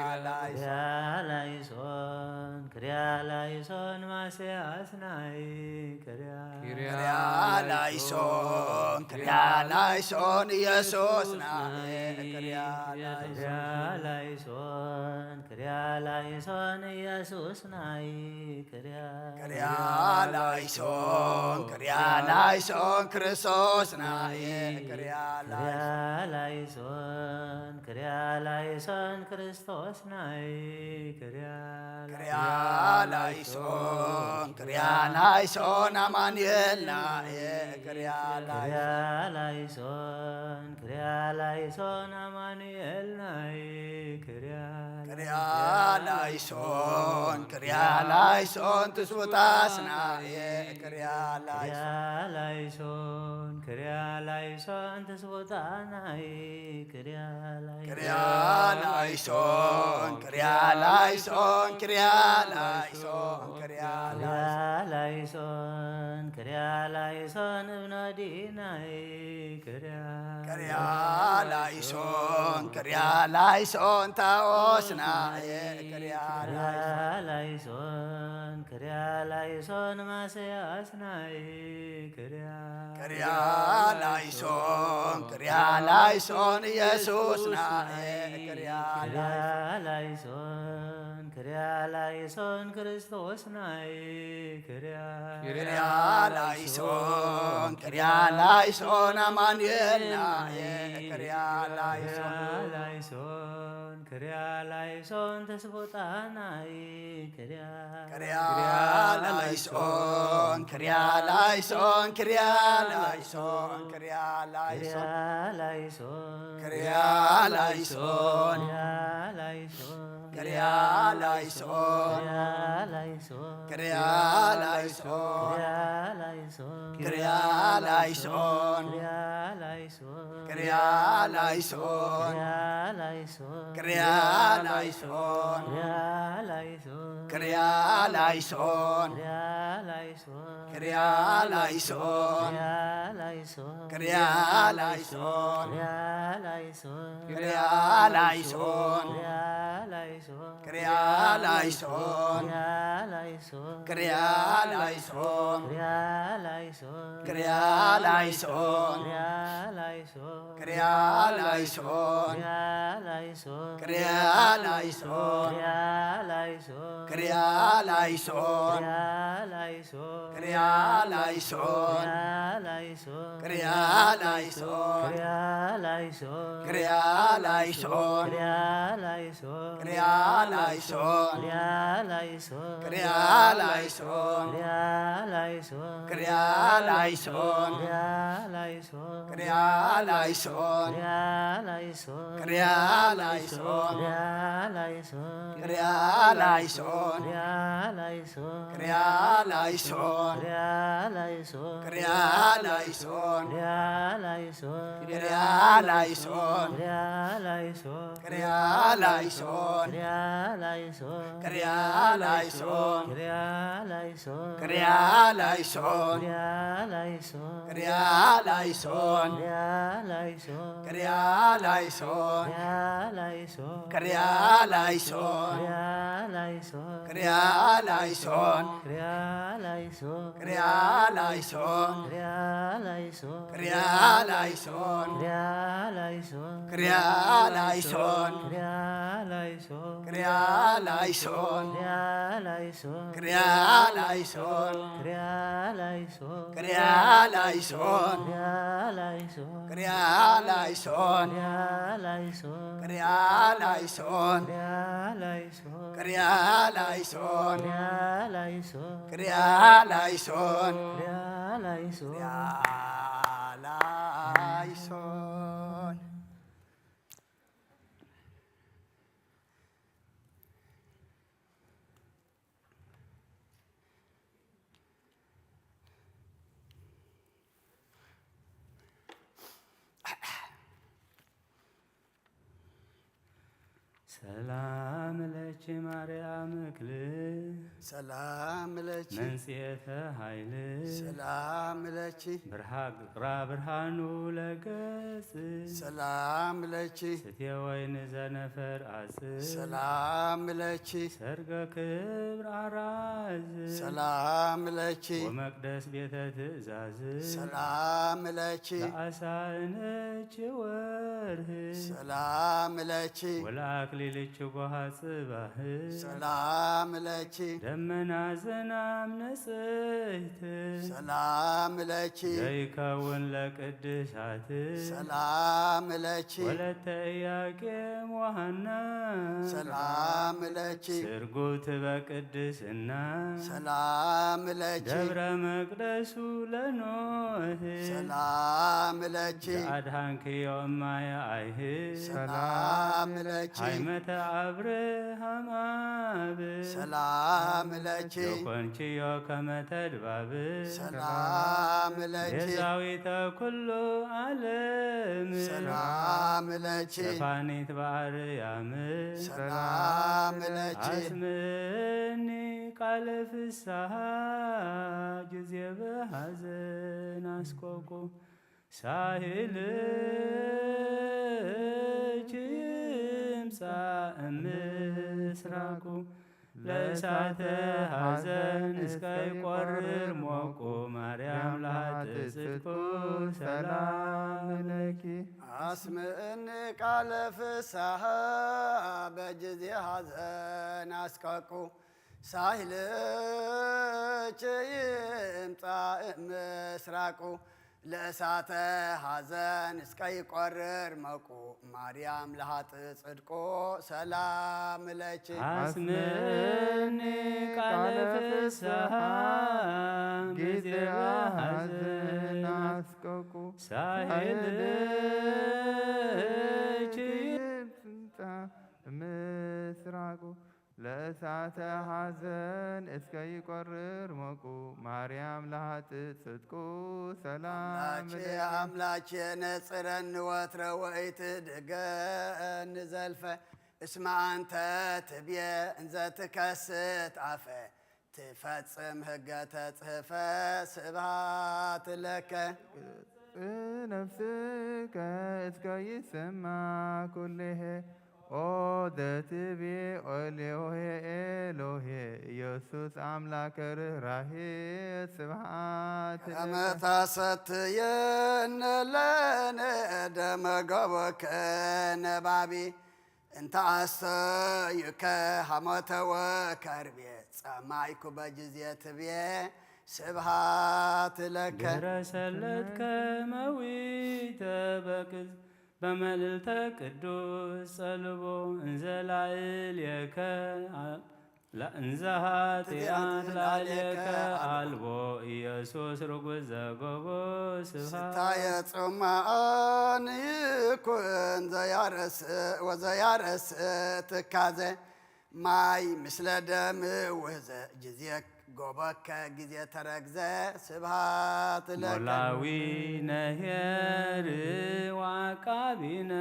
لايسون كريا لايسون ماسياسنا كريا ላይሶን ክሪያ ላይሶን ኢየሱስ ናዬ ክሪያ ላይሶን ክሪያ ላይሶን ኢየሱስ ናይ ክሪያ ላይሶን ክርስቶስ ናዬ ክሪያ ላይሶን ላይሶን ክርስቶስ ናይ ክሪያ ላይሶን አማኑኤል ናዬ ክሪያ ላይሶን አማኑኤል ናይ ክሪያ ላይሶን ትስውጣስ ናዬ ክሪያ ላይሶን ትስውጣ ናይ ክሪያ ላይሶን ላይሶን እብነዲ ናይ ክሪያ ላይሶን ታኦስ ናዬ ላይሶን ማስያስ ናይ ክሪያ ላይሶን ኢየሱስ ናዬ ላይሶን ክርስቶስ ናይ ክሪያ ላይሶን አማኑኤል ናዬ ላይሶን ተስቦጣ ናይ ክሪያ ላይሶን ሰላም ለኪ ማርያም እክል ሰላም ለኪ መንጽሔተ ኃይል ሰላም ለኪ ብርሃኑ ለገጽ ሰላም ለኪ ስቴ ወይን ዘነፈር አጽ ሰላም ለኪ ሰርገ ክብር አራዝ ሰላም ለኪ ወመቅደስ ቤተ ትእዛዝ ሰላም ለኪ ለአሳንች ወርህ ሰላም ለኪ ወለአክሊልች ጓሃ ጽባህ ሰላም ለኪ ደመና ዝናም ንጽሕት ሰላም ለኪ ዘይከውን ለቅድሳት ሰላም ለኪ ወለተ ኢያቄም ወሐና ሰላም ለኪ ስርጉት በቅድስና ሰላም ለኪ ደብረ መቅደሱ ለኖህ ሰላም ለኪ አድኃንክዮ እማየ አይህ ሰላም ለኪ ሃይመተ አብርሃም አብ ሰላም ለኪ ኮንችዮ ከመ ተድባብ ሰላም ለኪ ቤዛዊተ ኩሉ ዓለም ሰላም ለኪ ሰፋኒት በአርያም ሰላም ለኪ አስምኒ ቃለ ፍስሐ ጊዜ በሐዘን አስቆቁ ሳህልች ይምጻእ እምስራቁ ለእሳተ ሐዘን እስከ ይቈርር ሞቁ ማርያም ለኃጥእ ጽድቁ ሰላም ለኪ አስምዕኒ ቃለ ፍስሐ በጊዜ ሐዘን አስቀቁ ሳህልች ይምጻእ እምስራቁ ለእሳተ ሐዘን እስከ ይቈርር መቁ ማርያም ለኃጥእ ጽድቁ ሰላም ለኪ አስምዕኒ ቃለ ፍስሐ ጊዜ በሐዘን አስቀቁ ሳህልች ይምጻእ እምስራቁ ለእሳተ ሐዘን እስከ ይቈርር ሞቁ ማርያም ለኃጥእ ጽድቁ ሰላም አምላኬ ነጽረኒ ወትረ ወኢትድገኒ ዘልፈ እስመ አንተ ትቤ እንዘ ትከስት አፈ ትፈጽም ሕገ ተጽሕፈ ስብሐት ለከ ነፍስከ እስከ ይሰማዕ ኩልሄ ኦ ዘትቤ ኤሎሄ ኤሎሄ ኢየሱስ አምላከ ርኅራኄ ስብሐት ከመ ታሰትየነ ለነ ደመ ገቦከ ነባቢ እንተ አስተይከ ሐሞተ ወከርቤ ጸማይኩ በጊዜ ትቤ ስብሐት ለከ ድኅረ ሰለትከ መዊተ በቅጽ በመልዕልተ ቅዱስ ጸልቦ እንዘ ላዕሌከ እንዘ ኃጢአት ላዕሌከ አልቦ ኢየሱስ ርጉዝ ዘገቦ ስብሐት ስታየ ጽማአን ይኩን ወዘያረስ ትካዘ ማይ ምስለ ደም ውህዘ ጊዜ ጎበከ ጊዜ ተረግዘ ስብሐት ለከ ሞላዊ ነሄር ወዐቃቢነ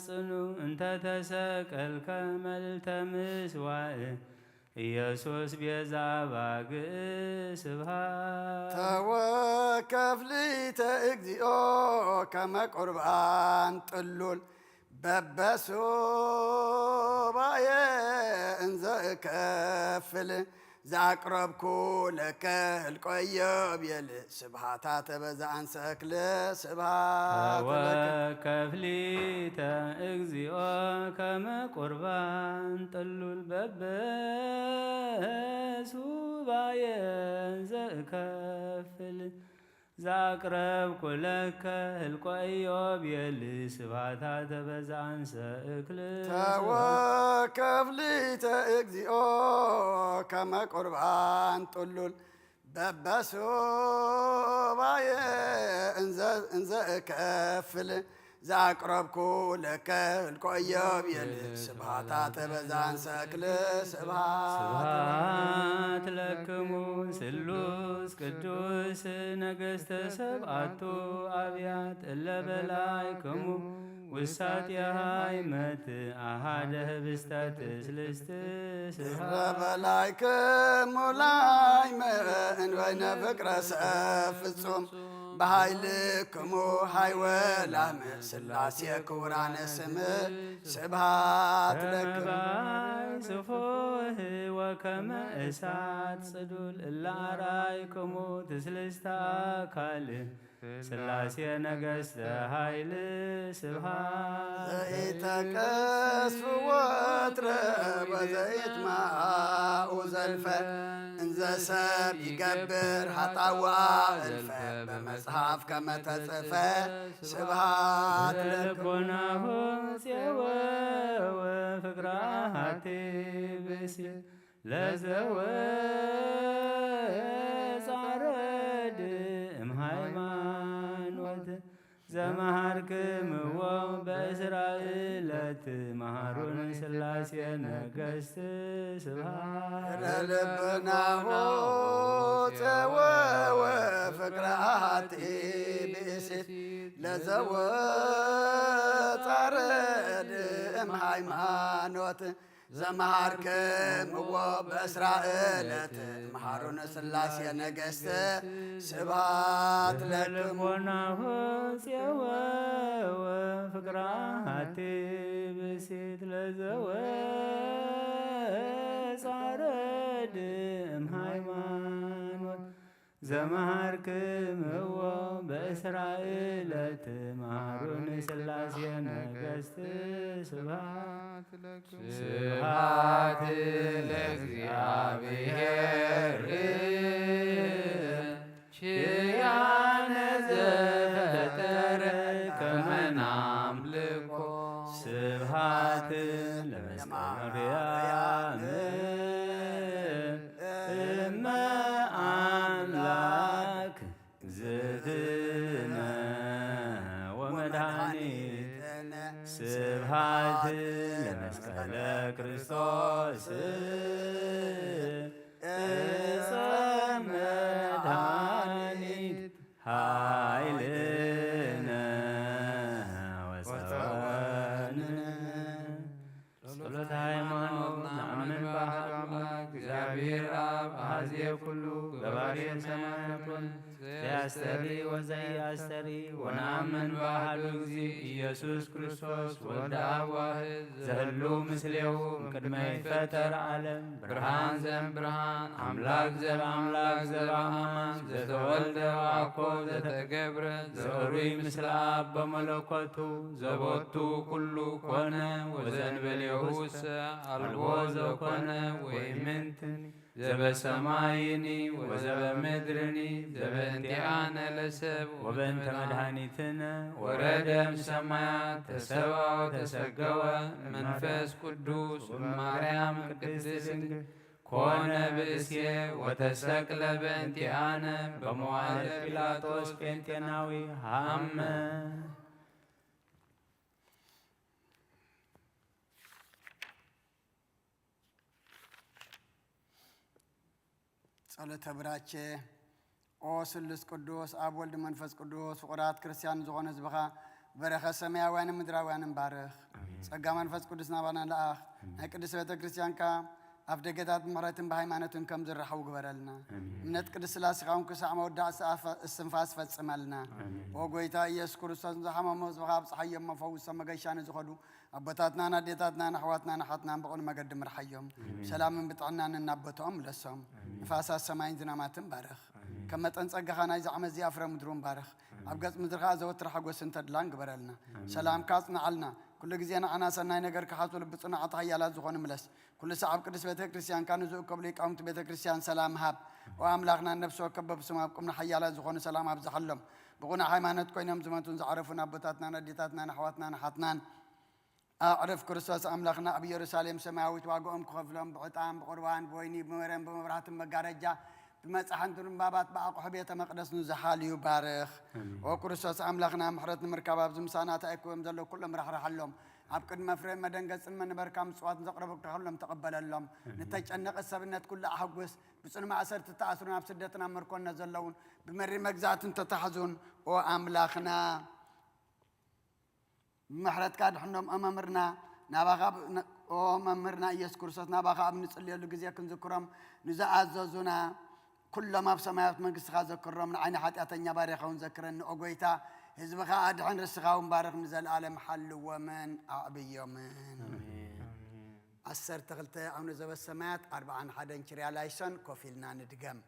ጽኑ እንተ ተሰቀልከ መልዕልተ ምስዋዕ ኢየሱስ ቤዛ ባግዕ ስብሐት ተወከፍ ሊተ እግዚኦ ከመ ቁርባን ጥሉል በበሱባኤ እንዘ እከፍል ዘአቅረብኩ ለከ ህልቆየ ብየል ስብሐታተ በዘአንሰ እክል ስብሐት ለከ ተወከፍሊተ እግዚኦ ከመ ቁርባን ጥሉል በበሱባኤ ዘእከፍል ዘአቅረብኩ ለከ ህልቆየ ብየል ስብሐታተ በዘአንሰ እክል ተወከፍ ሊተ እግዚኦ ከመ ቁርባን ጥሉል በበሱባኤ እንዘ እከፍል ዛቅረብኩ ለከ እልቆዮብ የል ስብሃታት በዛን ሰክል ስብሃት ለክሙ ስሉስ ቅዱስ ነገሥተ ሰብአቱ አብያት እለ በላይክሙ ውሳት የሃይመት አሃደ ህብስታት ስልስት ስብሃት በላይክሙ ላይመ እንበይነ ፍቅረ ሰብ ፍጹም በኃይልክሙ ሃይወላም ሥላሴ ክቡራነ ስም ስብሃት ለክሙ ስፉህ ወከመ እሳት ጽዱል እለ አርአይክሙ ትስልስተ አካል ሥላሴ ነገሥተ ኃይል ስብሃት ዘይተቀስፍ ወትረ ወዘይትማኡ ዘልፈ እንዘ ሰብ ይገብር ኃጣዋ እልፈ በመጽሐፍ ከመ ተጽፈ ስብሃት ለልቦናሁ ጽወወ ፍቅረ አሐቲ ብእሲ ለዘወጻረድ እምሃይማኖት ዘመሃርክምዎ በእስራኤለት መሃሩን ሥላሴ ነገሥት ስብሃት ለልቦናሁ ጽወወ ፍቅረ አሐቲ ብእሲ ለዘወጻረድ እምሃይማኖት ዘመሃርክምዎ በእስራኤለት መሃሩን ሥላሴ ነገሥት ስብሃት ለክሙ ለልቦናሁ ጽወወ ፍቅረ አሐቲ ብእሲ ለዘወጻረድ እምሃይማኖት ዘመሃርክምዎ በእስራኤለት መሃሩን ሥላሴ ነገሥት ስብሃት ስብሐት ለእግዚአብሔር ችያነ ዘፈጠረ ከመ ናምልኮ ስብሃት ለመስቀለርያም እመ አምላክ እግዝእትነ ወመድኃኒትነ ስብሃት ለመስቀለ ክርስቶስ ዕፀ መድኃኒት ኃይልነ ወፀወንነ ጸሎተ ሃይማኖት ነአምን በአሐዱ አምላክ እግዚአብሔር አብ አሐዜ ኩሉ ገባሬ ሰማያት ዘያስተሪ ወዘያስተሪ ወነአምን በአሐዱ እግዚእ ኢየሱስ ክርስቶስ ወልደ አብ ዋሕድ ዘህሉ ምስሌሁ እምቅድመ ይትፈጠር ዓለም ብርሃን ዘእምብርሃን አምላክ ዘበአምላክ ዘበአማን ዘተወልደ ወአኮ ዘተገብረ ዘዕሩይ ምስለ አብ በመለኮቱ ዘቦቱ ኩሉ ኮነ ወዘእንበሌሁሰ አልቦ ዘኮነ ወይምንትኒ ዘበሰማይኒ ወዘበምድርኒ ዘበእንቲአነ ለሰብ ወበእንተ መድኃኒትነ ወረደ እምሰማያት ተሰብአ ወተሰገወ መንፈስ ቅዱስ እማርያም ቅድስት ድንግል ኮነ ብእስየ ወተሰቅለ በእንቲአነ በመዋዕለ ጲላጦስ ጴንጤናዊ ሀመ ጸሎተ ብራቼ ኦ ስሉስ ቅዱስ አብ ወልድ መንፈስ ቅዱስ ፍቁራት ክርስቲያን ዝኾነ ህዝብኻ በረኸ ሰማያውያንን ምድራውያንን ባርኽ ጸጋ መንፈስ ቅዱስ ናባና ለኣኽ ናይ ቅድስት ቤተ ክርስቲያንካ ኣብ ደገታት ምሕረትን ብሃይማኖትን ከም ዝረሓቡ ግበረልና እምነት ቅድስት ስላሴኻውን ክሳዕ መወዳእቲ እስትንፋስ ፈጽመልና ኦ ጎይታ ኢየሱስ ክርስቶስ ዝሓመሙ ህዝብኻ ኣብፅሓዮም መፈውሶ መገሻ ንዝኸዱ ኣቦታትናን ኣዴታትናን ኣሕዋትናን ኣሓትናን ብቑኑ መገዲ ምርሓዮም ሰላምን ብጥዕናን እናበቶኦም ለሶም ንፋሳት ሰማይን ዝናማትን ባርኽ ከም መጠን ጸጋኻ ናይዚ ዓመት እዚኣ ፍረ ምድሩን ባርኽ ኣብ ገጽ ምድርኻ ዘወትር ሓጐስን ተድላን ግበረልና ሰላምካ ኣጽንዓልና ኩሉ ግዜ ንዓና ሰናይ ነገር ክሓትሉ ብጽኑዓት ሓያላት ዝኾኑ ምለስ ኩሉ ሰዓብ ቅዱስ ቤተ ክርስቲያንካ ንዝእከቡ ሊቃውንቲ ቤተ ክርስቲያን ሰላም ሃብ ወኣምላኽና ነብሲ ወከብ በብስም ኣብ ቁምና ሓያላት ዝኾኑ ሰላም ኣብዝሓሎም ብቑና ሃይማኖት ኮይኖም ዝመቱን ዝዓረፉን ኣቦታትናን ኣዴታትናን ኣሕዋትናን ኣሓትናን أعرف كريستوس أملاخنا أبي يروساليم سماويت واقوم كخفلهم بعطام بقربان بويني بمرن بمبرهات مجارجة بمصحنتن بابات باقح بيت مقدس نزحال يبارخ وكريستوس املاخنا محرت مركب بزمسانا تايكم زلو كلهم راح رحلهم اب قد مفرم مدنقص من بركام صوات زقربك كلهم تقبل لهم نتጨነቀ ሰብነት كل احغس بصنما اسرت تاثرنا بسدتنا مركونا زلون بمري مغزاتن تتحزون او املاخنا محرت كاد حنم اممرنا نابغاب او ممرنا ኢየሱስ ክርስቶስ ናባኻብ ንጽልየሉ ጊዜ ክንዝክሮም ንዝኣዘዙና ኩሎም ኣብ ሰማያት መንግስትኻ ዘክሮም ንዓይኒ ሓጢኣተኛ ባሪኻውን ዘክረኒ ኦጎይታ ህዝብኻ ኣድሕን ርስኻውን ባርኽ ንዘለኣለም ሓልዎምን ኣዕብዮምን 12 ኣቡነ ዘበሰማያት 41 ችርያ ላይሶን ኮፍ ኢልና ንድገም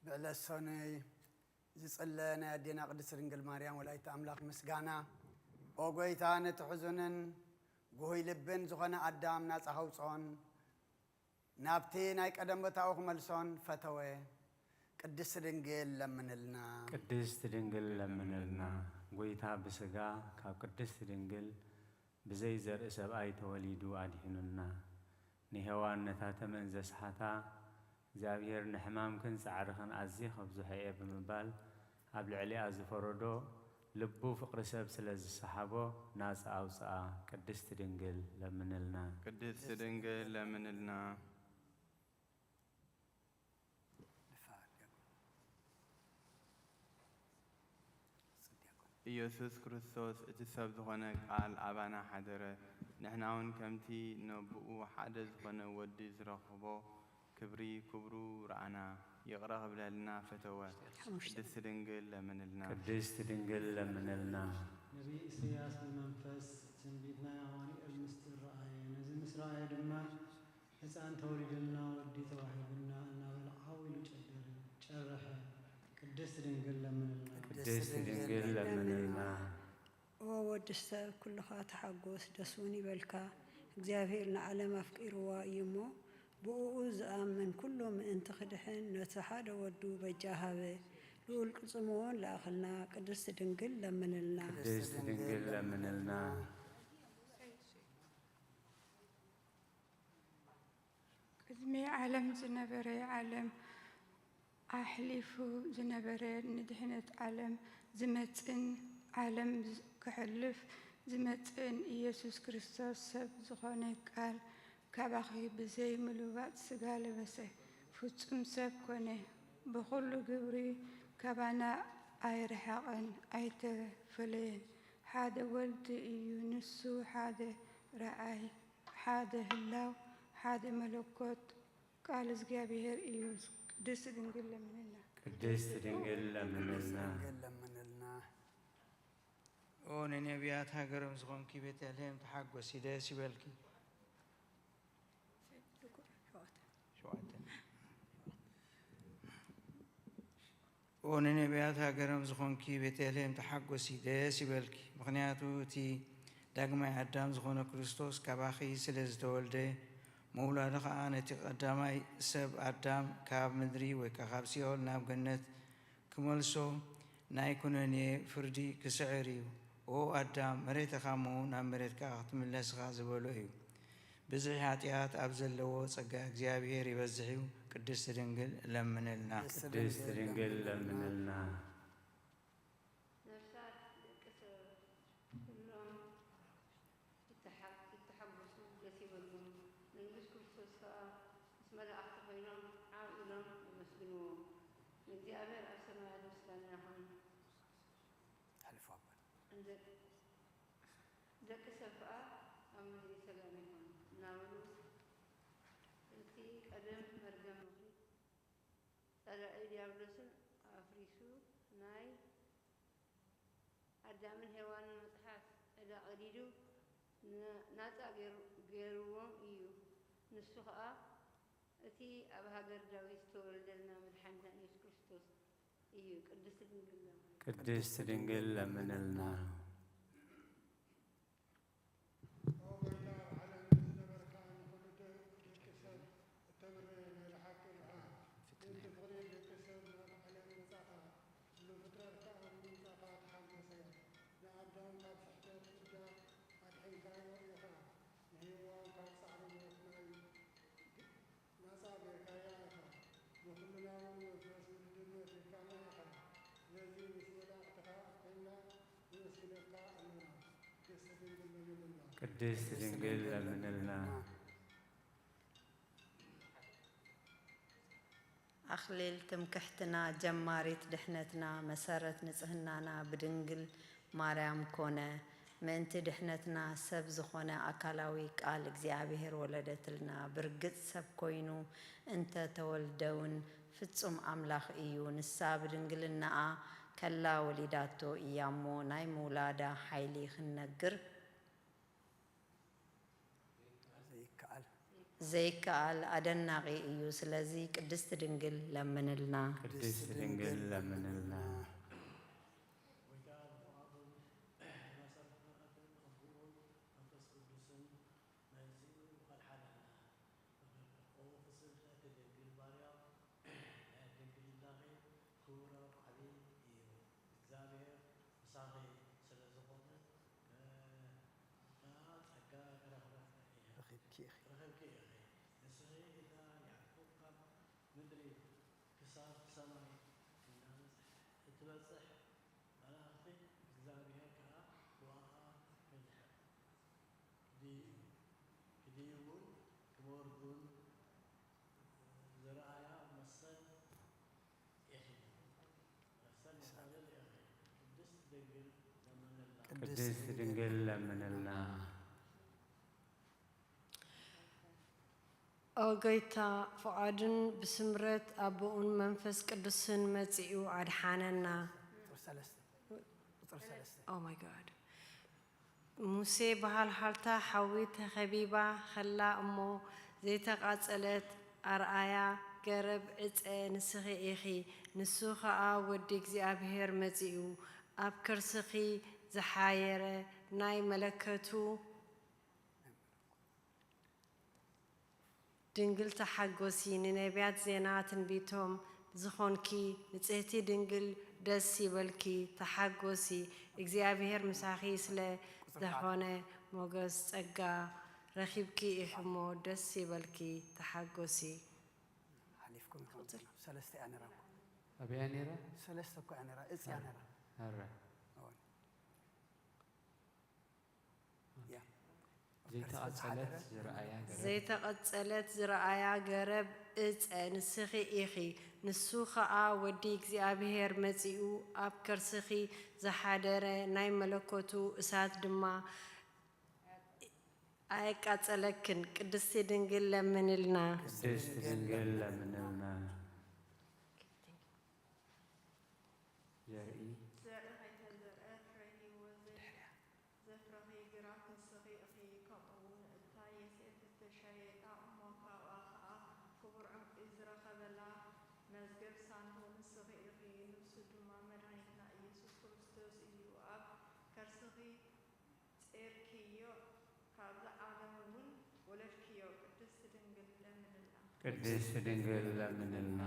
بلسوني زصلنا دينا قدس رنجل مريم ولايت أملاك مسجانا أوجيتان تحزنن جوي لبن زغنا أدم ناس أهوصون نابتين أيك أدم بتاعه ملسون فتوى قدس رنجل لمنلنا قدس رنجل لمنلنا جويتا بسجا كقدس رنجل بزي زر سب أي توليدو أدهننا نهوان نتاتا من زسحتا زابير نحمام كن سعرخن عزي خبزو حيئة بمبال قبل علي أزفردو لبو فقر سب سلز الصحابو ناس أوسعا قدس تدنقل لمنلنا قدس تدنقل لمنلنا ኢየሱስ ክርስቶስ እቲ ሰብ ዝኾነ ቃል ኣባና ሓደረ ንሕና እውን ከምቲ ነብኡ ሓደ ዝኾነ ወዲ ዝረኽቦ ክብሪ ክብሩ ረኣና ይቕረ ክብለልና ፈተወ ቅድስቲ ድንግል ለምንልና ቅድስት ድንግል ለምንልና ነቢይ ኢሳያስ ብመንፈስ ትንቢት ናይ ኣማኑኤል ምስጢር ረኣየ ነዚ ምስ ረኣየ ድማ ህፃን ተወሊደልና ወዲ ተዋሂብና እናበለ ዓዊሉ ጨረሐ ቅድስት ድንግል ለምንልና ቅድስት ድንግል ለምንልና ኦ ወዲ ሰብ ኩልኻ ተሓጎስ ደስ እውን ይበልካ እግዚኣብሔር ንዓለም ኣፍቂርዋ እዩ እሞ ብኡ ዝኣምን ኩሉ ምእንቲ ክድሕን ነቲ ሓደ ወዱ በጃ ሃበ ልኡል ቅፅምዎን ለኣኽልና ቅድስቲ ድንግል ለምንልና ቅድስት ድንግል ለምንልና ቅድሚ ዓለም ዝነበረ ዓለም ኣሕሊፉ ዝነበረ ንድሕነት ዓለም ዝመፅን ዓለም ክሕልፍ ዝመፅን ኢየሱስ ክርስቶስ ሰብ ዝኾነ ቃል ካባኺ ብዘይ ምልዋጥ ስጋ ለበሰ ፍጹም ሰብ ኮነ ብኩሉ ግብሪ ካባና ኣይረሓቐን ኣይተፈለየን ሓደ ወልዲ እዩ ንሱ ሓደ ረኣይ ሓደ ህላው ሓደ መለኮት ቃል እግዚኣብሔር እዩ ቅድስት ድንግል ለምንልና ቅድስት ድንግል ለምንልና ኦ ንነቢያት ሃገሮም ዝኾንኪ ቤተልሔም ተሓጐሲ ደስ ይበልኪ ኦ ንነቢያት ሃገሮም ዝኾንኪ ቤተልሔም ተሓጐሲ ደስ ይበልኪ ምክንያቱ እቲ ዳግማይ ኣዳም ዝኾነ ክርስቶስ ካባኺ ስለ ዝተወልደ መውላዱ ከዓ ነቲ ቀዳማይ ሰብ ኣዳም ካብ ምድሪ ወይ ካብ ሲኦል ናብ ገነት ክመልሶ ናይ ኩነኔ ፍርዲ ክስዕር እዩ ኦ ኣዳም መሬትኻ እሞ ናብ መሬትካ ክትምለስኻ ዝበሎ እዩ ብዙሕ ሓጢኣት ኣብ ዘለዎ ጸጋ እግዚኣብሔር ይበዝሕ እዩ ቅድስቲ ድንግል ለምንልና ቅድስት ድንግል ለምንልና ነፍሳት ደቂ ሰብ ኩሎም ይተሓጐሱ ደስ ይበልዎም ንጉስ ክርስቶስ ከዓ ምስ መላእኽቲ ኮይኖም ዓብ ኢሎም የመስግንዎ ንእግዚኣብሔር ኣብ ሰማያት ምስጋና ይኹን ደቂ ሰብ ከዓ ኣብ ምድሪ ሰላም ይኹን እናበሉ እቲ ቀደም መርገም ምኽሪ ጸላኢ ዲያብሎስን ኣፍሪሱ ናይ ኣዳምን ሔዋንን መፅሓፍ ዕዳ ቀዲዱ ናፃ ገይርዎም እዩ ንሱ ከዓ እቲ ኣብ ሃገር ዳዊት ዝተወለደልና መድሓኒትና ኢየሱስ ክርስቶስ እዩ ቅድስት ድንግል ለምንልና ቅድስት ድንግል ለምንልና ኣኽሊል ትምክሕትና ጀማሪት ድሕነትና መሰረት ንጽህናና ብድንግል ማርያም ኮነ ምእንቲ ድሕነትና ሰብ ዝኾነ ኣካላዊ ቃል እግዚኣብሔር ወለደትልና ብርግጽ ሰብ ኮይኑ እንተ ተወልደውን ፍጹም ኣምላኽ እዩ ንሳ ብድንግልናኣ ከላ ወሊዳቶ እያሞ ናይ ምውላዳ ሓይሊ ክነግር ዘይከኣል ኣደናቂ እዩ ስለዚ ቅድስት ድንግል ለምንልና ቅድስት ድንግል ለምንልና ቅድስት ድንግል ለምንልና ኦጌታ ፍቃድን ብስምረት አቦኡን መንፈስ ቅዱስን መጺኡ አድሓነና ኦ ማይ ጋድ ሙሴ በሃልሃልታ ሓዊ ተኸቢባ ኸላ እሞ ዘይተቃጸለት አርአያ ገረብ ዕፀ ንስኺ ኢኺ ንሱ ኸዓ ወዲ እግዚኣብሔር መጺኡ ኣብ ከርስኺ ዝሓየረ ናይ መለከቱ ድንግል ተሓጎሲ ንነቢያት ዜና ትንቢቶም ዝኾንኪ ንጽህቲ ድንግል ደስ ይበልኪ ተሓጎሲ እግዚኣብሔር ምሳኺ ስለ ዝኾነ ሞገስ ጸጋ ረኺብኪ ኢኽሞ ደስ ይበልኪ ተሓጎሲ حليفكم سلسة أنا رأى أبي أنا رأى سلسة كو أنا رأى إتس أنا رأى ዘይተቐጸለት ዝረአያ ገረብ ዕፀ ንስኺ ኢኺ ንሱ ኸዓ ወዲ እግዚኣብሔር መጺኡ ኣብ ከርስኺ ዝሓደረ ናይ መለኮቱ እሳት ድማ ኣይቃጸለክን ቅድስቲ ድንግል ለምንልና ቅድስት ድንግል ለምንልና ዘርኢ ቅድስት ድንግል ለምንልና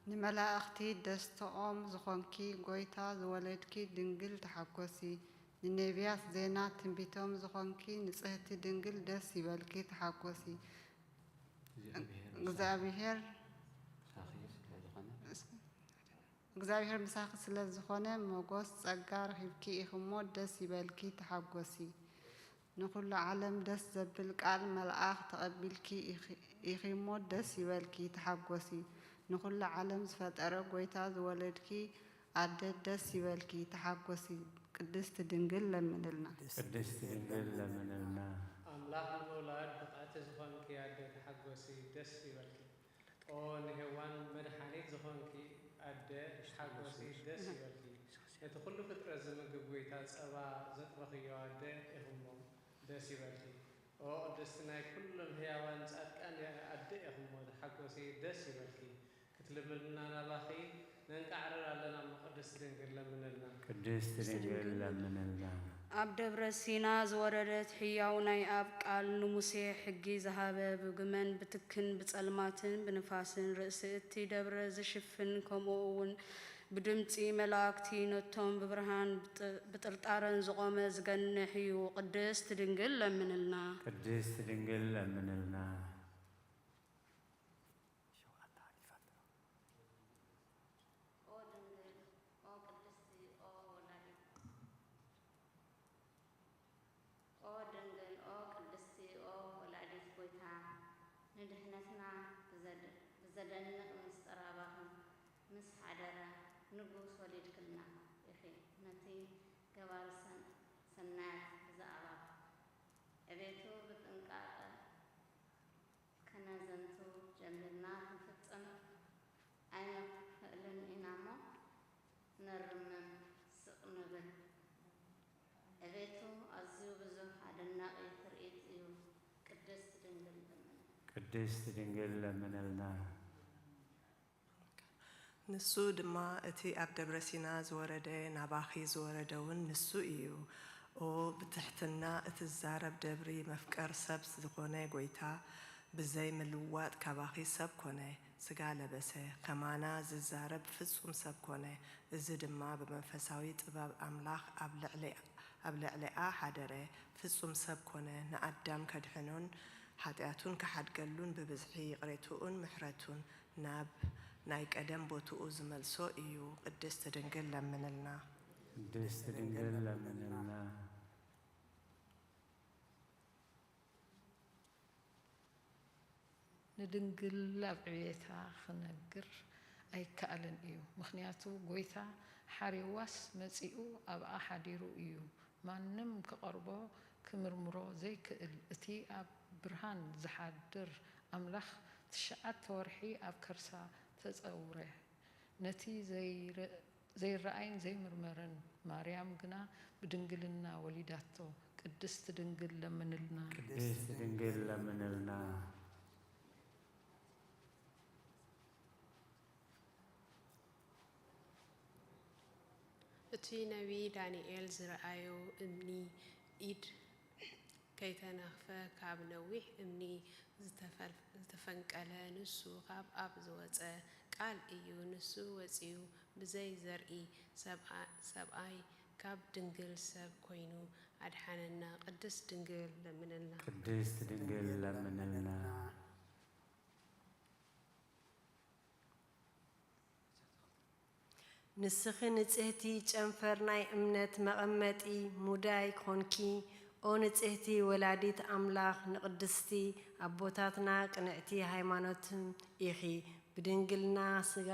ንመላእኽቲ ደስተኦም ዝኾንኪ ጎይታ ዝወለድኪ ድንግል ተሓጐሲ ንነቢያት ዜና ትንቢቶም ዝኾንኪ ንጽህቲ ድንግል ደስ ይበልኪ ተሓጐሲ እግዚአብሔር ምሳኺ ስለ ዝኾነ ሞገስ ጸጋ ረኺብኪ ኢኽሞ ደስ ይበልኪ ተሓጐሲ ንኹሉ ዓለም ደስ ዘብል ቃል መልአኽ ተቐቢልኪ ኢኺሞ ደስ ይበልኪ ተሓጐሲ ንኹሉ ዓለም ዝፈጠረ ጎይታ ዝወለድኪ ኣደ ደስ ይበልኪ ተሓጐሲ ቅድስት ድንግል ለምንልና ቅድስት ድንግል ለምንልና አምላኽ ንውላድ ብቃቲ ዝኾንኪ ኣደ ተሓጐሲ ደስ ይበልኪ ኦ ንሄዋን መድሓኒት ዝኾንኪ ኣደ ተሓጐሲ ደስ ይበልኪ እቲ ኩሉ ፍጥረት ዝምግብ ጎይታ ጸባ ዘጥበኽዮ ኣደ ኢኽሞ ደስ ይበልኪ ኦ ቅድስቲ ናይ ኩሎም ህያዋን ጻድቃን ኣደ ኢኽሞ ተሓጐሲ ደስ ይበልኪ ክትልምልና ናባኺ ነንቃዕርር ኣለና እሞ ቅድስቲ ድንግል ለምንልና ቅድስት ድንግል ለምንልና ኣብ ደብረ ሲና ዝወረደት ሕያው ናይ ኣብ ቃል ንሙሴ ሕጊ ዝሃበ ብግመን ብትክን ብጸልማትን ብንፋስን ርእሲ እቲ ደብረ ዝሽፍን ከምኡ እውን ብድምፂ መላእክቲ ነቶም ብብርሃን ብጥርጣረን ዝቆመ ዝገንሕ እዩ ቅድስት ድንግል ለምንልና ቅድስት ድንግል ለምንልና زدنق مسترابهم مس حدرة نقوس وليد كلنا إخي نتي جوار سنات زعبا أبيتو بتنقاط كنا زنتو جملنا نفتن أنا فعلن إنامو نرمم سقنبل أبيتو أزيو بزو حدنا يترئيت يو قدست دنجل ቅድስት ድንግል ለምንልና ንሱ ድማ እቲ ኣብ ደብረ ሲና ዝወረደ ናባኺ ዝወረደውን ንሱ እዩ ኦ ብትሕትና እትዛረብ ደብሪ መፍቀር ሰብ ዝኾነ ጎይታ ብዘይ ምልዋጥ ካባኺ ሰብ ኮነ ስጋ ለበሰ ከማና ዝዛረብ ፍጹም ሰብ ኮነ እዚ ድማ ብመንፈሳዊ ጥበብ ኣምላኽ ኣብ ልዕሊኣ ሓደረ ፍጹም ሰብ ኮነ ንኣዳም ከድሕኖን ሓጢአቱን ከሓድገሉን ብብዝሒ ይቕሬቱኡን ምሕረቱን ናብ ናይ ቀደም ቦትኡ ዝመልሶ እዩ ቅድስት ድንግል ለምንልና ቅድስት ድንግል ለምንልና ንድንግል ኣብ ዕቤታ ክነግር ኣይከኣልን እዩ ምክንያቱ ጎይታ ሓሪዋስ መጺኡ ኣብኣ ሓዲሩ እዩ ማንም ከቀርቦ ክምርምሮ ዘይክእል እቲ ኣብ ብርሃን ዝሓድር ኣምላኽ ትሽዓተ ወርሒ ኣብ ከርሳ ተፀውረ ነቲ ዘይረኣይን ዘይምርመርን ማርያም ግና ብድንግልና ወሊዳቶ ቅድስት ድንግል ለምንልና ቅድስት ድንግል ለምንልና እቲ ነቢ ዳንኤል ዝረኣዮ እምኒ ኢድ ከይተነኽፈ ካብ ነዊሕ እምኒ ዝተፈንቀለ ንሱ ካብ ኣብ ዝወፀ ቃል እዩ ንሱ ወፂኡ ብዘይ ዘርኢ ሰብኣይ ካብ ድንግል ሰብ ኮይኑ ኣድሓነና ቅድስት ድንግል ለምንልና ቅድስት ድንግል ለምንልና ንስኺ ንጽህቲ ጨንፈር ናይ እምነት መቐመጢ ሙዳይ ኮንኪ ኦ ንጽህቲ ወላዲት ኣምላኽ ንቅድስቲ ኣቦታትና ቅንዕቲ ሃይማኖትን ኢኺ ብድንግልና ስጋ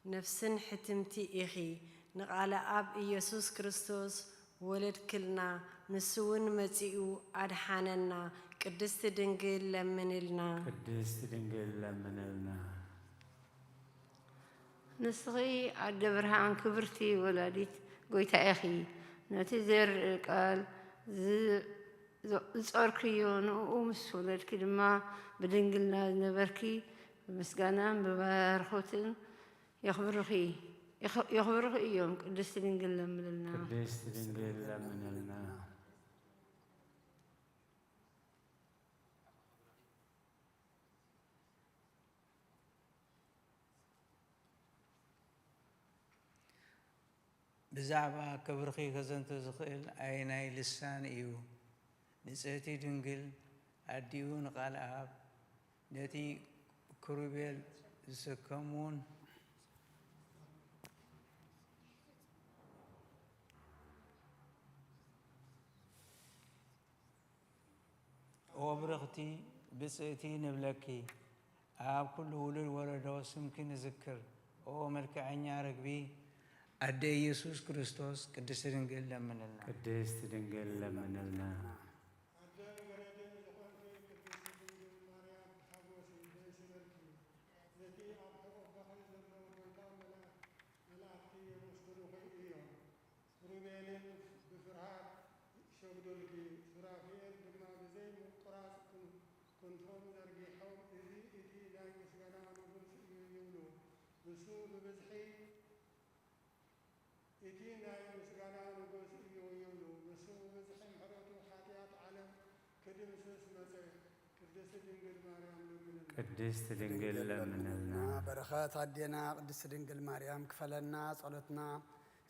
ነፍስን ሕትምቲ ኢኺ ንቓለ ኣብ ኢየሱስ ክርስቶስ ወለድክልና ንስውን መጺኡ ኣድሓነና ቅድስቲ ድንግል ለምንልና ቅድስት ድንግል ለምንልና ንስኺ ኣደ ብርሃን ክብርቲ ወላዲት ጎይታ ኢኺ ነቲ ዘርኢ ቃል ዝጾርክዮ ንኡ ምስ ወለድኪ ድማ ብድንግልና ዝነበርኪ ብምስጋናን ብባርኾትን የኽብሩኺ እዮም ቅድስቲ ድንግል ለምንልና ቅድስት ድንግል ለምንልና ብዛዕባ ክብርኺ ከዘንቶ ዝኽእል ኣይናይ ልሳን እዩ ንጽህቲ ድንግል ኣዲኡ ንቓል ኣብ ነቲ ክሩቤል ዝስከሙን ወብርኽቲ ብጽእቲ ንብለኪ ኣብ ኩሉ ውሉድ ወለዶ ስምኪ ንዝክር ኦ መልክዐኛ ርግቢ ኣደ ኢየሱስ ክርስቶስ ቅድስት ድንግል ለምንልና ቅድስት ድንግል ለምንልና ቅድስት ድንግል ለምንልና በረኸት አዴና ቅድስት ድንግል ማርያም ክፈለና ጸሎትና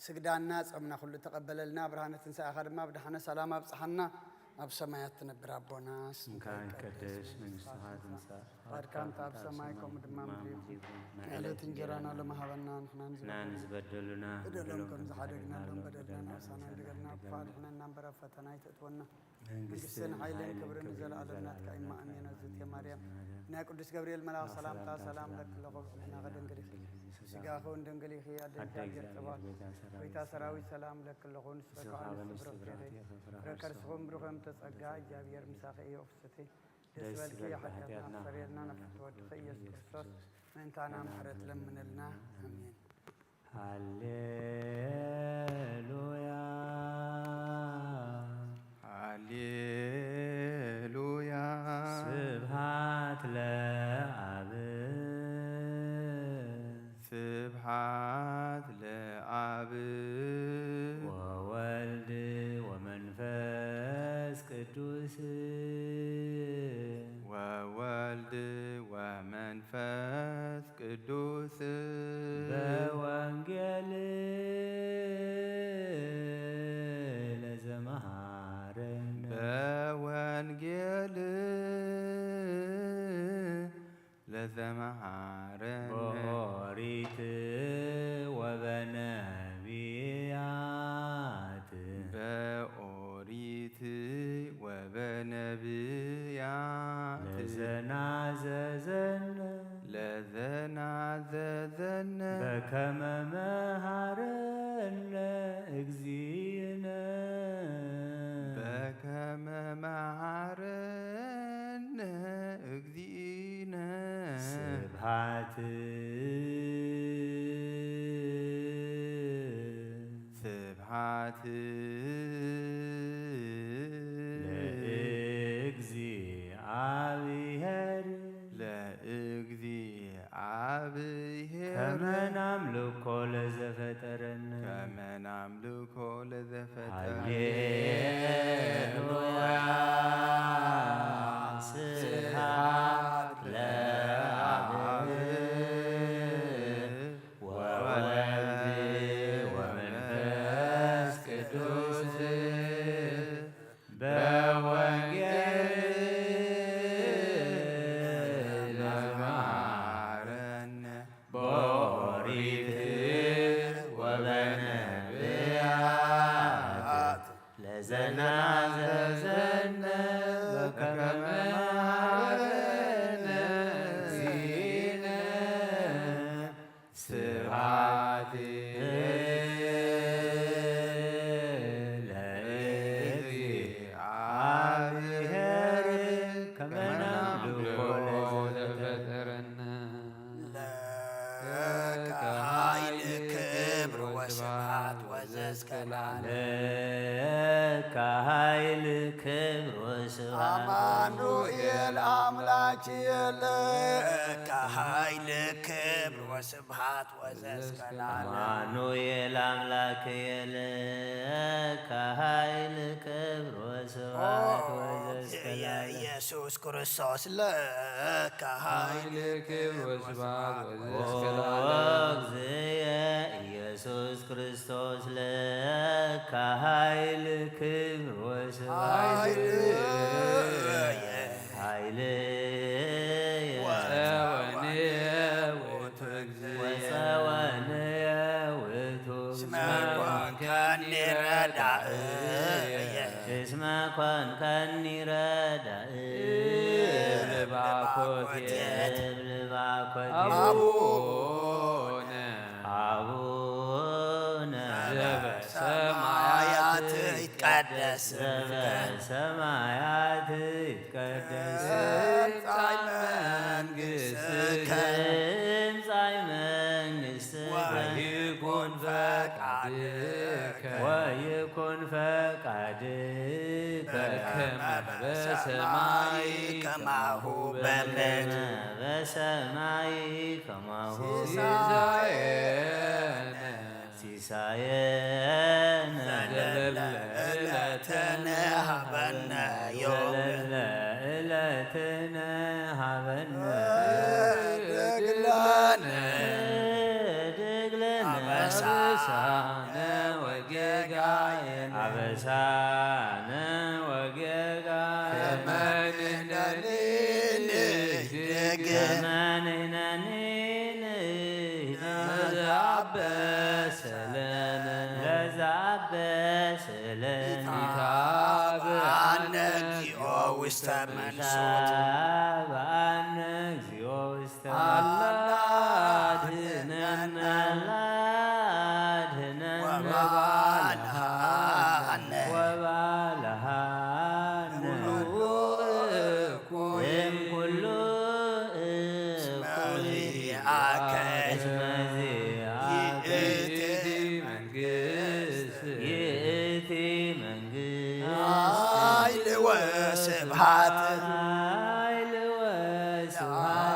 ስግዳና ጾምና ሁሉ ተቀበለልና ብርሃነ ትንሣኤኻ ድማ ብድሓነ ሰላም ኣብጽሐና ኣብ ሰማያት ትነብር ኣቦና ስምካ ይትቀደስ መንግሥትኻ ትምጻእ ፈቃድካ እንተ ኣብ ሰማይ ከምኡ ድማ ምድሪ ዕለት እንጀራና ለመሃበና ንሕና ንዝበደሉና በደሎም ከም ዝሓደግናሎም በደልና ነብሳና እንደገልና ፋልሕነና እምበረ ፈተና ይትእትወና መንግሥትን ኃይልን ክብርን ዘለዓለም ናትካ ኢማ ኣሜን እግዝእትየ ማርያም ናይ ቅዱስ ገብርኤል መልኣክ ሰላምታ ሰላም ለክለኹ ንሕና ኸደንግል ኢኺ ስጋኹን ድንግል ኢኺ ኣደ እግዚአብሔር ጽባሕ ጎይታ ሰራዊት ሰላም ለክለኹ ንስኻ ረከርስኹም ብሩኸም ተጸጋ እግዚአብሔር ምሳኺ እዩ ፍስቲ ደስ በልኪ ሓጢአትና ሰሪየልና ነፍሲ ወድኺ ኢየሱስ ክርስቶስ ምእንታና ምሕረት ለምንልና አሜን ሃሌሉያ ሃሌሉያ ስብሃት ለአብ ስብሃት ለአብ ወወልድ ወመንፈስ ቅዱስ ወወልድ ወመንፈስ ቅዱስ በወንጌል ለዘመሃረነ በወንጌል ለዘመሃረነ በኦሪት ወበነቢያት በኦሪት ወበነቢያት ለዘናዘዘነ በከመ መሃረነ እግዚእ ስብሐት ለእግዚአብሔር ለእግዚአብሔር ከመ ናምልኮ ለዘፈጠረን ከመ ናምልኮ ለዘፈጠረን ሃሌሉያ ስብሐት ለአብ ወወልድ ወመንፈስ ቅዱስ በወንጌል ለማረነ በኦሪት ወበነቢያት ለዘናዘዘነ በከመ መሃረነ እግዚእነ ስብሐት ለእግዚአብሔር ከመ ናምልኮ ለዘፈጠረነ ኃይል ክብር ወስብሐት ወዘእስከላለ ከኃይል ክብር ወስብሐት አማኑኤል አምላክየ ከኃይል ክብር ወስብሐት ወዘእስከላለ አማኑኤል አምላክየ ከኃይል ክብር ወስብሐት ወዘእስከላለ ኢየሱስ ክርስቶስ ከኃይል ክብር ወስብሐት ወዘእስከላለ እግዚእየ ኢየሱስ ክርስቶስ ከኃይል ክብር ወስብሐት ኃይል ወፀወንየ ውእቱ እስመ ኮንከኒ ረዳእየ እስመ ኮንከኒ ረዳእየ ልባኮቴት አቡነ ዘበሰማያት ይትቀደስ ዘበሰማያት ይትቀደስ ትምጻእ መንግሥትከ ትምጻእ መንግሥትከ ወይኩን ፈቃድከ ወይኩን ፈቃድከ በከመ በሰማይ ከማሁ በምድር በሰማይ ከማሁ ሲሳየነ ዘለለዕለትነ ሀበነ ዮም ዘለለዕለትነ ሀበነ ድግለነ አበሳነ ወጌጋየነ አበሳነ ወጌጋየነ ከመንህነኒ ለዘአበሰለነ ለዘአበሰለነ ታብአነ እግዚኦ ውስተ መንሱት ታብአነ እግዚኦ ውስተ አድኅነነ ወባልሐነ እምኩሉ እኩልአከ እስመ ዚአከ ይእቲ መንግሥት ኃይል ወስብሐት ኃይል ወስብሐት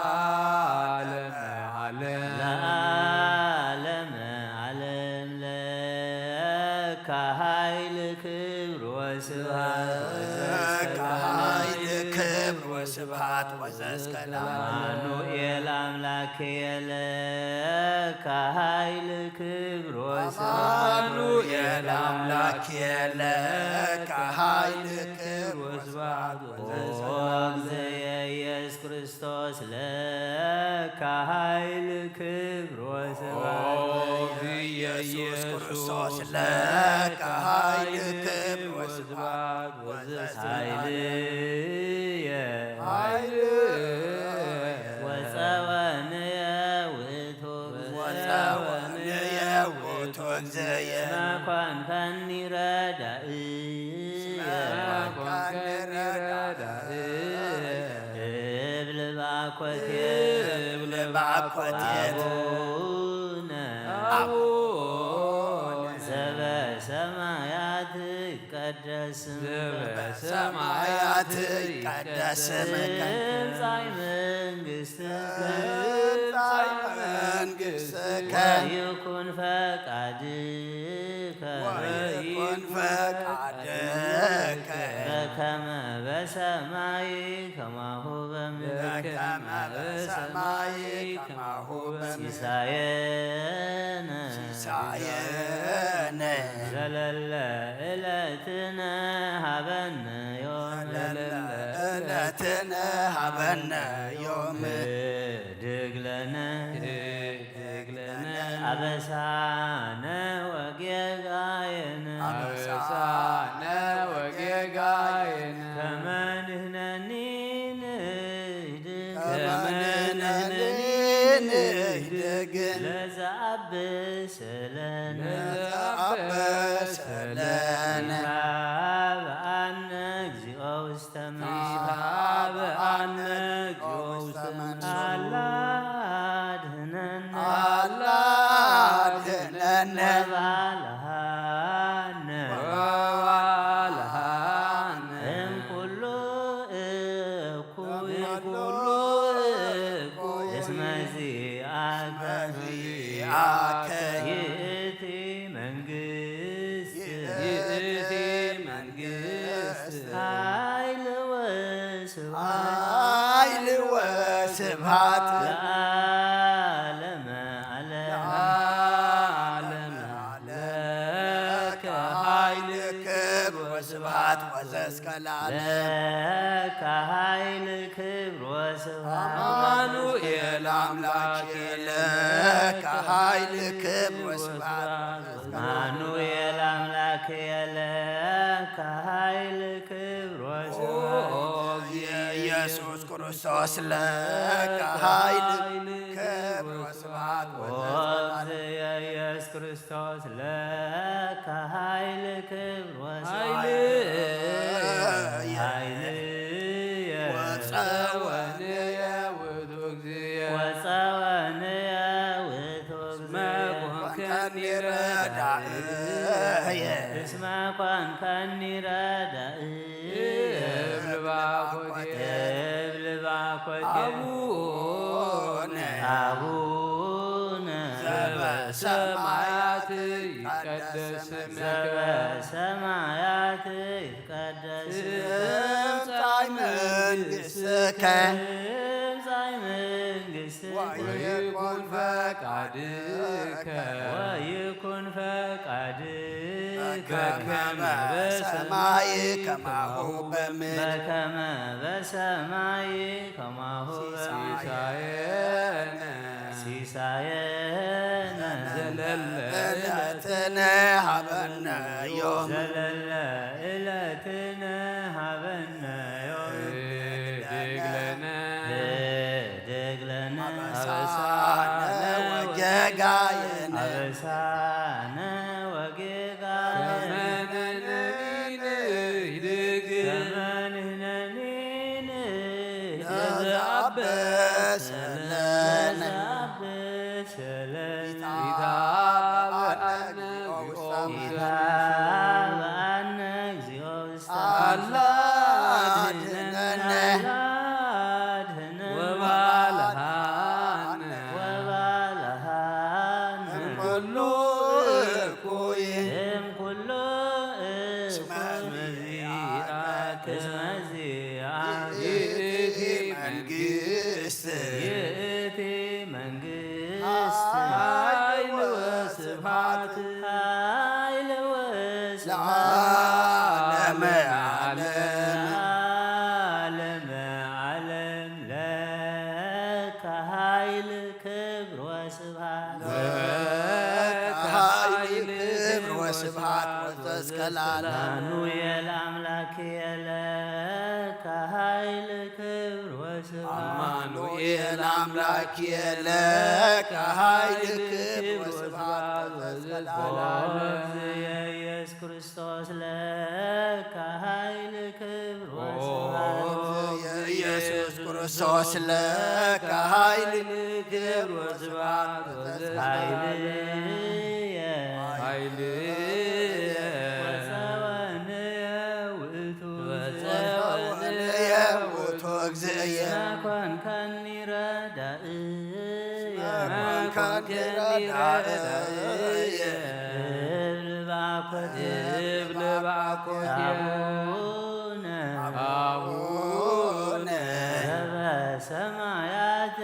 ለዓለመ ዓለም ለከ ኃይል ክብር ወስብሐት ከኃይል ክብር ወስብሐት ወዘእስከላለ አማኑኤል አምላክየ ለከ ኃይል ክብር ወስብሐት አማኑኤል አምላክየ ከኃይል ክብር ወስብሐት እግዚእየ ኢየሱስ ክርስቶስ ለከ ኃይል ክብር ወስብሐት ኢየሱስ ክርስቶስ ከኃይል ክብር ወስብሐት ኃይልየ ወፀወንየ ውእቱ እግዚእየ ኮንከኒ ረዳእየ እብል ባኮቴ ኮቴት አቡነ ዘበሰማያት ይትቀደስ በሰማያት ይትቀደስ ስምከ ትምጻእ መንግሥትከ ወይኩን ፈቃድከ በከመ በሰማይ ከማሁ በምድር ሲሳየነ ዘለለ ዕለትነ ሀበነ ዮም ህድግ ለነ አበሳነ ወጌጋየነ ከመ ንሕነኒ ንህድግ ለዘአብስ ለነ በአነ እግዚኦ ውስተ አላ አድኅነነ ወባልሐነ እምኩሉ እኩይ እስመ ዚአከ ይእቲ መንግሥት ኃይል ወስብሐት ለዓለመ ዓለም ለከ ኃይል ክብር ወስብሐት ወዘእስከ ለከ ኃይል ክብር ወስብሐት አማኑኤል አምላኬ ለከ ኃይል ክብር ወስብሐት አማኑኤል አምላኬ ለከ ኃይል ክብር ወስብሐት ኢየሱስ ክርስቶስ ለከ ኃይል ክብር ወስብሐት ኢየሱስ ክርስቶስ ለከ ኃይል ክብር ወስብሐት ወፀወንየ ውእቱ እስመ ኮንከኒ ረዳእየ እብል ባኮቴ አቡነ ዘበሰማያት ይትቀደስ ትምጻእ መንግሥትከ ወይኩን ፈቃድከ በከመ በሰማይ ከማሁ በምድር ሲሳየነ ዘለለ ሀበነ ዮም ህድግ ለነ አበሳነ ወጌጋየነ ከመ ንሕነኒ ለዘአብስ ለነ ኢታብአነ እግዚኦ ውስተ አላ አድኅነነ ወባልሐነ እምኩሉ እኩይ እስመ ዚአከ ይእቲ መንግሥት ኃይል ወስብሐት ለዓለመ ዓለም ለከ ኃይል ክብር ወስብሐት ወዘእስከ ለዓለም አማኑኤል አምላክየ ለከ ኃይል ክብር ወስብሐት ወዘእስከ ለዓለም ኢየሱስ ክርስቶስ ለከ ኃይል ክብር ወስብሐት ኢየሱስ ክርስቶስ ለከ ኃይል ክብር ወስብሐት ኃይልየ ወፀወንየ ውእቱ እግዚእየ ኮንከኒ ረዳእየ እብል ባኮቴ አቡነ ዘበሰማያት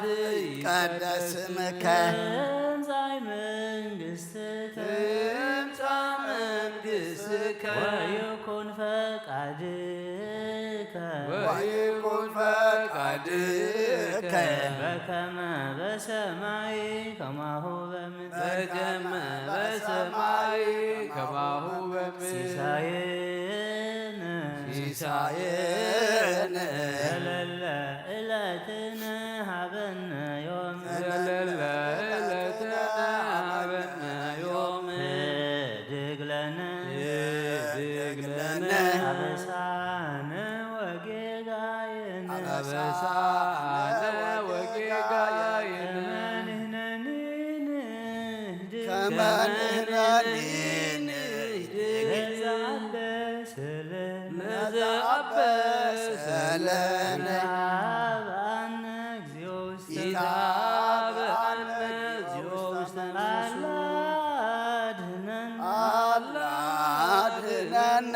ይትቀደስ ስምከ ትምጻእ መንግሥትከ ወይኩን ፈቃድከ በከመ በሰማይ ከማሁ በምድር ሲሳየነ ዘለለ ዕለትነ ሀበነ ዮም ህድግ ለነ አበሳነ ወጌጋየነ ከመ ንሕነኒ ንህድግ ለዘአበሰለነ ይትሃበአነ እግዚኦ ውስተ አላ አድኅነነ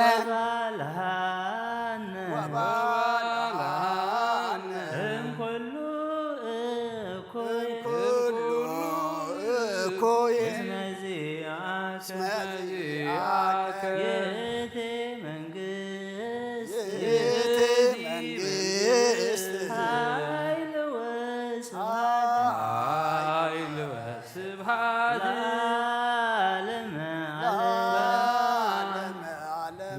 ወባልሐነ እምኩሉ እኩይ እስመ ዚአከ ይእቲ መንግሥት ኃይል ወስብሐት ለዓለመ ዓለም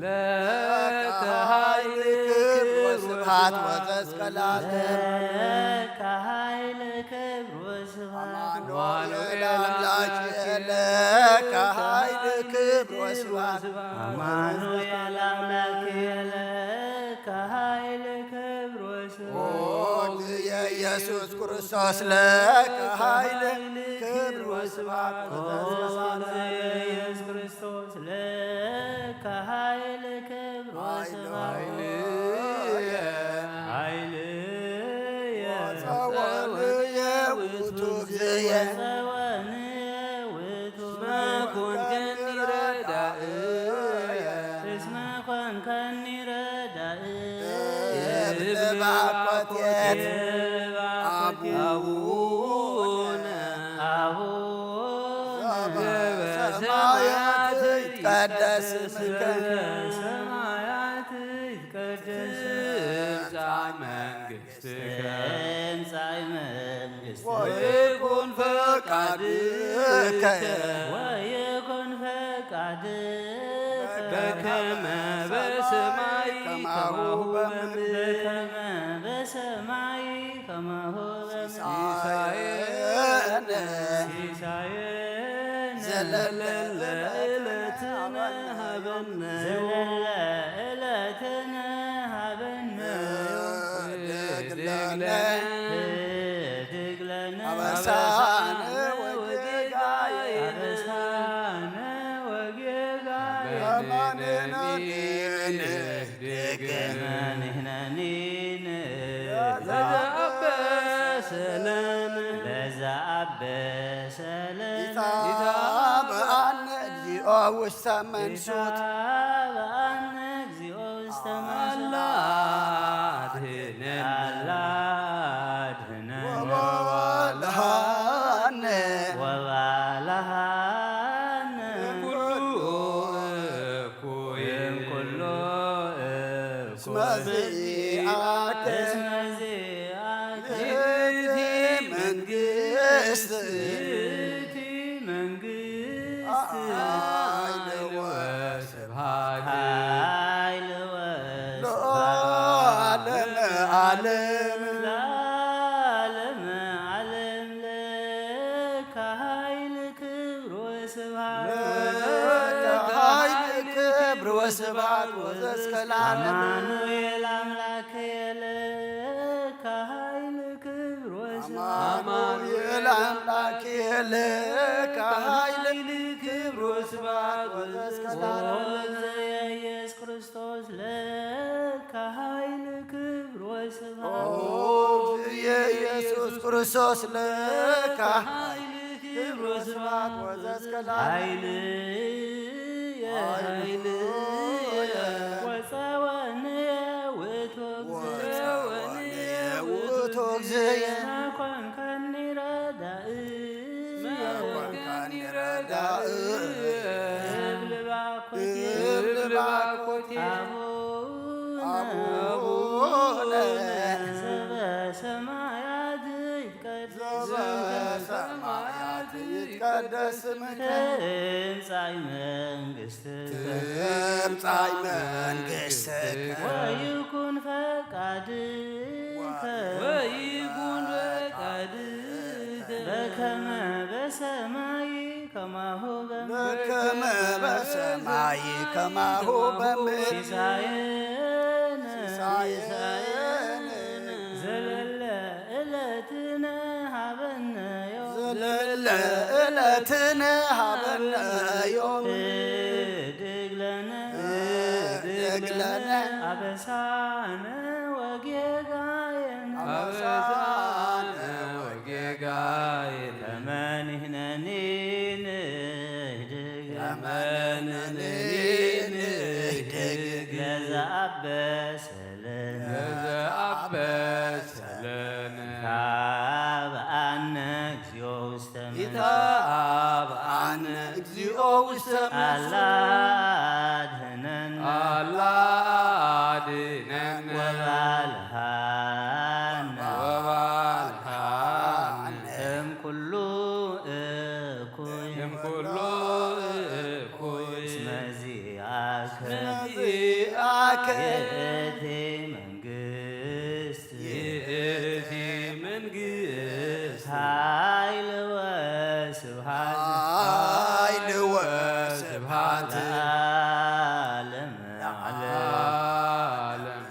ለከ ኃይል ክብር ወስብሐት ለከ ኃይል ክብር ወስብሐት አማኑኤል አምላኬ ለከ ኃይል ክብር ወስብሐት አማኑኤል አምላኬ ለከ ኃይል ክብር ወስብሐት የኢየሱስ ክርስቶስ ለከ ኃይል ክብር ወስብሐት የኢየሱስ ክርስቶስ ለከ ኃይል ክብር ወስብሐት በሰማያት ይትቀደስ ስምከ ወይኩን ፈቃድከ በከመ በሰማይ ከማሁ በምድር ሲሳየነ ዘለለ ዕለትነ ሀበነ ህድግ ለነ አበሳነ ወጌጋየነ ለዘአበሰለነ ይትሃበአነ እግዚኦ ውስተ መንሱት ወባልሐነ እምኩሉ እስመ ዚአከ ይእቲ መንግሥት ኃይል ወስብሐት ለዓለመ ዓለም ለከ ኃይል ክብር ወስብሐት ወዘእስከ ለዓለም አማኑኤል አምላኬ አማኑኤል አምላክ የለካ ኃይል ክብር ወስብሐት ኢየሱስ ክርስቶስ ለካ ኃይል ክብር ወስብሐት የኢየሱስ ክርስቶስ ለካ ኃይል ክብር ወስብሐት ኃይል ወፀወንየ ውእቱ እግዚእ ኮንከኒ ረዳእ እብል ባኮቴ አቡነ ዘበሰማያት ይትቀደስ ስምከ ትምጻእ መንግሥትከ ወይኩን ፈቃድከ በከመ በሰማይ ከማሁ በምድር ሲሳየነ ዘለለ ዕለትነ ሀበነ ዮም ህድግ ለነ አበሳነ ወጌጋየነ ተመኒህነኒ ንህድግ ለዘአበሰለነ ታብአነ እግዚኦ ውስተ አላ አድኅነነ ወባልሐነ እምኩሉ እኩይ እስመ ዚአከ ይእቲ መንግሥት ኃይል ወስብሐት ለዓለመ ዓለም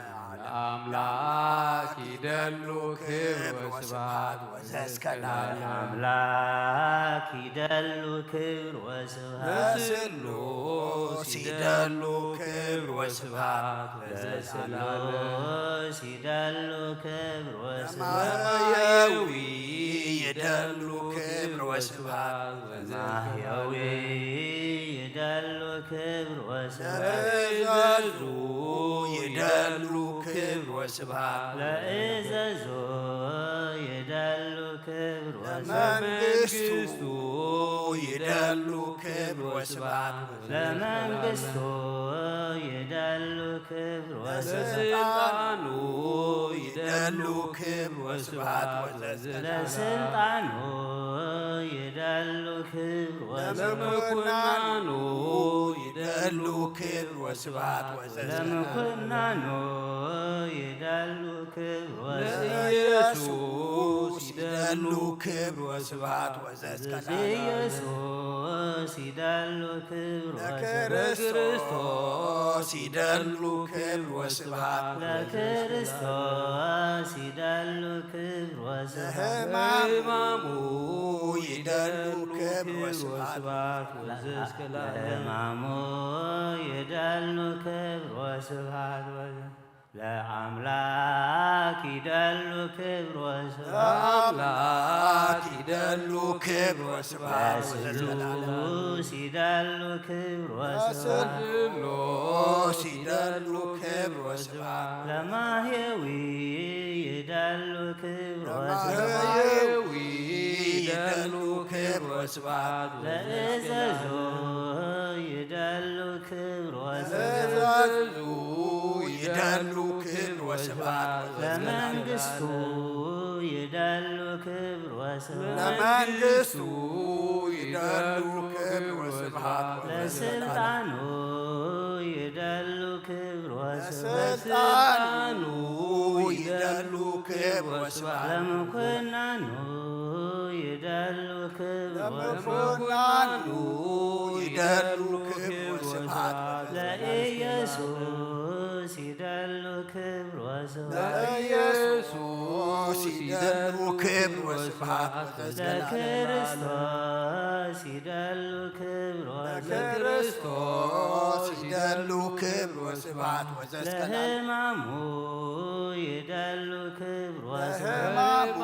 ይደሉ ክብር ወስብሐት አምላክ ይደሉ ክብር ወስብሐት ለስሉስ ይደሉ ክብር ወስብሐት ለስሉስ ይደሉ ክብር ወስብሐት ለማህየዊ ይደሉ ክብር ወስብሐት ለማህየዊ ይደሉ ክብር ወስብሐት ይደሉ ክብር ወስብሐት ለእዘዞ ይደሉ ክብር ለመንግሥቱ ይደሉ ክብር ወስብሐት ለመንግሥቱ ይደሉ ክብር ወስብሐት ይደሉ ክብር ወስብሐት ለስልጣኑ ይደሉ ክብር ወስብሐት ይደሉ ክብር ወስብሐት ለምኩናኑ ይደሉ ክብር ወስብሐት ይደሉ ክብር ወስብሐት ኢየሱስ ይደሉ ክብር ለክርስቶስ ይደሉ ክብር ወስብሐት ለክርስቶስ ይደሉ ክብር ወስብሐት ለሕማሙ ይደሉ ክብር ወስብሐት ለሕማሙ ይደሉ ክብር ወስብሐት ለአምላክ ይደሉ ክብር ወስብሐት ይደሉ ክብር ወስብሐት ለስሉስ ይደሉ ክብር ወስብሐት ይደሉ ክብር ወስብሐት ለማህየዊ ይደሉ ክብር ወስብሐት ይደሉ ክብር ወስብሐት ለእዘዞ ይደሉ ክብር ወስብሐት ይደሉ ክብር ወስብሐት ለመንግሥቱ ይደሉ ክብር ወስብሐት ለመንግሥቱ ይደሉ ክብር ወስብሐት ለስልጣኑ ይደሉ ክብር ወስብሐት ለስልጣኑ ይደሉ ክብር ወስብሐት ለምኩናኑ ይደሉ ክብር ወስብሐት ይደሉ ክብር ወስብሐት ለኢየሱስ ይደሉ ክብር ወስብሐት ለኢየሱስ ይደሉ ክብር ወስብሐት ለክርስቶስ ይደሉ ክብር ለክርስቶስ ይደሉ ክብር ወስብሐት ለሕማሙ ይደሉ ክብር ለሕማሙ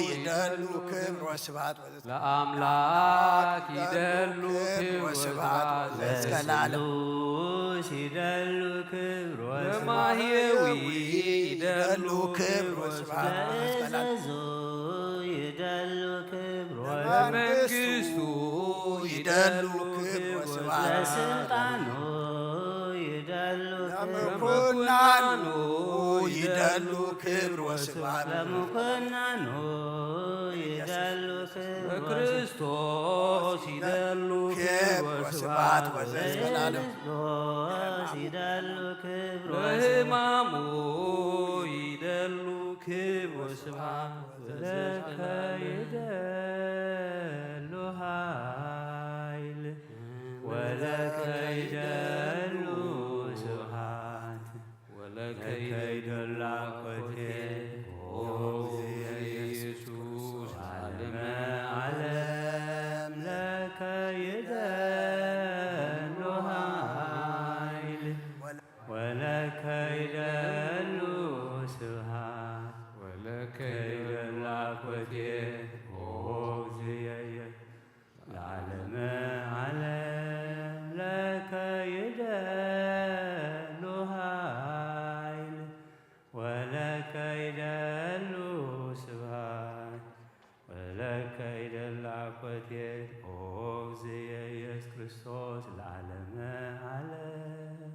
ይደሉ ክብር ወስብሐት ለአምላክ ይደሉ ክብር ወስብሐት ለስሉስ ይደሉ ክብር ለማህየዊ ይደሉ ክብር ወስብሐት ለእዘዙ ይደሉ ክብር ለመንግሥቱ ይደሉ ክብር ወስብሐት ለስልጣኑ ይደሉ ለምኩናኑ ይደሉ ክብር ወስብሐት ለምኩናኑ ይደሉ ክብር ለክርስቶስ ይደሉ ክብር ወስብሐት ለክርስቶስ ይደሉ ክብር ለሕማሙ ይደሉ ክብር ወስብሐት ለከ ይደሉ ኃይል ወለከ ይደሉ ስብሐት ወለከ ይደሉ አኮቴት ኢየሱስ ዓለመ ዓለም ለከ ይደሉ ኃይል ወለከ ይደሉ ስብሐት ወለከ ይደሉ አኮቴት ለዓለመ ዓለም ለከ ይደሉ ኃይል ወለከ ይደሉ ስብሐት ወለከ ይደሉ አኮቴት እግዚእ ኢየሱስ ክርስቶስ ለዓለመ ዓለም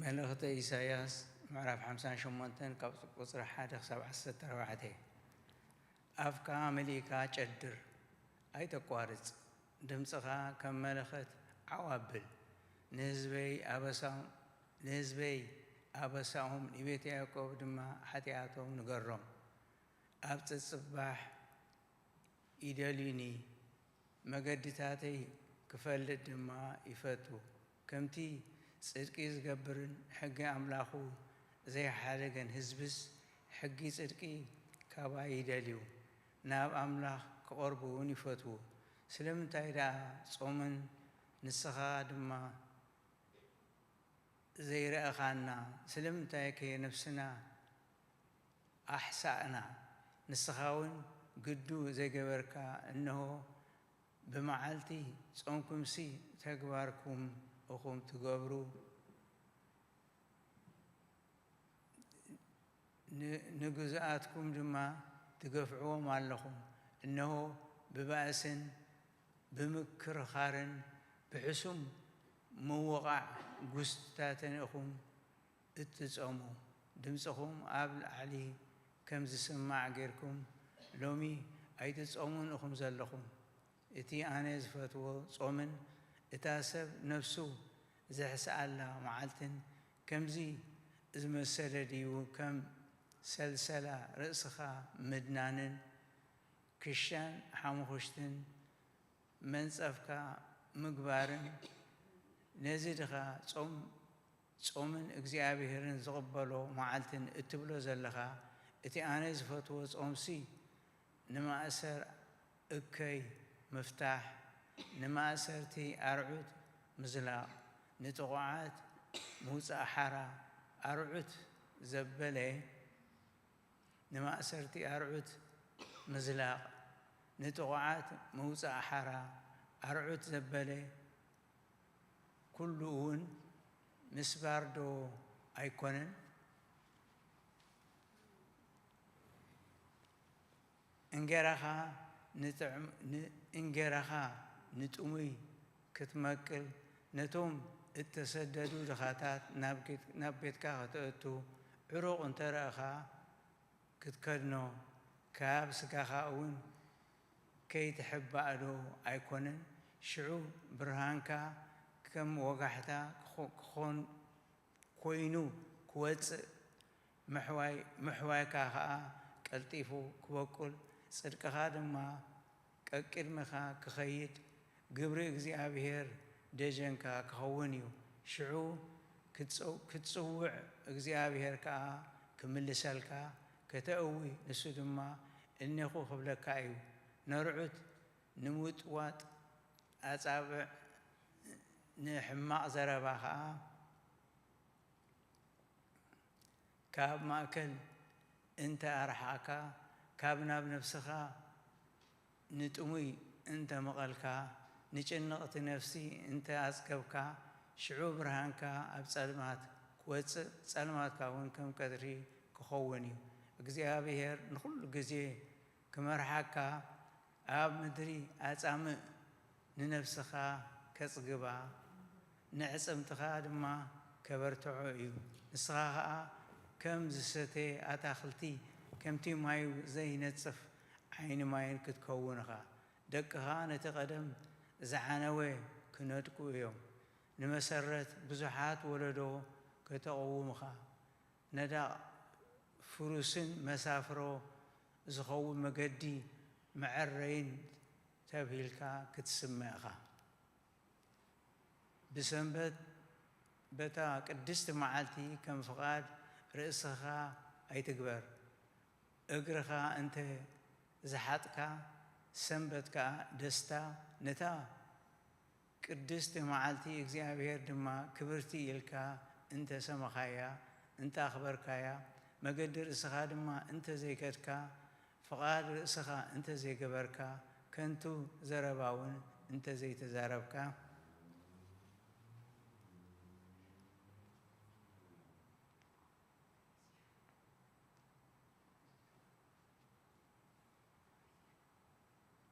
መልእኽቲ ኢሳያስ ምዕራፍ 58 ካብ ቁፅሪ 1 ክሳብ 14 ኣፍካ መሊእካ ጨድር ኣይተቋርፅ ድምፅኻ ከም መለኸት ዓዋብል ንህዝበይ ኣበሳኦም ንቤተ ያዕቆብ ድማ ሓጢኣቶም ንገሮም ኣብ ፅፅባሕ ይደልዩኒ መገድታተይ ክፈልጥ ድማ ይፈቱ ከምቲ ጽድቂ ዝገብርን ሕጊ ኣምላኹ ዘይሓደገን ህዝብስ ሕጊ ጽድቂ ካባ ይደልዩ ናብ ኣምላኽ ክቐርቡ እውን ይፈትዉ ስለምንታይ ደኣ ጾምን ንስኻ ድማ ዘይረአኻና ስለምንታይ ከየነፍስና ኣሕሳእና ንስኻ እውን ግዱ ዘይገበርካ እንሆ ብመዓልቲ ጾምኩምሲ ተግባርኩም እኹም ትገብሩ ንግዝኣትኩም ድማ ትገፍዕዎም ኣለኹም እነሆ ብባእስን ብምክርኻርን ብሕሱም ምውቓዕ ጉስታትን ኢኹም እትጾሙ ድምፅኹም ኣብ ላዕሊ ከም ዝስማዕ ጌርኩም ሎሚ ኣይትጾሙን ኢኹም ዘለኹም እቲ ኣነ ዝፈትዎ ጾምን እታ ሰብ ነፍሱ ዘሕስኣላ መዓልትን ከምዚ ዝመሰለ ድዩ ከም ሰልሰላ ርእስኻ ምድናንን ክሻን ሓሙኽሽትን መንጸፍካ ምግባርን ነዚ ድኻ ጾምን እግዚኣብሔርን ዝቕበሎ መዓልትን እትብሎ ዘለኻ እቲ ኣነ ዝፈትዎ ጾምሲ ንማእሰር እከይ ምፍታሕ ንማእሰርቲ ኣርዑት ምዝላቕ ንጥቑዓት ምውፃእ ሓራ ኣርዑት ዘበለ ንማእሰርቲ ኣርዑት ምዝላቕ ንጥቑዓት ምውፃእ ሓራ ኣርዑት ዘበለ ኩሉ እውን ምስባር ዶ ኣይኮነን? እንጌራኻ ንጥሙይ ክትመቅል ነቶም እተሰደዱ ድኻታት ናብ ቤትካ ክትእቱ ዕሩቕ እንተረእኻ ክትከድኖ ካብ ስጋኻ እውን ከይትሕባእ ዶ ኣይኮነን? ሽዑ ብርሃንካ ከም ወጋሕታ ክኾን ኮይኑ ክወፅእ ምሕዋይካ ከዓ ቀልጢፉ ክበቁል ጽድቅኻ ድማ ቀቅድምኻ ክኸይድ ግብሪ እግዚኣብሔር ደጀንካ ክኸውን እዩ። ሽዑ ክትጽውዕ እግዚኣብሔር ከዓ ክምልሰልካ ከተእዊ ንሱ ድማ እኔኹ ክብለካ እዩ። ነርዑት ንምውጥዋጥ ኣጻብዕ ንሕማቕ ዘረባ ከዓ ካብ ማእከል እንተ ኣርሓካ ካብ ናብ ነፍስኻ ንጥሙይ እንተ መቐልካ ንጭንቕቲ ነፍሲ እንተ ኣጽገብካ ሽዑ ብርሃንካ ኣብ ጸልማት ክወፅእ ጸልማትካ እውን ከም ቀትሪ ክኸውን እዩ። እግዚኣብሔር ንኹሉ ግዜ ክመርሓካ ኣብ ምድሪ ኣጻምእ ንነፍስኻ ከጽግባ ንዕጽምትኻ ድማ ከበርትዖ እዩ። ንስኻ ከዓ ከም ዝሰተ ኣታኽልቲ ከምቲ ማይ ዘይነጽፍ ዓይኒ ማይን ክትከውንኻ ደቅኻ ነቲ ቀደም ዝዓነወ ክነጥቁ እዮም። ንመሰረት ብዙሓት ወለዶ ከተቐውምኻ ነዳቕ ፍሩስን መሳፍሮ ዝኸውን መገዲ መዐረይን ተብሂልካ ክትስመዕኻ ብሰንበት በታ ቅድስቲ መዓልቲ ከም ፍቓድ ርእስኻ ኣይትግበር። እግርኻ እንተ ዝሓጥካ ሰንበት ከዓ ደስታ ነታ ቅድስቲ መዓልቲ እግዚኣብሔር ድማ ክብርቲ ኢልካ እንተ ሰመኻያ እንተ ኣኽበርካያ መገዲ ርእስኻ ድማ እንተ ዘይከድካ ፍቓድ ርእስኻ እንተ ዘይገበርካ ከንቱ ዘረባውን እንተ ዘይተዛረብካ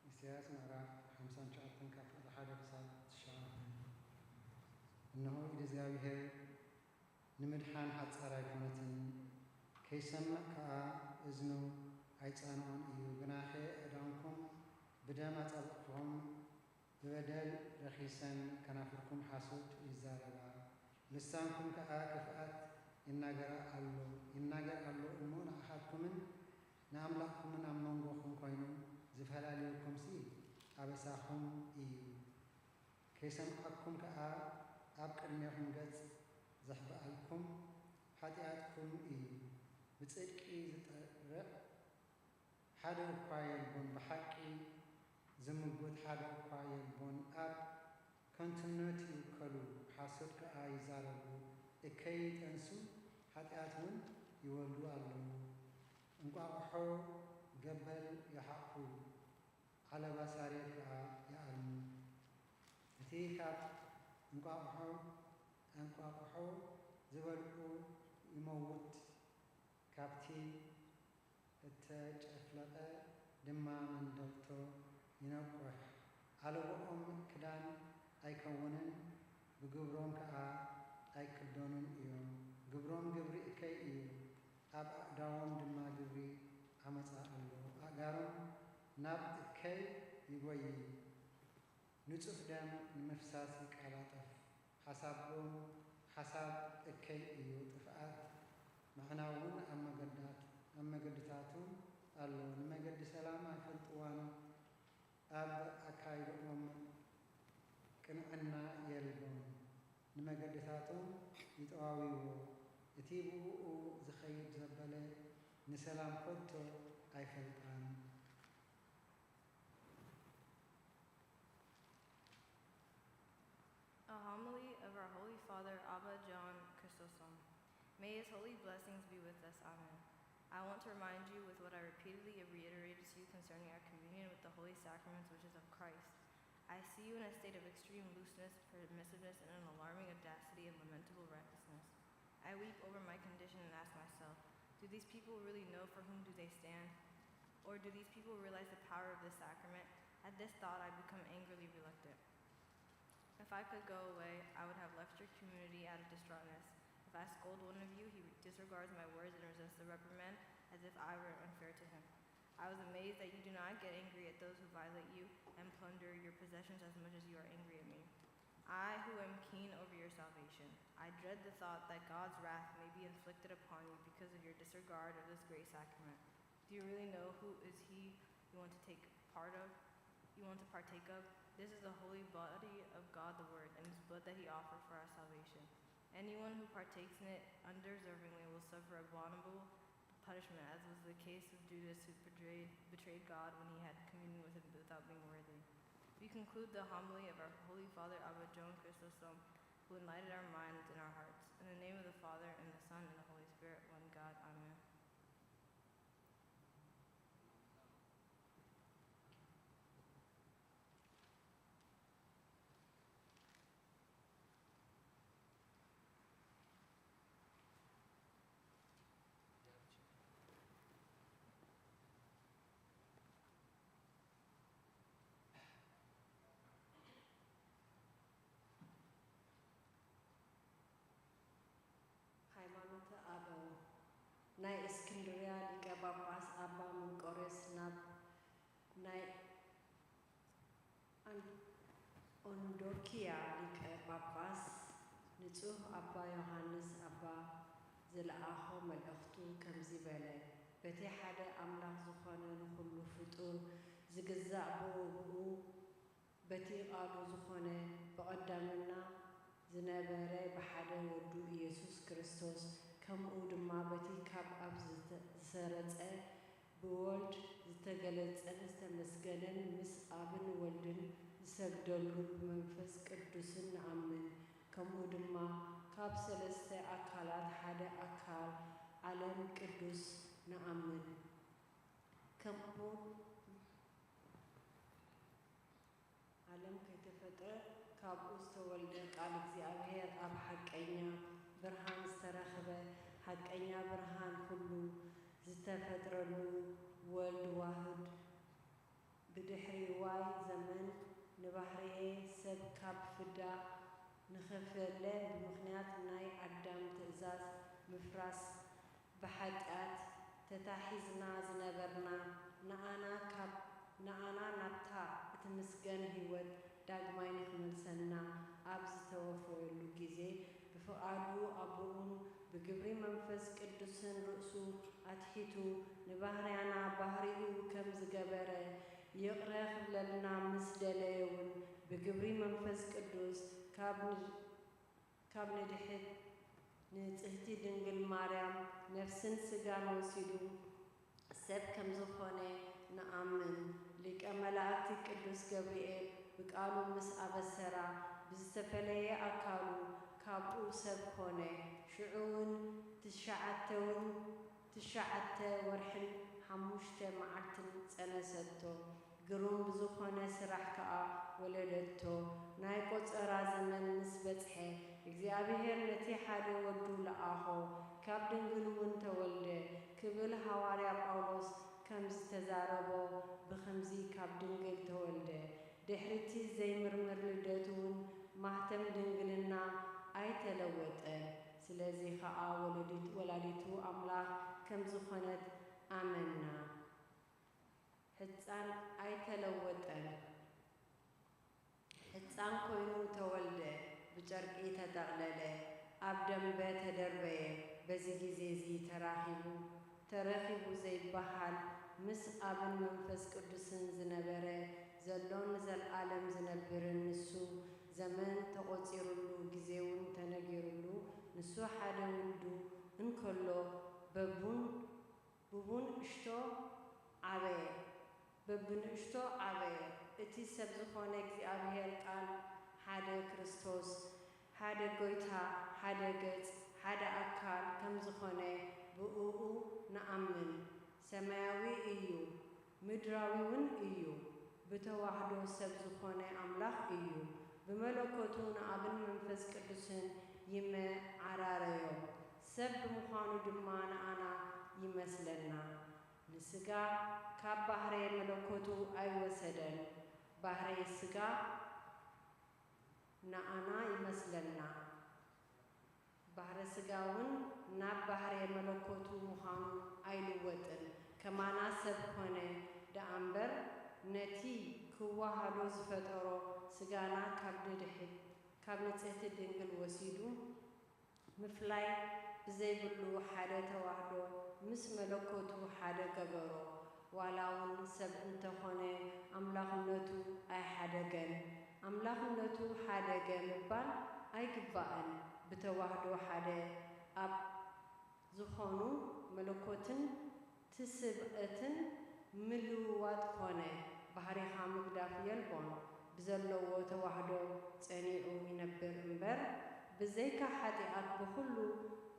ኢሳይያስ ምዕራፍ 59 ካብ ቁጥሪ 1 ክሳብ 9 እነሆ ኢድ እግዚኣብሔር ንምድሓን ሓጻር ኣይኮነትን ከይሰምዕ ከዓ እዝኑ ኣይጻንዖን እዩ። ግናኸ ዕዳንኩም ብደም ኣጻብዕኩም ብበደል ረኺሰን ከናፍርኩም ሓሶት ይዛረባ ልሳንኩም ከዓ ክፍኣት ይናገር ኣሎ እሞ ንኣኻትኩምን ንኣምላኽኩምን ኣብ መንጎኹም ኮይኑ ዝፈላለየኩምሲ ኣበሳኹም እዩ። ከይሰምዓኩም ከዓ ኣብ ቅድሜኹም ገጽ ዘሕብኣልኩም ኃጢአትኩም እዩ። ብጽድቂ ዝጠርዕ ሓደ እኳ የልቦን ብሓቂ ዝምጉት ሓደ እኳ የልቦን ኣብ ከንቱነት ይውከሉ ሓሶት ከዓ ይዛረቡ እከይ ጠንሱ ኃጢአት እውን ይወልዱ ኣለዉ። እንቋቑሖ ገበል ይሓቁ ዓለባ ሳሬት ከዓ ይኣልሙ። እቲ ካብ እንቋቑሖ ዝበልዑ ይመውት ካብቲ እተጨፍለቐ ድማ መንደልቶ ይነቁሕ። ዓለቦኦም ክዳን ኣይከውንን ብግብሮም ከዓ ኣይክደኑን እዮም። ግብሮም ግብሪ እከይ እዩ፣ ኣብ ኣእዳዎም ድማ ግብሪ ዓመፃ ኣሎ። ኣእጋሮም ናብ እከይ ይጐይ፣ ንጹህ ደም ንምፍሳስ ይቃላጠፍ። ሓሳቦም ሓሳብ እከይ እዩ፣ ጥፍኣት ምዕናውን ኣብ መገድታቱ ኣሎ። ንመገዲ ሰላም ኣይፈልጥዋን፣ ኣብ ኣካይዶኦም ቅንዕና የልቦም። ንመገድታቶም ይጠዋዊዎ፣ እቲ ብኡኡ ዝኸይድ ዘበለ ንሰላም ከቶ ኣይፈልጣን። A homily of our Holy Father Abba John Chrysostom. May his holy blessings be with us. Amen. I want to remind you with what I repeatedly have reiterated to you concerning our communion with the holy sacraments which is of Christ. I see you in a state of extreme looseness, permissiveness, and an alarming audacity and lamentable recklessness. I weep over my condition and ask myself, do these people really know for whom do they stand? Or do these people realize the power of this sacrament? At this thought, I become angrily reluctant. If I could go away, I would have left your community out of distraughtness. If I scold one of you, he disregards my words and resents the reprimand as if I were unfair to him. I was amazed that you do not get angry at those who violate you and plunder your possessions as much as you are angry at me. I, who am keen over your salvation, I dread the thought that God's wrath may be inflicted upon you because of your disregard of this great sacrament. Do you really know who is he you want to partake of? This is the holy body of God the Word, and his blood that he offered for our salvation. Anyone who partakes in it undeservingly will suffer abominable punishment, as was the case of Judas, who betrayed God when he had communion with him without being worthy. We conclude the homily of our Holy Father, Abba John Chrysostom, who enlightened our minds and our hearts. In the name of the Father, and the Son, and the Holy Spirit, one God. Amen. ሃይማኖተ አበው ናይ እስክንድርያ ሊቀ ጳጳስ አባ መንቆሬዎስ ናብ ናይ አንዶኪያ ሊቀ ጳጳስ ንጹህ አባ ዮሐንስ አባ ዝለኣኾ መልእኽቱ ከምዚ በለ። በቲ ሓደ አምላኽ ዝኾነ ንኩሉ ፍጡር ዝግዛእ ብውግኡ በቲ ቃሉ ዝኾነ ብቐዳምና ዝነበረ ብሓደ ወዱ ኢየሱስ ክርስቶስ ከምኡ ድማ በቲ ካብ ኣብ ዝሰረጸ ብወልድ ዝተገለጸን ዝተመስገነን ምስ ኣብን ወልድን ዝሰግደሉ ብመንፈስ ቅዱስን ንኣምን። ከምኡ ድማ ካብ ሰለስተ ኣካላት ሓደ ኣካል ዓለም ቅዱስ ንኣምን። ከምኡ ዓለም ከይተፈጥረ ካብኡ ዝተወልደ ቃል እግዚአብሔር ኣብ ሓቀኛ ብርሃን ዝተረኸበ ሓቀኛ ብርሃን ኩሉ ዝተፈጥረሉ ወልድ ዋህድ ብድሕሪ ዋይ ዘመን ንባህርየ ሰብ ካብ ፍዳ ንኸፈለ ብምኽንያት ናይ ኣዳም ትእዛዝ ምፍራስ ብሓጢኣት ተታሒዝና ዝነበርና ንኣና ናብታ እትምስገን ህይወት ዳግማይ ንኽመልሰና ኣብ ዝተወፈየሉ ጊዜ ብፍቓዱ ኣቦኡን ብግብሪ መንፈስ ቅዱስን ርእሱ ኣትሒቱ ንባህርያና ባህሪኡ ከም ዝገበረ ይቕረ ክብለልና ምስ ደለየውን ብግብሪ መንፈስ ቅዱስ ካብ ንድሕት ንጽህቲ ድንግል ማርያም ነፍስን ስጋን ወሲዱ ሰብ ከም ዝኾነ ንኣምን። ሊቀ መላእክቲ ቅዱስ ገብርኤል ብቃሉ ምስ ኣበሰራ ብዝተፈለየ ኣካሉ ካብኡ ሰብ ኮነ። ሽዑውን ትሽዓተ ወርሕን 5 መዓልትን ጸነሰቶ። ግሩም ብዝኾነ ስራሕ ከዓ ወለደቶ። ናይ ቆፀራ ዘመን ምስ በጽሐ እግዚአብሔር ነቲ ሓደ ወዱ ለኣኾ ካብ ድንግል እውን ተወልደ ክብል ሐዋርያ ጳውሎስ ከም ዝተዛረቦ ብኸምዚ ካብ ድንግል ተወልደ። ድሕርቲ ዘይምርምር ልደቱ እውን ማህተም ድንግልና ኣይተለወጠን። ስለዚ ከዓ ወላዲቱ ኣምላኽ ከም ዝኾነት ኣመና። ሕፃን ኣይተለወጠን። ሕፃን ኮይኑ ተወልደ፣ ብጨርቂ ተጠቕለለ፣ ኣብ ደንበ ተደርበየ። በዚ ጊዜ እዚ ተረኺቡ ዘይበሃል ምስ ኣብን መንፈስ ቅዱስን ዝነበረ ዘሎን ዘለዓለም ዝነብርን ንሱ ዘመን ተቖፂሩሉ ጊዜውን ተነጊሩሉ ንሱ ሓደ ውልዱ እንከሎ በብንእሽቶ ዓበየ። እቲ ሰብ ዝኾነ እግዚአብሔር ቃል ሓደ ክርስቶስ ሓደ ጎይታ ሓደ ገጽ ሓደ ኣካል ከም ዝኾነ ብእኡ ንኣምን። ሰማያዊ እዩ ምድራዊውን እዩ። ብተዋህዶ ሰብ ዝኾነ ኣምላኽ እዩ። ብመለኮቱ ንኣብን መንፈስ ቅዱስን ይመዓራረዮም። ሰብ ብምዃኑ ድማ ንኣና ይመስለና። ንስጋ ካብ ባህረ መለኮቱ ኣይወሰደን። ባህረ ስጋ ንኣና ይመስለና። ባህረ ስጋውን ናብ ባህረ መለኮቱ ምዃኑ ኣይልወጥን። ከማና ሰብ ኮነ ደኣምበር ነቲ ክዋሃዶ ዝፈጠሮ ስጋና ካብ ንጽሕቲ ድንግል ወሲዱ ምፍላይ ብዘይብሉ ሓደ ተዋህዶ ምስ መለኮቱ ሓደ ገበሮ ዋላ እውን ሰብ እንተኾነ ኣምላኽነቱ ኣይሓደገን ኣምላኽነቱ ሓደገ ምባል ኣይግባእን ብተዋህዶ ሓደ ኣብ ዝኾኑ መለኮትን ትስብእትን ምልውዋጥ ኮነ ባህሪኻ ምግዳፍ የልቦን ብዘለዎ ተዋህዶ ጸኒዑ ይነብር እምበር ብዘይካ ሓጢኣት ብኹሉ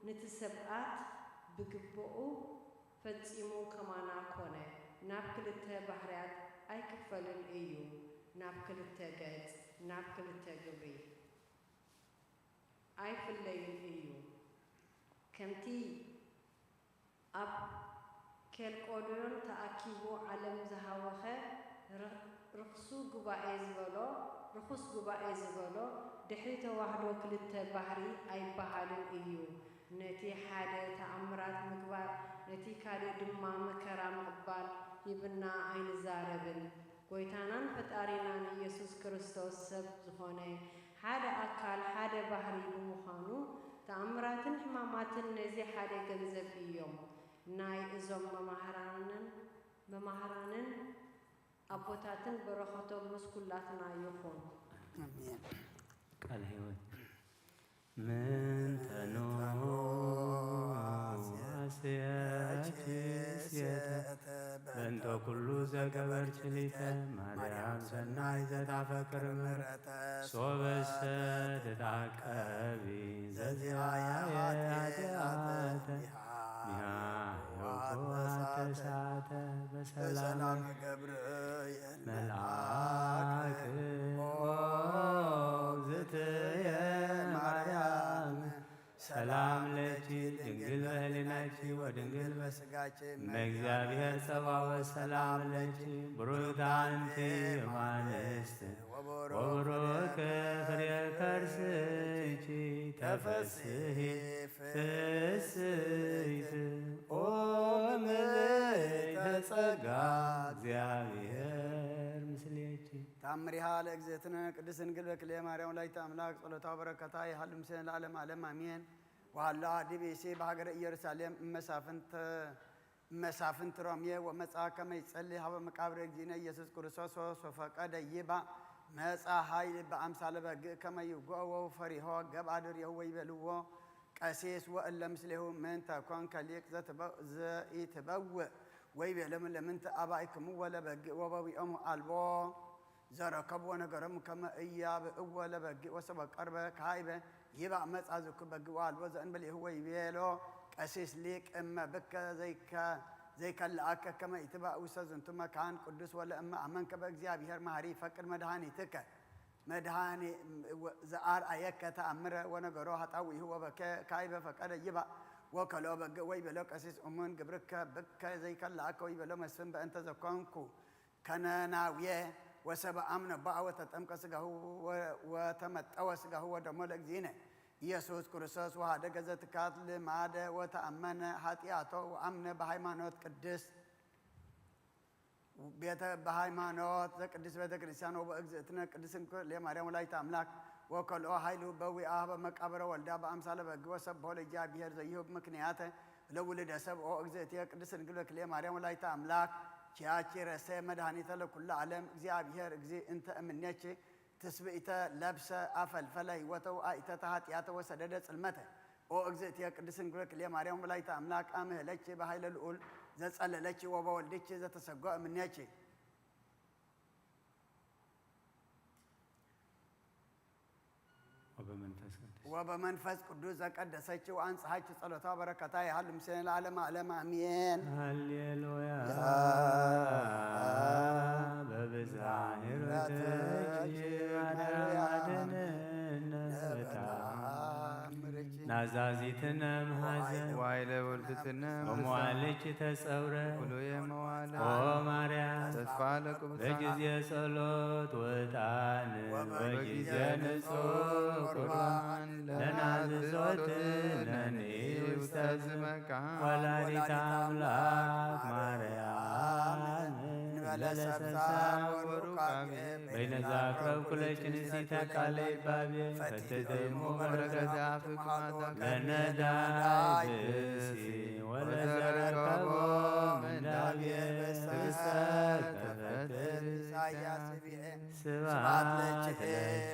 ንትሰብኣት ብግብኡ ፈጺሙ ከማና ኮነ ናብ ክልተ ባህርያት ኣይክፈልን እዩ ናብ ክልተ ገጽ ናብ ክልተ ግብሪ ኣይፍለይን እዩ ከምቲ ኣብ ኬልቆዶን ተኣኪቡ ዓለም ዝሃወኸ ርኩስ ጉባኤ ዝበሎ ድሕሪ ተዋህዶ ክልተ ባህሪ ኣይበሃልን እዩ ነቲ ሓደ ተኣምራት ምግባር ነቲ ካልእ ድማ መከራ ምቕባል ይብና ኣይንዛረብን ጎይታናን ፈጣሪናን ኢየሱስ ክርስቶስ ሰብ ዝኾነ ሓደ ኣካል ሓደ ባህሪ ብምዃኑ ተኣምራትን ሕማማትን ነዚ ሓደ ገንዘብ እዮም ናይ እዞም መማህራንን ኣቦታትን በረኸቶም ምስ ኩላትና ይኹን አሜን። ቃል ሕይወት ምንተኑ አስያችስየተ በእንተ ኩሉ ዘገበርች ሊተ ማርያም ሰናይ ዘታፈቅር ምሕረተ ሶበሰ ትታቀቢ ዘዚአየ ኃጢአተ ተሳተ በሰላም ገብርኤል መልአክ ዝትየ ማርያም ሰላም ለኪ ድንግል በህሊናኪ ወድንግል በስጋኪ በእግዚአብሔር ጸባኦት ሰላም ለኪ ብሩክት አንቲ እማንስት ወቡሩክ ፍሬ ከርስኪ ተፈስሒ ፍስሕት ኦ ምልዕተ ጸጋ እግዚአብሔር ምስሌኪ ተአምሪሃ ለእግዝእትነ ቅድስት ድንግል በክልኤ ማርያም ወላዲተ አምላክ ጸሎታ በረከታ ይሃሉ ምስሌነ ለዓለመ ዓለም አሜን። ወሃላ ዲቤሴ በሀገረ ኢየሩሳሌም እመሳፍንት ሮሜ ወመጽአ ከመ ይጸልይ ሀበ መቃብረ እግዚእነ ኢየሱስ ክርስቶስ ወፈቀደ ይባእ መጻ ኃይል በአምሳለ በግዕ ከመ ይጉዕዎ ፈሪሆ ገብአ ድሬሁ ወይቤልዎ ቀሲስ ወእለ ምስሌሁ ምንተ ኮንከ ሊቅ ዘኢትበውእ ወይቤሎሙ ለምንተ አባእክምዎ ለበግዕ ወበዊኦሙ አልቦ ዘረከብዎ ነገሮሙ ከመ ኢያብእዎ ለበግዕ ወሰበ ቀርበ ካይበ ይባእ መጻ ዝኩ በግዕ ወአልቦ ዘእንበሌሁ ወይቤሎ ቀሲስ ሊቅ እመ ብከ ዘይከልአከ ከመ ኢትባእ ውስተ ዝንቱ መካን ቅዱስ ወለእመ አመንከ በእግዚአብሔር መሐሪ ይፈቅድ መድኃኒትከ መድኃኒ ዘአርአየከ ተአምረ ወነገሮ ኃጣውኢሁ ወበካይበ ፈቀደ ይባእ ወከሎ በግዕ ወይቤሎ ቀሲስ እሙን ግብርከ ብከ ዘይከልአከ ወይቤሎ መስፍን በእንተ ዘኮንኩ ከነናውየ ወሰብአ አምነ በአ ወተጠምቀ ሥጋሁ ወተመጠወ ሥጋሁ ወደሞ ለእግዚእነ ኢየሱስ ክርስቶስ ወሀደገ ዘትካት ልማደ ወተአመነ ኃጢአቶ ወአምነ በሃይማኖት ቅድስት በሃይማኖት ዘቅድስት ቤተ ክርስቲያን ወበእግዝእትነ ቅድስት ድንግል ማርያም ወላዲተ አምላክ ወከልኦ ኃይሉ በዊአ በመቃብረ ወልዳ በአምሳለ በግዕ ወሰብሖ ለእግዚአብሔር ዘይሁብ ምክንያተ ለውልደ ሰብኦ እግዝእትየ ቅድስት ድንግል በክልኤ ማርያም ወላዲተ አምላክ ቺያቺ ረሰ መድኃኒተ ለኩሉ ዓለም እግዚአብሔር እግዚእ እንተ እምኔች ትስብእተ ለብሰ አፈልፈለ ሕይወተ ወአእተተ ኃጢአተ ወሰደደ ጽልመተ ኦ እግዝእትየ ቅድስት ድንግል በክልኤ ማርያም ወላዲተ አምላክ አምህለች በኃይለ ልዑል ዘጸለለች ወበወልድች ዘተሰጎ እምኔች ወበመንፈስ ቅዱስ ዘቀደሰች ወአንጽሐች ጸሎታ በረከታ ይሃሉ ምስሌነ ለዓለመ ዓለም አሜን። ሃሌሉያ በብዝኃ ምሕረትኪ አድኅነነ ናዛዚትነ እምኀዘን ዋይለ ወልድትነ ወመዋልች ተጸውረ ኩሉየ መዋዕለ ኦ ማርያም ተስፋ ለቅዱሳን በጊዜ ጸሎት ወጣን በጊዜ ንጹሕ ቁርባን ለናዝዞትነኒ ውስተ ዝመካን ወላዲተ አምላክ ማርያም ለሰብሳን ወሩቃቤ በይነ ዛክረብ ኩለችን ሲተቃለይ ባቤ ፈትደሞ በረከት ለነዳይ ብሲ ወለዘረከቦ ምንዳቤ በስተት ተፈትር ስብሐት ለችሄ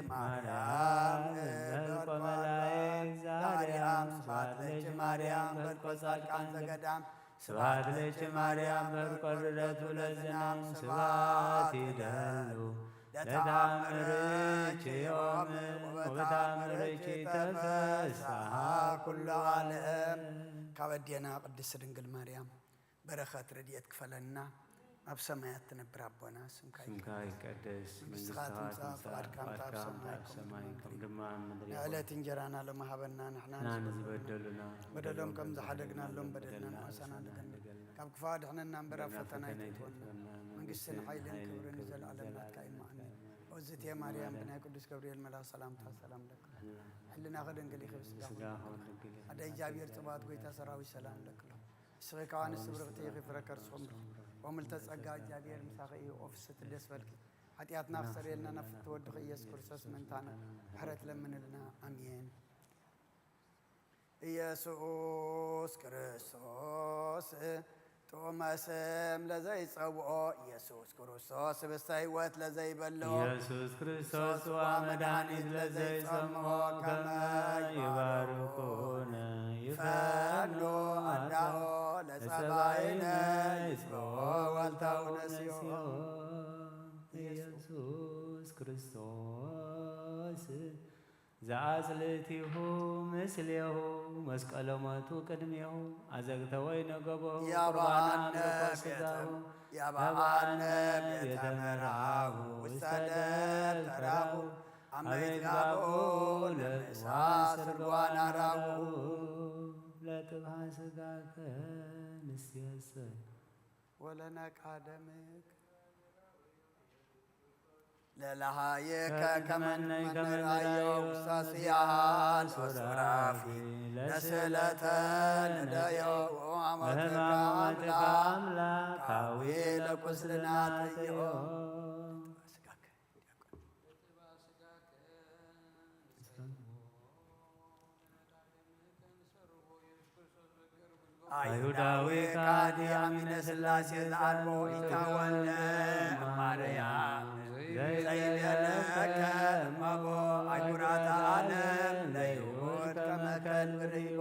ማርያም በልቆ መላእክት ዛሬም ስብሐት ለች ማርያም በልቆ ጻድቃን ዘገዳም ስብሐት ለች ማርያም በልቆ ልደቱ ለዝናም ስብሐት ይደሉ ለታምርች ዮም ወበታምርች ተፈስሐ ኩሉ ዓለም። ካበዴና ቅድስት ድንግል ማርያም በረኸት ረድኤት ክፈለና ኣብ ሰማያት ትነብር ኣቦና ስምካ ይቀደስ መንግሥትካ ትምጻእ ፈቃድካ ኣብ ሰማይ ከም ድማ ምድሪ ዕለት እንጀራና ሎሚ ሃበና ንሕና ዝበደሉና በደሎም ከም ዝሓደግናሎም በደልና ንእሰና ንገንል ካብ ክፉእ ድሕነና እምበር ኣብ ፈተና ይትወና መንግስትን ሓይልን ክብርን ዘለዓለም ናትካ ይማእኒ ወዝቴ ማርያም ብናይ ቅዱስ ገብርኤል መልኣክ ሰላምታ ሰላም ለካ ሕልና ከደንገል ይኽብ ስጋ ኣደ እግዚኣብሔር ጽባኦት ጎይታ ሰራዊት ሰላም ለክሎ እስኺ ከዋንስ ብርቕቲ ይኽፍረከ ርስኹም وملت ጸጋ እግዚአብሔር ምሳኺ ኦፍስት ደስ በልኪ ኃጢአትና ፍሰሬልና ነፍስ ተወድኽ ኢየሱስ ክርስቶስ መንታና ምሕረት ለምንልና አሜን። ኢየሱስ ክርስቶስ ጦመ ስም ለዘይጸውዖ ኢየሱስ ክርስቶስ ብስተ ሕይወት ለዘይበልዖ ኢየሱስ ክርስቶስ ወመድኃኒት ለዘይጸምዖ ከመ ይባርኩነ ይፈኑ አዳኦ ለጸባይነ ይጽኦ ዋልታው ነሲኦ ኢየሱስ ክርስቶስ ዘአጽልእቲሁ ምስሌሁ መስቀለ ሞቱ ቅድሜሁ አዘግተ ወይነ ገቦሁ ቁርባነ ስጋሁ ያባአነ ቤተ መርዓሁ ውስተ ደብተራሁ አመት ጋብኡ ለእሳት ስርጓን አራሁ ለጥብሐ ስጋከ ንስየሰ ወለነቃ ደምክ ለለሃየከ ከመነይ ከመራዮ ውሳስያል ሶራፊ ለስለተ ንደዮ ወአመትከ አምላካዊ ለቁስልና ጥዮ አይሁዳዊ ካዲ አሚነ ሥላሴ ዘአልቦ ኢታወነ ማርያም ዘይቤለከ እመቦ አህጉራተ ዓለም ለይሁድ ከመ ከልብ ርኢቦ።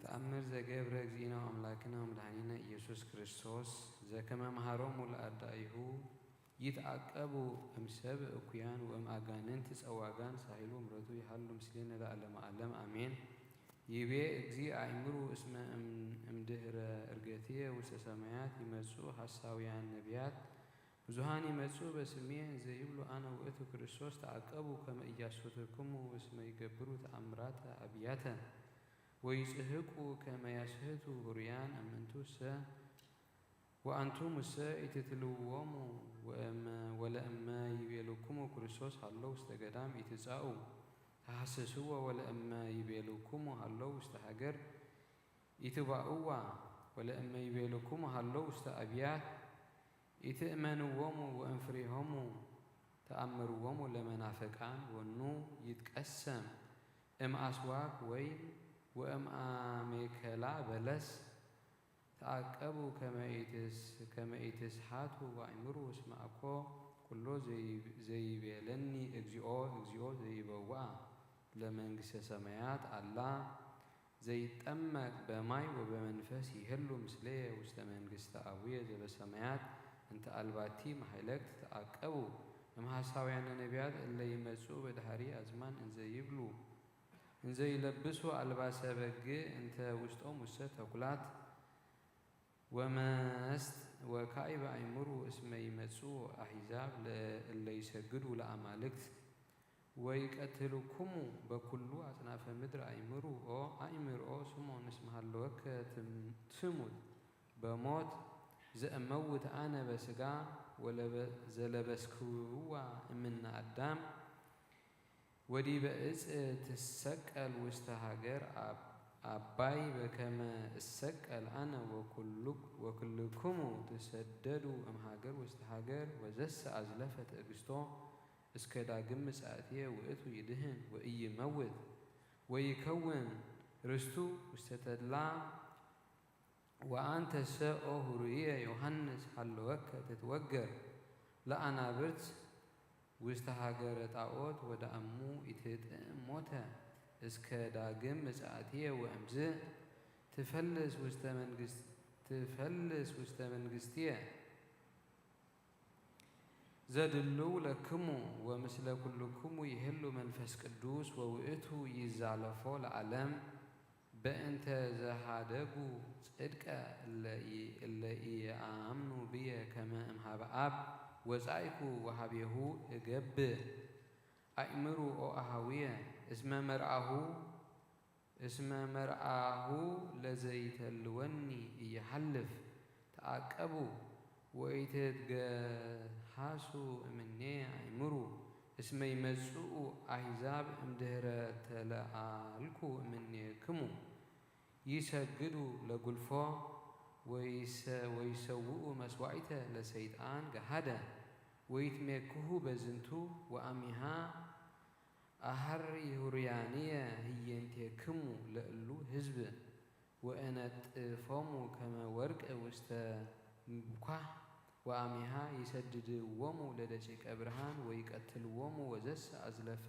ተአምር ዘገብረ እግዚእነ አምላክነ ወመድኃኒነ ኢየሱስ ክርስቶስ ዘከመ መሃሮሙ ለአርዳኢሁ ይትዓቀቡ እምሰብእ እኩያን ወእምአጋንንት ጸዋጋን ሳሂሉ ምሕረቱ ይሃሉ ምስሌነ ለዓለመ ዓለም አሜን። ይቤ እግዚእ አእምሩ እስመ እምድኅረ ዕርገትየ ውስተ ሰማያት ይመጹ ሐሳውያን ነቢያት ብዙሃን ይመጹ በስሜ እንዘ ይብሉ አነ ውእቱ ክርስቶስ ተዓቀቡ ከመ ኢያስሕቱክሙ እስመ ይገብሩ ተአምራተ አብያተ ወይጽሕቁ ከመ ያስሕቱ ሑሩያን እምንቱሰ ወአንቱሙሰ ኢትትልውዎሙ ወለእመ ይቤልክሙ ክርስቶስ ሃሎ ውስተ ገዳም ኢትጻኡ ተሐሰስዎ ወለእመ ይቤልክሙ ሃሎ ውስተ ሀገር ኢትባእዋ ወለእመ ይቤልክሙ ሃሎ ውስተ አብያት ኢትእመንዎሙ ወእንፍሬሆሙ ተአምርዎሙ ለመናፍቃን ወኑ ይትቀሰም እምአስዋክ ወይን ወእምአሜከላ በለስ ተዓቀቡ ከመ ኢትስሓቱ ወአእምሩ እስመ አኮ ኩሎ ዘይቤለኒ እግዚኦ እግዚኦ ዘይበውአ ለመንግሥተ ሰማያት አላ ዘይጠመቅ በማይ ወበመንፈስ ይህሉ ምስሌየ ውስተ መንግሥተ አቡየ ዘበሰማያት እንተ አልባቲ ማሕለቅት ተዓቀቡ እምሐሳውያነ ነቢያት እለ ይመጹ በድኅሪ አዝማን እንዘ ይለብሱ አልባሰ በግዕ እንተ ውስጦም ውስተ ተኩላት ወመስት ወካዕበ አእምሩ እስመ ይመጹ አሕዛብ እለ ይሰግዱ ለአማልክት ወይቀትልኩሙ በኩሉ አጽናፈ ምድር አእምሩ ኦ አእምር ኦ ስምዖን እስመ ሃለወከ ትሙት በሞት ዘእመውት አነ በሥጋ ዘለበስክዋ እምነ አዳም ወዲበ ዕፅ ትሰቀል ውስተ ሀገር አባይ በከመ እሰቀል አነ ወኩልክሙ ትሰደዱ እምሃገር ውስተ ሃገር ወዘሰ አዝለፈ ትዕግስቶ እስከ ዳግም ምጽአትየ ውእቱ ይድህን ወኢይመውት ወይከውን ርስቱ ውስተ ተድላ ወአንተ ሰኦ ሁሩየ ዮሐንስ ሃለወከ ትትወገር ለአናብርት ውስተ ሃገረ ጣዖት ወደአሙ ኢትጥዕም ሞተ እስከ ዳግም ምጽአትየ ወእምዝ ትፈልስ ውስተ መንግሥትየ ዘድልው ለክሙ ወምስለ ኩልክሙ ይህሉ መንፈስ ቅዱስ ወውእቱ ይዛለፎ ለዓለም በእንተ ዘሃደጉ ጽድቀ እለ ኢየአምኑ ብየ ከመ እምኀበ አብ ወጻእኩ ወሀቤሁ እገብእ አእምሩ ኦ አኀውየ እስመ መርአሁ ለዘይተልወኒ እየሐልፍ ተአቀቡ ወኢትትገሃሱ እምኔየ አእምሩ እስመ ይመጽኡ አሕዛብ እምድኅረ ተለአልኩ እምኔክሙ ይሰግዱ ለጉልፎ ወይሰውኡ መስዋዕተ ለሰይጣን ገሃደ ወይትሜክሁ በዝንቱ ወአሚሃ አሐርዩርያንየ ህየንቴክሙ ለእሉ ህዝብ ወእነጥፎሙ ከመ ወርቅ ውስተ ምኳህ ወአሚሃ ይሰድድዎሙ ለደቂቀ ብርሃን ወይቀትልዎሙ ወዘሰ አዝለፈ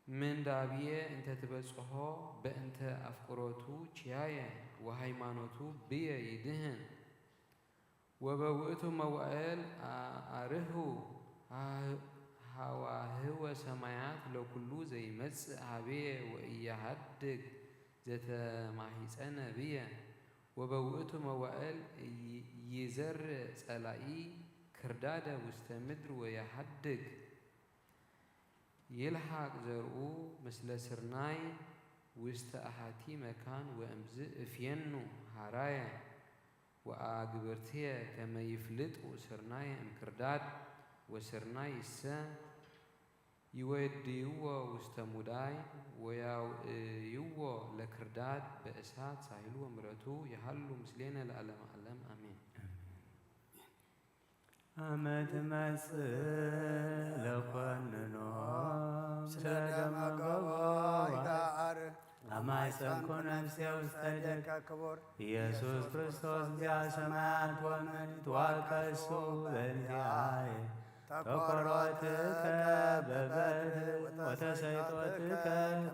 ምንዳብየ እንተ ትበጽሖ በእንተ አፍቅሮቱ ችያየ ወሃይማኖቱ ብየ ይድህን ወበውእቱ መዋዕል አርሁ ሀዋህወ ሰማያት ለኩሉ ዘይመጽእ ሀቤየ ወኢያሃድግ ዘተማሂፀነ ብየ ወበውእቱ መዋዕል ይዘርእ ጸላኢ ክርዳደ ውስተ ምድር ወያሃድግ ይልሐቅ ዘርኡ ምስለ ስርናይ ውስተ አሃቲ መካን ወእምዝ እፍየኑ ሃራየ ወአግብርትየ ከመ ይፍልጡ ስርናየ እምክርዳድ ወስርናይ ይሰ ይወድይዎ ውስተ ሙዳይ ወያውእይዎ ለክርዳድ በእሳት ሳይሉ ወምረቱ የሃሉ ምስሌነ ለዓለመ ዓለም አሜን። አመ ትመጽእ ለኮንኖ ስለደመ ገቦ ይዳአር አማይፀንኩ ነፍሴ ውስተ ደቀ ክቡር ኢየሱስ ክርስቶስ እግዚአ ሰማያት ወምድር ተዋቀሱ በእንቲአየ ተኰሮትከ በበትር ወተሰይጦትከ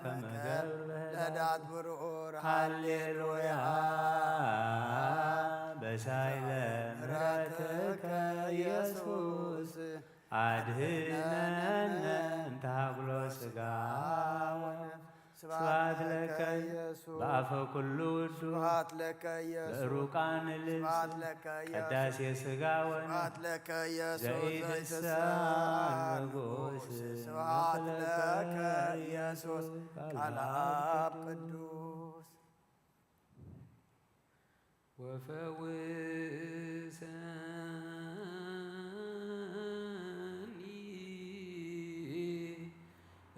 ከመ ገብር ለዳት ብርኡር ሃሌሉያ በሳይለ ምሕረትከ ኢየሱስ አድኅነነ እምተ ሀብሎ ሥጋ ስብሐት ለከ በአፈ ኩሉ ውዱ በሩቃን ልብስ ቅዳሴ ሥጋ ወነፍስ ዘኢትሳን ንጉሥ ስብሐት ለከ ኢየሱስ ቃለ አብ ቅዱስ ወፈውሰኒ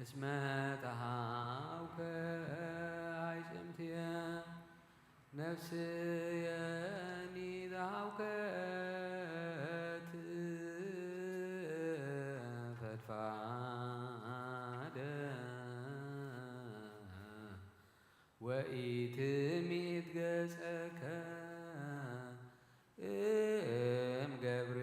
እስመ ተሃውከ አይጽምትየ ነፍስየኒ ተሃውከት ፈድፋደ ወኢትሚት ገጸከ እምገብር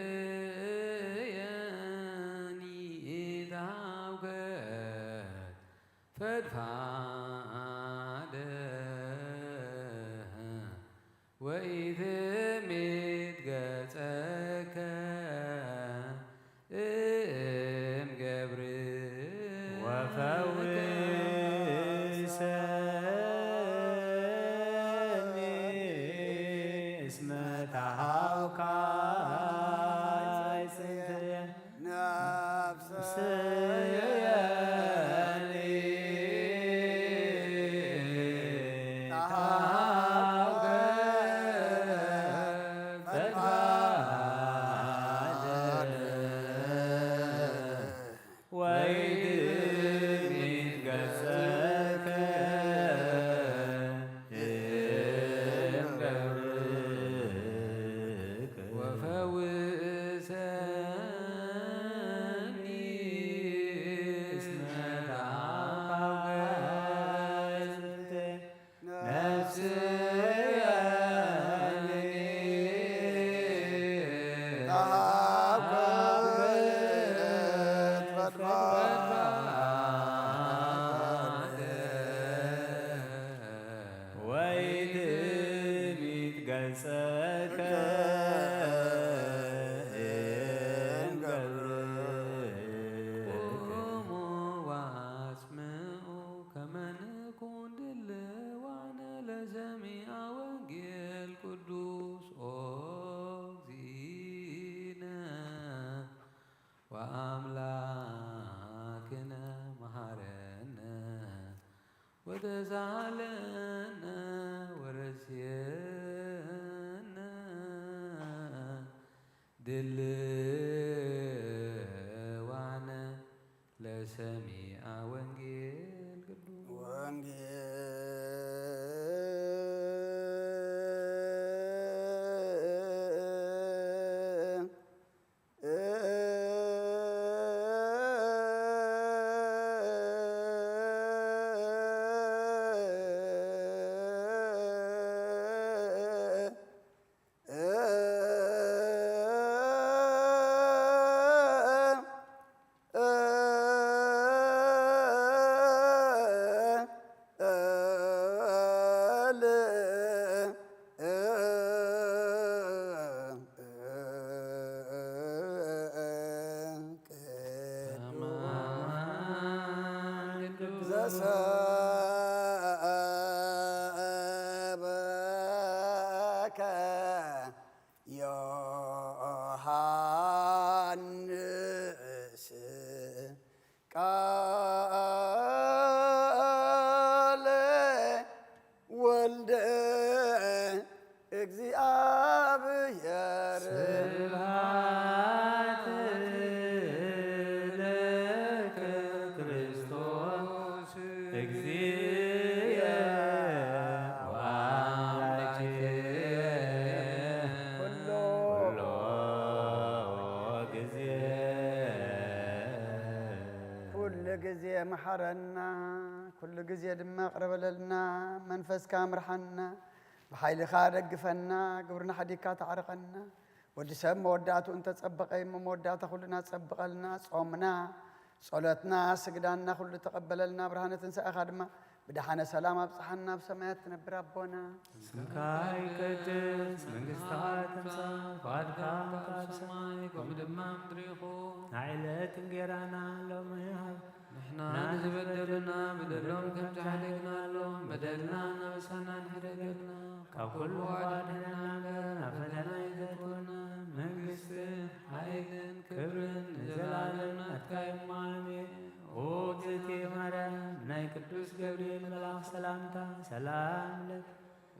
ነፍስየ ፈድፋደ ወኢትሚት ገጸከ እምገብር ወፈውሰኒ እስመ ተሃውካ ወተዛለነ ወረስየነ ድልዋነ ለሰሚዐ ወንጌል ቅዱስ ዘሰበከ ዮሐንስ ቃለ ወልደ እግዚአብሔር ስብሐት ለከ ክርስቶስ እግዚእ ወአምላኬ ኩሎ ጊዜ ኩሉ ጊዜ መሐረና ኩሉ ጊዜ ድማ ቅረበለልና መንፈስካ ምርሐና ብሓይልኻ ደግፈና ግብርና ሓዲግካ ተዓርቐና ወዲ ሰብ መወዳእቱ እንተፀበቀ መወዳእታ ኩሉና ፀብቐልና ጾምና ጸሎትና ስግዳና ኩሉ ተቀበለልና ብርሃነ ትንሣኤኻ ድማ ብድሓነ ሰላም ኣብፅሓና ኣብ ሰማያት ትነብር ኣቦና ስምካ ይቅደስ መንግሥትኻ ትምጻእ ፈቃድካ ኣብ ሰማይ ከምኡ ድማ ምድሪ ይኹን ናዕለት እንጀራና ሎሚ ሃብ ንሕና ንዝበደሉና በደሎም ከም ዝሓደግናሎም በደልና እናበሳና ንሕደገልና ካብ ኩሉ ኣድሕነና ናብ ፈተና ይዘትወና መንግሥትን ሓይልን ክብርን ንዘላለም ናትካ እሞ ኣሜን። ኦ እግዝእትየ ማርያም ናይ ቅዱስ ገብርኤል መልኣክ ሰላምታ ሰላም ለኪ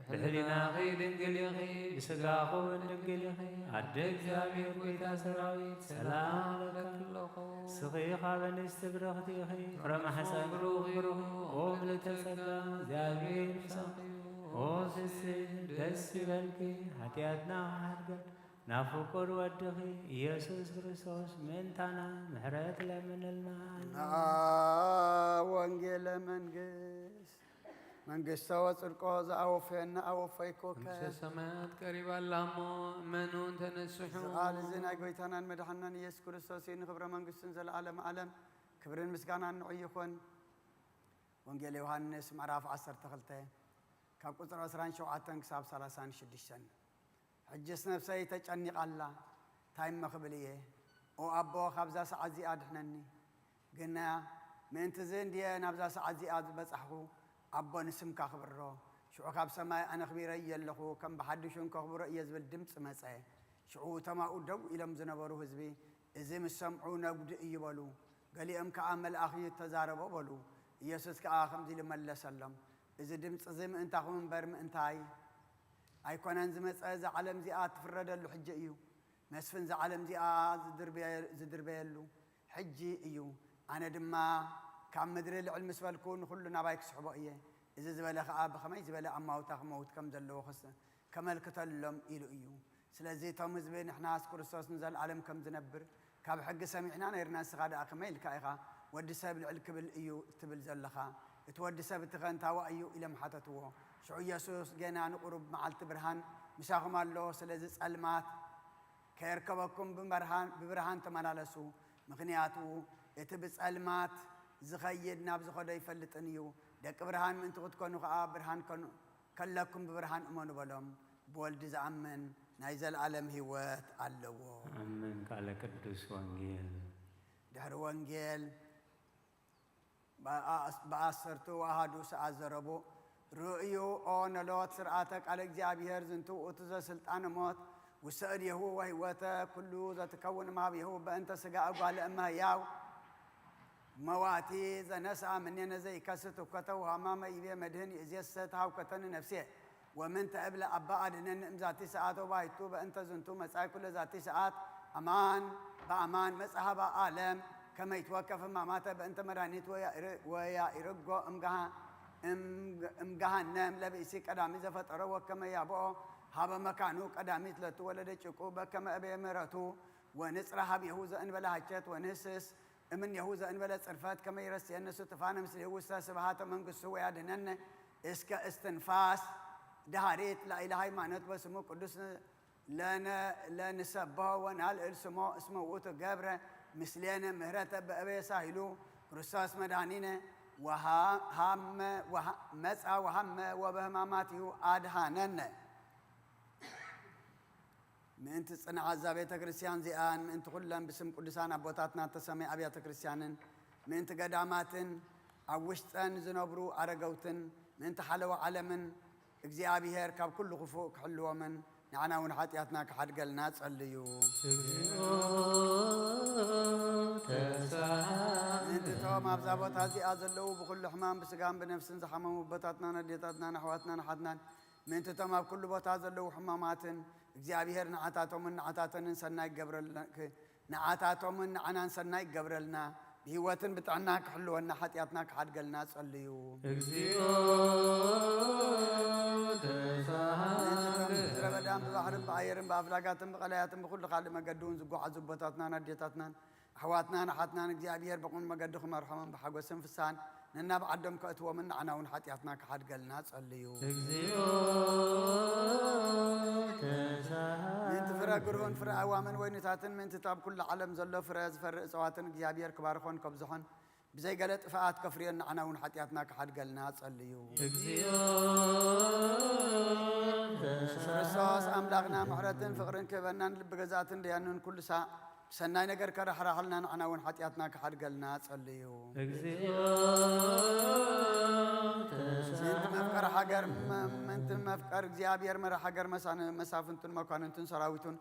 ብሕሊናኺ ድንግል ኢኺ ብስጋኹን ድንግል ኢኺ ኣደ እግዚአብሔር ጐይታ ሰራዊት ሰላም ለኪ ስኺ ኻብ ኣንስቲ ብርኽቲ ኢኺ ፍረ ማሕፀን ብሩኽ ይሩኽ ኦ ምልዕተ ጸጋ እግዚአብሔር ምሳኺ ኦ ስስት ደስ ይበልኪ ኃጢአትና ሓድገን ናብ ፍቁር ወድኺ ኢየሱስ ክርስቶስ ምእንታና ምሕረት ለምንልና ወንጌለ መንግሥተ ወጽድቆ ዘአወፈየና አወፈይኮከ ሰማያት ቀሪባላ እሞ እመኑን ተነስሑ ቃል እዚ ናይ ጐይታናን መድሓናን ኢየሱስ ክርስቶስ ንክብረ መንግሥትን ዘለዓለም ዓለም ክብርን ምስጋናን ንዑ ይኹን ወንጌል ዮሐንስ ምዕራፍ 12 ካብ ቁጥር 27 ክሳብ 36 ሕጅስ ነፍሰይ ተጨኒቃላ እንታይ መኽብል እየ ኦ ኣቦ ካብዛ ሰዓት እዚኣ ድሕነኒ ግና ምእንቲ ዘንድየ ናብዛ ሰዓት እዚኣ ዝበፅሕኹ ኣቦ ንስምካ ክብሮ ሽዑ ካብ ሰማይ ኣነ ክቢረይ ኣለኹ ከም ብሓድሹን ከኽብሮ እየ ዝብል ድምፂ መፀ ሽዑ ተማኡ ደው ኢሎም ዝነበሩ ህዝቢ እዚ ምስ ሰምዑ ነጉድ እዩ በሉ ገሊኦም ከዓ መልኣኽ ተዛረቦ በሉ ኢየሱስ ከዓ ከምዚ ኢሉ መለሰሎም እዚ ድምፂ እዚ ምእንታኹም እምበር ምእንታይ ኣይኮነን ዝመፀ እዚ ዓለም እዚኣ ትፍረደሉ ሕጂ እዩ መስፍን ዝዓለም እዚኣ ዝድርበየሉ ሕጂ እዩ ኣነ ድማ ካብ ምድሪ ልዕል ምስ በልኩ ንኩሉ ናባይ ክስሕቦ እየ እዚ ዝበለ ከዓ ብኸመይ ዝበለ ኣማውታ ክመውት ከም ዘለዎ ከመልክተሎም ኢሉ እዩ ስለዚ እቶም ህዝቢ ንሕናስ ክርስቶስ ንዘለዓለም ከም ዝነብር ካብ ሕጊ ሰሚዕና ነይርና ንስኻ ደኣ ከመይ ኢልካ ኢኻ ወዲ ሰብ ልዕል ክብል እዩ እትብል ዘለኻ እቲ ወዲ ሰብ እቲ ኸንታዋ እዩ ኢሎም ሓተትዎ ሽዑ ኢየሱስ ገና ንቁሩብ መዓልቲ ብርሃን ምሳኹም ኣሎ ስለዚ ጸልማት ከይርከበኩም ብብርሃን ተመላለሱ ምክንያቱ እቲ ብጸልማት ዝኸይድ ናብ ዝኸዶ ይፈልጥን እዩ ደቂ ብርሃን ምእንቲ ክትኮኑ ከዓ ብርሃን ከለኩም ብብርሃን እመኑ በሎም ብወልዲ ዝኣምን ናይ ዘለዓለም ህይወት ኣለዎ ኣሜን ቃለ ቅዱስ ወንጌል ድሕሪ ወንጌል ብኣሰርቱ ኣሃዱ ሰዓት ዘረቡ ርእዩ ኦ ነሎት ስርዓተ ቃል እግዚአብሔር ዝንቱ ውእቱ ዘስልጣነ ሞት ውስእድ የሁ ወህይወተ ኩሉ ዘትከውን ማብየሁ በእንተ ስጋ እጓለ እመ ሕያው መዋቲ ዘነስአ ምኔነ ዘይከስት እኮተው ሃማመ ይቤ መድህን ይእዜሰ ተሃውከተኒ ነፍሴ ومن تقبل أبا أدنن ذاتي ساعات وبايتو بأنت زنتو مساي كل ذاتي ساعات أمان بأمان مسحب عالم كما يتوقف ما مات بأنت مرانيت ويا إرجو أمجهنم لبيسي كدامي زفت أروى كما يابو هذا مكانه كدامي تلتو ولد شكوبة كما أبي مرتو ونسرها بيهوذا إن بلا حجات ونسس من يهوذا إن بلا صرفات كما يرسي الناس تفانم سليوسا سبحات من قصوا يادنن إسك استنفاس دهاريت لا إله إلا معنات بسمو قدس لا نسبه ونال اسمه وتو جبره مثلنا مهرته بأبي ساهلو رصاص مدانينا وهم مسعى وهم وبهماماته أدهانن من تصنع عزابية كريستيان زيان من تقولن باسم قدسان أبوتاتنا تسمي أبيات كريستيانن من تقداماتن عوشتن زنبرو أرجوتن من تحلو علمن እግዚአብሔር ካብ ኩሉ ክፉእ ክሕልዎምን ንዓና እውን ሓጢኣትና ክሓድገልና ጸልዩ እንቶም ኣብዛ ቦታ እዚኣ ዘለዉ ብኩሉ ሕማም ብስጋን ብነፍስን ዝሓመሙ ቦታትናን ኣዴታትናን ኣሕዋትናን ሓትናን ምእንትቶም ኣብ ኩሉ ቦታ ዘለዉ ሕማማትን እግዚአብሔር ንዓታቶምን ንዓታተንን ሰናይ ይገብረልና ንዓታቶምን ንዓናን ሰናይ ይገብረልና بهواتن بتاعنا كحلونا حتياتنا كحدقلنا تصليو اكزيو تساهل رمضان ببحر بعير بافلاقات بقلايات بكل خالي ما قدون زقوا عزبوتاتنا نديتاتنا حواتنا نحاتنا እግዚአብሔር بقون ما قدخم مرحمن بحقوسن فسان ننا بعدهم كأتوا من عناون حتياتنا كحدقلنا تصليو اكزيو تساهل من تفرق قرون فرق اوامن وينتاتن من تتاب كل عالم زلو فرز فرق سواتن እግዚአብሔር كبارخون كبزحون بزي قالت فقات كفرين عناون حتياتنا كحدقلنا تصليو اكزيو ክርስቶስ አምላክና ምሕረትን ፍቅርን ክበናን ልብ ገዛትን ደያንን ኩሉ ሰዓት ሰናይ ነገር ከረሕራሕልና ንዓና እውን ሓጢኣትና ክሓድገልና ጸልዩ እግዚኦ ምንት መፍቀር ሃገር ምንት መፍቀር እግዚአብሔር መራ ሃገር መሳፍንቱን መኳንንቱን ሰራዊቱን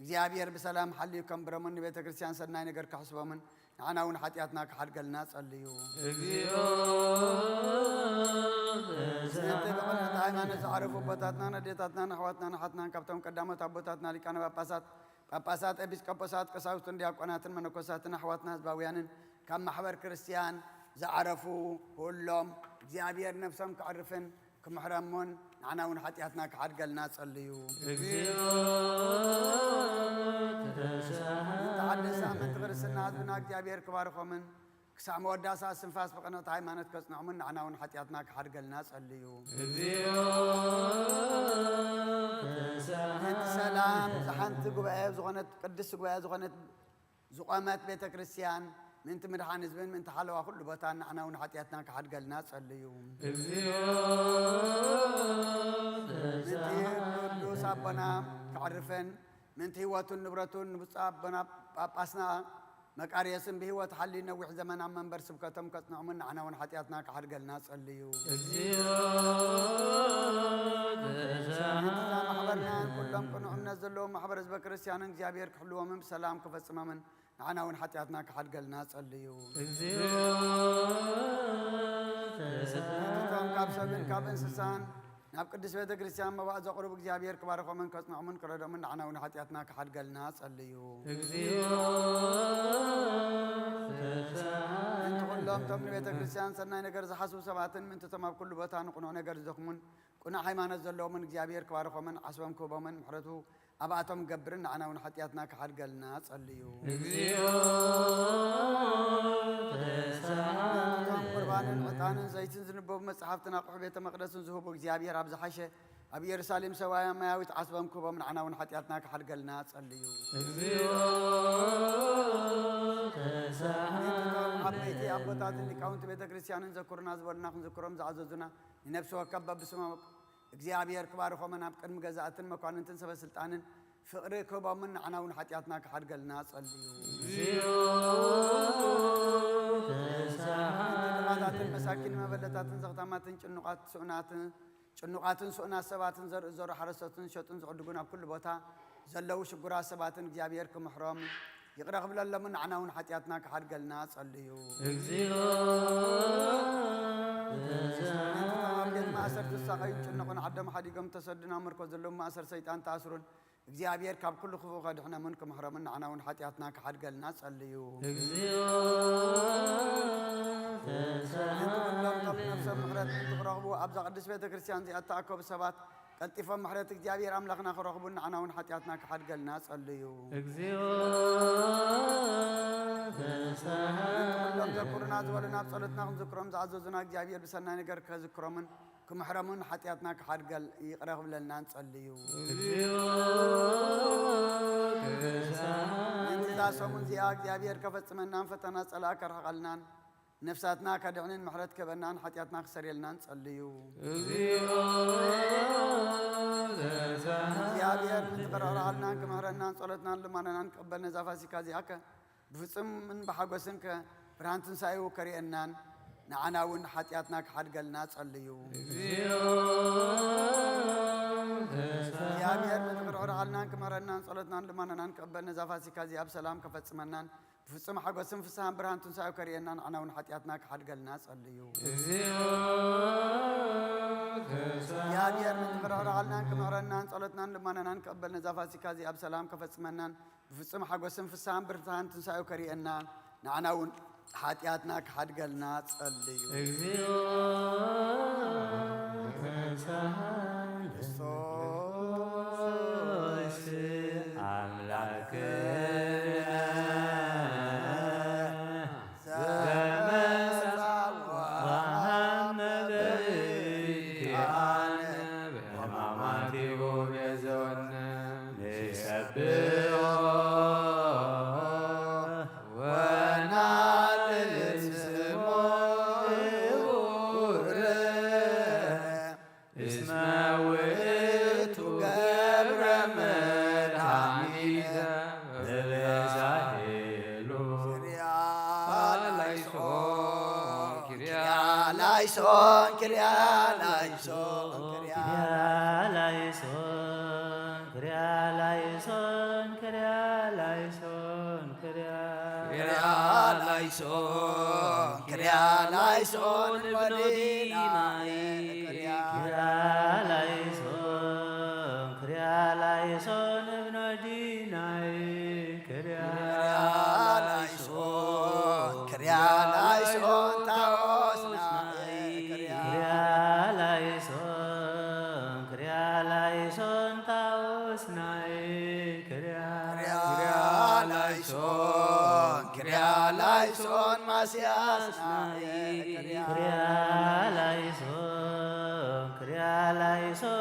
እግዚአብሔር ብሰላም ሓልዩ ከምብረሙን ንቤተ ክርስቲያን ሰናይ ነገር ክሕስቦምን ንዓና እውን ሓጢኣትና ክሓድገልና ጸልዩ እግዚኦ ስንት ብቕንዕቲ ሃይማኖት ዝዓረፉ ቦታትና ነዴታትና ኣሕዋትና ሓትናን ካብቶም ቀዳሞት ኣቦታትና ሊቃነ ጳጳሳት ኤጲስቆጶሳት ቀሳውስትን ዲያቆናትን መነኮሳትን ኣሕዋትና ህዝባውያንን ካብ ማሕበር ክርስቲያን ዝዓረፉ ሁሎም እግዚአብሔር ነፍሶም ክዕርፍን ክምሕረሞን ንዓና እውን ሓጢኣትና ክሓድገልና ጸልዩ እግዚኦ ተሓደሳ ምንቲ ክርስትና ህዝብና እግዚአብሔር ክባርኾምን ክሳዕ መወዳእታ ስንፋስ ብቕንዕቲ ሃይማኖት ከጽንዖምን ንዓና እውን ሓጢኣትና ክሓድገልና ጸልዩ እግዚኦ ሰላም ዝሓንቲ ጉባኤ ዝኾነት ቅድስቲ ጉባኤ ዝኾነት ዝቆመት ቤተ ክርስቲያን من تمدحان زبن من تحلوا كل بطان نحنا ونحطياتنا كحد قالنا صليوا من تي صابنا كعرفن من تي واتون نبرتون بصابنا باسنا مقاريسن بهوت حلي نوح زمان عم منبر سبكتم كتنا من نحنا ونحطياتنا كحد قالنا صليوا محبرنا كلهم كنا نزلوا محبر زب كريستيان እግዚአብሔር كحلوا من بسلام كفصم من نحنا ونحطياتنا كحد قالنا صليوا تام كابسبن كاب انسسان ناب قدس بيت كريستيان مبا زقرب እግዚአብሔር كبارخو من كصنع من كردو من نحنا ونحطياتنا كحد قالنا صليوا كلهم تم بيت كريستيان سناي ነገር زحسو سباتن من تتماب كل ቦታ نقنو ነገር زخمون كنا ሃይማኖት ዘለው من እግዚአብሔር كبارخو من عصبم كوبا من محرቱ አባቶም ገብርን نحنا ونحطياتنا كحد قالنا صليوا قربانن عطانن زيتن زنبو مصحفتنا قح بيت مقدسن زهبو እግዚአብሔር اب زحشه اب يرسالم سوايا ماياويت عصبم كوبا من نحنا ونحطياتنا كحد قالنا صليوا حبيتي أبوتات اللي كونت بيت كريستيان نذكرنا زبرنا نذكرهم زعزوزنا نفسه وكبب بسمه እግዚአብሔር كبارخو من أبقن مجازاتن مكاننتن سبب سلطانن فقر كوبا من عنا ونحطياتنا كحد قالنا صليوا تمادات المساكين مبلتاتن زغتاماتن ጭኑቃትን ሱና ሰባትን ዘር حرساتن ሸጡን ዝቅድጉና بكل ቦታ ዘለው ሽጉራ ሰባትን እግዚአብሔር ከመሕረም يقرأ قبل الله من عنا ونحطياتنا كحد قالنا صليوا ما أسرت الساقين كنا عدم حديقم تصدنا مركز اللهم ما أسر سيطان تأسرون እግዚአብሔር ካብ ኩሉ ክፉ ቀድሕና ምን ከመሕረምና ዓና እውን ሓጢኣትና ክሓድገልና ጸልዩ ነፍሰ ምሕረት ትረኽቡ ኣብዛ ቅዱስ ቤተ ክርስቲያን እዚኣ ተኣከቡ ሰባት ቀልጢፎም ምሕረት እግዚአብሔር ኣምላኽና ክረኽቡና ዓና እውን ሓጢኣትና ክሓድገልና ጸልዩ ኩሎም ዘኩርና ዝበሉና ኣብ ጸሎትና ክንዝክሮም ዝኣዘዙና እግዚአብሔር ብሰናይ ነገር ከዝክሮምን كمحرمون حتياتنا كحرقل يقرأ لنا نصلي إذا سومن زياق جابير كفت منا فتنا صلاة كرهقلنا نفساتنا كدعنين محرت كبنان حتياتنا خسريلنا نصلي جابير نتقرر علنا كمحرنا صلاتنا لما نقبل نزافاسي كازياك بفصم من بحقوسن كبرانتن سايو كريئنان نعنا ون حتياتنا كحرقلنا تصليو يا بير نتقرر علنا كمرنا صلاتنا لما نقبل زافاسي كازي اب سلام كفصمنا بفصم حقوسن فسام برهانتن سايو كريئنان عنا ون حتياتنا كحرقلنا تصليو يا بير نتقرر علنا كمرنا صلاتنا لما نقبل زافاسي كازي اب سلام كفصمنا بفصم حقوسن فسام برهانتن سايو كريئنان نعنا ون حاتياتنا كحدقلنا تصليو كريستوس أملاك Kriya laison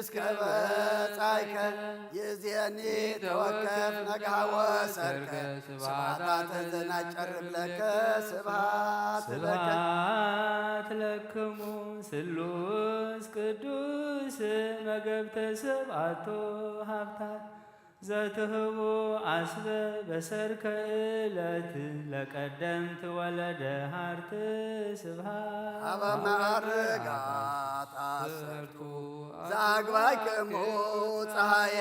እስከበጻይከ ይእዜኒ ተወከፍ ነግሃ ወሰርከ ስብሐት ዘናጨርብ ለከ ስብሐት ለከ ስብሐት ለክሙ ስሉስ ቅዱስ መገብተ ሰብአቶ ሀብታት ዘትህቡ አስበ በሰርከ ዕለት ለቀደምት ወለደ ሃርት ስብሐት አበ ማዕርጋት አሰርቱ ዘአግባይክሙ ፀሐየ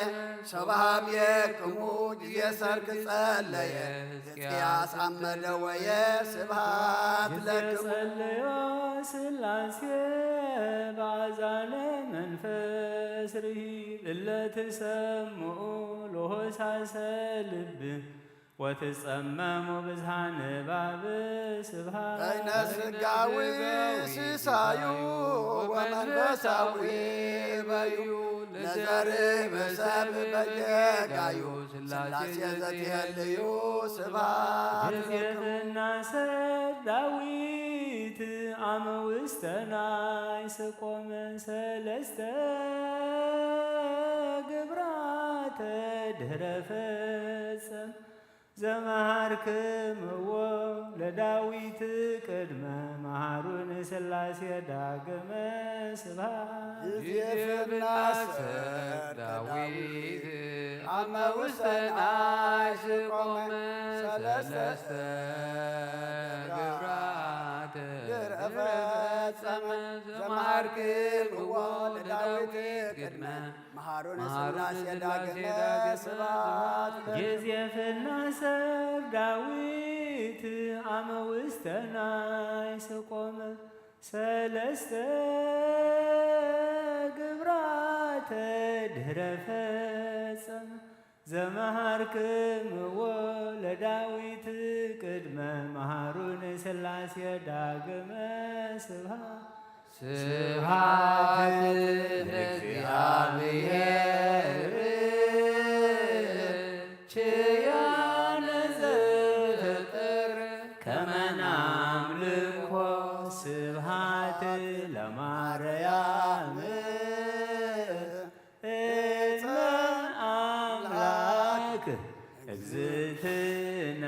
ሰብሃብየክሙ ጊዜ ሰርክ ጸለየ ሕዝቅያስ አመደ ወየ ስብሐት ለክሙ ጸለዮ ስላሴ በአዛነ መንፈስ ርሂብ እለትሰምዑ ለሆሳሰ ልብ ወትጸመሙ ብዝሃ ንባብ ስብሐት በይነ ስጋዊ ሲሳዩ ወመንፈሳዊ በዩ ለዘርህ በሰብ በየጋዩ ስላሴ ዘትሄልዩ ስብሐት የዜትና ሰብ ዳዊት አመ ውስተ ናይ ስቆመ ሰለስተ ግብራተ ድኅረ ፈጸም ዘመሃርክምዎ ለዳዊት ቅድመ መሃሩን ስላሴ ዳግመ ስብሐት ይዜፍና ሰር ዳዊት አመ ውስተ ናይ ስቆመ ሰለስተ ግብራተ ድኅረ ፈጸመ ዘመሃርክምዎ ለዳዊት ቅድመ መሃሩን ስላሴ ዳግመ ስብሐት የዜፍና ሰብ ዳዊት አመ ውስተ ናይ ስቆመ ሰለስተ ግብራተ ድኅረ ፈጸመ ዘመሃርክምዎ ለዳዊት ቅድመ መሃሩን ስላሴ ዳግመ ስብሐት ስብሐት ለእግዚአብሔር ችያነ ዘፈጠረ ከመ ናምልኮ ስብሐት ለማርያም እመ አምላክ እግዝእትነ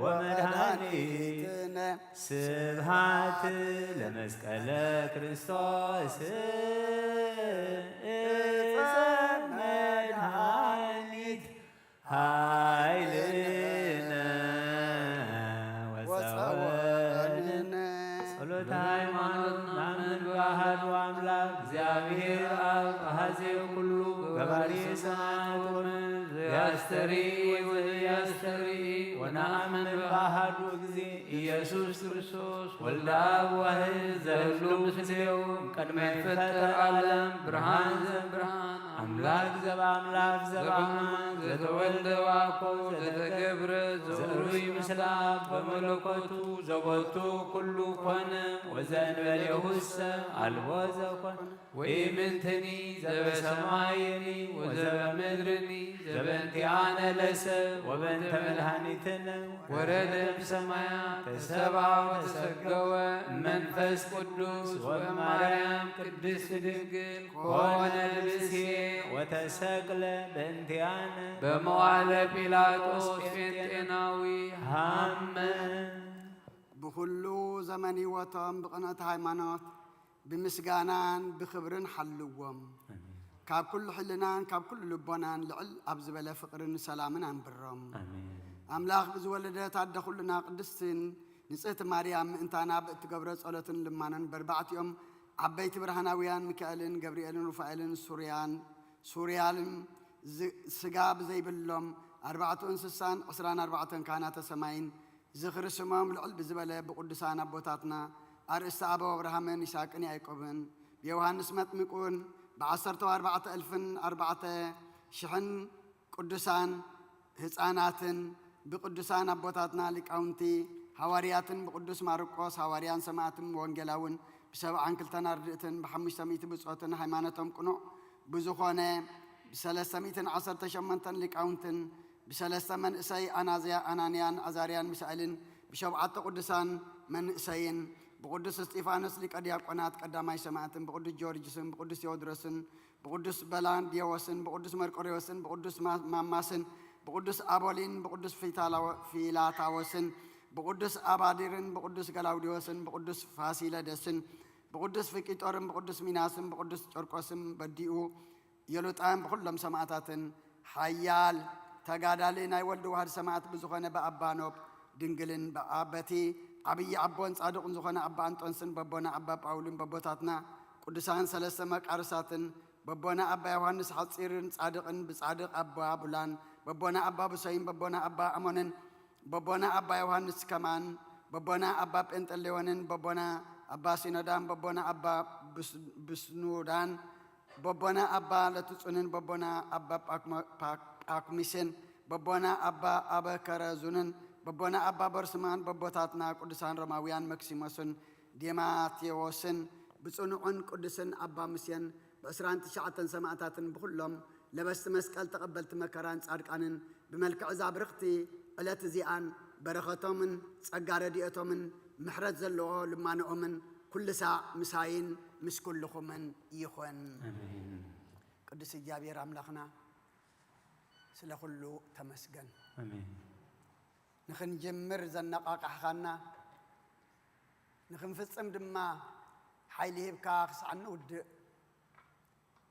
ወመድኃኒትነ ስብሐት ለመስቀለ ክርስቶስ ዕፀ መድኃኒት ኃይልነ ወፀወንነ ጸሎተ ሃይማኖት ናምን በአሐዱ አምላክ እግዚአብሔር አብ አሐዜ ኩሉ ገባሬ ሰማያት ወምድር ያስተሪ ወያስተሪ ወነአምን በአሐዱ ጊዜ ኢየሱስ ክርስቶስ ወልደ አብ ዋሕድ ዘህሉ ምስሌው ቅድመ ይትፈጠር ዓለም ብርሃን ዘእምብርሃን አምላክ ዘበአምላክ ዘበአማን ዘተወልደ ዋኮ ዘተገብረ ዘሩይ ምስለ አብ በመለኮቱ ዘቦቱ ኩሉ ኮነ ወዘእንበሌሁሰ አልቦ ዘኮነ ወኢምንትኒ ዘበሰማይኒ ወዘበምድርኒ ዘበእንቲአነ ለሰብ ወበእንተ መድኃኒትነ ወረደ እምሰማያት ተሰብአ ወተሰገወ መንፈስ ቅዱስ ወማርያም ቅድስት ድንግል ኮነ ብእሴ ወተሰቅለ በእንቲአነ በመዋዕለ ጲላጦስ ጴንጤናዊ ሃመ ብኩሉ ዘመን ሕይወቶም ብቕንዕቲ ሃይማኖት ብምስጋናን ብክብርን ሓልዎም ካብ ኩሉ ሕልናን ካብ ኩሉ ልቦናን ልዕል ኣብ ዝበለ ፍቕርን ሰላምን አንብሮም ኣምላኽ ብዝወለደት ኣደ ኩሉና ቅድስትን ንጽሕቲ ማርያም ምእንታና ብእትገብረ ጸሎትን ልማንን በርባዕትዮም ዓበይቲ ብርሃናውያን ሚካኤልን ገብርኤልን ሩፋኤልን ሱርያልን ስጋ ብዘይብሎም 4 እንስሳን 24 ካህናተ ሰማይን ዝኽሪ ስሞም ልዕል ብዝበለ ብቅዱሳን ኣቦታትና ኣርእስተ ኣበ አብርሃምን ይስሐቅን ያዕቆብን ብዮሐንስ መጥምቁን ብ14,400 ቅዱሳን ህፃናትን ብቅዱሳን ኣቦታትና ሊቃውንቲ ሐዋርያትን ብቅዱስ ማርቆስ ሐዋርያን ሰማዕትን ወንጌላውን ብ72 ኣርድእትን ብ500 ብጾትን ሃይማኖቶም ቅኑዕ ብዝኾነ ብ318 ሊቃውንትን ብ3 መንእሰይ አናንያን አዛርያን ሚሳኤልን ብ7 ቅዱሳን መንእሰይን بقدس استيفانوس لك أدياقونات قدامي سماعتن بقدس جورجسن بقدس يودرسن بقدس بلان ديوسن بقدس مرقريوسن بقدس ماماسن بقدس أبولين بقدس فيلاتاوسن بقدس أباديرن بقدس غلاوديوسن بقدس فاسيلدسن بقدس فيكيتورن بقدس ميناسن بقدس ترقوسن بديو يلوطان بكلهم سماعتاتن حيال تغادالي ناي ولد واحد سماعت بزخونه بأبانوب دنجلن بأبتي أبي أبون صادقون زخنا أبا أنتونسن ببونا أبا باولين ببوتاتنا قدسان سلسة مكارساتن ببونا أبا يوحنس حصيرن صادقن بصادق أبا بولان ببونا أبا بسيم ببونا أبا أمونن ببونا أبا يوحنس كمان ببونا أبا بنتليونن ببونا أبا سينودان ببونا أبا بسنودان ببونا أبا لتسونن ببونا أبا أكميسن ببونا أبا كرزونن ببونا أبا برسمان ببوتاتنا قدسان رماويان مكسيموسن ديماتيوسن بصنعون قدسن أبا مسيان بأسران تشعتن سماعتاتن بخلهم لبست مسكال تقبلت مكران صادقانن بملك عذاب رختي قلت زيان برختومن صقار ديئتومن محرز زلوه لمانعومن كل ساعة مساين مس كلكمن يخون آمين قدس جابير أملاخنا سلا كله تمسجن آمين نخن جمر زنقاق حخانا نخن فصم دما حيلي بكا خسعن ود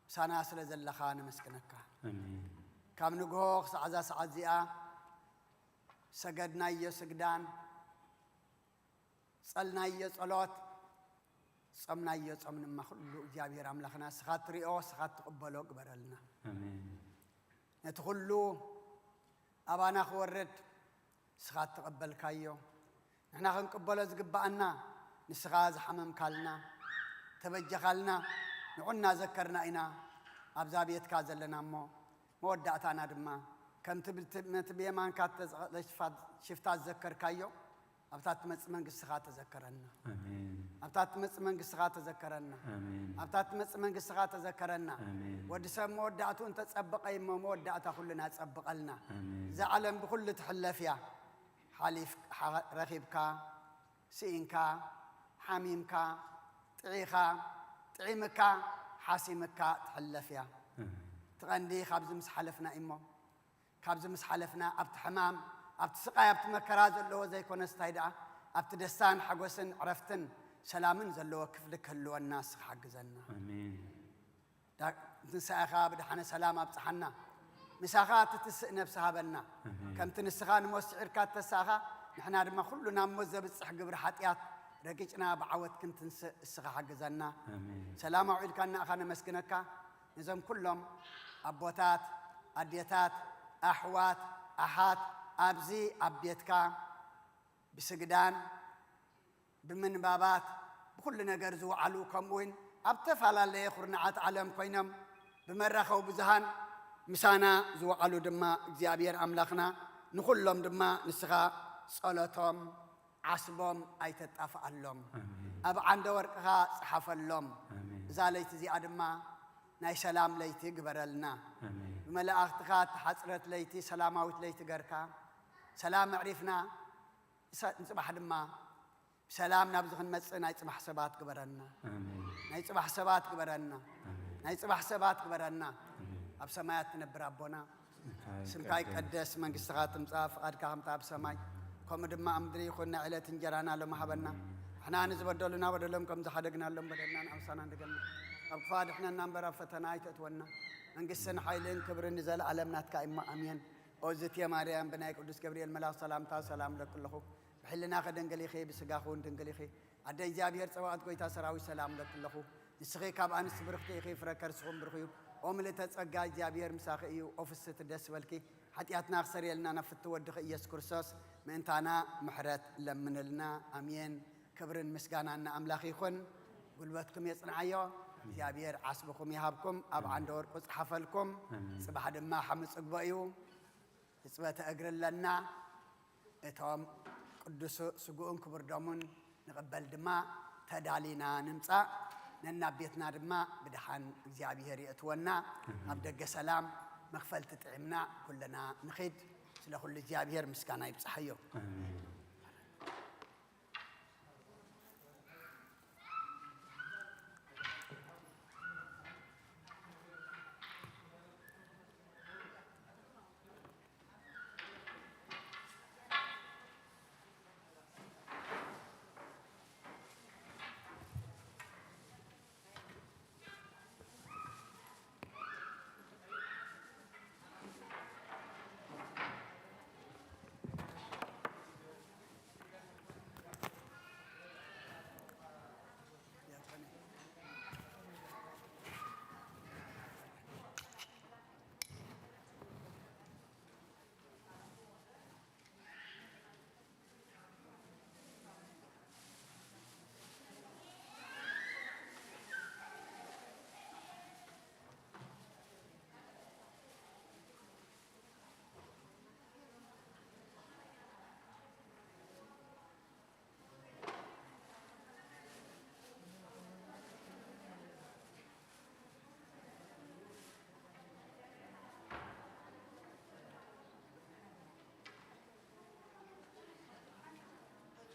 سانا سلا زلخان مسكنك آمين كام نغو خسعزا سعزيا سجدنا يسجدان صلنا يصلوت صمنا يصمن ما كله جابير املاخنا سخات ريو سخات تقبلوا قبرلنا آمين نتخلو أبانا خورد سخات تقبل كايو نحنا خنقبلو زقبأنا نسخاز حمم كالنا تبجي خالنا نقولنا ذكرنا إنا أبزابيت كازل لنا مو مودعتانا دما كم تبي مان كات شفتا تذكر كايو أبتات مصمن قصخات تذكرنا آمين أبتات مصمن قصخات تذكرنا آمين أبتات مصمن قصخات تذكرنا آمين ودسم مودعتو أنت تسبق أي مودعتا كلنا تسبق لنا آمين زعلم بكل تحلفيا حليف رخيبك سئنك حميمك تعيخا تعيمك حاسمك تحلفيا تغندي خابز مسحلفنا إمو خابز مسحلفنا أبت حمام أبت سقاي أبت مكراز اللي هو زي كون استايدع أبت دستان حقوسن عرفتن سلامن زلوا كفلك هلو الناس حق زلنا آمين داك نساخا بدحنا سلام أبتحنا مساخات تسق نفسها بنا كم تنسخان موسعر كات تساخا نحنا لما كلنا موزب الصح قبر حاتيات رقيقنا بعوت كنت نسخ حق زلنا آمين سلام أعيد كنا أخانا مسكنك نزم كلهم أبوتات أديتات أحوات أحات أبزي أبيتك بسجدان بمنبابات بكل نجار زو علوكم وين أبتفعل اللي خرنعات علم كوينم بمرخو بزهان مسانا زو علو دما زيابير أملاخنا نخلهم دما نسخا صلاتهم عصبهم أي تتفعل لهم أب عند ورقها صحف لهم زاليت زي أدما ناي سلام ليتي قبرلنا بملأختها حصرت ليتي سلاماوت ليتي قركا سلام عرفنا نصبح دما سلام نبزخن مص ناي صبح سبات قبرنا ناي صبح سبات قبرنا ناي صبح سبات قبرنا أب سمايات نبر أبونا سمكاي قدس من قصات مصاف قدك همتا بسماي كم دما أمدري خلنا علة تنجرانا لما حبنا إحنا نزبدلنا بدلهم كم زحدقنا لهم بدلنا أمسانا دقنا أبفاد إحنا نمبر فتنا يتتونا نقصن حيلين كبر نزل علمنا كائما أمين أوزت يا مريم بنايك قدس جبريل ملاك سلام لك كله بحلنا خدن قلي خي بسقاخون تنقلي خي عدي جابير سوات كويتا سراوي سلام لك كله نسخي كاب أنس برختي خي فركر سخون برخيو أملت تسقى جابير مساخيو أوفس تدس والكي حتياتنا خسر يلنا نفت ودخ إياس كرسوس من تانا محرت لمن لنا أمين كبر مسقانا أن أملاخي خن قلبتكم يصنعيو جابير عصبكم يهابكم أب عندور قص حفلكم صباح دما حمص أقبأيو إثبات أجر لنا إتهم قدس سجون كبر دمون نقبل دما تدالينا نمسا ننا بيتنا دما بدحان جابير يأتونا أبدأ سلام مغفل تطعمنا كلنا نخيد سلا كل جابير مسكانا يبصحيو